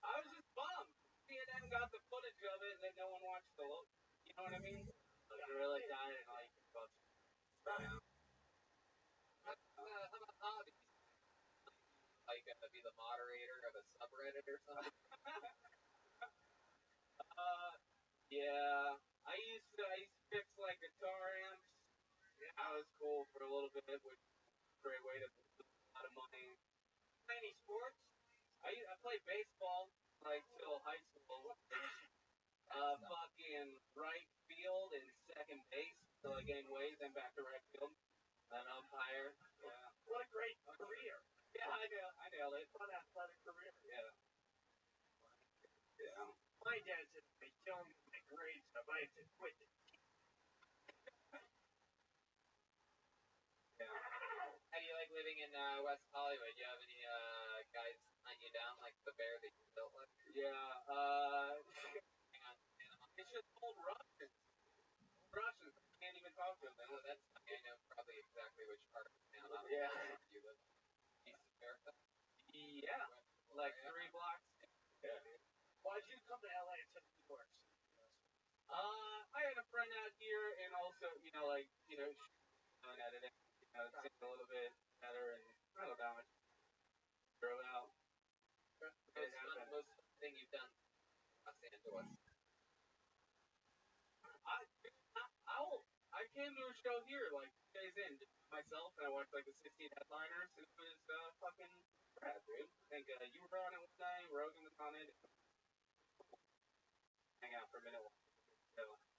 I was just bummed. CNN got the footage of it and then no one watched the you know what I mean? Like, I really died and like,
How about hobbies? Like be the moderator of a subreddit or something?
Yeah. I used to fix like guitar amps. Yeah, that was cool for a little bit, which was a great way to lose a lot of money.
Any sports?
I played baseball like till high school. Fucking right field and second base. So I gained weight, then back to right field. An umpire. Yeah.
What a great career.
Yeah, I nailed it.
What an athletic career.
Yeah. Yeah.
My dad said to me, killing me my grades up. I had to quit the
Yeah. How do you like living in West Hollywood? Do you have any guys hunt you down like the bear that you built with? Yeah. Hang on. It's just old Russians. Old Russians. I can't even talk to them. Oh, that's funny. I know probably exactly which part of town. Yeah. You live east of America. Yeah. Like 3 blocks. Yeah.
Why did you come to LA instead of New York?
I had a friend out here, and also, like, on editing, it seemed a little bit better, and I don't know, I just drove out. Most fun thing you've done in Los Angeles? I came to a show here, like, 2 days in, just myself, and I watched, like, the 16 headliners, and it was, fucking rad, dude. I think, you were on it one night, Rogan was on it. Hang out for a minute. Oh,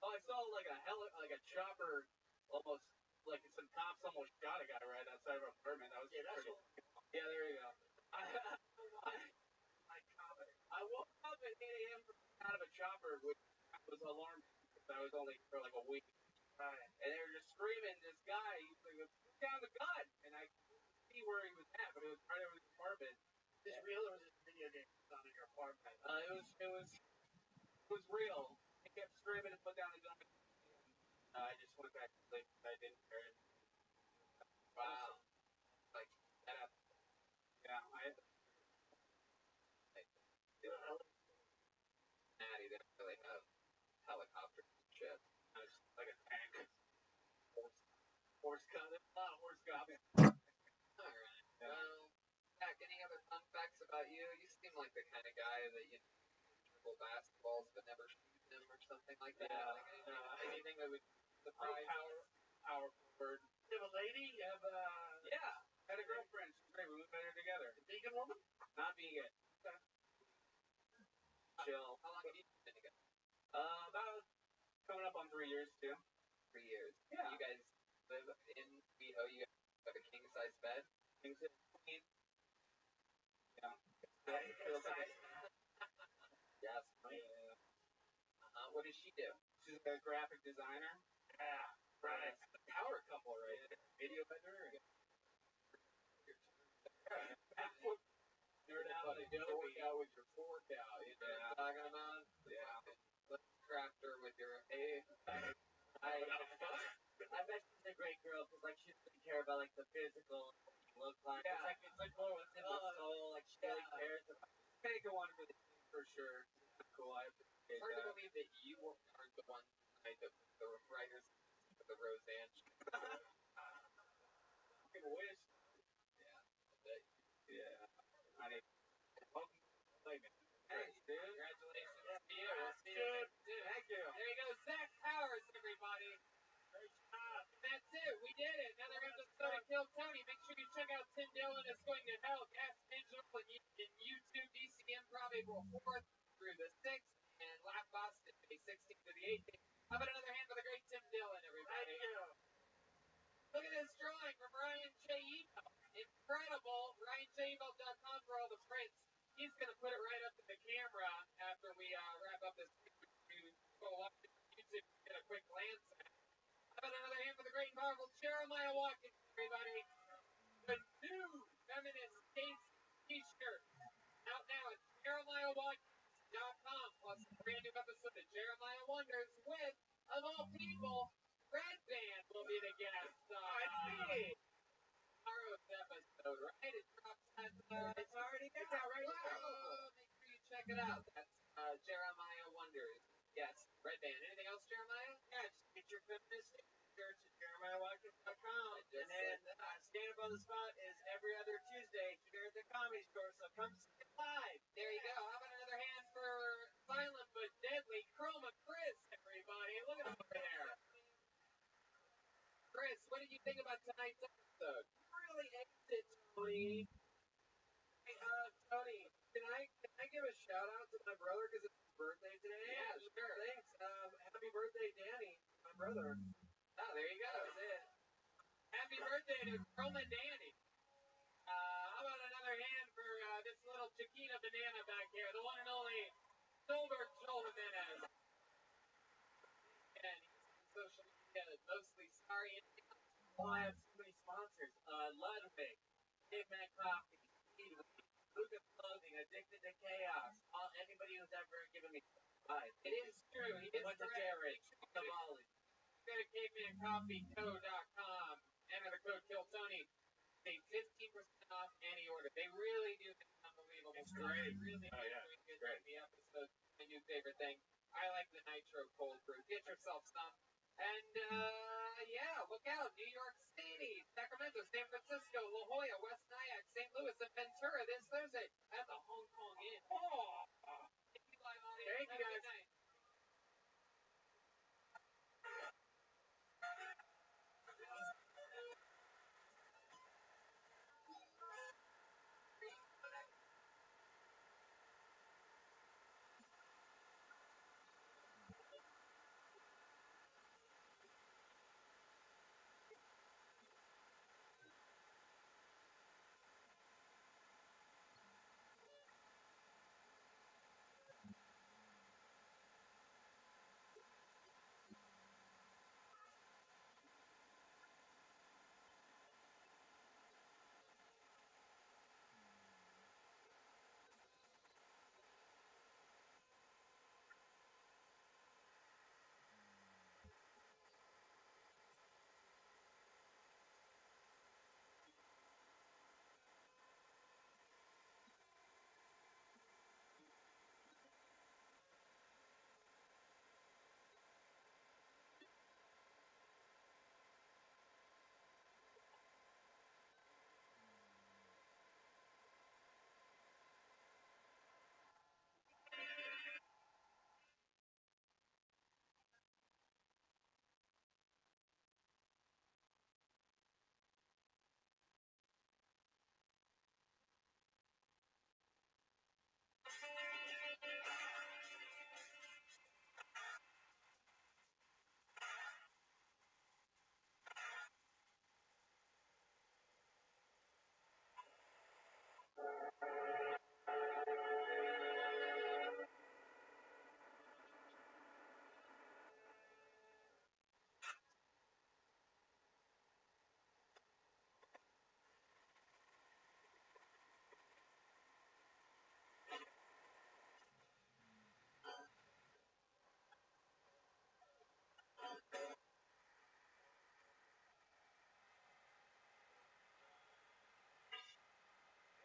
I saw like a chopper, almost like some cops almost shot a guy right outside of our apartment. That was pretty. Yeah, there you go. I woke up at 8 a.m. out of a chopper, which was alarmed because I was only for like a week. Right. And they were just screaming. This guy, he's like, "Put down the gun!" And I couldn't see where he was at, but it was right over the apartment.
Is this real or was this video game on in your apartment?
It was real. He kept screaming to put down the gun. I just went back to sleep because I didn't care. Wow. Like, that up. Yeah, Natty didn't really have helicopters and shit. I was like a tank. Horse gun. There's a lot of horse cops. Alright. Well, Zach, any other fun facts about you? You seem like the kind of guy that, dribble basketballs but never shoot them or something like that. Yeah. Like anything that would surprise power forward.
You have a lady? You have a...
Yeah. Had a girlfriend. She's great. We moved better together.
A vegan woman?
Not vegan. Okay. Chill. How long have you been together? About coming up on 3 years too. 3 years. Yeah. You guys live in WeHo. You guys have a king size bed. King size queen. Yeah. Yes. Yeah. What does she do? She's a graphic designer. Yeah. Right. It's a power couple, right? Yeah. Video editor. Nerd out Adobe out with your fork out. You know what I'm talking about? Yeah. Let's craft her with your
I bet she's a great girl because like she doesn't care about like the physical look like.
Yeah.
It's like more what's in the soul. Like she really cares about.
Take one for the team for sure. Cool. I appreciate that. Hard to believe that you aren't the one tonight that the writers of the Roseanne. I wish. Yeah. I mean, welcome to the play, man. Thanks, dude. Congratulations to you. We'll see you next dude. Thank you. There you go, Zach Powers, everybody. Great job. That's it. We did it. Another episode of Kill Tony. Make sure you check out Tim Dillon is Going to Hell, Gas Digital, and YouTube, DC Improv, April 4th through the 6th, and Laugh Boston, May 16th to the 18th. How about another hand for the great Tim Dillon, everybody? Thank you. Look at this drawing from Ryan J. Evo. Incredible. RyanJevo.com for all the prints. He's going to put it right up to the camera after we wrap up this. Go watch it on YouTube and get a quick glance at it. How about another hand for the great and powerful Jeremiah Watkins, everybody? The new feminist taste t-shirt out now at JeremiahWatkins.com, plus a brand new episode of Jeremiah Wonders with, of all people, Red Band will be the guest. Tomorrow's episode, right? It drops at, it's already out. It's out right now. Make sure you check it out. That's Jeremiah Wonders. Yes, Red Band. Anything else, Jeremiah? Yeah, just get your feminist shirts at JeremiahWatkins.com. And then Stand Up on the Spot is every other Tuesday here at the Comedy Store, so come see it live. There you go. How about another hand for Silent but Deadly Chroma Chris, everybody? Look at him over there. Chris, what did you think about tonight's episode? Really aced it, Tony. Hey, Tony, my brother because it's his birthday today. Yeah, sure. Thanks. Happy birthday, Danny, my brother. Oh, there you go. That's it. Happy birthday to Chroma Danny. How about another hand for this little Chiquita banana back here, the one and only Silver Joel Jimenez. And he's on social media, mostly sorry. Oh, I have so many sponsors. Ludwig, Caveman Coffee, Speedway, Luca Clothing, Addicted to Chaos. Anybody who's ever given me advice. It is true. He is correct. Jared, Cavalli. Go to cavemancoffeeco.com. Enter the code KILLTONY. Save 15% off any order. They really do think it's unbelievable. It's great. Really good. Great. The episode, my new favorite thing. I like the Nitro Cold Brew. Get yourself some. And, yeah, look out. New York City, Sacramento, San Francisco, La Jolla, West Nyack, St. Louis, and Ventura this Thursday at the Hong Kong Inn. Oh! Thank you, live audience. Thank you, guys. Good night.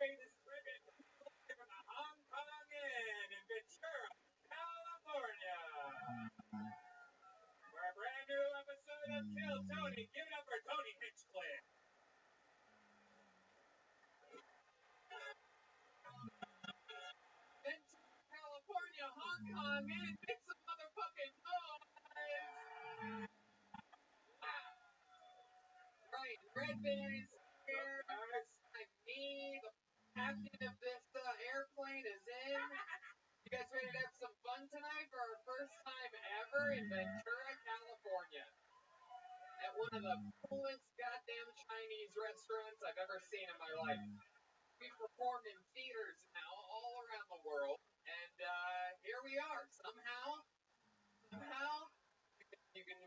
Hey, this is Rick from the Hong Kong Inn in Ventura, California. For a brand new episode of Kill Tony. Give it up for Tony Hinchcliffe. Ventura, California, Hong Kong Inn. Make some motherfucking noise. Wow. Right, Red Band is here. Alongside me, the captain of this airplane is in. You guys ready to have some fun tonight for our first time ever in Ventura, California? At one of the coolest goddamn Chinese restaurants I've ever seen in my life. We've performed in theaters now all around the world, and here we are. Somehow, you can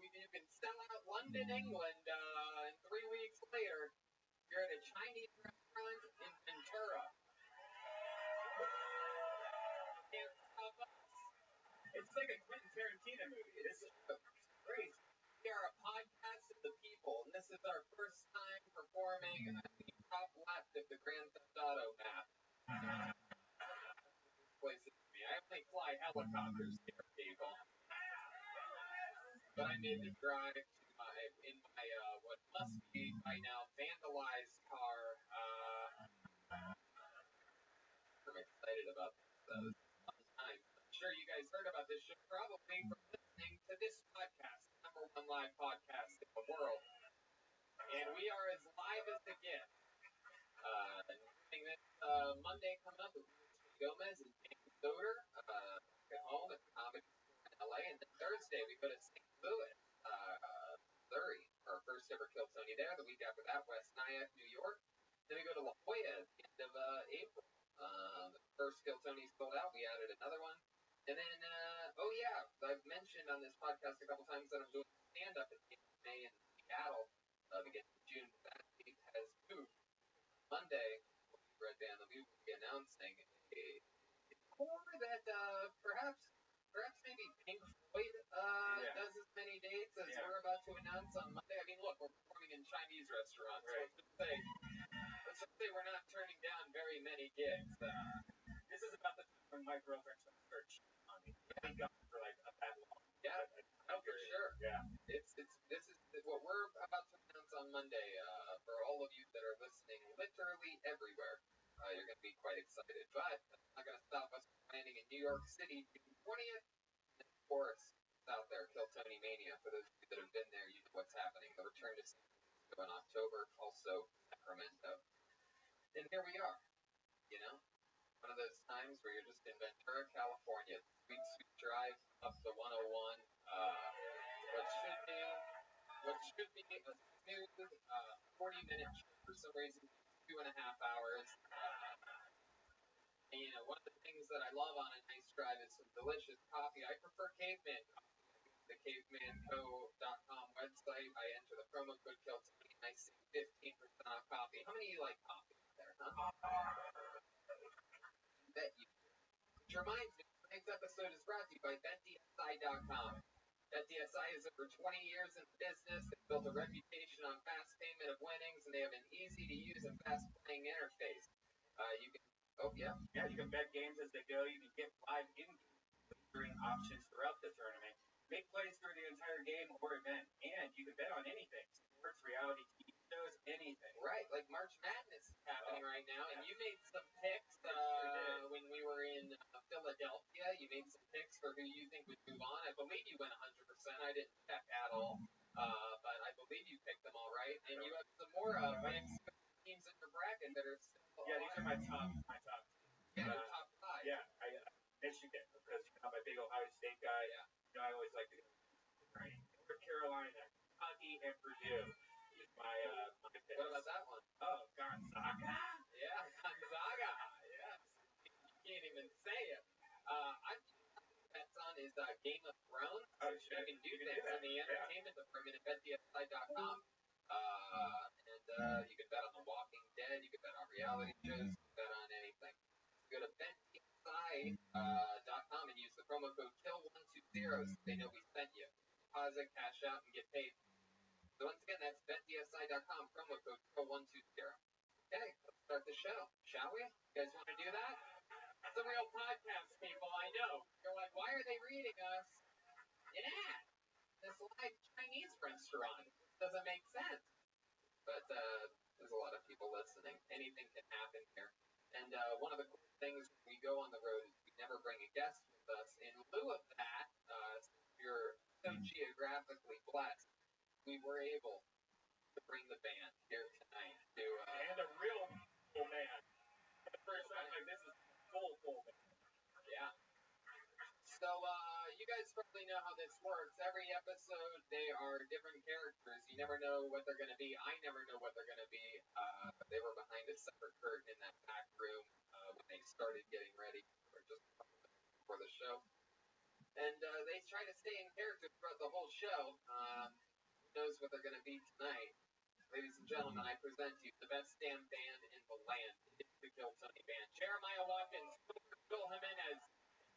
sell out London, England, and 3 weeks later, you're at a Chinese restaurant in Ventura. Can't stop us. It's like a Quentin Tarantino movie. This is crazy. We are a podcast of the people, and this is our first time performing at the top left of the Grand Theft Auto map. Places to me. I only fly helicopters here, people. But I made the drive to my what must be by now vandalized car. I'm excited about this. Fun time. I'm sure you guys heard about this show probably from listening to this podcast, number one live podcast in the world. And we are as live as it gets. Doing this Monday coming up with Gomez and Soder at home at the Comedy Store in LA, and then Thursday we go to St. Louis, Missouri, our first ever Kill Tony there. The week after that, West Nyack, New York. Then we go to La Jolla at the end of April. The first Kill Tony sold out. We added another one. And then, oh yeah, I've mentioned on this podcast a couple times that I'm doing stand-up at the end of May in Seattle, beginning of June. That date has moved. Monday, Red Band, we will be announcing a tour that perhaps maybe Pink Floyd does as many dates as we're about to announce on Monday. I mean, look, we're performing in Chinese restaurants. Right. So let's just say we're not turning down very many gigs.
This is about the time when my girlfriend started cheating on me. I've been gone for like that long.
Yeah, for sure.
Yeah.
This is what we're about to announce on Monday. For all of you that are listening, literally everywhere, you're going to be quite excited. But that's not going to stop us from landing in New York City June 20th. And of course, it's out there, Kill Tony Mania. For those of you that have been there, you know what's happening. The return to San Francisco in October, also Sacramento. And here we are, you know, one of those times where you're just in Ventura, California, sweet drive up the 101. What should be a smooth 40-minute trip for some reason, 2.5 hours. And, you know, one of the things that I love on a nice drive is some delicious coffee. I prefer Caveman coffee. The cavemanco.com website. I enter the promo code KILLTONY and I save 15% off coffee. How many of you like coffee out there, huh? I bet you do. Which reminds me, tonight's episode is brought to you by BetDSI.com. BetDSI is over 20 years in business. They've built a reputation on fast payment of winnings, and they have an easy-to-use and fast-playing interface. You can,
you can bet games as they go. You can get live in-game options throughout the tournament. Make plays through the entire game or event, and you can bet on anything. Sports, reality TV shows, anything.
Right, like March Madness is happening right now, and you made some picks when we were in Philadelphia. You made some picks for who you think would move on. I believe you went 100%. I didn't check at all, but I believe you picked them all right. And you have some more picks for teams in your bracket that are still
these are my top.
Yeah, your top 5.
Yeah, Michigan, because I'm a big Ohio State guy.
Yeah.
You know, I always like to go right. North Carolina, Kentucky, and Purdue is my picks.
What about that one?
Oh, Gonzaga.
Yeah, Gonzaga. Yes. You can't even say it. I'm bets on is Game of Thrones.
Oh, sure.
You can do things in the entertainment department at BetDSI.com. And you can bet on The Walking Dead. You can bet on reality shows. You can bet on anything. Go to BetDSI.com and use the promo code KILL120 so they know we sent you. Deposit, cash out, and get paid. So once again, that's BetDSI.com, promo code KILL120. Okay, let's start the show, shall we? You guys want to do that? It's a real podcast, people, I know. You're like, why are they reading us an ad? This live Chinese restaurant doesn't make sense. But there's a lot of people listening. Anything can happen here. And one of the cool things when we go on the road is we never bring a guest with us. In lieu of that, since you're so geographically blessed, we were able to bring the band here tonight to
and a real full band. For the first time, like this is full band.
Yeah. So you guys probably know how this works. Every episode, they are different characters. You never know what they're going to be. I never know what they're going to be. They were behind a separate curtain in that back room when they started getting ready, or just before the show. And they try to stay in character throughout the whole show. Who knows what they're going to be tonight? Ladies and gentlemen, I present to you the best damn band in the land. It's the Kill Tony Band. Jeremiah Watkins, Phil Jimenez,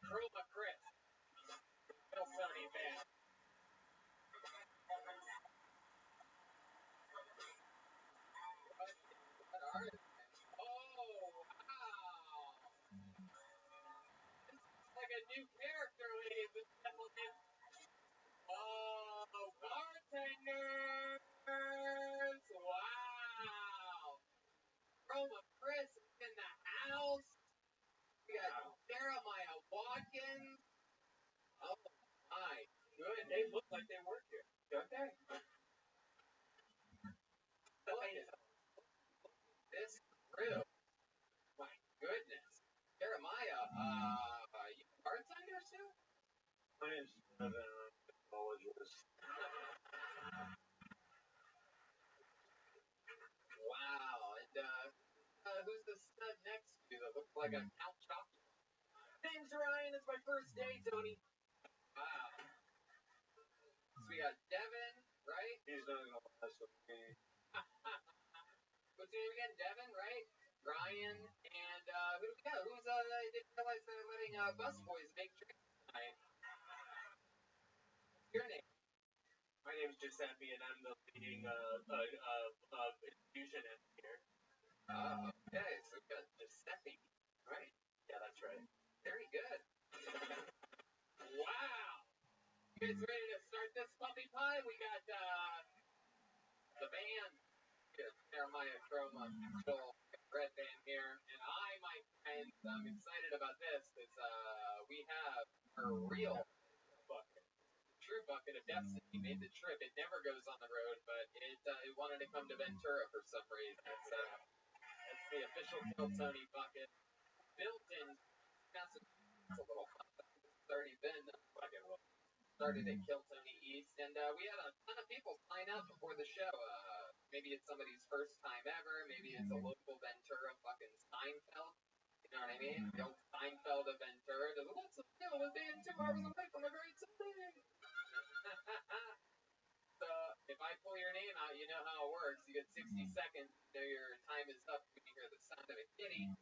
Chroma Chris, Kill Tony Band. What are they? Oh, wow. This is like a new character, ladies and gentlemen. Oh, bartenders! Wow! Chroma Chris is in the house. We got Jeremiah Watkins. Oh my goodness.
They look like they work here, don't they?
This crew. My goodness. Jeremiah,
this.
Wow. And who's the stud next to you that looks like a Count Chocula? Name's Ryan. It's my first day, Tony. Wow. So we got Devin, right?
He's not gonna mess with me.
What's your name again? Devin, right? Ryan, and who do we got? Who's I didn't realize they're letting busboys make drinks tonight. What's your name?
My name's Giuseppe, and I'm the leading infusion engineer.
Oh, okay. So we got Giuseppe, right?
Yeah, that's right.
Very good. Wow. You guys ready to start this puppy pie? We got the band here, Jeremiah Chroma, Joel, Red Band here, and my friends, I'm excited about this because we have our real bucket, true bucket of Destiny made the trip. It never goes on the road, but it wanted to come to Ventura for some reason. That's the official Kill Tony bucket, built in Massachusetts. A little fun. It's already been started at Kill Tony East, and we had a ton of people sign up before the show. Maybe it's somebody's first time ever. Maybe it's a local Ventura fucking Steinfeld. You know what I mean? The old Steinfeld of Ventura. There's lots of people that being 2 hours away from a great city. So if I pull your name out, you know how it works. You get 60 seconds. You know your time is up when you hear the sound of a kitty.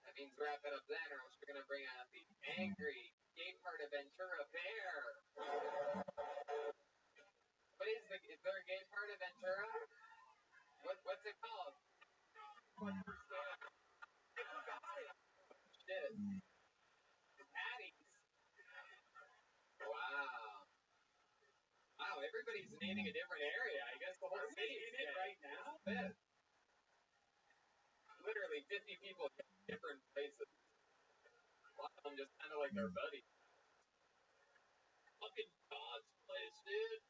That means wrap it up then, or else we're gonna bring out the angry gay part of Ventura bear. Is there a gay part of Ventura? What's it called? Shit. Patties. Wow. Wow, everybody's naming a different area. I guess the whole city is it right now. Literally 50 people in different places. A lot of them just kind of like their buddies. Fucking God's place, dude.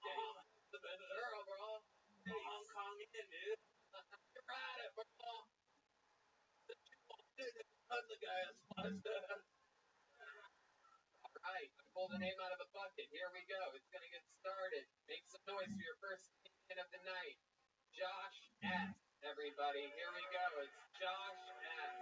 Oh, the Ventura, bro. Hong Kong in, dude. You're right, it, bro. The guy is Alright, I pulled a name out of the bucket. Here we go. It's gonna get started. Make some noise for your first hit of the night. Josh S. Everybody, here we go. It's Josh S.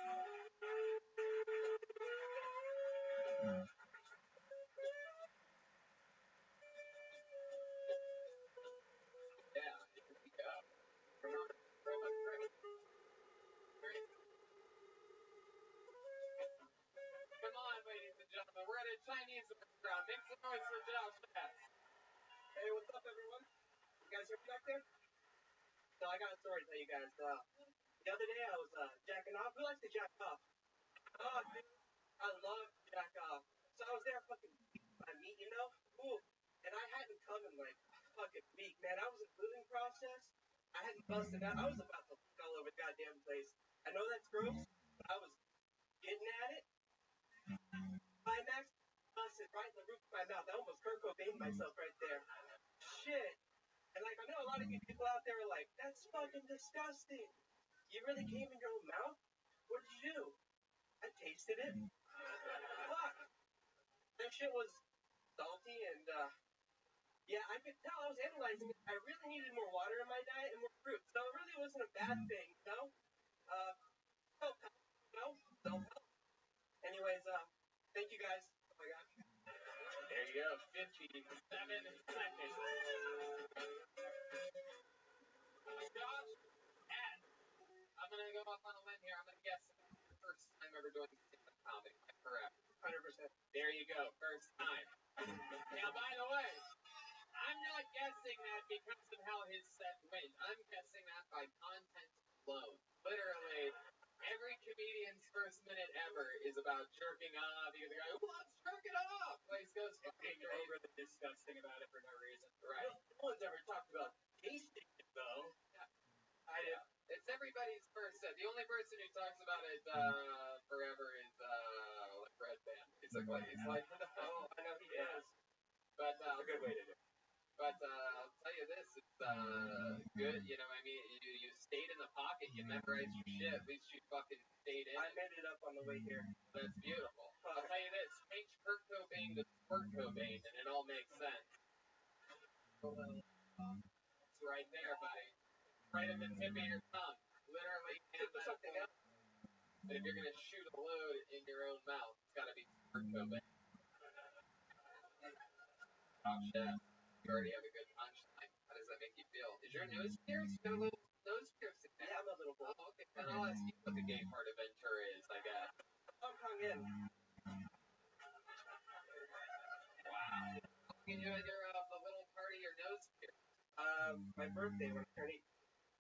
Yeah, here we go. Come on, ladies and gentlemen. We're at a Chinese restaurant. Make some noise for Josh S.
Hey, what's up, everyone? You guys hear me back there? So I got a story to tell you guys. The other day I was jacking off. Who likes to jack off? Oh, dude, I love to jack off. So I was there fucking my meat, you know? Ooh, and I hadn't come in like a fucking week, man. I was in the moving process. I hadn't busted out. I was about to fuck all over the goddamn place. I know that's gross, but I was getting at it. Climax, busted right in the roof of my mouth. I almost Kurt Cobained myself right there. Shit. And like, I know a lot of you people out there are like, that's fucking disgusting. You really came in your own mouth? What did you do? I tasted it. Fuck. That shit was salty and, yeah, I could tell. I was analyzing it. I really needed more water in my diet and more fruit. So it really wasn't a bad thing, you know? Self-help, you know? Self-help. Anyways, thank you guys. Oh my god.
There you go. 57 seconds. Josh S. I'm going to go off on a limb here. I'm going to guess the first time ever doing stand-up comedy. Am I correct?
100%.
There you go. First time. Now, by the way, I'm not guessing that because of how his set went. I'm guessing that by content alone. Literally, every comedian's first minute ever is about jerking off. You get the guy, who wants jerking off? Place goes fucking great.
Over the disgusting about it for no reason.
Right.
No one's ever talked about tasting it, though.
Yeah. It's everybody's first set. The only person who talks about it forever is like Red Band. He's like,
Oh, I know he is.
But
That's a good way to do it.
But I'll tell you this, it's good. You know what I mean? You stayed in the pocket. You memorized your shit. At least you fucking stayed in.
I made it up on the way here.
That's beautiful. I'll tell you this, change Kurt Cobain to Squirt Cobain, and it all makes sense. It's right there, buddy. Right at the tip of your tongue. Literally, and something else. But if you're gonna shoot a load in your own mouth, it's gotta be Cobain. Oh shit. You already have a good punchline. How does that make you feel? Is your nose pierced? You got a little nose piercing there.
Yeah, I'm a little boy.
Oh, okay. Then I'll ask you what the gay part of Ventura is, I guess.
I'm hung in.
Wow. You had your the little part of your nose pierced.
My birthday when I turned 8.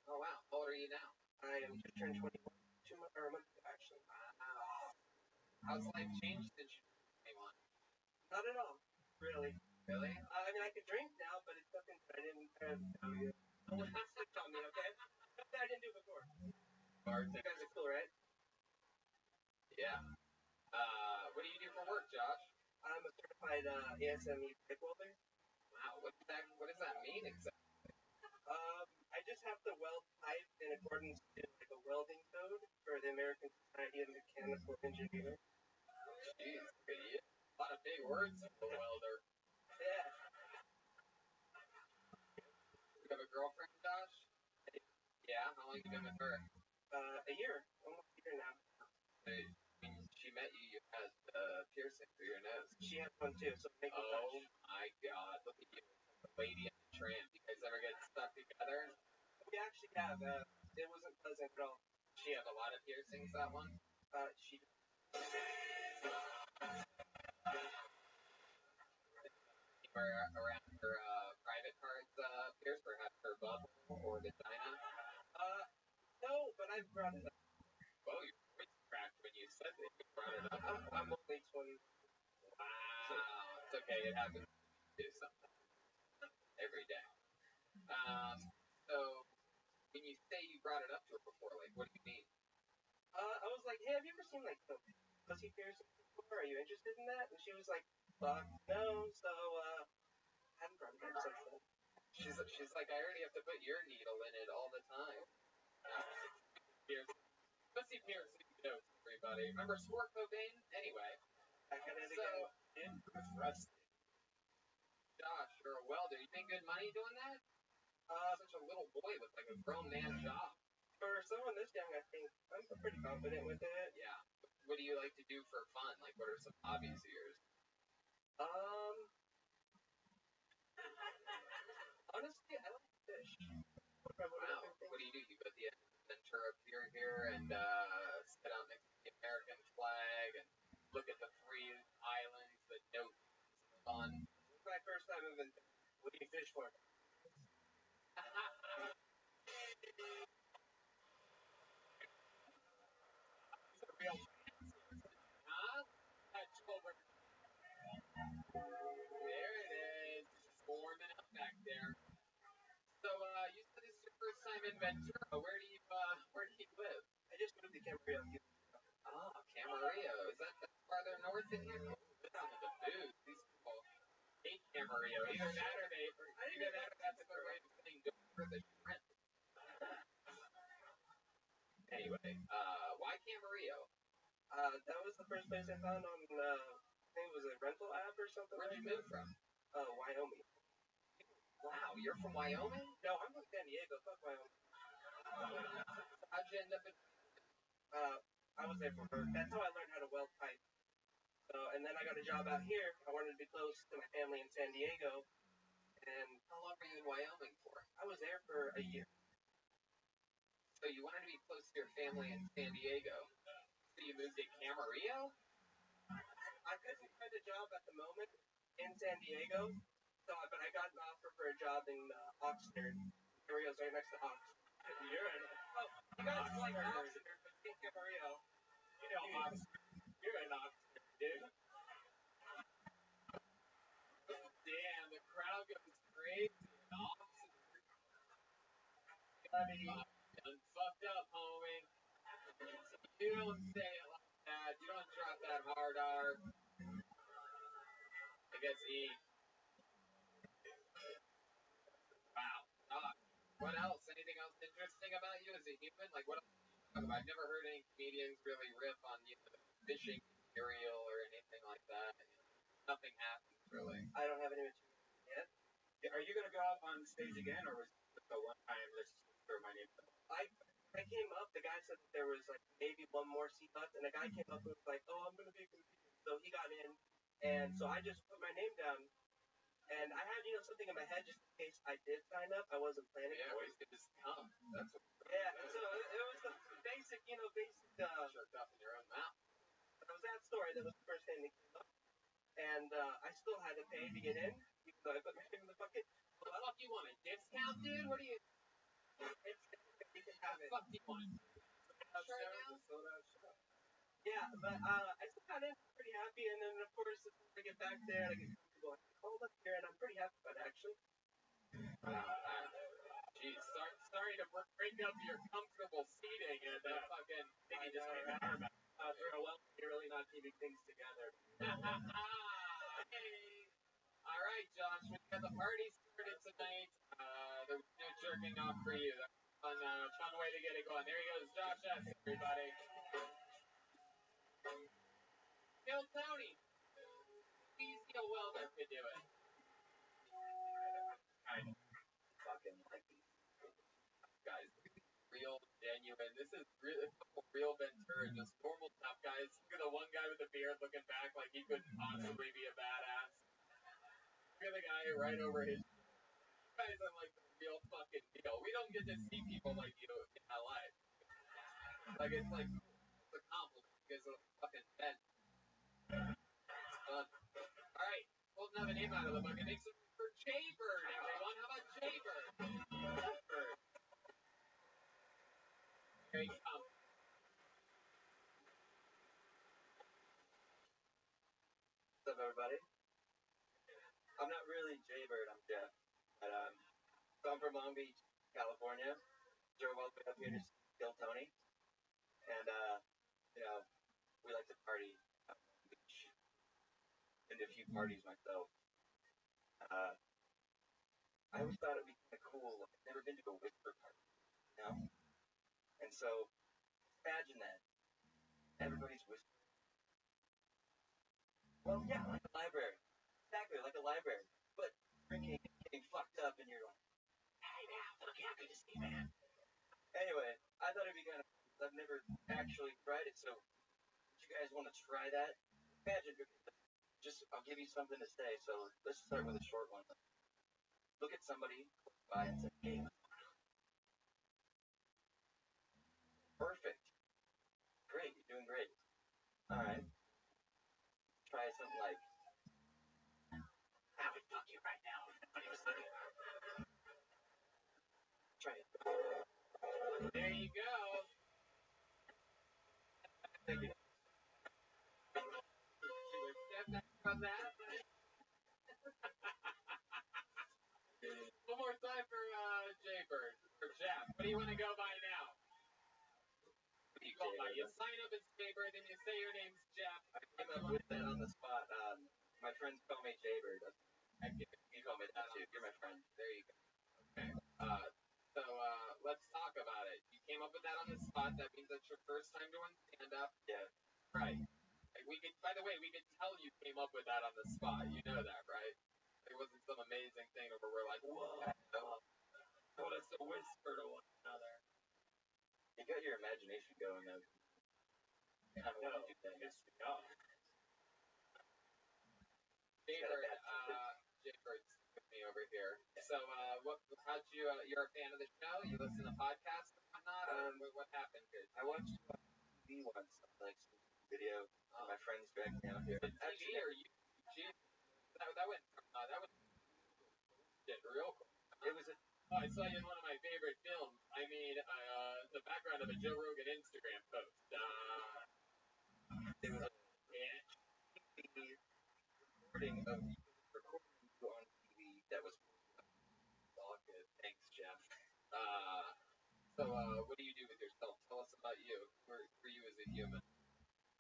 Oh wow. How old are you now?
I am just turned 21. 2 months, or a month ago, actually.
Wow. How's life changed since you came on?
Not at all, really.
Really?
I mean, I could drink now, but it's nothing that I didn't tell you. Don't switch on me, okay? Something I didn't do before. You guys are cool, right?
Yeah. What do you do for work, Josh?
I'm a certified ASME pipe welder.
Wow. What does that mean exactly?
I just have to weld pipe in accordance to like a welding code for the American Society of Mechanical Engineers.
Jeez, idiot. A lot of big words for a welder.
Yeah.
You have a girlfriend, Josh? Yeah. How long you been with her?
A year, almost a year now.
When she met you, you had piercing through your nose.
She has one too, so make me touch.
Oh my God! Look at you, lady and the tramp. You guys ever get stuck together?
We actually have. It wasn't pleasant at all.
She had a lot of piercings. That one.
She.
Around her private parts pierced, perhaps her butthole or vagina.
No, but I've brought it up.
Whoa, your voice cracked when you said that. You brought it up.
I'm only 20.
Wow, it's okay. It happens to do something every day. So when you say you brought it up to her before, like, what do you mean?
I was like, hey, have you ever seen like the pussy piercing before? Are you interested in that? And she was like, fuck no. So I haven't brought it up since then.
She's like, I already have to put your needle in it all the time. Pussy piercing jokes, everybody. Remember Sport Cobain? Anyway. Rusty. Josh, you're a welder. You make good money doing that? Such a little boy with like a grown man job.
For someone this young, I think I'm pretty confident with it.
Yeah. What do you like to do for fun? Like, what are some hobbies of yours?
Honestly, I like to fish.
Wow. What do you do? You go to the Ventura Pier here and sit out next to the American flag and look at the 3 islands that note on.
This is my first time in Ventura. What do you fish for?
Real huh? That's over. There it is. Just warming up back there. So, you said this is your first time in Ventura. Where do you live?
I just moved to Camarillo.
Oh, Camarillo. Is that farther north in here? Down with the booze. These people hate Camarillo. Either that or that's their way of saying go for the shrimp. Anyway, why Camarillo?
That was the first place I found on, I think it was a rental app or something.
Where'd you move from?
Wyoming.
Wow, you're from Wyoming?
No, I'm from San Diego. Fuck Wyoming.
How'd you end up in...
I was there for her. That's how I learned how to weld pipe. So, and then I got a job out here. I wanted to be close to my family in San Diego. And
how long were you in Wyoming for?
I was there for a year.
So you wanted to be close to your family in San Diego. So you moved to Camarillo?
I couldn't find a job at the moment in San Diego. So, but I got an offer for a job in Oxnard. Camarillo's right next to Oxnard.
You're in...
Oh, you guys like Oxnard, but in Camarillo.
You know Oxnard. You're in Oxnard, dude. Damn, the crowd goes crazy in Oxnard. I mean, done fucked up, homie. You don't say it like that. You don't drop that hard R. I guess E. Wow. What else? Anything else interesting about you as a human? Like, what else? I've never heard any comedians really riff on, fishing material or anything like that. Nothing happens, really.
I don't have any material yet. Are
Are you gonna go up on stage again, or was it just a one time? Let's throw my name.
I came up. The guy said that there was like maybe one more seat left, and the guy came up and was like, "Oh, I'm gonna be a comedian." So he got in, and so I just put my name down, and I had something in my head just in case I did sign up. I wasn't planning.
Yeah, always get just come. That's what.
Yeah, so it was the basic,
Jerked off in your own mouth.
It was that story that was the first thing that came up, and I still had to pay to get in, even though I put my name in the bucket.
What the fuck you want, a discount, dude? What do you?
You can have it.
Fuck do you want? Shirt now?
Yeah, but I still got in pretty happy, and then of course as soon as I get back there, I get comfortable. Oh, look here, and I'm pretty happy about it actually.
Geez, sorry to break up your comfortable seating and fucking thing you just came out about.
Well, you're really not keeping things together.
Hey. All right, Josh, we got the party started tonight. There was no jerking off for you. That was a fun way to get it going. There he goes, Josh S. Everybody. Kill Tony. Easy Welder could do it.
Fucking like these
guys. Real, genuine. This is real Ventura. Just normal tough guys. Look at the one guy with the beard looking back like he couldn't possibly be a badass. Look at the guy right over his. You guys are like the real fucking deal. We don't get to see people like you in LA. Like it's a compliment because of the fucking event. All right, pull another name out of the bucket. Make some room for Jaybird, everyone. How about Jaybird? Here he comes.
What's up, everybody? I'm not really Jaybird, I'm Jeff. But, so I'm from Long Beach, California. Drove all the way up here to kill Tony. And, we like to party at Long Beach. Been to a few parties myself. I always thought it'd be kind of cool. I've never been to a whisper party, And so, imagine that. Everybody's whispering. Well, yeah, like a library. Exactly, like a library. But drinking and getting fucked up, and you're like, hey, man, look how good to see, man. Anyway, I thought it'd be kind of cool. I've never actually tried it, so if you guys want to try that, imagine, I'll give you something to say, so let's start with a short one. Look at somebody by and say, hey, perfect. Great, you're doing great. All right. Try something like, I would fuck you right now if nobody was looking. Try it.
There you go.
Thank you.
Step back from that. One more time for Jaybird, or Jeff. What do you want to go by now? What do you go by? You sign up as Jaybird, then you say your name's Jeff.
I came up with that on the spot. My friends call me Jaybird. You call me that too. You're my friend.
There you go. Okay. So let's talk about it. You came up with that on the spot. That means that's your first time doing stand-up.
Yeah.
Right. By the way, we could tell you came up with that on the spot. You know that, right? It wasn't some amazing thing where we're like, whoa.
Told us to whisper to one another. You got your imagination going, though. I don't know. Yes, we are.
Jaybird's with me over here. So, how'd you, you're a fan of the show? You listen to podcasts and whatnot? What happened?
I watched TV once, like some video. My friends dragged me out here.
TV or you? That went shit real quick.
It was
I saw you in one of my favorite films. I mean, the background of a Joe Rogan Instagram post.
It was recording of you on TV that was all good. Thanks, Jeff.
So, what do you do with yourself? Tell us about you. Who are you as a human?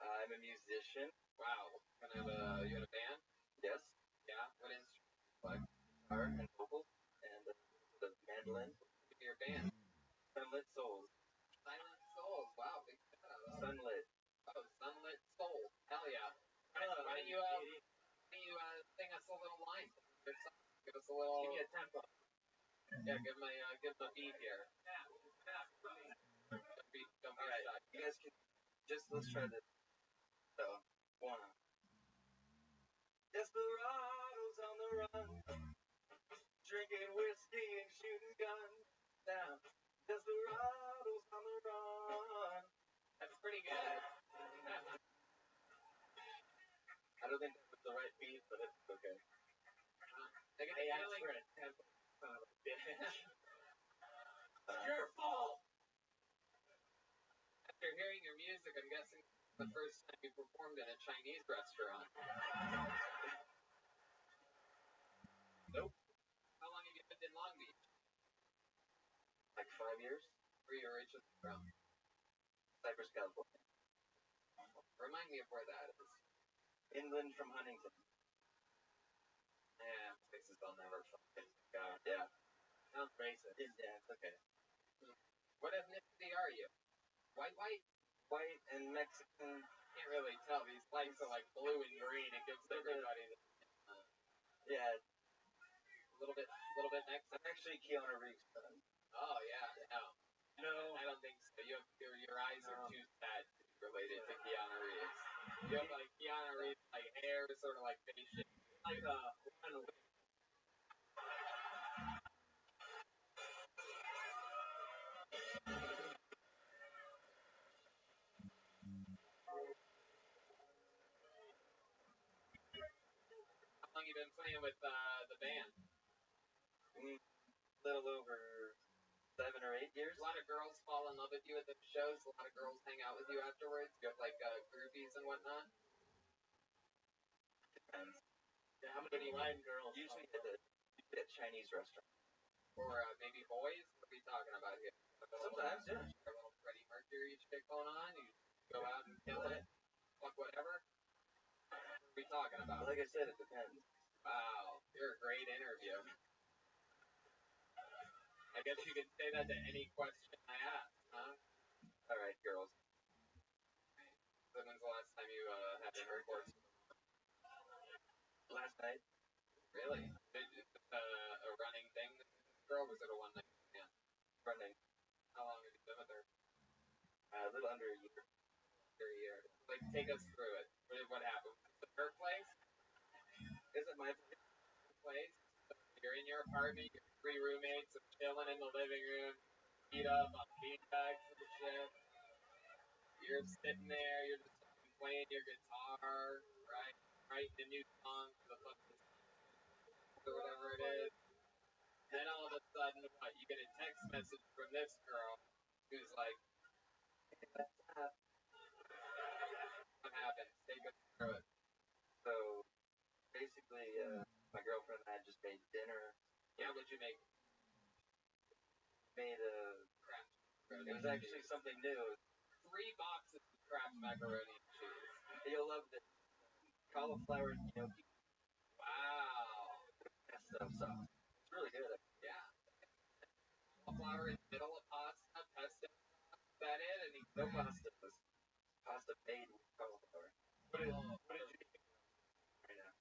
I'm a musician.
Wow. You in a band?
Yes.
Yeah. What instrument? Like
guitar and vocals and the mandolin.
Your band?
Sunlit Souls.
Silent Souls. Wow. Big fan.
Sunlit.
Oh, Sunlit Souls. Hell yeah. Why don't you sing us a little line? Give us a little.
Give me
a tempo. Yeah, give him a beat here. Don't be
Alright,
shy.
you guys can let's try this. So, one. Desperados on the run, drinking whiskey and shooting guns. Now, desperados on the run.
That's pretty good.
I don't think that was the right beat, but it's okay.
I get the feeling.
for a tempo, son of a bitch.
Your fault!
After hearing your music, I'm guessing the first time you performed in a Chinese restaurant.
Nope.
How long have you lived in Long Beach?
Like 5 years?
Where you originally from?
Cypress, California.
Remind me of where that is.
Inland from Huntington.
Yeah, places I'll never find.
Yeah.
Sounds racist.
Yeah, it's okay.
What ethnicity are you? White?
White and Mexican.
Can't really tell. These lights are like blue and green. It gives everybody the,
Yeah.
a little bit next.
I'm actually Keanu Reeves' son.
Oh yeah, no.
No.
I don't think so. Your eyes are too sad to be related to Keanu Reeves. You have like Keanu Reeves like hair, sort of like face shape.
Like
How long you been playing with the band?
Little over 7 or 8 years.
A lot of girls fall in love with you at the shows. A lot of girls hang out with you afterwards. You have like groupies and whatnot.
Depends.
yeah, how many line girls?
Usually at Chinese restaurants.
Or maybe boys. What are we talking about here?
Sometimes, yeah.
A little Freddie Mercury shit going on. You go out and kill it. Fuck whatever. What are we talking about?
Like I said, it depends.
Wow, you're a great interview. I guess you could say that to any question I ask, huh?
Alright, girls.
So when's the last time you had intercourse?
Last night.
Really? Is it a running thing? Girl, was it a one night stand?
Running.
How long have you been with her?
A little under a year.
Under a year. Like, take us through it. What happened? Was it her place?
Is it my
Place? You're in your apartment, your 3 roommates are chilling in the living room, feet up on beanbags and shit. You're sitting there, you're just playing your guitar, right? Writing a new song for the fucking or whatever it is. Then all of a sudden, what? You get a text message from this girl who's like, what happened? Take us through it.
So, basically, my girlfriend and I just made dinner.
Yeah, what'd you make?
Made a
Crap.
It was actually something new.
3 boxes of Kraft macaroni and cheese.
You'll love this. Cauliflower gnocchi.
Wow.
That stuff sauce. It's really good.
Yeah. Cauliflower in the middle of pasta, pesto. Is that it? And
No pasta. It was pasta made with cauliflower.
What did you eat
Right now.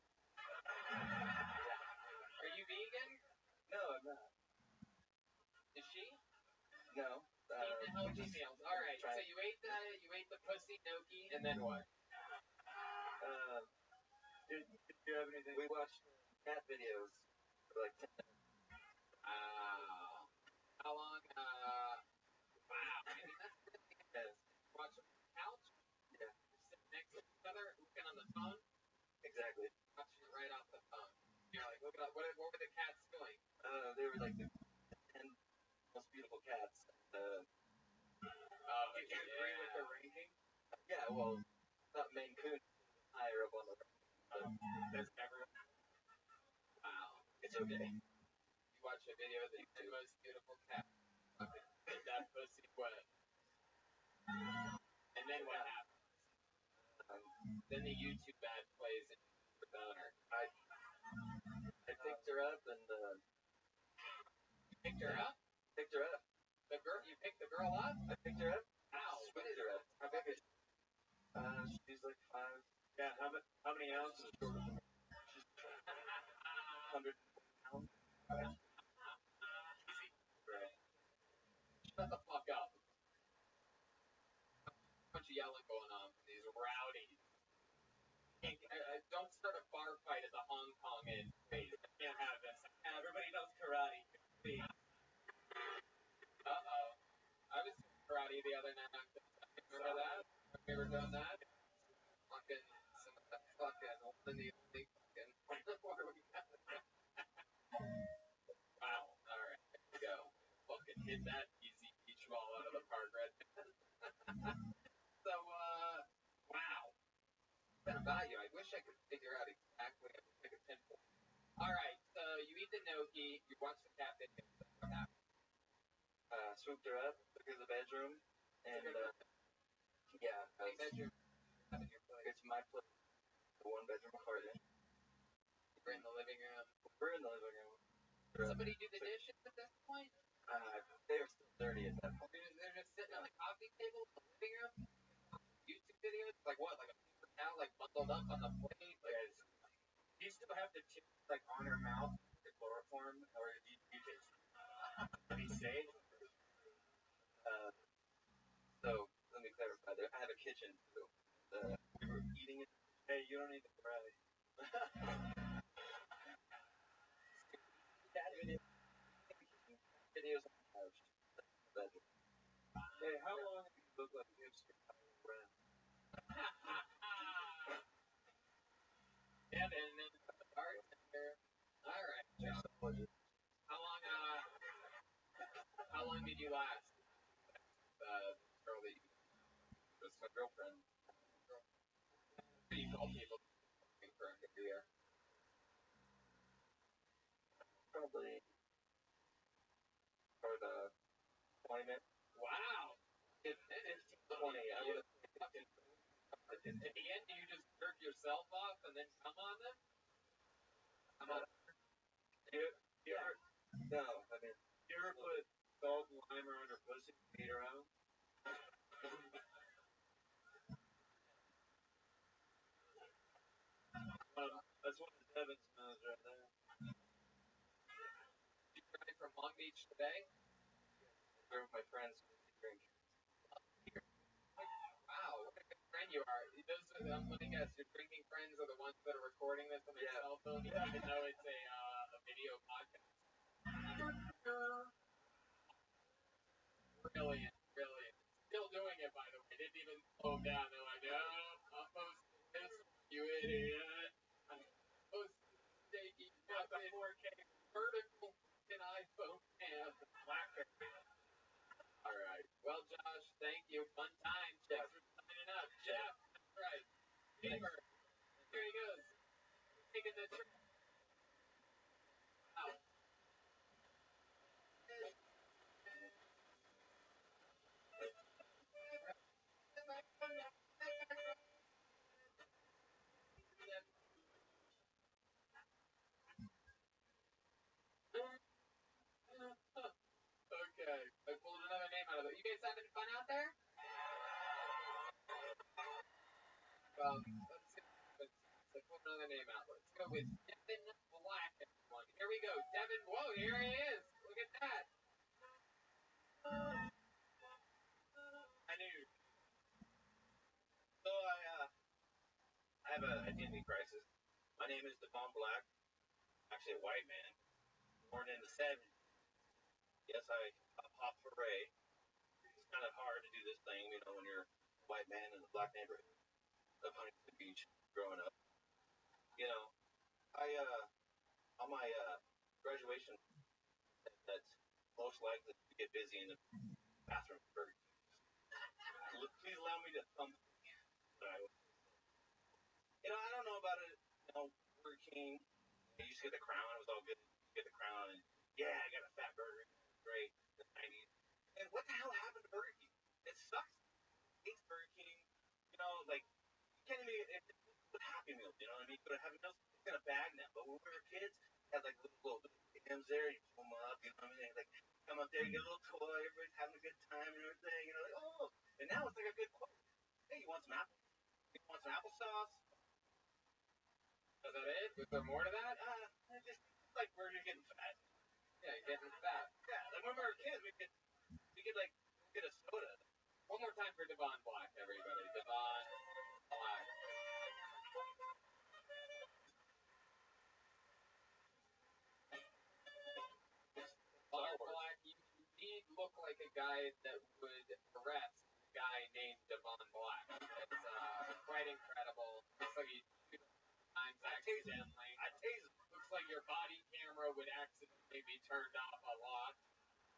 Are you vegan?
No, I'm not.
Is she?
No.
Eating healthy meals. Alright, so
tried.
you ate the pussy gnocchi, and then what?
Did you have anything? We watched cat videos for like 10 minutes.
Wow. How long, wow. I mean, that's really
Yes.
watch on the couch?
Yeah.
You're sitting next to each other, looking on the phone,
Exactly.
watching it right off the phone. You're like, look at what were the cats doing?
They were like the 10 most beautiful cats.
Oh,
Did you agree with the ranking?
Yeah, well, not Maine Coon higher up on the
That's everyone. Wow.
It's okay.
You watch a video of the 10 most beautiful cats. Get that pussy wet. And then what happens? Then the YouTube ad plays and you're the owner.
I picked her up and
You picked her up?
picked her up.
You picked the girl up?
I picked her up.
Wow. What is
Her
her?
up. How big is she? She's like 5.
Yeah, how many ounces?
She's 100 pounds. Right.
Shut the fuck up. Bunch of yelling going on from these rowdies. Don't start a bar fight at the Hong Kong Inn, please. I can't have this.
Everybody knows karate.
Uh-oh. I was doing karate the other night. Remember that? We were doing that? Fucking, some of that fucking, only fucking, what are we at? Wow. Alright, there we go. Fucking hit that easy beach ball out of the park, right? So, wow. That about you. I wish I could figure out exactly. I wish I could pinpoint. Alright, so you eat the gnocchi, you watch the cat videos. What happened?
Swooped her up, took her to the bedroom, and yeah,
Hey, bedroom.
it's my place. The one bedroom apartment.
We're in the living room.
We're in the living room.
Somebody do the dishes at this point?
They were still dirty at that point.
They're just sitting on the coffee table in the living room. YouTube videos, like what? Like a paper towel, like bundled up on the plate. Like,
Do you still have the tip like on her mouth, the chloroform, or do you just be safe? So let me clarify. I have a kitchen too. We were eating it. Hey, you don't need the karate. Cat videos on the couch. Bedroom. Hey, how long have you looked like a hipster?
Kevin, the bartender. All right. How long did you last? Girl that you was my girlfriend. What do you call people for a good year?
Probably for the 20 minutes.
Wow. 15 to 20. I would have. In the end, do you just jerk yourself off and then come on them? Come on.
You ever? No, I mean, you ever put salt and lime around her pussy and beat her out? That's one of Devin's smells right there.
You drive from Long Beach today?
They're with my friends drink.
Wow, what a good friend you are. Those are, let me guess, your drinking friends are the ones that are recording this on their cell phone, even though it's a video podcast. Brilliant, brilliant. Still doing it, by the way. Didn't even slow them down. They're like, no, I'm posting this, you idiot. I'm posting shaky fucking 4K vertical fucking iPhone cam. All right. Well, Josh, thank you. Fun time. Thanks for signing up. Jeff, that's right. Beamer. Here he goes. Taking the trip. Wow. Okay. I pulled another name out of it. You guys having fun out there? Well, let's pull another name out. Let's go with Devin Black, everyone. Here we go. Devin, whoa, here he is. Look at that.
I knew. So I have an identity crisis. My name is Devon Black. Actually a white man. Born in the 70s. Yes, I pop hooray. It's kind of hard to do this thing, you know, when you're a white man in a black neighborhood of Huntington Beach growing up. You know, I on my graduation, that's most likely to get busy in the bathroom. Please allow me to thumb. You know, I don't know about it. You know, Burger King. I used to get the Crown. It was all good. Get the Crown, and yeah, I got a fat burger. Great. The 90s. And what the hell happened to Burger King? It sucks. I hate Burger King. You know, like you can't even with Happy Meals. You know what I mean? Go to Happy Meals. It's in a bag now. But when we were kids, had like little items there. You pull them up. You know what I mean? Like come up there, you get a little toy. Everybody's having a good time and everything. You know, like oh. And now it's like a good quote. Hey, you want some apple? You want some applesauce?
Is that it? Was there more to that?
Just like we're getting fat.
Yeah, getting fat.
Yeah, like when we were kids, we could like get a soda.
One more time for Devon Black, everybody. Devon Black. Devon Black, you indeed look like a guy that would arrest a guy named Devon Black. It's quite incredible. Looks like you shoot times accidentally.
I tase him.
Looks like your body camera would accidentally be turned off a lot.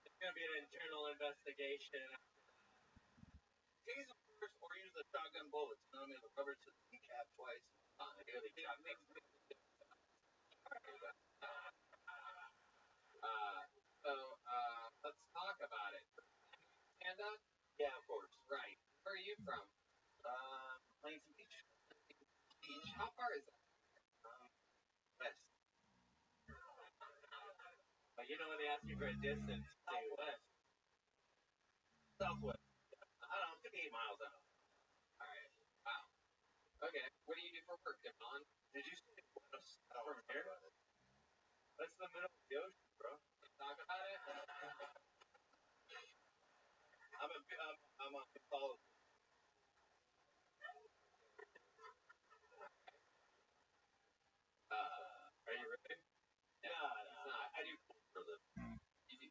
It's gonna be an internal investigation. Tase him first, or use the shotgun bullets. You know what I mean? The rubber to the kneecap twice.
Let's talk about it. Stand up?
Yeah, of course.
Right. Where are you from?
Lansing Beach.
Beach. How far is that?
West. You know when they ask you for a distance, say west. Southwest. I don't know, 58 miles out.
Alright. Wow. Okay. What do you do for work, Devon?
Did you say west? From here? That's the middle of the ocean, bro.
Talk about it?
I'm a follower.
Are you ready?
No, it's not. I do pool for a living.
You do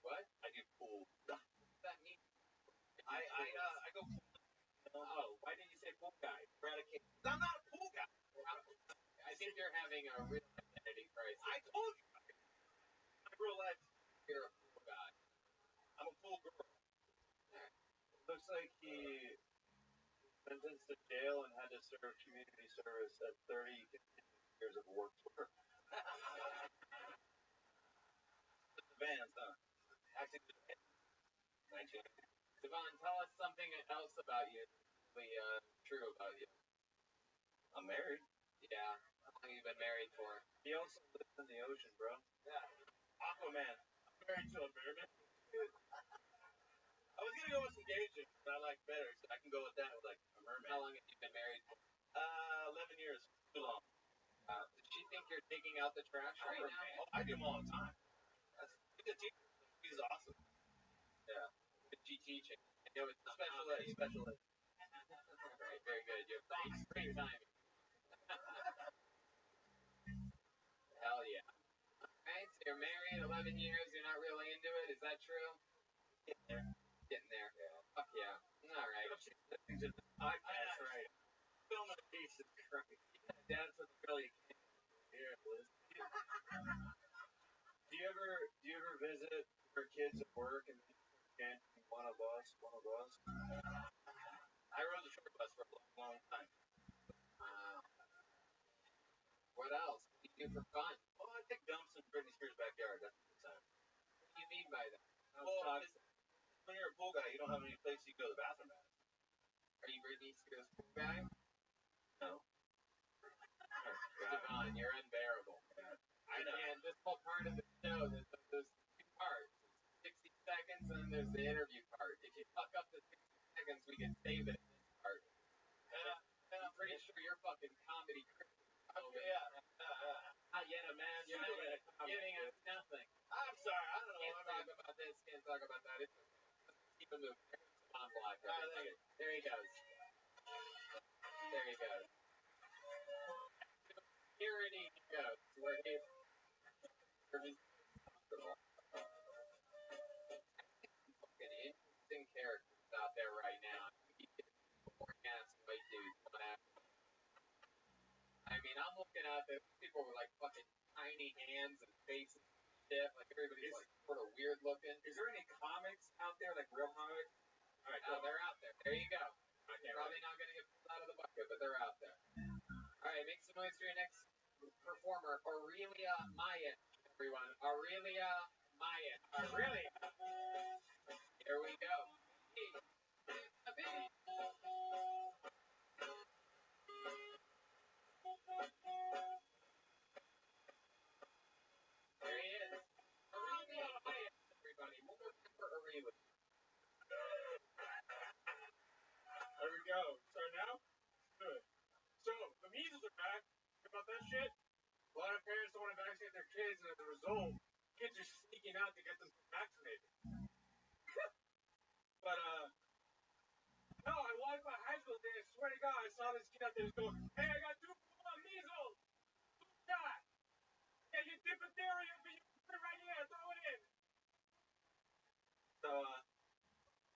what?
I do pool.
What does that mean?
I go pool.
Oh, why did you say pool guy?
Eradicate. I'm not a pool guy.
I think you're having a real identity crisis.
I told you. My real life.
You're a pool guy.
I'm a pool girl. Looks like he sentenced to jail and had to serve community service at 30 years of work for. The bands, huh? Acting the band. 19.
Devon, tell us something else about you. True about you.
I'm married.
Yeah. How long have you been married for?
He also lives in the ocean, bro.
Yeah.
Aquaman. I'm married to a merman. I was gonna go with some Asian, but I like better, so I can go with that with like a merman.
How long have you been married for?
11 years. Too long.
Does she think you're digging out the trash right now?
Oh, I do them all the time. He's a teacher. He's awesome.
Yeah. Good teaching. I know it's
Special ed. Special ed.
Right, very good. You have great timing. Hell yeah. Alright, so you're married 11 years, you're not really into it, is that true?
Getting there.
Getting there. Yeah. Fuck yeah. Alright.
That's right. Film a piece of crap. Dance with the girl you can't hear, Liz. Do you ever visit your kids at work and can't one of us? I rode the short bus for a long time.
What else? What do you do for fun?
Well, I take dumps in Britney Spears' backyard. That's a good time.
What do you mean by that?
Well, when you're a pool guy, you don't have any place you can go to the bathroom at.
Are you Britney Spears' pool guy?
No.
Devon, you're unbearable. I can't. This whole part of the show, there's two parts. 60 seconds, and then there's the interview part. If you fuck up the 60 seconds, we can save it in this part. I'm pretty sure you're fucking comedy critic.
Not yet a man.
You're not giving us nothing.
I'm sorry. I don't know.
Can't talk about this. Can't talk about that. Let's keep it moving. On block. There he goes. There he goes. Security goes. Where he's comfortable. Fucking interesting characters out there right now. Forecast white dudes coming out. I mean, I'm looking out there. People with like fucking tiny hands and faces and shit. Like everybody's like sort of weird looking.
Is there any comics out there, like real comics?
All right, they're out there. There you go. Probably not gonna get pulled out of the bucket, but they're out there. All right, make some noise for your next performer, Aurelia Maya. Everyone, Aurelia Maya. Aurelia. Here we go. There he is. Aurelia Maya, everybody. One more time for Aurelia.
There we go. Start now? Good. So, the measles are back. Think about that shit? A lot of parents don't want to vaccinate their kids, and as a result, kids kids are sneaking out to get them vaccinated. But no, I walked by high school today. I swear to God, I saw this kid out there going, "Hey, I got 2 measles, 2 shot. Yeah, you diphtheria, but you put it right here, throw it in." So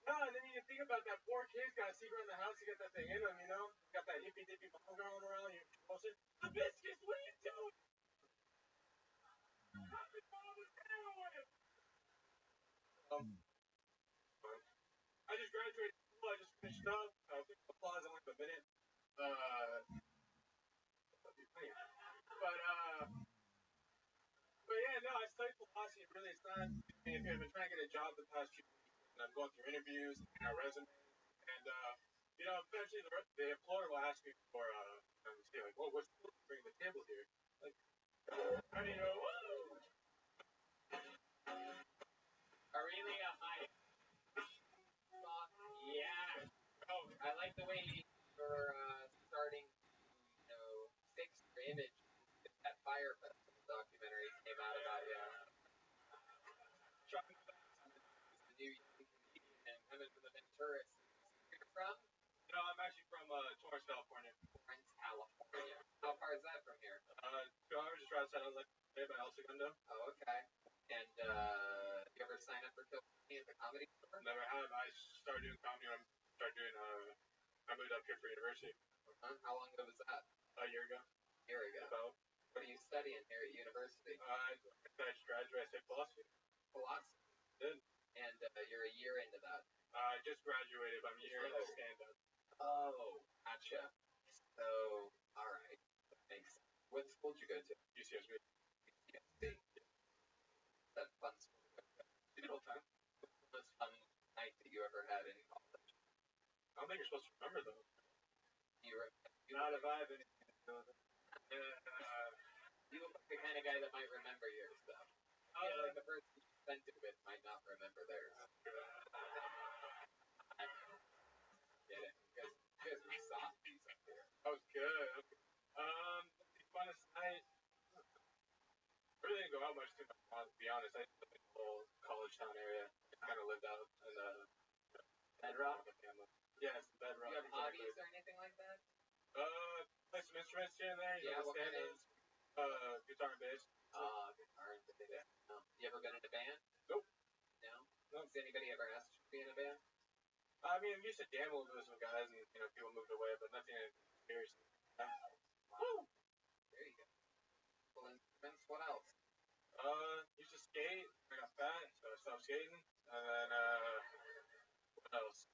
no, and then you think about that poor kid's got a secret in the house to get that thing in him, you know? Got that hippy dippy bomb going around, you're closer. The biscuits, what are you doing? I just graduated school, I just finished up. Applause in like a minute. But yeah, no, I studied philosophy. Really, it's not. I've been trying to get a job the past few weeks, and I'm going through interviews, and resumes, and you know, eventually the employer will ask me for say like, "Well, what's you bring to the table here?" Like, how do you know?
Aurelia, hi. Yeah. Oh, I like the way you're starting to, fix your image. That Fire Festival documentary came out about you. The new comedian and coming from the Venturas. Where you from?
No, I'm actually from Torrance, California.
Torrance, California. How far is that from here?
2 hours just right outside of like by El Segundo.
Oh, okay. And you ever sign up for Kill Me at the Comedy Store?
Never have. I started doing comedy. I moved up here for university.
How long ago was that?
A year ago. About.
What are you studying here at university?
I just graduated. I said philosophy.
Philosophy.
Good.
And you're a year into that.
I just graduated. I'm a year into stand-up.
Oh, gotcha. So, all right. That makes sense. What school did you go to?
UCSB.
UCSB. That fun school to go to.
Good old time.
What's the most fun night that you ever had in college?
I don't think you're supposed to remember those.
Not if I have anything to do with it. You look like the kind of guy that might remember your stuff. Like the person you spent it with might not remember theirs. I get it. You guys were softies up here.
That was good. The funnest night. I really didn't go out much too much, to be honest. I lived in the whole college town area. I kind of lived out in
Bedrock?
Yes, Bedrock.
Do you have hobbies or anything like that?
Play some instruments here and there.
Yeah, what kind of?
Guitar and bass.
Guitar and bass. Yeah. No. You ever been in a band?
Nope.
No? Has anybody ever asked you to be in a band?
I mean, we used to jam a little bit with some guys, and people moved away, but nothing serious.
Woo! There you go. Well, instruments. What else?
Used to skate. I got fat, so I stopped skating. And then what else?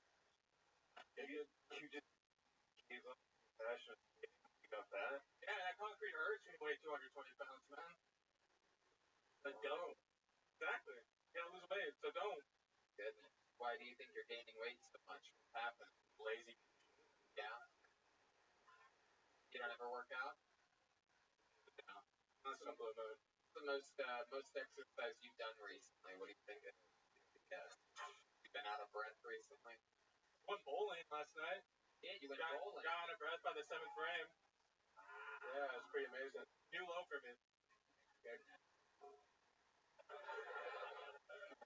You just gave up passion. You got fat. Yeah, that concrete hurts when you weigh 220 pounds, man. But don't. Exactly. You gotta lose weight, so don't.
Goodness. Why do you think you're gaining weight so much? What's happened?
Lazy.
Yeah. You don't ever work out?
No. Not simple about it.
What's the most exercise you've done recently? What do you think? You've been out of breath recently?
Went bowling last night.
Yeah, you went bowling.
Got out of breath by the 7th frame. Yeah, it was pretty amazing. New low for me.
Good.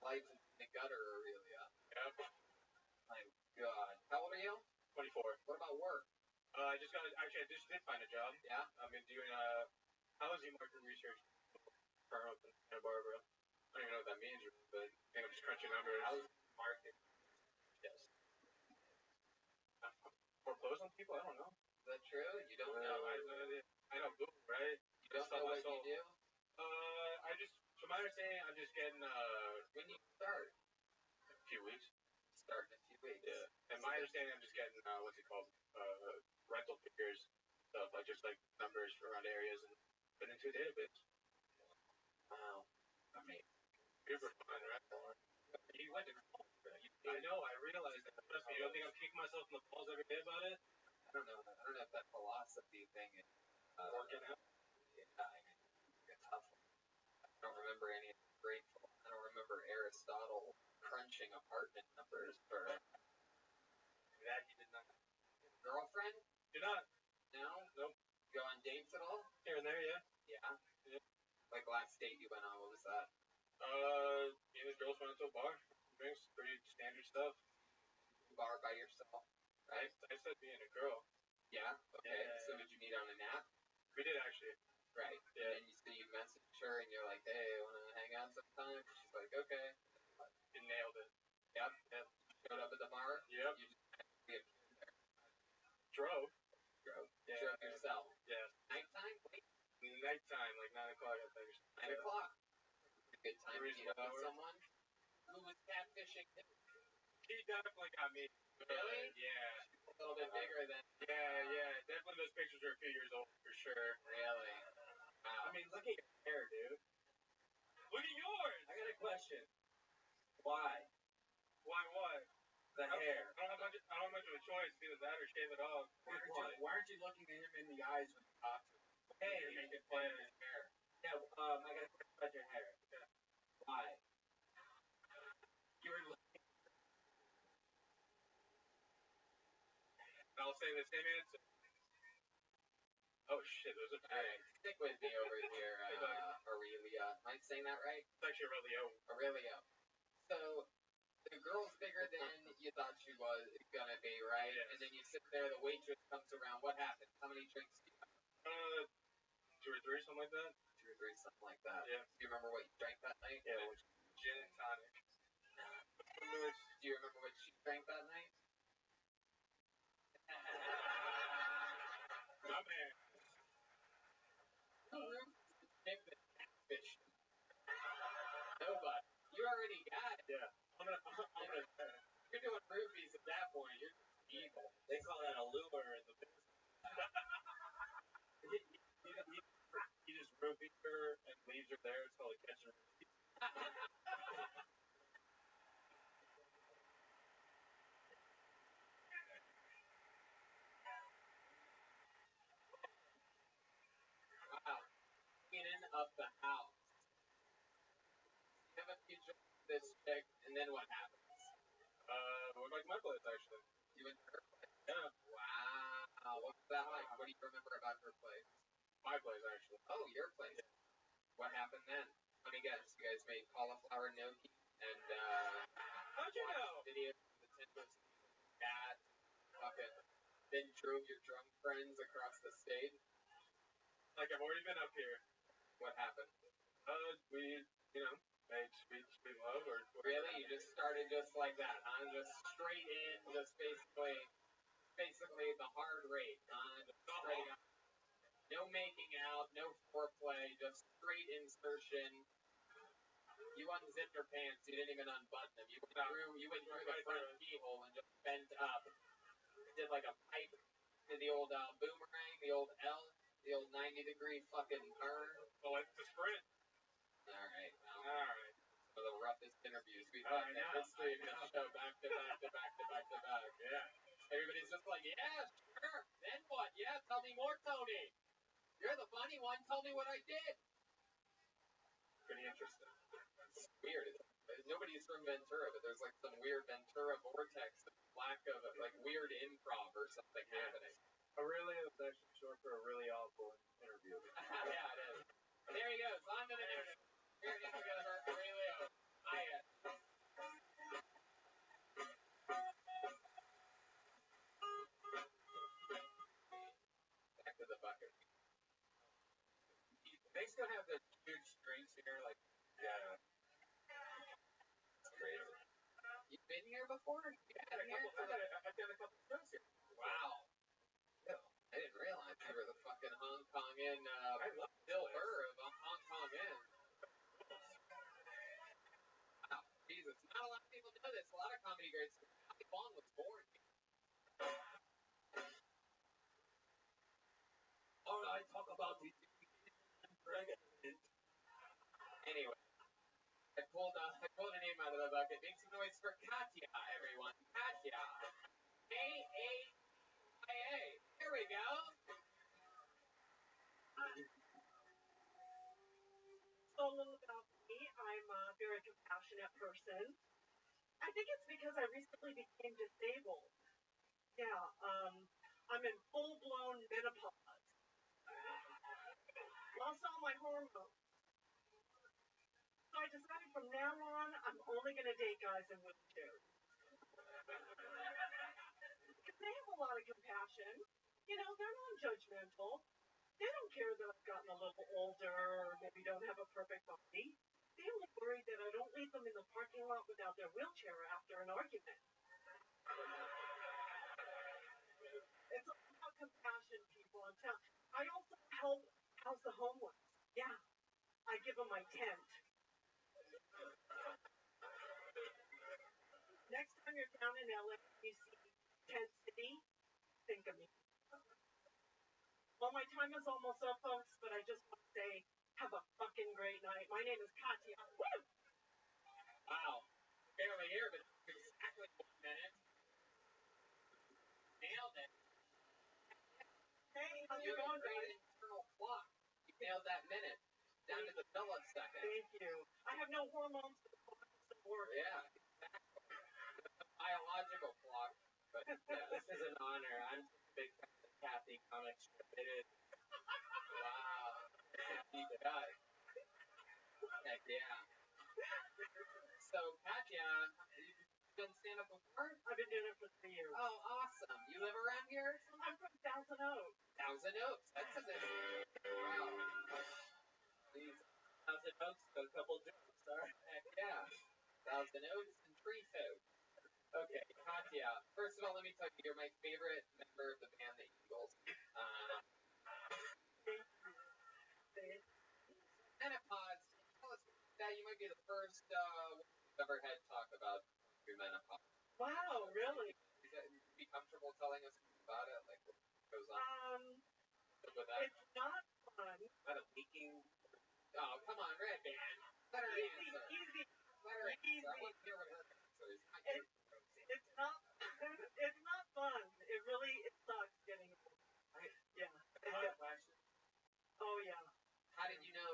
Lights in the gutter, Aurelia.
Yep.
My God. How old are you?
24.
What about work?
I just did find a job.
Yeah?
I've been doing housing market research firm up in Santa Barbara. I don't even know what that means, but I think I'm just crunching numbers.
Housing market.
Yes. Foreclose on people? I don't know.
Is that true? You don't know?
I know Google, right?
You don't know what you do?
From my understanding, I'm just getting,
when do you start?
A few weeks.
Start in a few weeks.
Yeah. And my understanding, I'm just getting, what's it called? Rental figures, stuff, just like numbers around areas and put into a database.
Wow. I mean,
good for fun, right? You went to college, right? I know, I realized that. Trust me, you don't think I'm kicking myself in the balls every day about it?
I don't know if that philosophy thing is
working out.
Yeah, I mean, it's a tough one. I don't remember any of the grateful. I don't remember Aristotle crunching apartment numbers for
that he did not.
Girlfriend?
Did not.
No?
Nope.
Go on dates at all?
Here and there, yeah.
Yeah. Like last date you went on, what was that? time? She's like, okay.
You nailed it.
Yep. Showed up at the bar.
Yep.
You just appeared there.
Drove.
Drove
Yeah.
yourself.
Yeah.
Nighttime? Late?
Nighttime, like 9 o'clock, I think.
9 o'clock. Good time to meet up with
hours.
someone who was catfishing.
She definitely got me.
Really?
Yeah.
A little bit bigger than.
Yeah. Definitely those pictures are a few years old, for sure.
Really? Wow.
I mean, look at your hair, dude.
Look at yours!
I got a question. Why?
Why what?
The hair.
I don't have much of a choice. It's either that or shave it off.
Why aren't you looking at him in the eyes when you talk to him? Hey,
You're making fun of his hair.
Yeah, I got a question about your hair.
Yeah.
Why? You were looking.
I'll say the same answer. Oh shit, those are
Alright, stick with me over here, Aurelia. Am I saying that right?
It's actually Aurelio.
Aurelio. So, the girl's bigger than you thought she was gonna be, right?
Yes.
And then you sit there, the waitress comes around. What happens? How many drinks do you have?
2 or 3, something like that.
2 or 3, something like that.
Yeah.
Do you remember what you drank that night?
Yeah, which gin and tonic.
Do you remember what she drank that night?
My man.
Fish. Nobody. You already got it.
Yeah. I'm gonna
You're doing rubies at that point. You're evil.
They call that a lure in the business.
he just roofies her and leaves her there. It's called a catch and release.
Wow. Cleaning up the house. You have a future with this chick, and then what happens?
We're back to my place, actually.
You went to her place?
Yeah.
Wow. What was that like? What do you remember about her place?
My place, actually.
Oh, your place.
Yeah.
What happened then? Let me guess. You guys made cauliflower gnocchi and
How'd you know?
videos of the Nintendo cat. Fucking. Then drove your drunk friends across the state.
Like, I've already been up here.
What happened?
We, made sweet love, or
Really? You just started just like that, huh? Just straight in, just basically the hard rate, huh? Just straight up. No making out, no foreplay, just straight insertion. You unzipped your pants, you didn't even unbutton them. You went through the front keyhole and just bent up. Did like a pipe, did the old boomerang, the old L, the old 90-degree fucking turn.
well, it's a sprint.
Alright, well.
Alright.
One of the roughest interviews we've had in the history of this show, back to back to back to back to back.
Yeah.
Everybody's just like, yeah, sure. Then what? Yeah, tell me more, Tony. You're the funny one. Tell me what I did.
Pretty interesting.
It's weird. Nobody's from Ventura, but there's like some weird Ventura vortex, lack of like weird improv or something happening.
Aurelio is actually short for a really awful interview.
Yeah, it is. There he goes. On to the next. Here he goes, Aurelio. Hiya. Back to the bucket. They still have the huge drinks here, like,
Yeah.
it's crazy. You've been here before?
I've done a couple shows here.
Wow. I didn't realize you were the fucking Hong Kong Inn,
I love
Bill Burr of Hong Kong Inn. Wow, Jesus. Not a lot of people know this. A lot of comedy greats. Tommy Bong was born here.
All right, talk about the president.
Anyway, I pulled a name out of the bucket. Make some noise for Katya, everyone. Katya. K-A-I-A. Here we go.
So a little about me. I'm a very compassionate person. I think it's because I recently became disabled. Yeah, I'm in full-blown menopause. Lost all my hormones. So I decided from now on, I'm only going to date guys in wheelchairs. Because they have a lot of compassion. You know, they're non-judgmental. They don't care that I've gotten a little older or maybe don't have a perfect body. They only worry leave them in the parking lot without their wheelchair after an argument. It's all about compassion, people. I also help house the homeless. Yeah, I give them my tent. Next time you're down in LA, you see Tent City, think of me. Well, my time is almost up, folks, but I just want to say, have a fucking great night. My name is Katya. Woo!
Wow. Barely here, but exactly 1 minute. Nailed it.
Hey, how's
You
it
have a
going,
great
guys?
internal clock. You nailed that minute. Down to the millisecond.
Thank you. I have no hormones, but the clock doesn't work.
Yeah, exactly. It's a biological clock. But yeah, this is an honor. I'm such a big fan of the Kathy comic strip. It is. Wow. Deep cut. Heck yeah. So, Katya, you've done stand-up before?
I've been doing it for 3 years.
Oh, awesome. You live around here?
I'm from Thousand Oaks.
Thousand Oaks. That's a bit. Wow. These Thousand Oaks, a couple jokes. Heck yeah. Thousand Oaks and Tree Folk. Okay, Katya. First of all, let me tell you, you're my favorite member of the band, the Eagles. Menopause. Tell us that you might be the first we've ever had talk about your menopause.
Wow, really?
Be comfortable telling us about it, like what goes on with that?
It's not fun.
Not a leaking. Oh, come on, Red Band. Let her answer.
Easy.
Let her answer. I want to hear what her answer is.
It's not fun. It really sucks getting old. Yeah. Oh yeah.
How did you know?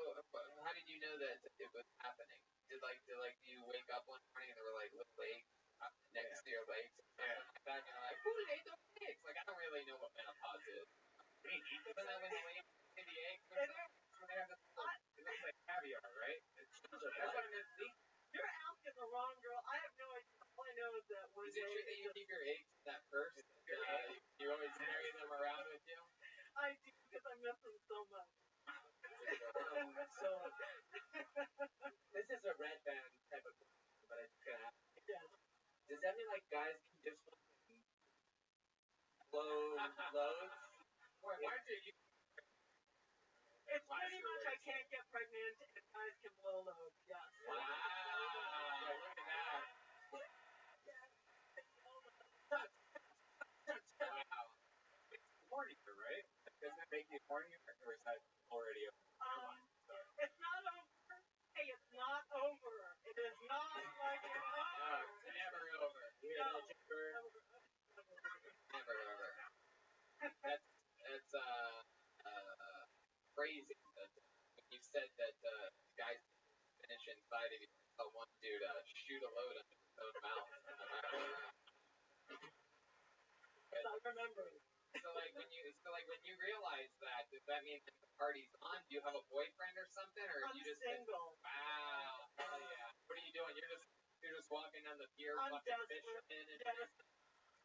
How did you know that it was happening? Did you wake up one morning and there were like little legs next to your legs or something like that? And you're like, who ate those eggs? Like I don't really know what menopause is. Isn't that when the ladies eat the eggs or something? It looks like caviar, right? That's what I'm thinking.
You're asking the wrong girl. I have no idea. All I know is that one
Is it true that you keep your eggs in that purse? You always carry them around with you?
I do because I miss them so much.
So, this is a Red Band type of question, but I just gotta ask.
Yes.
Does that mean like guys can just blow loads? Why aren't you?
It's pretty much I can't get pregnant and guys can blow loads. Yes.
Wow. Look at that. Wow. It's hornier, right? Doesn't that make you hornier, or is that already over?
It's not over. Hey, it's not over. It is not like it's over.
No, it's never over. You hear that, Jimber? Never over. That's crazy. That when you said that guys finish inside of you, I saw one dude shoot a load under his own mouth.
I remember.
So when you realize that, does that mean that the party's on? Do you have a boyfriend or something, or
I'm
you just
single.
Wow, hell yeah. What are you doing? You're just walking down the pier,
I'm
fucking
desperate.
fishing and
Yes.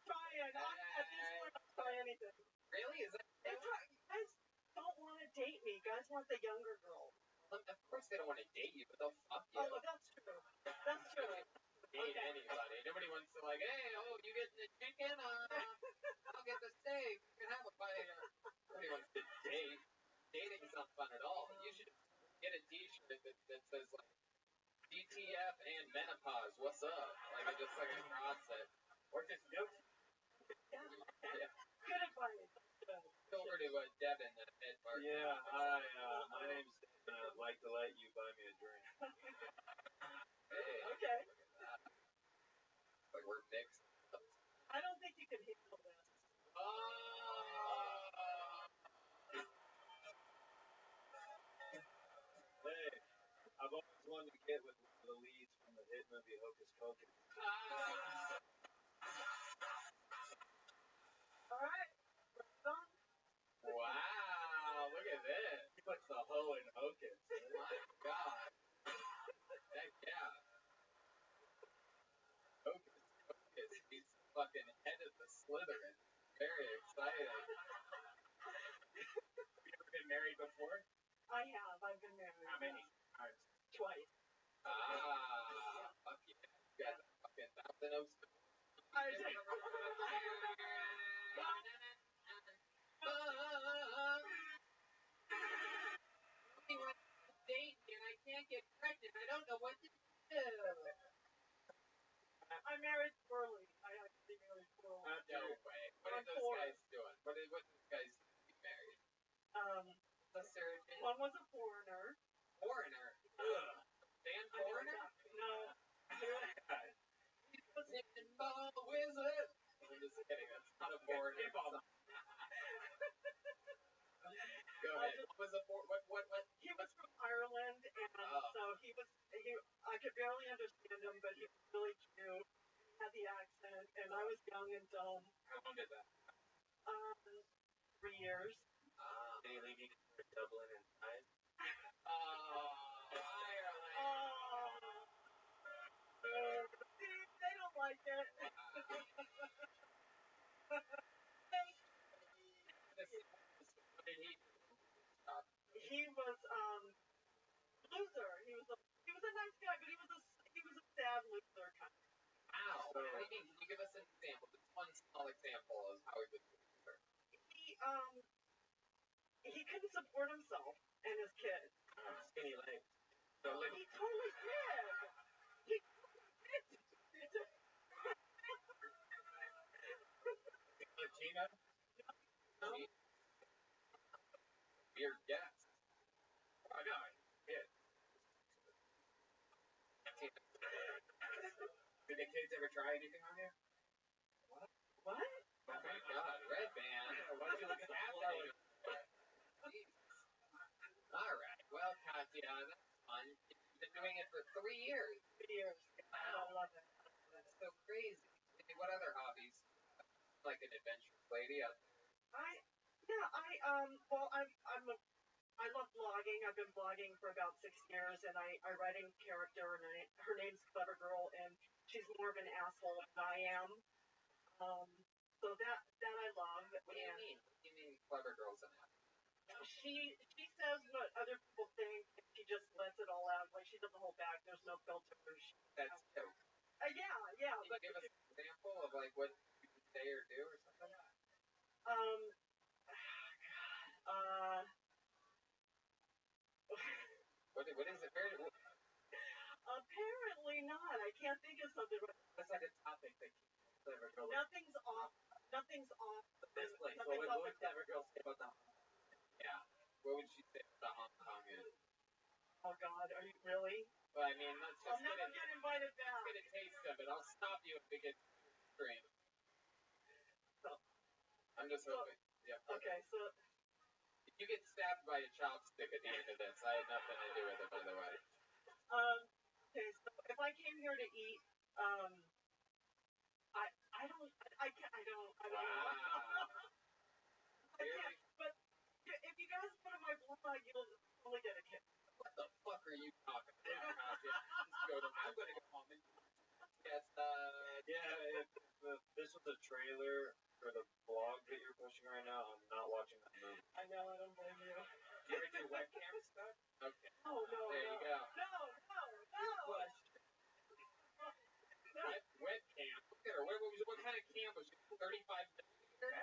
Trying. At this point, I'll try anything.
Really? Is that?
Guys don't want to date me. Guys want the younger girl.
Of course they don't want to date you, but they'll fuck you.
Oh, that's true. That's true.
Date anybody. Nobody wants to like, hey, you getting the chicken? I'll get the steak. You can have a bite. Nobody wants to date. Dating is not fun at all. You should get a T-shirt that says like DTF and menopause. What's up? Like just like across it, or just note. Yeah.
Good advice.
Go over to Devin at Edmark.
Yeah, hi. My name's Devin. I'd like to let you buy me a drink.
Hey,
Okay.
like we're mixed.
I don't think you can handle this.
Hey, I've always wanted to get with one of the leads from the hit movie Hocus Pocus.
All right. We're done.
Wow, look at this.
He puts the hoe in Hocus.
My God. Heck yeah. Hocus Pocus. He's fucking head of the Slytherin. Very exciting. Have you ever been married before?
I have. I've been married.
How many times?
Twice.
Ah. those.
I did.
Date and I can't get pregnant. I don't know what to do.
I married early. I actually married early.
No way. What are
I'm
those
four.
guys doing? What are those guys getting married?
The
surgeon.
one was a foreigner.
Foreigner. Ugh. Dan Foreigner?
No.
Wizard. I'm just kidding. That's not a foreigner. Go ahead. What was the what?
He was from Ireland, and so he. I could barely understand him, but he was really cute. Had the accent, and I was young and dumb.
How long did that?
3 years.
Did he leave you for Dublin and Ireland?
See, they don't like it. He was loser. He was a nice guy, but he was a sad loser kind of.
Wow. What do you mean? Can you give us an example? Just one small example of how he was a loser.
He couldn't support himself and his kids.
Skinny legs.
So he totally did. He totally did.
Latina? No. Weird guess. I know. Yeah. Did the kids ever try anything on you?
What?
Oh my God, Red Band. Why don't you look at that one? All right. Well, Katya, that's fun. You've been doing it for 3 years.
3 years.
Wow.
I love it.
That's so crazy. What other hobbies? Like an adventurous lady out there.
I love blogging. I've been blogging for about 6 years, and I write in character, and her name's Clever Girl, and she's more of an asshole than I am. So that I love.
What do you mean? What do you mean Clever Girl's an asshole?
She says what other people think, and she just lets it all out. Like, she doesn't hold back. There's no filter.
That's dope.
Yeah.
Can you give us an example of like what you can say or do or something? What is it?
Apparently not. I can't think of something.
What's like a topic that Clever Girl?
Nothing's off.
This place. What would Clever Girl say about the? Yeah. What would she say about Hong Kong is?
Oh God, are you really?
Well, I mean, let's just
I'll never get invited back.
Let's get a taste of it. I'll stop you if we get stream. I'm just hoping. Yeah.
Okay, so.
You get stabbed by a chopstick at the end of this. I had nothing to do with it, by the way.
Okay, so if I came here to eat, I don't.
Wow.
I can't. But if you guys put in my blog, you'll only get a kick.
What the fuck are you talking about? I'm gonna go home and yes.
If this was a trailer for the vlog that you're pushing right now, I'm not watching that movie.
I know, I don't blame you.
You ever do webcam stuff? Okay.
Oh no.
There you go.
No.
Webcam. Look at her. What kind of cam was she? 35 millimeter?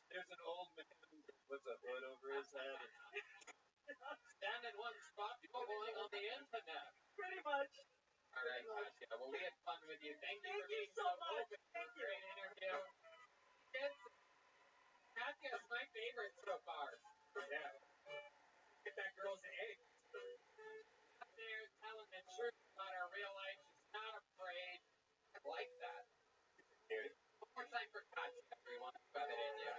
There's an old man who puts a hood over his head.
Stand in one spot, going on the internet.
Pretty much.
All right, Katya. Well, we had fun with you. Thank you for being
so much.
open for a great interview. Katya's my favorite so far. Yeah. Get that girl's eggs. Up there telling the truth about her real life. She's not afraid. I like that. One more time for Katya, everyone. Rub it in you.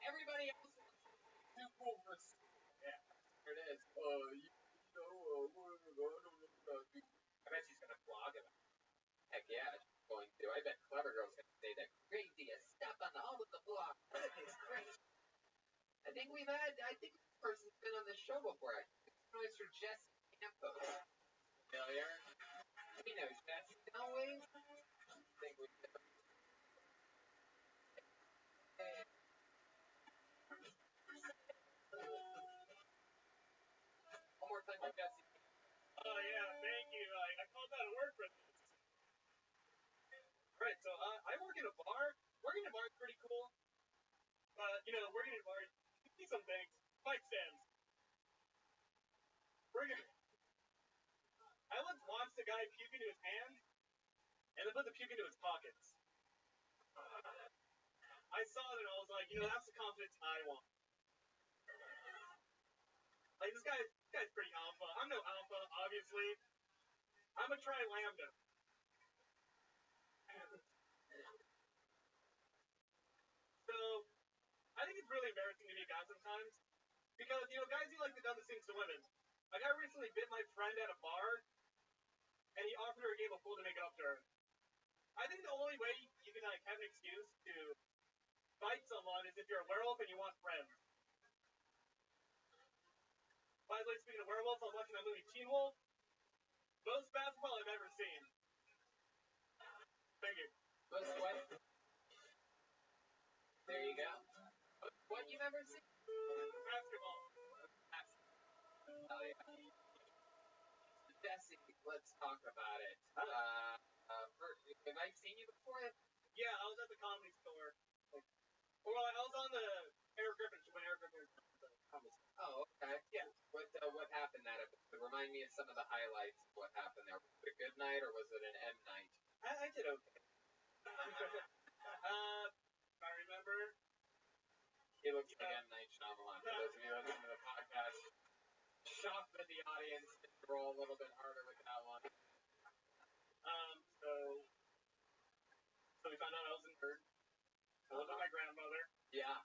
Everybody else wants to be too cool for school. Yeah. There it is. I bet she's gonna vlog about it. Heck yeah, she's going to. I bet Clever Girl's gonna say the craziest stuff on all of the vlogs. That is crazy. I think this person's been on the show before. It's for Jesse Campos. Familiar? We know Jesse, don't we? I think we do. One more time for Jesse.
bar. Working in a bar is pretty cool. But, you know, working in a bar, you see some things. Mic stands. I once watched a guy puke into his hand, and then put the puke into his pockets. I saw it and I was like, you know, that's the confidence I want. Like, this guy's pretty alpha. I'm no alpha, obviously. I'm a tri-lambda. So, I think it's really embarrassing to be a guy sometimes. Because, you know, guys do like the dumbest things to women. A guy recently bit my friend at a bar, and he offered her a game of pool to make up to her. I think the only way you can, like, have an excuse to fight someone is if you're a werewolf and you want friends. By the way, speaking of werewolves, I was watching that movie Teen Wolf. Most basketball I've ever seen. Thank you.
Most what? There you go. What you've ever seen?
Basketball.
Oh, yeah. Jesse, let's talk about it. Have I seen you before?
Yeah, I was at the Comedy Store. Well, I was on the Eric Griffin show when Eric Griffin was on the Comedy Store.
Oh, okay.
Yeah.
What happened that episode? Remind me of some of the highlights of what happened there. Was it a good night or was it an M night?
I did okay. I remember.
It looks like M Night Shyamalan. For those of you listening to the podcast, shocked that the audience didn't roll a little bit harder with that one.
So we found out I was a nerd. I was with my grandmother.
Yeah.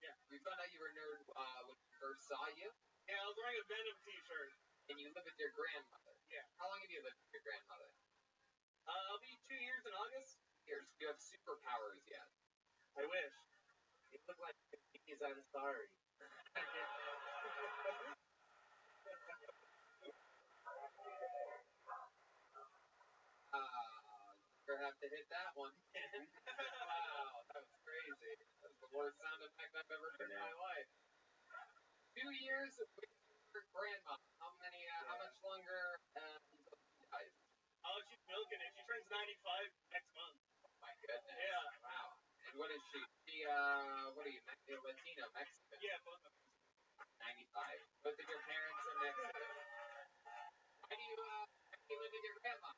Yeah.
We found out you were a nerd when we first saw you.
Yeah, I was wearing a Venom t-shirt.
And you live with your grandmother.
Yeah.
How long have you lived with your grandmother?
I'll be 2 years in August.
Years. Do you have superpowers yet?
I wish. You look like Aziz Ansari.
You're have to hit that one. Wow, that was crazy. That was the worst sound effect I've ever heard in my life. 2 years with your grandma. How much longer until she dies?
Oh, she's milking it. She turns 95 next month.
Oh my goodness.
Yeah.
Wow. And what is she? What are you, Latino, Mexican?
Yeah, both of them.
95. Both of your parents are Mexican. Why do you live with your grandma?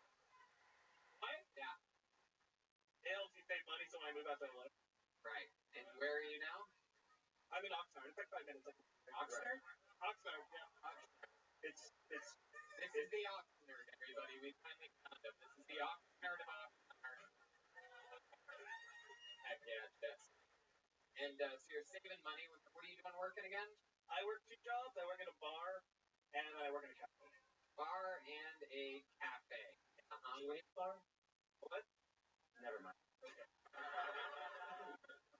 Why?
Yeah.
It helps you save money, so when I move out to LA.
Right. And where are you now?
I'm in Oxnard. It's like 5 minutes.
Oxnard?
Oxnard, yeah.
Oxnard.
This
is the Oxnard, everybody. We finally found him. This is the Oxnard of Oxnard. Heck yeah, yes. And so you're saving money. What are you doing working again?
I work 2 jobs. I work at a bar, and I work in a cafe.
Bar and a cafe.
Wait, bar? What? Never mind.
Okay.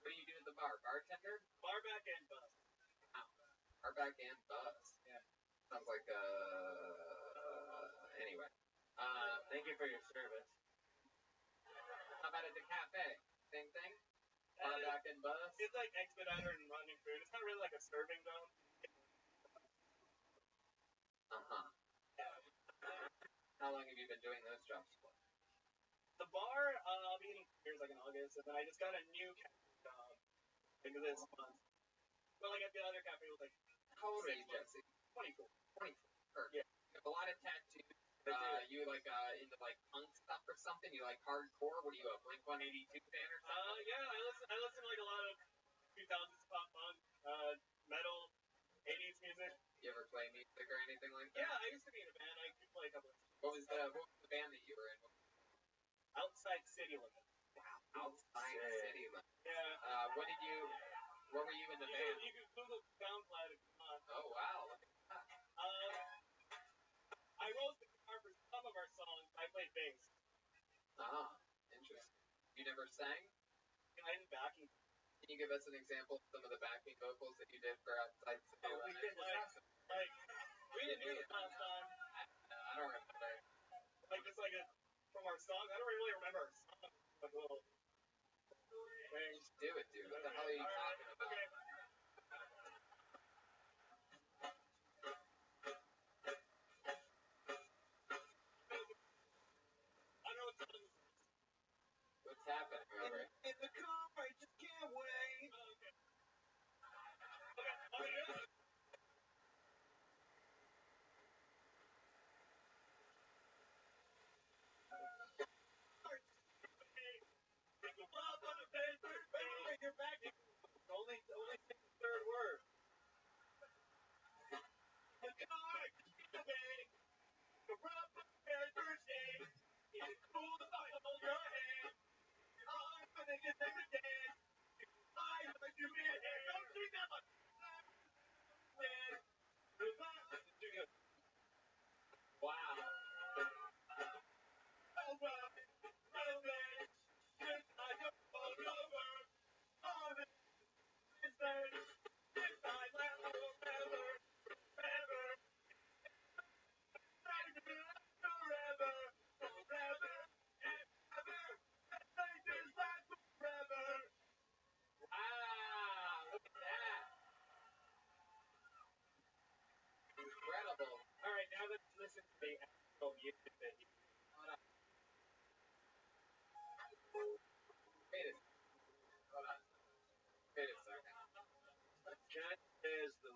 What do you do at the bar? Bartender?
Bar back and bus.
Wow. Bar back and bus.
Yeah.
Sounds like anyway.
Thank you for your service.
How about at the cafe? Same thing? Bar back and bus?
It's like expediter and running food. It's not really like a serving zone.
Uh-huh. How long have you been doing those jobs for?
The bar, I'll be getting beers like in August, and then I just got a new cafe job like this month. But like at the other cafe, it was like,
how old are you, Jesse?
24.
24. Perfect.
Yeah.
You have a lot of tattoos. You like into like punk stuff or something? You like hardcore? What are you, a Blink-182 fan or something?
Yeah, I listen to like a lot of 2000s pop punk, metal, 80s music.
You ever play music or anything like that?
Yeah, I used to be in a band. I could play a couple of instruments.
What was the band that you were in?
Outside City Limits.
Wow. Outside City Limits.
Yeah.
What were you in the band?
You can Google SoundCloud if you want.
Oh, wow. Look at that.
I wrote the guitar for some of our songs. I played bass.
Ah, interesting. You never sang?
I did backing.
Can you give us an example of some of the backing vocals that you did for Outside City Limits?
We did we didn't do it last time.
I don't remember.
Like just like from our song. I don't really remember our song. Like a little thing.
Just do it, dude. What the hell are you talking about?
Okay. I don't know what song this is.
What's happening over here?
In the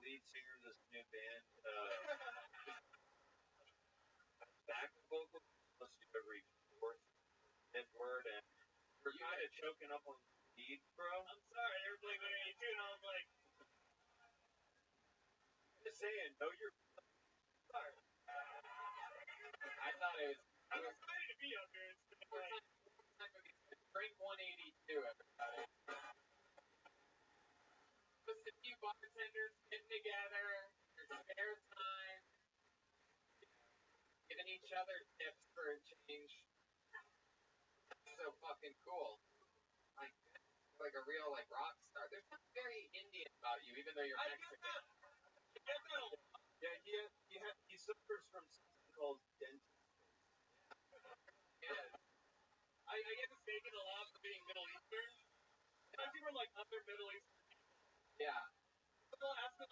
lead singer of this new band, backing vocals, supposed to do every fourth, fifth word, and we're kind of choking up on speed, bro.
I'm sorry, they were playing Blink-182, and I was like,
Just saying, know your.
sorry.
I thought it was.
I'm excited to be up here. It's like,
Drink 182, everybody. Just a few bartenders getting together, their spare time, giving each other tips for a change. So fucking cool. Like a real rock star. There's something very Indian about you, even though you're
I
Mexican.
get that a lot.
Yeah, he suffers from something called dentist.
Yeah.
I get mistaken a lot for being Middle Eastern. Especially from other Middle Eastern.
Yeah.
People ask me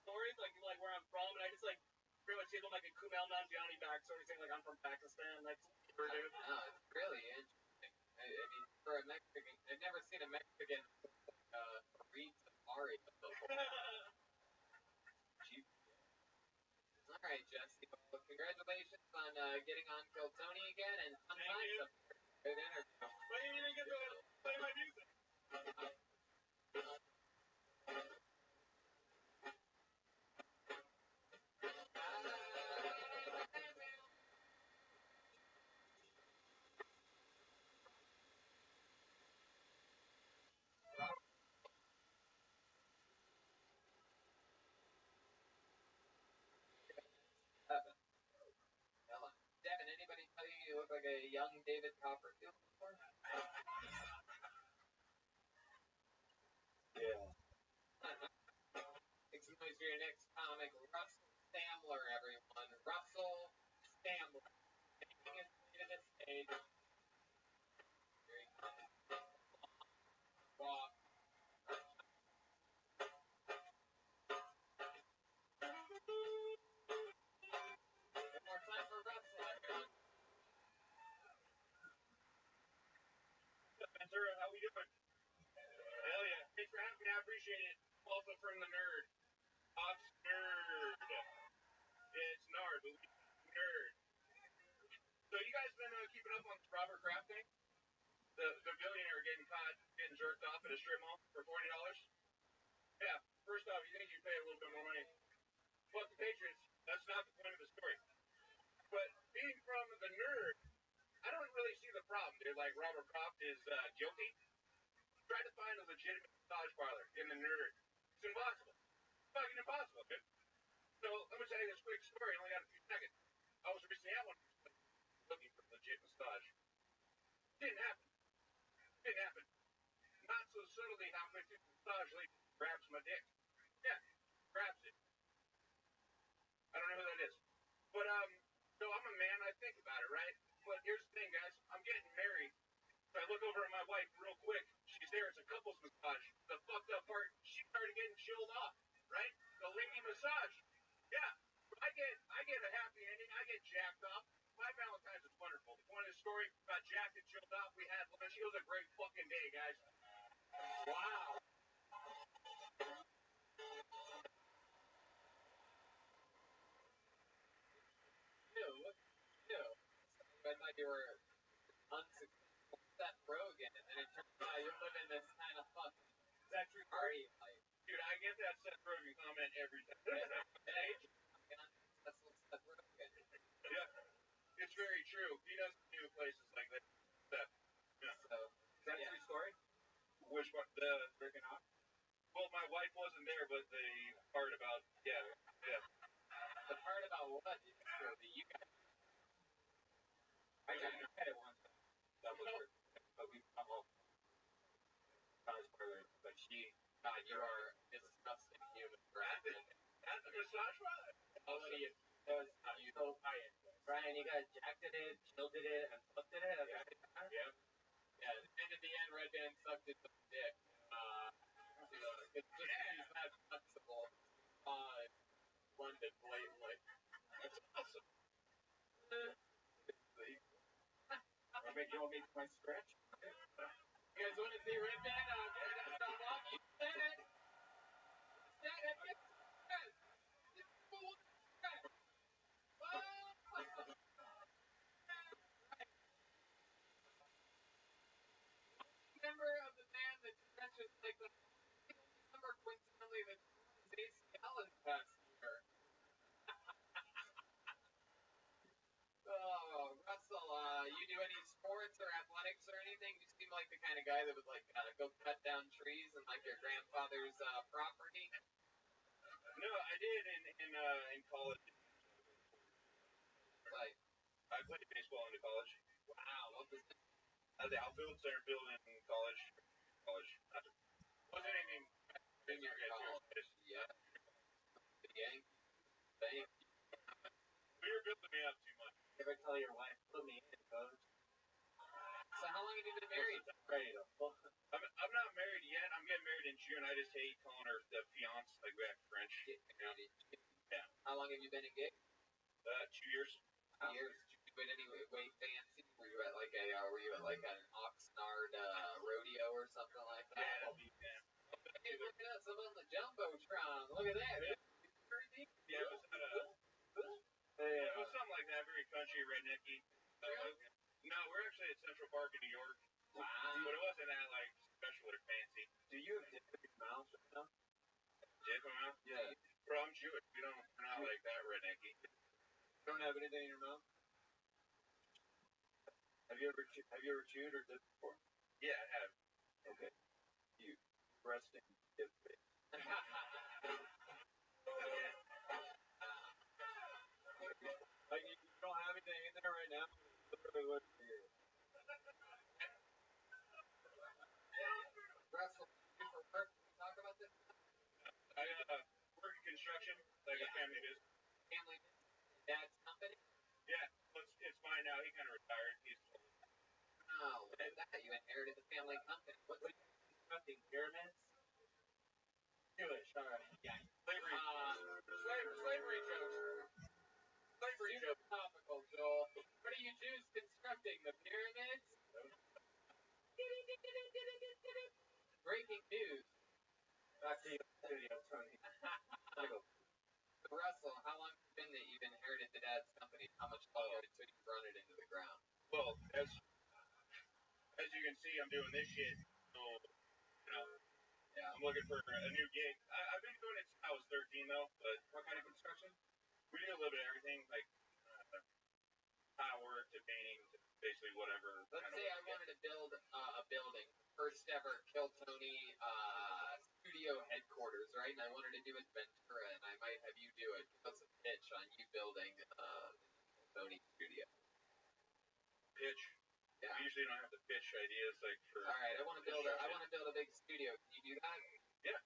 stories like where I'm from, and I just pretty much give them a Kumail Nanjiani backstory saying I'm from Pakistan. Dude.
No, it's really interesting. I mean, for a Mexican, I've never seen a Mexican read Safari before. All right, Jesse. Well, congratulations on getting on Kill Tony again, and sometimes a good interview.
Why didn't you even get to play my music?
Devin, anybody tell you look like a young David Copperfield before?
Yeah.
Make some noise for your next comic, Russell Stamler, everyone. Russell Stamler. Taking his way to the stage. Here he comes. Walk. One more time for Russell, everyone.
Ventura, how we doing? Hell yeah. Thanks for having me. I appreciate it. Also from the nerd. Oxnard. It's Nard, but we nerd. So you guys been keeping up on this Robert Kraft thing? The billionaire getting caught getting jerked off at a strip mall for $40? Yeah. First off, you think you'd pay a little bit more money. Fuck the Patriots. That's not the point of the story. But being from the nerd, I don't really see the problem, dude. Robert Kraft is guilty. Try to find a legitimate massage parlor in the nerd. It's impossible. Fucking impossible, dude. So let me tell you this quick story. I only got a few seconds. I was recently at one looking for legit massage. Didn't happen. Didn't happen. Not so subtly halfway through the massage lady grabs my dick. Yeah, grabs it. I don't know who that is. But so I'm a man, I think about it, right? But here's the thing, guys. I'm getting married. So I look over at my wife real quick. She's there. It's a couples massage. The fucked up part, she started getting chilled off, right? The lady massage. Yeah. I get a happy ending. I get jacked off. My Valentine's was wonderful. The point of the story, got jacked and chilled off. We had lunch. It was a great fucking day, guys. Wow.
I thought you were unsuccessful Seth Rogen, and then it turns out you're living this kind of fucking party life.
Dude, I get that Seth Rogen comment every time.
Unsuccessful Seth Rogen.
Yeah, it's very true. He doesn't do places like that. Yeah.
So,
Is that a true story?
Which one? The
Breaking off?
Well, my wife wasn't there, but the part about yeah.
The part about what is true that you guys.
I had it once. That was her. But we all but she.
God, you are a disgusting human, Brad.
At the massage parlor.
Nobody knows how you know. Brian, you guys jacked at it, chilled at it, and fucked at it.
Yeah.
Yeah. And in the end, Red Band sucked his own dick. It's just he's not flexible. London blatantly.
That's awesome.
You want me to my stretch?
You guys want to see Red Band? You said it. the kind of guy that would like go cut down trees and like your grandfather's property?
No, I did in college.
Like,
I played baseball in college.
wow, what was it?
The outfield, center field in college. Wasn't anything
Junior college. Yeah. The Yankees.
We were building me up too much.
Ever tell your wife, put me in, coach?
So how long have you been married?
Ready to fuck.
I'm not married yet. I'm getting married in June. I just hate calling her the fiance, like we have French.
Yeah. How long have you been engaged?
2 years.
2 years. Did you do it any way fancy? Were you at like an Oxnard rodeo or something like that?
Yeah.
Hey, look at us! I'm on the jumbotron. Look at that.
Yeah, it was it was something like that, very country, rednecky. No, we're actually at Central Park in New York.
Wow.
But it wasn't that like special or fancy.
Do you dip your mouth right now?
Dip them out?
Yeah.
Bro, I'm Jewish. We're not like that rednecky.
You don't have anything in your mouth? Have you ever chewed or dipped before?
Yeah, I have.
Okay. You resting dip it. Like you don't have anything in there right now? Literally look for you.
Russell, for work, can we talk about this?
I work in construction, like a family business.
Family business? Dad's company?
Yeah, it's mine now. He kind of retired. He's
Oh, look at that. You inherited the family company. What's it?
Constructing pyramids? Jewish, alright.
Yeah. Slavery jokes. Slavery
Super
jokes.
topical, Joel. What are you Jews constructing? The pyramids? Breaking news.
Back to your studio, Tony.
Russell, how long has it been that you've inherited the dad's company? How much longer until you've run it into the ground?
Well, as you can see, I'm doing this shit. So,
Yeah.
I'm looking for a new gig. I've been doing it since I was 13, though. But
What kind of construction?
we do a little bit of everything, like tile work to painting to basically whatever.
Let's say I wanted to build a building, first ever Kill Tony studio headquarters, right? And I wanted to do it in Ventura, and I might have you do it. Give us a pitch on you building Tony studio.
Pitch.
Yeah.
We usually don't have the pitch ideas like for.
All right, I want to build a big studio. Can you do that?
Yeah.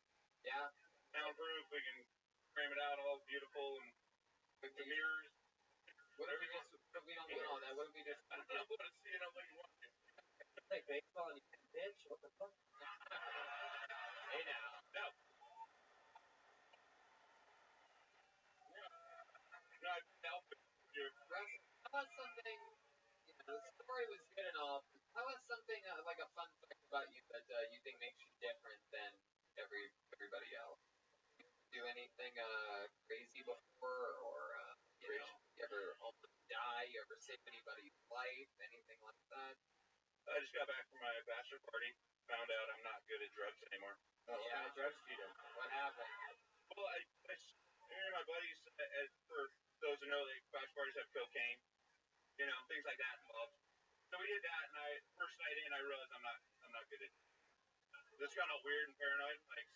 Yeah.
Soundproof. We can frame it out all beautiful and with the mirrors.
What if we don't want all that? What if we just?
I don't know what to see it. I'm like, what?
Play baseball and you can pitch? What the fuck?
Hey now.
No. No, I help you.
Russ, how about something? The story was good and all. How about something like a fun fact about you that you think makes you different than everybody else? Do anything crazy before, or you ever almost die? You ever save anybody's life? Anything like that?
I just got back from my bachelor party. Found out I'm not good at drugs anymore.
Oh, yeah.
Drugs do them.
What happened?
Well, my buddies, for those who know, bachelor parties have cocaine, things like that involved. So we did that, and first night in, I realized I'm not good at it. This got all weird and paranoid, like.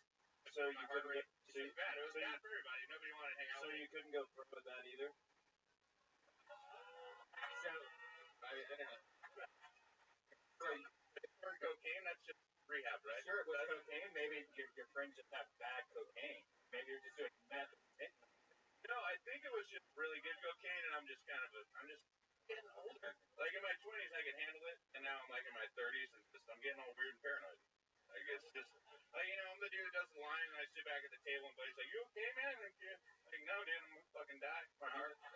So you couldn't get.
It was bad. It was bad for everybody. Nobody wanted to hang out.
So you couldn't go pro with that either.
So I don't know.
For cocaine, that's just rehab, right?
Sure, with cocaine, maybe your friends just have bad cocaine. Maybe you're just doing meth.
No, I think it was just really good cocaine, and I'm just getting older. Like in my 20s, I could handle it, and now I'm like in my 30s, and I'm getting all weird and paranoid. Like it's just, like I'm the dude that does the line, and I sit back at the table, and buddy's like, "You okay, man?" And I'm like, "No, dude, I'm gonna fucking die. My heart, will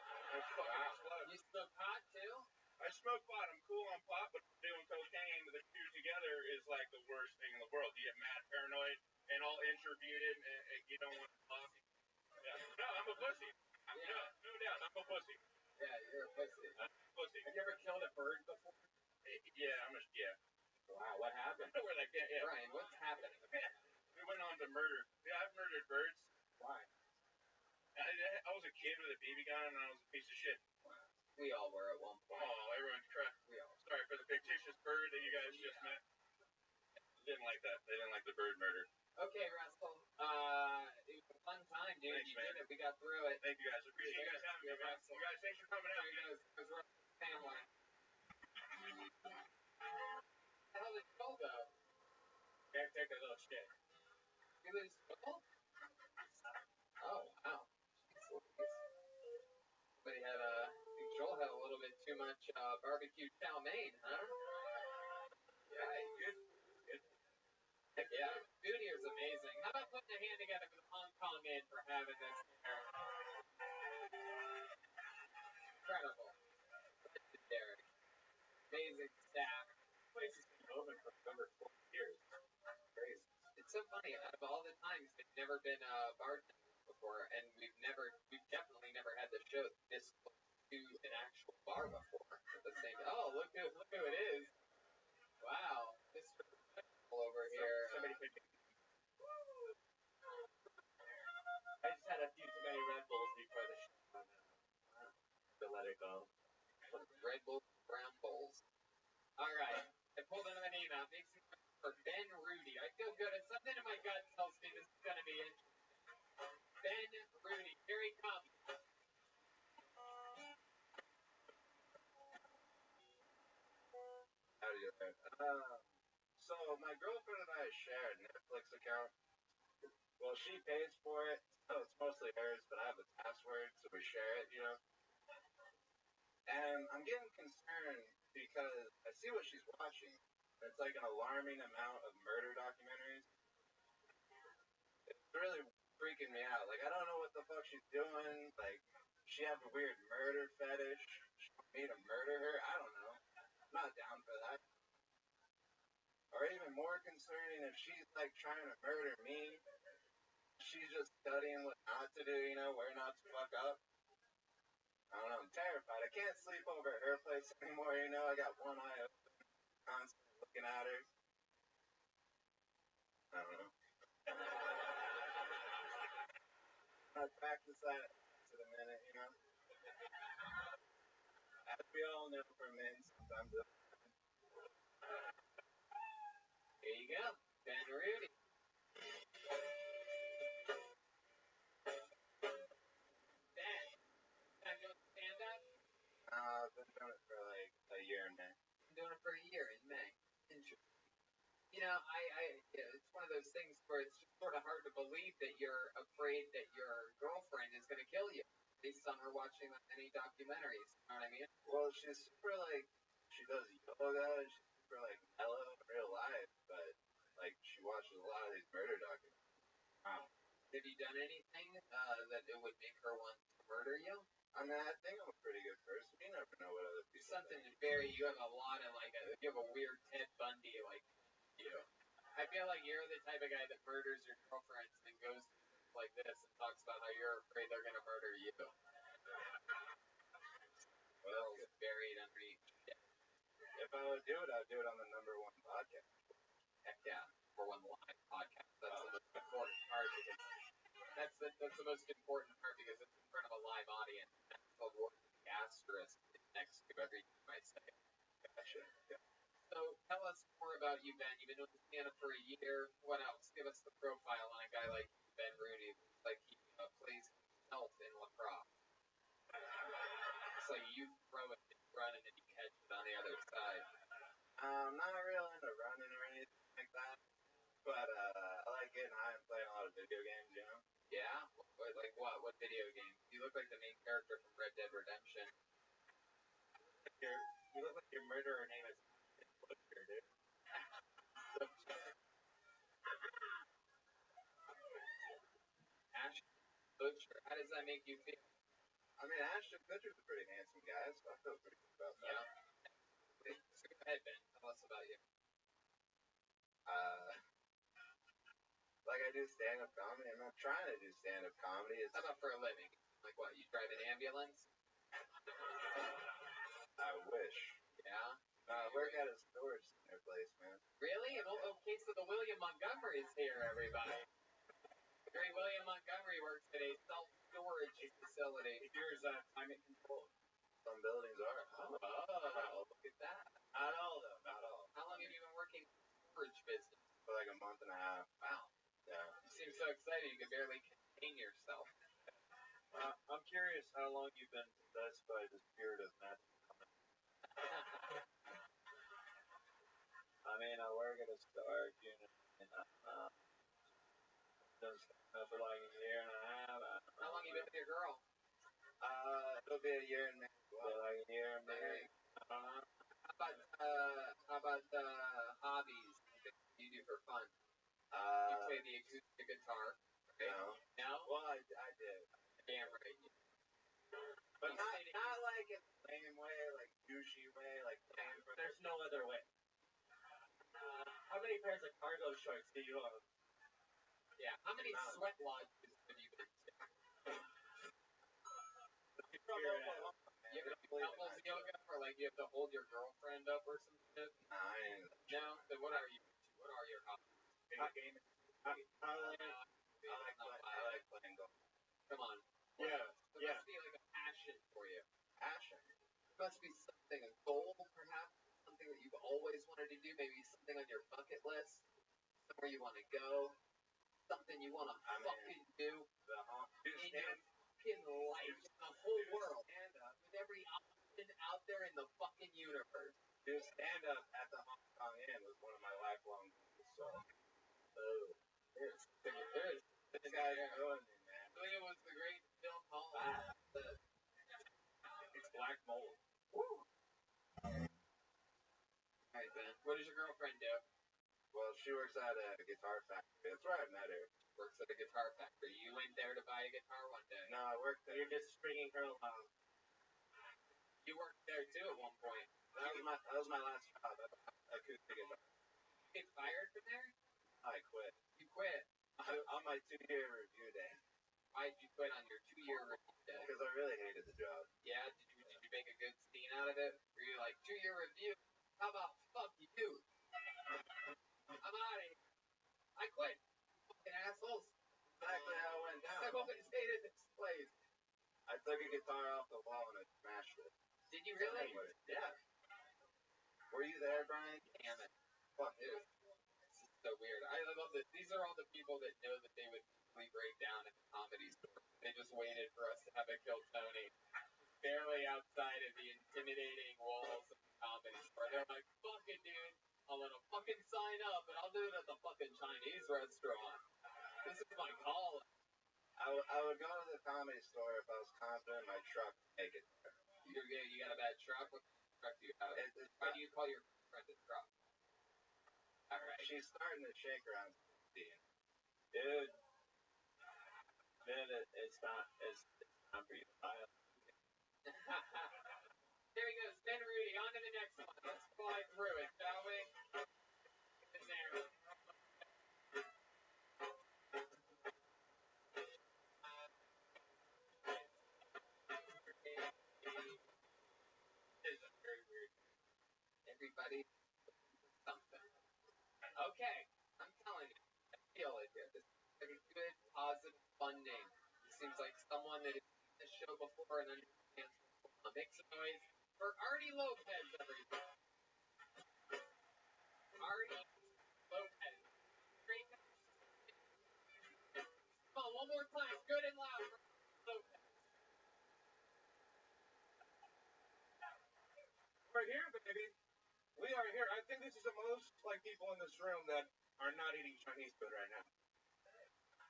fucking explode."
You smoke pot too?
I smoke pot. I'm cool on pot, but doing cocaine, the two together is like the worst thing in the world. You get mad, paranoid, and all introverted, and you don't want to talk. Yeah. No, I'm a pussy. No doubt, I'm a pussy.
Yeah, you're a pussy.
I'm a pussy.
Have you ever killed a bird before?
Yeah.
Wow, what happened?
We're like, yeah.
Brian, what's happening?
We went on to murder. Yeah, I've murdered birds.
Why?
I was a kid with a BB gun, and I was a piece of shit.
We all were at one point.
Oh, everyone's crap.
We all.
Sorry for the fictitious bird that you guys just met. Didn't like that. They didn't like the bird murder.
Okay, Russell. It was a fun time, dude.
Thanks,
you
man.
did it. We got through it.
Thank you guys. Appreciate you guys having me, man. You guys, thanks for coming out.
There goes Russell's family. How did it go, though?
Can't take a little shit.
You lose football? Oh, wow. But he had I think Joel had a little bit too much barbecue chow mein, huh?
Yeah, good.
Heck yeah. Food here is amazing. How about putting a hand together for the Hong Kong Inn for having this here? Incredible. Derek. Amazing staff.
This place has been open for over 4 years.
Crazy. It's so funny. Out of all the times, they've never been bartenders before, and we've definitely never had the show this close to an actual bar before. At the same time. Oh, look who it is. Wow. Mr. Professional over here.
Somebody picked it. I just had a few too many Red Bulls before the show. To let it go.
Red Bulls, brown bowls. All right. I pulled another name out. Makes me for Ben Rudy. I feel good. And something in my gut tells me this is going to be interesting. Ben Rudy. Here he comes.
Howdy there. So my girlfriend and I share a Netflix account. Well, she pays for it, so it's mostly hers, but I have the password, so we share it, you know. And I'm getting concerned because I see what she's watching. It's like an alarming amount of murder documentaries. It's really freaking me out. Like, I don't know what the fuck she's doing. Like, she has a weird murder fetish. She wants me to murder her. I don't know. I'm not down for that. Or even more concerning, if she's like trying to murder me, she's just studying what not to do, you know, where not to fuck up. I don't know, I'm terrified. I can't sleep over at her place anymore, you know. I got one eye open, constantly looking at her. I don't know. I practice that to the minute, you know. As we all know from men, sometimes it's
Here you go. Ben Rudy. Ben, I'm doing stand-up.
I've been doing it for like a year and a half.
Been doing it for a year in May. Interesting. You know, it's one of those things where it's just sort of hard to believe that you're afraid that your girlfriend is going to kill you based on her watching that many documentaries. You know what I mean?
Well, she's super like, she does yoga, and she's super like mellow in real life, but like she watches a lot of these murder documentaries.
Wow. Have you done anything that it would make her want to murder you?
I mean, I think I'm a pretty good person. You never know what other people
Something
think.
you have a lot of you have a weird Ted Bundy you. I feel like you're the type of guy that murders your girlfriends and then goes to things like this and talks about how you're afraid they're going to murder you.
Well,
it's buried underneath.
If I would do it, I'd do it on the #1 podcast.
Heck yeah, #1 live podcast. That's the most important part because that's the most important part because it's in front of a live audience. That's the word the asterisk is next to every time I say it.
Gotcha. Yeah.
So tell us more about you, Ben. You've been doing stand-up for a year. What else? Give us the profile on a guy like Ben Rudy. Looks like he plays himself in lacrosse. It's like you throw it, and run, and then you catch it on the other side.
I'm not real into running or anything like that, but I like getting high and playing a lot of video games, you know?
Yeah? Like what? What video games? You look like the main character from Red Dead Redemption.
You look like your murderer name is Butcher, dude.
Ashton Kutcher. How does that make you feel?
I mean, Ashton Kutcher's a pretty handsome guy, so I feel pretty good about that.
Yeah. So go ahead, Ben. Tell us about you.
Like I do stand-up comedy. I'm not trying to do stand-up comedy. It's
How about for a living? Like what? You drive an ambulance?
I wish.
Yeah.
I work at a storage center place, man.
Really? Okay, so the William Montgomery's here, everybody. Great William Montgomery works at a self-storage facility.
Here's climate control.
Some buildings are.
Oh, look at that.
Not all, though. Not all.
How long have you been working in the storage business?
for like a month and a half.
Wow.
Yeah.
You seem so excited you can barely contain yourself.
I'm curious how long you've been possessed by the spirit of magic. I mean, I work at a storage unit, and I'm done stuff for like a year and a half.
How long you been with your girl?
It'll be a year and maybe
Like a year and maybe.
How about hobbies? Things you do for fun? You play the acoustic guitar. Right?
No.
No?
Well, I did.
Damn right.
But not like in the lame way, like douchey way, like playing for.
There's no other way. How many pairs of cargo shorts do you own?
Yeah. How many sweat lodges have you been to? You ever do couples yoga or like you have to hold your girlfriend up or some shit? No? Then what are you into? What are your hobbies?
Video game. I like playing golf.
Come on.
Yeah.
There must be like a passion for you. Passion? There must be something, a goal perhaps, something that you've always wanted to do, maybe something on your bucket list, somewhere you want to go, something you want to fucking do in your fucking life, in the whole world, with every option out there in the fucking universe.
Do stand up at the Hong Kong Inn was one of my lifelong goals. So.
There's
this guy's doing it, man.
It was the great Bill Hall.
It's black mold.
Alright, Ben. What does your girlfriend do?
Well, she works at a guitar factory. That's where I met her.
Works at a guitar factory. You went there to buy a guitar one day.
No, I worked there.
You're just stringing her along.
You worked there too at one point.
That was my last job. Acoustic guitar.
You get fired from there?
I quit.
You quit.
On my 2-year review day.
Why did you quit on your 2-year review day?
Because I really hated the job.
Yeah? Did you make a good scene out of it? Were you like, 2-year review? How about fuck you? I'm out of here. I quit. Fucking assholes.
Exactly how it went down.
I've always hated this place.
I took a guitar off the wall and I smashed it.
Did you really?
Yeah. Were you there, Brian?
Damn it.
Fuck
Dude. This is so weird. I love this. These are all the people that know that they would easily break down at the Comedy Store. They just waited for us to have a Kill Tony barely outside of the intimidating walls of the Comedy Store. They're like, fuck it, dude. I'm gonna fucking sign up, and I'll do it at the fucking Chinese restaurant. This is my calling.
I would go to the Comedy Store if I was confident my truck would make it there.
You got a bad truck? What truck do you have? Why do you call your friend a truck? Alright.
She's starting to shake around 16.
Dude, it's not for you to buy it.
There he goes, Ben Rudy. On to the next one. Let's fly through it, shall we? In there. Everybody, something. Okay, I'm telling you, I feel it here. This is like a good, positive, fun name. It seems like someone that has seen this show before and understands make some noise for Artie Lopez, everybody. Artie Lopez. Great. Come on, one more time, good and loud for Artie Lopez.
We're here, baby. We are here. I think this is the most like people in this room that are not eating Chinese food right now.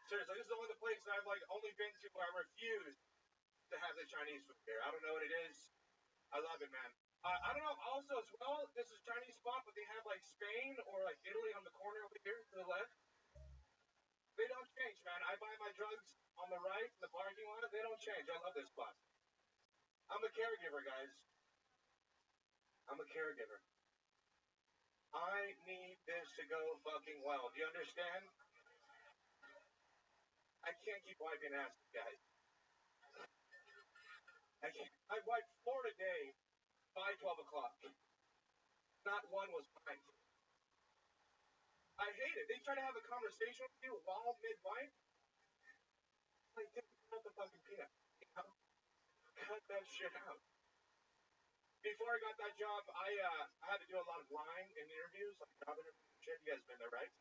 Seriously, this is only the place that I've like only been to where I refuse to have the Chinese food here. I don't know what it is. I love it, man. I don't know. Also, as well, this is a Chinese spot, but they have like Spain or like Italy on the corner over here to the left. They don't change, man. I buy my drugs on the right in the parking lot. They don't change. I love this spot. I'm a caregiver, guys. I'm a caregiver. I need this to go fucking well. Do you understand? I can't keep wiping ass, guys. I can't. I wipe 4 a day by 12 o'clock. Not one was mine. I hate it. They try to have a conversation with you while mid-wipe. Like, take out the fucking peanut. You know? Cut that shit out. Before I got that job, I had to do a lot of lying in interviews, like job interviews. Shit, you guys been there, right?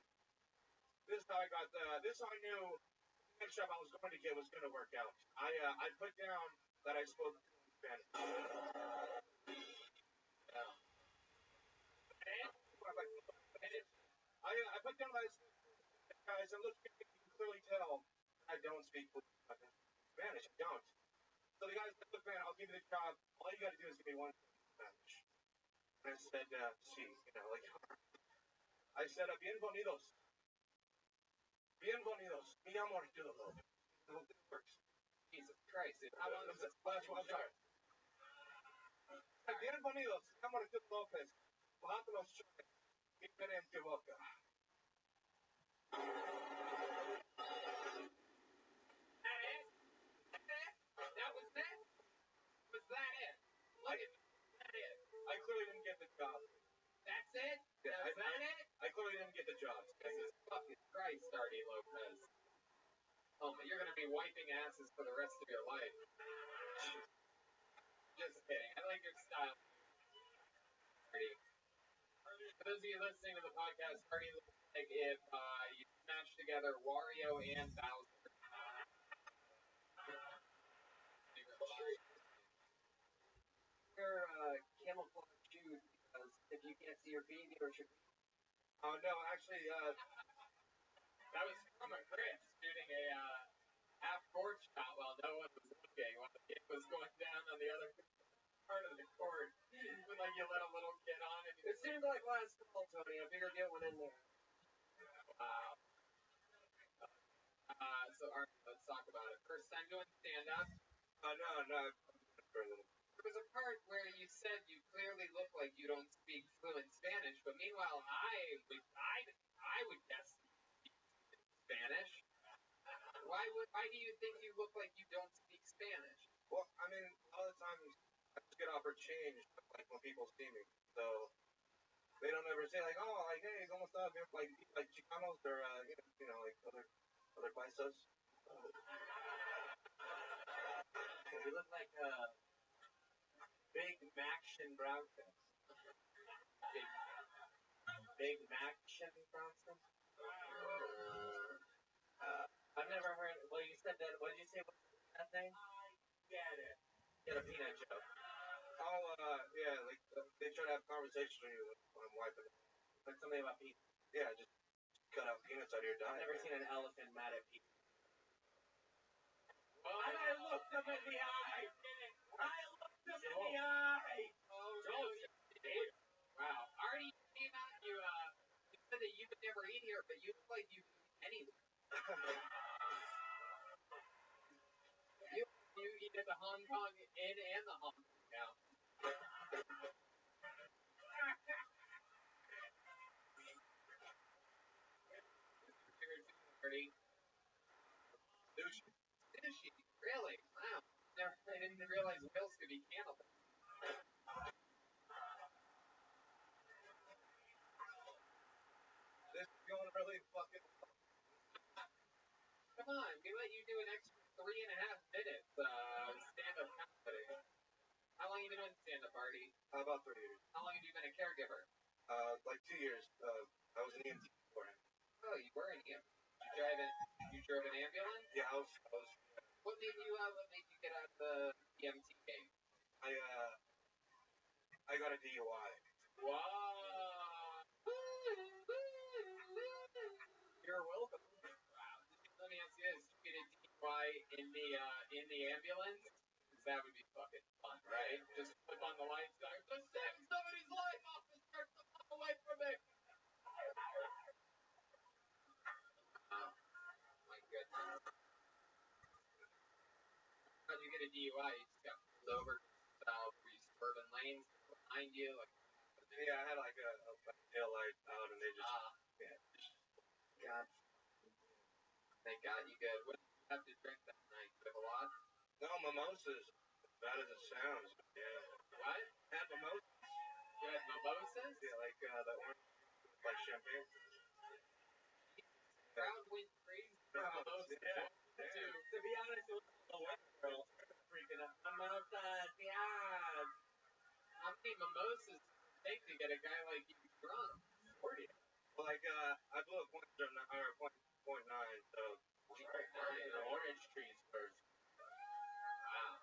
this is how I got this is how I knew the next job I was going to get was going to work out. I put down that I spoke Spanish. Yeah. I put down that I spoke guys, and look, you can clearly tell I don't speak Spanish. I don't. So the guy said, look, man, I'll give you the job. All you got to do is give me one Spanish. And I said, see, you know, like, I said, bienvenidos. Bienvenidos. Mi amor, do the Lord. It works.
Jesus Christ, dude. How long is this?
Last one, I'm sorry. Bienvenidos. Mi amor, do Lopez. Bájanos, diferente boca.
That was it? Was that it? Look at that it.
I clearly didn't get the job.
That's it?
Yeah,
Was that it?
I clearly didn't get the job.
Jesus fucking Christ, Artie Lopez. Oh, but you're gonna be wiping asses for the rest of your life. Just kidding. I like your style. Artie. For those of you listening to the podcast, Artie looks like if you smash together Wario and Bowser.
Your camouflage shoes, because if you can't see your feet, neither should.
Oh no, actually,
that was from a Chris shooting a half-court shot while no one was looking, while the kid was going down on the other part of the court. When like you let a little kid on, and
it seemed like last call, Tony. I figured get one in there.
Wow. So Artie, let's talk about it. First time doing stand-up.
No.
There was a part where you said you clearly look like you don't speak fluent Spanish, but meanwhile, I would guess you speak Spanish. Why do you think you look like you don't speak Spanish?
Well, I mean, all the time I just get offered change, like when people see me, so they don't ever say like, oh, like, hey, ¿cómo estás? Like Chicanos or you know, like other paisas.
You look like Big Maction Bronson. Big Maction Bronson? I've never heard. Well, you said that. What did you say? What's that thing? Get it. Get a peanut joke.
Oh, yeah, like they try to have conversation with you when I'm wiping it.
Like something about peanuts.
Yeah, just cut out peanuts out of your diet.
I've never seen an elephant mad at peanuts.
Oh,
and I looked him in the eye. I looked him in the eye.
Oh, no, you did. Wow. Artie, you came out, you said that you could never eat here, but you look like you could eat anywhere. You eat at the Hong Kong Inn and the Hong Kong now. Sushi. Really? Wow. I didn't realize whales could be cannibals.
This is going really fucking.
Come on, we let you do an extra 3.5 minutes stand-up comedy. How long have you been doing stand-up, Artie?
About 3 years.
How long have you been a caregiver?
Like 2 years. I was an EMT before him.
Oh, you were an EMT. You drove an ambulance?
Yeah, I was.
What made you get out of the EMT game?
I got a DUI.
Wow.
You're welcome.
Wow. Let me ask you this: did you get a DUI in the ambulance? Because that would be fucking fun, right? Just flip on the lights, go, just save somebody's life, officer! Come away from me! My goodness. How'd you get a DUI? You just got pulled over, were you swerving lanes behind you? Like,
yeah, I had like a tail light out, and they just.
God. Thank God you did. What did you have to drink that night? You have a lot?
No, mimosas. As bad as it sounds. Yeah.
What?
I had mimosas.
You had mimosas?
Yeah, like that one, like champagne.
Crowd went crazy for mimosas.
Yeah.
To be honest, it was the white girl freaking out. Mimosas, yes.
How many mimosas does it take to get a guy like you drunk?
40. Like, I blew a point .9, so.
The orange trees first. Wow.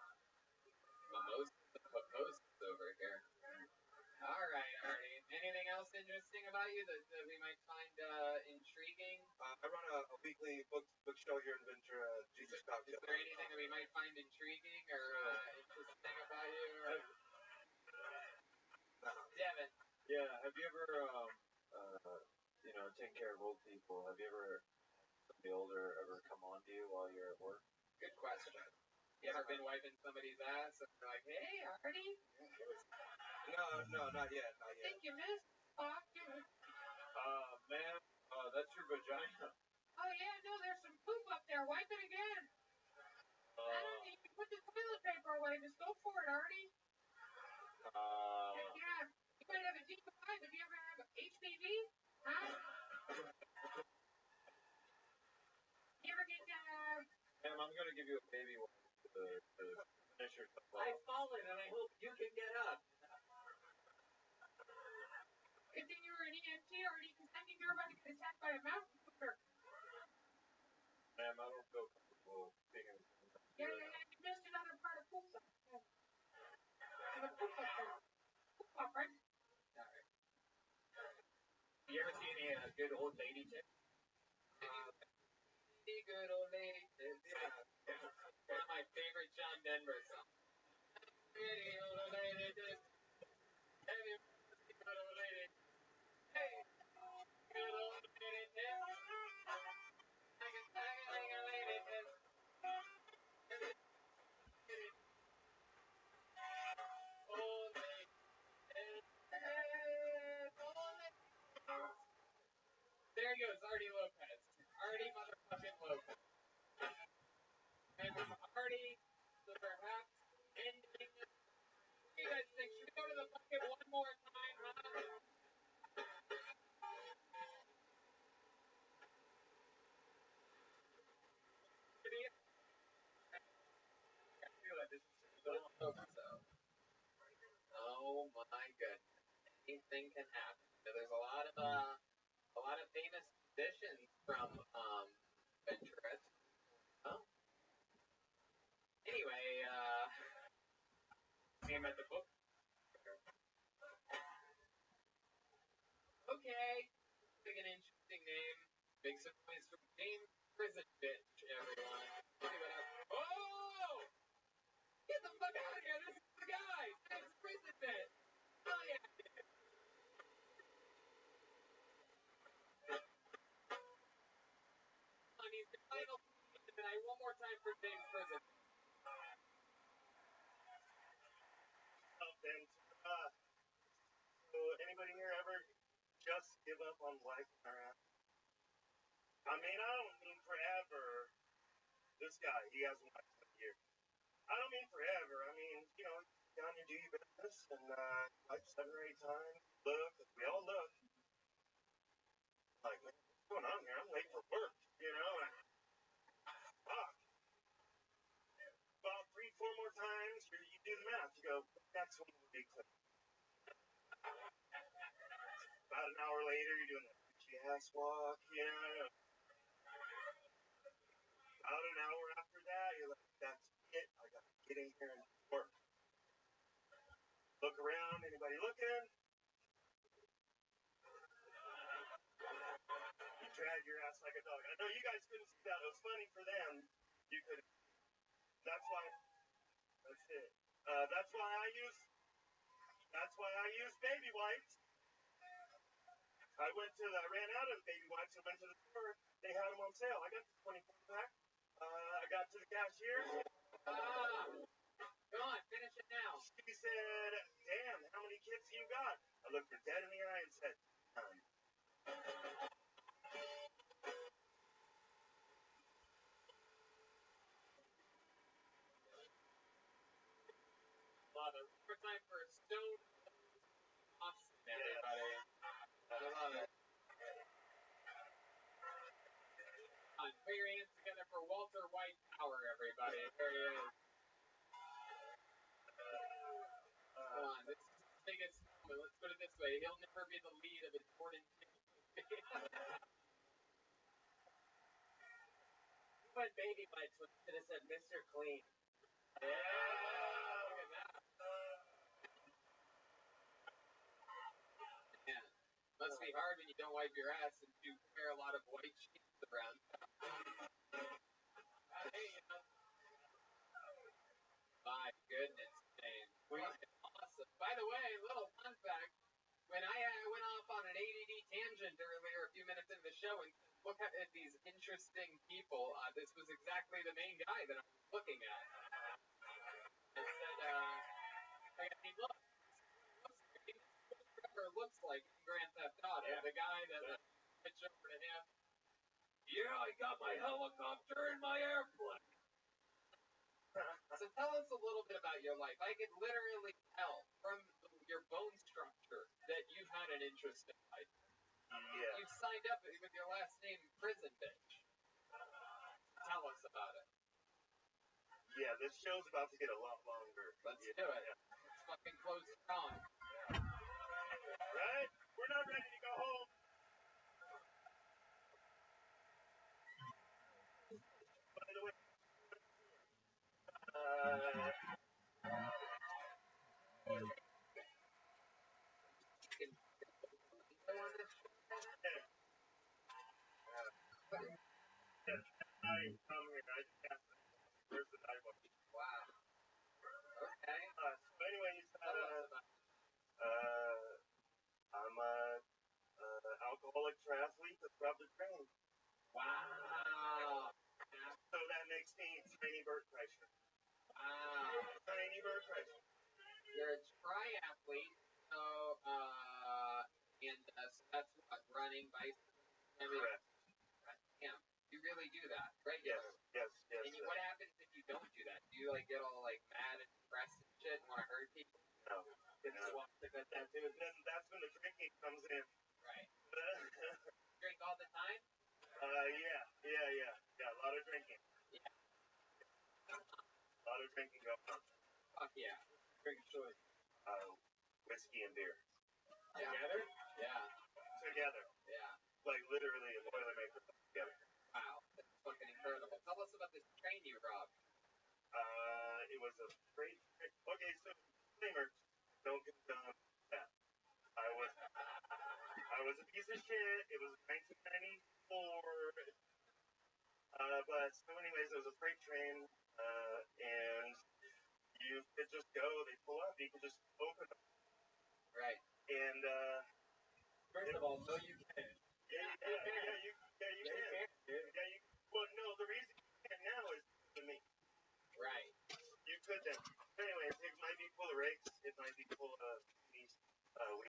Mimosas over here. All right, Artie. Anything else interesting about you that we might find intriguing?
I run a weekly book show here in Ventura, Jesus Cocktail.
Is there anything that we might find intriguing or interesting about you? Or... Devin.
Yeah, have you ever, taken care of old people? Have you ever, somebody older ever come on to you while you're at work?
Good question. You ever been wiping somebody's ass and they're like, hey, Artie?
No, not yet.
I think you missed Spock.
Ma'am, that's your vagina.
Oh, yeah, no, there's some poop up there. Wipe it again. I don't need to put the toilet paper away. Just go for it, Artie. Yeah, you might have a DUI, but do you ever have HPV? Huh? You ever get,
Ma'am, I'm going to give you a baby wipe to finish yourself off.
I've fallen and I hope you can get up.
good thing you were an EMT, Artie, because I think you're about to get attacked by a mountain goater.
Ma'am, I don't feel comfortable speaking.
Yeah, you missed another part of poop. The poop up there. Poop up, right? All right.
You ever see any good old lady tips?
Good old lady tips. One of my favorite John Denver songs. Pretty old lady tips. Every good old lady. Hey, good old lady tips. Like a lady tips. Old lady tips. Old lady tips. There he goes, Artie Lopez. Artie motherfucking Lopez. And Artie, so perhaps ending. What do you guys think? Should we go to the bucket one more time, huh? Oh my goodness. Anything can happen. So there's a lot of famous musicians from Ventura. Oh. Anyway, see him at the book. Okay. Big an interesting name. Make some noise for James Prison Bitch, everyone. See what happens. Oh! Get the fuck out of here! This is the guy! James Prison Bitch! Oh yeah! On he's the final tonight. One more time for James Prison.
So anybody here ever just give up on life in our ass? I mean, I don't mean forever. This guy, he has one life year. I don't mean forever. I mean, down you do your business and like 7 or 8 times, look, we all look. Like, man, what's going on here? I'm late for work, fuck. About 3, 4 more times, you do the math. You go, next one will be clear. About an hour later, you're doing the ass walk, About an hour after that, you're like, that's it. I got to get in here and work. Look around, anybody looking? You drag your ass like a dog. I know you guys couldn't see that. It was funny for them. You could. That's why. That's it. That's why I use baby wipes. I ran out of baby wipes and went to the store. They had them on sale. I got the 24-pack. I got to the cashier.
Go on, finish it now.
She said, damn, how many kids you got? I looked her dead in the eye and said, none.
Love it. One more time for Stone Austin, everybody. I love it. Put your hands together for Walter White Power, everybody. There he is. Come on, this is his biggest moment. Let's put it this way. He'll never be the lead of important You went baby wipes when you should have said Mr. Clean.
Yeah.
Look at that. Man, must be hard when you don't wipe your ass and you wear a lot of white sheets around. Hey, my goodness, James. Fucking awesome. By the way, little fun fact. When I went off on an ADD tangent earlier, a few minutes into the show, and look at these interesting people, this was exactly the main guy that I was looking at. I said, I mean, look, looks like in Grand Theft Auto,
Yeah.
the guy that switched over to him.
Yeah, I got my helicopter and my airplane.
So tell us a little bit about your life. I could literally tell from your bone structure that you've had an interesting life.
Yeah.
You've signed up with your last name, Prison Bitch. Tell us about it.
Yeah, this show's about to get a lot longer.
Let's do it.
Yeah.
Let's fucking close strong.
Right? We're not ready to go home. By the way, I come here. I just asked them, where's the dive?
Wow. Okay.
So anyways,
Tell us about it.
I'm a alcoholic triathlete that's robbed a train.
Wow.
So that makes me tiny bird pressure.
Wow.
Tiny bird pressure.
You're a triathlete, so so that's what, running, bicycle, swimming.
Correct.
Damn, you really do that, right?
Yes.
And what happens if you don't do that? Do you like get all like mad and depressed and shit and want to hurt people?
No.
Just want to get that too.
Then that's when the drinking comes in.
Right. Drink all the time?
Yeah, a lot of drinking.
Yeah.
A lot of drinking going on.
Fuck yeah. Drink choice.
Whiskey and beer.
Yeah.
Together?
Yeah.
Together.
Yeah.
Like literally a Boilermaker together.
Wow. That's fucking incredible. Tell us about this train you robbed.
It was a great. Okay, so disclaimer, don't condone that. I was a piece of shit. It was 1994. But so anyways, it was a freight train, and you could just go. They pull up. You could just open them.
Right.
And
First of all, no, you can't.
you can. Well, no, the reason you can't now is to me.
Right.
You could then. Anyways, it might be full of rakes. It might be full